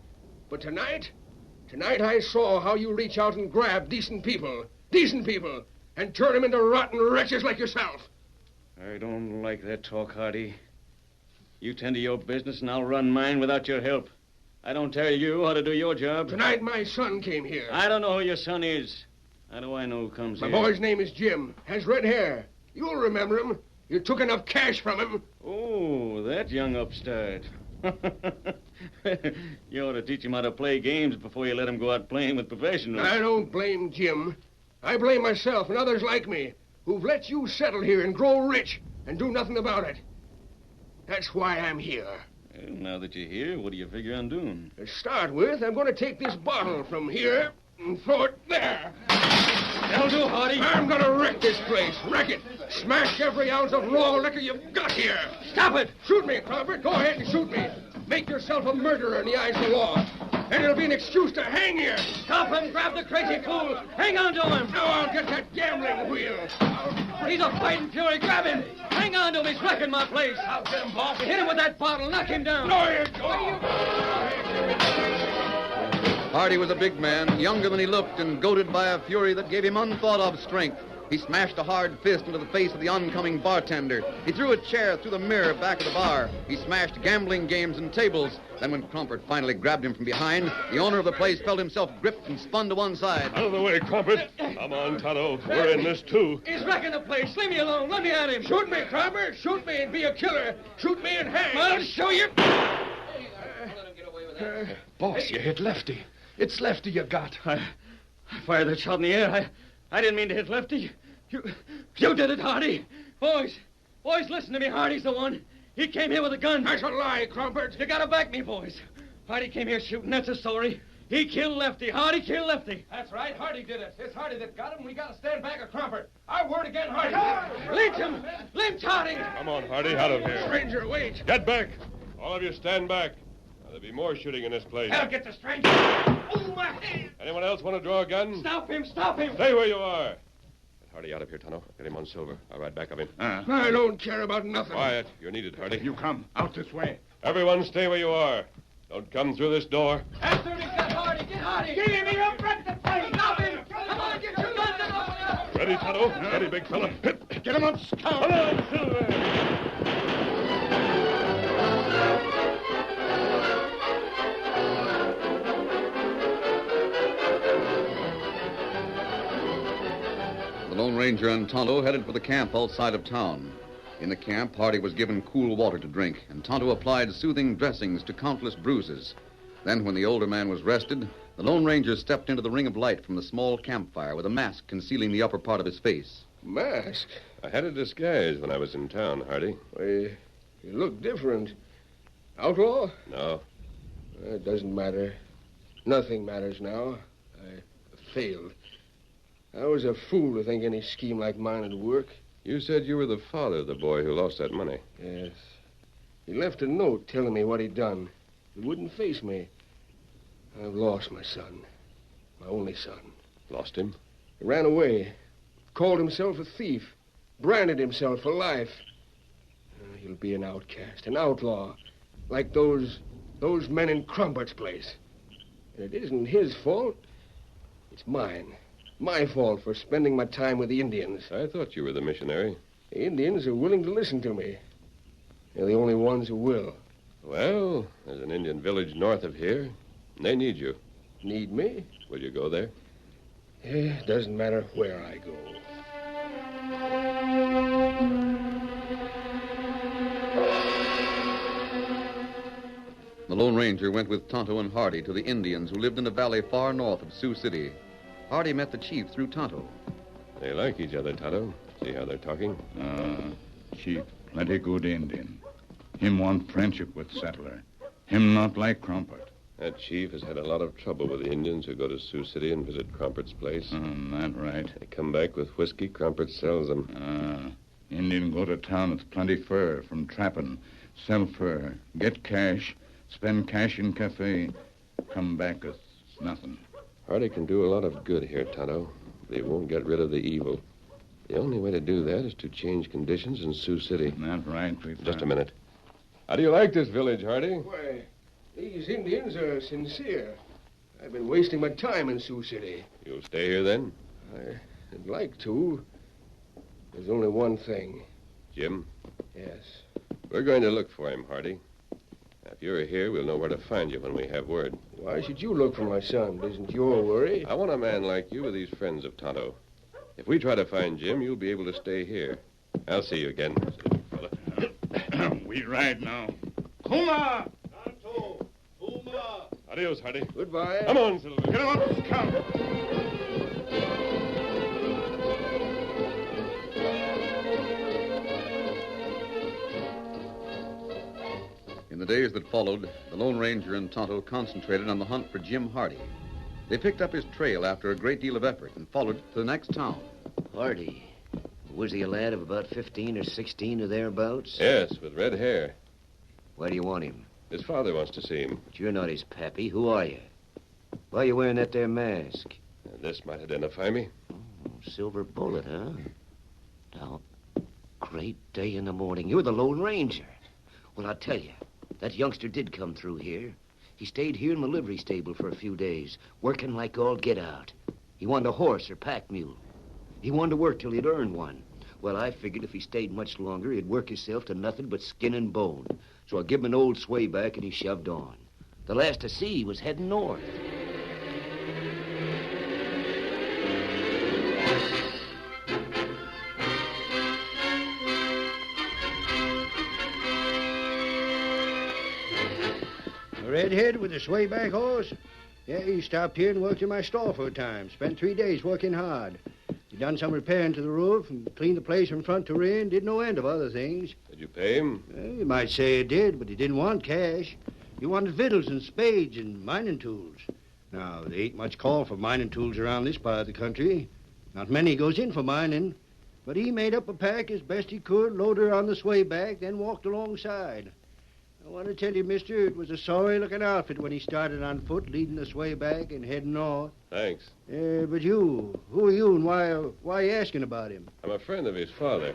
But tonight I saw how you reach out and grab decent people, and turn them into rotten wretches like yourself. I don't like that talk, Hardy. You tend to your business and I'll run mine without your help. I don't tell you how to do your job. Tonight my son came here. I don't know who your son is. How do I know who comes My here? boy's name is Jim. Has red hair. You'll remember him. You took enough cash from him. Oh, that young upstart. You ought to teach him how to play games before you let him go out playing with professionals. I don't blame Jim. I blame myself and others like me who've let you settle here and grow rich and do nothing about it. That's why I'm here. Well, now that you're here, what do you figure on doing? To start with, I'm going to take this bottle from here and throw it there. That'll do, Hardy. I'm going to wreck this place. Wreck it. Smash every ounce of raw liquor you've got here. Stop it! Shoot me, Crompert. Go ahead and shoot me. Make yourself a murderer in the eyes of the law. And it'll be an excuse to hang you. Stop him! Grab the crazy fool! Hang on to him! Now I'll get that gambling wheel. He's a fighting fury. Grab him! Hang on to him! He's wrecking my place! I'll get him, boss. Hit him with that bottle! Knock him down! No, you don't. Hardy was a big man, younger than he looked, and goaded by a fury that gave him unthought of strength. He smashed a hard fist into the face of the oncoming bartender. He threw a chair through the mirror back of the bar. He smashed gambling games and tables. Then when Crumpet finally grabbed him from behind, the owner of the place felt himself gripped and spun to one side. Out of the way, Crumpet. Come on, Tonto. We're in this, too. He's wrecking the place. Leave me alone. Let me at him. Shoot me, Cropper. Shoot me and be a killer. Shoot me and hang. I'll show you. Boss, you hit Lefty. It's Lefty you got. I fired that shot in the air. I didn't mean to hit Lefty. You did it, Hardy. Boys, listen to me. Hardy's the one. He came here with a gun. That's a lie, Crumpet. You gotta back me, boys. Hardy came here shooting. That's his story. He killed Lefty. Hardy killed Lefty. That's right. Hardy did it. It's Hardy that got him. We gotta stand back of Crumpet. Our word again, Hardy. Lynch him. Lynch Hardy. Come on, Hardy. Out of here. Stranger, wait. Get back. All of you stand back. There'll be more shooting in this place. I'll get the stranger. Oh, my hand. Anyone else want to draw a gun? Stop him. Stop him. Stay where you are. Get Hardy out of here, Tonto. Get him on Silver. I'll ride back of him. I don't care about nothing. Quiet. You're needed, Hardy. You come. Out this way. Everyone stay where you are. Don't come through this door. As soon as get Hardy. Get Hardy. Get him. He'll wreck the place. Stop him. Come on, get your guns and Ready, Tonto? Ready, big fella. Get him up, scout. Come on, Silver. The Lone Ranger and Tonto headed for the camp outside of town. In the camp, Hardy was given cool water to drink, and Tonto applied soothing dressings to countless bruises. Then, when the older man was rested, the Lone Ranger stepped into the ring of light from the small campfire with a mask concealing the upper part of his face. Mask? I had a disguise when I was in town, Hardy. Why, you look different. Outlaw? No. It doesn't matter. Nothing matters now. I failed. I was a fool to think any scheme like mine would work. You said you were the father of the boy who lost that money. Yes. He left a note telling me what he'd done. He wouldn't face me. I've lost my son. My only son. Lost him? He ran away. Called himself a thief. Branded himself for life. He'll be an outcast, an outlaw. Like those men in Crumpet's place. And it isn't his fault. It's mine. My fault for spending my time with the Indians. I thought you were the missionary. The Indians are willing to listen to me. They're the only ones who will. Well, there's an Indian village north of here. And they need you. Need me? Will you go there? It doesn't matter where I go. The Lone Ranger went with Tonto and Hardy to the Indians who lived in a valley far north of Sioux City. Hardy met the chief through Tonto. They like each other, Tonto. See how they're talking? Chief, plenty good Indian. Him want friendship with settler. Him not like Crumpet. That chief has had a lot of trouble with the Indians who go to Sioux City and visit Crumpet's place. That right. They come back with whiskey. Crumpet sells them. Indian go to town with plenty fur from trapping. Sell fur. Get cash. Spend cash in cafe. Come back with nothing. Hardy can do a lot of good here, Tonto, but he won't get rid of the evil. The only way to do that is to change conditions in Sioux City. That right. Just a minute. How do you like this village, Hardy? Why, these Indians are sincere. I've been wasting my time in Sioux City. You'll stay here, then? I'd like to. There's only one thing. Jim? Yes. We're going to look for him, Hardy. If you're here, we'll know where to find you when we have word. Why should you look for my son? It isn't your worry. I want a man like you with these friends of Tonto. If we try to find Jim, you'll be able to stay here. I'll see you again, fella. We ride now. Kuma! Tonto! Kuma! Adios, Hardy. Goodbye. Come on, Silver. Get him up, scout. In the days that followed, the Lone Ranger and Tonto concentrated on the hunt for Jim Hardy. They picked up his trail after a great deal of effort and followed it to the next town. Hardy? Was he a lad of about 15 or 16 or thereabouts? Yes, with red hair. Why do you want him? His father wants to see him. But you're not his pappy. Who are you? Why are you wearing that there mask? This might identify me. Oh, silver bullet, huh? Now, great day in the morning. You're the Lone Ranger. Well, I'll tell you, that youngster did come through here. He stayed here in the livery stable for a few days, working like all get out. He wanted a horse or pack mule. He wanted to work till he'd earned one. Well, I figured if he stayed much longer, he'd work himself to nothing but skin and bone. So I give him an old sway back, and he shoved on. The last I see, he was heading north. A redhead with a swayback horse? Yeah, he stopped here and worked in my store for a time. Spent 3 days working hard. He done some repairing to the roof and cleaned the place from front to rear and did no end of other things. Did you pay him? You might say he did, but he didn't want cash. He wanted victuals and spades and mining tools. Now, there ain't much call for mining tools around this part of the country. Not many goes in for mining. But he made up a pack as best he could, loaded her on the swayback, then walked alongside. I want to tell you, mister, it was a sorry-looking outfit when he started on foot, leading the swayback and heading north. Thanks. But you, who are you and why are you asking about him? I'm a friend of his father.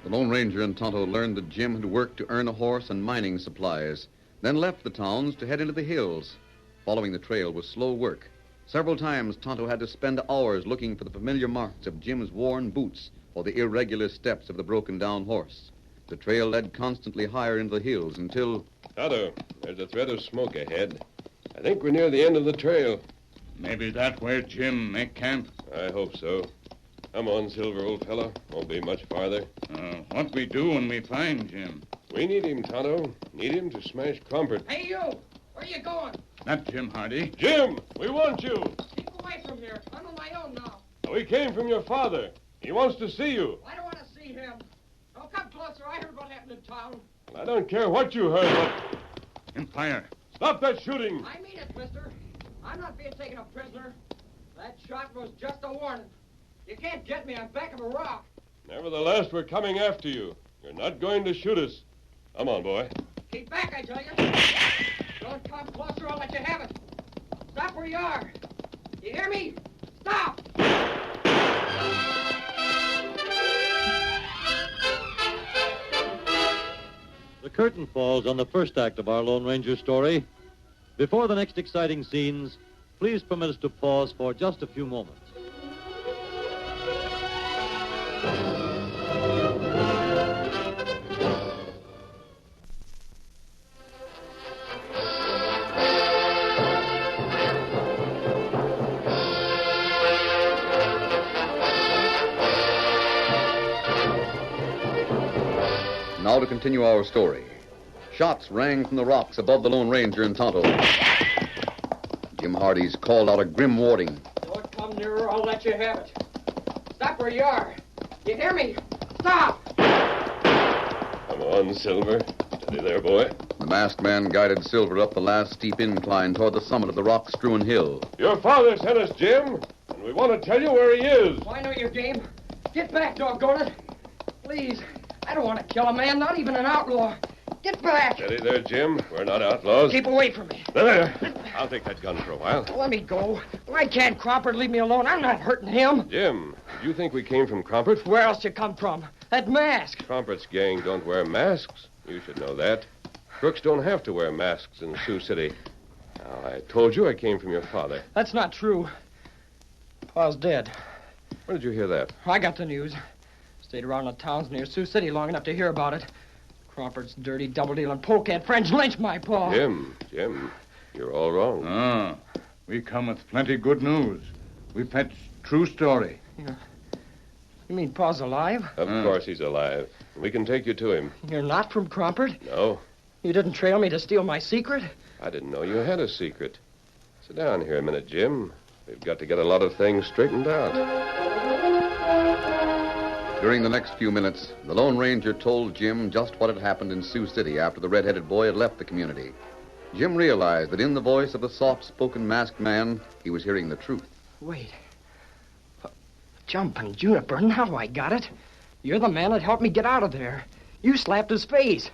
The Lone Ranger and Tonto learned that Jim had worked to earn a horse and mining supplies, then left the towns to head into the hills. Following the trail was slow work. Several times, Tonto had to spend hours looking for the familiar marks of Jim's worn boots or the irregular steps of the broken-down horse. The trail led constantly higher into the hills until... Tonto, there's a thread of smoke ahead. I think we're near the end of the trail. Maybe that's where Jim make camp. I hope so. Come on, Silver, old fellow. Won't be much farther. What we do when we find Jim? We need him, Tonto. Need him to smash Crumpert. Hey, you! Where you going? Not Jim Hardy. Jim, we want you. Keep away from here. I'm on my own now. We came from your father. He wants to see you. I don't want to see him. Don't come closer. I heard what happened in town. I don't care what you heard, but... And fire. Stop that shooting. I mean it, mister. I'm not being taken a prisoner. That shot was just a warning. You can't get me on back of a rock. Nevertheless, we're coming after you. You're not going to shoot us. Come on, boy. Keep back, I tell you. Don't come closer, I'll let you have it. Stop where you are. You hear me? Stop! The curtain falls on the first act of our Lone Ranger story. Before the next exciting scenes, please permit us to pause for just a few moments. Now to continue our story. Shots rang from the rocks above the Lone Ranger and Tonto. Jim Hardy's called out a grim warning. Don't come nearer, I'll let you have it. Stop where you are. You hear me? Stop! Come on, Silver. Steady there, boy. The masked man guided Silver up the last steep incline toward the summit of the rock-strewn hill. Your father sent us, Jim, and we want to tell you where he is. I know your game. Get back, doggone it. Please. I don't want to kill a man, not even an outlaw. Get back. Steady there, Jim. We're not outlaws. Keep away from me. There. I'll take that gun for a while. Let me go. Why can't Cropper leave me alone? I'm not hurting him. Jim, do you think we came from Crumpert? Where else you come from? That mask. Crumpert's gang don't wear masks. You should know that. Crooks don't have to wear masks in Sioux City. Now, I told you I came from your father. That's not true. Pa's dead. Where did you hear that? I got the news. Stayed around the towns near Sioux City long enough to hear about it. Crawford's dirty, double-dealing polecat friends lynched my pa. Jim, you're all wrong. We come with plenty good news. We fetch true story. You mean Pa's alive? Of course he's alive. We can take you to him. You're not from Crawford? No. You didn't trail me to steal my secret? I didn't know you had a secret. Sit down here a minute, Jim. We've got to get a lot of things straightened out. During the next few minutes, the Lone Ranger told Jim just what had happened in Sioux City after the red-headed boy had left the community. Jim realized that in the voice of the soft-spoken masked man, he was hearing the truth. Wait. Jumping Juniper, now I got it. You're the man that helped me get out of there. You slapped his face.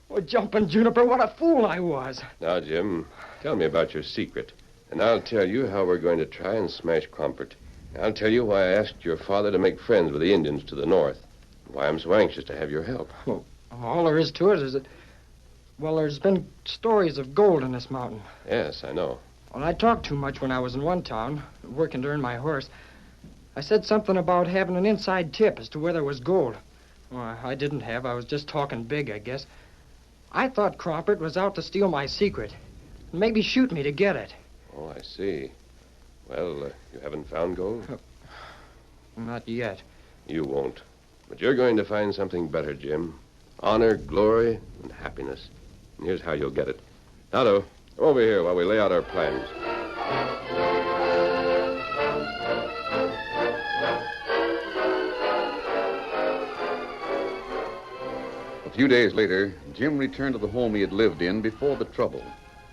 Oh, Jumping Juniper, what a fool I was. Now, Jim, tell me about your secret, and I'll tell you how we're going to try and smash Crumpert. I'll tell you why I asked your father to make friends with the Indians to the north, and why I'm so anxious to have your help. Well, All there is to it is that, well, there's been stories of gold in this mountain. Yes, I know. Well, I talked too much when I was in one town, working to earn my horse. I said something about having an inside tip as to where there was gold. Well, I didn't have. I was just talking big, I guess. I thought Cropper was out to steal my secret. Maybe shoot me to get it. Oh, I see. Well, you haven't found gold? Not yet. You won't. But you're going to find something better, Jim. Honor, glory, and happiness. And here's how you'll get it. Tonto, come over here while we lay out our plans. A few days later, Jim returned to the home he had lived in before the trouble.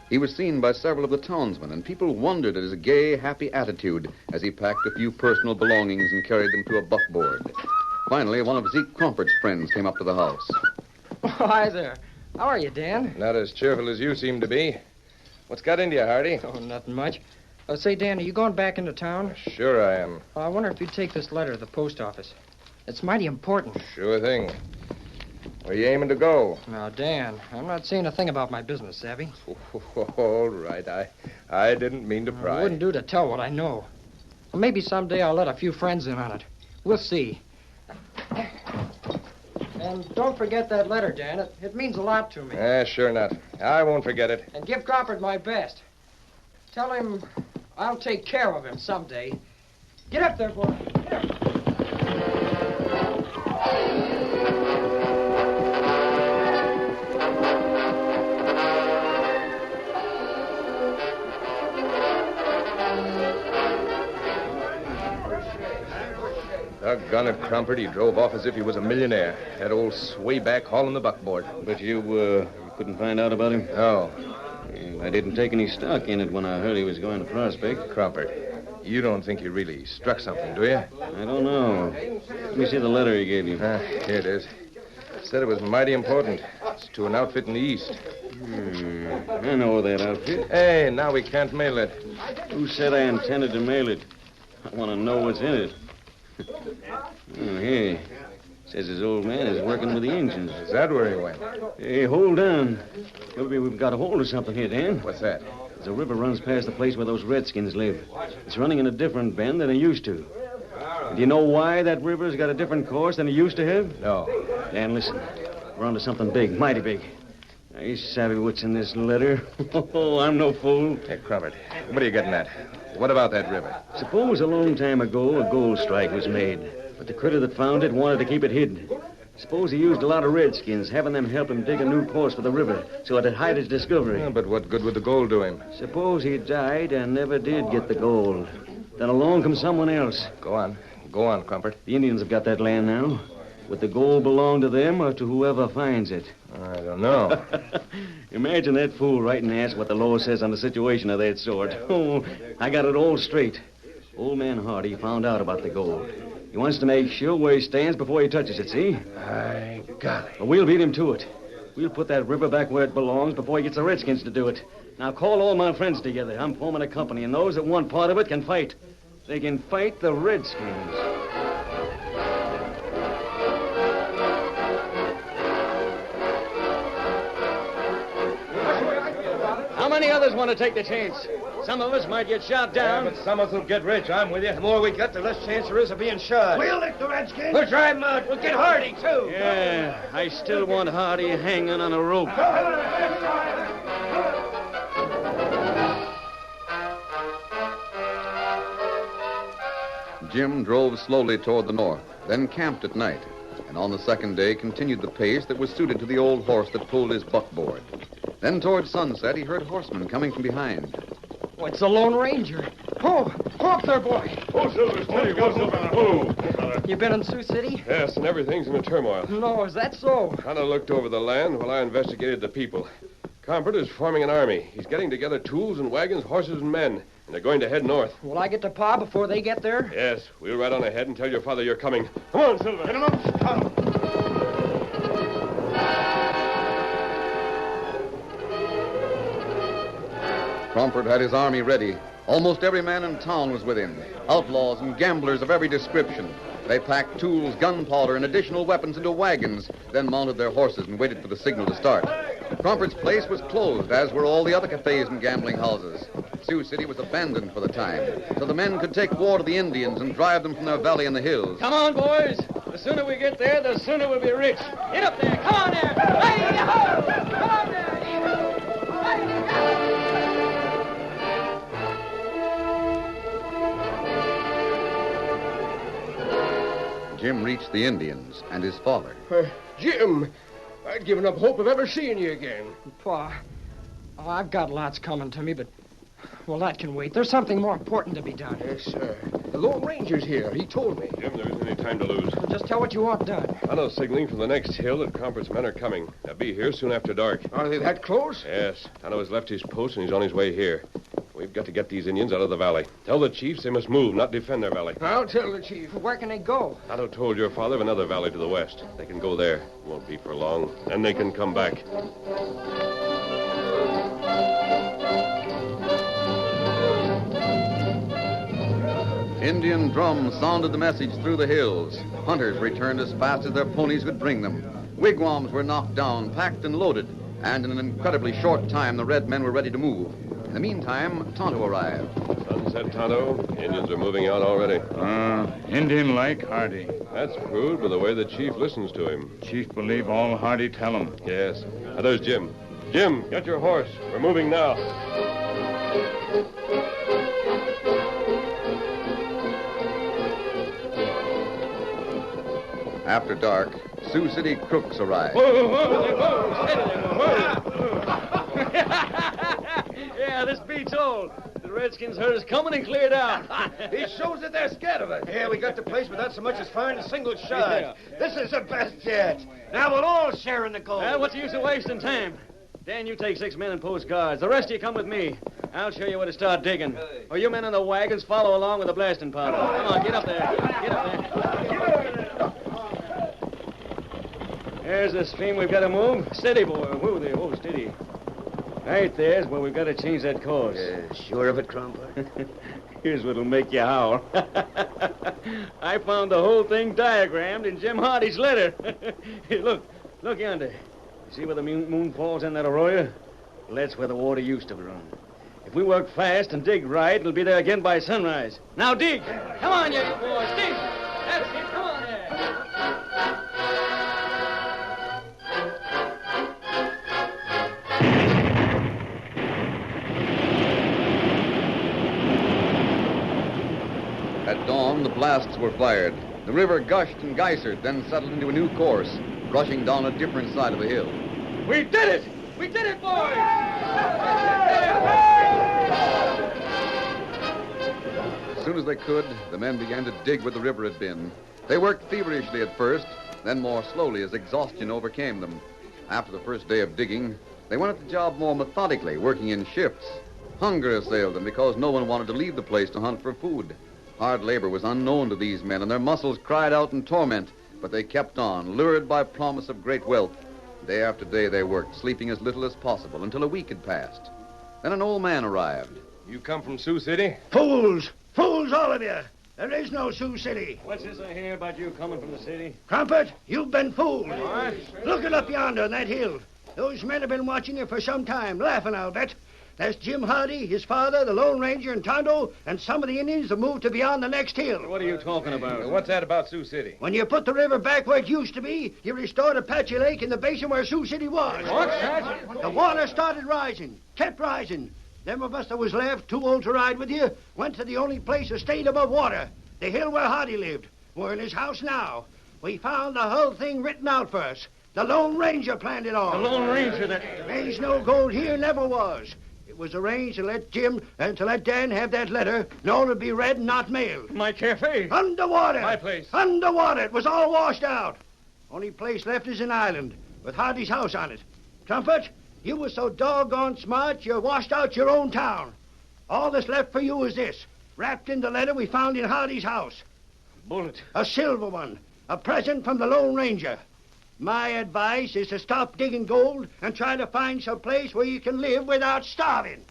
He was seen by several of the townsmen, and people wondered at his gay, happy attitude as he packed a few personal belongings and carried them to a buckboard. Finally, one of Zeke Crompert's friends came up to the house. Oh, hi there. How are you, Dan? Not as cheerful as you seem to be. What's got into you, Hardy? Oh, nothing much. Say, Dan, are you going back into town? Sure I am. I wonder if you'd take this letter to the post office. It's mighty important. Sure thing. Where you aiming to go? Now, Dan, I'm not saying a thing about my business, savvy? All right. I didn't mean to pry. It wouldn't do to tell what I know. Well, maybe someday I'll let a few friends in on it. We'll see. And don't forget that letter, Dan. It means a lot to me. Sure not. I won't forget it. And give Cropper my best. Tell him I'll take care of him someday. Get up there, boy. Get up. Doggone it, Crompert. He drove off as if he was a millionaire. That old swayback hauling the buckboard. But you couldn't find out about him? No. I didn't take any stock in it when I heard he was going to Prospect. Crompert, you don't think he really struck something, do you? I don't know. Let me see the letter he gave you. Here it is. Said it was mighty important. It's to an outfit in the east. I know that outfit. Hey, now we can't mail it. Who said I intended to mail it? I want to know what's in it. Oh, hey. Says his old man is working with the engines. Is that where he went? Hey, hold on. Maybe we've got a hold of something here, Dan. What's that? There's a river runs past the place where those redskins live. It's running in a different bend than it used to. Do you know why that river's got a different course than it used to have? No. Dan, listen. We're onto something big, mighty big. Now, you savvy what's in this letter? Oh, I'm no fool. Hey, Crompert, what are you getting at? What about that river? Suppose a long time ago a gold strike was made, but the critter that found it wanted to keep it hidden. Suppose he used a lot of redskins, having them help him dig a new course for the river so it'd hide his discovery. Yeah, but what good would the gold do him? Suppose he died and never did get the gold. Then along comes someone else. Go on. Go on, Crompert. The Indians have got that land now. Would the gold belong to them or to whoever finds it? I don't know. Imagine that fool writing to ask what the law says on a situation of that sort. Oh, I got it all straight. Old man Hardy found out about the gold. He wants to make sure where he stands before he touches it, see? I got it. But we'll beat him to it. We'll put that river back where it belongs before he gets the redskins to do it. Now call all my friends together. I'm forming a company, and those that want part of it can fight. They can fight the redskins. How many others want to take the chance? Some of us might get shot down. Yeah, but some of us will get rich. I'm with you. The more we get, the less chance there is of being shot. We'll lick the redskins. We'll drive them out. We'll get Hardy, too. Yeah, I still want Hardy hanging on a rope. Jim drove slowly toward the north, then camped at night, and on the second day continued the pace that was suited to the old horse that pulled his buckboard. Then toward sunset, he heard horsemen coming from behind. Oh, it's the Lone Ranger. Oh, up there, boy. Oh, Silver, steady, go, Silver. Oh. You been in Sioux City? Yes, and everything's in a turmoil. No, is that so? Hunter looked over the land while I investigated the people. Crompert is forming an army. He's getting together tools and wagons, horses and men, and they're going to head north. Will I get to Pa before they get there? Yes, we'll ride on ahead and tell your father you're coming. Come on, Silver. Get him up, Tom. Crompert had his army ready, Almost every man in town was with him, outlaws and gamblers of every description. They packed tools, gunpowder, and additional weapons into wagons, then mounted their horses and waited for the signal to start. Crumpert's place was closed, as were all the other cafes and gambling houses. Sioux City was abandoned for the time, so the men could take war to the Indians and drive them from their valley in the hills. Come on, boys. The sooner we get there, the sooner we'll be rich. Get up there. Come on there. Hey-ho! Come on there. Jim reached the Indians and his father. Jim, I'd given up hope of ever seeing you again. Pa, I've got lots coming to me, but, well, that can wait. There's something more important to be done. Yes, sir. The Lone Ranger's here. He told me. Jim, there isn't any time to lose. Just tell what you want done. I know signaling from the next hill that Crumpert's men are coming. They'll be here soon after dark. Are they that close? Yes. Tonto has left his post and he's on his way here. We've got to get these Indians out of the valley. Tell the chiefs they must move, not defend their valley. I'll tell the chief. Where can they go? Tonto told your father of another valley to the west. They can go there. Won't be for long. Then they can come back. Indian drums sounded the message through the hills. Hunters returned as fast as their ponies could bring them. Wigwams were knocked down, packed and loaded, and in an incredibly short time the red men were ready to move. In the meantime, Tonto arrived. Sunset, Tonto. Indians are moving out already. Indian-like Hardy. That's proved by the way the chief listens to him. Chief believe all Hardy tell him. Yes. Now, there's Jim. Jim, get your horse. We're moving now. After dark, Sioux City crooks arrived. Whoa, whoa, whoa, Yeah, this beats all. The Redskins heard us coming and cleared out. It shows that they're scared of us. Yeah, we got the place without so much as firing a single shot. Yeah. This is the best yet. Now we'll all share in the gold. Well, what's the use of wasting time? Dan, you take 6 men and post guards. The rest of you come with me. I'll show you where to start digging. Or you men in the wagons follow along with the blasting powder. Come on, get up there. Get up there. There's the stream we've got to move. Steady, boy. Whoa there. Whoa, steady. Right there's where we've got to change that course. Sure of it, Crumper? Here's what'll make you howl. I found the whole thing diagrammed in Jim Hardy's letter. Hey, look yonder. You see where the moon falls in that arroyo? Well, that's where the water used to run. If we work fast and dig right, it'll be there again by sunrise. Now dig! Come on, you boys, dig! That's it, come on there! At dawn, the blasts were fired. The river gushed and geysered, then settled into a new course, rushing down a different side of the hill. We did it! We did it, boys! As soon as they could, the men began to dig where the river had been. They worked feverishly at first, then more slowly as exhaustion overcame them. After the first day of digging, they went at the job more methodically, working in shifts. Hunger assailed them because no one wanted to leave the place to hunt for food. Hard labor was unknown to these men, and their muscles cried out in torment, but they kept on, lured by promise of great wealth. Day after day they worked, sleeping as little as possible, until a week had passed. Then an old man arrived. You come from Sioux City? Fools! Fools, all of you! There is no Sioux City. What's this I hear about you coming from the city? Crumpet, you've been fooled. What? Look it up yonder on that hill. Those men have been watching you for some time, laughing, I'll bet. That's Jim Hardy, his father, the Lone Ranger, and Tonto, and some of the Indians have moved to beyond the next hill. What are you talking about? What's that about Sioux City? When you put the river back where it used to be, you restored Apache Lake in the basin where Sioux City was. What's that? The water started rising, kept rising. Them of us that was left, too old to ride with you, went to the only place that stayed above water, the hill where Hardy lived. We're in his house now. We found the whole thing written out for us. The Lone Ranger planned it all. The Lone Ranger that... There's no gold here, never was. It was arranged to let Jim and to let Dan have that letter, known to be read and not mailed. My cafe. Underwater. My place. Underwater. It was all washed out. Only place left is an island with Hardy's house on it. Trumpet, you were so doggone smart, you washed out your own town. All that's left for you is this, wrapped in the letter we found in Hardy's house. Bullet. A silver one. A present from the Lone Ranger. My advice is to stop digging gold and try to find some place where you can live without starving.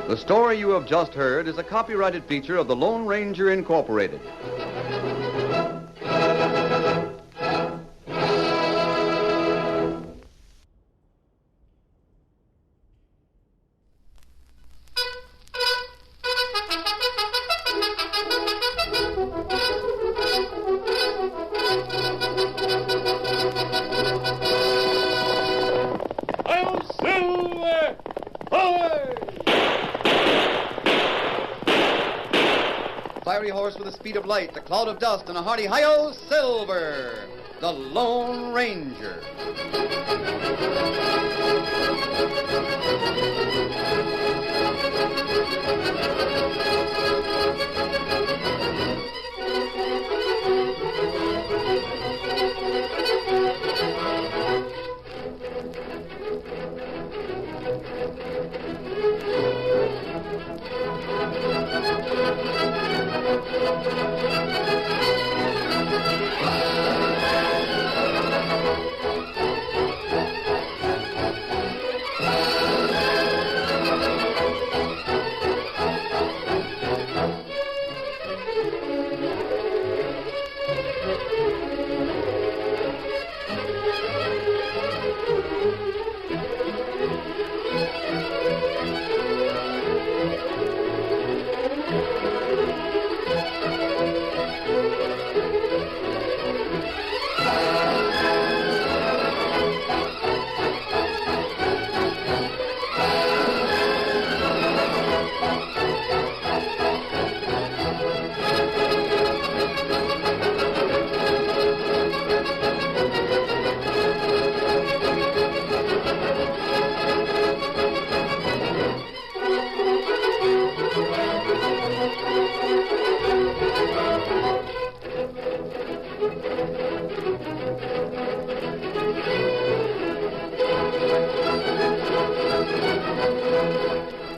The story you have just heard is a copyrighted feature of the Lone Ranger Incorporated. Fiery horse with the speed of light, a cloud of dust, and a hearty hi-yo, Silver, the Lone Ranger.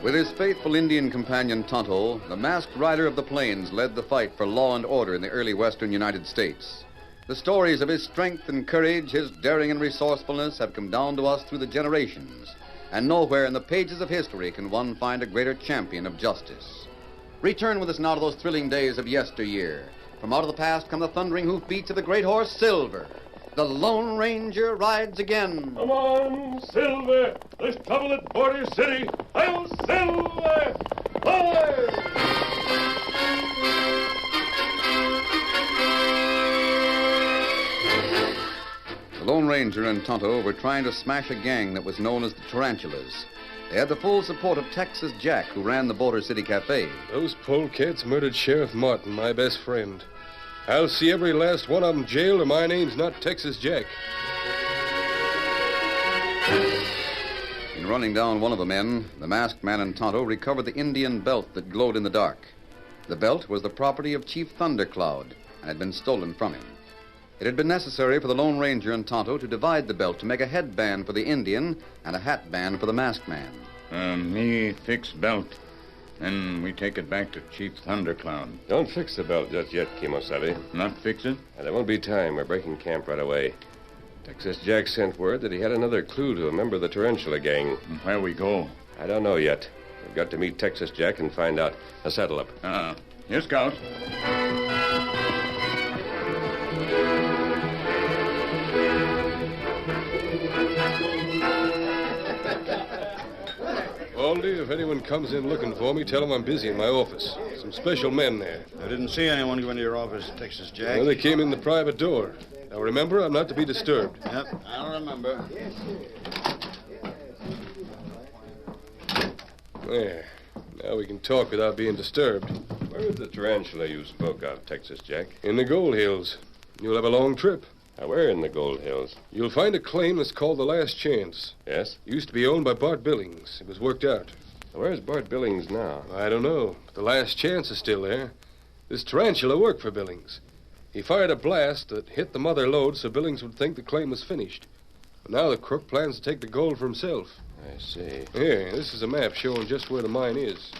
With his faithful Indian companion Tonto, the masked rider of the plains led the fight for law and order in the early western United States. The stories of his strength and courage, his daring and resourcefulness have come down to us through the generations, and nowhere in the pages of history can one find a greater champion of justice. Return with us now to those thrilling days of yesteryear. From out of the past come the thundering hoofbeats of the great horse Silver. The Lone Ranger rides again. Come on, Silver. There's trouble at Border City. I'll Silver. Away! The Lone Ranger and Tonto were trying to smash a gang that was known as the Tarantulas. They had the full support of Texas Jack, who ran the Border City Cafe. Those polecats murdered Sheriff Martin, my best friend. I'll see every last one of them jailed, or my name's not Texas Jack. In running down one of the men, the masked man and Tonto recovered the Indian belt that glowed in the dark. The belt was the property of Chief Thundercloud and had been stolen from him. It had been necessary for the Lone Ranger and Tonto to divide the belt to make a headband for the Indian and a hatband for the masked man. Me fix belt. Then we take it back to Chief Thundercloud. Don't fix the belt just yet, Kimosabe. Not fix it? There won't be time. We're breaking camp right away. Texas Jack sent word that he had another clue to a member of the Tarantula gang. Where we go? I don't know yet. We've got to meet Texas Jack and find out. Now saddle up. Here, Scout. Baldy, if anyone comes in looking for me, tell them I'm busy in my office. Some special men there. I didn't see anyone go into your office, Texas Jack. Well, they came in the private door. Now, remember, I'm not to be disturbed. Yep, I'll remember. There. Now we can talk without being disturbed. Where is the tarantula you spoke of, Texas Jack? In the Gold Hills. You'll have a long trip. Now, where in the Gold Hills? You'll find a claim that's called the Last Chance. Yes? Used to be owned by Bart Billings. It was worked out. Where's Bart Billings now? I don't know, but the Last Chance is still there. This tarantula worked for Billings. He fired a blast that hit the mother lode so Billings would think the claim was finished. But now the crook plans to take the gold for himself. I see. Here, this is a map showing just where the mine is.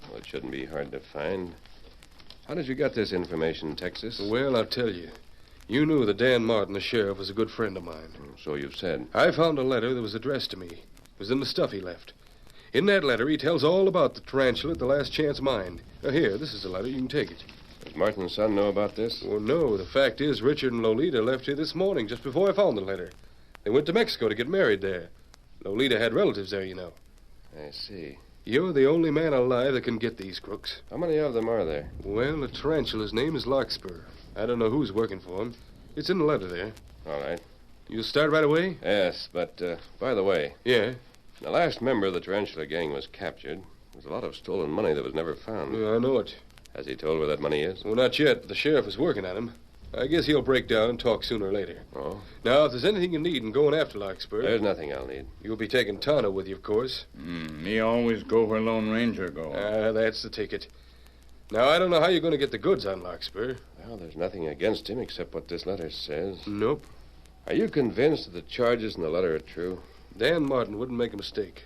Well, it shouldn't be hard to find. How did you get this information, Texas? Well, I'll tell you. You knew that Dan Martin, the sheriff, was a good friend of mine. So you've said. I found a letter that was addressed to me. It was in the stuff he left. In that letter, he tells all about the tarantula at the Last Chance Mine. Now, here, this is the letter. You can take it. Does Martin's son know about this? Well, no. The fact is, Richard and Lolita left here this morning, just before I found the letter. They went to Mexico to get married there. Lolita had relatives there, you know. I see. You're the only man alive that can get these crooks. How many of them are there? Well, the tarantula's name is Larkspur. I don't know who's working for him. It's in the letter there. All right. You'll start right away? Yes, but, by the way. Yeah? The last member of the tarantula gang was captured. There's a lot of stolen money that was never found. I know it. Has he told where that money is? Well, not yet, but the sheriff is working on him. I guess he'll break down and talk sooner or later. Oh? Now, if there's anything you need in going after Larkspur... There's nothing I'll need. You'll be taking Tonto with you, of course. Me always go where Lone Ranger go. That's the ticket. Now, I don't know how you're going to get the goods on Larkspur. Well, there's nothing against him except what this letter says. Nope. Are you convinced that the charges in the letter are true? Dan Martin wouldn't make a mistake.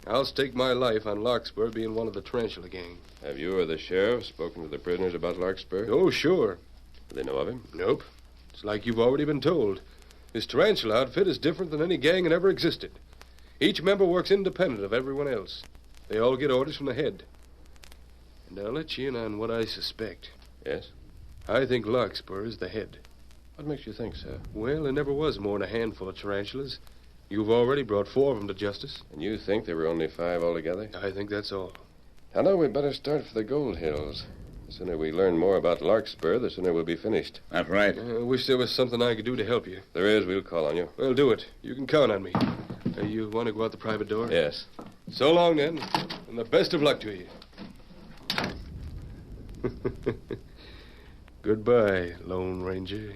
I'll stake my life on Larkspur being one of the tarantula gang. Have you or the sheriff spoken to the prisoners about Larkspur? Oh, sure. Do they know of him? Nope. It's like you've already been told. This tarantula outfit is different than any gang that ever existed. Each member works independent of everyone else. They all get orders from the head. And I'll let you in on what I suspect. Yes? I think Larkspur is the head. What makes you think so? Well, there never was more than a handful of tarantulas. You've already brought 4 of them to justice. And you think there were only 5 altogether? I think that's all. I know we'd better start for the Gold Hills. The sooner we learn more about Larkspur, the sooner we'll be finished. That's right. I wish there was something I could do to help you. There is. We'll call on you. Well, do it. You can count on me. You want to go out the private door? Yes. So long, then, and the best of luck to you. Goodbye, Lone Ranger.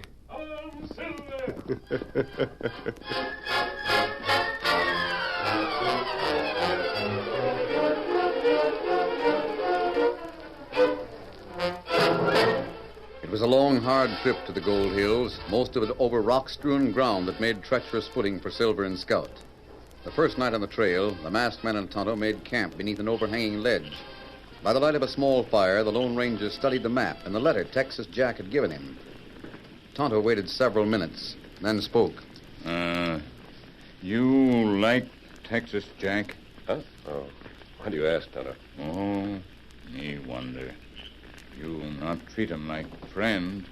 It was a long, hard trip to the Gold Hills, most of it over rock-strewn ground that made treacherous footing for Silver and Scout. The first night on the trail, the masked man and Tonto made camp beneath an overhanging ledge. By the light of a small fire, the Lone Ranger studied the map and the letter Texas Jack had given him. Tonto waited several minutes, then spoke. You like Texas Jack? Huh? Oh, why do you ask, Tonto? Oh, me wonder. You not treat him like friend.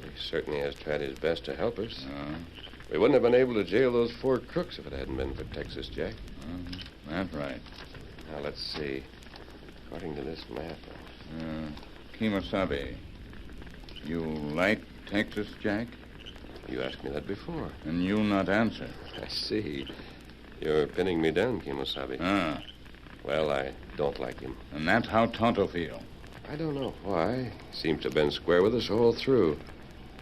He certainly has tried his best to help us. We wouldn't have been able to jail those 4 crooks if it hadn't been for Texas Jack. That's right. Now, let's see. According to this map... Kemosabe, you like Texas Jack? You asked me that before. And you not answer. I see. You're pinning me down, Kemosabe. Well, I don't like him. And that's how Tonto feel. I don't know why. He seems to have been square with us all through.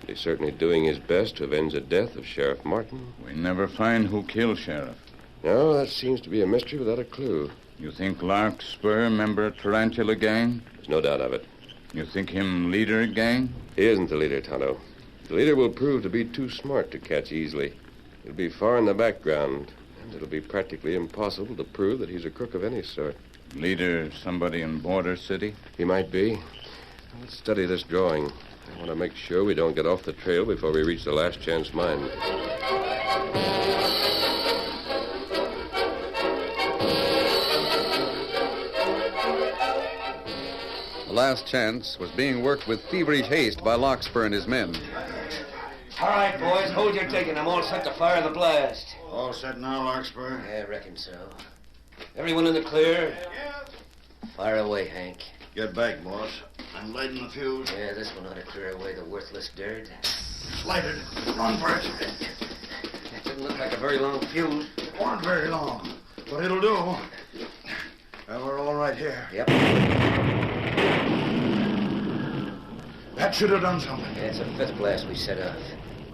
He's certainly doing his best to avenge the death of Sheriff Martin. We never find who killed Sheriff. No, that seems to be a mystery without a clue. You think Larkspur member Tarantula gang? There's no doubt of it. You think him leader gang? He isn't the leader, Tonto. The leader will prove to be too smart to catch easily. He'll be far in the background, and it'll be practically impossible to prove that he's a crook of any sort. Leader somebody in Border City? He might be. Let's study this drawing. I want to make sure we don't get off the trail before we reach the Last Chance Mine. The Last Chance was being worked with feverish haste by Larkspur and his men. All right, boys, hold your digging. I'm all set to fire the blast. All set now, Larkspur? Yeah, I reckon so. Everyone in the clear? Fire away, Hank. Get back, boss. I'm lighting the fuse. Yeah, this one ought to clear away the worthless dirt. Lighted. Run for it. That didn't look like a very long fuse. It wasn't very long, but it'll do. Well, we're all right here. Yep. That should have done something. Yeah, it's a 5th blast we set off.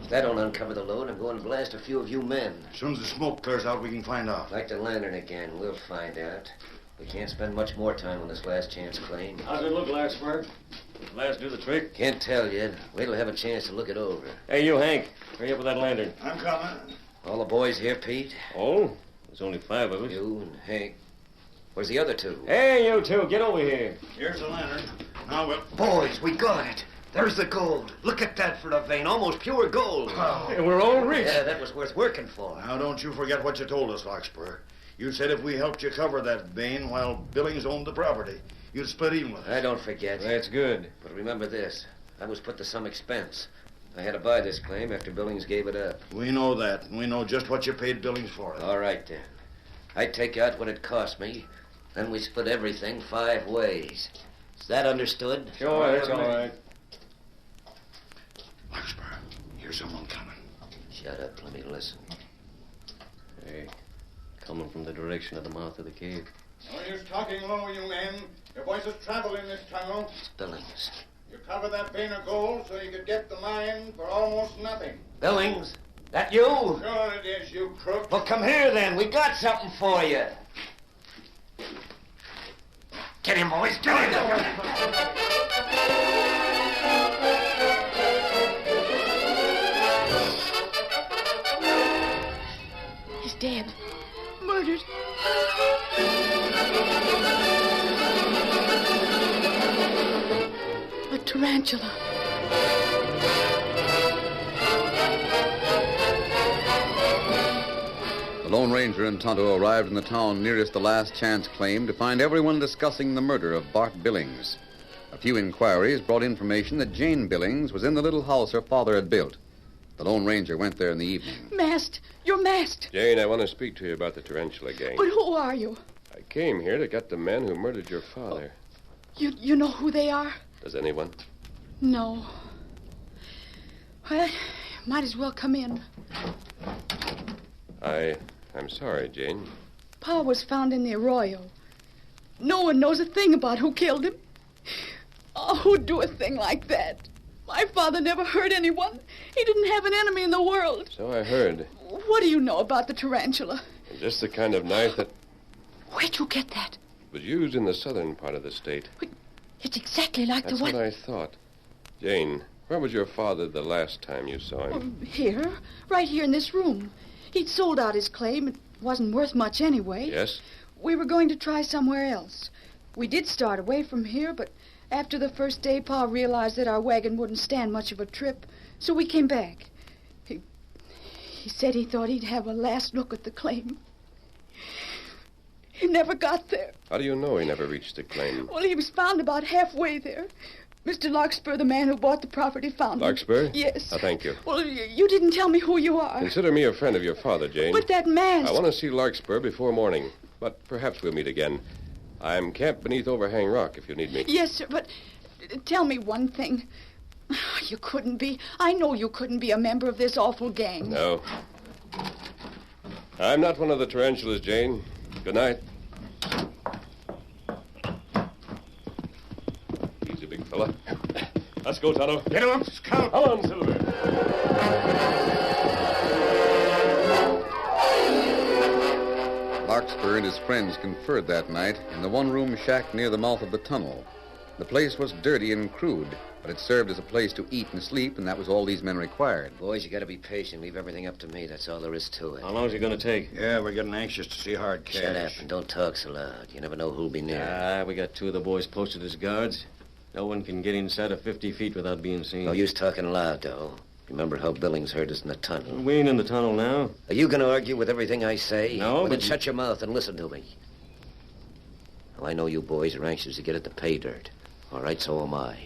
If that don't uncover the load, I'm going to blast a few of you men. As soon as the smoke clears out, we can find out. Like the lantern again. We'll find out. We can't spend much more time on this Last Chance claim. How's it look, Larkspur? Last do the trick? Can't tell yet. Wait till I have a chance to look it over. Hey, you, Hank. Hurry up with that lantern. I'm coming. All the boys here, Pete? Oh? There's only 5 of us. You and Hank. Where's the other 2? Hey, you 2, get over here. Here's the lantern. Now we'll... Boys, we got it. There's the gold. Look at that for the vein. Almost pure gold. Oh. Hey, we're all rich. Yeah, that was worth working for. Now, don't you forget what you told us, Larkspur. You said if we helped you cover that vein while Billings owned the property, you'd split even with us. I don't forget. That's good. But remember this. I was put to some expense. I had to buy this claim after Billings gave it up. We know that, and we know just what you paid Billings for it. All right, then. I take out what it cost me, then we split everything 5 ways. Is that understood? Sure, that's all right. Larkspur, here's someone coming. Shut up. Let me listen. Hey, coming from the direction of the mouth of the cave. No use talking low, you men. Your voices travel in this tunnel. It's Billings. You cover that vein of gold so you could get the mine for almost nothing. Billings? That you? Sure it is, you crook. Well, come here, then. We got something for you. Get him, boys. Get him. He's dead. Murdered. A tarantula. The Lone Ranger and Tonto arrived in the town nearest the last chance claim to find everyone discussing the murder of Bart Billings. A few inquiries brought information that Jane Billings was in the little house her father had built. The Lone Ranger went there in the evening. Masked. You're masked. Jane, I want to speak to you about the tarantula gang. But who are you? I came here to get the men who murdered your father. You know who they are? Does anyone? No. Well, might as well come in. I'm sorry, Jane. Pa was found in the arroyo. No one knows a thing about who killed him. Oh, who'd do a thing like that? My father never hurt anyone. He didn't have an enemy in the world. So I heard. What do you know about the tarantula? Just the kind of knife that Where'd you get that? was used in the southern part of the state. It's exactly like That's the one... what I thought. Jane, where was your father the last time you saw him? Here, right here in this room. He'd sold out his claim. It wasn't worth much anyway. Yes? We were going to try somewhere else. We did start away from here, but after the first day, Pa realized that our wagon wouldn't stand much of a trip, so we came back. He said he thought he'd have a last look at the claim. He never got there. How do you know he never reached the claim? Well, he was found about halfway there. Mr. Larkspur, the man who bought the property, found him. Larkspur? Yes. Thank you. Well, you didn't tell me who you are. Consider me a friend of your father, Jane. But that mask... I want to see Larkspur before morning, but perhaps we'll meet again. I'm camped beneath Overhang Rock if you need me. Yes, sir, but tell me one thing. You couldn't be. I know you couldn't be a member of this awful gang. No. I'm not one of the tarantulas, Jane. Good night. Easy, big fella. Let's go, Tonto. Get him up, Scout. Come on, Silver. Larkspur and his friends conferred that night in the one-room shack near the mouth of the tunnel. The place was dirty and crude, but it served as a place to eat and sleep, and that was all these men required. Boys, you gotta be patient. Leave everything up to me. That's all there is to it. How long is it going to take? Yeah, we're getting anxious to see hard cash. Shut up and don't talk so loud. You never know who'll be near. We got 2 of the boys posted as guards. No one can get inside of 50 feet without being seen. No use talking loud, though. Remember how Billings heard us in the tunnel. We ain't in the tunnel now. Are you going to argue with everything I say? No, Well, but then shut your mouth and listen to me. Now, I know you boys are anxious to get at the pay dirt. All right, so am I.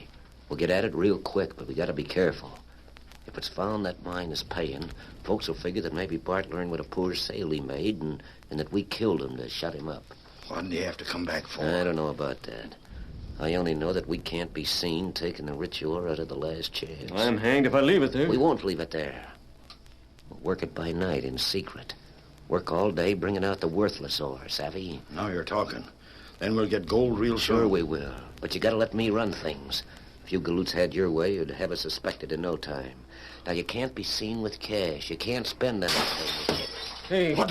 We'll get at it real quick, but we got to be careful. If it's found that mine is paying, folks will figure that maybe Bart learned what a poor sale he made and that we killed him to shut him up. What did he have to come back for? I don't know about that. I only know that we can't be seen taking the rich ore out of the last chance. I'm hanged if I leave it there. We won't leave it there. We'll work it by night in secret. Work all day bringing out the worthless ore, savvy? Now you're talking. Then we'll get gold real soon. Sure we will. But you gotta let me run things. If you galoots had your way, you'd have us suspected in no time. Now, you can't be seen with cash. You can't spend anything. Hey, What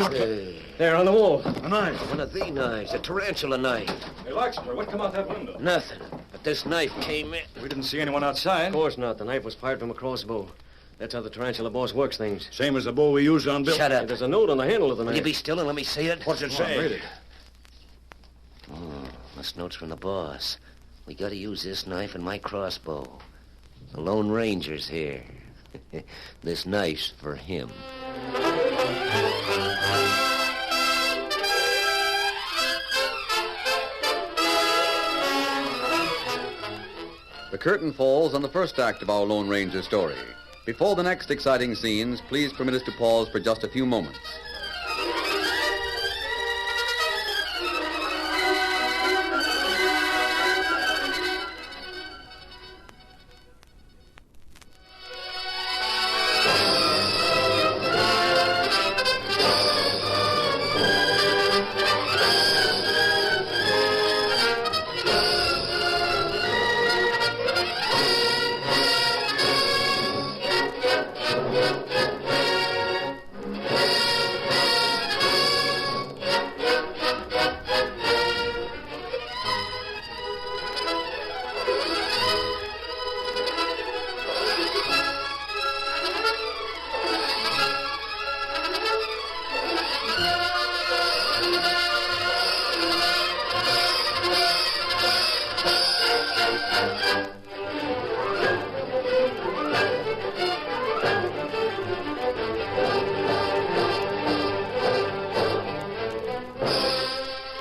there on the wall. A knife. One of the knives, a tarantula knife. Hey, Larkspur, what come out that window? Nothing. But this knife came in. We didn't see anyone outside. Of course not. The knife was fired from a crossbow. That's how the tarantula boss works things. Same as the bow we used on Bill. Shut up. There's a note on the handle of the Will knife. you be still and let me see it? What's it say? read it. Oh, this note's from the boss. We gotta use this knife and my crossbow. The Lone Ranger's here. This knife's for him. The curtain falls on the first act of our Lone Ranger story. Before the next exciting scenes, please permit us to pause for just a few moments.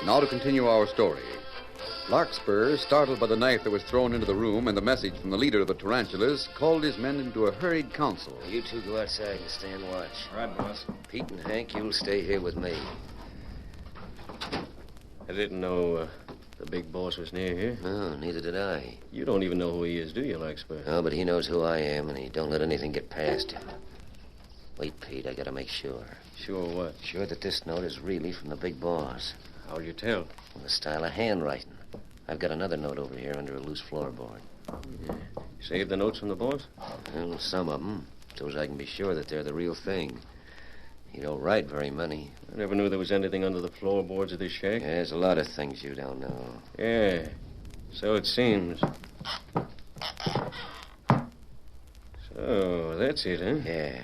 Now to continue our story. Larkspur, startled by the knife that was thrown into the room and the message from the leader of the tarantulas, called his men into a hurried council. You two go outside and stand watch. Right, boss. Pete and Hank, you'll stay here with me. I didn't know the big boss was near here. No, neither did I. You don't even know who he is, do you, Larkspur? No, but he knows who I am, and he don't let anything get past him. Wait, Pete, I gotta make sure. Sure what? Sure that this note is really from the big boss. How'll you tell? The style of handwriting. I've got another note over here under a loose floorboard. Yeah. Save the notes from the boss? Well, some of them, so as I can be sure that they're the real thing. He don't write very many. I never knew there was anything under the floorboards of this shack. Yeah, there's a lot of things you don't know. Yeah, so it seems. So, that's it, huh? Yeah.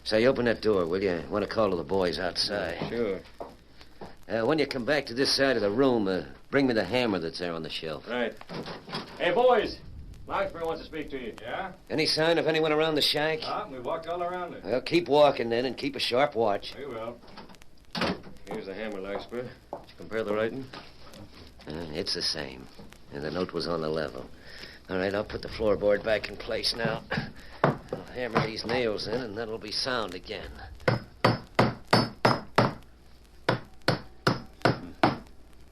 Say, open that door, will you? I want to call to the boys outside. Sure. When you come back to this side of the room, bring me the hammer that's there on the shelf. Right. Hey, boys. Larkspur wants to speak to you. Yeah? Any sign of anyone around the shack? We walked all around it. Well, keep walking then and keep a sharp watch. We will. Here's the hammer, Larkspur. Did you compare the writing? It's the same. And the note was on the level. All right, I'll put the floorboard back in place now. I'll hammer these nails in, and that'll be sound again.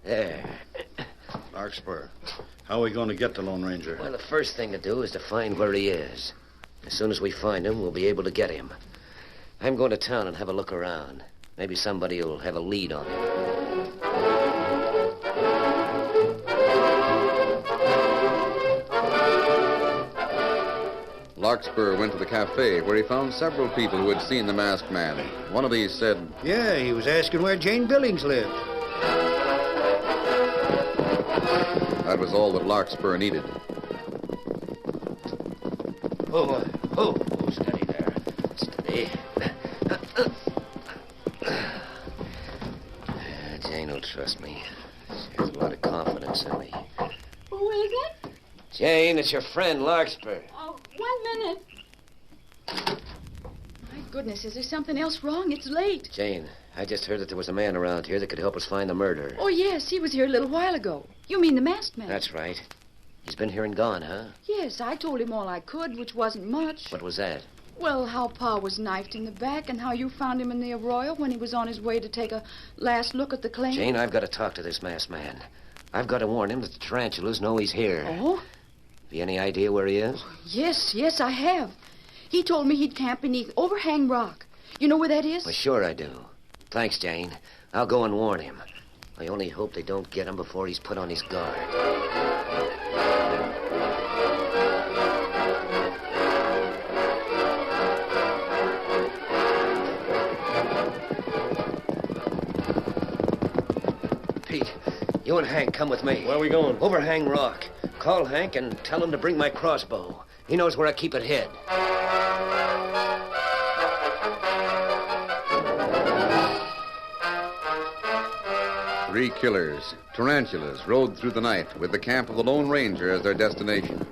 There. Larkspur, how are we going to get the Lone Ranger? Well, the first thing to do is to find where he is. As soon as we find him, we'll be able to get him. I'm going to town and have a look around. Maybe somebody will have a lead on him. Larkspur went to the cafe where he found several people who had seen the masked man. One of these said, Yeah, he was asking where Jane Billings lived. That was all that Larkspur needed. Steady there. Steady. Jane will trust me. She has a lot of confidence in me. Who is it? Jane, it's your friend, Larkspur. Oh, 1 minute. My goodness, is there something else wrong? It's late. Jane, I just heard that there was a man around here that could help us find the murderer. Oh, yes, he was here a little while ago. You mean the masked man? That's right. He's been here and gone, huh? Yes, I told him all I could, which wasn't much. What was that? Well, how Pa was knifed in the back and how you found him in the arroyo when he was on his way to take a last look at the claim. Jane, I've got to talk to this masked man. I've got to warn him that the tarantulas know he's here. Oh? Have you any idea where he is? Yes, I have. He told me he'd camp beneath Overhang Rock. You know where that is? Well, sure I do. Thanks, Jane. I'll go and warn him. I only hope they don't get him before he's put on his guard. Pete, you and Hank come with me. Where are we going? Overhang Rock. Call Hank and tell him to bring my crossbow. He knows where I keep it hid. Three killers, tarantulas, rode through the night with the camp of the Lone Ranger as their destination.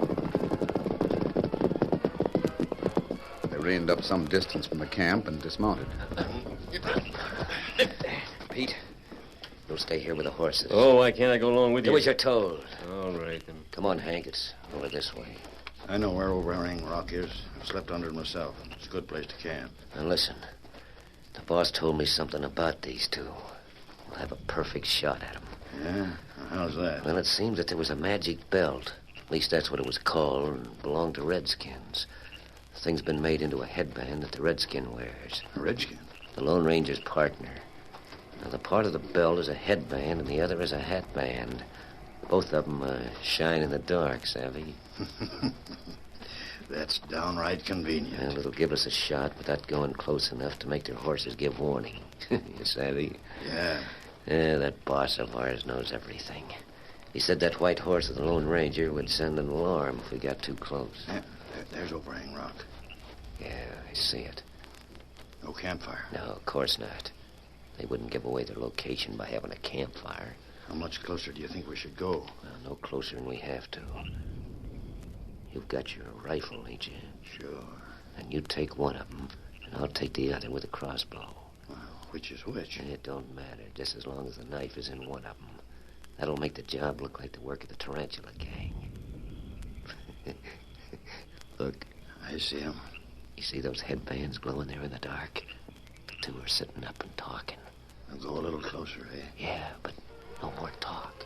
They reined up some distance from the camp and dismounted. Pete, will stay here with the horses. Oh, why can't I go along with you? Do as you're told. All right, then. Come on, Hank. It's over this way. I know where Overhang Rock is. I've slept under it myself. It's a good place to camp. Now, listen. The boss told me something about these two. We'll have a perfect shot at them. Yeah? How's that? Well, it seems that there was a magic belt. At least that's what it was called, and belonged to Redskins. The thing's been made into a headband that the Redskin wears. A Redskin? The Lone Ranger's partner. Now, the part of the belt is a headband, and the other is a hatband. Both of them shine in the dark, savvy? That's downright convenient. Well, it'll give us a shot without going close enough to make their horses give warning. You savvy? Yeah. Yeah, that boss of ours knows everything. He said that white horse of the Lone Ranger would send an alarm if we got too close. Yeah, there's Overhang Rock. Yeah, I see it. No campfire. No, of course not. They wouldn't give away their location by having a campfire. How much closer do you think we should go? Well, no closer than we have to. You've got your rifle, ain't you? Sure. And you take one of them, and I'll take the other with a crossbow. Well, which is which? It don't matter, just as long as the knife is in one of them. That'll make the job look like the work of the Tarantula gang. Look. I see him. You see those headbands glowing there in the dark? The two are sitting up and talking. I'll go a little closer, eh? Yeah, but no more talk.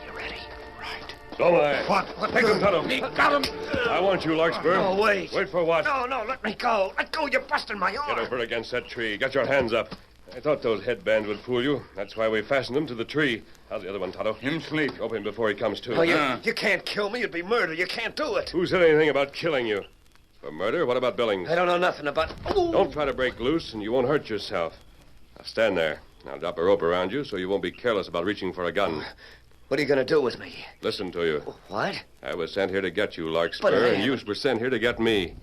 You ready? Right. So am I. What? Take him, Tonto. He got him. I want you, Larkspur. No, wait. Wait for what? No, let me go. Let go. You're busting my arm. Get over against that tree. Get your hands up. I thought those headbands would fool you. That's why we fastened them to the tree. How's the other one, Tonto? Him sleep. Rope him before he comes to. No, you can't kill me. It'd be murder. You can't do it. Who said anything about killing you? For murder? What about Billings? I don't know nothing about... Ooh. Don't try to break loose, and you won't hurt yourself. Now stand there. I'll drop a rope around you so you won't be careless about reaching for a gun. What are you going to do with me? Listen to you. What? I was sent here to get you, Larkspur, and you were sent here to get me.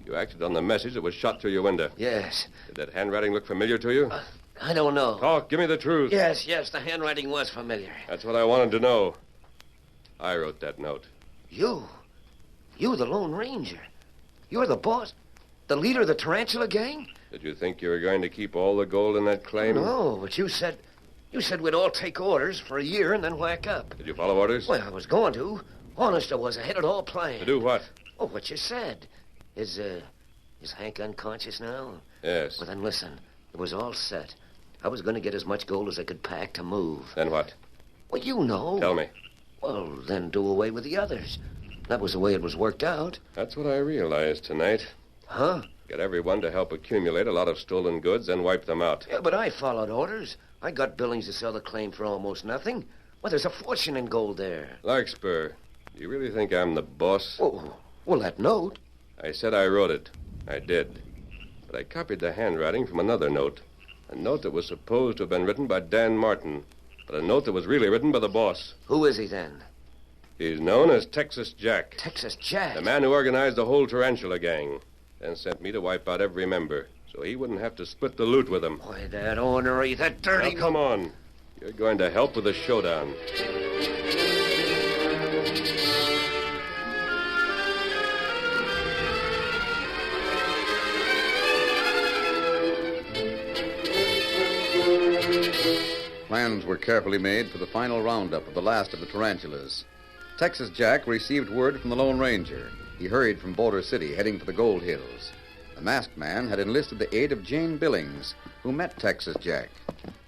You acted on the message that was shot through your window. Yes. Did that handwriting look familiar to you? I don't know. Talk. Give me the truth. Yes, the handwriting was familiar. That's what I wanted to know. I wrote that note. You, the Lone Ranger. You're the boss, the leader of the Tarantula gang? Did you think you were going to keep all the gold in that claim? No, but you said we'd all take orders for a year and then whack up. Did you follow orders? Well, I was going to. Honest, I was. I had it all planned. To do what? Oh, what you said. Is Hank unconscious now? Yes. Well, then listen. It was all set. I was going to get as much gold as I could pack to move. Then what? Well, you know. Tell me. Well, then do away with the others. That was the way it was worked out. That's what I realized tonight. Huh? Get everyone to help accumulate a lot of stolen goods and wipe them out. Yeah, but I followed orders. I got Billings to sell the claim for almost nothing. Well, there's a fortune in gold there. Larkspur, do you really think I'm the boss? Oh, well, that note. I said I wrote it. I did. But I copied the handwriting from another note. A note that was supposed to have been written by Dan Martin, but a note that was really written by the boss. Who is he, then? He's known as Texas Jack. Texas Jack? The man who organized the whole Tarantula gang. Then sent me to wipe out every member, so he wouldn't have to split the loot with them. Boy, that ornery, that dirty... Now, come on. You're going to help with the showdown. Plans were carefully made for the final roundup of the last of the tarantulas. Texas Jack received word from the Lone Ranger. He hurried from Boulder City, heading for the Gold Hills. The masked man had enlisted the aid of Jane Billings, who met Texas Jack.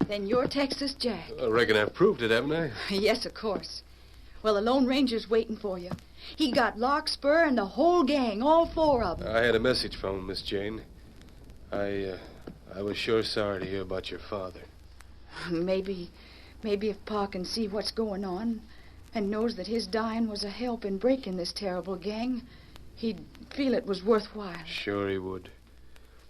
Then you're Texas Jack. I reckon I've proved it, haven't I? Yes, of course. Well, the Lone Ranger's waiting for you. He got Larkspur and the whole gang, all four of them. I had a message from him, Miss Jane. I was sure sorry to hear about your father. Maybe if Pa can see what's going on and knows that his dying was a help in breaking this terrible gang, he'd feel it was worthwhile. Sure he would.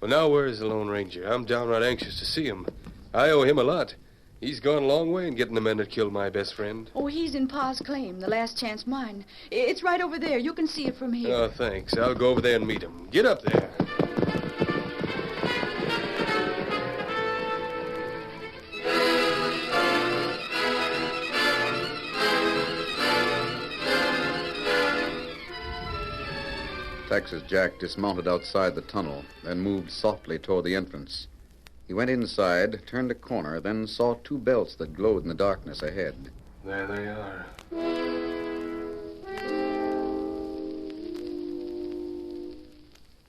Well, now where is the Lone Ranger? I'm downright anxious to see him. I owe him a lot. He's gone a long way in getting the men that killed my best friend. Oh, he's in Pa's claim, the last chance mine. It's right over there. You can see it from here. Oh, thanks. I'll go over there and meet him. Get up there. Texas Jack dismounted outside the tunnel, then moved softly toward the entrance. He went inside, turned a corner, then saw two belts that glowed in the darkness ahead. There they are.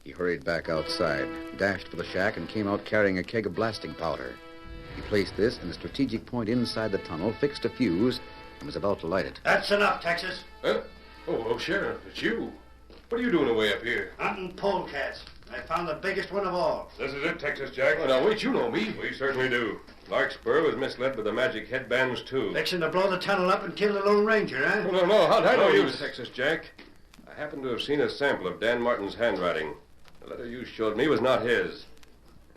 He hurried back outside, dashed for the shack, and came out carrying a keg of blasting powder. He placed this in a strategic point inside the tunnel, fixed a fuse, and was about to light it. That's enough, Texas. Huh? Oh, Sheriff, it's you. What are you doing away up here? Hunting polecats. I found the biggest one of all. This is it, Texas Jack. Oh, now, wait, you know me. We certainly do. Larkspur was misled by the magic headbands, too. Fixing to blow the tunnel up and kill the Lone Ranger, huh? No. How'd I know you, Texas Jack? I happen to have seen a sample of Dan Martin's handwriting. The letter you showed me was not his.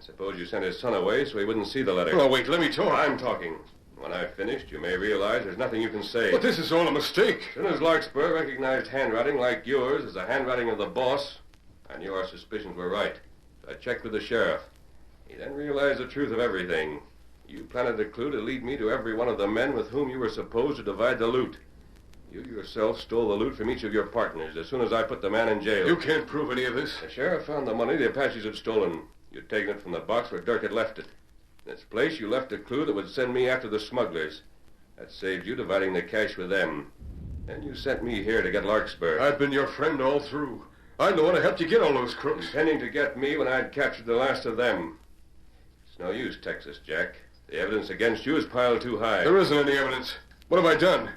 I suppose you sent his son away so he wouldn't see the letter. Oh, wait, let me talk. I'm talking. When I've finished, you may realize there's nothing you can say. But this is all a mistake. As soon as Larkspur recognized handwriting like yours as the handwriting of the boss, I knew our suspicions were right. So I checked with the sheriff. He then realized the truth of everything. You planted a clue to lead me to every one of the men with whom you were supposed to divide the loot. You yourself stole the loot from each of your partners as soon as I put the man in jail. You can't prove any of this. The sheriff found the money the Apaches had stolen. You'd taken it from the box where Dirk had left it. In its place, you left a clue that would send me after the smugglers. That saved you dividing the cash with them. Then you sent me here to get Larkspur. I've been your friend all through. I'm the one who helped you get all those crooks. Intending to get me when I'd captured the last of them. It's no use, Texas Jack. The evidence against you is piled too high. There isn't any evidence. What have I done?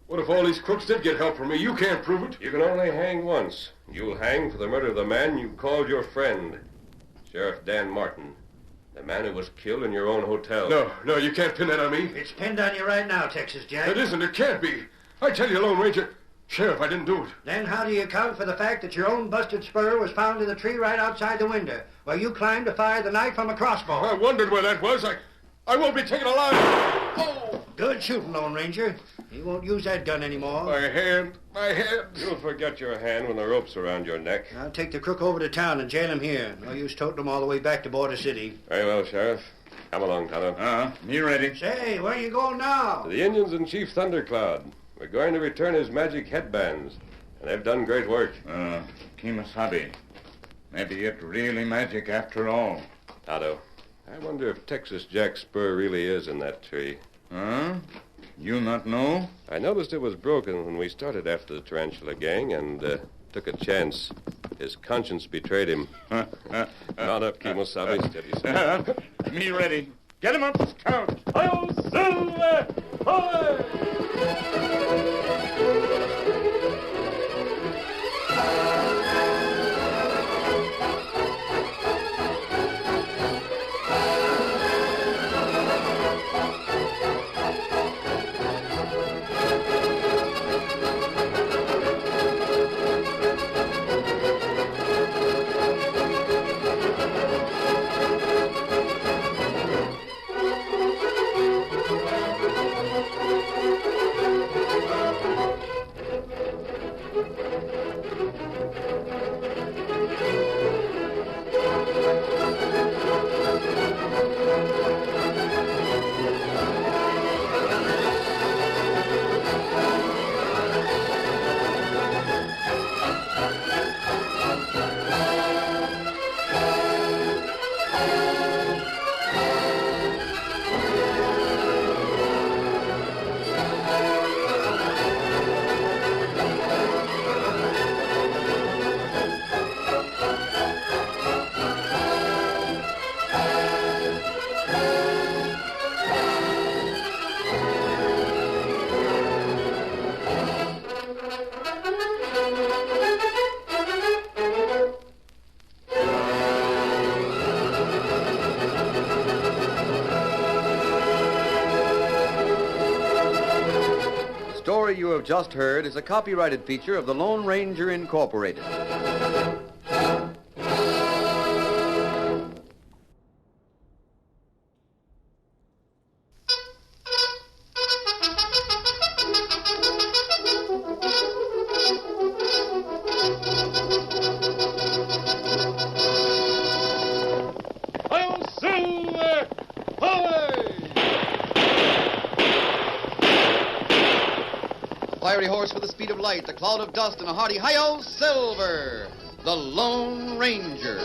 What if all these crooks did get help from me? You can't prove it. You can only hang once. You'll hang for the murder of the man you called your friend, Sheriff Dan Martin. The man who was killed in your own hotel. No, you can't pin that on me. It's pinned on you right now, Texas Jack. It isn't. It can't be. I tell you, Lone Ranger. Sheriff, I didn't do it. Then how do you account for the fact that your own busted spur was found in the tree right outside the window, where you climbed to fire the knife from a crossbow? I wondered where that was. I won't be taken alive. Oh! Good shooting, Lone Ranger. He won't use that gun anymore. My hand. You'll forget your hand when the rope's around your neck. I'll take the crook over to town and jail him here. No use toting him all the way back to Border City. Very well, Sheriff. Come along, Tonto. Me ready. Say, where you going now? To the Indians and Chief Thundercloud. We're going to return his magic headbands. And they've done great work. Kimasabi. Maybe it really magic after all. Tonto, I wonder if Texas Jack's spur really is in that tree. Huh? You not know? I noticed it was broken when we started after the Tarantula gang and took a chance. His conscience betrayed him. Mount up, Kimosabe. Steady, sir. Me ready. Get him up, Scout. Hi-yo, Silver! Hi! The story you have just heard is a copyrighted feature of the Lone Ranger Incorporated. Hi-yo, Silver! Hi! Fiery horse with the speed of light, a cloud of dust, and a hearty hi-yo, Silver! The Lone Ranger.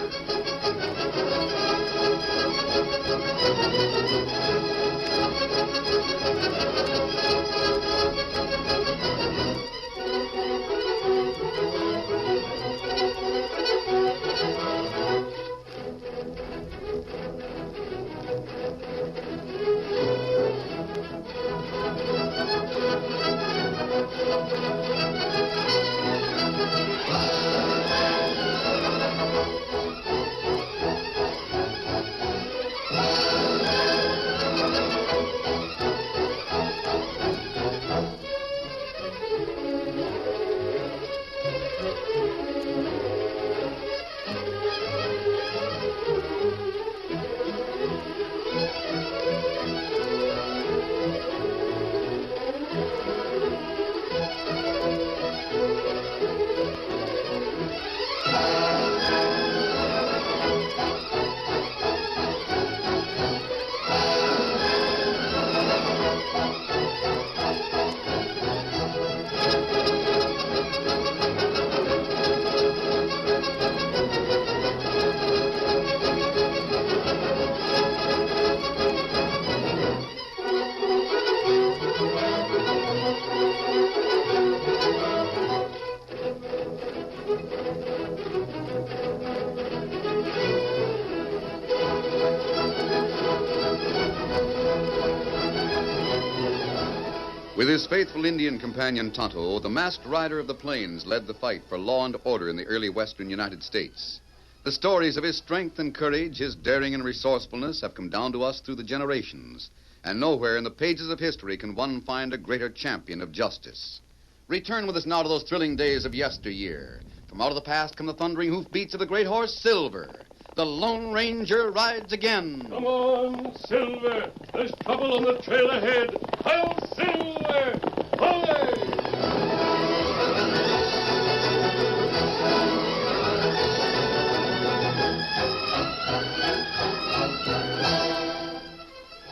With his faithful Indian companion Tonto, the masked rider of the plains led the fight for law and order in the early western United States. The stories of his strength and courage, his daring and resourcefulness have come down to us through the generations, and nowhere in the pages of history can one find a greater champion of justice. Return with us now to those thrilling days of yesteryear. From out of the past come the thundering hoofbeats of the great horse Silver. The Lone Ranger rides again. Come on, Silver. There's trouble on the trail ahead. Hail, Silver! Away!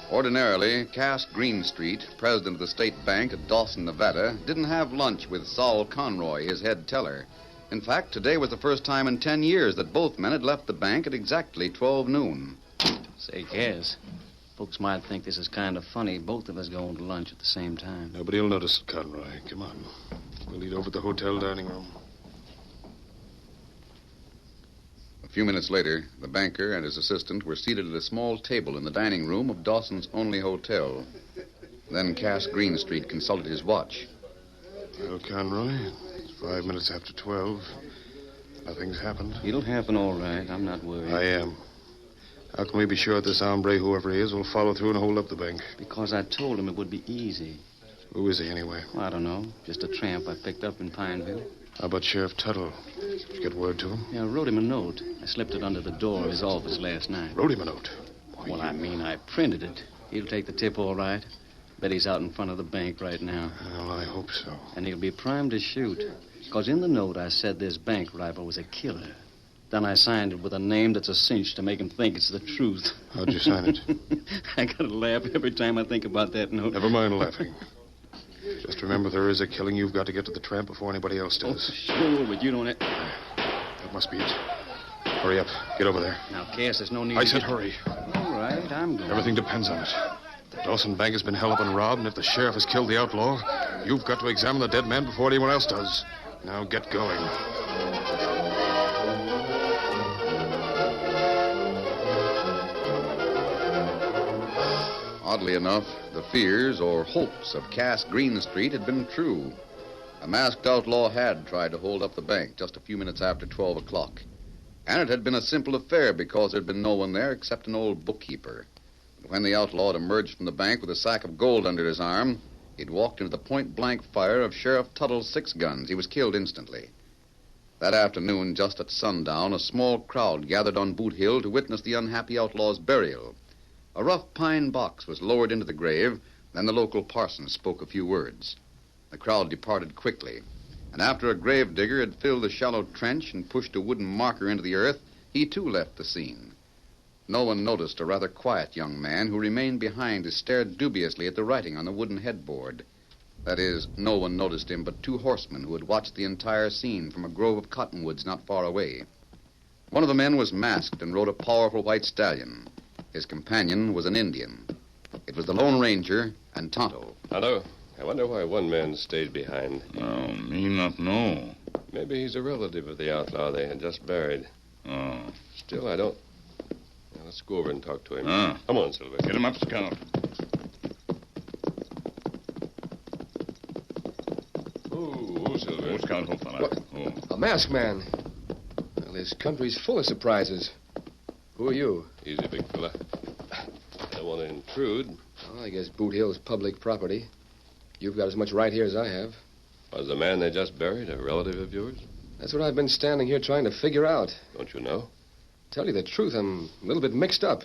Ordinarily, Cass Greenstreet, president of the state bank at Dawson, Nevada, didn't have lunch with Saul Conroy, his head teller. In fact, today was the first time in 10 years that both men had left the bank at exactly 12 noon. Say, Cass, folks might think this is kind of funny, both of us going to lunch at the same time. Nobody will notice it, Conroy. Come on. We'll eat over at the hotel dining room. A few minutes later, the banker and his assistant were seated at a small table in the dining room of Dawson's only hotel. Then Cass Greenstreet consulted his watch. Well, Conroy, it's 5 minutes after 12. Nothing's happened. It'll happen all right. I'm not worried. I am. How can we be sure this hombre, whoever he is, will follow through and hold up the bank? Because I told him it would be easy. Who is he, anyway? Well, I don't know. Just a tramp I picked up in Pineville. How about Sheriff Tuttle? Did you get word to him? Yeah, I wrote him a note. I slipped it under the door of his office last night. Wrote him a note? Well, I mean, I printed it. He'll take the tip all right. Bet he's out in front of the bank right now. Well, I hope so. And he'll be primed to shoot. Because in the note I said this bank robber was a killer. Then I signed it with a name that's a cinch to make him think it's the truth. How'd you sign it? I gotta laugh every time I think about that note. Never mind laughing. Just remember, there is a killing. You've got to get to the tramp before anybody else does. Oh, sure, but you don't have... That must be it. Hurry up. Get over there. Now, Cass, there's no need I said hurry. All right, I'm going. Everything depends on it. The Dawson Bank has been held up and robbed, and if the sheriff has killed the outlaw, you've got to examine the dead man before anyone else does. Now get going. Oddly enough, the fears or hopes of Cass Greenstreet had been true. A masked outlaw had tried to hold up the bank just a few minutes after 12 o'clock. And it had been a simple affair because there had been no one there except an old bookkeeper. But when the outlaw had emerged from the bank with a sack of gold under his arm, he'd walked into the point-blank fire of Sheriff Tuttle's 6 guns. He was killed instantly. That afternoon, just at sundown, a small crowd gathered on Boot Hill to witness the unhappy outlaw's burial. A rough pine box was lowered into the grave, then the local parson spoke a few words. The crowd departed quickly, and after a grave digger had filled the shallow trench and pushed a wooden marker into the earth, he too left the scene. No one noticed a rather quiet young man who remained behind to stare dubiously at the writing on the wooden headboard. That is, no one noticed him but two horsemen who had watched the entire scene from a grove of cottonwoods not far away. One of the men was masked and rode a powerful white stallion. His companion was an Indian. It was the Lone Ranger and Tonto. Tonto, I wonder why one man stayed behind. Oh, me not know. Maybe he's a relative of the outlaw they had just buried. Oh. Still, I don't... Now, let's go over and talk to him. Ah. Come on, Silver. Get him up, Scout. Oh, Silver. Oh, Scout, hold fella. Oh. A masked man. Well, this country's full of surprises. Who are you? Easy, big fella. I don't want to intrude. Well, I guess Boot Hill's public property. You've got as much right here as I have. Was the man they just buried a relative of yours? That's what I've been standing here trying to figure out. Don't you know? Tell you the truth, I'm a little bit mixed up.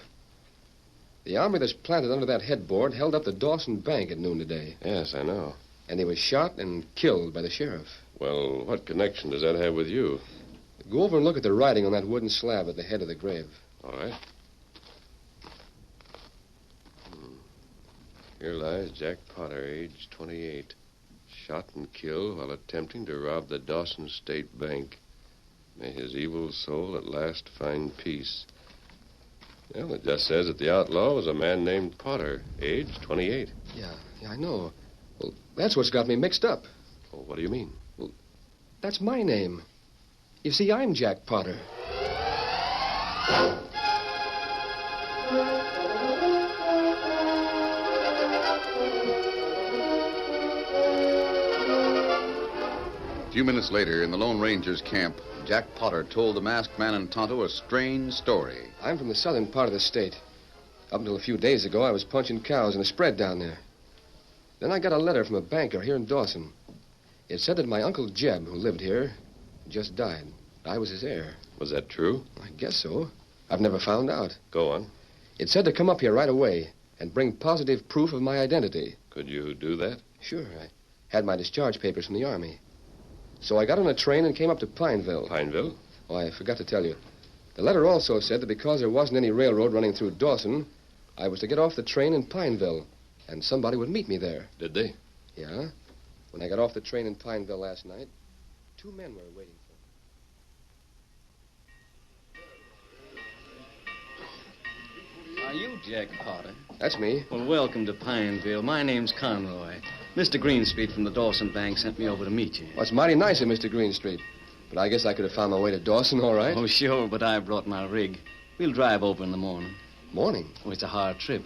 The army that's planted under that headboard held up the Dawson Bank at noon today. Yes, I know. And he was shot and killed by the sheriff. Well, what connection does that have with you? Go over and look at the writing on that wooden slab at the head of the grave. All right. Here lies Jack Potter, age 28. Shot and killed while attempting to rob the Dawson State Bank. May his evil soul at last find peace. Well, it just says that the outlaw was a man named Potter, age 28. Yeah, I know. Well, that's what's got me mixed up. Oh, what do you mean? Well, that's my name. You see, I'm Jack Potter. A few minutes later, in the Lone Ranger's camp, Jack Potter told the masked man and Tonto a strange story. I'm from the southern part of the state. Up until a few days ago, I was punching cows in a spread down there. Then I got a letter from a banker here in Dawson. It said that my Uncle Jeb, who lived here, just died. I was his heir. Was that true? I guess so. I've never found out. Go on. It said to come up here right away and bring positive proof of my identity. Could you do that? Sure. I had my discharge papers from the Army. So I got on a train and came up to Pineville. Pineville? Oh, I forgot to tell you. The letter also said that because there wasn't any railroad running through Dawson, I was to get off the train in Pineville, and somebody would meet me there. Did they? Yeah. When I got off the train in Pineville last night, two men were waiting for me. Are you Jack Potter? That's me. Well, welcome to Pineville. My name's Conroy. Mr. Greenstreet from the Dawson Bank sent me over to meet you. Well, it's mighty nice of Mr. Greenstreet. But I guess I could have found my way to Dawson, all right? Oh, sure, but I brought my rig. We'll drive over in the morning. Morning? Oh, it's a hard trip.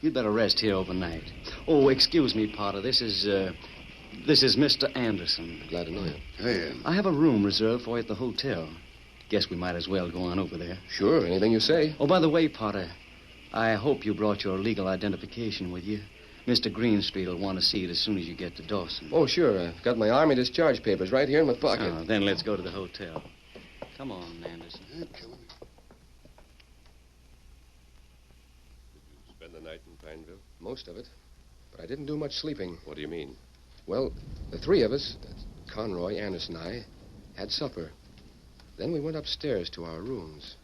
You'd better rest here overnight. Oh, excuse me, Potter. This is Mr. Anderson. Glad to know you. Hey. I have a room reserved for you at the hotel. Guess we might as well go on over there. Sure, anything you say. Oh, by the way, Potter, I hope you brought your legal identification with you. Mr. Greenstreet will want to see it as soon as you get to Dawson. Oh, sure. I've got my Army discharge papers right here in my pocket. Oh, then let's go to the hotel. Come on, Anderson. Spend the night in Pineville? Most of it. But I didn't do much sleeping. What do you mean? Well, the three of us, Conroy, Anderson, and I, had supper. Then we went upstairs to our rooms.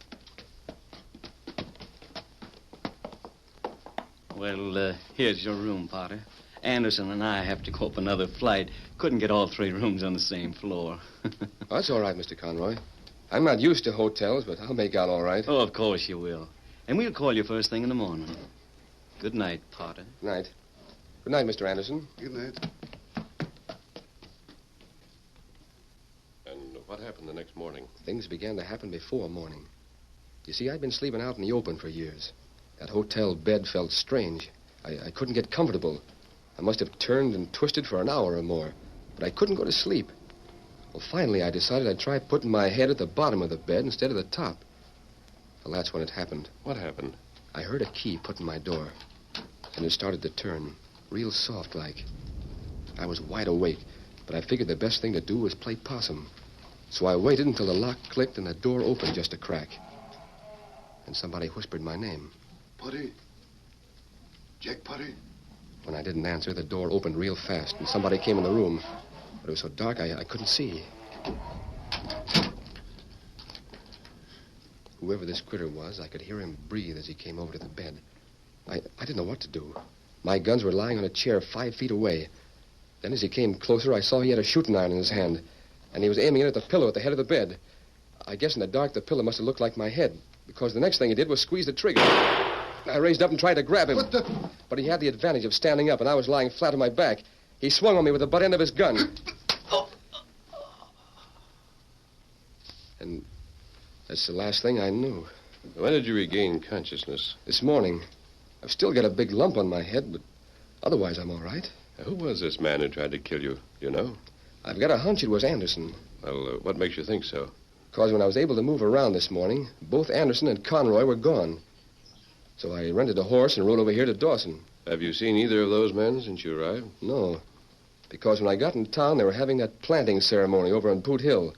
Well, here's your room, Potter. Anderson and I have to go up another flight. Couldn't get all three rooms on the same floor. Oh, that's all right, Mr. Conroy. I'm not used to hotels, but I'll make out all right. Oh, of course you will. And we'll call you first thing in the morning. Good night, Potter. Good night. Good night, Mr. Anderson. Good night. And what happened the next morning? Things began to happen before morning. You see, I'd been sleeping out in the open for years. That hotel bed felt strange. I couldn't get comfortable. I must have turned and twisted for an hour or more, but I couldn't go to sleep. Well, finally, I decided I'd try putting my head at the bottom of the bed instead of the top. Well, that's when it happened. What happened? I heard a key put in my door, and it started to turn, real soft-like. I was wide awake, but I figured the best thing to do was play possum. So I waited until the lock clicked and the door opened just a crack. And somebody whispered my name. Potter? Jack Potter? When I didn't answer, the door opened real fast, and somebody came in the room. But it was so dark, I couldn't see. Whoever this critter was, I could hear him breathe as he came over to the bed. I didn't know what to do. My guns were lying on a chair 5 feet away. Then as he came closer, I saw he had a shooting iron in his hand, and he was aiming it at the pillow at the head of the bed. I guess in the dark, the pillow must have looked like my head, because the next thing he did was squeeze the trigger. I raised up and tried to grab him. But he had the advantage of standing up, and I was lying flat on my back. He swung on me with the butt end of his gun. And that's the last thing I knew. When did you regain consciousness? This morning. I've still got a big lump on my head, but otherwise I'm all right. Who was this man who tried to kill you? You know? I've got a hunch it was Anderson. Well, what makes you think so? Because when I was able to move around this morning, both Anderson and Conroy were gone. So I rented a horse and rode over here to Dawson. Have you seen either of those men since you arrived? No. Because when I got in town, they were having that planting ceremony over on Boot Hill.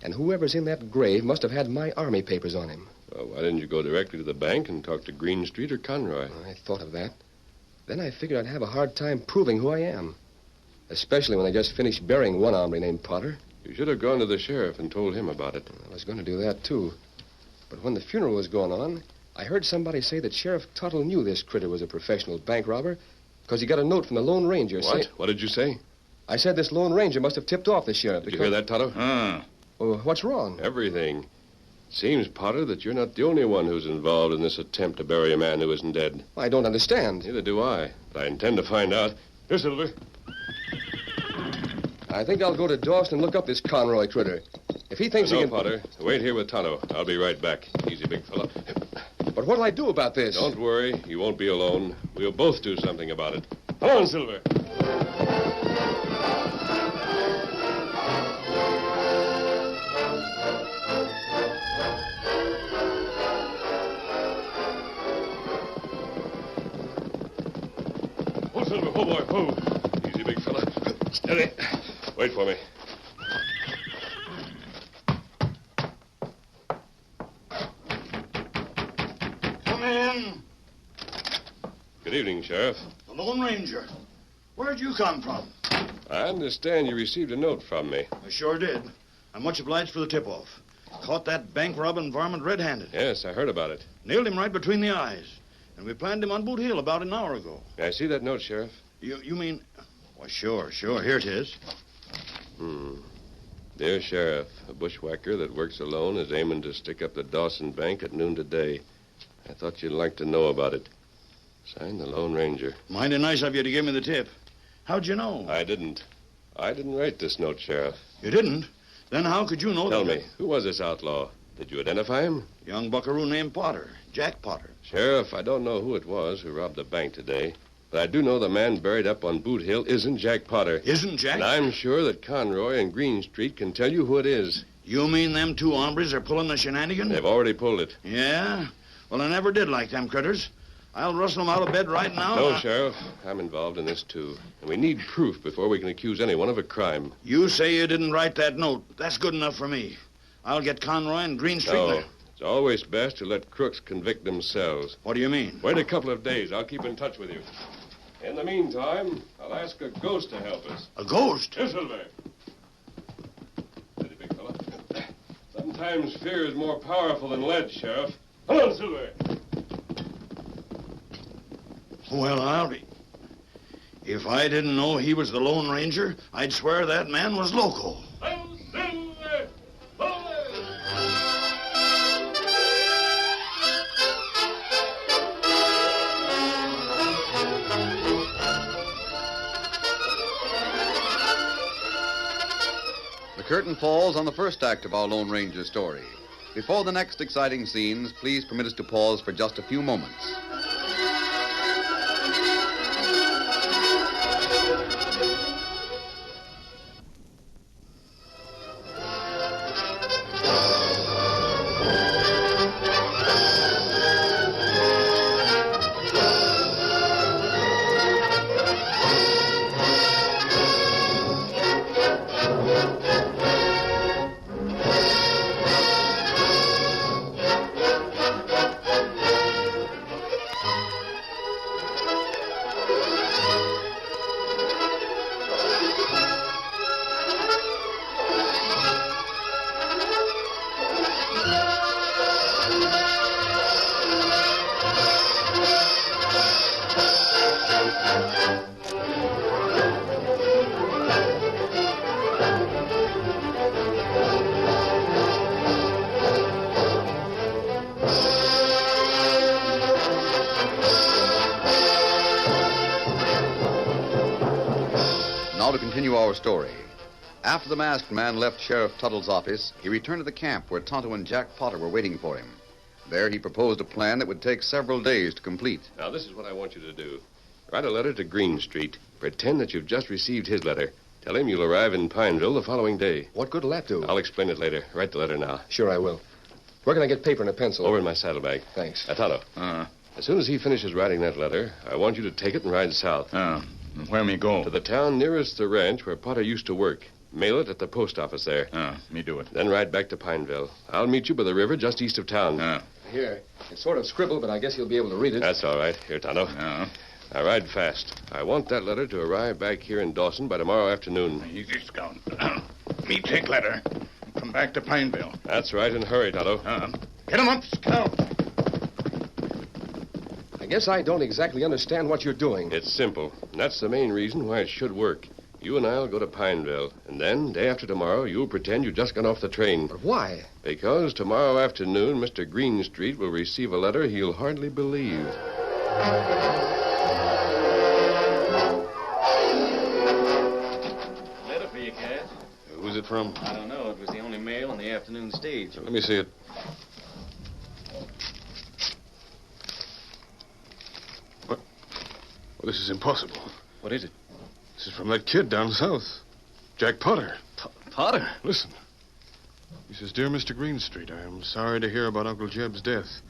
And whoever's in that grave must have had my army papers on him. Well, why didn't you go directly to the bank and talk to Greenstreet or Conroy? I thought of that. Then I figured I'd have a hard time proving who I am. Especially when I just finished burying one hombre named Potter. You should have gone to the sheriff and told him about it. I was going to do that, too. But when the funeral was going on, I heard somebody say that Sheriff Tuttle knew this critter was a professional bank robber because he got a note from the Lone Ranger. What? What did you say? I said this Lone Ranger must have tipped off the sheriff. Did you hear that, Toto? Well, what's wrong? Everything. It seems, Potter, that you're not the only one who's involved in this attempt to bury a man who isn't dead. I don't understand. Neither do I. But I intend to find out. Here, Silver. I think I'll go to Dawson and look up this Conroy critter. If he thinks he can... Potter. Wait here with Tonto. I'll be right back. Easy, big fella. But what'll I do about this? Don't worry. You won't be alone. We'll both do something about it. Come on, Silver. Oh, Silver. Oh, boy. Oh. Easy, big fella. Steady. Wait for me. Come in. Good evening, Sheriff. The Lone Ranger. Where'd you come from? I understand you received a note from me. I sure did. I'm much obliged for the tip-off. Caught that bank robbing varmint red-handed. Yes, I heard about it. Nailed him right between the eyes. And we planned him on Boot Hill about an hour ago. I see that note, Sheriff. You mean... Why, sure. Here it is. Dear Sheriff, a bushwhacker that works alone is aiming to stick up the Dawson Bank at noon today. I thought you'd like to know about it. Signed, the Lone Ranger. Mighty nice of you to give me the tip. How'd you know? I didn't write this note, Sheriff. You didn't? Then how could you know Tell me, who was this outlaw? Did you identify him? Young buckaroo named Potter. Jack Potter. Sheriff, I don't know who it was who robbed the bank today. But I do know the man buried up on Boot Hill isn't Jack Potter. Isn't Jack? And I'm sure that Conroy and Greenstreet can tell you who it is. You mean them two hombres are pulling the shenanigan? They've already pulled it. Yeah? Well, I never did like them critters. I'll rustle them out of bed right now. No, Sheriff. I'm involved in this, too. And we need proof before we can accuse anyone of a crime. You say you didn't write that note. That's good enough for me. I'll get Conroy and Greenstreet No. there. It's always best to let crooks convict themselves. What do you mean? Wait a couple of days. I'll keep in touch with you. In the meantime, I'll ask a ghost to help us. A ghost? Yes, Silver. Steady, big fella. Sometimes fear is more powerful than lead, Sheriff. Come on, Silver. Well, I'll be. If I didn't know he was the Lone Ranger, I'd swear that man was loco. Silver! The curtain falls on the first act of our Lone Ranger story. Before the next exciting scenes, please permit us to pause for just a few moments. Now to continue our story. After the masked man left Sheriff Tuttle's office, he returned to the camp where Tonto and Jack Potter were waiting for him. There he proposed a plan that would take several days to complete. Now, this is what I want you to do. Write a letter to Greenstreet. Pretend that you've just received his letter. Tell him you'll arrive in Pineville the following day. What good will that do? I'll explain it later. Write the letter now. Sure, I will. Where can I get paper and a pencil? Over in my saddlebag. Thanks. Tonto. As soon as he finishes writing that letter, I want you to take it and ride south. Where me go? To the town nearest the ranch where Potter used to work. Mail it at the post office there. Me do it. Then ride back to Pineville. I'll meet you by the river just east of town. Here. It's sort of scribbled, but I guess you'll be able to read it. That's all right. Here, Tonto. Now ride fast. I want that letter to arrive back here in Dawson by tomorrow afternoon. Easy, Scout. Me take letter. Come back to Pineville. That's right, and hurry, Tonto. Get him up, Scout. I guess I don't exactly understand what you're doing. It's simple. And that's the main reason why it should work. You and I'll go to Pineville, and then, day after tomorrow, you'll pretend you just got off the train. But why? Because tomorrow afternoon, Mr. Greenstreet will receive a letter he'll hardly believe. Letter for you, Cass. Who's it from? I don't know. It was the only mail on the afternoon stage. Let me see it. What? Well, this is impossible. What is it? This is from that kid down south. Jack Potter. Potter? Listen. He says, Dear Mr. Greenstreet, I am sorry to hear about Uncle Jeb's death.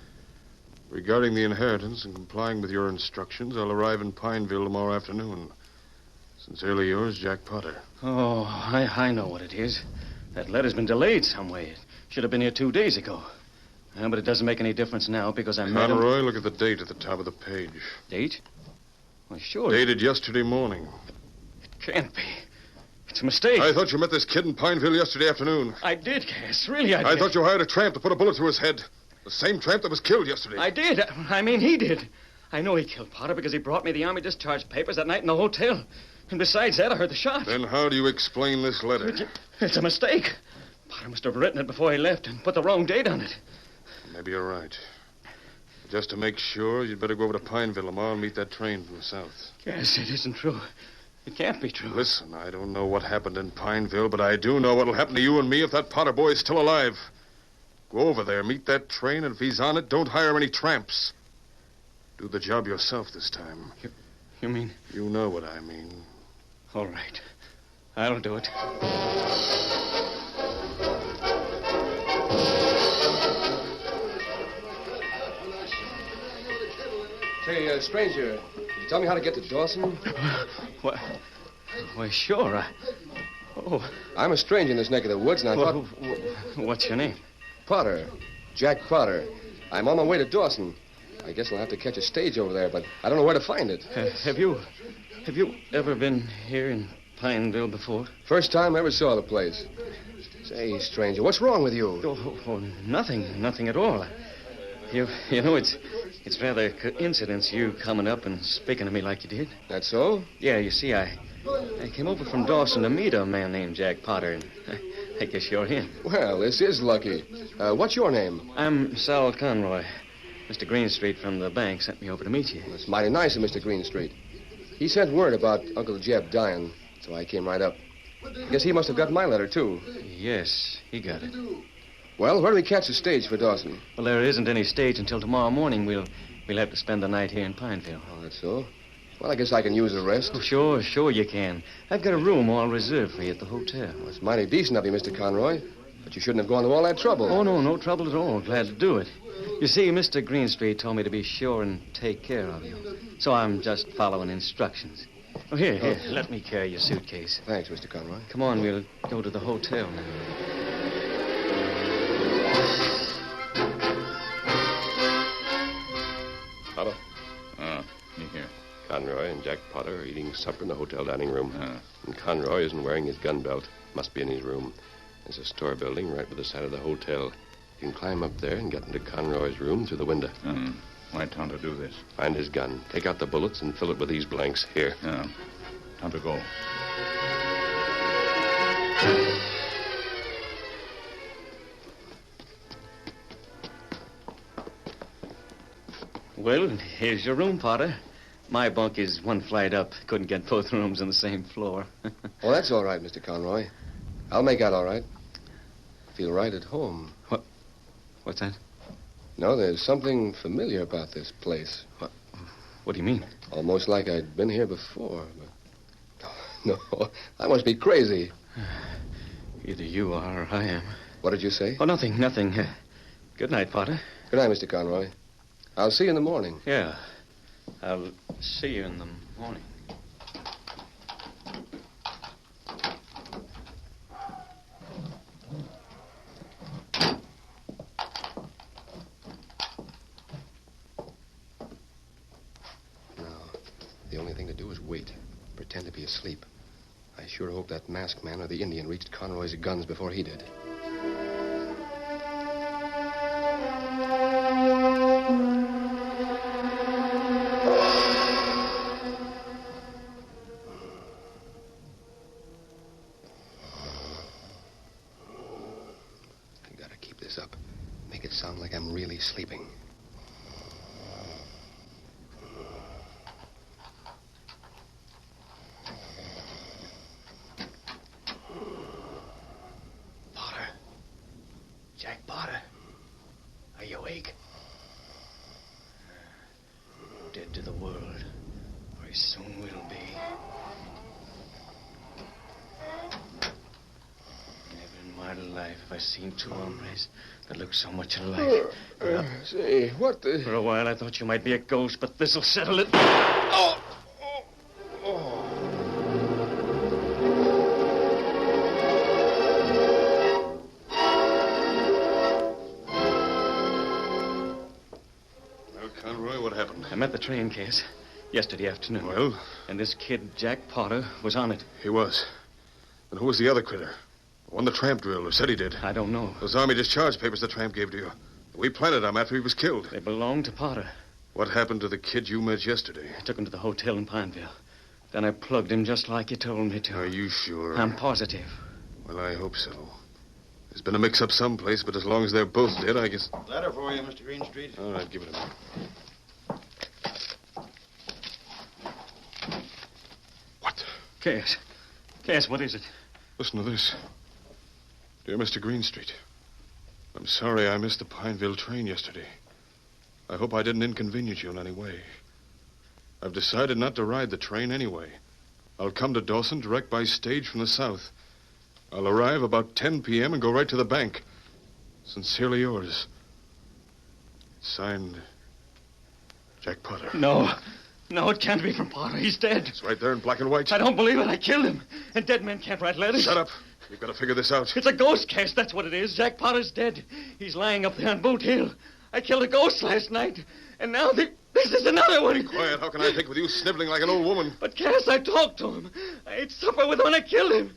Regarding the inheritance and complying with your instructions, I'll arrive in Pineville tomorrow afternoon. Sincerely yours, Jack Potter. Oh, I know what it is. That letter's been delayed some way. It should have been here 2 days ago. But it doesn't make any difference now because I met him. Conroy, look at the date at the top of the page. Date? Well, sure. Dated yesterday morning. Can't be. It's a mistake. I thought you met this kid in Pineville yesterday afternoon. I did, Cass. Really, I did. I thought you hired a tramp to put a bullet through his head. The same tramp that was killed yesterday. I did. I mean, he did. I know he killed Potter because he brought me the Army discharge papers that night in the hotel. And besides that, I heard the shot. Then how do you explain this letter? It's a mistake. Potter must have written it before he left and put the wrong date on it. Maybe you're right. Just to make sure, you'd better go over to Pineville tomorrow and meet that train from the south. Yes, it isn't true. It can't be true. Listen, I don't know what happened in Pineville, but I do know what'll happen to you and me if that Potter boy is still alive. Go over there, meet that train, and if he's on it, don't hire any tramps. Do the job yourself this time. You mean? You know what I mean. All right. I'll do it. Say, stranger, can you tell me how to get to Dawson? What? Why, sure. I'm a stranger in this neck of the woods, and I thought... What's your name? Potter. Jack Potter. I'm on my way to Dawson. I guess I'll have to catch a stage over there, but I don't know where to find it. Have you ever been here in Pineville before? First time I ever saw the place. Say, stranger, what's wrong with you? Nothing at all. You know, it's rather a coincidence you coming up and speaking to me like you did. That so? Yeah, you see, I came over from Dawson to meet a man named Jack Potter, and I guess you're him. Well, this is lucky. What's your name? I'm Sal Conroy. Mr. Greenstreet from the bank sent me over to meet you. It's mighty nice of Mr. Greenstreet. He sent word about Uncle Jeb dying, so I came right up. Guess he must have got my letter, too. Yes, he got it. Well, where do we catch the stage for Dawson? Well, there isn't any stage until tomorrow morning. We'll have to spend the night here in Pineville. Oh, that's so? Well, I guess I can use a rest. Oh, sure you can. I've got a room all reserved for you at the hotel. Well, it's mighty decent of you, Mr. Conroy. But you shouldn't have gone to all that trouble. Oh, no trouble at all. Glad to do it. You see, Mr. Greenstreet told me to be sure and take care of you. So I'm just following instructions. Oh, here, let me carry your suitcase. Thanks, Mr. Conroy. Come on, we'll go to the hotel now. Hello? Me here. Conroy and Jack Potter are eating supper in the hotel dining room. And Conroy isn't wearing his gun belt. Must be in his room. There's a store building right by the side of the hotel. You can climb up there and get into Conroy's room through the window. Why Tonto do this? Find his gun. Take out the bullets and fill it with these blanks. Here. Tonto go. Well, here's your room, Potter. My bunk is one flight up. Couldn't get both rooms on the same floor. Oh, that's all right, Mr. Conroy. I'll make out all right. Feel right at home. What's that? No, there's something familiar about this place. What do you mean? Almost like I'd been here before. But... No, I must be crazy. Either you are or I am. What did you say? Oh, nothing. Good night, Potter. Good night, Mr. Conroy. I'll see you in the morning. Yeah. I'll see you in the morning. The only thing to do is wait. Pretend to be asleep. I sure hope that masked man or the Indian reached Conroy's guns before he did. I gotta keep this up. Make it sound like I'm really sleeping. Jack Potter, are you awake? Dead to the world, or he soon will be. Never in my life have I seen two hombres that look so much alike. Say, what the... For a while I thought you might be a ghost, but this'll settle it. Oh! I met the train case yesterday afternoon. Well? And this kid, Jack Potter, was on it. He was. And who was the other critter? The one the tramp drilled, or said he did? I don't know. Those Army discharge papers the tramp gave to you. We planted him after he was killed. They belonged to Potter. What happened to the kid you met yesterday? I took him to the hotel in Pineville. Then I plugged him just like you told me to. Are you sure? I'm positive. Well, I hope so. There's been a mix-up someplace, but as long as they're both dead, I guess... Letter for you, Mr. Greenstreet. All right, give it a minute. Cass, what is it? Listen to this. Dear Mr. Greenstreet, I'm sorry I missed the Pineville train yesterday. I hope I didn't inconvenience you in any way. I've decided not to ride the train anyway. I'll come to Dawson direct by stage from the south. I'll arrive about 10 p.m. and go right to the bank. Sincerely yours. Signed, Jack Potter. No, it can't be from Potter. He's dead. It's right there in black and white. I don't believe it. I killed him. And dead men can't write letters. Shut up. We've got to figure this out. It's a ghost case, that's what it is. Jack Potter's dead. He's lying up there on Boot Hill. I killed a ghost last night. And now this is another one. Be quiet. How can I think with you sniveling like an old woman? But, Cass, I talked to him. I ate supper with him and I killed him.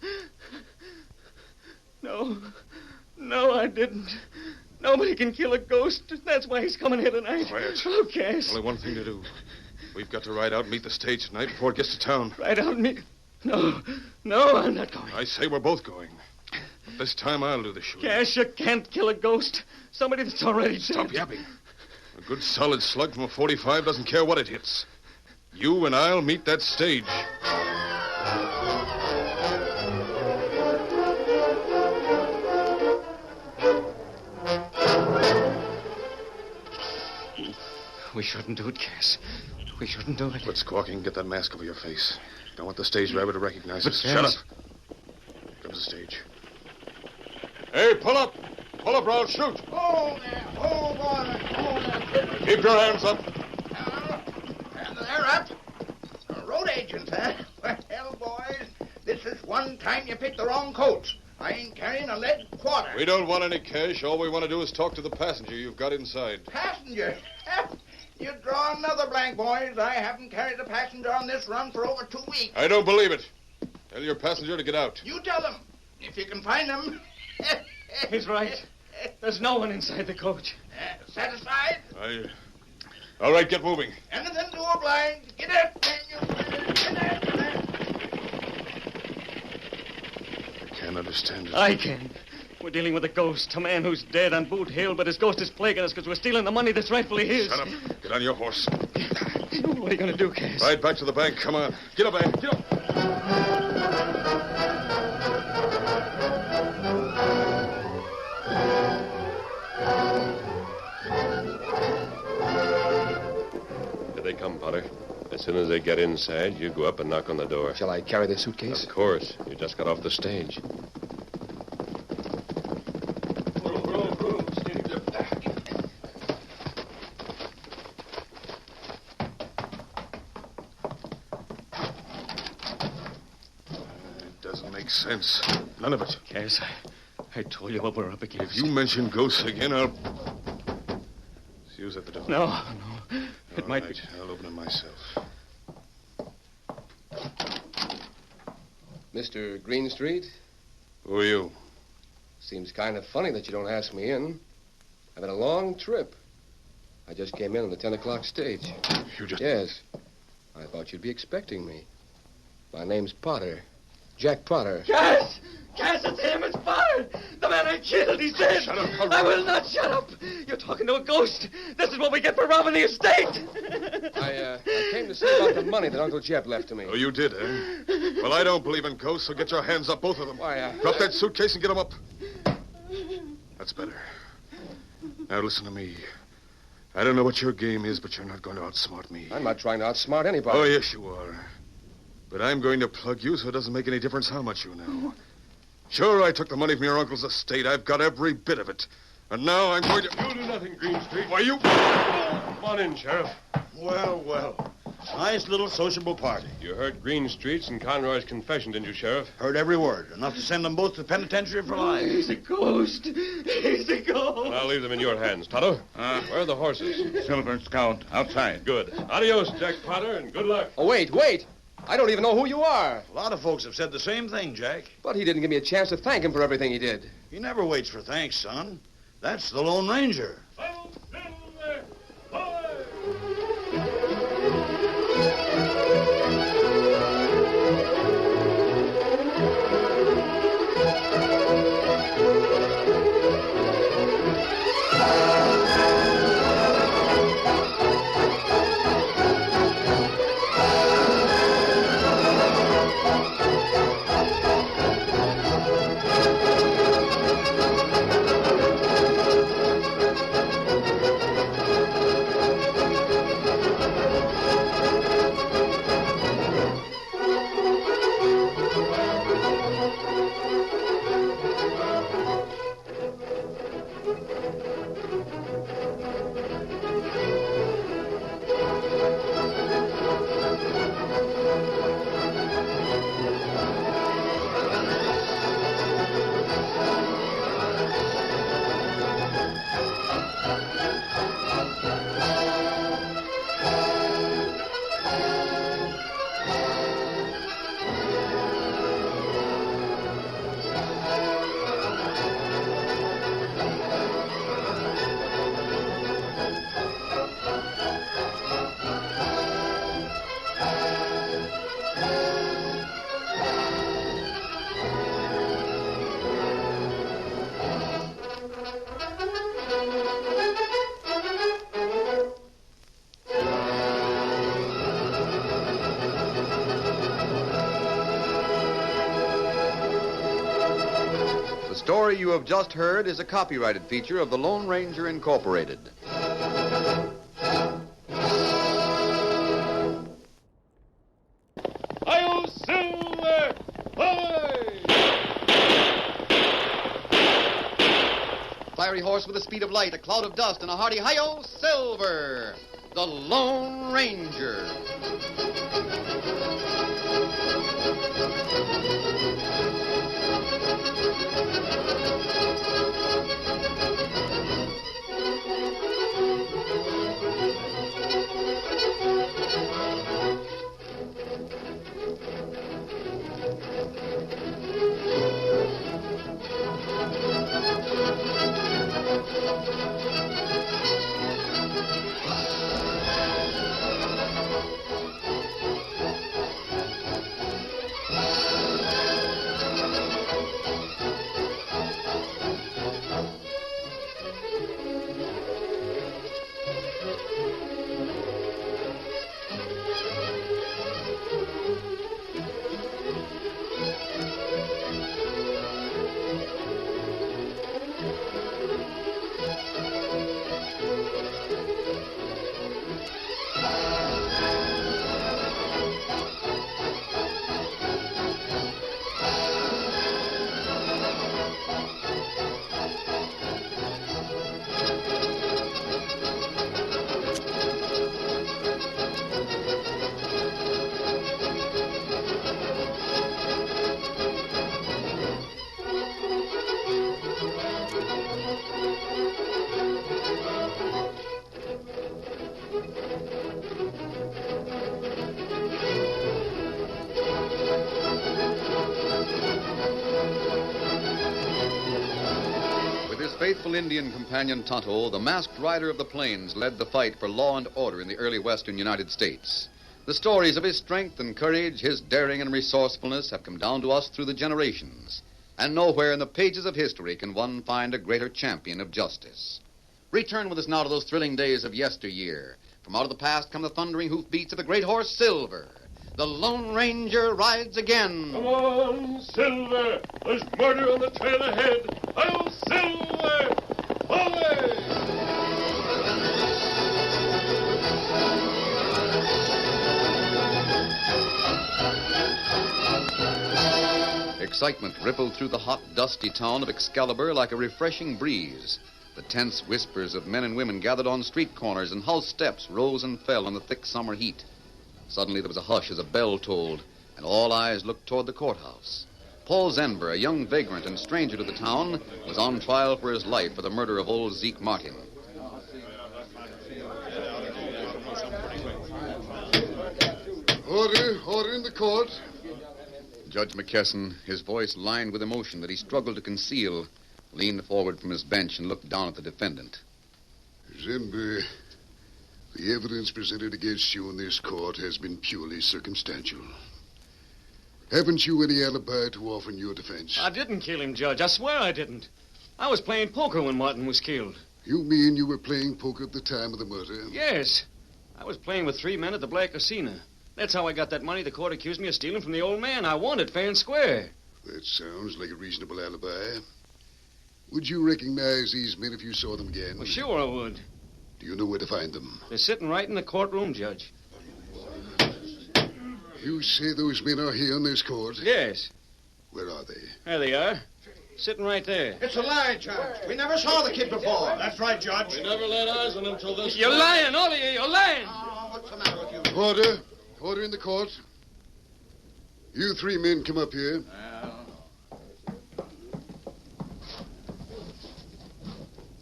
No, I didn't. Nobody can kill a ghost. That's why he's coming here tonight. Quiet. Oh, Cass. Only one thing to do. We've got to ride out and meet the stage tonight before it gets to town. Ride out and meet... No, I'm not going. I say we're both going. But this time I'll do the shooting. Cass, you can't kill a ghost. Somebody that's already dead. Stop yapping. A good solid slug from a 45 doesn't care what it hits. You and I'll meet that stage. We shouldn't do it, Cass. We shouldn't do it. Quit squawking. Get that mask over your face. Don't want the stage driver to recognize us. Cass... Shut up. Here comes the stage. Hey, pull up. Pull up or I'll shoot. Oh, there. Oh, boy. Oh, there. Keep your hands up. And they're up. Road agents, huh? Well, boys, this is one time you picked the wrong coach. I ain't carrying a lead quarter. We don't want any cash. All we want to do is talk to the passenger you've got inside. Passenger? You draw another blank, boys. I haven't carried a passenger on this run for over 2 weeks. I don't believe it. Tell your passenger to get out. You tell them. If you can find them. He's right. There's no one inside the coach. Satisfied? All right, get moving. Anything to oblige. Get up, Daniel. Get up. I can't understand it. I can. We're dealing with a ghost, a man who's dead on Boot Hill, but his ghost is plaguing us because we're stealing the money that's rightfully his. Shut up. Get on your horse. What are you going to do, Cass? Ride back to the bank. Come on. Get up, man. Get up. Here they come, Potter. As soon as they get inside, you go up and knock on the door. Shall I carry the suitcase? Of course. You just got off the stage. Sense. None of it. Cass, I told you what we're up against. If you mention ghosts again, I'll... See who's at the door. No. It might be. I'll open it myself. Mr. Greenstreet? Who are you? Seems kind of funny that you don't ask me in. I've had a long trip. I just came in on the 10 o'clock stage. You just... Yes. I thought you'd be expecting me. My name's Potter. Jack Potter. Cass! Cass, it's him. It's Potter. The man I killed. He's dead. Shut up. I will not shut up. You're talking to a ghost. This is what we get for robbing the estate. I came to see about the money that Uncle Jeb left to me. Oh, you did, eh? Well, I don't believe in ghosts, so get your hands up, both of them. Why, Drop that suitcase and get them up. That's better. Now, listen to me. I don't know what your game is, but you're not going to outsmart me. I'm not trying to outsmart anybody. Oh, yes, you are. But I'm going to plug you so it doesn't make any difference how much you know. Sure, I took the money from your uncle's estate. I've got every bit of it. And now I'm going to... You do nothing, Greenstreet. Why, you... Come on in, Sheriff. Well. Nice little sociable party. You heard Greenstreet's and Conroy's confession, didn't you, Sheriff? Heard every word. Enough to send them both to the penitentiary for life. He's a ghost. He's a ghost. Well, I'll leave them in your hands, Tonto. Where are the horses? Silver and Scout, outside. Good. Adios, Jack Potter, and good luck. Oh, wait. I don't even know who you are. A lot of folks have said the same thing, Jack. But he didn't give me a chance to thank him for everything he did. He never waits for thanks, son. That's the Lone Ranger. The story you have just heard is a copyrighted feature of the Lone Ranger Incorporated. Hi-yo, Silver! Hi! Fiery horse with the speed of light, a cloud of dust, and a hearty hi-yo, Silver, the Lone Ranger. faithful Indian companion Tonto, the masked rider of the plains, led the fight for law and order in the early western United States. The stories of his strength and courage, his daring and resourcefulness have come down to us through the generations. And nowhere in the pages of history can one find a greater champion of justice. Return with us now to those thrilling days of yesteryear. From out of the past come the thundering hoofbeats of the great horse Silver. The Lone Ranger rides again. Come on, Silver. There's murder on the trail ahead. I'll Silver. Away! Excitement rippled through the hot, dusty town of Excalibur like a refreshing breeze. The tense whispers of men and women gathered on street corners and house steps rose and fell in the thick summer heat. Suddenly there was a hush as a bell tolled, and all eyes looked toward the courthouse. Paul Zenber, a young vagrant and stranger to the town, was on trial for his life for the murder of old Zeke Martin. Order in the court. Judge McKesson, his voice lined with emotion that he struggled to conceal, leaned forward from his bench and looked down at the defendant. Zenber, the evidence presented against you in this court has been purely circumstantial. Haven't you any alibi to offer in your defense? I didn't kill him, Judge. I swear I didn't. I was playing poker when Martin was killed. You mean you were playing poker at the time of the murder? Yes. I was playing with 3 men at the Black Casino. That's how I got that money the court accused me of stealing from the old man. I won it fair and square. That sounds like a reasonable alibi. Would you recognize these men if you saw them again? Well, sure I would. Do you know where to find them? They're sitting right in the courtroom, Judge. You say those men are here in this court? Yes. Where are they? There they are. Sitting right there. It's a lie, Judge. We never saw the kid before. That's right, Judge. We never laid eyes on him till this. You're lying, all of you. You're lying. Oh, what's the matter with you? Order. Order in the court. You 3 men come up here.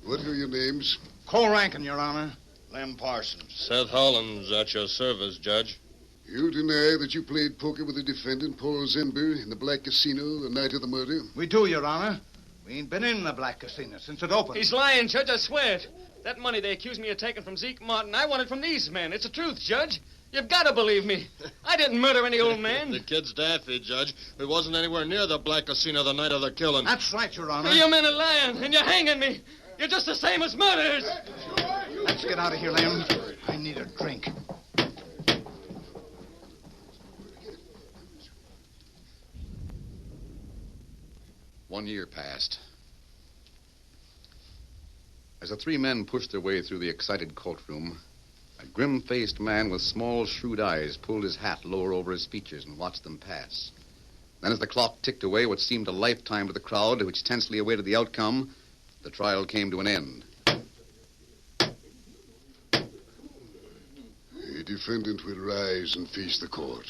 What are your names? Cole Rankin, Your Honor. Lem Parsons. Seth Hollins, at your service, Judge. You deny that you played poker with the defendant, Paul Zenber, in the Black Casino the night of the murder? We do, Your Honor. We ain't been in the Black Casino since it opened. He's lying, Judge. I swear it. That money they accused me of taking from Zeke Martin, I won it from these men. It's the truth, Judge. You've got to believe me. I didn't murder any old man. The kid's daffy, Judge. We wasn't anywhere near the Black Casino the night of the killing. That's right, Your Honor. You men are lying, and you're hanging me. You're just the same as murderers. Let's get out of here, Lem. I need a drink. One year passed. As the 3 men pushed their way through the excited courtroom, a grim-faced man with small, shrewd eyes pulled his hat lower over his features and watched them pass. Then as the clock ticked away what seemed a lifetime to the crowd, which tensely awaited the outcome, the trial came to an end. The defendant will rise and face the court.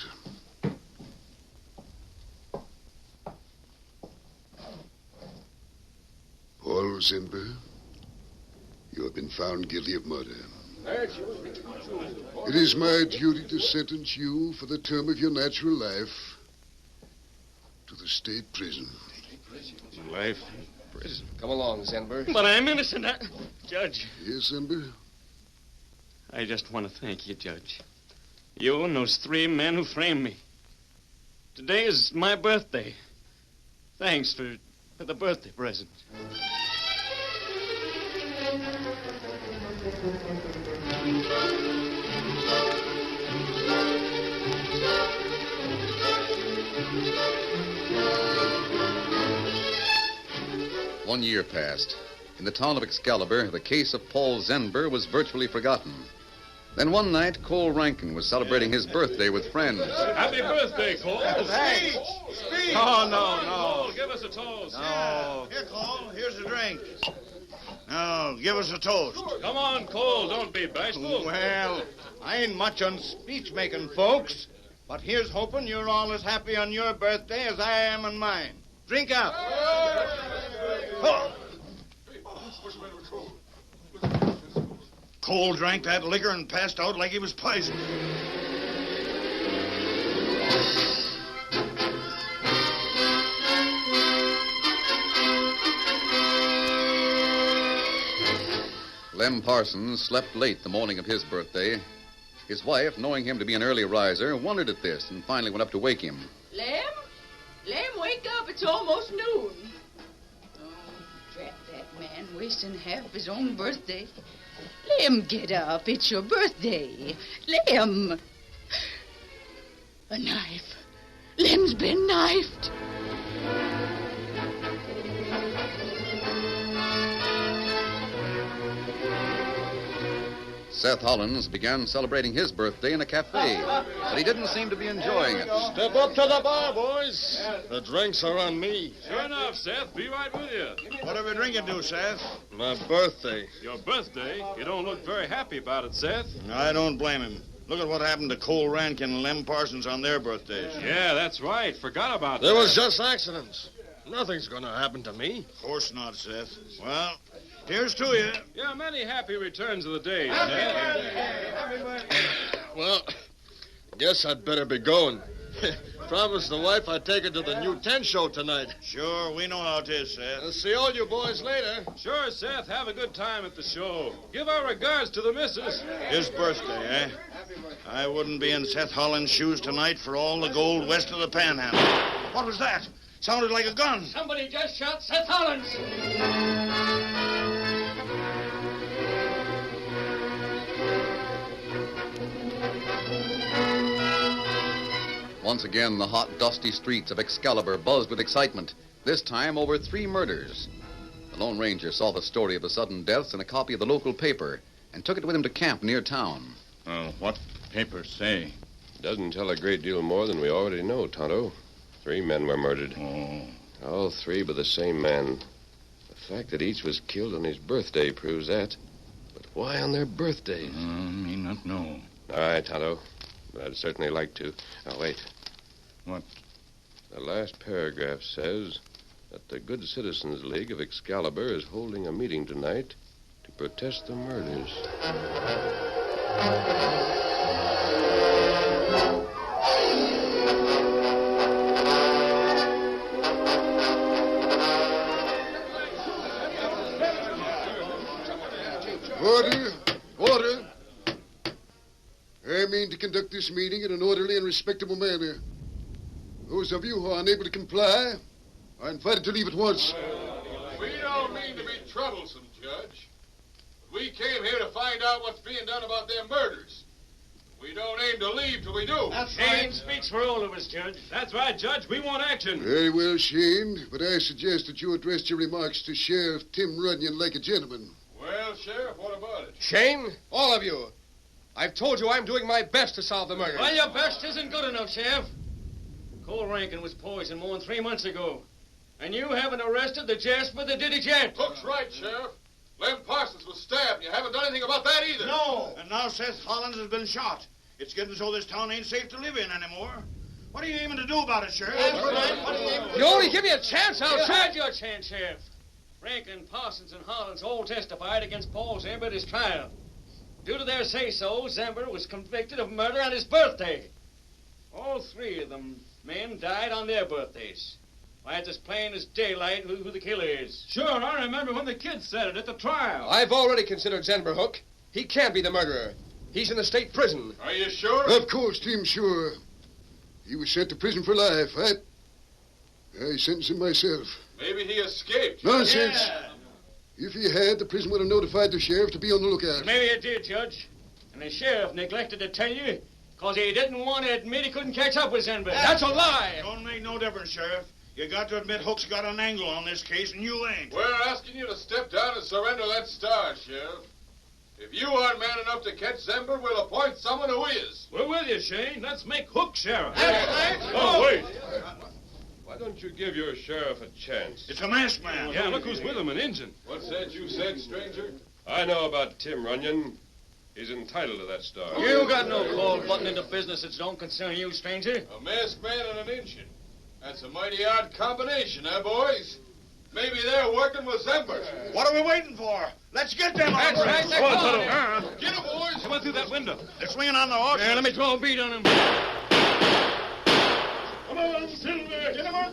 Paul Zenber, you have been found guilty of murder. It is my duty to sentence you for the term of your natural life to the state prison. Life in prison. Come along, Zenber. But I'm innocent. Judge. Yes, Zenber? I just want to thank you, Judge. You and those 3 men who framed me. Today is my birthday. Thanks for the birthday present. One year passed. In the town of Excalibur, the case of Paul Zenber was virtually forgotten. Then one night, Cole Rankin was celebrating his birthday with friends. Happy birthday, Cole. Thanks. Speech. Oh, no. Cole, give us a toast. No. Here, Cole. Here's a drink. No, give us a toast. Come on, Cole. Don't be bashful. Well, I ain't much on speech-making, folks. But here's hoping you're all as happy on your birthday as I am on mine. Drink up. Oh. Cole drank that liquor and passed out like he was poisoned. Lem Parsons slept late the morning of his birthday. His wife, knowing him to be an early riser, wondered at this and finally went up to wake him. Lem? Lem, wake up. It's almost noon. Oh, drat that man wasting half his own birthday. Lem, get up. It's your birthday. Lem. A knife. Lem's been knifed. Seth Hollins began celebrating his birthday in a cafe, but he didn't seem to be enjoying it. Step up to the bar, boys. The drinks are on me. Sure enough, Seth. Be right with you. What are we drinking to, Seth? My birthday. Your birthday? You don't look very happy about it, Seth. I don't blame him. Look at what happened to Cole Rankin and Lem Parsons on their birthdays. Yeah, that's right. Forgot about that. There was just accidents. Nothing's going to happen to me. Of course not, Seth. Well, here's to you. Yeah, many happy returns of the day. Well, guess I'd better be going. Promised the wife I'd take her to the new tent show tonight. Sure, we know how it is, Seth. I'll see all you boys later. Sure, Seth. Have a good time at the show. Give our regards to the missus. His birthday, eh? I wouldn't be in Seth Hollins' shoes tonight for all the gold west of the Panhandle. What was that? Sounded like a gun. Somebody just shot Seth Hollins. Once again, the hot, dusty streets of Excalibur buzzed with excitement, this time over 3 murders. The Lone Ranger saw the story of the sudden deaths in a copy of the local paper and took it with him to camp near town. What papers say? Doesn't tell a great deal more than we already know, Tonto. 3 men were murdered. All 3 by the same man. The fact that each was killed on his birthday proves that. But why on their birthdays? Me not know. All right, Tonto. I'd certainly like to. Now, wait. What? The last paragraph says that the Good Citizens League of Excalibur is holding a meeting tonight to protest the murders. Order. I mean to conduct this meeting in an orderly and respectable manner. Those of you who are unable to comply are invited to leave at once. We don't mean to be troublesome, Judge. But we came here to find out what's being done about their murders. We don't aim to leave till we do. That's right. Speaks for all of us, Judge. That's right, Judge. We want action. Very well, Shane, but I suggest that you address your remarks to Sheriff Tim Runyon like a gentleman. Well, Sheriff, what about it? Shane, all of you. I've told you I'm doing my best to solve the murder. Well, your best isn't good enough, Sheriff. Cole Rankin was poisoned more than 3 months ago. And you haven't arrested the jasper that did it yet. Hook's right, Sheriff. Lem Parsons was stabbed. You haven't done anything about that either. No. And now Seth Hollins has been shot. It's getting so this town ain't safe to live in anymore. What are you aiming to do about it, Sheriff? That's right. What are you aiming to do? You only give me a chance, I'll You try. had your chance, Sheriff. Rankin, Parsons, and Hollins all testified against Paul Zember at his trial. Due to their say-so, Zember was convicted of murder on his birthday. All 3 of them men died on their birthdays. Why, it's as plain as daylight who the killer is. Sure, I remember when the kid said it at the trial. I've already considered Zenber Hook. He can't be the murderer. He's in the state prison. Are you sure? Of course, Tim, sure. He was sent to prison for life. I sentenced him myself. Maybe he escaped. Nonsense. Yeah. If he had, the prison would have notified the sheriff to be on the lookout. Maybe it did, Judge. And the sheriff neglected to tell you because he didn't want to admit he couldn't catch up with Zenber. That's a lie. Don't make no difference, Sheriff. You got to admit Hook's got an angle on this case, and you ain't. We're asking you to step down and surrender that star, Sheriff. If you aren't man enough to catch Zember, we'll appoint someone who is. We're with you, Shane. Let's make Hook sheriff. That's Oh, wait. Why don't you give your sheriff a chance? It's a masked man. Yeah, look who's with him, an Injun. What's that you said, stranger? I know about Tim Runyon. He's entitled to that star. You got no call button into business that don't concern you, stranger. A masked man and an Injun. That's a mighty odd combination, boys? Maybe they're working with Zember. What are we waiting for? Let's get them. That's right. Come on, Tonto. Get him, boys. Come on through that window. They're swinging on the horse. Yeah, let me throw a beat on him. Come on, Silver. Get him on.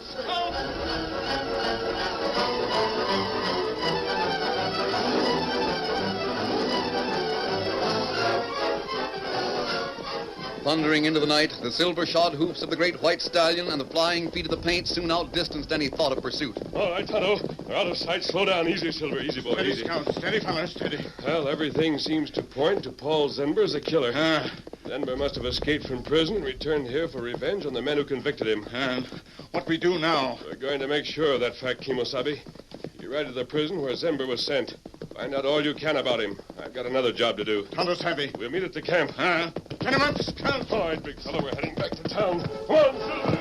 Thundering into the night, the silver-shod hoofs of the great white stallion and the flying feet of the paint soon outdistanced any thought of pursuit. All right, Tonto. They're out of sight. Slow down. Easy, Silver. Easy, boy. Steady, Easy. Scout. Steady, fella. Steady. Well, everything seems to point to Paul Zenber as the killer. Zenber must have escaped from prison and returned here for revenge on the men who convicted him. And what we do now? We're going to make sure of that fact, Kimosabe. You ride to the prison where Zenber was sent. Find out all you can about him. I've got another job to do. Tonto Sabe. We'll meet at the camp. Get him up, Scout. All right, big fellow. We're heading back to town. Come on, Silver.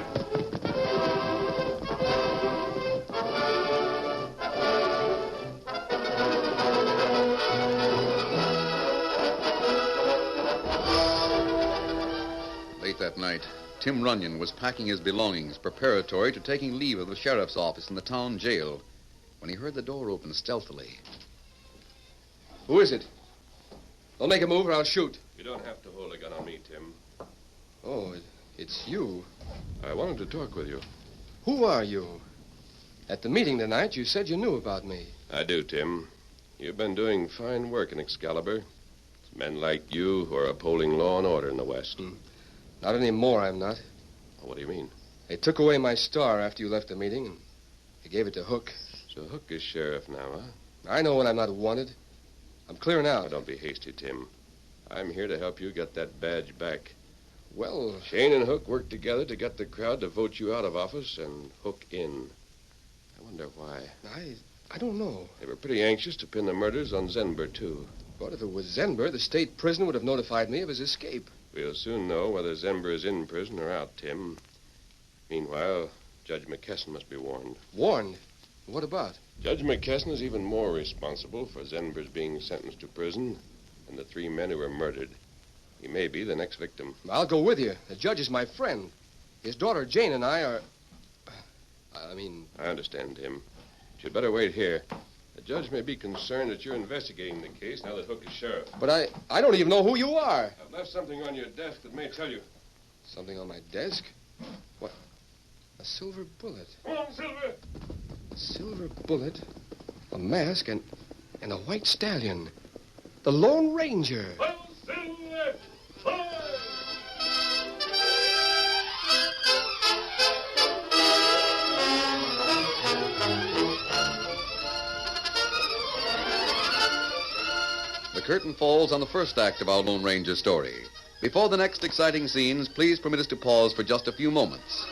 Late that night, Tim Runyon was packing his belongings, preparatory to taking leave of the sheriff's office in the town jail, when he heard the door open stealthily. Who is it? Don't make a move or I'll shoot. You don't have to hold a gun on me, Tim. Oh, it's you. I wanted to talk with you. Who are you? At the meeting tonight, you said you knew about me. I do, Tim. You've been doing fine work in Excalibur. It's men like you who are upholding law and order in the West. Not anymore, I'm not. What do you mean? They took away my star after you left the meeting, and they gave it to Hook. So Hook is sheriff now, huh? I know when I'm not wanted. I'm clearing out. Oh, don't be hasty, Tim. I'm here to help you get that badge back. Well... Shane and Hook worked together to get the crowd to vote you out of office and Hook in. I wonder why. I don't know. They were pretty anxious to pin the murders on Zenber, too. But if it was Zenber, the state prison would have notified me of his escape. We'll soon know whether Zenber is in prison or out, Tim. Meanwhile, Judge McKesson must be warned. Warned? What about? Judge McKesson is even more responsible for Zenber's being sentenced to prison than the 3 men who were murdered. He may be the next victim. I'll go with you. The judge is my friend. His daughter Jane and I are... I understand, Tim. But you'd better wait here. The judge may be concerned that you're investigating the case now that Hook is sheriff. But I don't even know who you are. I've left something on your desk that may tell you. Something on my desk? What? A silver bullet. Come on, Silver! A silver bullet, a mask, and a white stallion. The Lone Ranger. Silver! The curtain falls on the first act of our Lone Ranger story. Before the next exciting scenes, please permit us to pause for just a few moments.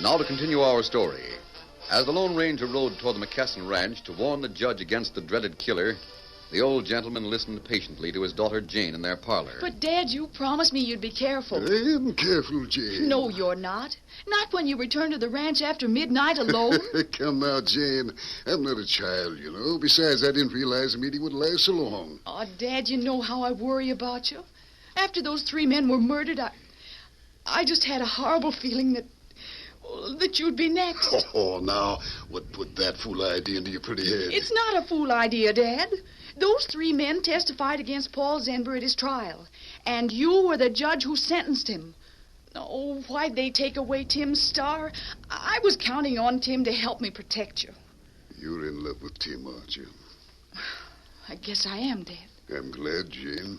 Now to continue our story. As the Lone Ranger rode toward the McKesson ranch to warn the judge against the dreaded killer, the old gentleman listened patiently to his daughter Jane in their parlor. But, Dad, you promised me you'd be careful. I am careful, Jane. No, you're not. Not when you return to the ranch after midnight alone. Come now, Jane. I'm not a child, you know. Besides, I didn't realize the meeting would last so long. Oh, Dad, you know how I worry about you. After those 3 men were murdered, I just had a horrible feeling that you'd be next. Oh, now, what put that fool idea into your pretty head? It's not a fool idea, Dad. Those 3 men testified against Paul Zenber at his trial, and you were the judge who sentenced him. Oh, why'd they take away Tim's star? I was counting on Tim to help me protect you. You're in love with Tim, aren't you? I guess I am, Dad. I'm glad, Jane.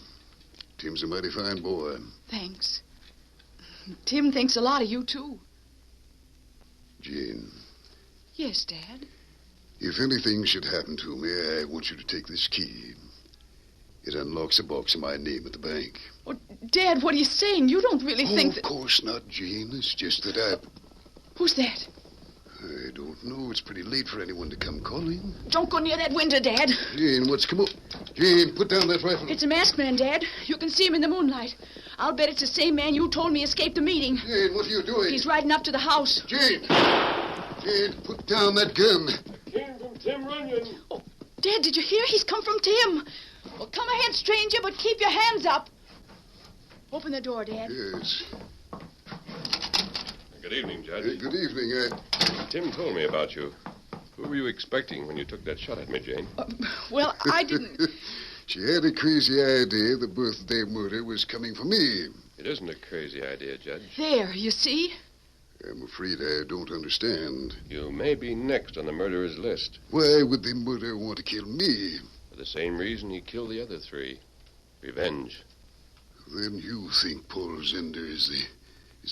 Tim's a mighty fine boy. Thanks. Tim thinks a lot of you, too. Jane. Yes, Dad. If anything should happen to me, I want you to take this key. It unlocks a box in my name at the bank. Oh, Dad, what are you saying? You don't really think that... Of course not, Jane. It's just that Who's that? I don't know. It's pretty late for anyone to come calling. Don't go near that window, Dad. Jane, what's come up? Jane, put down that rifle. It's a masked man, Dad. You can see him in the moonlight. I'll bet it's the same man you told me escaped the meeting. Jane, what are you doing? He's riding up to the house. Jane! Jane, put down that gun. Came from Tim Runyon. Oh, Dad, did you hear? He's come from Tim. Well, come ahead, stranger, but keep your hands up. Open the door, Dad. Yes. Good evening, Judge. Good evening. Tim told me about you. Who were you expecting when you took that shot at me, Jane? Well, I didn't... She had a crazy idea the birthday murder was coming for me. It isn't a crazy idea, Judge. There, you see? I'm afraid I don't understand. You may be next on the murderer's list. Why would the murderer want to kill me? For the same reason he killed the other three. Revenge. Then you think Paul Zender is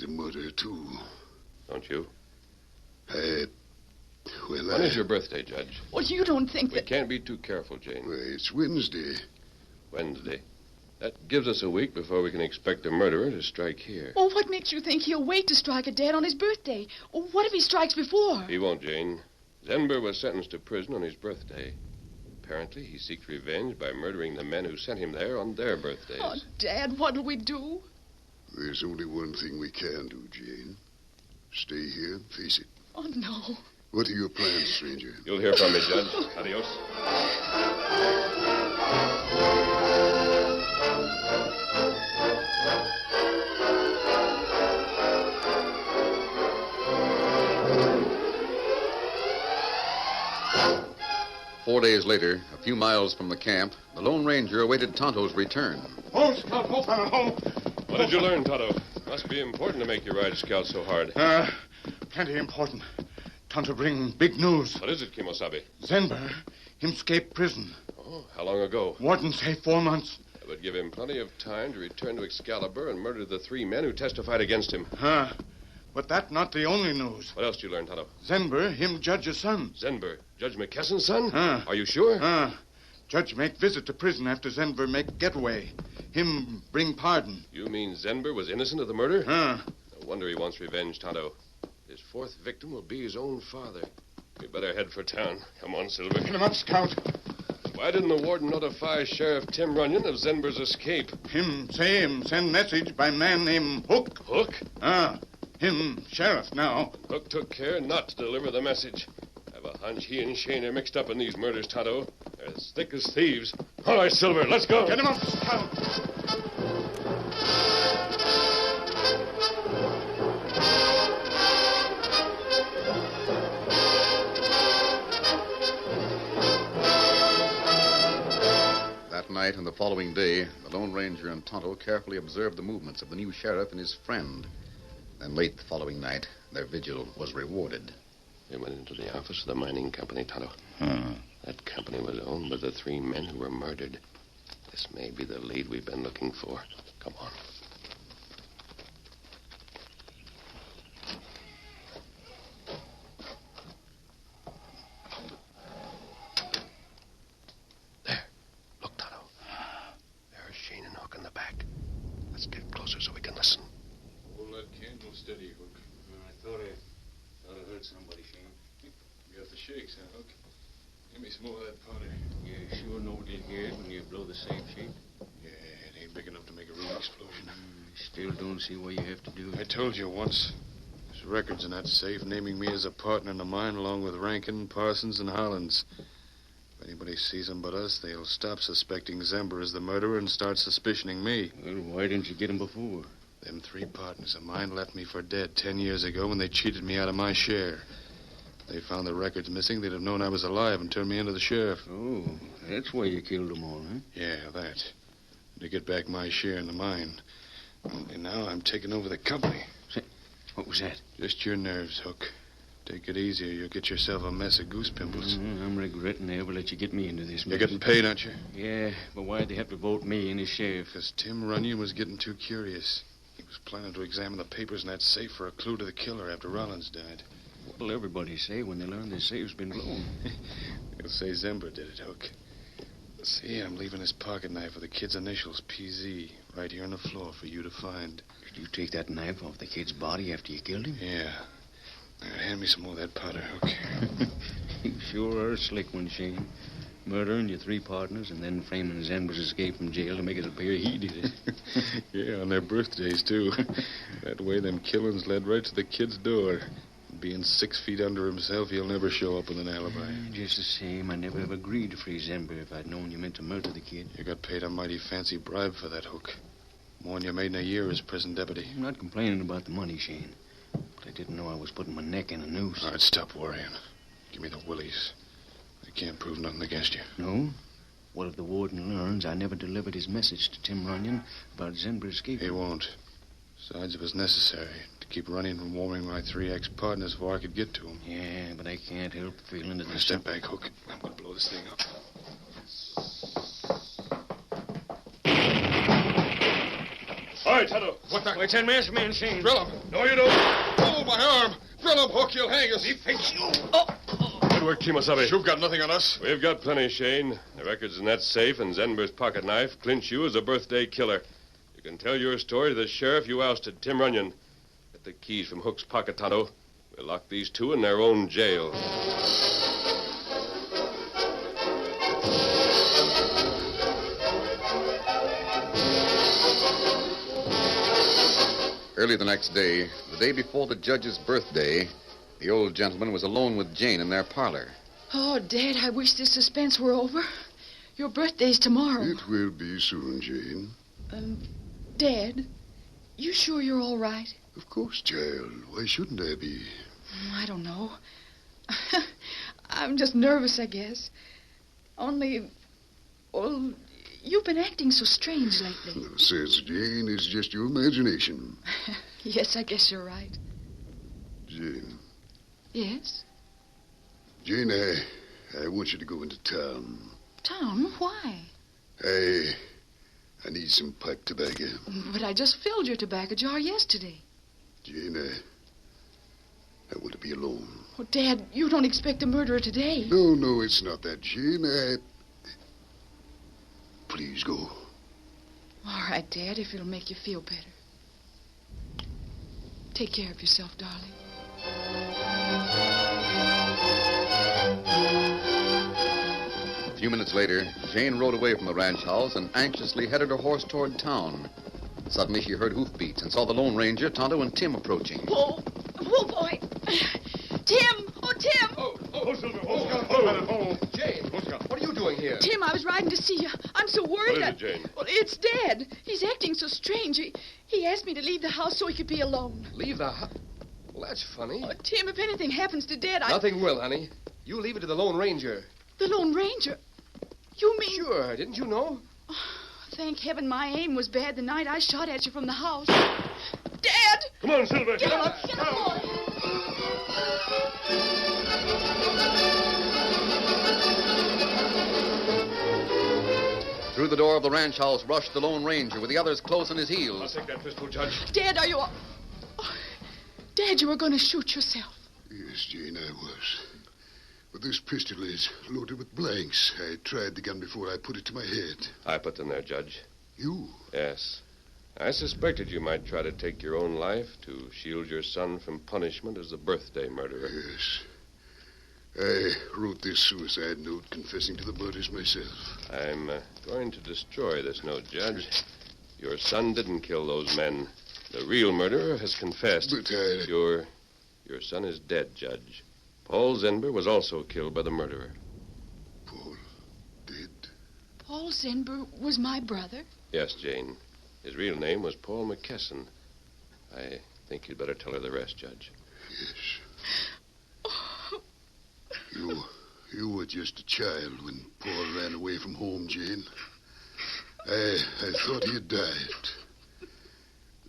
a murderer, too? Don't you? When is your birthday, Judge? Well, you don't think We can't be too careful, Jane. Well, it's Wednesday. Wednesday. That gives us a week before we can expect a murderer to strike here. Well, what makes you think he'll wait to strike at Dad on his birthday? What if he strikes before? He won't, Jane. Zenber was sentenced to prison on his birthday. Apparently, he seeks revenge by murdering the men who sent him there on their birthdays. Oh, Dad, what'll we do? There's only one thing we can do, Jane. Stay here and face it. Oh, no. What are your plans, stranger? You'll hear from me, Judge. Adios. 4 days later, a few miles from the camp, the Lone Ranger awaited Tonto's return. Oh, Scout, oh. What did you learn, Tonto? Must be important to make you ride Scout so hard. Plenty important. Tonto bring big news. What is it, Kimosabe? Zenber, him escaped prison. Oh, how long ago? Warden say 4 months. That would give him plenty of time to return to Excalibur and murder the 3 men who testified against him. But that not the only news. What else did you learn, Tonto? Zenber, him judge's son. Zenber? Judge McKesson's son? Are you sure? Judge make visit to prison after Zenber make getaway. Him bring pardon. You mean Zenber was innocent of the murder? No wonder he wants revenge, Tonto. His 4th victim will be his own father. We better head for town. Come on, Silver. Get him up, Scout. Why didn't the warden notify Sheriff Tim Runyon of Zenber's escape? Him say him send message by man named Hook. Hook? Him sheriff now. Hook took care not to deliver the message. I have a hunch he and Shane are mixed up in these murders, Tonto. They're as thick as thieves. All right, Silver, let's go. Get him up, Scout. That night and the following day, the Lone Ranger and Tonto carefully observed the movements of the new sheriff and his friend. Then late the following night, their vigil was rewarded. They went into the office of the mining company, Tonto. That company was owned by the 3 men who were murdered. This may be the lead we've been looking for. Come on. There. Look, Tonto. There's Shane and Hook in the back. Let's get closer so we can listen. Hold that candle steady, Hook. I thought I heard somebody, Shane. You got the shakes, huh, Hook? Give me some more of that powder. You sure nobody hear it when you blow the same sheet? Yeah, it ain't big enough to make a real explosion. Still don't see why you have to do it. I told you once. There's records in that safe naming me as a partner in the mine along with Rankin, Parsons, and Hollins. If anybody sees them but us, they'll stop suspecting Zember as the murderer and start suspicioning me. Well, why didn't you get him before? Them 3 partners of mine left me for dead 10 years ago when they cheated me out of my share. They found the records missing. They'd have known I was alive and turned me into the sheriff. Oh, that's why you killed them all, huh? Yeah, that. To get back my share in the mine. And now I'm taking over the company. What was that? Just your nerves, Hook. Take it easy or you'll get yourself a mess of goose pimples. I'm regretting they ever let you get me into this mess. You're getting paid, aren't you? Yeah, but why'd they have to vote me in as sheriff? Because Tim Runyon was getting too curious. He was planning to examine the papers in that safe for a clue to the killer after Rollins died. What'll everybody say when they learn their safe's been blown? They'll say Zember did it, Hook. See, I'm leaving his pocket knife with the kid's initials, PZ, right here on the floor for you to find. Did you take that knife off the kid's body after you killed him? Yeah. Now, hand me some more of that powder, Hook. You sure are a slick one, Shane. Murdering your 3 partners and then framing Zember's escape from jail to make it appear he did it. Yeah, on their birthdays, too. That way, them killings led right to the kid's door. Being 6 feet under himself, he'll never show up with an alibi. Just the same, I never have agreed to free Zember if I'd known you meant to murder the kid. You got paid a mighty fancy bribe for that, Hook. More than you made in a year as prison deputy. I'm not complaining about the money, Shane. But I didn't know I was putting my neck in a noose. All right, stop worrying. Give me the willies. I can't prove nothing against you. No? What if the warden learns I never delivered his message to Tim Runyon about Zember's escape? He won't. Besides, it was necessary to keep Runyon from warming my 3 ex-partners before I could get to him. Yeah, but I can't help feeling that... Now, step back, Hook. I'm going to blow this thing up. All right, Tonto. What the... Wait, 10 minutes, man, Shane. Drill him. No, you don't. Oh, my arm. Drill him, Hook. You'll hang us. He thinks you... Good work, Kimosabe. You've got nothing on us. We've got plenty, Shane. The records in that safe and Zenber's pocket knife clinch you as a birthday killer. You can tell your story to the sheriff you ousted, Tim Runyon. Get the keys from Hook's pocket, Tonto. We'll lock these 2 in their own jail. Early the next day, the day before the judge's birthday, the old gentleman was alone with Jane in their parlor. Oh, Dad, I wish this suspense were over. Your birthday's tomorrow. It will be soon, Jane. Dad, you sure you're all right? Of course, child. Why shouldn't I be? I don't know. I'm just nervous, I guess. Only, well, you've been acting so strange lately. Nonsense, Jane. It's just your imagination. Yes, I guess you're right. Jane. Yes? Jane, I want you to go into town. Town? Why? I need some pipe tobacco. But I just filled your tobacco jar yesterday. Jane, I want to be alone. Oh, Dad, you don't expect a murderer today. No, it's not that, Jane. Please go. All right, Dad, if it'll make you feel better. Take care of yourself, darling. A few minutes later, Jane rode away from the ranch house and anxiously headed her horse toward town. Suddenly, she heard hoofbeats and saw the Lone Ranger, Tonto, and Tim approaching. Oh, boy. Tim! Oh, Tim! Jane, what are you doing here? Tim, I was riding to see you. I'm so worried. What is it, Jane? Well, it's Dad. He's acting so strange. He asked me to leave the house so he could be alone. Leave the house? Well, that's funny. Oh, Tim, if anything happens to Dad, Nothing will, honey. You leave it to the Lone Ranger. The Lone Ranger? You mean... Sure. Didn't you know? Oh, thank heaven my aim was bad the night I shot at you from the house. Dad! Come on, Silver. Get up, boy. Through the door of the ranch house rushed the Lone Ranger with the others close on his heels. I'll take that pistol, Judge. Dad, are you... Oh, Dad, you were going to shoot yourself. Yes, Jane, I was. But this pistol is loaded with blanks. I tried the gun before I put it to my head. I put them there, Judge. You? Yes. I suspected you might try to take your own life to shield your son from punishment as a birthday murderer. Yes. I wrote this suicide note confessing to the murders myself. I'm going to destroy this note, Judge. Your son didn't kill those men. The real murderer has confessed. But I... Your son is dead, Judge. Paul Zenber was also killed by the murderer. Paul dead? Paul Zenber was my brother? Yes, Jane. His real name was Paul McKesson. I think you'd better tell her the rest, Judge. Yes. You were just a child when Paul ran away from home, Jane. I thought he had died.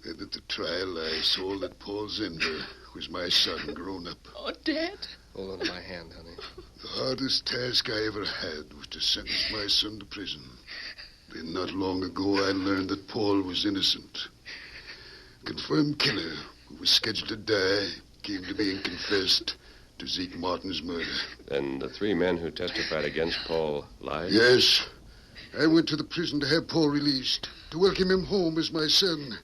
Then at the trial, I saw that Paul Zenber was my son grown up. Oh, Dad. Hold on to my hand, honey. The hardest task I ever had was to sentence my son to prison. Then not long ago, I learned that Paul was innocent. Confirmed killer who was scheduled to die came to me and confessed to Zeke Martin's murder. Then the 3 men who testified against Paul lied? Yes. I went to the prison to have Paul released, to welcome him home as my son.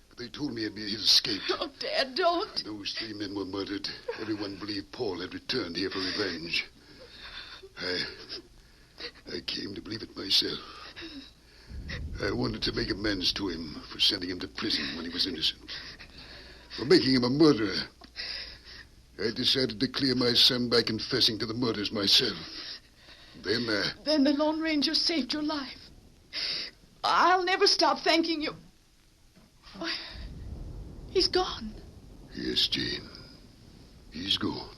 But they told me he had escaped. Oh, Dad, don't. Those 3 men were murdered. Everyone believed Paul had returned here for revenge. I came to believe it myself. I wanted to make amends to him for sending him to prison when he was innocent. For making him a murderer. I decided to clear my son by confessing to the murders myself. Then the Lone Ranger saved your life. I'll never stop thanking you. Oh, he's gone. Yes, Jane. He's gone.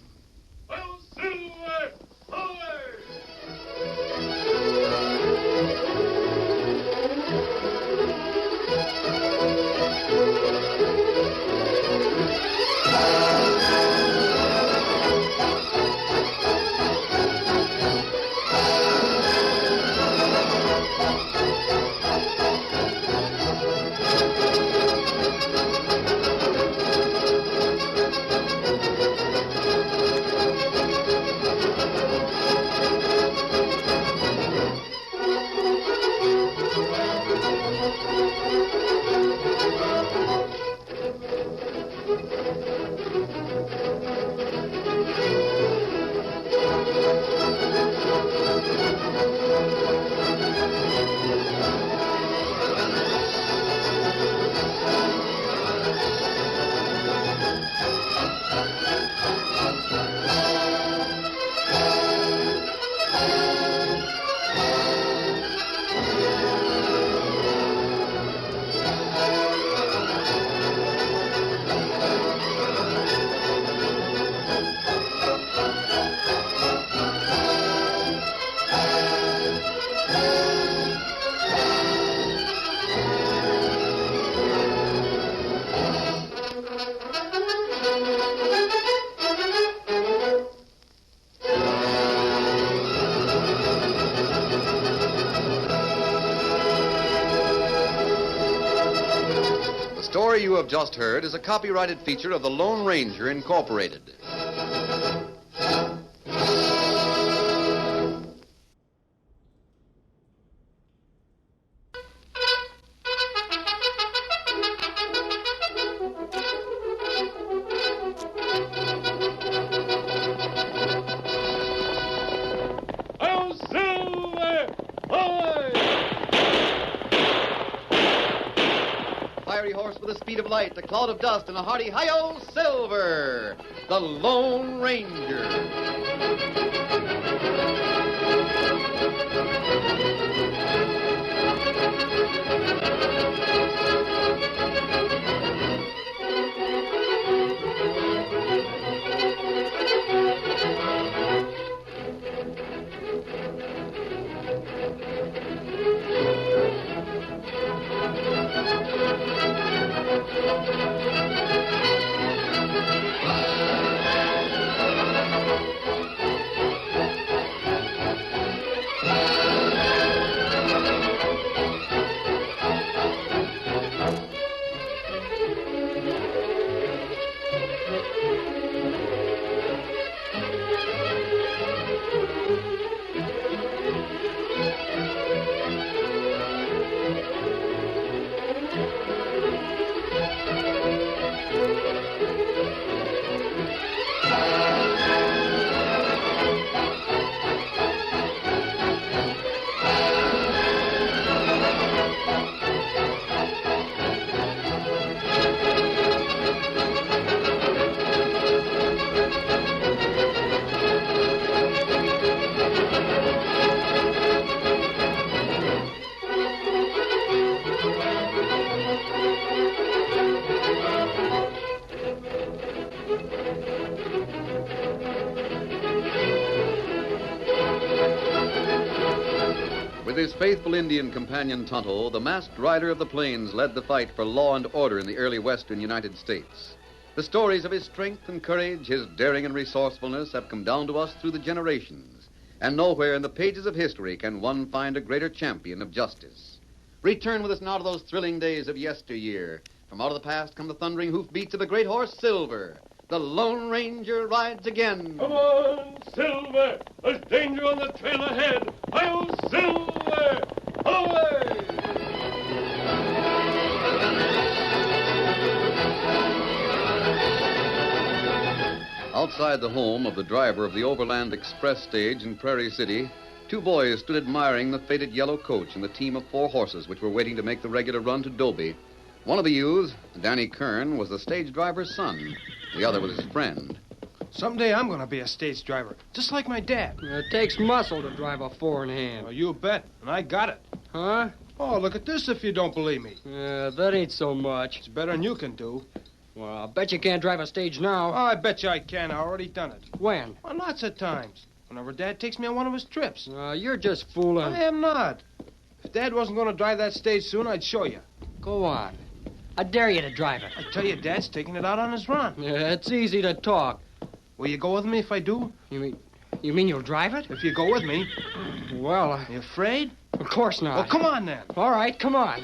The story you have just heard is a copyrighted feature of the Lone Ranger Incorporated. Fiery horse with the speed of light, the cloud of dust, and a hearty hi-yo, Silver, the Lone Ranger. With his faithful Indian companion Tonto, the masked rider of the plains led the fight for law and order in the early western United States. The stories of his strength and courage, his daring and resourcefulness have come down to us through the generations. And nowhere in the pages of history can one find a greater champion of justice. Return with us now to those thrilling days of yesteryear. From out of the past come the thundering hoofbeats of the great horse Silver, The Lone Ranger rides again. Come on, Silver! There's danger on the trail ahead! Hi-yo, Silver! Away! Outside the home of the driver of the Overland Express stage in Prairie City, two boys stood admiring the faded yellow coach and the team of 4 horses which were waiting to make the regular run to Dobie. One of the youths, Danny Kern, was the stage driver's son. The other was his friend. Someday I'm going to be a stage driver, just like my dad. It takes muscle to drive a 4-in-hand. Oh, you bet, and I got it. Huh? Oh, look at this if you don't believe me. That ain't so much. It's better than you can do. Well, I bet you can't drive a stage now. Oh, I bet you I can. I already done it. When? Well, lots of times. Whenever Dad takes me on one of his trips. You're just fooling. I am not. If Dad wasn't going to drive that stage soon, I'd show you. Go on. I dare you to drive it. I tell you, Dad's taking it out on his run. Yeah, it's easy to talk. Will you go with me if I do? You mean you'll drive it? If you go with me. Well, You afraid? Of course not. Well, come on then. All right, come on.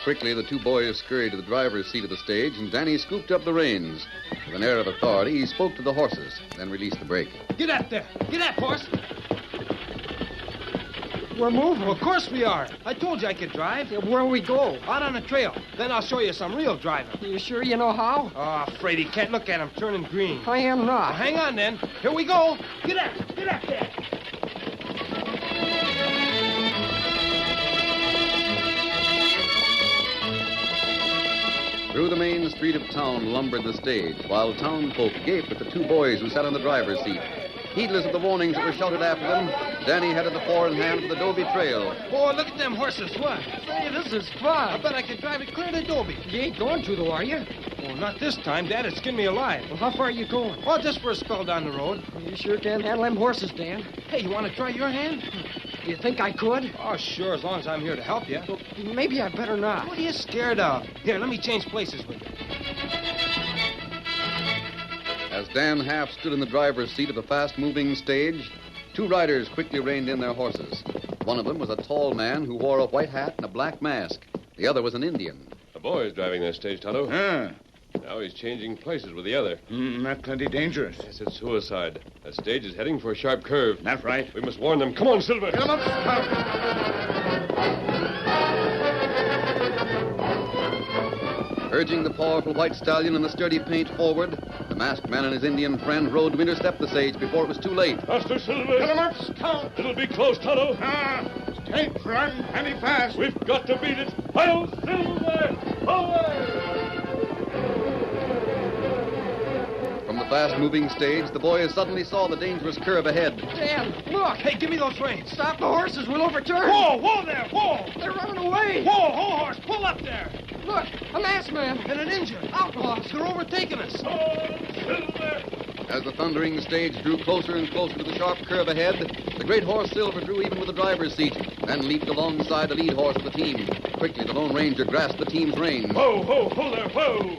Quickly, the two boys scurried to the driver's seat of the stage, and Danny scooped up the reins. With an air of authority, he spoke to the horses, then released the brake. Get up there. Get up, horse. We're moving. Well, of course we are. I told you I could drive. Where'll we go? Out on the trail. Then I'll show you some real driving. You sure you know how? Oh, Frady, can't look at him turning green. I am not. Well, hang on, then. Here we go. Get up. Get up there. Through the main street of town lumbered the stage, while townfolk gaped at the two boys who sat on the driver's seat. Heedless of the warnings that were shouted after them, Danny headed the 4-in-hand for the Dobie Trail. Boy, look at them horses. What? Say, this is fun. I bet I could drive it clear to Dobie. You ain't going to, though, are you? Oh, not this time. Dad would skin me alive. Well, how far are you going? Oh, just for a spell down the road. You sure can handle them horses, Dan. Hey, you want to try your hand? You think I could? Oh, sure, as long as I'm here to help you. Well, maybe I better not. What are you scared of? Here, let me change places with you. As Dan half stood in the driver's seat of the fast-moving stage, two riders quickly reined in their horses. One of them was a tall man who wore a white hat and a black mask. The other was an Indian. The boy's driving that stage, Tonto. Ah. Now he's changing places with the other. Not plenty dangerous. Yes, it's suicide. That stage is heading for a sharp curve. That's right. We must warn them. Come on, Silver. Get him up. Urging the powerful white stallion and the sturdy paint forward, the masked man and his Indian friend rode to intercept the stage before it was too late. Faster, Silver. Get him up, Scout. It'll be close, Tonto. Take run, penny fast. We've got to beat it. Hi-yo, Silver! Away! From the fast-moving stage, the boys suddenly saw the dangerous curve ahead. Dan, look. Hey, give me those reins. Stop the horses. We'll overturn. Whoa, whoa there, whoa. They're running away. Whoa, horse, pull up there. Look, a masked man. And an Injun. Outlaws. They're overtaking us. As the thundering stage drew closer and closer to the sharp curve ahead, the great horse Silver drew even with the driver's seat, then leaped alongside the lead horse of the team. Quickly, the Lone Ranger grasped the team's reins. Whoa, whoa, whoa there, whoa!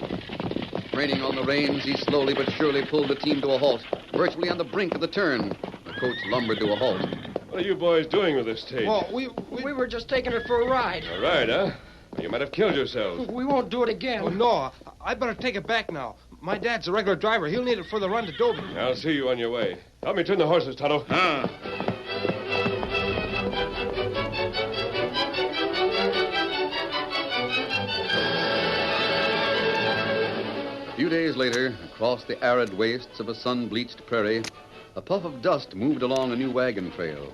Reining on the reins, he slowly but surely pulled the team to a halt, virtually on the brink of the turn. The coach lumbered to a halt. What are you boys doing with this stage? Well, we were just taking it for a ride. A ride, huh? You might have killed yourselves. We won't do it again. Oh, no. I better take it back now. My dad's a regular driver. He'll need it for the run to Dobie. I'll see you on your way. Help me turn the horses, Tonto. A few days later, across the arid wastes of a sun-bleached prairie, a puff of dust moved along a new wagon trail.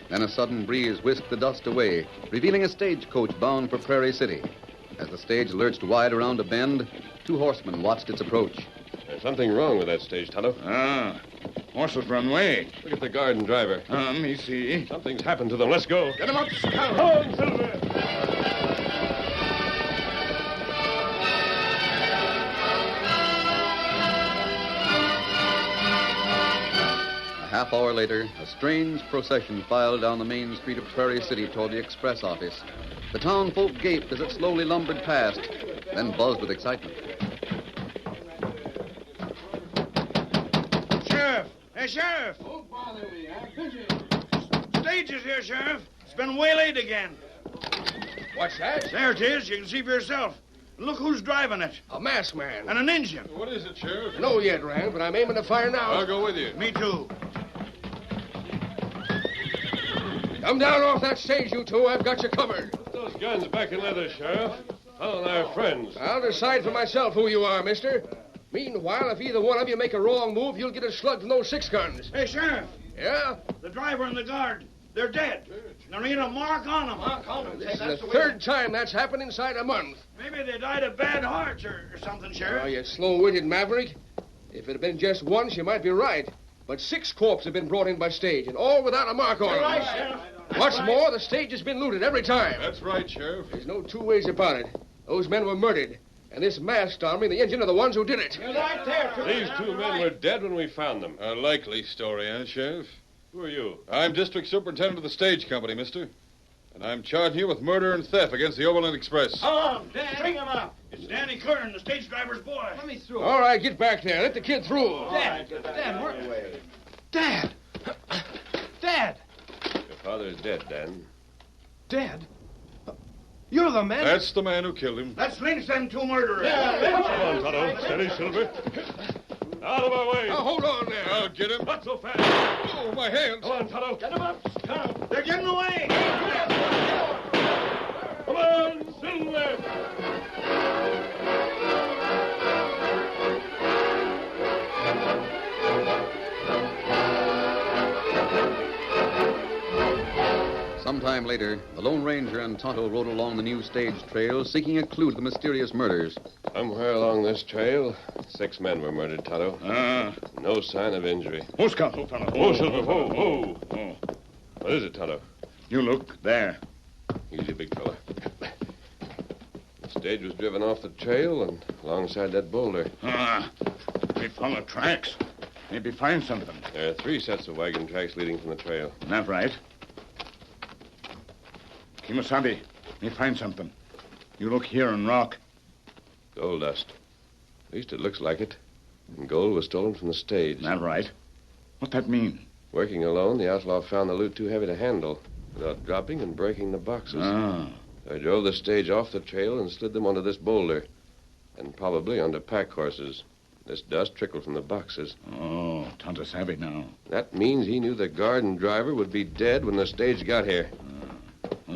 Then a sudden breeze whisked the dust away, revealing a stagecoach bound for Prairie City. As the stage lurched wide around a bend, two horsemen watched its approach. There's something wrong with that stage, Tonto. Horses run away. Look at the guard and driver. Me see. Something's happened to them. Let's go. Get him up, Scout. On, Silver! A half hour later, a strange procession filed down the main street of Prairie City toward the express office. The townfolk gaped as it slowly lumbered past, then buzzed with excitement. Sheriff! Hey, Sheriff! Don't bother me. I'm busy. Stage is here, Sheriff. It's been waylaid again. What's that? There it is. You can see for yourself. Look who's driving it. A masked man. And an engine. What is it, Sheriff? No yet, Rand, but I'm aiming to fire now. I'll go with you. Me too. Come down off that stage, you two. I've got you covered. Put those guns back in leather, Sheriff. Follow our friends. I'll decide for myself who you are, mister. Meanwhile, if either one of you make a wrong move, you'll get a slug from those 6 guns. Hey, Sheriff. Yeah? The driver and the guard, they're dead. There ain't a mark on them. This is the 3rd time that's happened inside a month. Maybe they died of bad hearts or something, Sheriff. Oh, you slow-witted maverick. If it had been just once, you might be right. But 6 corpses have been brought in by stage, and all without a mark on them. Right, Sheriff. What's more, the stage has been looted every time. That's right, Sheriff. There's no 2 ways about it. Those men were murdered. And this masked army and the engine are the ones who did it. You're right there, too. These 2 men were dead when we found them. A likely story, eh, Sheriff? Who are you? I'm District Superintendent of the Stage Company, mister. And I'm charging you with murder and theft against the Overland Express. Oh, Dad. String him up. It's Danny Kern, the stage driver's boy. Let me through. All right, get back there. Let the kid through. Dad, we're... Dad! Dad! Your father's dead, Dan. Dad? You're the man... That's the man who killed him. Let's lynch them 2 murderers. Come on, Tonto. Steady, Silver. Out of our way. Now, hold on there. I'll get him. Not so fast. Oh, my hands. Come on, Tonto. Get them up. Tonto. They're getting away. Come on, Silver. Sometime later, the Lone Ranger and Tonto rode along the new stage trail, seeking a clue to the mysterious murders. Somewhere along this trail, 6 men were murdered, Tonto. No sign of injury. Who's got? Oh, Tonto. Whoa, Silver, whoa. What is it, Tonto? You look there. Easy, big fella. The stage was driven off the trail and alongside that boulder. We follow tracks. Maybe find something. There are 3 sets of wagon tracks leading from the trail. That right. Kimasabi, me find something. You look here and rock. Gold dust. At least it looks like it. And gold was stolen from the stage. That right. What that mean? Working alone, the outlaw found the loot too heavy to handle without dropping and breaking the boxes. I drove the stage off the trail and slid them onto this boulder. And probably onto pack horses. This dust trickled from the boxes. Oh, Tonto savvy now. That means he knew the guard and driver would be dead when the stage got here.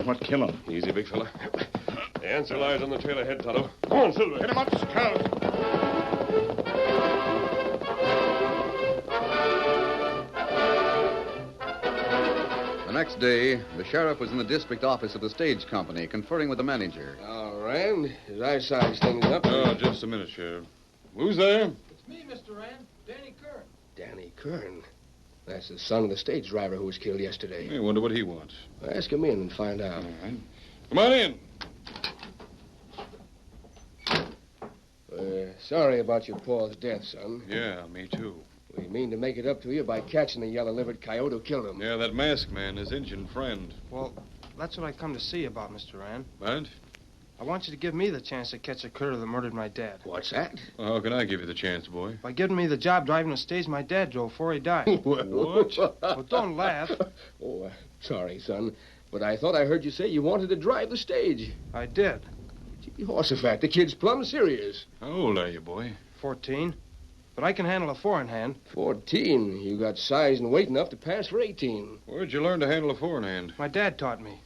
What killed him? Easy, big fella. The answer lies on the trail ahead, Tonto. Come on, Silver. Get him up, Scout. The next day, the sheriff was in the district office of the stage company, conferring with the manager. All right, as I size things up... Oh, just a minute, Sheriff. Who's there? It's me, Mr. Rand. Danny Kern. Danny Kern. That's the son of the stage driver who was killed yesterday. I wonder what he wants. Ask him in and find out. All right. Come on in. Sorry about your pa's death, son. Yeah, me too. We mean to make it up to you by catching the yellow-livered coyote who killed him. Yeah, that masked man, his Injun friend. Well, that's what I come to see you about, Mr. Rand. What? I want you to give me the chance to catch the critter that murdered my dad. What's that? Well, how can I give you the chance, boy? By giving me the job driving the stage my dad drove before he died. What? Well, don't laugh. Oh, sorry, son. But I thought I heard you say you wanted to drive the stage. I did. Gee, Horsefat, the kid's plumb serious. How old are you, boy? 14. But I can handle a 4-in-hand. 14. You got size and weight enough to pass for 18. Where'd you learn to handle a 4-in-hand? My dad taught me.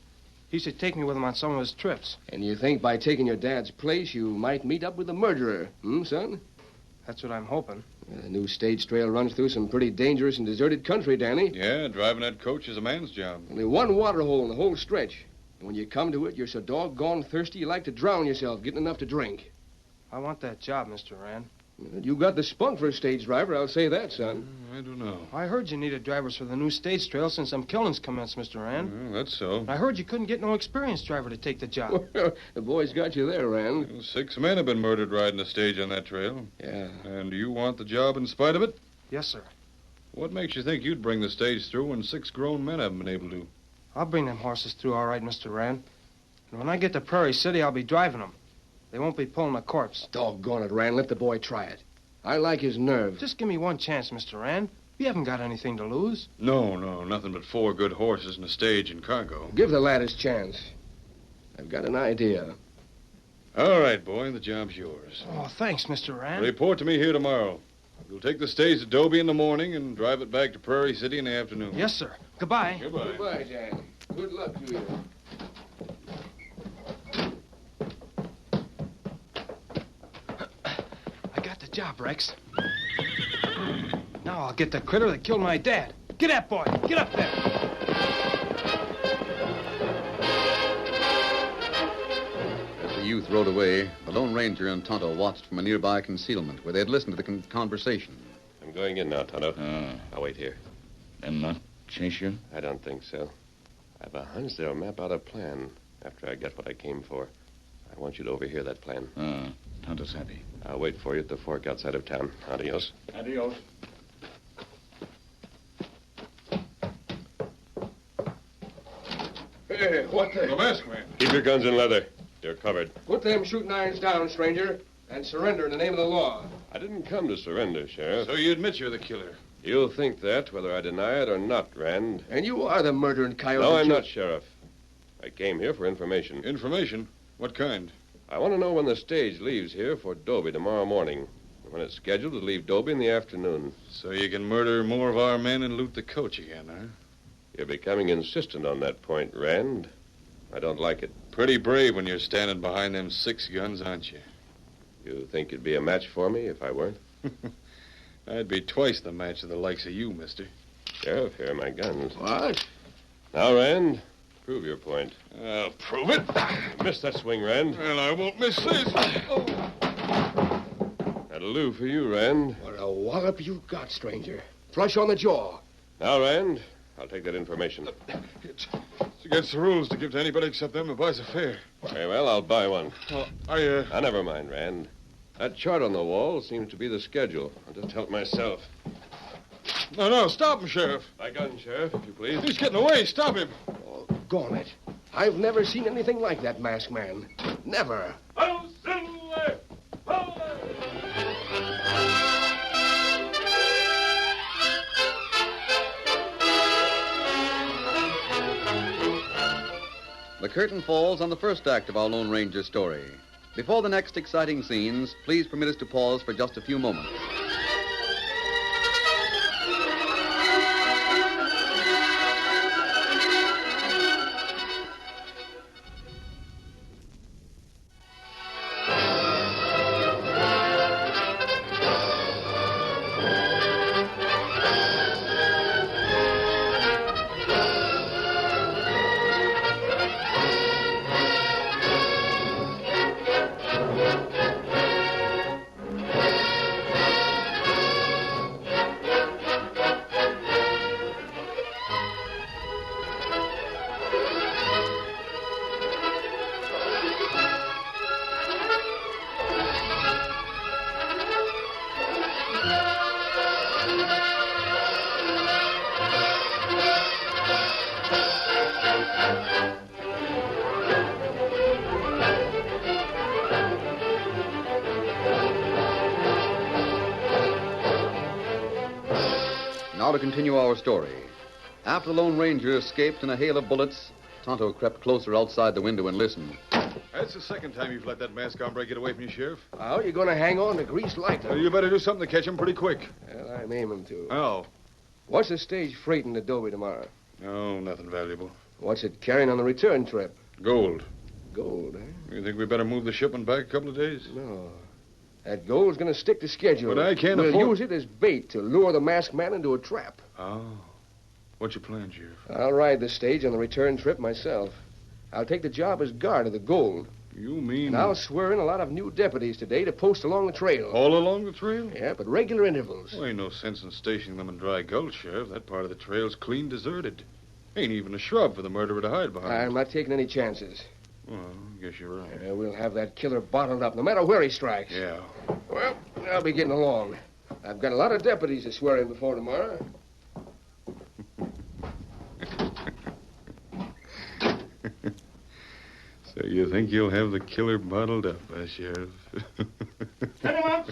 He used to take me with him on some of his trips. And you think by taking your dad's place, you might meet up with the murderer, son? That's what I'm hoping. The new stage trail runs through some pretty dangerous and deserted country, Danny. Yeah, driving that coach is a man's job. Only one water hole in the whole stretch. And when you come to it, you're so doggone thirsty you like to drown yourself getting enough to drink. I want that job, Mr. Rand. You got the spunk for a stage driver, I'll say that, son. I don't know. I heard you needed drivers for the new stage trail since some killings commenced, Mr. Rand. Well, that's so. I heard you couldn't get no experienced driver to take the job. The boys got you there, Rand. Well, 6 men have been murdered riding the stage on that trail. Yeah. And you want the job in spite of it? Yes, sir. What makes you think you'd bring the stage through when 6 grown men haven't been able to? I'll bring them horses through all right, Mr. Rand. And when I get to Prairie City, I'll be driving them. They won't be pulling a corpse. Doggone it, Rand. Let the boy try it. I like his nerve. Just give me one chance, Mr. Rand. You haven't got anything to lose. No, nothing but 4 good horses and a stage and cargo. Give the lad his chance. I've got an idea. All right, boy, the job's yours. Oh, thanks, Mr. Rand. Report to me here tomorrow. You'll take the stage to Dobie in the morning and drive it back to Prairie City in the afternoon. Yes, sir. Goodbye. Goodbye. Goodbye, Dan. Good luck to you. I got the job, Rex. Now I'll get the critter that killed my dad. Get up, boy. Get up there. As the youth rode away, the Lone Ranger and Tonto watched from a nearby concealment where they had listened to the conversation. I'm going in now, Tonto. I'll wait here. And not chase you? I don't think so. I have a hunch they'll map out a plan after I get what I came for. I want you to overhear that plan. Tonto's happy. I'll wait for you at the fork outside of town. Adios. Adios. Hey, what the... The masked man. Keep your guns in leather. You're covered. Put them shooting irons down, stranger, and surrender in the name of the law. I didn't come to surrender, Sheriff. So you admit you're the killer? You'll think that, whether I deny it or not, Rand. And you are the murdering coyote. No, I'm not, Sheriff. I came here for information. Information? What kind? I want to know when the stage leaves here for Dobie tomorrow morning. When it's scheduled to leave Dobie in the afternoon. So you can murder more of our men and loot the coach again, huh? You're becoming insistent on that point, Rand. I don't like it. Pretty brave when you're standing behind them 6 guns, aren't you? You think you'd be a match for me if I weren't? I'd be twice the match of the likes of you, mister. Sheriff, here are my guns. What? Now, Rand, prove your point. I'll prove it. Miss that swing, Rand. Well, I won't miss this. Oh. That'll do for you, Rand. What a wallop you got, stranger. Flush on the jaw. Now, Rand, I'll take that information. It's against the rules to give to anybody except them who buys a fare. Very well, I'll buy one. Now, never mind, Rand. That chart on the wall seems to be the schedule. I'll just help myself. No, stop him, Sheriff. My gun, Sheriff, if you please. He's getting away. Stop him. Oh, gone it. I've never seen anything like that masked man. Never. Oh, Silver! The curtain falls on the first act of our Lone Ranger story. Before the next exciting scenes, please permit us to pause for just a few moments. Now to continue our story. After the Lone Ranger escaped in a hail of bullets, Tonto crept closer outside the window and listened. That's the second time you've let that masked hombre get away from you, Sheriff. How you going to hang on to grease lightning? Well, you better do something to catch him pretty quick. Well, I'm aiming to. Oh. What's the stage freighting to Dobie tomorrow? No, nothing valuable. What's it carrying on the return trip? Gold. Gold, eh? You think we better move the shipment back a couple of days? No. That gold's going to stick to schedule. But I can't we'll afford... use it as bait to lure the masked man into a trap. Oh. What's your plan, Sheriff? I'll ride the stage on the return trip myself. I'll take the job as guard of the gold. You mean... And I'll swear in a lot of new deputies today to post along the trail. All along the trail? Yeah, but regular intervals. Well, ain't no sense in stationing them in Dry Gulch, Sheriff. That part of the trail's clean deserted. Ain't even a shrub for the murderer to hide behind. I'm not taking any chances. Well, I guess you're right. Yeah, we'll have that killer bottled up, no matter where he strikes. Yeah. Well, I'll be getting along. I've got a lot of deputies to swear in before tomorrow. So you think you'll have the killer bottled up, huh, Sheriff? Set him up.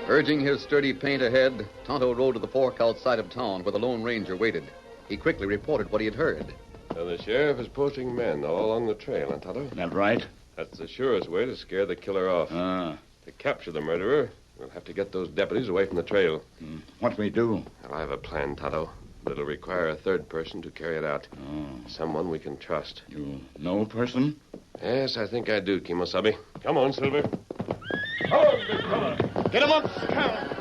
Urging his sturdy paint ahead, Tonto rode to the fork outside of town where the Lone Ranger waited. He quickly reported what he had heard. The sheriff is posting men all along the trail, Tonto. That right? That's the surest way to scare the killer off. To capture the murderer, we'll have to get those deputies away from the trail. What we do? Well, I have a plan, Tonto. But it'll require a third person to carry it out. Someone we can trust. You know a person? Yes, I think I do, Kimosabe. Come on, Silver. Come on, big fella. Get him up, Scout.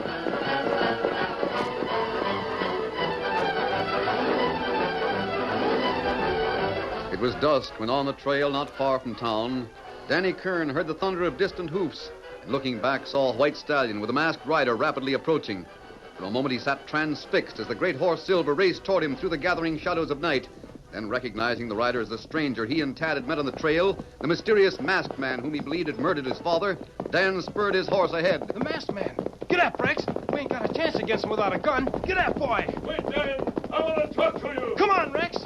It was dusk when on the trail not far from town, Danny Kern heard the thunder of distant hoofs, and looking back saw a white stallion with a masked rider rapidly approaching. For a moment he sat transfixed as the great horse Silver raced toward him through the gathering shadows of night. Then, recognizing the rider as the stranger he and Tad had met on the trail, the mysterious masked man whom he believed had murdered his father, Dan spurred his horse ahead. The masked man. Get up, Rex. We ain't got a chance against him without a gun. Get up, boy. Wait, Dan. I want to talk to you. Come on, Rex.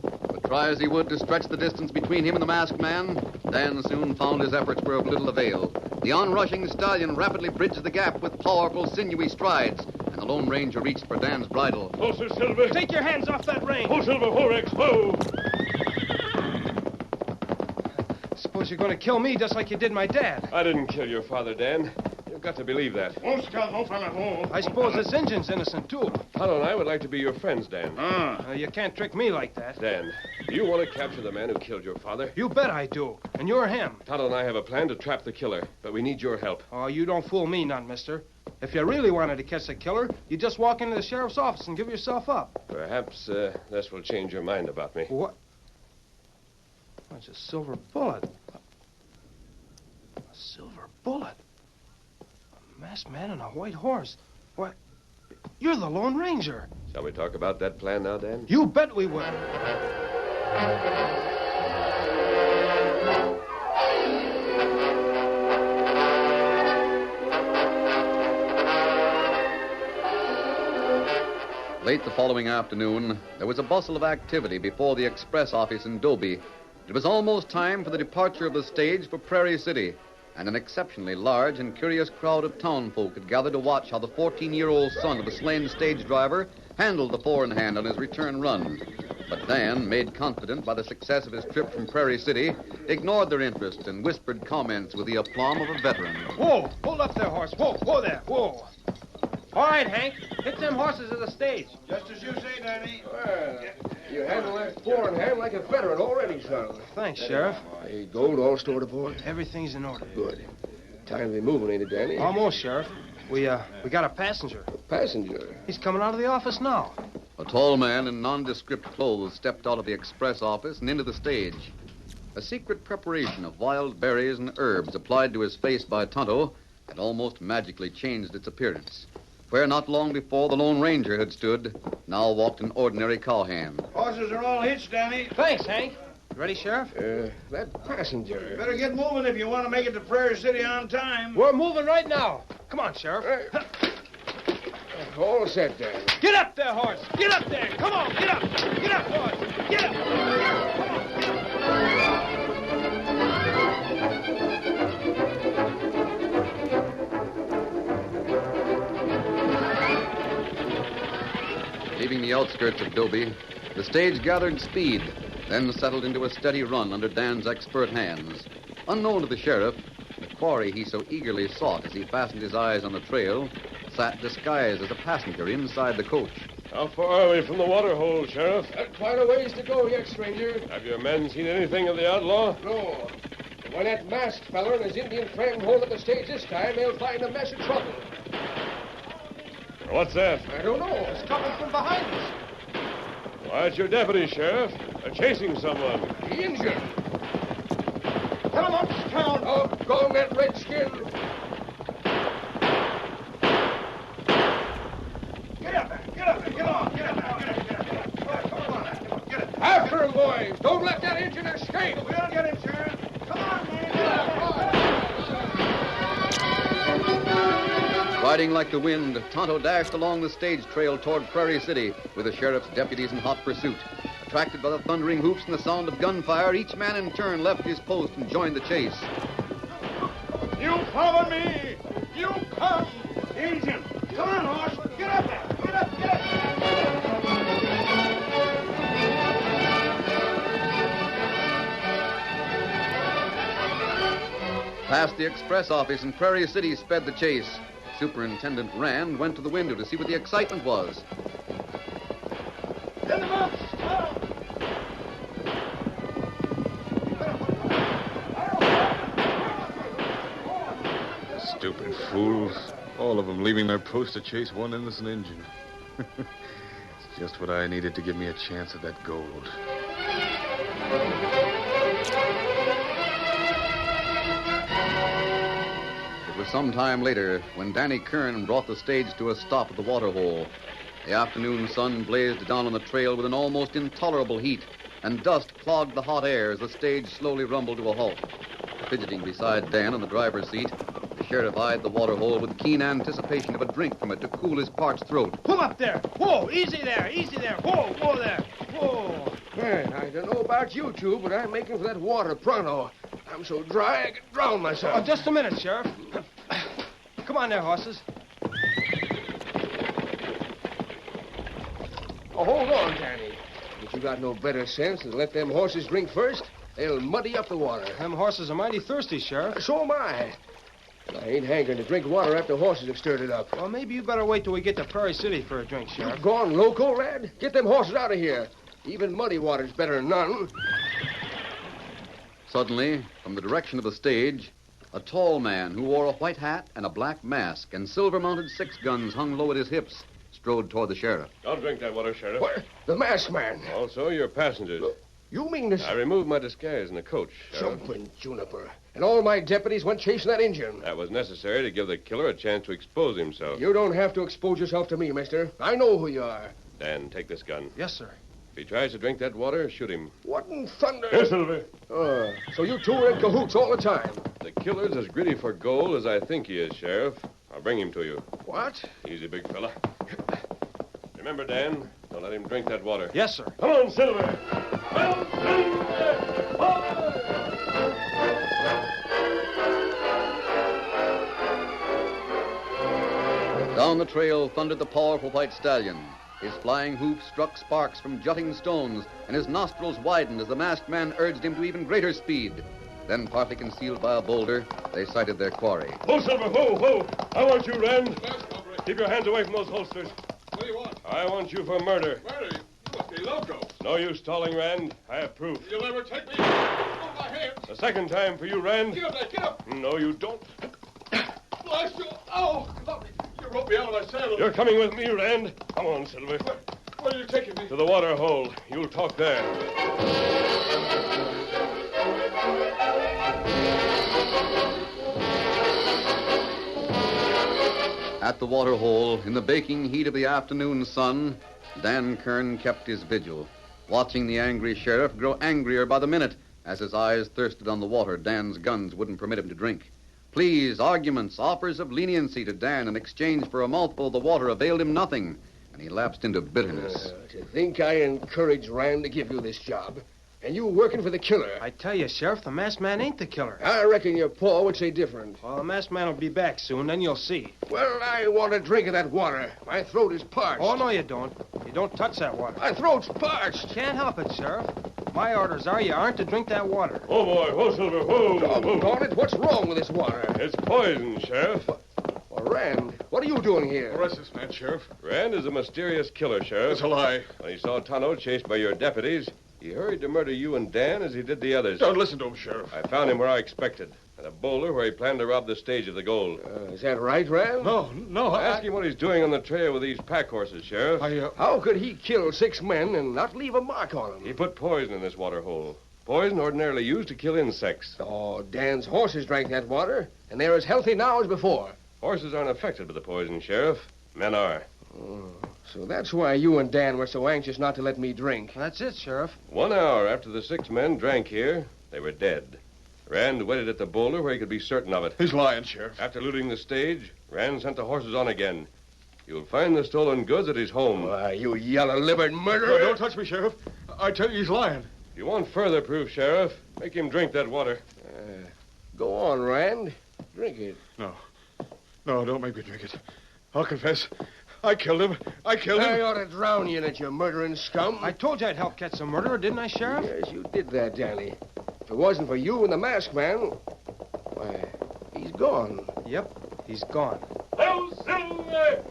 But try as he would to stretch the distance between him and the masked man, Dan soon found his efforts were of little avail. The onrushing stallion rapidly bridged the gap with powerful, sinewy strides, and the Lone Ranger reached for Dan's bridle. Closer, Silver. Take your hands off that rein. Ho, Silver. Ho, Rex. Ho. Suppose you're going to kill me just like you did my dad. I didn't kill your father, Dan. You've got to believe that. Oh, Scout, no fun at home. I suppose this Injun's innocent, too. Tonto and I would like to be your friends, Dan. You can't trick me like that. Dan, do you want to capture the man who killed your father? You bet I do. And you're him. Tonto and I have a plan to trap the killer, but we need your help. Oh, you don't fool me none, mister. If you really wanted to catch the killer, you just walk into the sheriff's office and give yourself up. Perhaps this will change your mind about me. What? Oh, it's a silver bullet. A silver bullet? A masked man on a white horse. Why, you're the Lone Ranger. Shall we talk about that plan now, Dan? You bet we will. Late the following afternoon, there was a bustle of activity before the express office in Dobie. It was almost time for the departure of the stage for Prairie City, and an exceptionally large and curious crowd of townfolk had gathered to watch how the 14-year-old son of the slain stage driver handled the four-in-hand on his return run. But Dan, made confident by the success of his trip from Prairie City, ignored their interest and whispered comments with the aplomb of a veteran. Whoa! Hold up there, horse. Whoa! Whoa there! Whoa! All right, Hank. Hit them horses at the stage. Just as you say, Danny. Well, you handle that four-in-hand like a veteran already, son. Thanks, Sheriff. Hey, gold all stored aboard? Everything's in order. Good. Time to be moving, ain't it, Danny? Almost, Sheriff. We got a passenger. Passenger? He's coming out of the office now. A tall man in nondescript clothes stepped out of the express office and into the stage. A secret preparation of wild berries and herbs applied to his face by Tonto had almost magically changed its appearance. Where not long before the Lone Ranger had stood, now walked an ordinary cowhand. Horses are all hitched, Danny. Thanks, Hank. Ready, Sheriff? That passenger. Better get moving if you want to make it to Prairie City on time. We're moving right now. Come on, Sheriff. All set, Danny. Get up there, horse. Get up there. Come on, get up. Get up, horse. Get up. Come on, get up. Leaving the outskirts of Dobie, the stage gathered speed, then settled into a steady run under Dan's expert hands. Unknown to the sheriff, the quarry he so eagerly sought as he fastened his eyes on the trail sat disguised as a passenger inside the coach. How far are we from the water hole, Sheriff? Quite a ways to go yet, stranger. Have your men seen anything of the outlaw? No. When that masked feller and his Indian friend hold up the stage this time, they'll find a mess of trouble. What's that? I don't know. It's coming from behind us. Why, it's your deputy, Sheriff. They're chasing someone. The Injun. Come on, Scout. Oh, go that redskin. Get up there. Get up there. Get on. Get up there. Get up. Get up. Get up. Come on. Get it. After him, boys. Don't let that Injun escape. We'll get him, Sheriff. Come on, man. Get up. Riding like the wind, Tonto dashed along the stage trail toward Prairie City with the sheriff's deputies in hot pursuit. Attracted by the thundering hoofs and the sound of gunfire, each man in turn left his post and joined the chase. You follow me. You come. Injun. Come on, horse. Get up there. Get up. Get up. Past the express office in Prairie City sped the chase. Superintendent Rand went to the window to see what the excitement was. Get him up! Stupid fools. All of them leaving their post to chase one innocent Indian. It's just what I needed to give me a chance at that gold. It was some time later when Danny Kern brought the stage to a stop at the waterhole. The afternoon sun blazed down on the trail with an almost intolerable heat, and dust clogged the hot air as the stage slowly rumbled to a halt. Fidgeting beside Dan on the driver's seat, the sheriff eyed the waterhole with keen anticipation of a drink from it to cool his parched throat. Pull up there. Whoa, easy there, easy there. Whoa, whoa there. Whoa. Man, I don't know about you two, but I'm making for that water pronto. I'm so dry I could drown myself. Oh, just a minute, Sheriff. Come on there, horses. Oh, hold on, Danny. But you got no better sense than to let them horses drink first? They'll muddy up the water. Them horses are mighty thirsty, Sheriff. So am I. I ain't hankering to drink water after horses have stirred it up. Well, maybe you better wait till we get to Prairie City for a drink, Sheriff. You gone loco, lad? Get them horses out of here. Even muddy water's better than none. Suddenly, from the direction of the stage, a tall man who wore a white hat and a black mask and silver-mounted six guns hung low at his hips strode toward the sheriff. Don't drink that water, Sheriff. What? The masked man. Also, your passengers. You mean this... I removed my disguise in the coach, Sheriff. Jumping juniper. And all my deputies went chasing that Indian. That was necessary to give the killer a chance to expose himself. You don't have to expose yourself to me, mister. I know who you are. Dan, take this gun. Yes, sir. If he tries to drink that water, shoot him. What in thunder? Yes, Silver. So you two are in cahoots all the time. The killer's as greedy for gold as I think he is, Sheriff. I'll bring him to you. What? Easy, big fella. Remember, Dan, don't let him drink that water. Yes, sir. Come on, Silver. Well, Down the trail thundered the powerful white stallion. His flying hoofs struck sparks from jutting stones, and his nostrils widened as the masked man urged him to even greater speed. Then, partly concealed by a boulder, they sighted their quarry. Whoa, Silver, whoa, whoa. I want you, Rand. Keep your hands away from those holsters. What do you want? I want you for murder. Murder? You must be loco. No use stalling, Rand. I have proof. You'll never take me. Hold my hands. The second time for you, Rand. Get up there, get up. No, you don't. Blast you. Oh, you roped me out of my saddle. You're coming with me, Rand. Come on, Silver. Where are you taking me? To the water hole. You'll talk there. At the water hole, in the baking heat of the afternoon sun, Dan Kern kept his vigil, watching the angry sheriff grow angrier by the minute as his eyes thirsted on the water Dan's guns wouldn't permit him to drink. Pleas, arguments, offers of leniency to Dan in exchange for a mouthful of the water availed him nothing, and he lapsed into bitterness. To think I encouraged Rand to give you this job, and you working for the killer. I tell you, Sheriff, the masked man ain't the killer. I reckon your paw would say different. Well, the masked man will be back soon, then you'll see. Well, I want a drink of that water. My throat is parched. Oh, no, you don't. You don't touch that water. My throat's parched. Can't help it, Sheriff. My orders are you aren't to drink that water. Oh, boy. Whoa, Silver. Whoa. Doggone it, what's wrong with this water? It's poison, Sheriff. Well, Rand, what are you doing here? Arrest this man, Sheriff. Rand is a mysterious killer, Sheriff. It's a lie. When he saw Tonto chased by your deputies, he hurried to murder you and Dan as he did the others. Don't listen to him, Sheriff. I found him where I expected, at a boulder where he planned to rob the stage of the gold. Is that right, Rand? No, Ask him what he's doing on the trail with these pack horses, Sheriff. How could he kill 6 men and not leave a mark on them? He put poison in this water hole. Poison ordinarily used to kill insects. Oh, Dan's horses drank that water, and they're as healthy now as before. Horses aren't affected by the poison, Sheriff. Men are. Oh, so that's why you and Dan were so anxious not to let me drink. That's it, Sheriff. 1 hour after the 6 men drank here, they were dead. Rand waited at the boulder where he could be certain of it. He's lying, Sheriff. After looting the stage, Rand sent the horses on again. You'll find the stolen goods at his home. Why, you yellow-livered murderer. Don't touch me, Sheriff. I tell you, he's lying. If you want further proof, Sheriff, make him drink that water. Go on, Rand. Drink it. No, don't make me drink it. I'll confess. I killed him. I ought to drown you in it, you murdering scum. I told you I'd help catch some murderer, didn't I, Sheriff? Yes, you did that, Danny. If it wasn't for you and the masked man, why, gone. Yep, he's gone. Oh, Silver!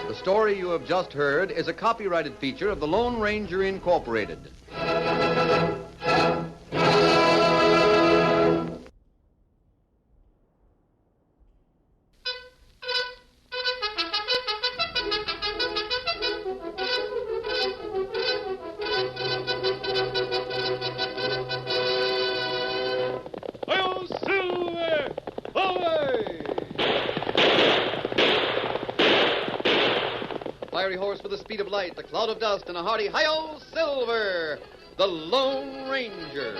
The story you have just heard is a copyrighted feature of the Lone Ranger Incorporated. Oh, Silver! Away! Fiery horse with the speed of light, a cloud of dust, and a hearty hi-yo, Silver, the Lone Ranger.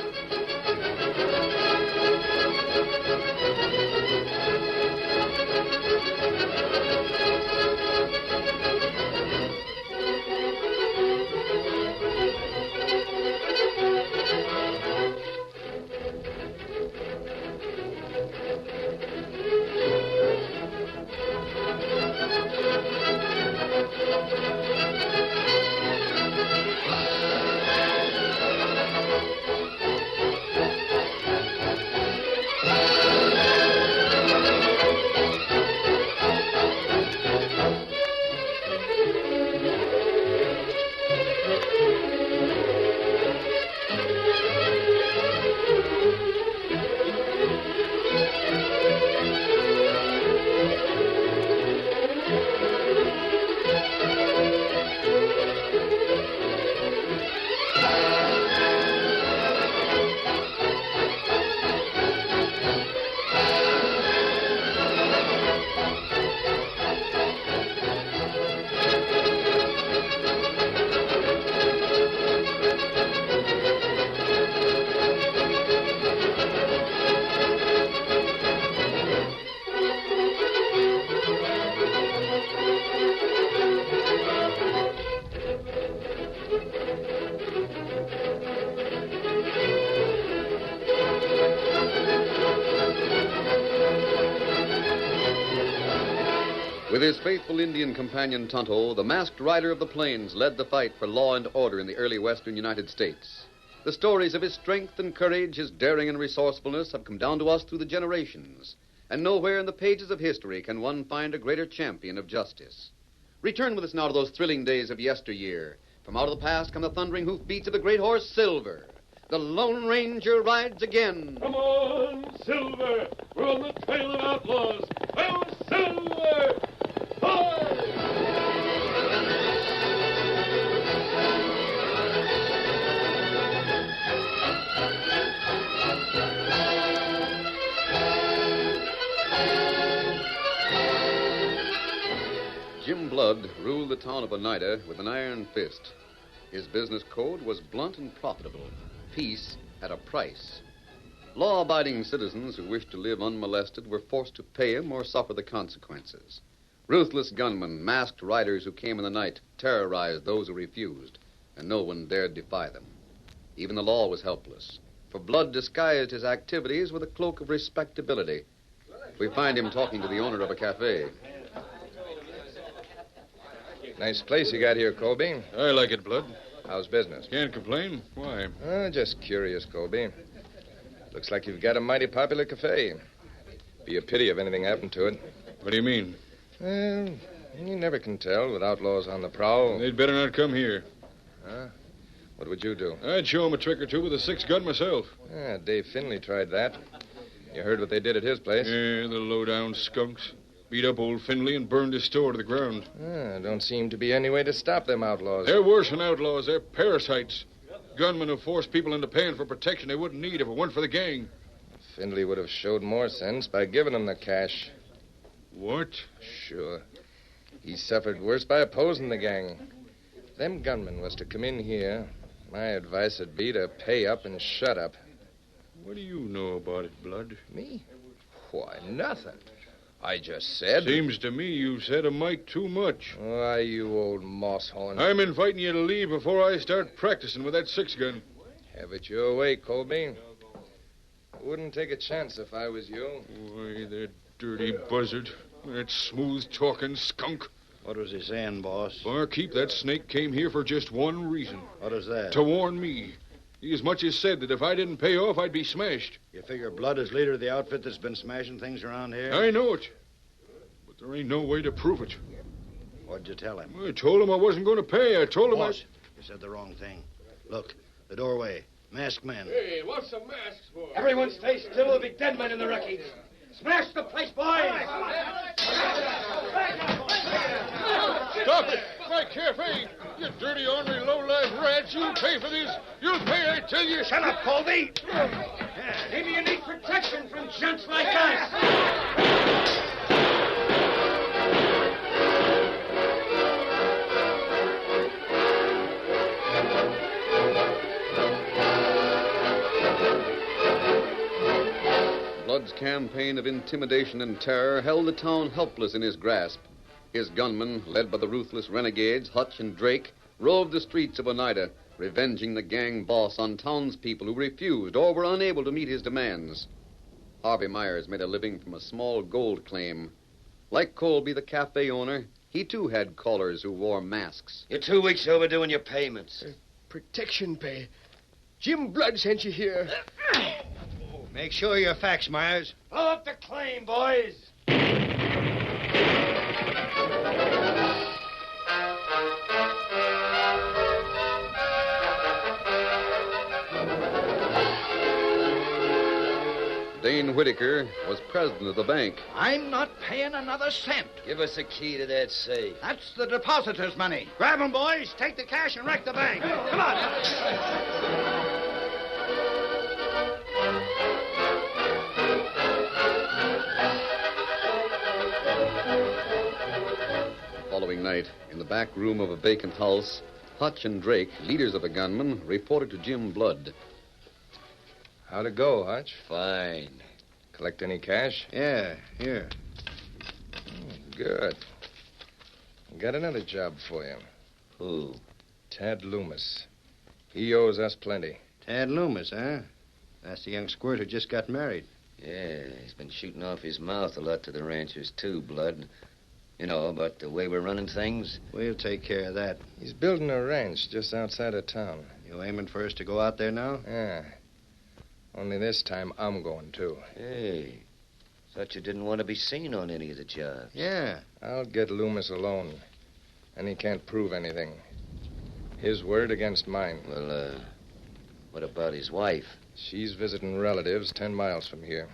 With his faithful Indian companion Tonto, the masked rider of the plains led the fight for law and order in the early western United States. The stories of his strength and courage, his daring and resourcefulness have come down to us through the generations. And nowhere in the pages of history can one find a greater champion of justice. Return with us now to those thrilling days of yesteryear. From out of the past come the thundering hoofbeats of the great horse Silver. The Lone Ranger rides again. Come on, Silver! We're on the trail of outlaws! Oh, Silver! Jim Blood ruled the town of Oneida with an iron fist. His business code was blunt and profitable. Peace at a price. Law-abiding citizens who wished to live unmolested were forced to pay him or suffer the consequences. Ruthless gunmen, masked riders who came in the night, terrorized those who refused, and no one dared defy them. Even the law was helpless, for Blood disguised his activities with a cloak of respectability. We find him talking to the owner of a cafe. Nice place you got here, Colby. I like it, Blood. How's business? Can't complain. Why? Just curious, Colby. Looks like you've got a mighty popular cafe. Be a pity if anything happened to it. What do you mean? Well, you never can tell with outlaws on the prowl. They'd better not come here. Huh? What would you do? I'd show them a trick or two with a 6-gun myself. Dave Finley tried that. You heard what they did at his place? Yeah, the low-down skunks. Beat up old Finley and burned his store to the ground. Don't seem to be any way to stop them outlaws. They're worse than outlaws. They're parasites. Gunmen who force people into paying for protection they wouldn't need if it weren't for the gang. Finley would have showed more sense by giving them the cash. What? Sure. He suffered worse by opposing the gang. If them gunmen was to come in here, my advice would be to pay up and shut up. What do you know about it, Blood? Me? Why, nothing. I just said... Seems to me you've said a mite too much. Why, you old moss-horn. I'm inviting you to leave before I start practicing with that 6-gun. Have it your way, Colby. Wouldn't take a chance if I was you. Why, that dirty buzzard. That smooth-talking skunk. What was he saying, boss? Barkeep, that snake came here for just one reason. What is that? To warn me. He as much as said that if I didn't pay off, I'd be smashed. You figure Blood is leader of the outfit that's been smashing things around here? I know it. But there ain't no way to prove it. What'd you tell him? I told him I wasn't going to pay. I told him Boss, you said the wrong thing. Look, the doorway. Masked men. Hey, what's the masks for? Everyone stay still. There'll be dead men in the wreckage. Smash the place, boys! Stop it! My cafe! You dirty, ornery, low-life rats! You'll pay for this! You'll pay, I tell you! Shut up, Colby! Maybe you need protection from junks like us! Blood's campaign of intimidation and terror held the town helpless in his grasp. His gunmen, led by the ruthless renegades, Hutch and Drake, roved the streets of Oneida, revenging the gang boss on townspeople who refused or were unable to meet his demands. Harvey Myers made a living from a small gold claim. Like Colby, the cafe owner, he too had callers who wore masks. You're 2 weeks overdue in your payments. Protection pay. Jim Blood sent you here. Make sure your facts, Myers. Blow up the claim, boys. Dane Whitaker was president of the bank. I'm not paying another cent. Give us a key to that safe. That's the depositor's money. Grab 'em, boys. Take the cash and wreck the bank. Come on. Following night, in the back room of a vacant house, Hutch and Drake, leaders of the gunmen, reported to Jim Blood. How'd it go, Hutch? Fine. Collect any cash? Yeah, here. Good. Got another job for you. Who? Tad Loomis. He owes us plenty. Tad Loomis, huh? That's the young squirt who just got married. Yeah, he's been shooting off his mouth a lot to the ranchers, too, Blood. You know, about the way we're running things. We'll take care of that. He's building a ranch just outside of town. You aiming for us to go out there now? Yeah. Only this time I'm going, too. Hey, thought you didn't want to be seen on any of the jobs. Yeah. I'll get Loomis alone. And he can't prove anything. His word against mine. Well, what about his wife? She's visiting relatives 10 miles from here.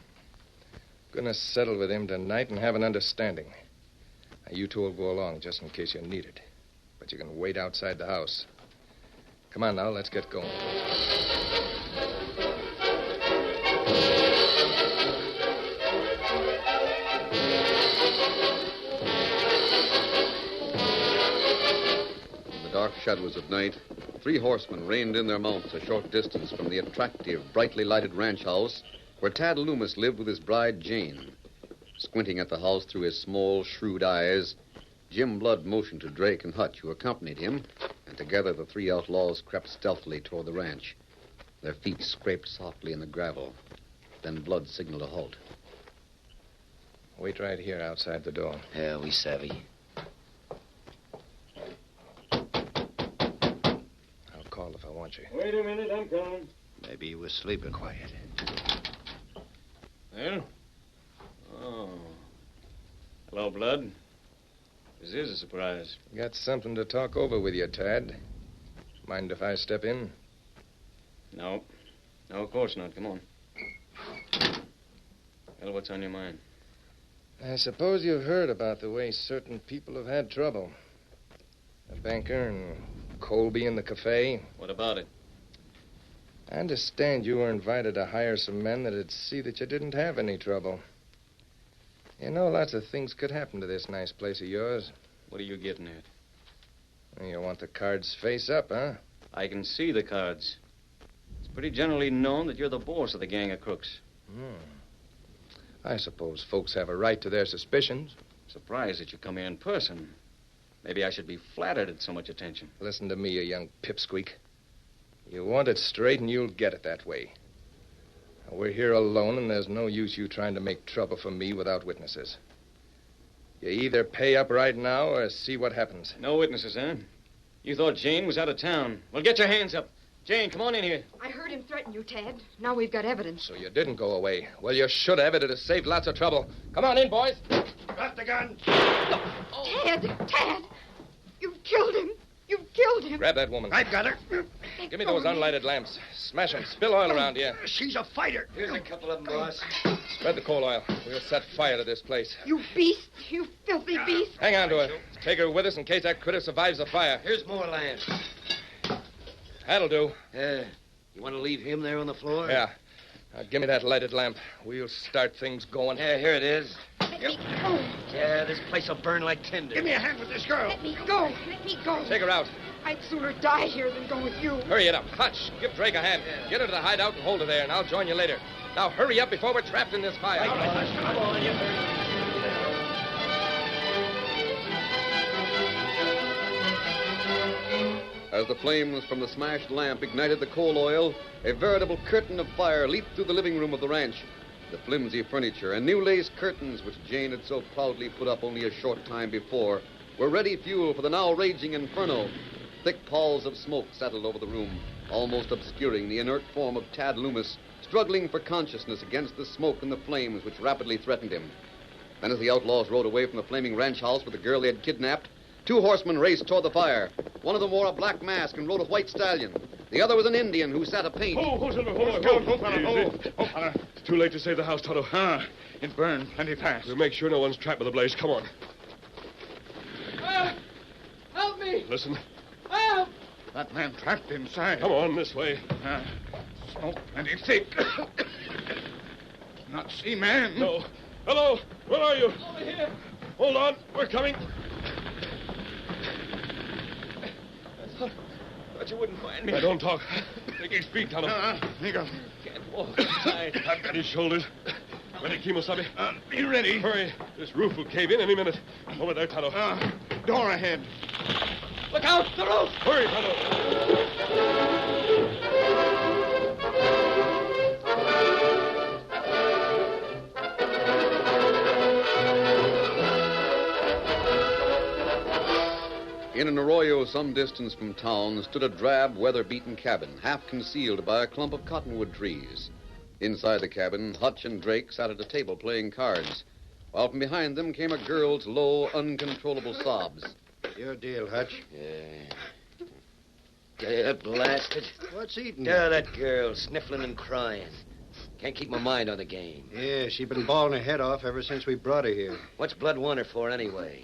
Gonna settle with him tonight and have an understanding. Now, you two will go along just in case you need it. But you can wait outside the house. Come on now, let's get going. In the dark shadows of night, 3 horsemen reined in their mounts a short distance from the attractive, brightly lighted ranch house where Tad Loomis lived with his bride, Jane. Squinting at the house through his small, shrewd eyes, Jim Blood motioned to Drake and Hutch, who accompanied him, and together the 3 outlaws crept stealthily toward the ranch. Their feet scraped softly in the gravel. Then Blood signaled a halt. Wait right here outside the door. Yeah, we savvy. I'll call if I want you. Wait a minute, I'm coming. Maybe he was sleeping. Quiet. Well? Oh. Hello, Blood. This is a surprise. Got something to talk over with you, Tad. Mind if I step in? No. No, of course not. Come on. Well, what's on your mind? I suppose you've heard about the way certain people have had trouble. The banker and Colby in the cafe. What about it? I understand you were invited to hire some men that'd see that you didn't have any trouble. You know, lots of things could happen to this nice place of yours. What are you getting at? Well, you want the cards face up, huh? I can see the cards. It's pretty generally known that you're the boss of the gang of crooks. I suppose folks have a right to their suspicions. Surprised that you come here in person. Maybe I should be flattered at so much attention. Listen to me, you young pipsqueak. You want it straight, and you'll get it that way. Now, we're here alone, and there's no use you trying to make trouble for me without witnesses. You either pay up right now or see what happens. No witnesses, huh? You thought Jane was out of town. Well, get your hands up. Jane, come on in here. I heard him threaten you, Tad. Now we've got evidence. So you didn't go away. Well, you should have. It'd have saved lots of trouble. Come on in, boys. Drop the gun. Tad! You've killed him. You've killed him. Grab that woman. I've got her. Give me those unlighted lamps. Smash them. Spill oil around here. She's a fighter. Here's a couple of them, boss. Spread the coal oil. We'll set fire to this place. You beast. You filthy beast. Hang on to her. Take her with us in case that critter survives the fire. Here's more lamps. That'll do. You want to leave him there on the floor? Yeah. Now, give me that lighted lamp. We'll start things going. Yeah, here it is. Let me go. Yeah, this place will burn like tinder. Give me a hand with this girl. Let me go. Let me go. Take her out. I'd sooner die here than go with you. Hurry it up. Hutch, give Drake a hand. Get her to the hideout and hold her there, and I'll join you later. Now, hurry up before we're trapped in this fire. All right, come on, you As the flames from the smashed lamp ignited the coal oil, a veritable curtain of fire leaped through the living room of the ranch. The flimsy furniture and new lace curtains which Jane had so proudly put up only a short time before were ready fuel for the now raging inferno. Thick palls of smoke settled over the room, almost obscuring the inert form of Tad Loomis, struggling for consciousness against the smoke and the flames which rapidly threatened him. Then as the outlaws rode away from the flaming ranch house with the girl they had kidnapped, two horsemen raced toward the fire. One of them wore a black mask and rode a white stallion. The other was an Indian who sat a paint. Hold, fella. It's too late to save the house, Tonto. It burned plenty fast. We'll make sure no one's trapped with the blaze. Come on. Help me! Listen. Help! That man trapped inside. Come on, this way. Smoke plenty thick. Not see man. No. Hello. Where are you? Over here. Hold on. We're coming. Thought you wouldn't find me. Now, don't talk. Take his feet, Tonto. Nigga. Can't walk. I've got his shoulders. Ready, Kimosabe? Be ready. Hurry. This roof will cave in any minute. Over there, Tonto. Door ahead. Look out, the roof! Hurry, Tonto. In an arroyo some distance from town stood a drab, weather-beaten cabin, half concealed by a clump of cottonwood trees. Inside the cabin, Hutch and Drake sat at a table playing cards, while from behind them came a girl's low, uncontrollable sobs. Your deal, Hutch. Yeah, blasted. What's eating Yeah, that girl, sniffling and crying. Can't keep my mind on the game. Yeah, she's been bawling her head off ever since we brought her here. What's Blood want her for, anyway?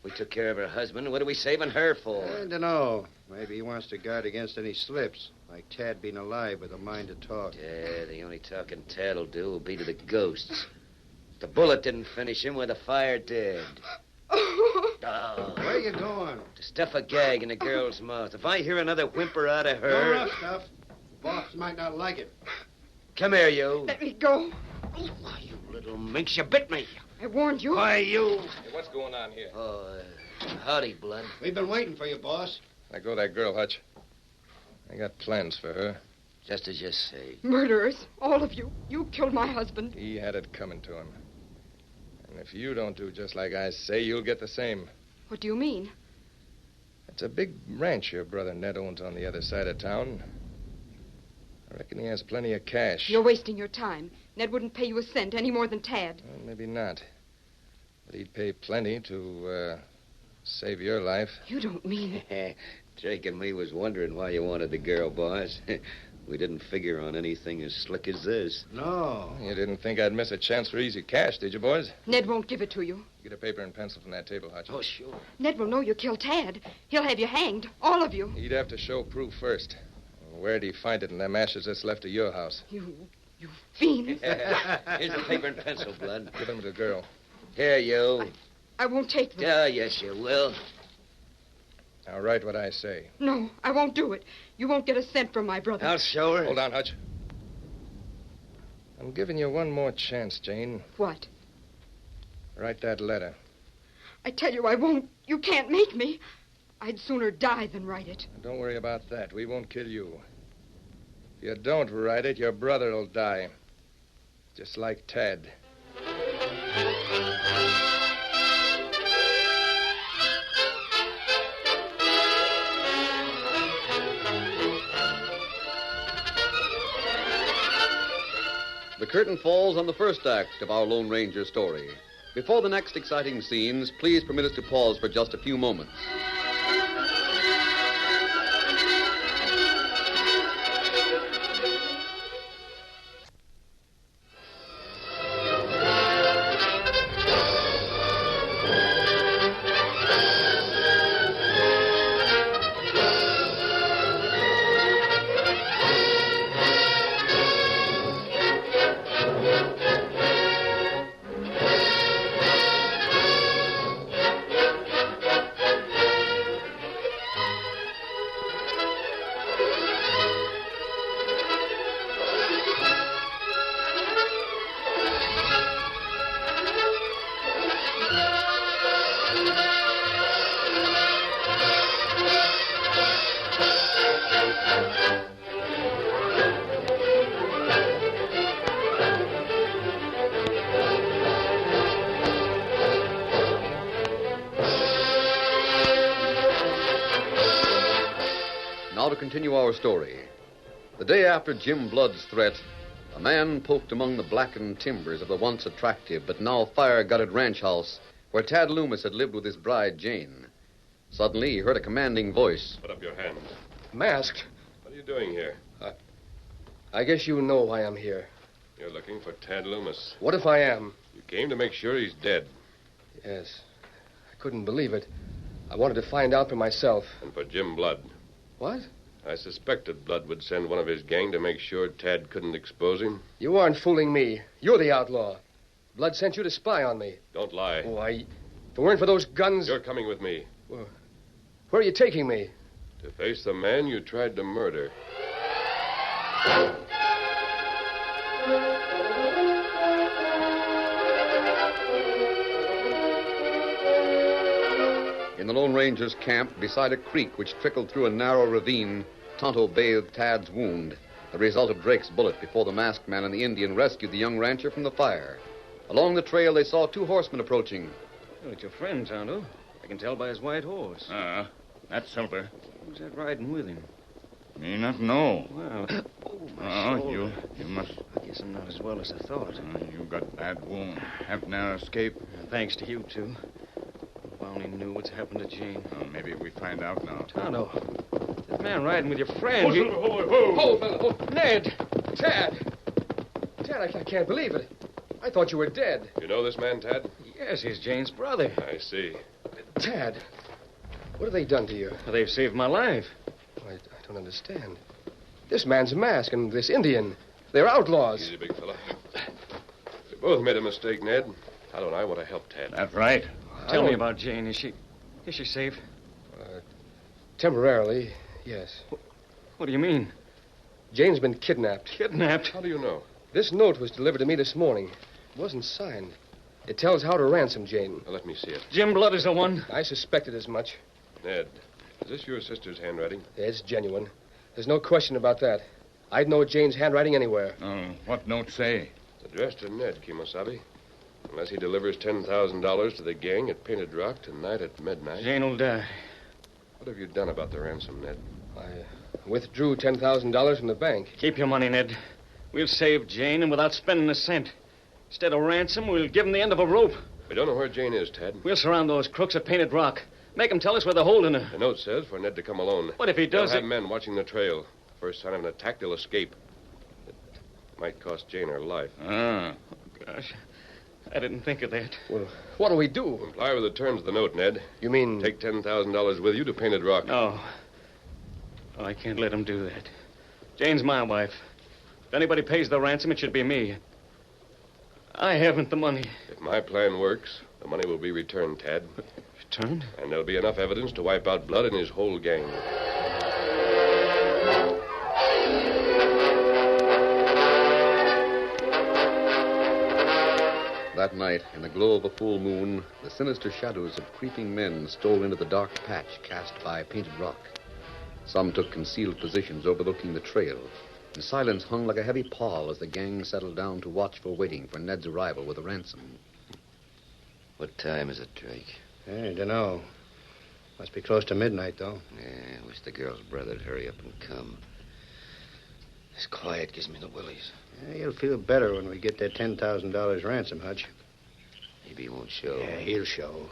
We took care of her husband. What are we saving her for? I don't know. Maybe he wants to guard against any slips, like Tad being alive with a mind to talk. Yeah, the only talking Tad'll do will be to the ghosts. If the bullet didn't finish him, where the fire did. Oh. Where are you going? To stuff a gag in the girl's mouth. If I hear another whimper out of No her... rough stuff. Boss might not like it. Come here, you. Let me go. Why, you little minx, you bit me. I warned you. Why, you... Hey, what's going on here? Oh, howdy, Blood. We've been waiting for you, boss. Let go of that girl, Hutch. I got plans for her. Just as you say. Murderers, all of you. You killed my husband. He had it coming to him. And if you don't do just like I say, you'll get the same. What do you mean? It's a big ranch your brother Ned owns on the other side of town. I reckon he has plenty of cash. You're wasting your time. Ned wouldn't pay you a cent any more than Tad. Well, maybe not. But he'd pay plenty to save your life. You don't mean... Jake and me was wondering why you wanted the girl, boss. We didn't figure on anything as slick as this. No. You didn't think I'd miss a chance for easy cash, did you, boys? Ned won't give it to you. Get a paper and pencil from that table, Hutch. Oh, sure. Ned will know you killed Tad. He'll have you hanged, all of you. He'd have to show proof first. Where'd he find it in them ashes that's left of your house? You fiend. Here's the paper and pencil, Blood. Give them to the girl. Here, you. I won't take them. Oh, yes, you will. Now, write what I say. No, I won't do it. You won't get a cent from my brother. I'll show her. Hold on, Hutch. I'm giving you one more chance, Jane. What? Write that letter. I tell you I won't. You can't make me. I'd sooner die than write it. Don't worry about that. We won't kill you. If you don't write it, your brother will die. Just like Tad. The curtain falls on the first act of our Lone Ranger story. Before the next exciting scenes, please permit us to pause for just a few moments. Now to continue our story. The day after Jim Blood's threat, a man poked among the blackened timbers of the once attractive but now fire-gutted ranch house where Tad Loomis had lived with his bride, Jane. Suddenly, he heard a commanding voice. Put up your hand. Masked? What are you doing here? I guess you know why I'm here. You're looking for Tad Loomis. What if I am? You came to make sure he's dead. Yes. I couldn't believe it. I wanted to find out for myself. And for Jim Blood. What? I suspected Blood would send one of his gang to make sure Tad couldn't expose him. You aren't fooling me. You're the outlaw. Blood sent you to spy on me. Don't lie. Why, if it weren't for those guns... You're coming with me. Well, where are you taking me? To face the man you tried to murder. In the Lone Ranger's camp, beside a creek which trickled through a narrow ravine, Tonto bathed Tad's wound, the result of Drake's bullet before the masked man and the Indian rescued the young rancher from the fire. Along the trail, they saw two horsemen approaching. Oh, it's your friend, Tonto. I can tell by his white horse. That's Silver. Who's that riding with him? Me not know. Well, my shoulder. You must... I guess I'm not as well as I thought. You got bad wound. Have now escape. Thanks to you two. If I only knew what's happened to Jane. Maybe we find out now. Tonto, that man riding with your friend. Oh, Silver, whoa. Hold, fella. Oh, Ned! Tad! Tad, I can't believe it. I thought you were dead. You know this man, Tad? Yes, he's Jane's brother. I see. Tad, what have they done to you? Well, they've saved my life. I don't understand. This man's mask and this Indian, they're outlaws. Easy, big fella. We both made a mistake, Ned. Tonto and I want to help Tad. That's right. Tell me about Jane. Is she safe? Temporarily, yes. What do you mean? Jane's been kidnapped. Kidnapped? How do you know? This note was delivered to me this morning. It wasn't signed. It tells how to ransom Jane. Now, let me see it. Jim Blood is the one. I suspected as much. Ned, is this your sister's handwriting? It's genuine. There's no question about that. I'd know Jane's handwriting anywhere. Oh, what note say? It's addressed to Ned, Kimosabe. Unless he delivers $10,000 to the gang at Painted Rock tonight at midnight. Jane will die. What have you done about the ransom, Ned? I withdrew $10,000 from the bank. Keep your money, Ned. We'll save Jane, and without spending a cent. Instead of ransom, we'll give them the end of a rope. We don't know where Jane is, Ted. We'll surround those crooks at Painted Rock. Make them tell us where they're holding her. The note says for Ned to come alone. What if he does They'll have it? men watching the trail. First sign of an attack, they'll escape. It might cost Jane her life. Oh, gosh. I didn't think of that. Well, what do we do? Comply with the terms of the note, Ned. You mean... Take $10,000 with you to Painted Rock. No. Oh, I can't let him do that. Jane's my wife. If anybody pays the ransom, it should be me. I haven't the money. If my plan works, the money will be returned, Tad. Returned? And there'll be enough evidence to wipe out Blood and his whole gang. That night, in the glow of a full moon, the sinister shadows of creeping men stole into the dark patch cast by Painted Rock. Some took concealed positions overlooking the trail, and silence hung like a heavy pall as the gang settled down to watchful waiting for Ned's arrival with a ransom. What time is it, Drake? I don't know. Must be close to midnight, though. Yeah, I wish the girl's brother'd hurry up and come. This quiet gives me the willies. Yeah, you'll feel better when we get that $10,000 ransom, Hutch. Maybe he won't show. Yeah, he'll show.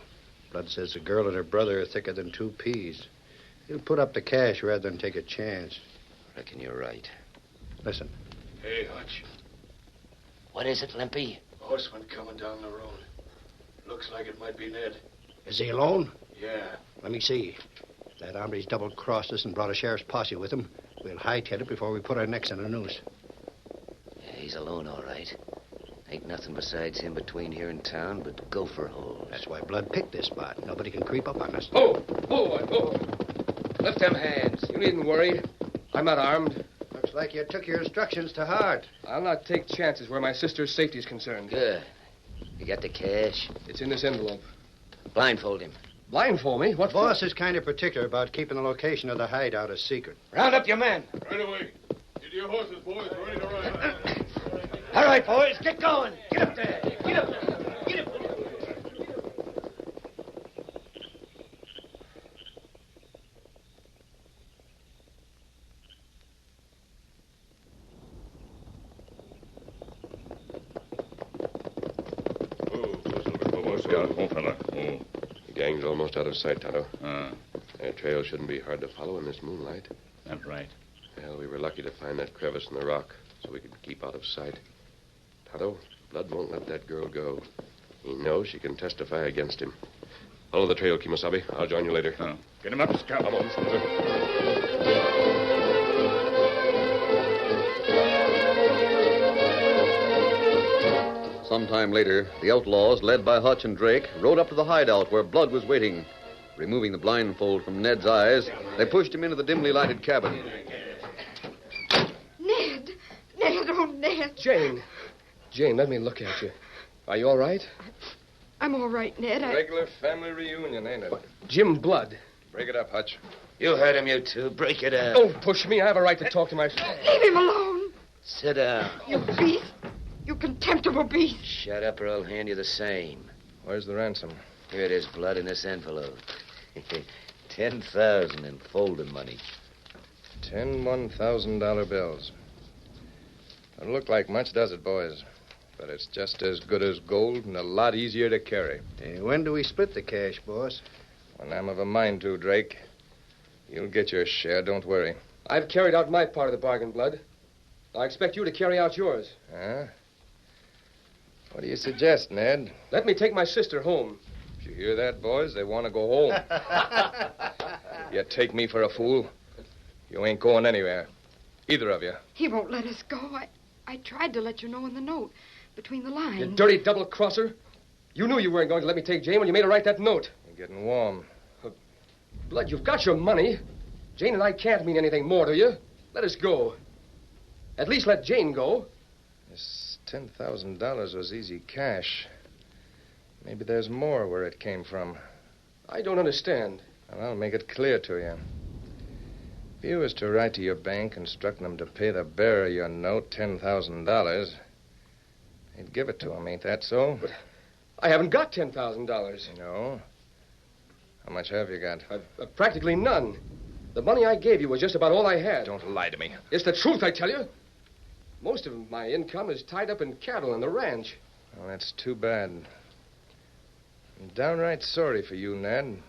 Blood says the girl and her brother are thicker than two peas. He'll put up the cash rather than take a chance. Reckon you're right. Listen. Hey, Hutch. What is it, Limpy? Horseman coming down the road. Looks like it might be Ned. Is he alone? Yeah. Let me see. If that hombre's double-crossed us and brought a sheriff's posse with him, we'll hightail it before we put our necks in a noose. Yeah, he's alone, all right. Ain't nothing besides him between here and town but gopher holes. That's why Blood picked this spot. Nobody can creep up on us. Oh! Lift them hands. You needn't worry. I'm not armed. Looks like you took your instructions to heart. I'll not take chances where my sister's safety is concerned. Good. You got the cash? It's in this envelope. Blindfold him. Blindfold me? What The boss is kind of particular about keeping the location of the hideout a secret. Round up your men. Right away. Get your horses, boys. We're ready to ride. All right, boys, get going. Get up there. Get up there. Get up there. The gang's almost out of sight, Tonto. Their trail shouldn't be hard to follow in this moonlight. That's right. Well, we were lucky to find that crevice in the rock so we could keep out of sight. Tonto, Blood won't let that girl go. He knows she can testify against him. Follow the trail, Kimosabe. I'll join you later. Get him up, Scout. Come on, Silver. Sometime later, the outlaws, led by Hutch and Drake, rode up to the hideout where Blood was waiting. Removing the blindfold from Ned's eyes, they pushed him into the dimly lighted cabin. Ned! Ned, oh, Ned. Jane, let me look at you. Are you all right? I'm all right, Ned. Regular family reunion, ain't it? Jim Blood. Break it up, Hutch. You heard him, you two. Break it up. Don't push me. I have a right to talk to my... Leave him alone. Sit down. You beast. You contemptible beast. Shut up or I'll hand you the same. Where's the ransom? Here it is, Blood, in this envelope. 10,000 in folding money. 10 $1,000 bills. Doesn't look like much, does it, boys? But it's just as good as gold and a lot easier to carry. Hey, when do we split the cash, boss? When I'm of a mind to, Drake. You'll get your share, don't worry. I've carried out my part of the bargain, Blood. I expect you to carry out yours. Huh? What do you suggest, Ned? Let me take my sister home. Did you hear that, boys? They want to go home. You take me for a fool? You ain't going anywhere. Either of you. He won't let us go. I tried to let you know in the note, between the lines. You dirty double-crosser. You knew you weren't going to let me take Jane when you made her write that note. You're getting warm. Blood, you've got your money. Jane and I can't mean anything more to you. Let us go. At least let Jane go. This $10,000 was easy cash. Maybe there's more where it came from. I don't understand. Well, I'll make it clear to you. If you was to write to your bank instructing them to pay the bearer your note $10,000, you'd give it to him, ain't that so? But I haven't got $10,000. No? How much have you got? Practically none. The money I gave you was just about all I had. Don't lie to me. It's the truth, I tell you. Most of my income is tied up in cattle and the ranch. Well, that's too bad. I'm downright sorry for you, Ned.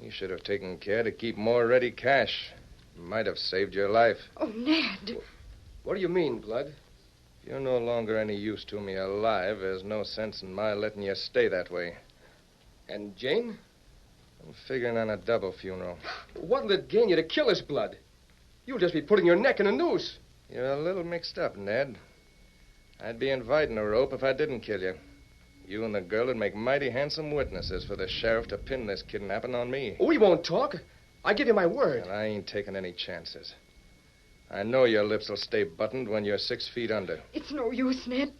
You should have taken care to keep more ready cash. Might have saved your life. Oh, Ned. What do you mean, Blood? If you're no longer any use to me alive, there's no sense in my letting you stay that way. And Jane? I'm figuring on a double funeral. What'll it gain you to kill us, Blood? You'll just be putting your neck in a noose. You're a little mixed up, Ned. I'd be inviting a rope if I didn't kill you. You and the girl would make mighty handsome witnesses for the sheriff to pin this kidnapping on me. We won't talk. I give you my word. Well, I ain't taking any chances. I know your lips will stay buttoned when you're 6 feet under. It's no use, Ned.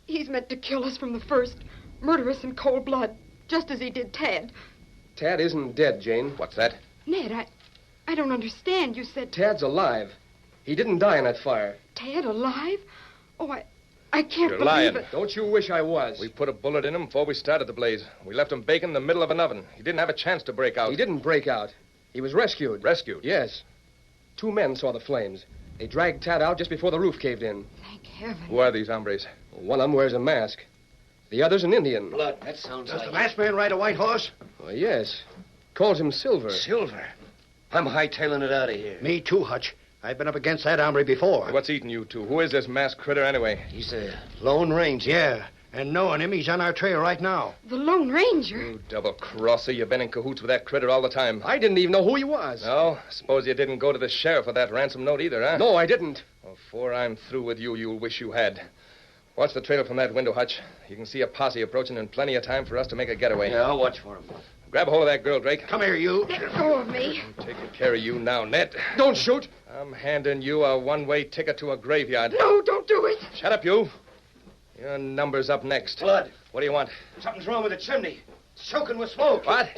He's meant to kill us from the first. Murder us in cold blood, just as he did Tad. Tad isn't dead, Jane. What's that? Ned, I don't understand. You said... Tad's alive. He didn't die in that fire. Tad alive? Oh, I can't You're believe lying. it. Don't you wish I was? We put a bullet in him before we started the blaze. We left him baking in the middle of an oven. He didn't have a chance to break out. He didn't break out. He was rescued. Rescued? Yes. 2 men saw the flames. They dragged Tad out just before the roof caved in. Thank heaven. Who are these hombres? One of them wears a mask. The other's an Indian. Blood, that sounds Does like... the masked man ride a white horse? Oh, yes. Calls him Silver. Silver? I'm hightailing it out of here. Me too, Hutch. I've been up against that hombre before. What's eating you two? Who is this masked critter anyway? He's the Lone Ranger. Yeah, and knowing him, he's on our trail right now. The Lone Ranger? You double-crosser. You've been in cahoots with that critter all the time. I didn't even know who he was. No? Suppose you didn't go to the sheriff for that ransom note either, huh? No, I didn't. Well, before I'm through with you, you'll wish you had. Watch the trail from that window, Hutch. You can see a posse approaching in plenty of time for us to make a getaway. Yeah, I'll watch for him. Grab a hold of that girl, Drake. Come here, you. Let go of me. I'm taking care of you now, Ned. Don't shoot. I'm handing you a one-way ticket to a graveyard. No, don't do it. Shut up, you. Your number's up next. Blood. What do you want? Something's wrong with the chimney. It's choking with smoke. What?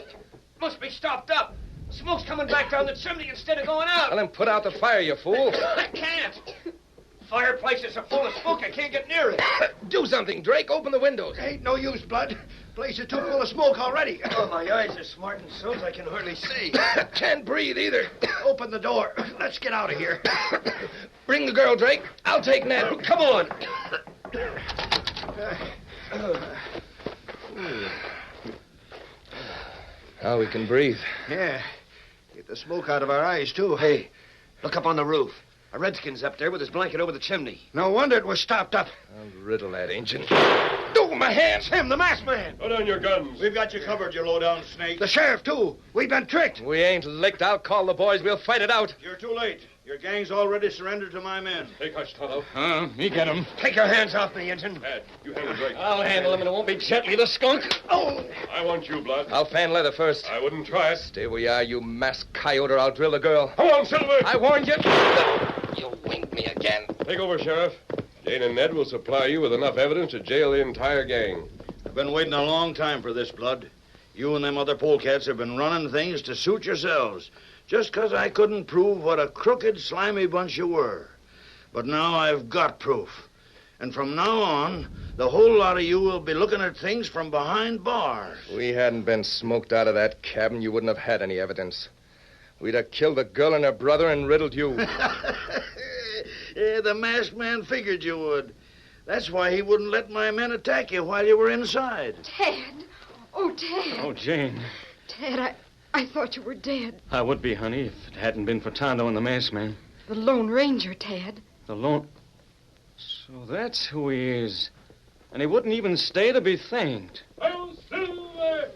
Must be stopped up. Smoke's coming back down the chimney instead of going out. Well, then put out the fire, you fool. I can't. Fireplaces are full of smoke. I can't get near it. Do something, Drake. Open the windows. Ain't no use, Blood. Place is too full of smoke already. Oh, my eyes are smarting so I can hardly see. Can't breathe either. Open the door. Let's get out of here. Bring the girl, Drake. I'll take Ned. Come on. Now we can breathe. Yeah. Get the smoke out of our eyes, too. Hey, look up on the roof. A redskin's up there with his blanket over the chimney. No wonder it was stopped up. I'll riddle that ancient. Oh, my hands! Him, the masked man. Put down your guns. We've got you covered, you low-down snake. The sheriff, too. We've been tricked. We ain't licked. I'll call the boys. We'll fight it out. You're too late. Your gang's already surrendered to my men. Take Hutch, Tonto. Me get him. Take your hands off me, Injun. Ed, you handle Drake. I'll handle him, and it won't be gently, the skunk. Oh! I want you, Blood. I'll fan leather first. I wouldn't try it. Stay where you are, you masked coyote, or I'll drill the girl. Come on, Silver. I warned you. You winged me again. Take over, Sheriff. Jane and Ned will supply you with enough evidence to jail the entire gang. I've been waiting a long time for this, Blood. You and them other polecats have been running things to suit yourselves, just 'cause I couldn't prove what a crooked, slimy bunch you were. But now I've got proof. And from now on, the whole lot of you will be looking at things from behind bars. If we hadn't been smoked out of that cabin, you wouldn't have had any evidence. We'd have killed the girl and her brother and riddled you. Yeah, the masked man figured you would. That's why he wouldn't let my men attack you while you were inside. Tad. Oh, Tad. Oh, Jane. Tad, I thought you were dead. I would be, honey, if it hadn't been for Tonto and the masked man. The Lone Ranger, Tad. The Lone... So that's who he is. And he wouldn't even stay to be thanked. Oh, Silver!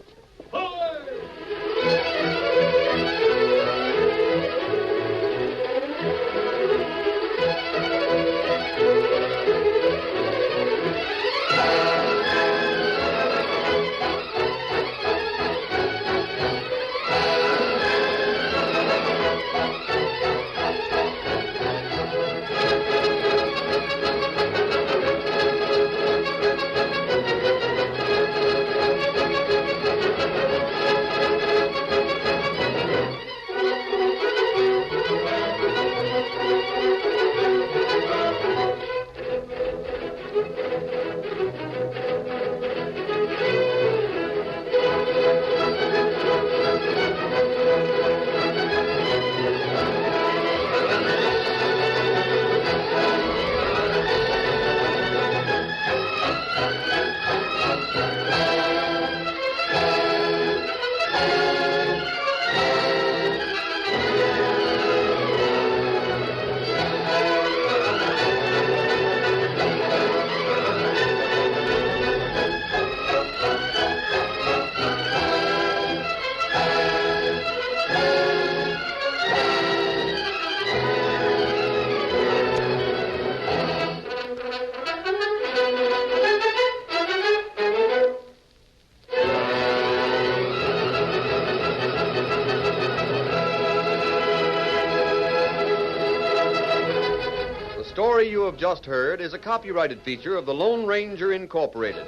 you have just heard is a copyrighted feature of the Lone Ranger Incorporated.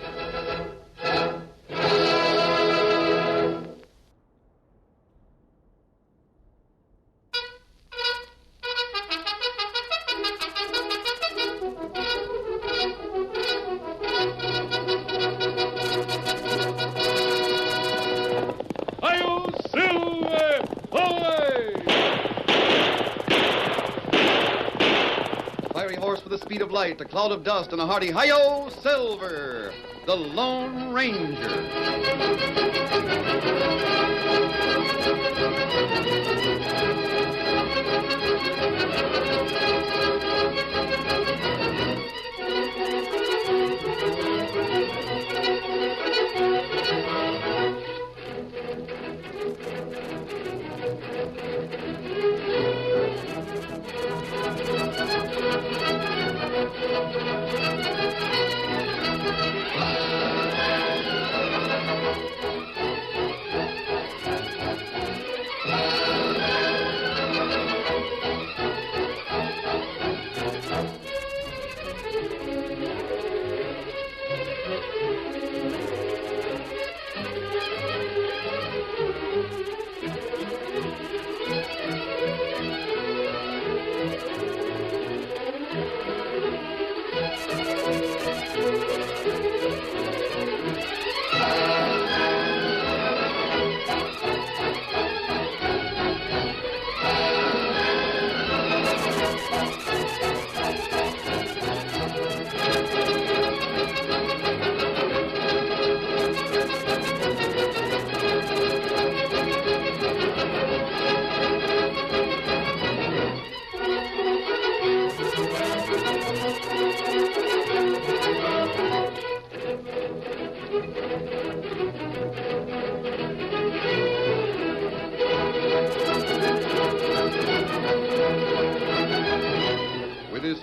With the speed of light, a cloud of dust, and a hearty hi-yo, Silver, the Lone Ranger.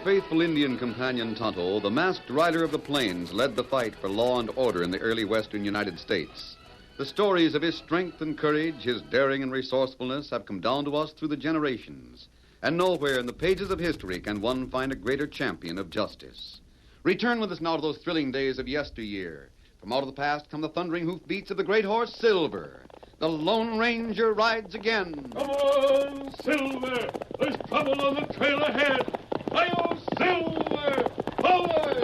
Faithful Indian companion Tonto, the masked rider of the plains, led the fight for law and order in the early western United States. The stories of his strength and courage, his daring and resourcefulness have come down to us through the generations. And nowhere in the pages of history can one find a greater champion of justice. Return with us now to those thrilling days of yesteryear. From out of the past come the thundering hoofbeats of the great horse Silver. The Lone Ranger rides again. Come on, Silver! There's trouble on the trail ahead! Hi-yo, Silver! Forward!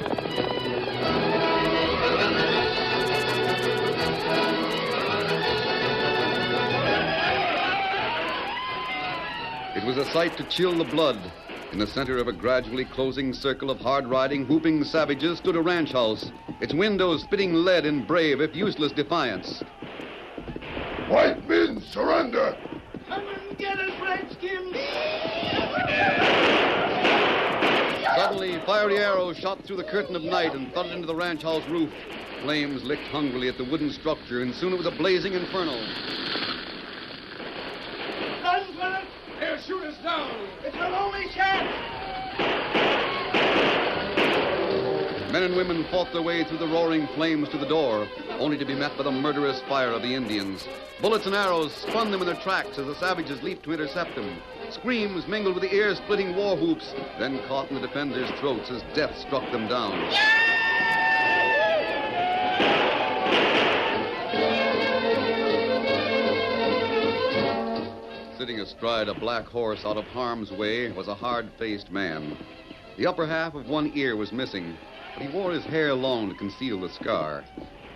It was a sight to chill the blood. In the center of a gradually closing circle of hard-riding, whooping savages stood a ranch house, its windows spitting lead in brave, if useless, defiance. White men, surrender! Come and get us, Redskin! Suddenly, fiery arrows shot through the curtain of night and thudded into the ranch house roof. Flames licked hungrily at the wooden structure, and soon it was a blazing inferno. Run, fellas! They'll shoot us down! It's our only chance! Men and women fought their way through the roaring flames to the door, only to be met by the murderous fire of the Indians. Bullets and arrows spun them in their tracks as the savages leaped to intercept them. Screams mingled with the ear-splitting war whoops, then caught in the defenders' throats as death struck them down. Sitting astride a black horse out of harm's way was a hard-faced man. The upper half of one ear was missing, but he wore his hair long to conceal the scar.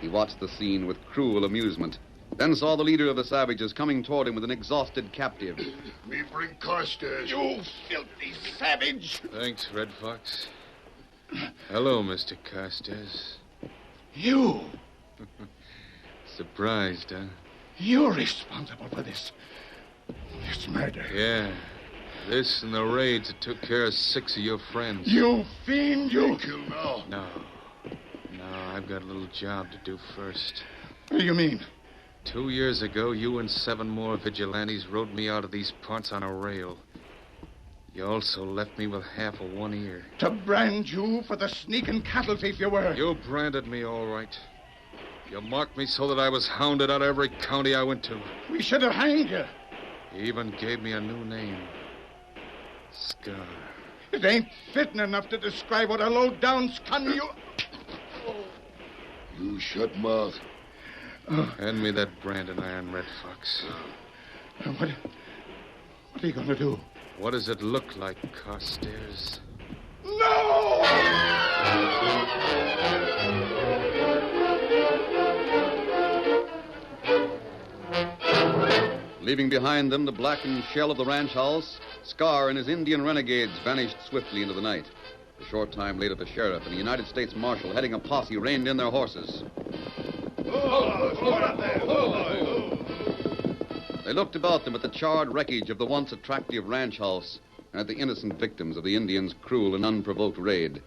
He watched the scene with cruel amusement, then saw the leader of the savages coming toward him with an exhausted captive. Me bring Carstairs. You filthy savage! Thanks, Red Fox. Hello, Mr. Carstairs. You! Surprised, huh? You're responsible for this murder. Yeah. This and the raids that took care of 6 of your friends. You fiend, you! Kill now. No, I've got a little job to do first. What do you mean? 2 years ago, you and 7 more vigilantes rode me out of these parts on a rail. You also left me with half of one ear. To brand you for the sneaking cattle thief you were. You branded me all right. You marked me so that I was hounded out of every county I went to. We should have hanged you. You even gave me a new name. Scar. It ain't fitting enough to describe what a low-down scum you... You shut mouth. Hand me that branding iron, Red Fox. What are you going to do? What does it look like, Carstairs? No! Leaving behind them the blackened shell of the ranch house, Scar and his Indian renegades vanished swiftly into the night. A short time later, the sheriff and the United States Marshal, heading a posse, reined in their horses. They looked about them at the charred wreckage of the once attractive ranch house and at the innocent victims of the Indians' cruel and unprovoked raid.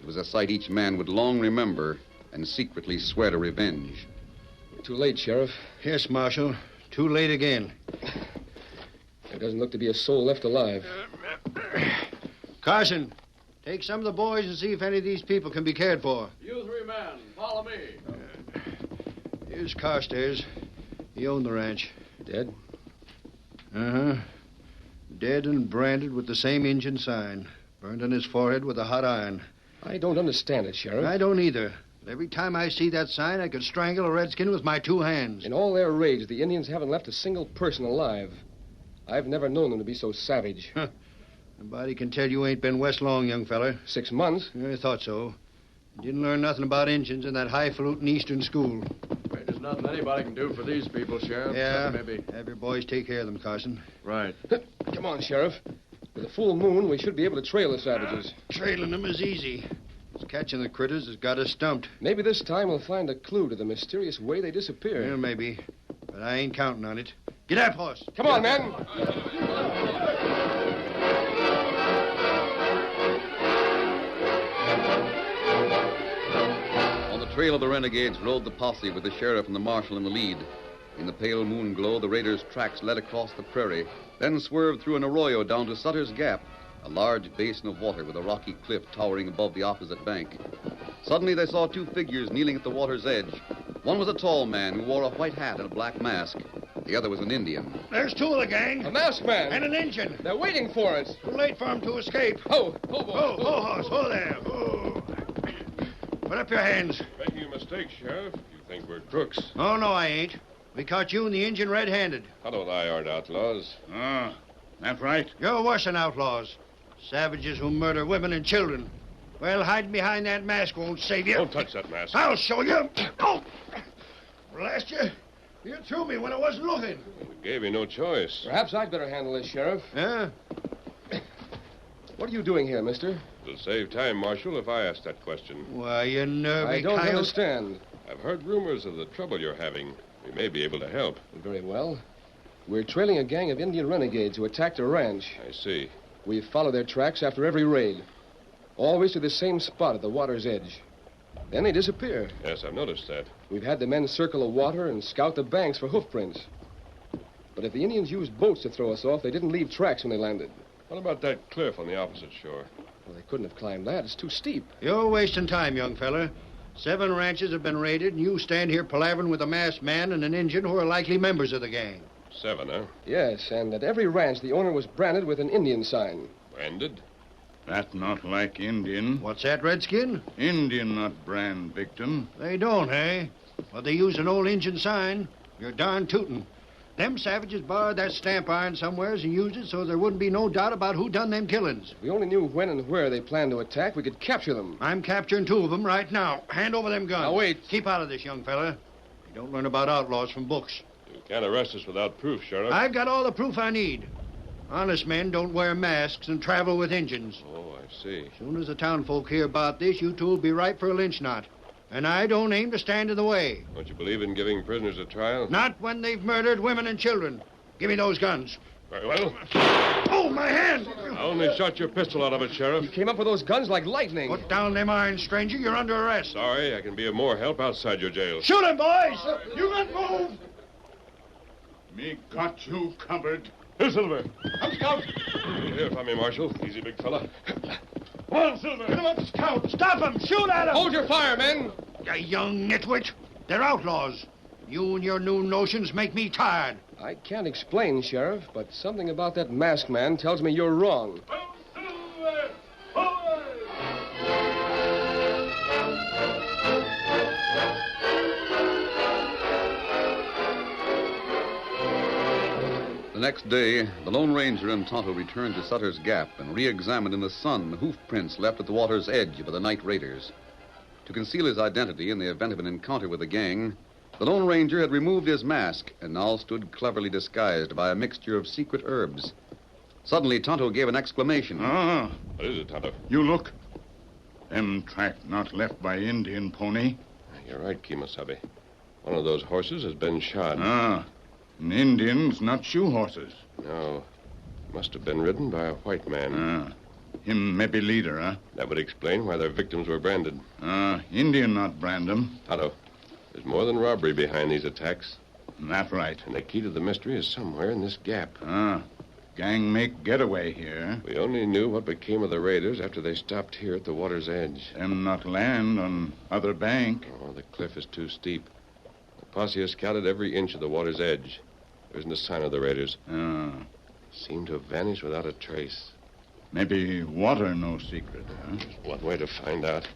It was a sight each man would long remember and secretly swear to revenge. We're too late, Sheriff. Yes, Marshal. Too late again. There doesn't look to be a soul left alive. Carson, take some of the boys and see if any of these people can be cared for. You three men, follow me. Here's Carstairs. He owned the ranch. Dead? Uh-huh. Dead and branded with the same Injun sign. Burned on his forehead with a hot iron. I don't understand it, Sheriff. I don't either. But every time I see that sign, I could strangle a redskin with my two hands. In all their rage, the Indians haven't left a single person alive. I've never known them to be so savage. Nobody can tell you ain't been west long, young feller. 6 months? I thought so. You didn't learn nothing about Injuns in that highfalutin Eastern school. There's nothing anybody can do for these people, Sheriff. Yeah, Maybe. have your boys take care of them, Carson. Right. Come on, Sheriff. With a full moon, we should be able to trail the savages. Trailing them is easy. Catching the critters has got us stumped. Maybe this time we'll find a clue to the mysterious way they disappeared. Yeah, maybe. But I ain't counting on it. Get up, horse. Come on, men. On the trail of the renegades rode the posse with the sheriff and the marshal in the lead. In the pale moon glow, the raiders' tracks led across the prairie, then swerved through an arroyo down to Sutter's Gap, a large basin of water with a rocky cliff towering above the opposite bank. Suddenly they saw two figures kneeling at the water's edge. One was a tall man who wore a white hat and a black mask. The other was an Indian. There's two of the gang. A masked man. And an Injun. They're waiting for us. Too late for them to escape. Ho, boy. Ho, horse. Ho there. Ho. Put up your hands. Making a mistake, Sheriff. You think we're crooks. Oh, no, I ain't. We caught you and the Injun red-handed. Huddle and I aren't outlaws. Ah, that's right. You're worse than outlaws. Savages who murder women and children. Well, hiding behind that mask won't save you. Don't touch that mask. I'll show you. Oh! Blast you. You threw me when I wasn't looking. We gave you no choice. Perhaps I'd better handle this, Sheriff. Yeah? What are you doing here, mister? It'll save time, Marshal, if I ask that question. Why, you nervy I don't coyote. understand. I've heard rumors of the trouble you're having. We may be able to help. Very well. We're trailing a gang of Indian renegades who attacked a ranch. I see. We've followed their tracks after every raid. Always to the same spot at the water's edge. Then they disappear. Yes, I've noticed that. We've had the men circle the water and scout the banks for hoof prints. But if the Indians used boats to throw us off, they didn't leave tracks when they landed. What about that cliff on the opposite shore? Well, they couldn't have climbed that. It's too steep. You're wasting time, young fella. 7 ranches have been raided, and you stand here palavering with a masked man and an Injun who are likely members of the gang. 7, huh? Yes, and at every ranch, the owner was branded with an Indian sign. Branded? That's not like Indian. What's that, Redskin? Indian, not brand victim. They don't, eh? Well, they use an old Injun sign. You're darn tootin'. Them savages borrowed that stamp iron somewheres and used it so there wouldn't be no doubt about who done them killings. If we only knew when and where they planned to attack, we could capture them. I'm capturing 2 of them right now. Hand over them guns. Now, wait. Keep out of this, young fella. You don't learn about outlaws from books. You can't arrest us without proof, Sheriff. I've got all the proof I need. Honest men don't wear masks and travel with Injuns. Oh, I see. As soon as the townfolk hear about this, you two will be ripe for a lynch knot. And I don't aim to stand in the way. Don't you believe in giving prisoners a trial? Not when they've murdered women and children. Give me those guns. Very well. Oh, my hand! I only shot your pistol out of it, Sheriff. You came up with those guns like lightning. Put down them irons, stranger. You're under arrest. Sorry, I can be of more help outside your jail. Shoot him, boys! You got move! Me got you covered. Here, Silver. Come, Scout. You'll hear from me, Marshal. Easy, big fella. Come on, Silver. Hit him up, Scout. Stop him! Shoot at him! Hold your fire, men! You young nitwit. They're outlaws. You and your new notions make me tired. I can't explain, Sheriff, but something about that masked man tells me you're wrong. The next day, the Lone Ranger and Tonto returned to Sutter's Gap and re-examined in the sun the hoof prints left at the water's edge by the night raiders. To conceal his identity in the event of an encounter with the gang, the Lone Ranger had removed his mask and now stood cleverly disguised by a mixture of secret herbs. Suddenly, Tonto gave an exclamation. Ah. What is it, Tonto? You look. Them track not left by Indian pony. You're right, Kemosabe. One of those horses has been shod. Ah. And Indians not shoe horses. No. Must have been ridden by a white man. Ah. Him maybe leader, huh? That would explain why their victims were branded. Ah. Indian not brand them. Tonto, there's more than robbery behind these attacks. That right. And the key to the mystery is somewhere in this gap. Ah. Gang make getaway here. We only knew what became of the raiders after they stopped here at the water's edge. Them not land on other bank. Oh, the cliff is too steep. The posse has scouted every inch of the water's edge. There isn't a sign of the raiders. Ah. Seem to have vanished without a trace. Maybe water no secret, huh? One way to find out.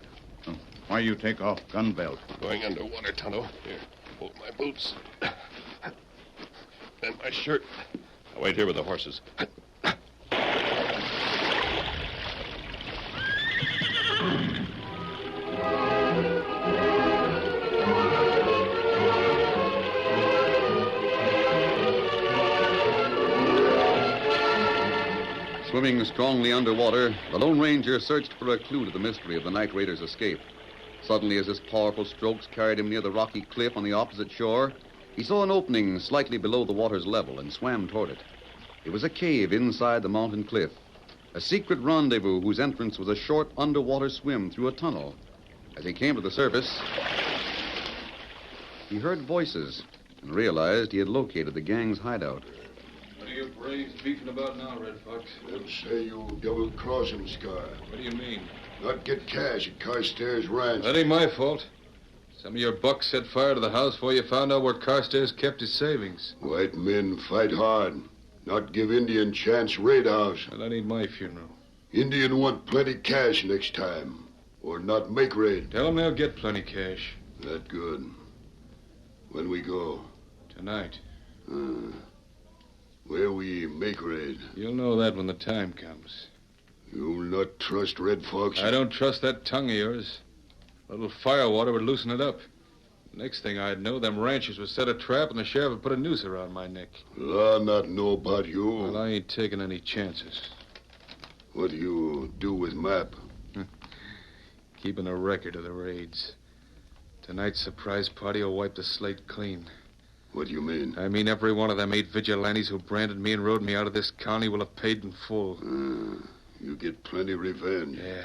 Oh, why you take off gun belt? Going underwater, Tonto. Here, hold my boots. And my shirt. I'll wait here with the horses. Swimming strongly underwater, the Lone Ranger searched for a clue to the mystery of the night raiders' escape. Suddenly, as his powerful strokes carried him near the rocky cliff on the opposite shore, he saw an opening slightly below the water's level and swam toward it. It was a cave inside the mountain cliff, a secret rendezvous whose entrance was a short underwater swim through a tunnel. As he came to the surface, he heard voices and realized he had located the gang's hideout. What are your brains beefing about now, Red Fox? Them say you double-cross him, Scar. What do you mean? Not get cash at Carstairs Ranch. That ain't my fault. Some of your bucks set fire to the house before you found out where Carstairs kept his savings. White men fight hard. Not give Indian chance raid house. Well, that ain't my funeral. Indian want plenty cash next time. Or not make raid. Tell them they'll get plenty cash. That good. When we go? Tonight. Where we make raid? You'll know that when the time comes. You'll not trust Red Fox? I don't trust that tongue of yours. A little firewater would loosen it up. Next thing I'd know, them ranchers would set a trap and the sheriff would put a noose around my neck. Law not know about you. Well, I ain't taking any chances. What do you do with map? Keeping a record of the raids. Tonight's surprise party will wipe the slate clean. What do you mean? I mean every one of them 8 vigilantes who branded me and rode me out of this county will have paid in full. You get plenty revenge. Yeah.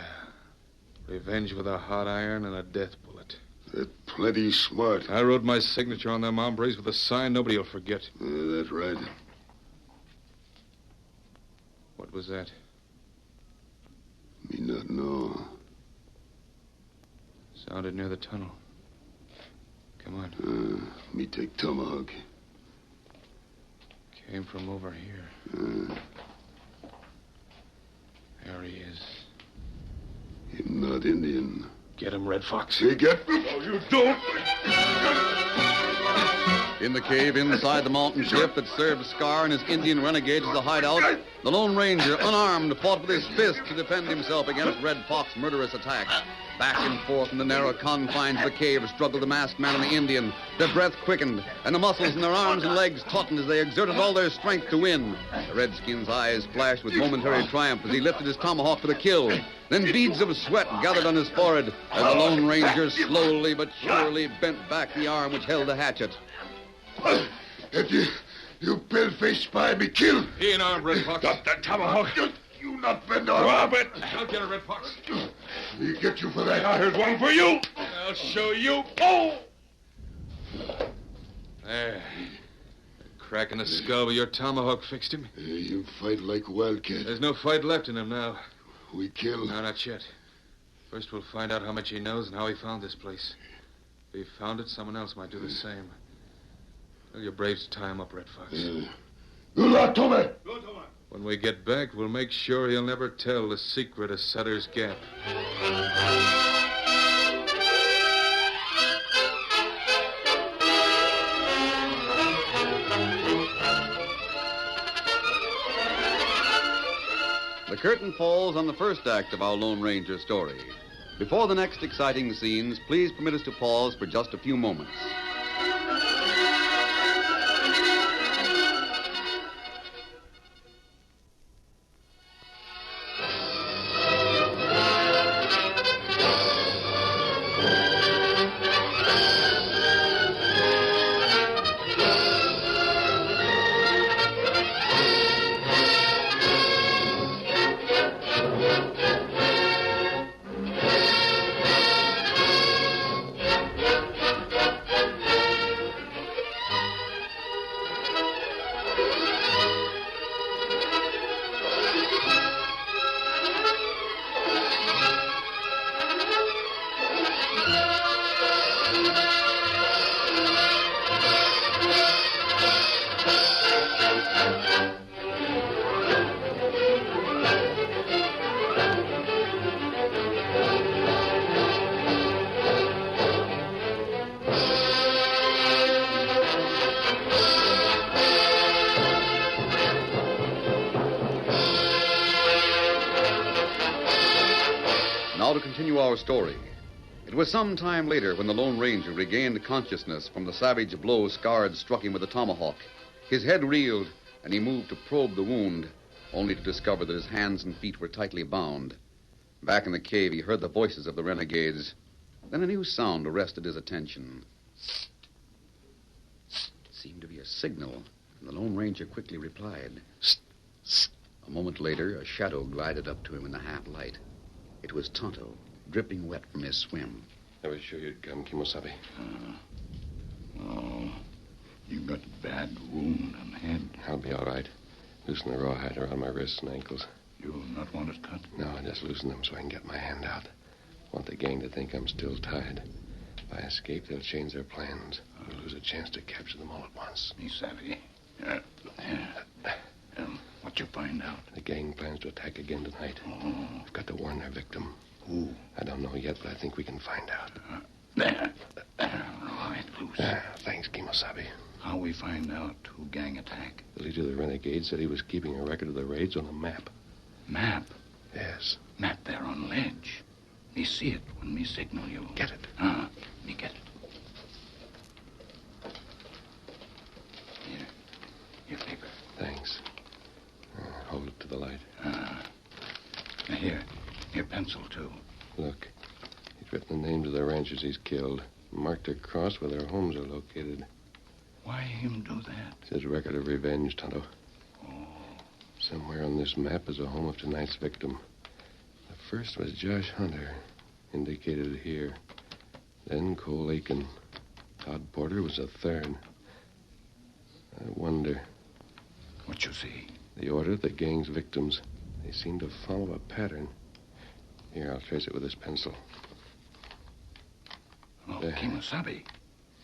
Revenge with a hot iron and a death bullet. That's plenty smart. I wrote my signature on them hombres with a sign nobody'll forget. That's right. What was that? Me not know. Sounded near the tunnel. Come on. Me take tomahawk. Came from over here. There he is. Him not Indian. Get him, Red Fox. He get me. No, you don't. In the cave inside the mountain cliff that served Scar and his Indian renegades as a hideout, the Lone Ranger, unarmed, fought with his fists to defend himself against Red Fox's murderous attack. Back and forth in the narrow confines of the cave struggled the masked man and the Indian. Their breath quickened, and the muscles in their arms and legs tautened as they exerted all their strength to win. The Redskin's eyes flashed with momentary triumph as he lifted his tomahawk for the kill. Then beads of sweat gathered on his forehead as the Lone Ranger slowly but surely bent back the arm which held the hatchet. If you pale-faced spy be killed. He ain't armed, Red Fox. Drop that tomahawk. You not bend arm. Drop it. I'll get it, Red Fox. We get you for that. Here's one for you. I'll show you. Oh! There. Crack in the skull where your tomahawk fixed him. You fight like wildcat. There's no fight left in him now. We kill. No, not yet. First, we'll find out how much he knows and how he found this place. If he found it, someone else might do the same. Tell your braves to tie him up, Red Fox. You lot to me. When we get back, we'll make sure he'll never tell the secret of Sutter's Gap. curtain falls on the first act of our Lone Ranger story. Before the next exciting scenes, please permit us to pause for just a few moments. Now to continue our story. It was some time later when the Lone Ranger regained consciousness from the savage blow Scarred struck him with a tomahawk. His head reeled, and he moved to probe the wound, only to discover that his hands and feet were tightly bound. Back in the cave, he heard the voices of the renegades. Then a new sound arrested his attention. It seemed to be a signal, and the Lone Ranger quickly replied. A moment later, a shadow glided up to him in the half-light. It was Tonto, dripping wet from his swim. I was sure you'd come, Kimosabe. Oh, you got a bad wound on the head. I'll be all right. Loosen the rawhide around my wrists and ankles. You not want it cut? No, I just loosen them so I can get my hand out. Want the gang to think I'm still tied. If I escape, they'll change their plans. We'll lose a chance to capture them all at once. Me savvy. What you find out? The gang plans to attack again tonight. I've got to warn their victim. Who? I don't know yet, but I think we can find out. There. All right, loose. Thanks, Kimosabe. How we find out who gang attack? The leader of the renegades said he was keeping a record of the raids on a map. Map? Yes. Map there on ledge. Me see it when me signal you. Get it. Me get it. Here, paper. Thanks. Hold it to the light. Here, pencil, too. Look, he's written the names of the ranchers he's killed, marked across where their homes are located. Why him do that? It's his record of revenge, Tonto. Somewhere on this map is a home of tonight's victim. The first was Josh Hunter, indicated here. Then Cole Aiken. Todd Porter was the third. I wonder. What you see? The order of the gang's victims. They seem to follow a pattern. Here, I'll trace it with this pencil. Oh, Kimosabe.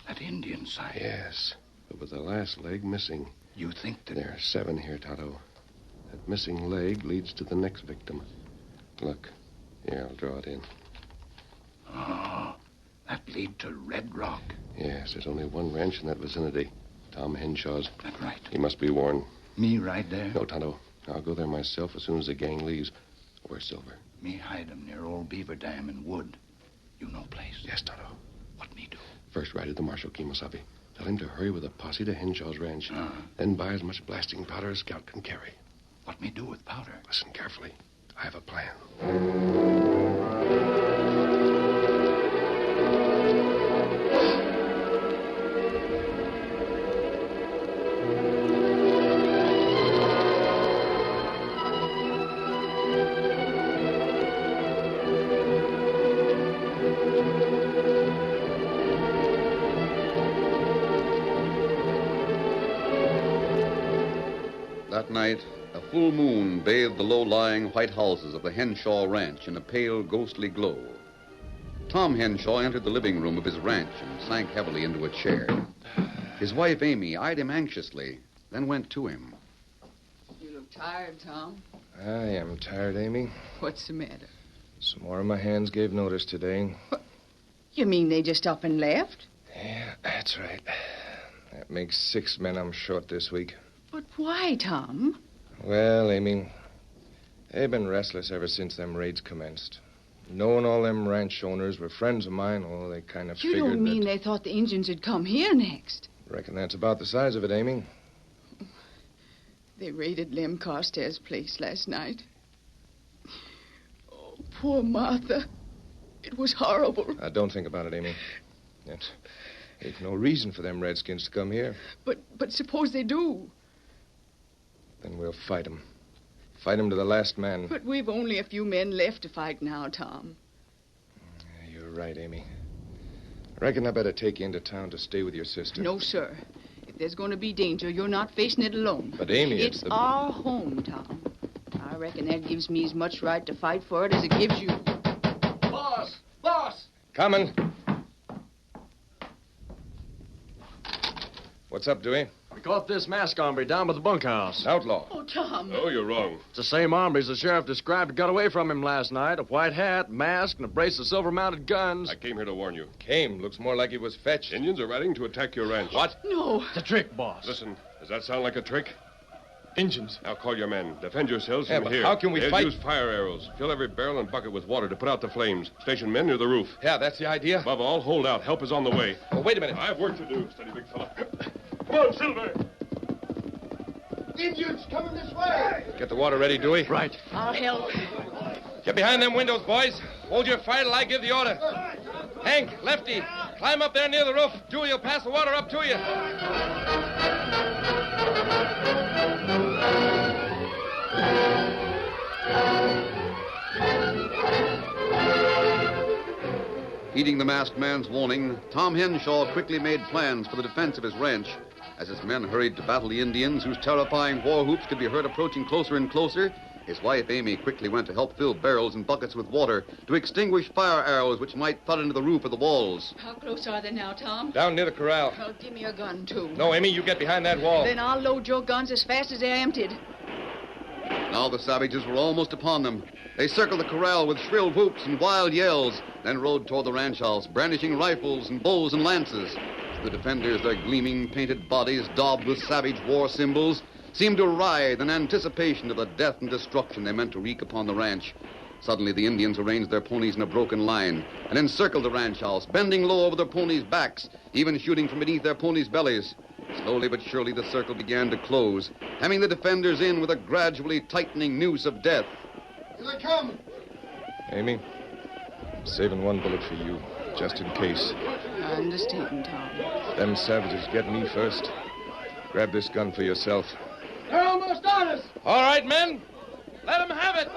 That Indian sign. Yes, but with the last leg missing. You think that... There are 7 here, Tonto. That missing leg leads to the next victim. Look. Here, I'll draw it in. Oh, that lead to Red Rock. Yes, there's only one ranch in that vicinity. Tom Henshaw's. That's right. He must be warned. Me right there? No, Tonto. I'll go there myself as soon as the gang leaves. Where's Silver? Me hide him near old Beaver Dam in Wood. You know place? Yes, Tonto. What me do? First ride to the Marshal, Kimosabe. Tell him to hurry with a posse to Henshaw's ranch. Then buy as much blasting powder as Scout can carry. What me do with powder? Listen carefully. I have a plan. That night, a full moon bathed the low-lying white houses of the Henshaw Ranch in a pale, ghostly glow. Tom Henshaw entered the living room of his ranch and sank heavily into a chair. His wife, Amy, eyed him anxiously, then went to him. You look tired, Tom. I am tired, Amy. What's the matter? Some more of my hands gave notice today. You mean they just up and left? Yeah, that's right. That makes 6 men I'm short this week. But why, Tom? Well, Amy, They've been restless ever since them raids commenced. Knowing all them ranch owners were friends of mine, well, they kind of You figured don't mean that... they thought the Indians would come here next? Reckon that's about the size of it, Amy. They raided Lem Carstairs' place last night. Oh, poor Martha. It was horrible. Don't think about it, Amy. Ain't no reason for them redskins to come here. But suppose they do. Then we'll fight 'em. Fight 'em to the last man. But we've only a few men left to fight now, Tom. Yeah, you're right, Amy. Reckon I better take you into town to stay with your sister. No, sir. If there's going to be danger, you're not facing it alone. But, Amy, it's our home, Tom. I reckon that gives me as much right to fight for it as it gives you. Boss! Boss! Coming. What's up, Dewey? We caught this masked hombre down by the bunkhouse. Outlaw. Oh, Tom. Oh, you're wrong. It's the same hombre as the sheriff described got away from him last night. A white hat, mask, and a brace of silver-mounted guns. I came here to warn you. Came. Looks more like he was fetched. Indians are riding to attack your ranch. What? No. It's a trick, boss. Listen, does that sound like a trick? Injuns. Now call your men. Defend yourselves from but here. how can we They'll fight? use fire arrows. Fill every barrel and bucket with water to put out the flames. Station men near the roof. Yeah, that's the idea. Above all, hold out. Help is on the way. Oh, wait a minute. I have work to do. Steady, big fella. Come on, Silver. Indians coming this way! Get the water ready, Dewey. Right. I'll help. Get behind them windows, boys. Hold your fire till I give the order. Hank, Lefty, climb up there near the roof. Dewey will pass the water up to you. Heeding the masked man's warning, Tom Henshaw quickly made plans for the defense of his ranch. As his men hurried to battle the Indians, whose terrifying war whoops could be heard approaching closer and closer, his wife Amy quickly went to help fill barrels and buckets with water to extinguish fire arrows which might thud into the roof of the walls. How close are they now, Tom? Down near the corral. Well, give me your gun, too. No, Amy, you get behind that wall. Then I'll load your guns as fast as they're emptied. Now the savages were almost upon them. They circled the corral with shrill whoops and wild yells, then rode toward the ranch house, brandishing rifles and bows and lances. The defenders, their gleaming, painted bodies daubed with savage war symbols, seemed to writhe in anticipation of the death and destruction they meant to wreak upon the ranch. Suddenly, the Indians arranged their ponies in a broken line and encircled the ranch house, bending low over their ponies' backs, even shooting from beneath their ponies' bellies. Slowly but surely, the circle began to close, hemming the defenders in with a gradually tightening noose of death. Here they come! Amy, I'm saving one bullet for you, just in case. I understand, Tom. Them savages get me first. Grab this gun for yourself. They're almost on us! All right, men. Let them have it.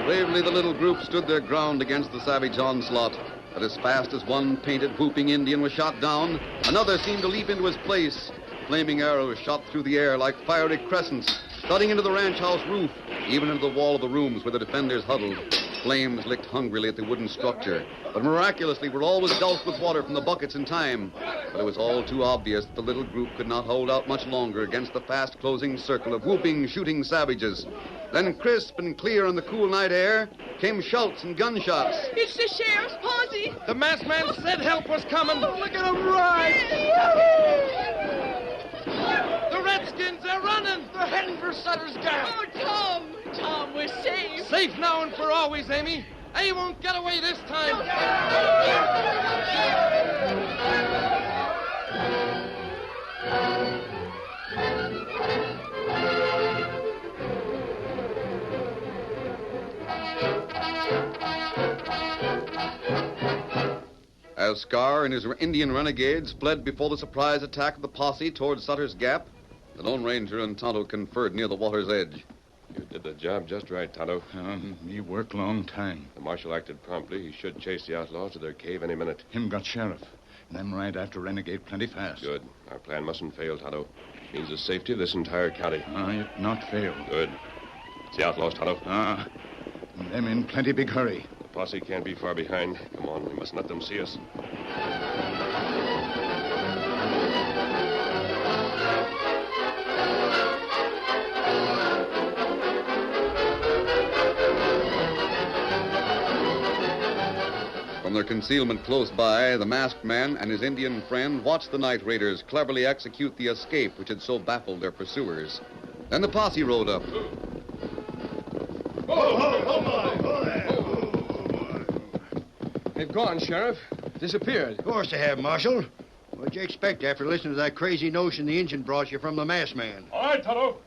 Bravely, the little group stood their ground against the savage onslaught. But as fast as one painted, whooping Indian was shot down, another seemed to leap into his place. Flaming arrows shot through the air like fiery crescents, thudding into the ranch house roof, even into the wall of the rooms where the defenders huddled. Flames licked hungrily at the wooden structure, but miraculously were always doused with water from the buckets in time. But it was all too obvious that the little group could not hold out much longer against the fast-closing circle of whooping, shooting savages. Then, crisp and clear in the cool night air, came shouts and gunshots. It's the sheriff's posse. The masked man said help was coming. Oh, look at them ride! The redskins, they're running. They're heading for Sutter's Gap. Oh, Tom. Tom, we're safe. Safe now and for always, Amy. They won't get away this time. As Scar and his Indian renegades fled before the surprise attack of the posse toward Sutter's Gap, the Lone Ranger and Tonto conferred near the water's edge. You did the job just right, Tonto. Me work long time. The marshal acted promptly. He should chase the outlaws to their cave any minute. Him got sheriff. And them right after renegade plenty fast. Good. Our plan mustn't fail, Tonto. Means the safety of this entire county. It not fail. Good. It's the outlaws, Tonto. Them in plenty big hurry. The posse can't be far behind. Come on, we mustn't let them see us. From their concealment close by, the masked man and his Indian friend watched the night raiders cleverly execute the escape which had so baffled their pursuers. Then the posse rode up. They've gone, Sheriff. Disappeared. Of course they have, Marshal. What'd you expect after listening to that crazy notion the engine brought you from the masked man? All right, Tonto.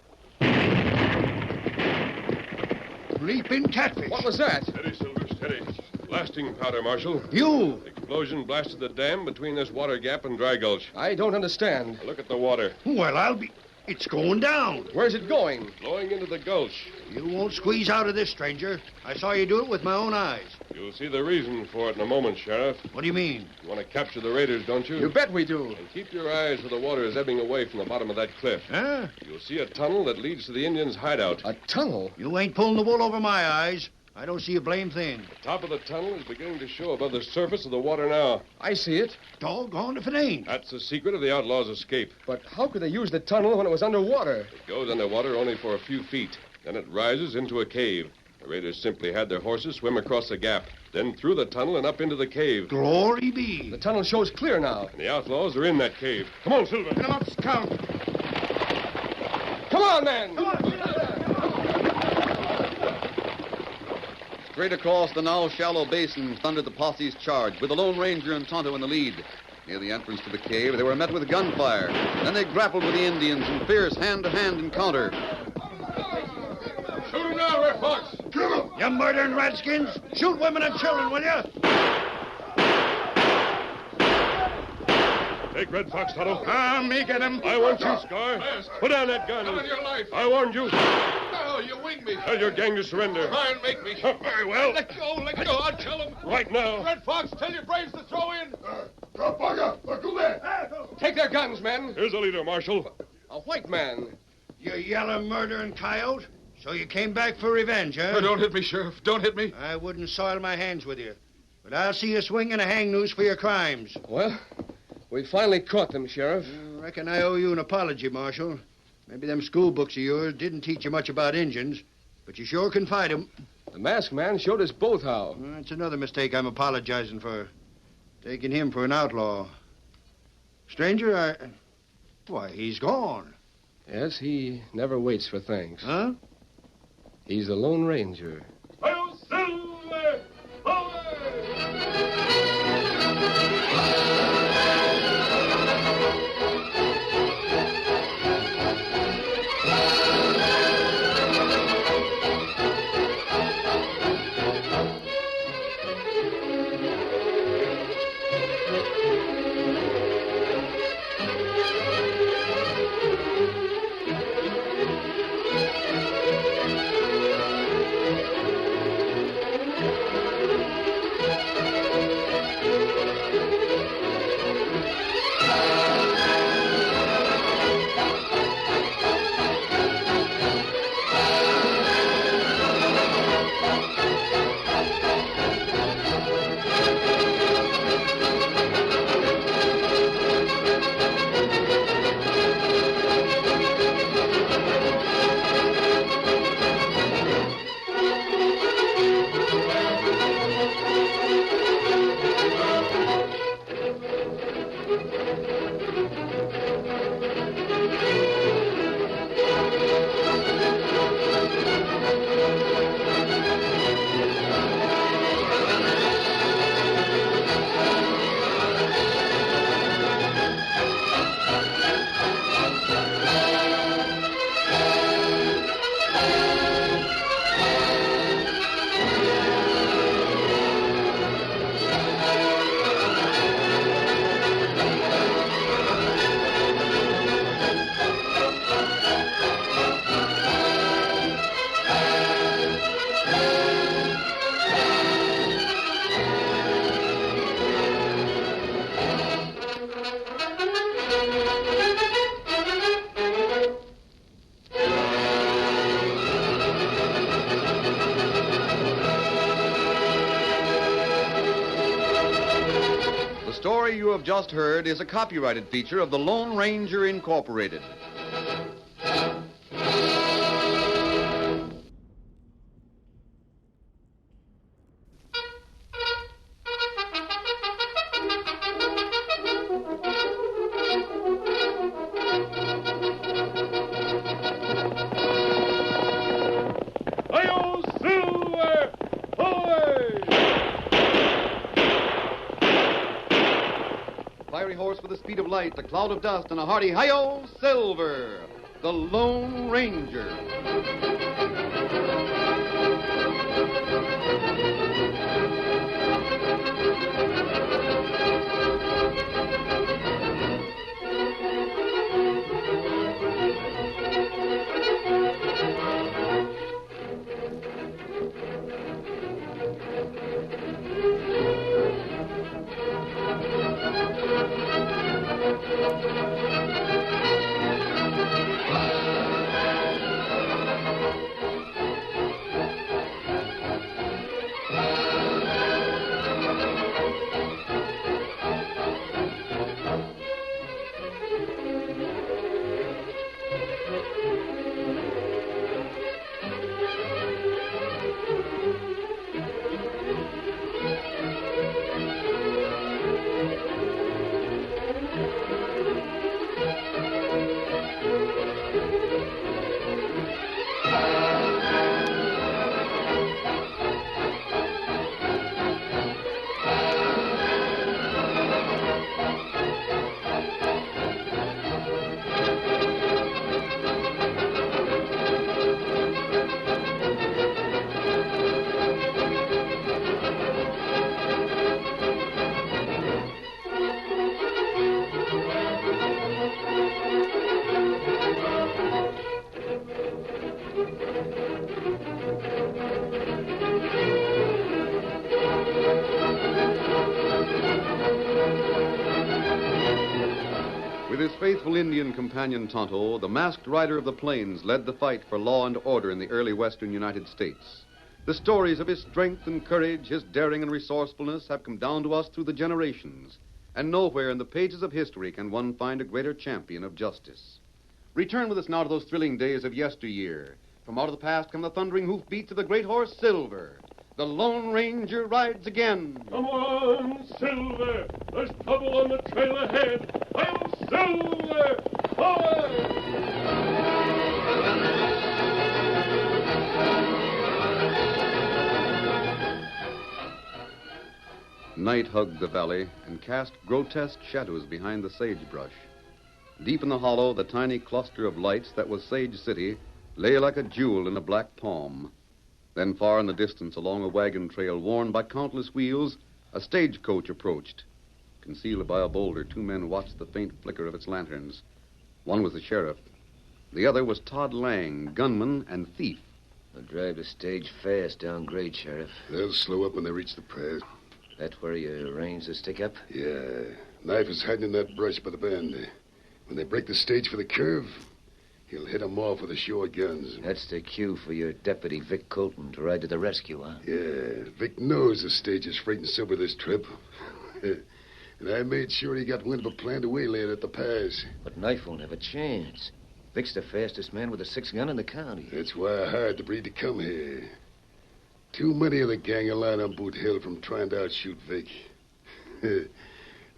Leaping catfish. What was that? Steady, Silver, steady. Blasting powder, Marshal. You! The explosion blasted the dam between this water gap and Dry Gulch. I don't understand. Look at the water. Well, I'll be... It's going down. Where's it going? Flowing into the gulch. You won't squeeze out of this, stranger. I saw you do it with my own eyes. You'll see the reason for it in a moment, Sheriff. What do you mean? You want to capture the raiders, don't you? You bet we do. And keep your eyes where the water is ebbing away from the bottom of that cliff. Huh? You'll see a tunnel that leads to the Indians' hideout. A tunnel? You ain't pulling the wool over my eyes. I don't see a blame thing. The top of the tunnel is beginning to show above the surface of the water now. I see it. Doggone if it ain't. That's the secret of the outlaws' escape. But how could they use the tunnel when it was underwater? It goes underwater only for a few feet. Then it rises into a cave. The raiders simply had their horses swim across the gap, then through the tunnel and up into the cave. Glory be. The tunnel shows clear now. And the outlaws are in that cave. Come on, Silver. Get 'em up, Scout. Come on, then. Come on. Straight across the now shallow basin thundered the posse's charge, with the Lone Ranger and Tonto in the lead. Near the entrance to the cave, they were met with gunfire. Then they grappled with the Indians in fierce hand-to-hand encounter. Shoot him now, Red Fox. Kill him. You murdering redskins. Shoot women and children, will you? Take Red Fox, Tonto. Me get him. I want you, Scar. Put down that gun. Come on your life. I warned you. No, you winged me. Tell your gang to surrender. Try and make me. Very well. Let go, let go. I'll tell them. Right now. Red Fox, tell your braves to throw in. Take their guns, men. Here's the leader, Marshal. A white man. You yellow murdering coyote. So you came back for revenge, huh? Oh, don't hit me, Sheriff. Don't hit me. I wouldn't soil my hands with you. But I'll see you swinging a hang noose for your crimes. Well, we finally caught them, Sheriff. I reckon I owe you an apology, Marshal. Maybe them school books of yours didn't teach you much about Injuns, but you sure can fight 'em. The masked man showed us both how. That's another mistake I'm apologizing for. Taking him for an outlaw. Stranger, Why, he's gone. Yes, he never waits for thanks. Huh? He's the Lone Ranger. Hail, Silver! The story you have just heard is a copyrighted feature of the Lone Ranger Incorporated. fiery horse with the speed of light, a cloud of dust, and a hearty hi-yo, Silver, the Lone Ranger. With his faithful Indian companion Tonto, the masked rider of the plains led the fight for law and order in the early western United States. The stories of his strength and courage, his daring and resourcefulness have come down to us through the generations, and nowhere in the pages of history can one find a greater champion of justice. Return with us now to those thrilling days of yesteryear. From out of the past come the thundering hoofbeats of the great horse Silver. The Lone Ranger rides again. Come on, Silver. There's trouble on the trail ahead. I'm Silver. Forward! Night hugged the valley and cast grotesque shadows behind the sagebrush. Deep in the hollow, the tiny cluster of lights that was Sage City lay like a jewel in a black palm. Then far in the distance, along a wagon trail worn by countless wheels, a stagecoach approached. Concealed by a boulder, two men watched the faint flicker of its lanterns. One was the sheriff. The other was Todd Lang, gunman and thief. They'll drive the stage fast down grade, Sheriff. They'll slow up when they reach the pass. That where you arrange to stick up? Yeah. Knife is hiding in that brush by the bend. When they break the stage for the curve, he'll hit 'em off with a show of guns. That's the cue for your deputy, Vic Colton, to ride to the rescue, huh? Yeah. Vic knows the stage is freighting silver this trip. And I made sure he got wind of a plan to waylay it at the pass. But Knife won't have a chance. Vic's the fastest man with a 6-gun in the county. That's why I hired the breed to come here. Too many of the gang are lying on Boot Hill from trying to outshoot Vic.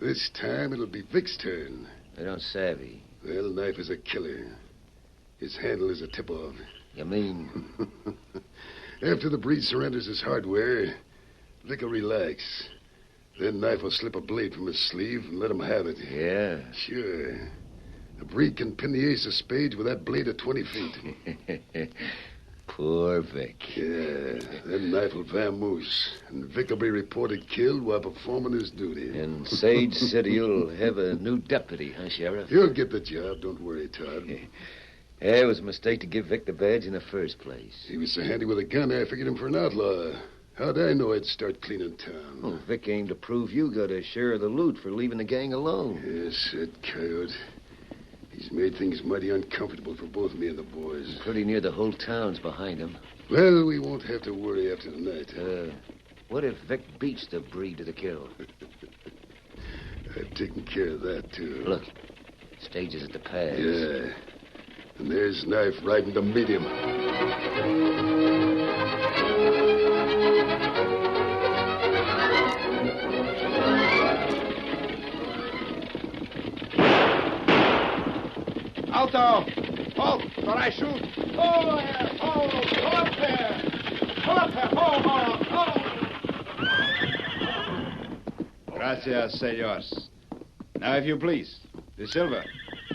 This time it'll be Vic's turn. They don't savvy. Well, Knife is a killer. His handle is a tip-off. You mean? After the breed surrenders his hardware, Vic will relax. Then Knife will slip a blade from his sleeve and let him have it. Yeah? Sure. The breed can pin the ace of spades with that blade at 20 feet. Poor Vic. Yeah, then Knife will vamoose, and Vic will be reported killed while performing his duty. And Sage City you'll have a new deputy, huh, Sheriff? He'll get the job, don't worry, Todd. Yeah, it was a mistake to give Vic the badge in the first place. He was so handy with a gun, I figured him for an outlaw. How'd I know I'd start cleaning town? Oh, Vic aimed to prove you got a share of the loot for leaving the gang alone. Yes, that coyote. He's made things mighty uncomfortable for both me and the boys. Pretty near the whole town's behind him. Well, we won't have to worry after tonight. What if Vic beats the breed to the kill? I've taken care of that, too. Look, stage is at the pass. Yeah. And there's Knife riding to meet him. Alto! Halt! Or I shoot! Over here! Oh! Pull up there! Pull up there! Oh! Gracias, señores. Now, if you please. The silver.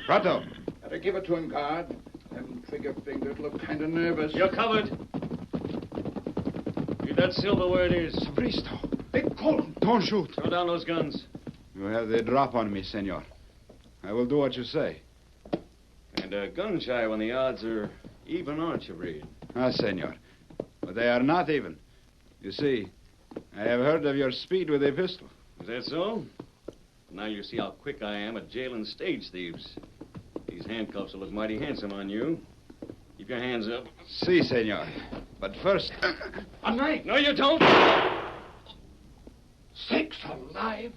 Pronto. Better give it to him, guard. Them trigger fingers look kind of nervous. You're covered. Leave that silver where it is. Bristo. Big Colton. Don't shoot. Throw down those guns. You have the drop on me, senor. I will do what you say. And gun shy when the odds are even, aren't you, Reed? Ah, senor. But they are not even. You see, I have heard of your speed with a pistol. Is that so? Now you see how quick I am at jailing stage thieves. These handcuffs will look mighty handsome on you. Keep your hands up. Si, senor. But first... A knife! No, you don't! Sakes alive!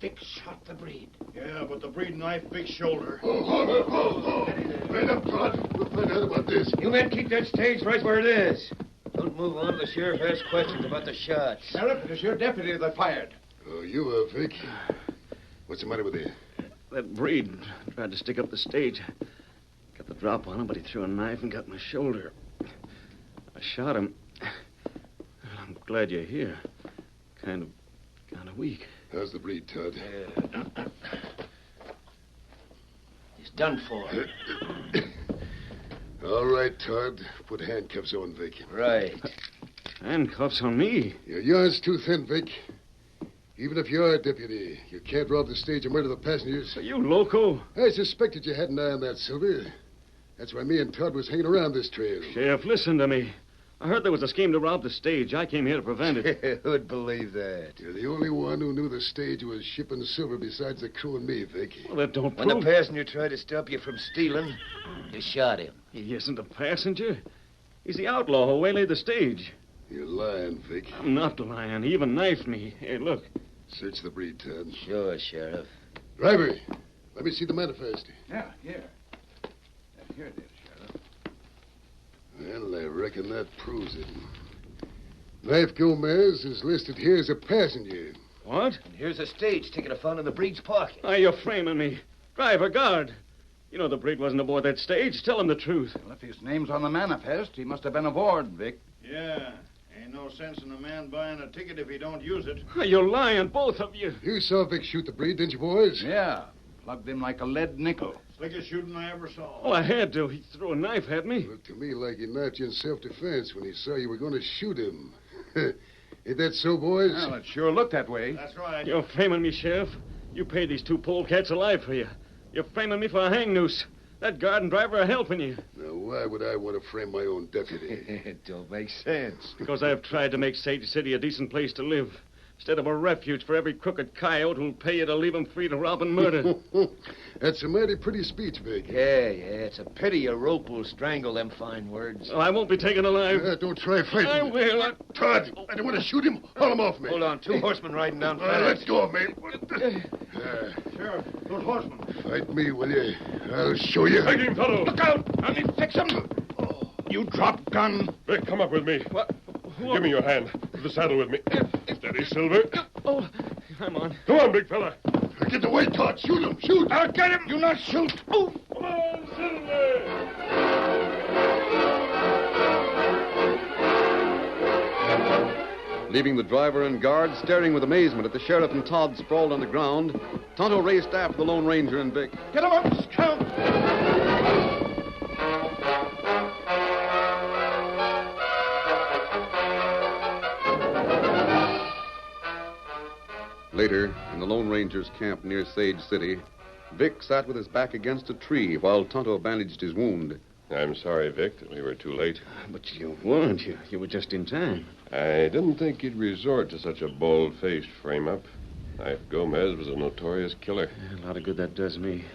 Vic shot the breed. Yeah, but the breed knife, big shoulder. Right up, Todd. We'll find out about this. You men keep that stage right where it is. Don't move on. The sheriff has questions about the shots. Sheriff, it is your deputy that fired. Oh, you Vic. What's the matter with you? That breed tried to stick up the stage. Got the drop on him, but he threw a knife and got my shoulder. I shot him. I'm glad you're here. Kind of weak. How's the breed, Todd? He's done for. All right, Todd. Put handcuffs on Vic. Right. Handcuffs on me? Your yard's too thin, Vic. Even if you are a deputy, you can't rob the stage and murder the passengers. Are you loco? I suspected you had an eye on that, Silver. That's why me and Todd was hanging around this trail. Sheriff, listen to me. I heard there was a scheme to rob the stage. I came here to prevent it. Who'd believe that? You're the only one who knew the stage was shipping silver besides the crew and me, Vic. Well, that don't When prove... the passenger tried to stop you from stealing, you shot him. He isn't a passenger. He's the outlaw who waylaid the stage. You're lying, Vic. I'm not lying. He even knifed me. Hey, look. Search the breed, Todd. Sure, Sheriff. Driver, let me see the manifest. Yeah, here. Here it is, Sheriff. Well, I reckon that proves it. Knife Gomez is listed here as a passenger. What? And here's a stage ticket I found in the breed's pocket. Oh, you're framing me. Driver, guard. You know the breed wasn't aboard that stage. Tell him the truth. Well, if his name's on the manifest, he must have been aboard, Vic. Yeah. Ain't no sense in a man buying a ticket if he don't use it. Oh, you're lying, both of you. You saw Vic shoot the breed, didn't you, boys? Yeah. Plugged him like a lead nickel. Slickest shooting I ever saw. Oh, I had to. He threw a knife at me. Looked to me like he knifed you in self-defense when he saw you were going to shoot him. Ain't that so, boys? Well, it sure looked that way. That's right. You're framing me, Sheriff. You paid these two polecats alive for you. You're framing me for a hang noose. That guard and driver are helping you. Now, why would I want to frame my own deputy? It don't make sense. Because I've tried to make Sage City a decent place to live. Instead of a refuge for every crooked coyote who'll pay you to leave him free to rob and murder. That's a mighty pretty speech, Vic. Yeah. It's a pity a rope will strangle them fine words. Well, I won't be taken alive. Don't try fighting. I will. Todd, I don't want to shoot him. Haul him off me. Hold on. Two horsemen riding down fast. Let's go, man. Sheriff, those horsemen. Fight me, will you? I'll show you. Take him, fellow. Look out! Let me fix him. You drop gun. Vic, come up with me. What? Give me your hand. To the saddle with me. Steady, Silver. Oh, I'm on. Come on, big fella. Get away, Todd. Shoot him. Shoot. I'll get him. You not shoot. Oh. Come on, Silver. Leaving the driver and guard staring with amazement at the sheriff and Todd sprawled on the ground, Tonto raced after the Lone Ranger and Vic. Get him up, Scout. Later, in the Lone Ranger's camp near Sage City, Vic sat with his back against a tree while Tonto bandaged his wound. I'm sorry, Vic, that we were too late. But you weren't. You were just in time. I didn't think you'd resort to such a bold-faced frame-up. Knife Gomez was a notorious killer. A lot of good that does me.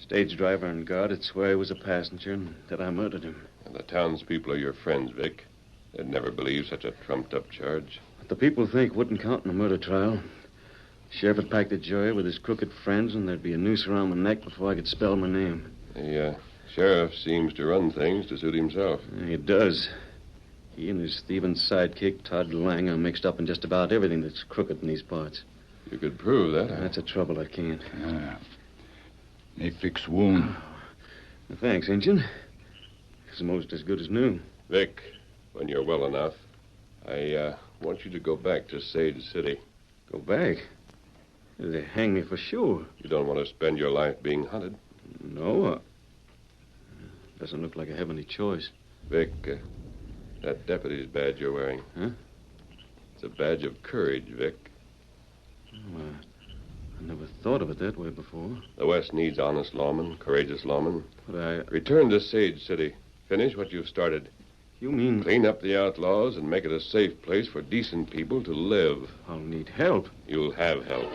Stage driver and guard would swear he was a passenger and that I murdered him. And the townspeople are your friends, Vic. They'd never believe such a trumped-up charge. What the people think wouldn't count in a murder trial. Sheriff would pack the jury with his crooked friends, and there'd be a noose around my neck before I could spell my name. The sheriff seems to run things to suit himself. He does. He and his thieving sidekick, Todd Lang, are mixed up in just about everything that's crooked in these parts. You could prove that. That's the trouble. I can't. They fix wound. Well, thanks, Injun. It's almost as good as new. Vic, when you're well enough, I want you to go back to Sage City. Go back? They hang me for sure. You don't want to spend your life being hunted. No. Doesn't look like I have any choice. Vic, that deputy's badge you're wearing. Huh? It's a badge of courage, Vic. Oh, I never thought of it that way before. The West needs honest lawmen, courageous lawmen. But I... Return to Sage City. Finish what you've started. You mean... Clean up the outlaws and make it a safe place for decent people to live. I'll need help. You'll have help.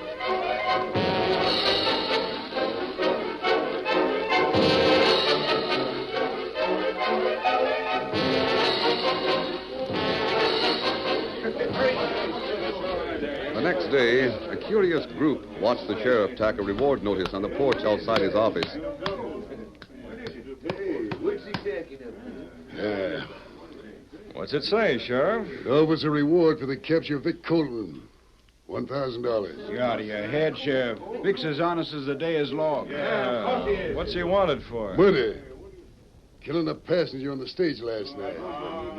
The next day, a curious group watched the sheriff tack a reward notice on the porch outside his office. Yeah. What's it say, Sheriff? It offers a reward for the capture of Vic Colton. $1,000. You're out of your head, Sheriff. Vic's as honest as the day is long. Yeah. What's he wanted for? Murder. Killing a passenger on the stage last night.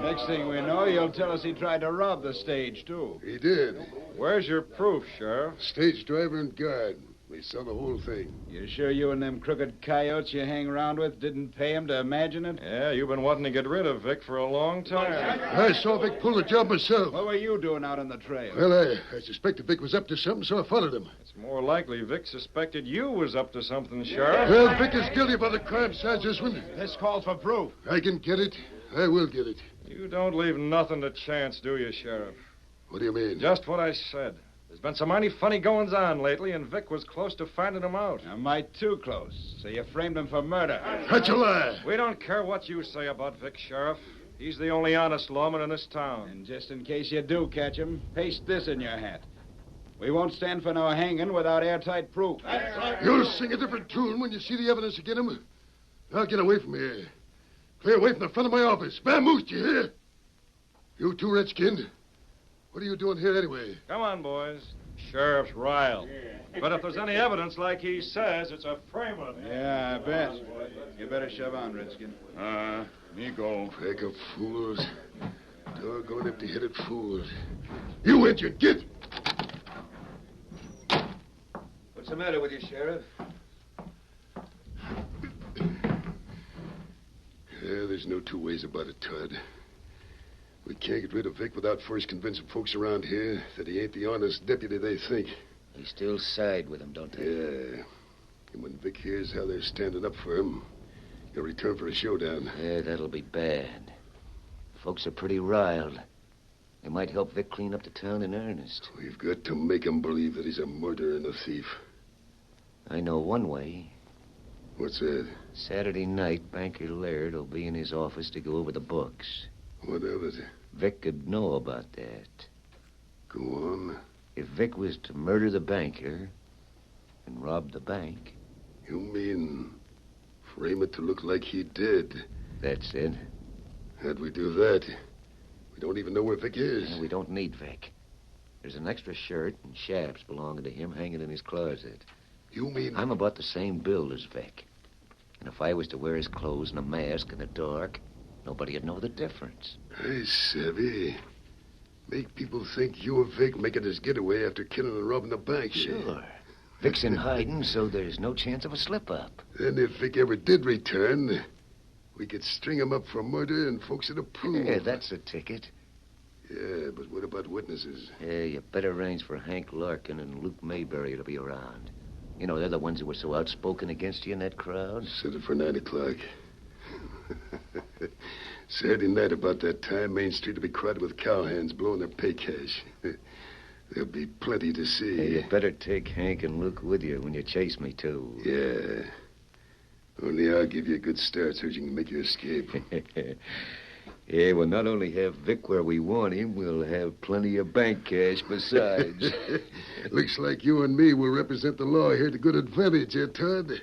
Next thing we know, you'll tell us he tried to rob the stage, too. He did. Where's your proof, Sheriff? Stage driver and guard. They saw the whole thing. You sure you and them crooked coyotes you hang around with didn't pay him to imagine it? Yeah, you've been wanting to get rid of Vic for a long time. I saw Vic pull the job myself. What were you doing out on the trail? Well, I suspected Vic was up to something, so I followed him. It's more likely Vic suspected you was up to something, Sheriff. Well, Vic is guilty of other crimes besides this one. This calls for proof. I can get it. I will get it. You don't leave nothing to chance, do you, Sheriff? What do you mean? Just what I said. There's been some mighty funny goings-on lately, and Vic was close to finding him out. Now, might too close. So you framed him for murder. That's a lie. We don't care what you say about Vic, Sheriff. He's the only honest lawman in this town. And just in case you do catch him, paste this in your hat. We won't stand for no hanging without airtight proof. You'll sing a different tune when you see the evidence against him. Now get away from here. Clear away from the front of my office. Vamoose, you hear? You too, Redskin. What are you doing here anyway? Come on, boys. Sheriff's riled. But if there's any evidence like he says, it's a frame-up. Yeah, I bet. You better shove on, Redskin. Me go. Pack of fools. Doggone empty-headed fools. You Indian, get! What's the matter with you, Sheriff? Yeah, there's no two ways about it, Todd. We can't get rid of Vic without first convincing folks around here that he ain't the honest deputy they think. They still side with him, don't they? Yeah. And when Vic hears how they're standing up for him, he'll return for a showdown. Yeah, that'll be bad. Folks are pretty riled. They might help Vic clean up the town in earnest. We've got to make him believe that he's a murderer and a thief. I know one way. What's that? Saturday night, Banker Laird will be in his office to go over the books. What of it? Vic could know about that. Go on. If Vic was to murder the banker and rob the bank... You mean frame it to look like he did? That's it. How'd we do that? We don't even know where Vic is. Yeah, we don't need Vic. There's an extra shirt and chaps belonging to him hanging in his closet. You mean... I'm about the same build as Vic. And if I was to wear his clothes and a mask in the dark... Nobody'd know the difference. Hey, savvy. Make people think you or Vic making his getaway after killing and robbing the bank. Sure. Vic's in hiding, so there's no chance of a slip-up. Then if Vic ever did return, we could string him up for murder and folks would approve. Yeah, that's a ticket. Yeah, but what about witnesses? Yeah, you better arrange for Hank Larkin and Luke Mayberry to be around. You know, they're the ones who were so outspoken against you in that crowd. Set it for 9 o'clock. Saturday night about that time, Main Street will be crowded with cowhands blowing their pay cash. There'll be plenty to see. Hey, you better take Hank and Luke with you when you chase me, too. Yeah. Only I'll give you a good start so you can make your escape. Yeah, we'll not only have Vic where we want him, we'll have plenty of bank cash besides. Looks like you and me will represent the law here to good advantage, eh, Todd?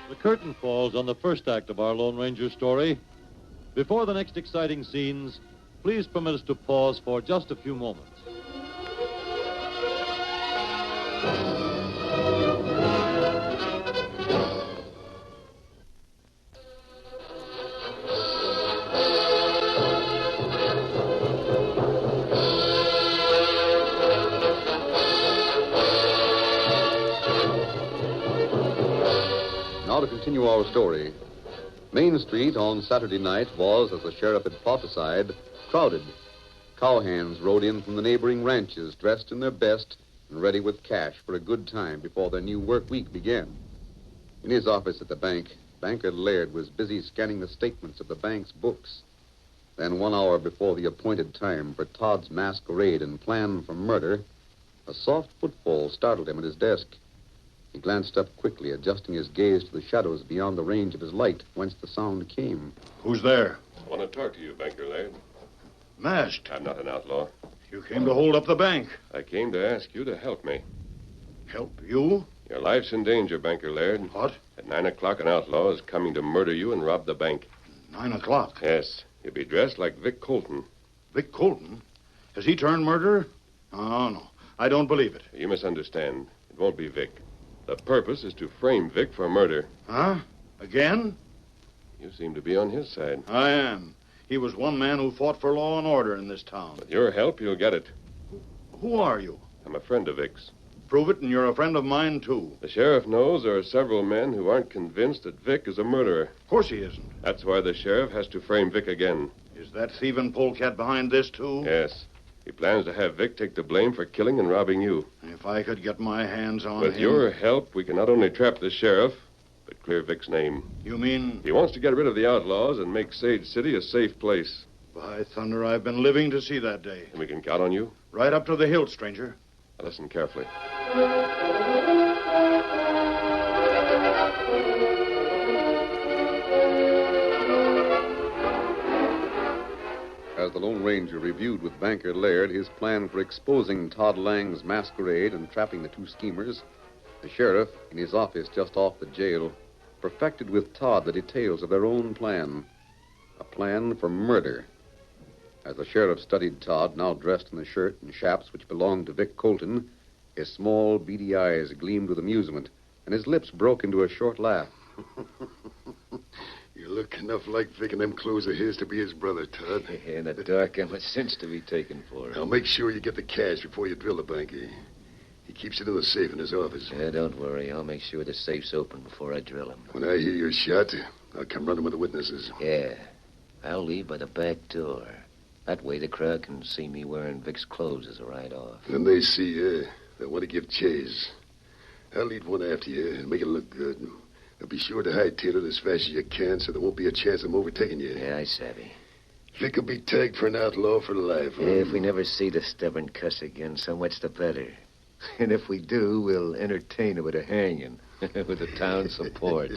The curtain falls on the first act of our Lone Ranger story. Before the next exciting scenes, please permit us to pause for just a few moments. Now to continue our story. Main Street on Saturday night was, as the sheriff had prophesied, crowded. Cowhands rode in from the neighboring ranches, dressed in their best and ready with cash for a good time before their new work week began. In his office at the bank, Banker Laird was busy scanning the statements of the bank's books. Then 1 hour before the appointed time for Todd's masquerade and plan for murder, a soft footfall startled him at his desk. He glanced up quickly, adjusting his gaze to the shadows beyond the range of his light, whence the sound came. Who's there? I want to talk to you, Banker Laird. Masked. I'm not an outlaw. You came to hold up the bank. I came to ask you to help me. Help you? Your life's in danger, Banker Laird. What? At 9 o'clock, an outlaw is coming to murder you and rob the bank. 9 o'clock? Yes. He'll be dressed like Vic Colton. Vic Colton? Has he turned murderer? Oh, no. I don't believe it. You misunderstand. It won't be Vic. The purpose is to frame Vic for murder. Huh? Again? You seem to be on his side. I am. He was one man who fought for law and order in this town. With your help, you'll get it. Who are you? I'm a friend of Vic's. Prove it, and you're a friend of mine, too. The sheriff knows there are several men who aren't convinced that Vic is a murderer. Of course he isn't. That's why the sheriff has to frame Vic again. Is that thieving polecat behind this, too? Yes. He plans to have Vic take the blame for killing and robbing you. If I could get my hands on him... With your help, we can not only trap the sheriff, but clear Vic's name. You mean... He wants to get rid of the outlaws and make Sage City a safe place. By thunder, I've been living to see that day. And we can count on you? Right up to the hilt, stranger. Now listen carefully. As the Lone Ranger reviewed with Banker Laird his plan for exposing Todd Lang's masquerade and trapping the two schemers, the sheriff, in his office just off the jail, perfected with Todd the details of their own plan. A plan for murder. As the sheriff studied Todd, now dressed in the shirt and chaps which belonged to Vic Colton, his small, beady eyes gleamed with amusement, and his lips broke into a short laugh. You look enough like Vic in them clothes of his to be his brother, Todd. In the dark, I'm a cinch to be taken for. Now, make sure you get the cash before you drill the banker. He keeps it in the safe in his office. Yeah, don't worry. I'll make sure the safe's open before I drill him. When I hear your shot, I'll come running with the witnesses. Yeah. I'll leave by the back door. That way the crowd can see me wearing Vic's clothes as a ride-off. When they see you, they'll want to give chase. I'll lead one after you and make it look good. Now be sure to hightail it as fast as you can so there won't be a chance of them overtaking you. Yeah, I savvy. Vic will be tagged for an outlaw for life. Huh? Yeah, if we never see the stubborn cuss again, so much the better. And if we do, we'll entertain him with a hanging. With the town's support.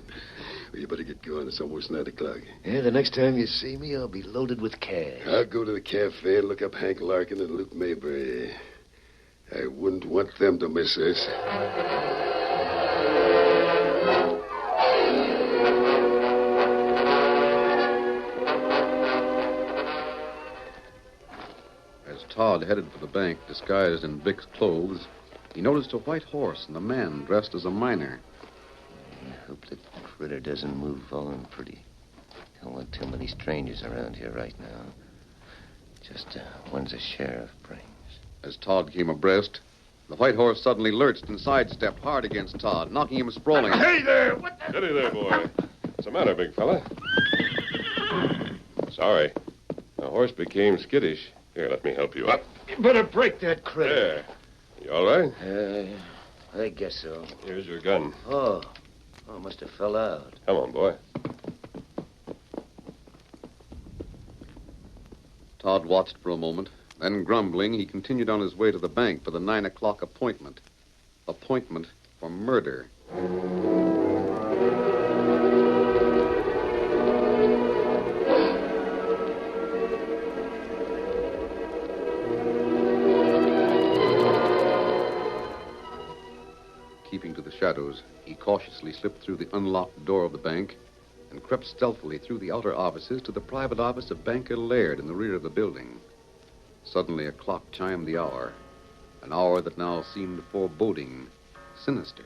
Well, you better get going. It's almost 9 o'clock. Yeah, the next time you see me, I'll be loaded with cash. I'll go to the cafe and look up Hank Larkin and Luke Mayberry. I wouldn't want them to miss us. As Todd headed for the bank, disguised in Vic's clothes, he noticed a white horse and a man dressed as a miner. I hope the critter doesn't move on pretty. Don't want too many strangers around here right now. Just ones the sheriff brings. As Todd came abreast, the white horse suddenly lurched and sidestepped hard against Todd, knocking him sprawling. Hey there! What the... Steady there, boy. What's the matter, big fella? Sorry. The horse became skittish. Here, let me help you up. You better break that critter. There. You all right? I guess so. Here's your gun. Oh, must have fell out. Come on, boy. Todd watched for a moment. Then, grumbling, he continued on his way to the bank for the 9 o'clock appointment. Appointment for murder. Keeping to the shadows, he cautiously slipped through the unlocked door of the bank and crept stealthily through the outer offices to the private office of Banker Laird in the rear of the building. Suddenly, a clock chimed the hour, an hour that now seemed foreboding, sinister.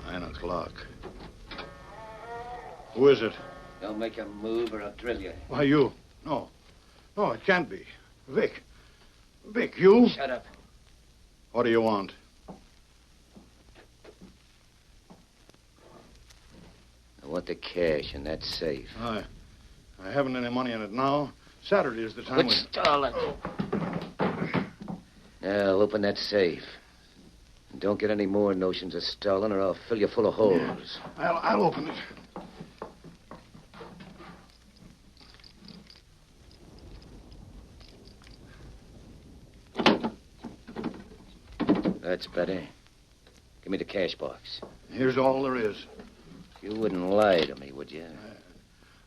Nine o'clock. Who is it? Don't make a move or I'll drill you. Why, you. No, it can't be. Vic. Vic, you? Shut up. What do you want? I want the cash in that safe. I haven't any money in it now. Saturday is the time. Quit stalling. Now, open that safe. And don't get any more notions of stalling, or I'll fill you full of holes. I'll open it. That's better. Give me the cash box. Here's all there is. You wouldn't lie to me, would you?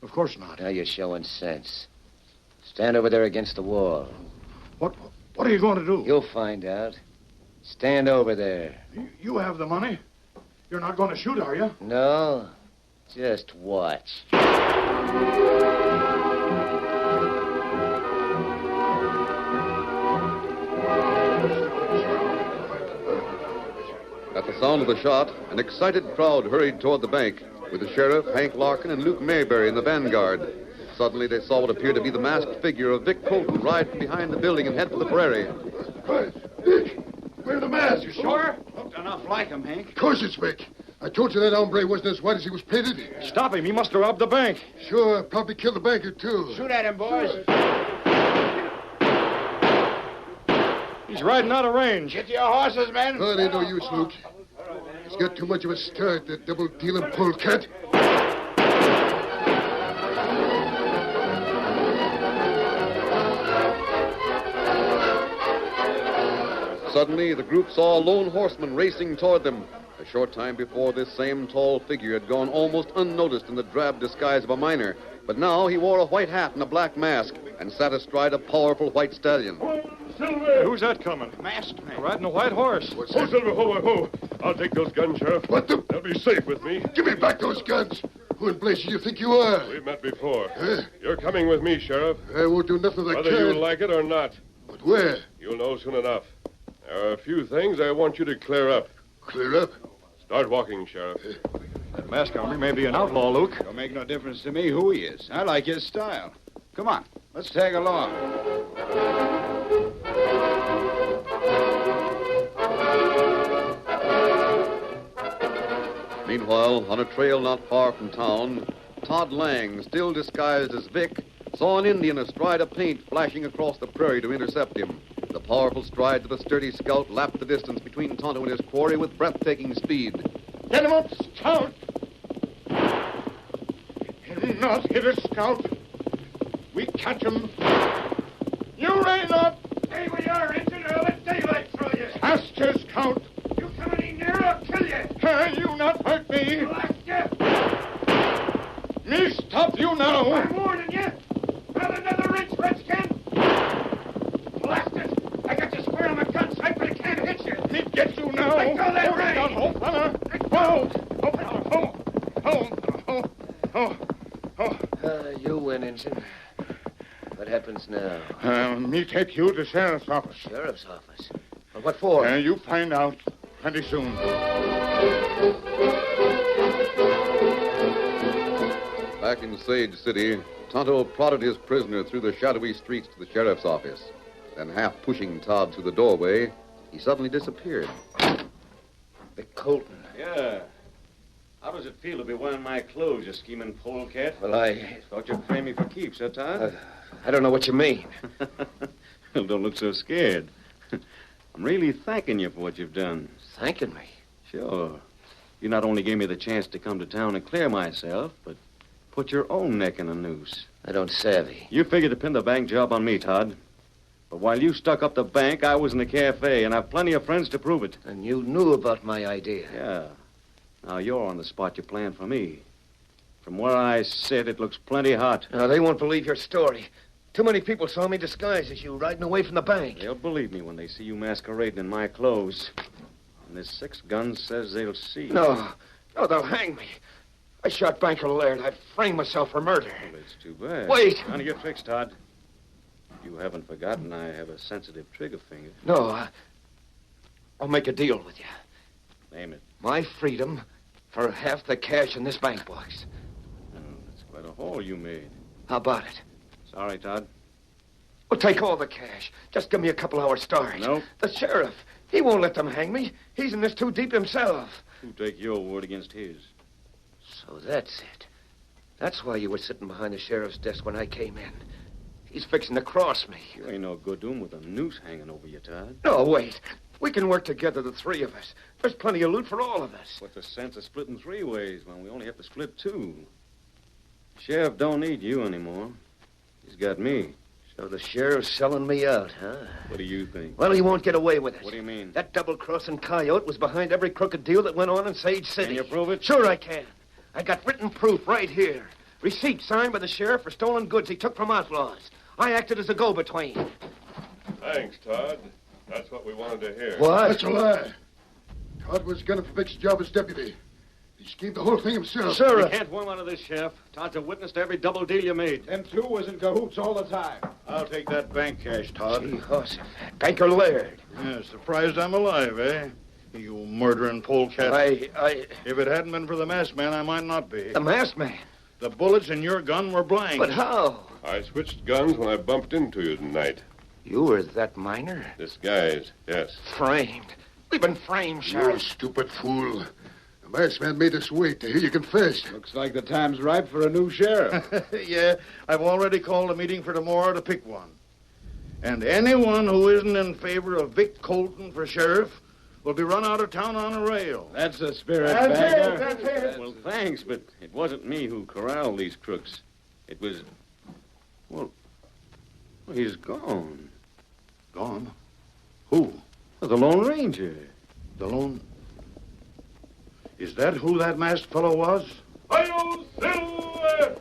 Of course not. Now you're showing sense. Stand over there against the wall. What are you going to do? You'll find out. Stand over there. You have the money. You're not going to shoot, are you? No. Just watch. At the sound of the shot, an excited crowd hurried toward the bank, with the sheriff, Hank Larkin, and Luke Mayberry in the vanguard. Suddenly, they saw what appeared to be the masked figure of Vic Colton ride from behind the building and head for the prairie. Hey, Vic, wear the mask. You sure? Looked enough like him, Hank. Of course it's Vic. I told you that hombre wasn't as white as he was painted. Stop him. He must have robbed the bank. Sure, probably killed the banker, too. Shoot at him, boys. He's riding out of range. Get your horses, men. Oh, it ain't no use, Luke. He's got too much of a start, that double-dealing polecat. Suddenly, the group saw a lone horseman racing toward them. A short time before, this same tall figure had gone almost unnoticed in the drab disguise of a miner. But now he wore a white hat and a black mask and sat astride a powerful white stallion. Silver! Who's that coming? Masked man. Riding a white horse. What's Oh, that? Silver, ho. I'll take those guns, Sheriff. What the? They'll be safe with me. Give me back those guns. Who in blazes you think you are? We've met before. Huh? You're coming with me, Sheriff. I won't do nothing of the Whether kind. you like it or not. But where? You'll know soon enough. There are a few things I want you to clear up. Clear up? Start walking, Sheriff. That masked hombre may be an outlaw, Luke. Don't make no difference to me who he is. I like his style. Come on, let's tag along. Meanwhile, on a trail not far from town, Todd Lang, still disguised as Vic, saw an Indian astride a paint flashing across the prairie to intercept him. The powerful strides of the sturdy scout lapped the distance between Tonto and his quarry with breathtaking speed. Get him up, Scout! He'll not hit us, Scout. We catch him. You rein up! Stay where you are, Injun, or I'll let daylight through you. Faster, Scout. You come any nearer, I'll kill you. You not hurt me. Blast you. Me stop you now. I'm warning you. Not another wrench, Redskin. Blast it. I got you square on my gun sight, but I can't hit you. Me get you now. Let go that ray. Oh, fella. You win, Injun. What happens now? Me take you to sheriff's office. Sheriff's office? Well, what for? You find out pretty soon. Back in Sage City, Tonto prodded his prisoner through the shadowy streets to the sheriff's office. Then, half pushing Todd through the doorway, he suddenly disappeared. Vic Colton. Yeah. How does it feel to be wearing my clothes, you scheming polecat? Well, I Thought you'd frame me for keeps, huh, Todd? I don't know what you mean. Well, don't look so scared. I'm really thanking you for what you've done. Thanking me? Sure. You not only gave me the chance to come to town and clear myself, but put your own neck in a noose. I don't savvy. You figured to pin the bank job on me, Todd. But while you stuck up the bank, I was in the cafe, and I've plenty of friends to prove it. And you knew about my idea. Yeah. Now you're on the spot you planned for me. From where I sit, it looks plenty hot. Now, they won't believe your story. Too many people saw me disguised as you riding away from the bank. They'll believe me when they see you masquerading in my clothes. And this 6-gun says they'll see. No, they'll hang me. I shot Banker Laird. I framed myself for murder. Well, it's too bad. Wait. None of your tricks, Todd. You haven't forgotten I have a sensitive trigger finger. No, I'll make a deal with you. Name it. My freedom for half the cash in this bank box. Oh, that's quite a haul you made. How about it? Sorry, Todd. Well, take all the cash. Just give me a couple hours start. No. The sheriff, He won't let them hang me. He's in this too deep himself. Who take your word against his? So that's it. That's why you were sitting behind the sheriff's desk when I came in. He's fixing to cross me. You ain't no good to him with a noose hanging over you, Todd. No, wait. We can work together, the three of us. There's plenty of loot for all of us. What's the sense of splitting 3 ways when we only have to split 2? Sheriff don't need you anymore. He's got me. So the sheriff's selling me out, huh? What do you think? Well, he won't get away with it. What do you mean? That double-crossing coyote was behind every crooked deal that went on in Sage City. Can you prove it? Sure I can. I got written proof right here. Receipt signed by the sheriff for stolen goods he took from outlaws. I acted as a go-between. Thanks, Todd. That's what we wanted to hear. What? That's a lie. Todd was gunning for Vic's job as deputy. He schemed the whole thing himself. Sir, you can't worm out of this, Sheriff. Todd's a witness to every double deal you made. Them two was in cahoots all the time. I'll take that bank cash, Todd. Gee, Banker Laird. Yeah, surprised I'm alive, eh? You murdering polecat. If it hadn't been for the masked man, I might not be. The masked man? The bullets in your gun were blank. But how? I switched guns when I bumped into you tonight. You were that miner? Disguised, yes. Framed. We've been framed, You Sheriff. stupid fool. The masked man made us wait to hear you confess. Looks like the time's ripe for a new sheriff. Yeah, I've already called a meeting for tomorrow to pick one. And anyone who isn't in favor of Vic Colton for sheriff will be run out of town on a rail. That's the spirit, That's it. Well, thanks, but it wasn't me who corralled these crooks. It was... Well, he's gone. Gone? Who? Well, the Lone Ranger. The Lone... Is that who that masked fellow was? Hi-yo, Silver!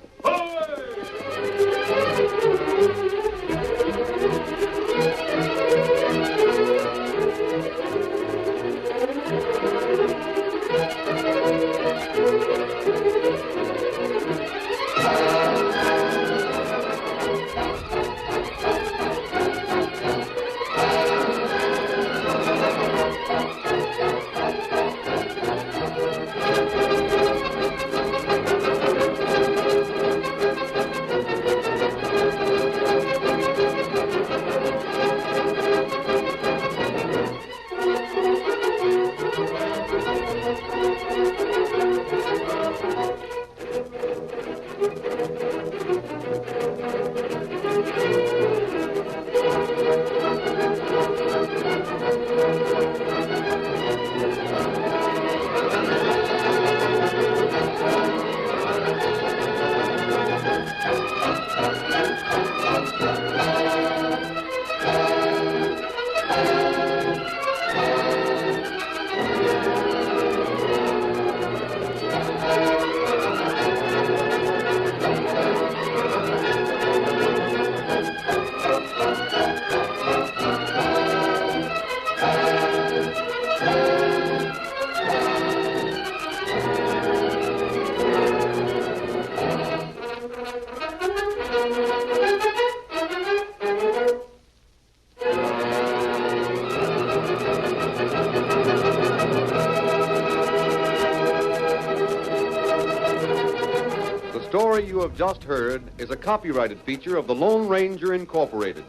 The story you have just heard is a copyrighted feature of the Lone Ranger Incorporated.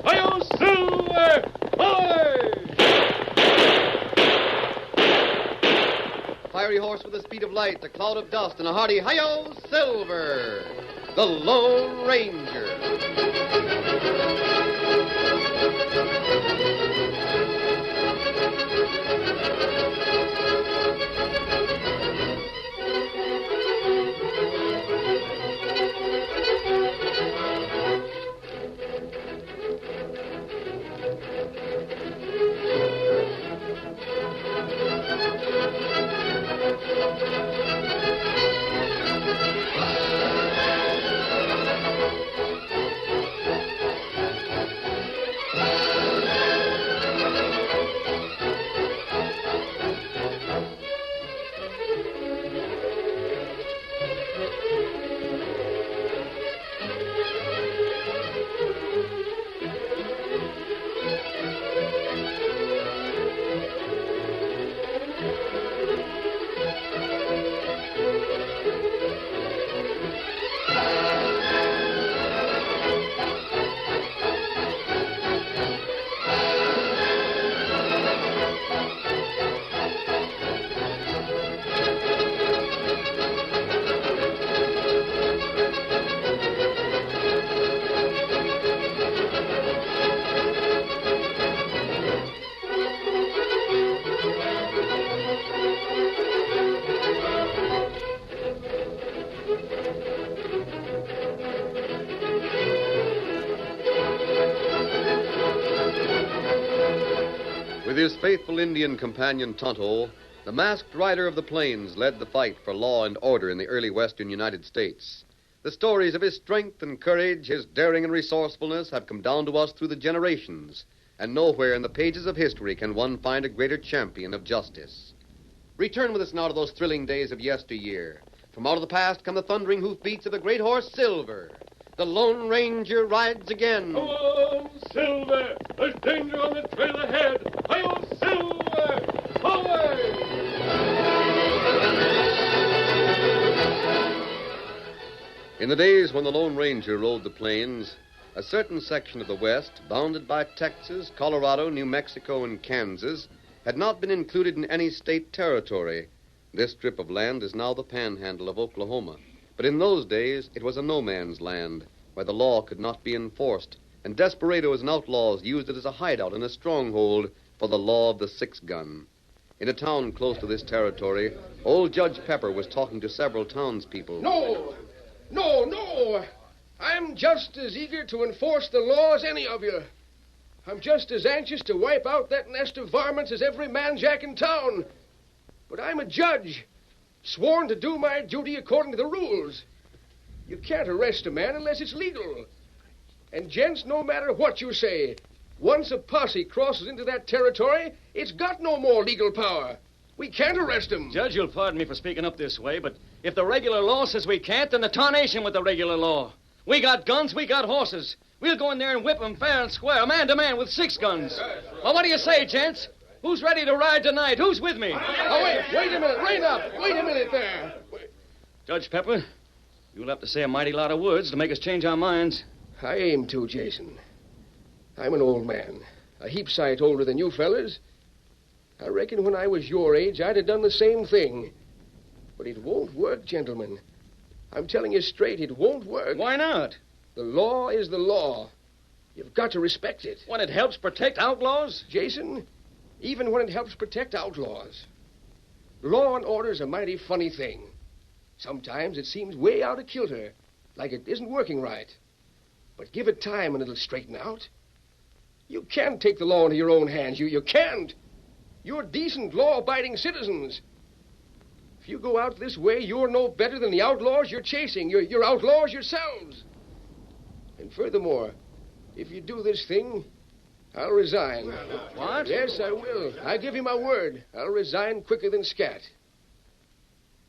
Hi-yo, Silver! Fiery horse with the speed of light, a cloud of dust, and a hearty hi-yo, Silver, the Lone Ranger. With his faithful Indian companion Tonto, the masked rider of the plains led the fight for law and order in the early western United States. The stories of his strength and courage, his daring and resourcefulness have come down to us through the generations, and nowhere in the pages of history can one find a greater champion of justice. Return with us now to those thrilling days of yesteryear. From out of the past come the thundering hoofbeats of the great horse Silver. The Lone Ranger rides again. Come on, Silver! There's danger on the trail ahead! Hi-yo, Silver! Away! In the days when the Lone Ranger rode the plains, a certain section of the West, bounded by Texas, Colorado, New Mexico, and Kansas, had not been included in any state territory. This strip of land is now the panhandle of Oklahoma. But in those days, it was a no-man's land, where the law could not be enforced, and desperados and outlaws used it as a hideout and a stronghold for the law of the six-gun. In a town close to this territory, old Judge Pepper was talking to several townspeople. No! I'm just as eager to enforce the law as any of you. I'm just as anxious to wipe out that nest of varmints as every man-jack in town. But I'm a judge, sworn to do my duty according to the rules. You can't arrest a man unless it's legal. And, gents, no matter what you say, once a posse crosses into that territory, it's got no more legal power. We can't arrest him. Judge, you'll pardon me for speaking up this way, but if the regular law says we can't, then the tarnation with the regular law. We got guns, we got horses. We'll go in there and whip them fair and square, man to man with 6 guns. Well, what do you say, gents? Who's ready to ride tonight? Who's with me? Oh, wait a minute. Rein up. Wait a minute there. Judge Pepper, you'll have to say a mighty lot of words to make us change our minds. I aim to, Jason. I'm an old man, a heap sight older than you fellas. I reckon when I was your age, I'd have done the same thing. But it won't work, gentlemen. I'm telling you straight, it won't work. Why not? The law is the law. You've got to respect it. When it helps protect outlaws? Jason, even when it helps protect outlaws. Law and order's a mighty funny thing. Sometimes it seems way out of kilter, like it isn't working right. But give it time and it'll straighten out. You can't take the law into your own hands. You can't. You're decent, law-abiding citizens. If you go out this way, you're no better than the outlaws you're chasing. You're outlaws yourselves. And furthermore, if you do this thing, I'll resign. What? Yes, I will. I give you my word. I'll resign quicker than scat.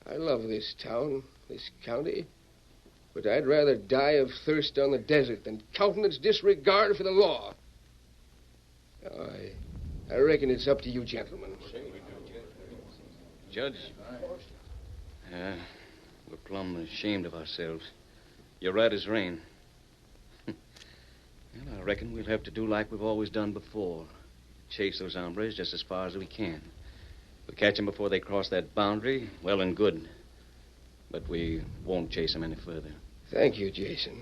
I love this town, this county, but I'd rather die of thirst on the desert than countenance disregard for the law. I reckon it's up to you, gentlemen. Judge, we're plumb ashamed of ourselves. You're right as rain. Well, I reckon we'll have to do like we've always done before. Chase those hombres just as far as we can. We'll catch them before they cross that boundary, well and good. But we won't chase them any further. Thank you, Jason.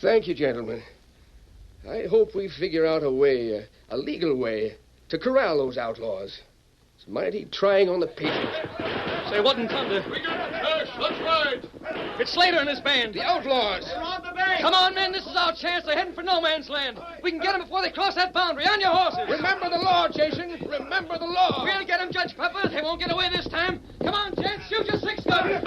Thank you, gentlemen. I hope we figure out a way, a legal way, to corral those outlaws. It's mighty trying on the patience. Say, what in thunder? We got the cash. Let's ride. It's Slater and his band. The outlaws. They're on the bank. Come on, men. This is our chance. They're heading for no man's land. We can get them before they cross that boundary. On your horses. Remember the law, Jason. Remember the law. We'll get them, Judge Pepper. They won't get away this time. Come on, gents. Shoot your 6 guns.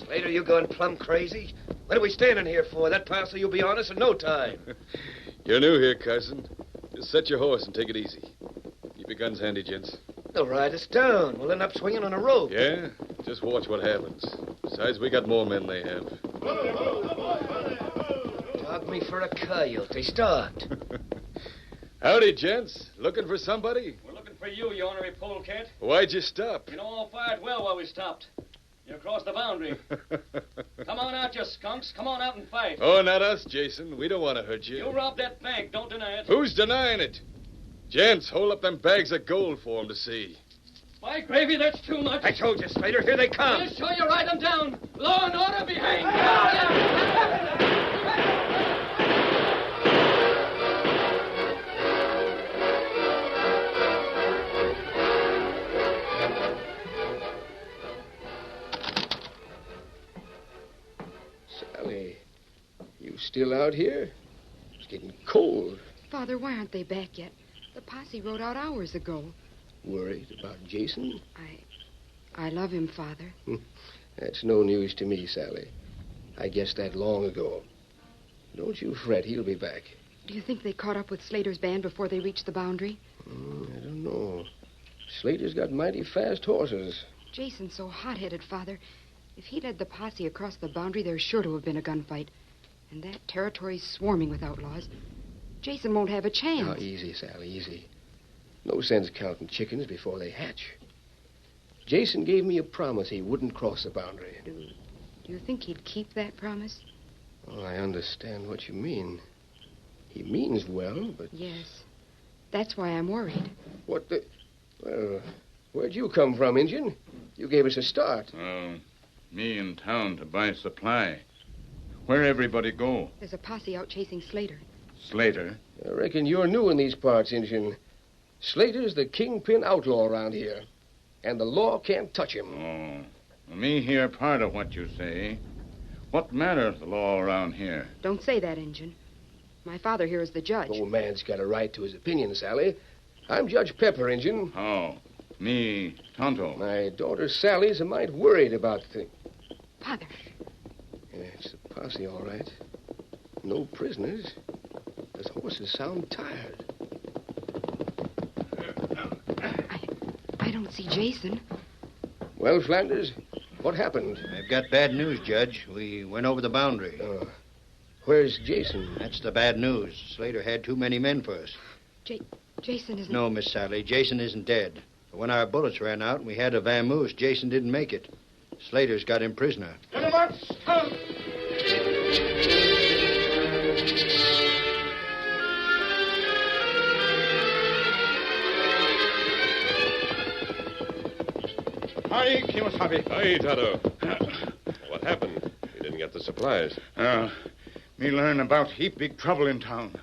Slater, you going plumb crazy? What are we standing here for? That parcel you'll be on us in no time. You're new here, Carson. Just set your horse and take it easy. Keep your guns handy, gents. They'll ride us down. We'll end up swinging on a rope. Yeah? Just watch what happens. Besides, we got more men they have. Dog me for a coyote. Start. Howdy, gents. Looking for somebody? We're looking for you, you ornery polecat. Why'd you stop? You know, all fired well while we stopped. You crossed the boundary. Come on out, you skunks. Come on out and fight. Oh, not us, Jason. We don't want to hurt you. You robbed that bank. Don't deny it. Who's denying it? Gents, hold up them bags of gold for 'em to see. By gravy, that's too much. I told you, Slater. Here they come. We'll show you ride them down. Law and order be hanged. still out here? It's getting cold. Father, why aren't they back yet? The posse rode out hours ago. Worried about Jason? I love him, Father. That's no news to me, Sally. I guessed that long ago. Don't you fret, he'll be back. Do you think they caught up with Slater's band before they reached the boundary? I don't know. Slater's got mighty fast horses. Jason's so hot-headed, Father. If he led the posse across the boundary, there's sure to have been a gunfight. And that territory's swarming with outlaws. Jason won't have a chance. Now, easy, Sally, easy. No sense counting chickens before they hatch. Jason gave me a promise he wouldn't cross the boundary. Do you think he'd keep that promise? Oh, I understand what you mean. He means well, but... Yes. That's why I'm worried. What the... Well, where'd you come from, Injun? You gave us a start. Oh, me in town to buy supply. Where everybody go? There's a posse out chasing Slater. Slater? I reckon you're new in these parts, Injun. Slater's the kingpin outlaw around here. And the law can't touch him. Oh, me hear part of what you say. What matter the law around here? Don't say that, Injun. My father here is the judge. Old man's got a right to his opinion, Sally. I'm Judge Pepper, Injun. Oh, me, Tonto. My daughter Sally's a mite worried about things. Father. Yeah, it's the posse, all right. No prisoners. Those horses sound tired. I don't see Jason. Well, Flanders, what happened? I've got bad news, Judge. We went over the boundary. Where's Jason? That's the bad news. Slater had too many men for us. Jason isn't... No, Miss Sally, Jason isn't dead. But when our bullets ran out and we had to vamoose, Jason didn't make it. Slater's got him prisoner. Get him up, Scout! Hi, Kimasabi. Hi, Tonto. What happened? You didn't get the supplies. Me learn about heap big trouble in town.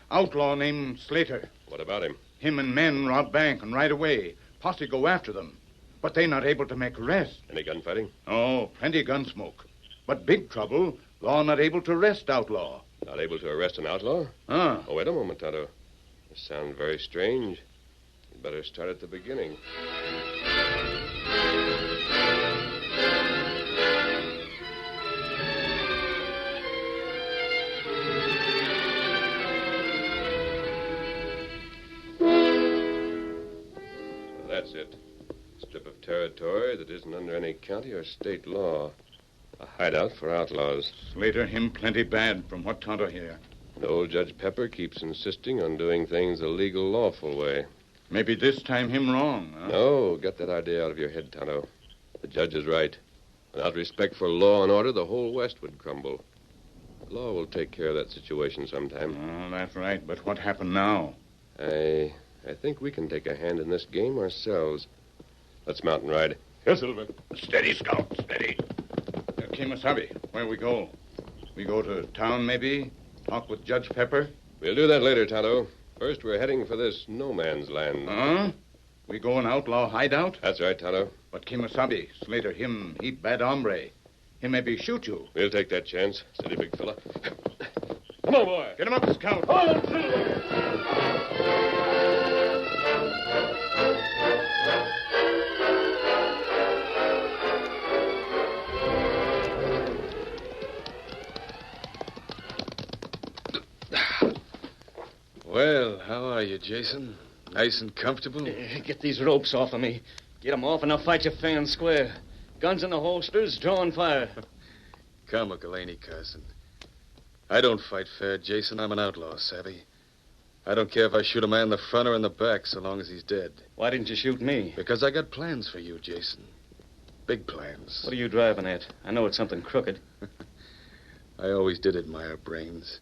Outlaw named Slater. What about him? Him and men rob bank and ride away. Posse go after them. But they not able to make arrest. Any gunfighting? Oh, plenty gun smoke. But big trouble, law not able to arrest outlaw. Not able to arrest an outlaw? Ah. Oh, wait a moment, Tonto. This sounds very strange. You'd better start at the beginning. That's it. Strip of territory that isn't under any county or state law. A hideout for outlaws. Slater him plenty bad from what Tonto hear. And old Judge Pepper keeps insisting on doing things the legal, lawful way. Maybe this time him wrong, huh? No, get that idea out of your head, Tonto. The judge is right. Without respect for law and order, the whole West would crumble. The law will take care of that situation sometime. Oh, that's right. But what happened now? I think we can take a hand in this game ourselves. Let's mount and ride. Yes, Silver. Steady, Scout, steady. Kimasabi, where we go? We go to town, maybe? Talk with Judge Pepper? We'll do that later, Tonto. First, we're heading for this no man's land. Huh? We go an outlaw hideout? That's right, Tonto. But Kimasabi, Slater, him, heap bad hombre. He maybe shoot you. We'll take that chance. Steady, big fella. Come on, boy. Get him up, Scout. On, Silver! Well, how are you, Jason? Nice and comfortable? Get these ropes off of me. Get them off and I'll fight you fair and square. Guns in the holsters, drawing fire. Come, Muckalany, cousin. I don't fight fair, Jason. I'm an outlaw, savvy? I don't care if I shoot a man in the front or in the back, so long as he's dead. Why didn't you shoot me? Because I got plans for you, Jason. Big plans. What are you driving at? I know it's something crooked. I always did admire brains.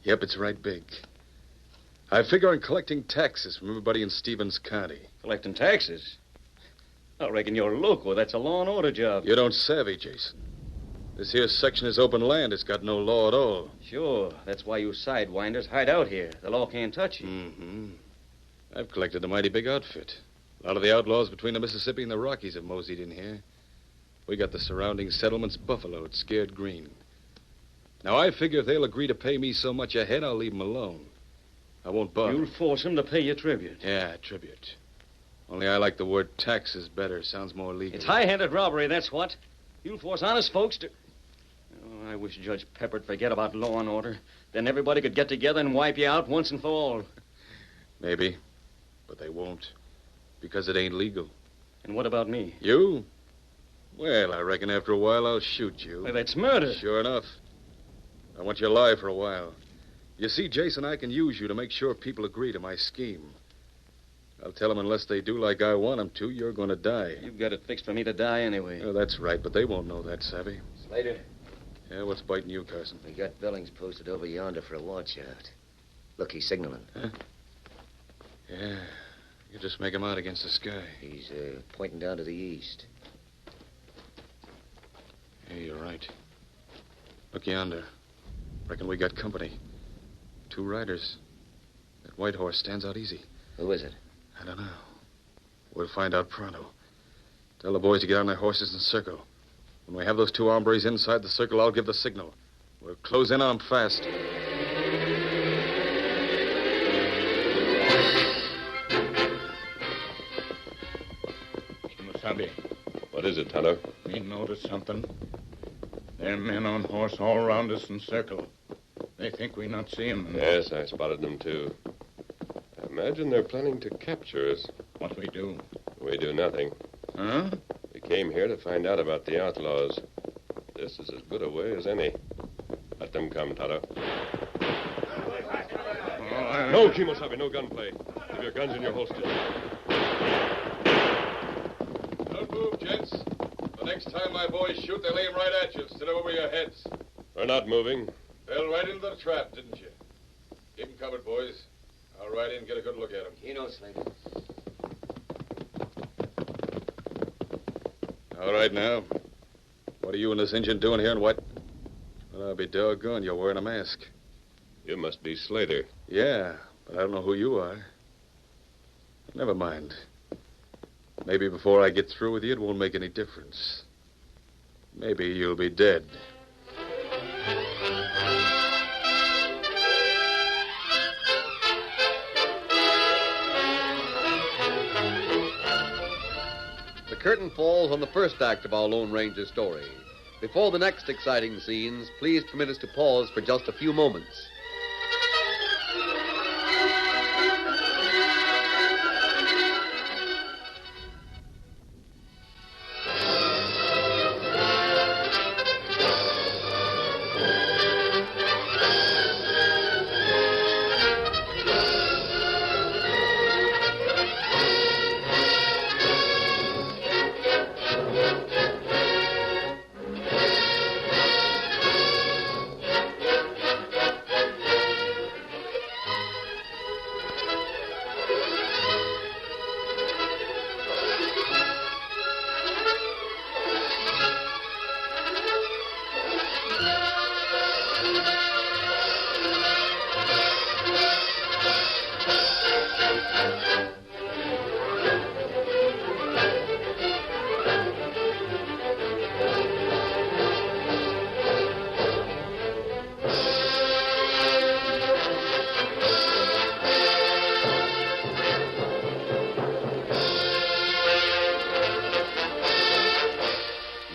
Yep, it's right big. I figure on collecting taxes from everybody in Stevens County. Collecting taxes? I reckon you're loco. That's a law and order job. You don't savvy, Jason. This here section is open land. It's got no law at all. Sure. That's why you sidewinders hide out here. The law can't touch you. Mm-hmm. I've collected a mighty big outfit. A lot of the outlaws between the Mississippi and the Rockies have moseyed in here. We got the surrounding settlements buffaloed, scared green. Now, I figure if they'll agree to pay me so much a head, I'll leave them alone. I won't bother. You'll force them to pay you tribute. Yeah, tribute. Only I like the word taxes better. Sounds more legal. It's high-handed robbery, that's what. You'll force honest folks to... Oh, I wish Judge Pepper'd forget about law and order. Then everybody could get together and wipe you out once and for all. Maybe. But they won't. Because it ain't legal. And what about me? You? Well, I reckon after a while I'll shoot you. Well, that's murder. Sure enough. I want you alive for a while. You see, Jason, I can use you to make sure people agree to my scheme. I'll tell them unless they do like I want them to, you're going to die. You've got it fixed for me to die anyway. Oh, that's right, but they won't know that, Savvy. Slater? Yeah, what's biting you, Carson? We got Billings posted over yonder for a watch-out. Look, he's signaling. Huh? Yeah. You just make him out against the sky. He's pointing down to the east. Yeah, you're right. Look yonder. Reckon we got company. 2 riders. That white horse stands out easy. Who is it? I don't know. We'll find out pronto. Tell the boys to get on their horses and circle. When we have those 2 hombres inside the circle, I'll give the signal. We'll close in on them fast. Kimasabi. What is it, Tonto? Me notice something. There are men on horse all around us in circle. They think we not see 'em. Yes, I spotted them, too. I imagine they're planning to capture us. What we do? We do nothing. Huh? We came here to find out about the outlaws. This is as good a way as any. Let them come, Tonto. No, Kimosabe, no gunplay. Leave your guns in your holsters. Don't move, gents. The next time my boys shoot, they'll aim right at you instead of over your heads. We're not moving. Fell right into the trap, didn't you? Keep 'em covered, boys. I'll ride in and get a good look at 'em. You know, Slater. All right, now. What are you and this Injun doing here, and what? Well, I'll be doggone, you're wearing a mask. You must be Slater. Yeah, but I don't know who you are. Never mind. Maybe before I get through with you, it won't make any difference. Maybe you'll be dead. The curtain falls on the first act of our Lone Ranger story. Before the next exciting scenes, please permit us to pause for just a few moments.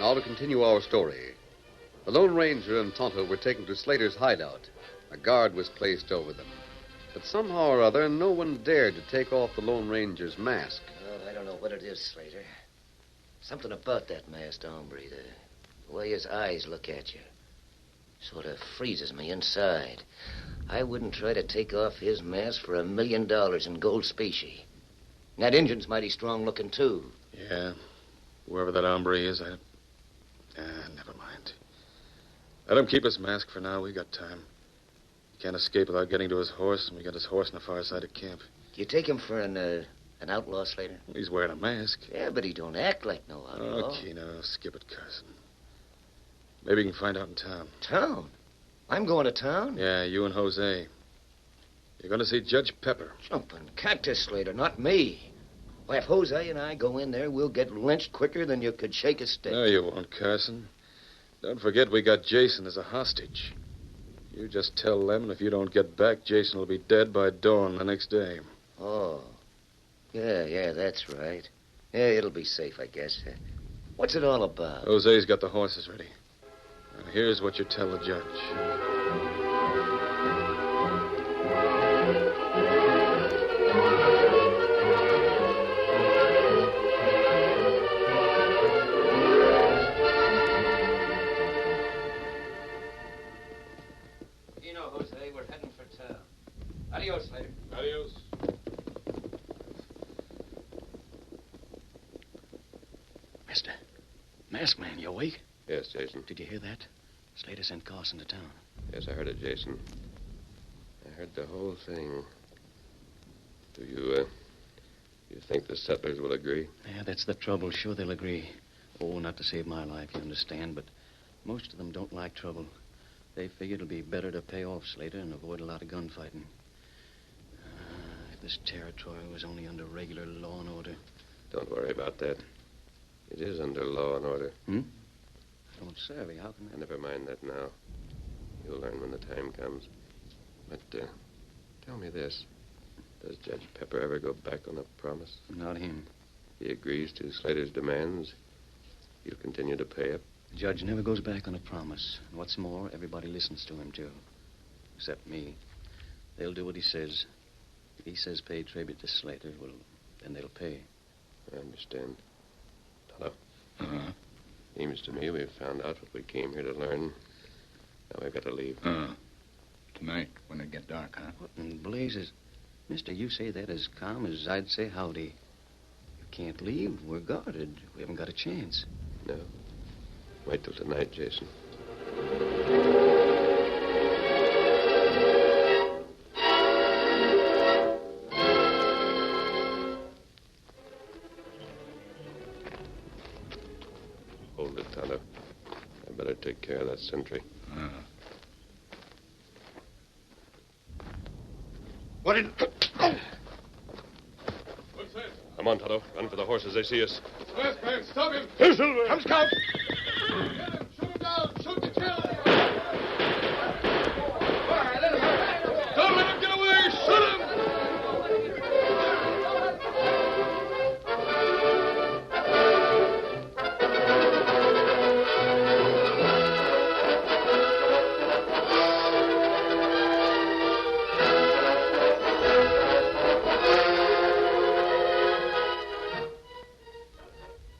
Now to continue our story. The Lone Ranger and Tonto were taken to Slater's hideout. A guard was placed over them. But somehow or other, no one dared to take off the Lone Ranger's mask. Oh, I don't know what it is, Slater. Something about that masked hombre, the way his eyes look at you. Sort of freezes me inside. I wouldn't try to take off his mask for $1 million in gold specie. And that Injun's mighty strong looking, too. Yeah. Whoever that hombre is, never mind. Let him keep his mask for now. We got time. He can't escape without getting to his horse, and we got his horse on the far side of camp. Do you take him for an outlaw, Slater? He's wearing a mask. Yeah, but he don't act like no outlaw. Okay, now, skip it, Carson. Maybe you can find out in town. Town? I'm going to town? Yeah, you and Jose. You're going to see Judge Pepper. Jumping cactus, Slater, not me. Why, if Jose and I go in there, we'll get lynched quicker than you could shake a stick. No, you won't, Carson. Don't forget we got Jason as a hostage. You just tell them, and if you don't get back, Jason will be dead by dawn the next day. Oh. Yeah, that's right. Yeah, it'll be safe, I guess. What's it all about? Jose's got the horses ready. And here's what you tell the judge. You know, Jose, we're heading for town. Adios, Slater. Adios. Mister, Masked Man, you awake? Yes, Jason. Did you hear that? Slater sent Carson to town. Yes, I heard it, Jason. I heard the whole thing. Do you think the settlers will agree? Yeah, that's the trouble. Sure, they'll agree. Oh, not to save my life, you understand, but most of them don't like trouble. They figure it'll be better to pay off Slater and avoid a lot of gunfighting. If this territory was only under regular law and order. Don't worry about that. It is under law and order. Hmm? I don't savvy. How can I... Never mind that now. You'll learn when the time comes. But, tell me this. Does Judge Pepper ever go back on a promise? Not him. He agrees to Slater's demands. You'll continue to pay up. The judge never goes back on a promise. And what's more, everybody listens to him, too. Except me. They'll do what he says. If he says pay tribute to Slater, well, then they'll pay. I understand. Hello? Uh-huh. Seems to me we've found out what we came here to learn. Now we've got to leave. Tonight, when it get dark, huh? What in blazes? Mister, you say that as calm as I'd say howdy. You can't leave. We're guarded. We haven't got a chance. No. Wait till tonight, Jason. Hold it, Tonto. I better take care of that sentry. What in... What's that? Come on, Tonto. Run for the horses. They see us. Masked Man, stop him! Here, Silver! Come, Scout! Get him! Shoot him down! Shoot the kill! Don't let him get away! Shoot him!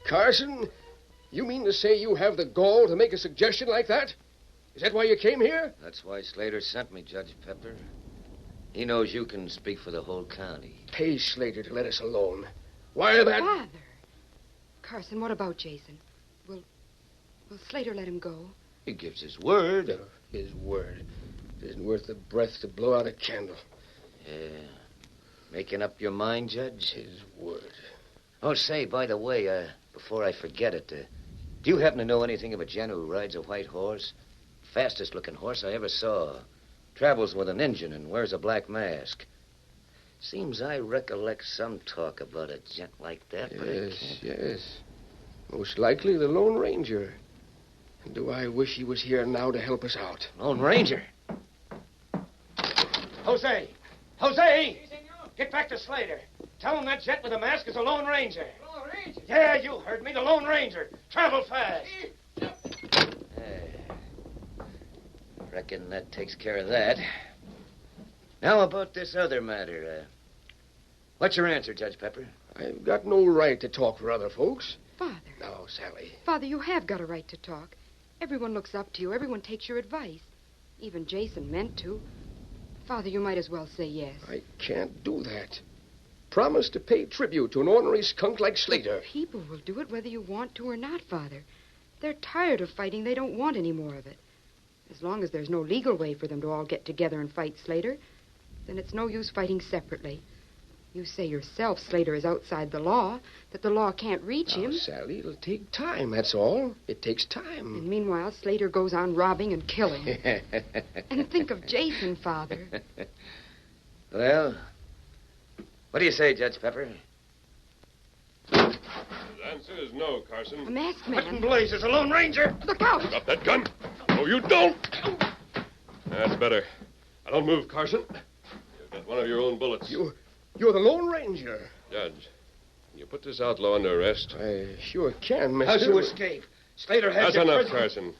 Carson, you mean to say you have the gall to make a suggestion like that? Is that why you came here? That's why Slater sent me, Judge Pepper. He knows you can speak for the whole county. Pay Slater to let us alone. Why that... Father. Carson, what about Jason? Will Slater let him go? He gives his word. His word. It isn't worth the breath to blow out a candle. Yeah. Making up your mind, Judge? His word. Oh, say, by the way, before I forget it, do you happen to know anything of a gent who rides a white horse? Fastest-looking horse I ever saw. Travels with an engine and wears a black mask. Seems I recollect some talk about a gent like that, but Yes. Most likely the Lone Ranger. And do I wish he was here now to help us out. Lone Ranger? Jose! Jose! Get back to Slater. Tell him that jet with the mask is a Lone Ranger. Lone Ranger? Yeah, you heard me. The Lone Ranger. Travel fast. Reckon that takes care of that. Now about this other matter. What's your answer, Judge Pepper? I've got no right to talk for other folks. Father. Now, Sally. Father, you have got a right to talk. Everyone looks up to you. Everyone takes your advice. Even Jason meant to. Father, you might as well say yes. I can't do that. Promise to pay tribute to an ornery skunk like Slater. People will do it whether you want to or not, Father. They're tired of fighting. They don't want any more of it. As long as there's no legal way for them to all get together and fight Slater, then it's no use fighting separately. You say yourself Slater is outside the law, that the law can't reach him. Sally, it'll take time, that's all. It takes time. And meanwhile, Slater goes on robbing and killing. And think of Jason, Father. Well, what do you say, Judge Pepper? The answer is no, Carson. A masked man. What in blazes? A Lone Ranger? Look out! Drop that gun. No, you don't. That's better. Now, don't move, Carson. You've got one of your own bullets. You're the Lone Ranger. Judge, can you put this outlaw under arrest? I sure can, mister. How'd you escape? Slater had That's you enough, prisoner. Carson.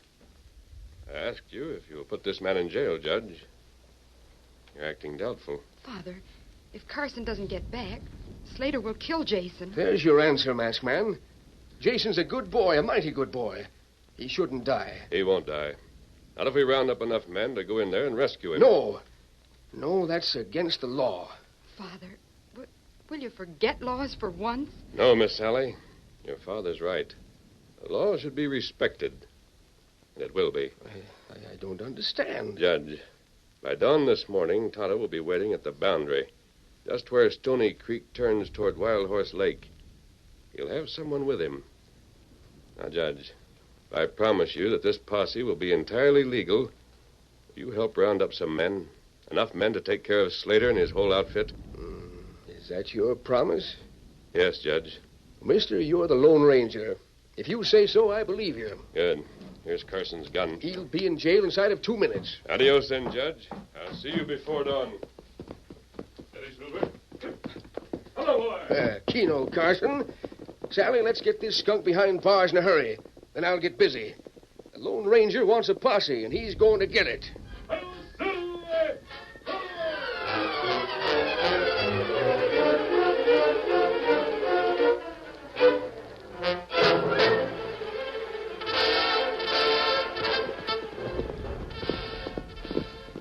I asked you if you'll put this man in jail, Judge. You're acting doubtful. Father, if Carson doesn't get back, Slater will kill Jason. There's your answer, Masked Man. Jason's a good boy, a mighty good boy. He shouldn't die. He won't die. Not if we round up enough men to go in there and rescue him. No, that's against the law. Father, will you forget laws for once? No, Miss Sally. Your father's right. The law should be respected. And it will be. I don't understand. Judge, by dawn this morning, Tonto will be waiting at the boundary, just where Stony Creek turns toward Wild Horse Lake. He'll have someone with him. Now, Judge, I promise you that this posse will be entirely legal. Will you help round up some men? Enough men to take care of Slater and his whole outfit? Is that your promise? Yes, Judge. Mister, you're the Lone Ranger. If you say so, I believe you. Good. Here's Carson's gun. He'll be in jail inside of 2 minutes. Adios, then, Judge. I'll see you before dawn. Steady, Silver. Hello, boy. Keno, Carson. Sally, let's get this skunk behind bars in a hurry. Then I'll get busy. The Lone Ranger wants a posse, and he's going to get it.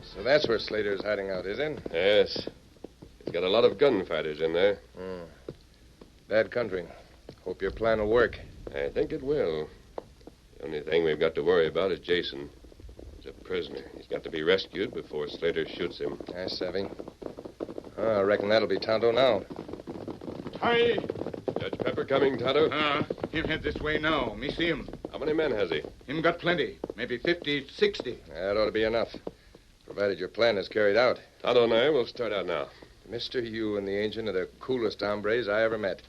So that's where Slater's hiding out, is it? Yes. He's got a lot of gunfighters in there. Bad country. Hope your plan will work. I think it will. The only thing we've got to worry about is Jason. He's a prisoner. He's got to be rescued before Slater shoots him. I savvy. I reckon that'll be Tonto now. Hi. Judge Pepper coming, Tonto? Him head this way now. Me see him. How many men has he? Him got plenty. Maybe 50, 60. That ought to be enough. Provided your plan is carried out. Tonto and I will start out now. Mister, you and the Ancient are the coolest hombres I ever met.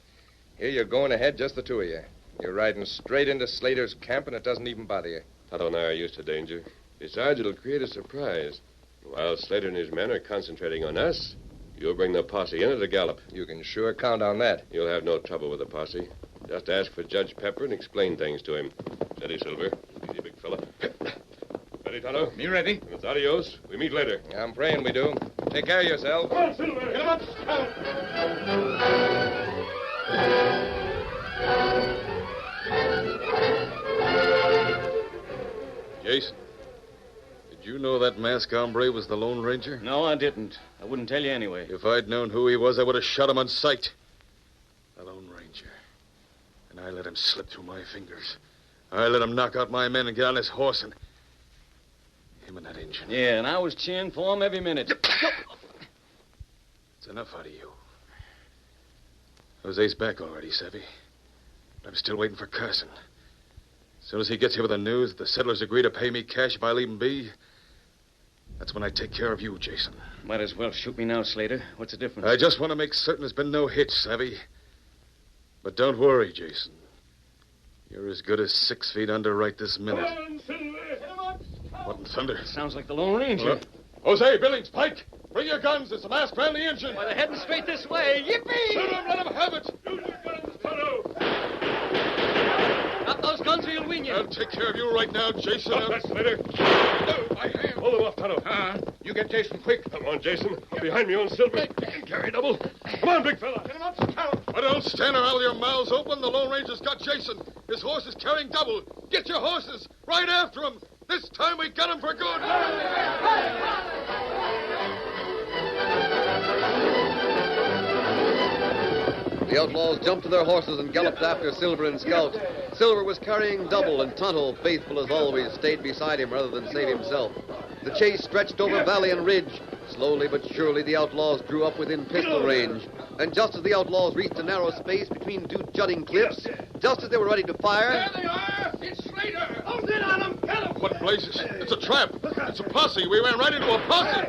Here you're going ahead, just the two of you. You're riding straight into Slater's camp, and it doesn't even bother you. Tonto and I are used to danger. Besides, it'll create a surprise. While Slater and his men are concentrating on us, you'll bring the posse in at a gallop. You can sure count on that. You'll have no trouble with the posse. Just ask for Judge Pepper and explain things to him. Steady, Silver. Easy, big fella. Ready, Tonto? Me ready. And it's adios. We meet later. I'm praying we do. Take care of yourself. Come on, Silver. Get him up, Jason, did you know that masked hombre was the Lone Ranger? No, I didn't. I wouldn't tell you anyway. If I'd known who he was, I would have shot him on sight. The Lone Ranger. And I let him slip through my fingers. I let him knock out my men and get on his horse and... him and that engine. Yeah, and I was cheering for him every minute. It's enough out of you. Jose's back already, Savvy. But I'm still waiting for Carson. As soon as he gets here with the news that the settlers agree to pay me cash if I leave him be, that's when I take care of you, Jason. Might as well shoot me now, Slater. What's the difference? I just want to make certain there's been no hitch, Savvy. But don't worry, Jason. You're as good as 6 feet under right this minute. What in thunder? Sounds like the Lone Ranger. Well, Jose, Billings, Pike, bring your guns. There's a masked man in the engine. Why, they're heading straight this way. Yippee! Shoot him, let him have it. Use your guns, Tonto. Drop those guns or you'll win you. I'll take care of you right now, Jason. Stop that, Slater. My hand. Hold him off, Tonto. You get Jason quick. Come on, Jason. Behind me on Silver. Carry double. Come on, big fella. Get him up, Scout. But don't stand around with your mouths open. The Lone Ranger's got Jason. His horse is carrying double. Get your horses. Right after him. This time we got him for good. The outlaws jumped to their horses and galloped after Silver and Scout. Silver was carrying double, and Tonto, faithful as always, stayed beside him rather than save himself. The chase stretched over valley and ridge. Slowly but surely, the outlaws drew up within pistol range. And just as the outlaws reached a narrow space between two jutting cliffs, just as they were ready to fire... There they are! It's Slater! Hold in on them! Get him! What blazes? It's a trap. It's a posse. We ran right into a posse.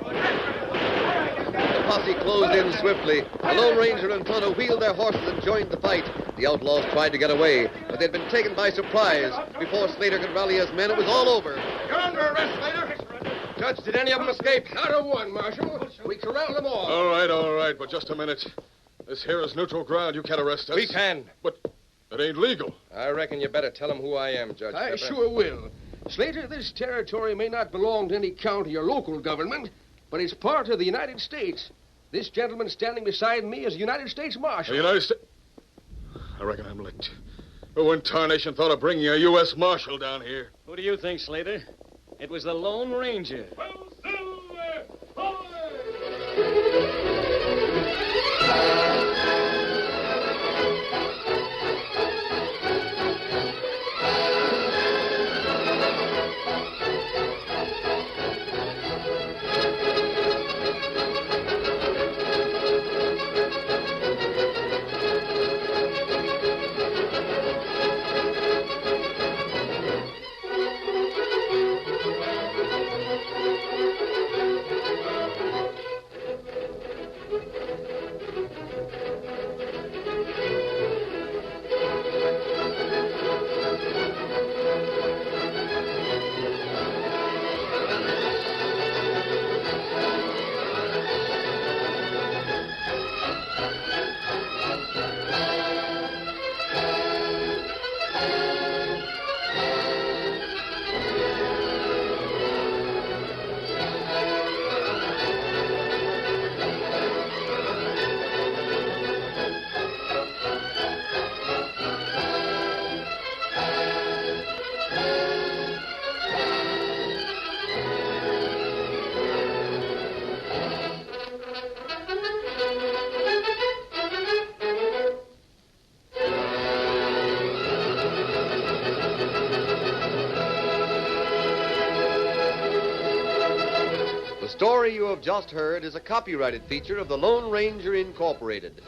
The posse closed in swiftly. The Lone Ranger and Tonto wheeled their horses and joined the fight. The outlaws tried to get away, but they'd been taken by surprise. Before Slater could rally his men, it was all over. You're under arrest, Slater. Judge, did any of them escape? Not a one, Marshal. We corralled them all. All right, but just a minute. This here is neutral ground. You can't arrest us. We can. But it ain't legal. I reckon you better tell them who I am, Judge I Pepper. sure will. Slater, this territory may not belong to any county or local government, but it's part of the United States. This gentleman standing beside me is a United States Marshal. The United States? I reckon I'm licked. Who in tarnation thought of bringing a U.S. Marshal down here? Who do you think, Slater? It was the Lone Ranger. The story you have just heard is a copyrighted feature of the Lone Ranger Incorporated.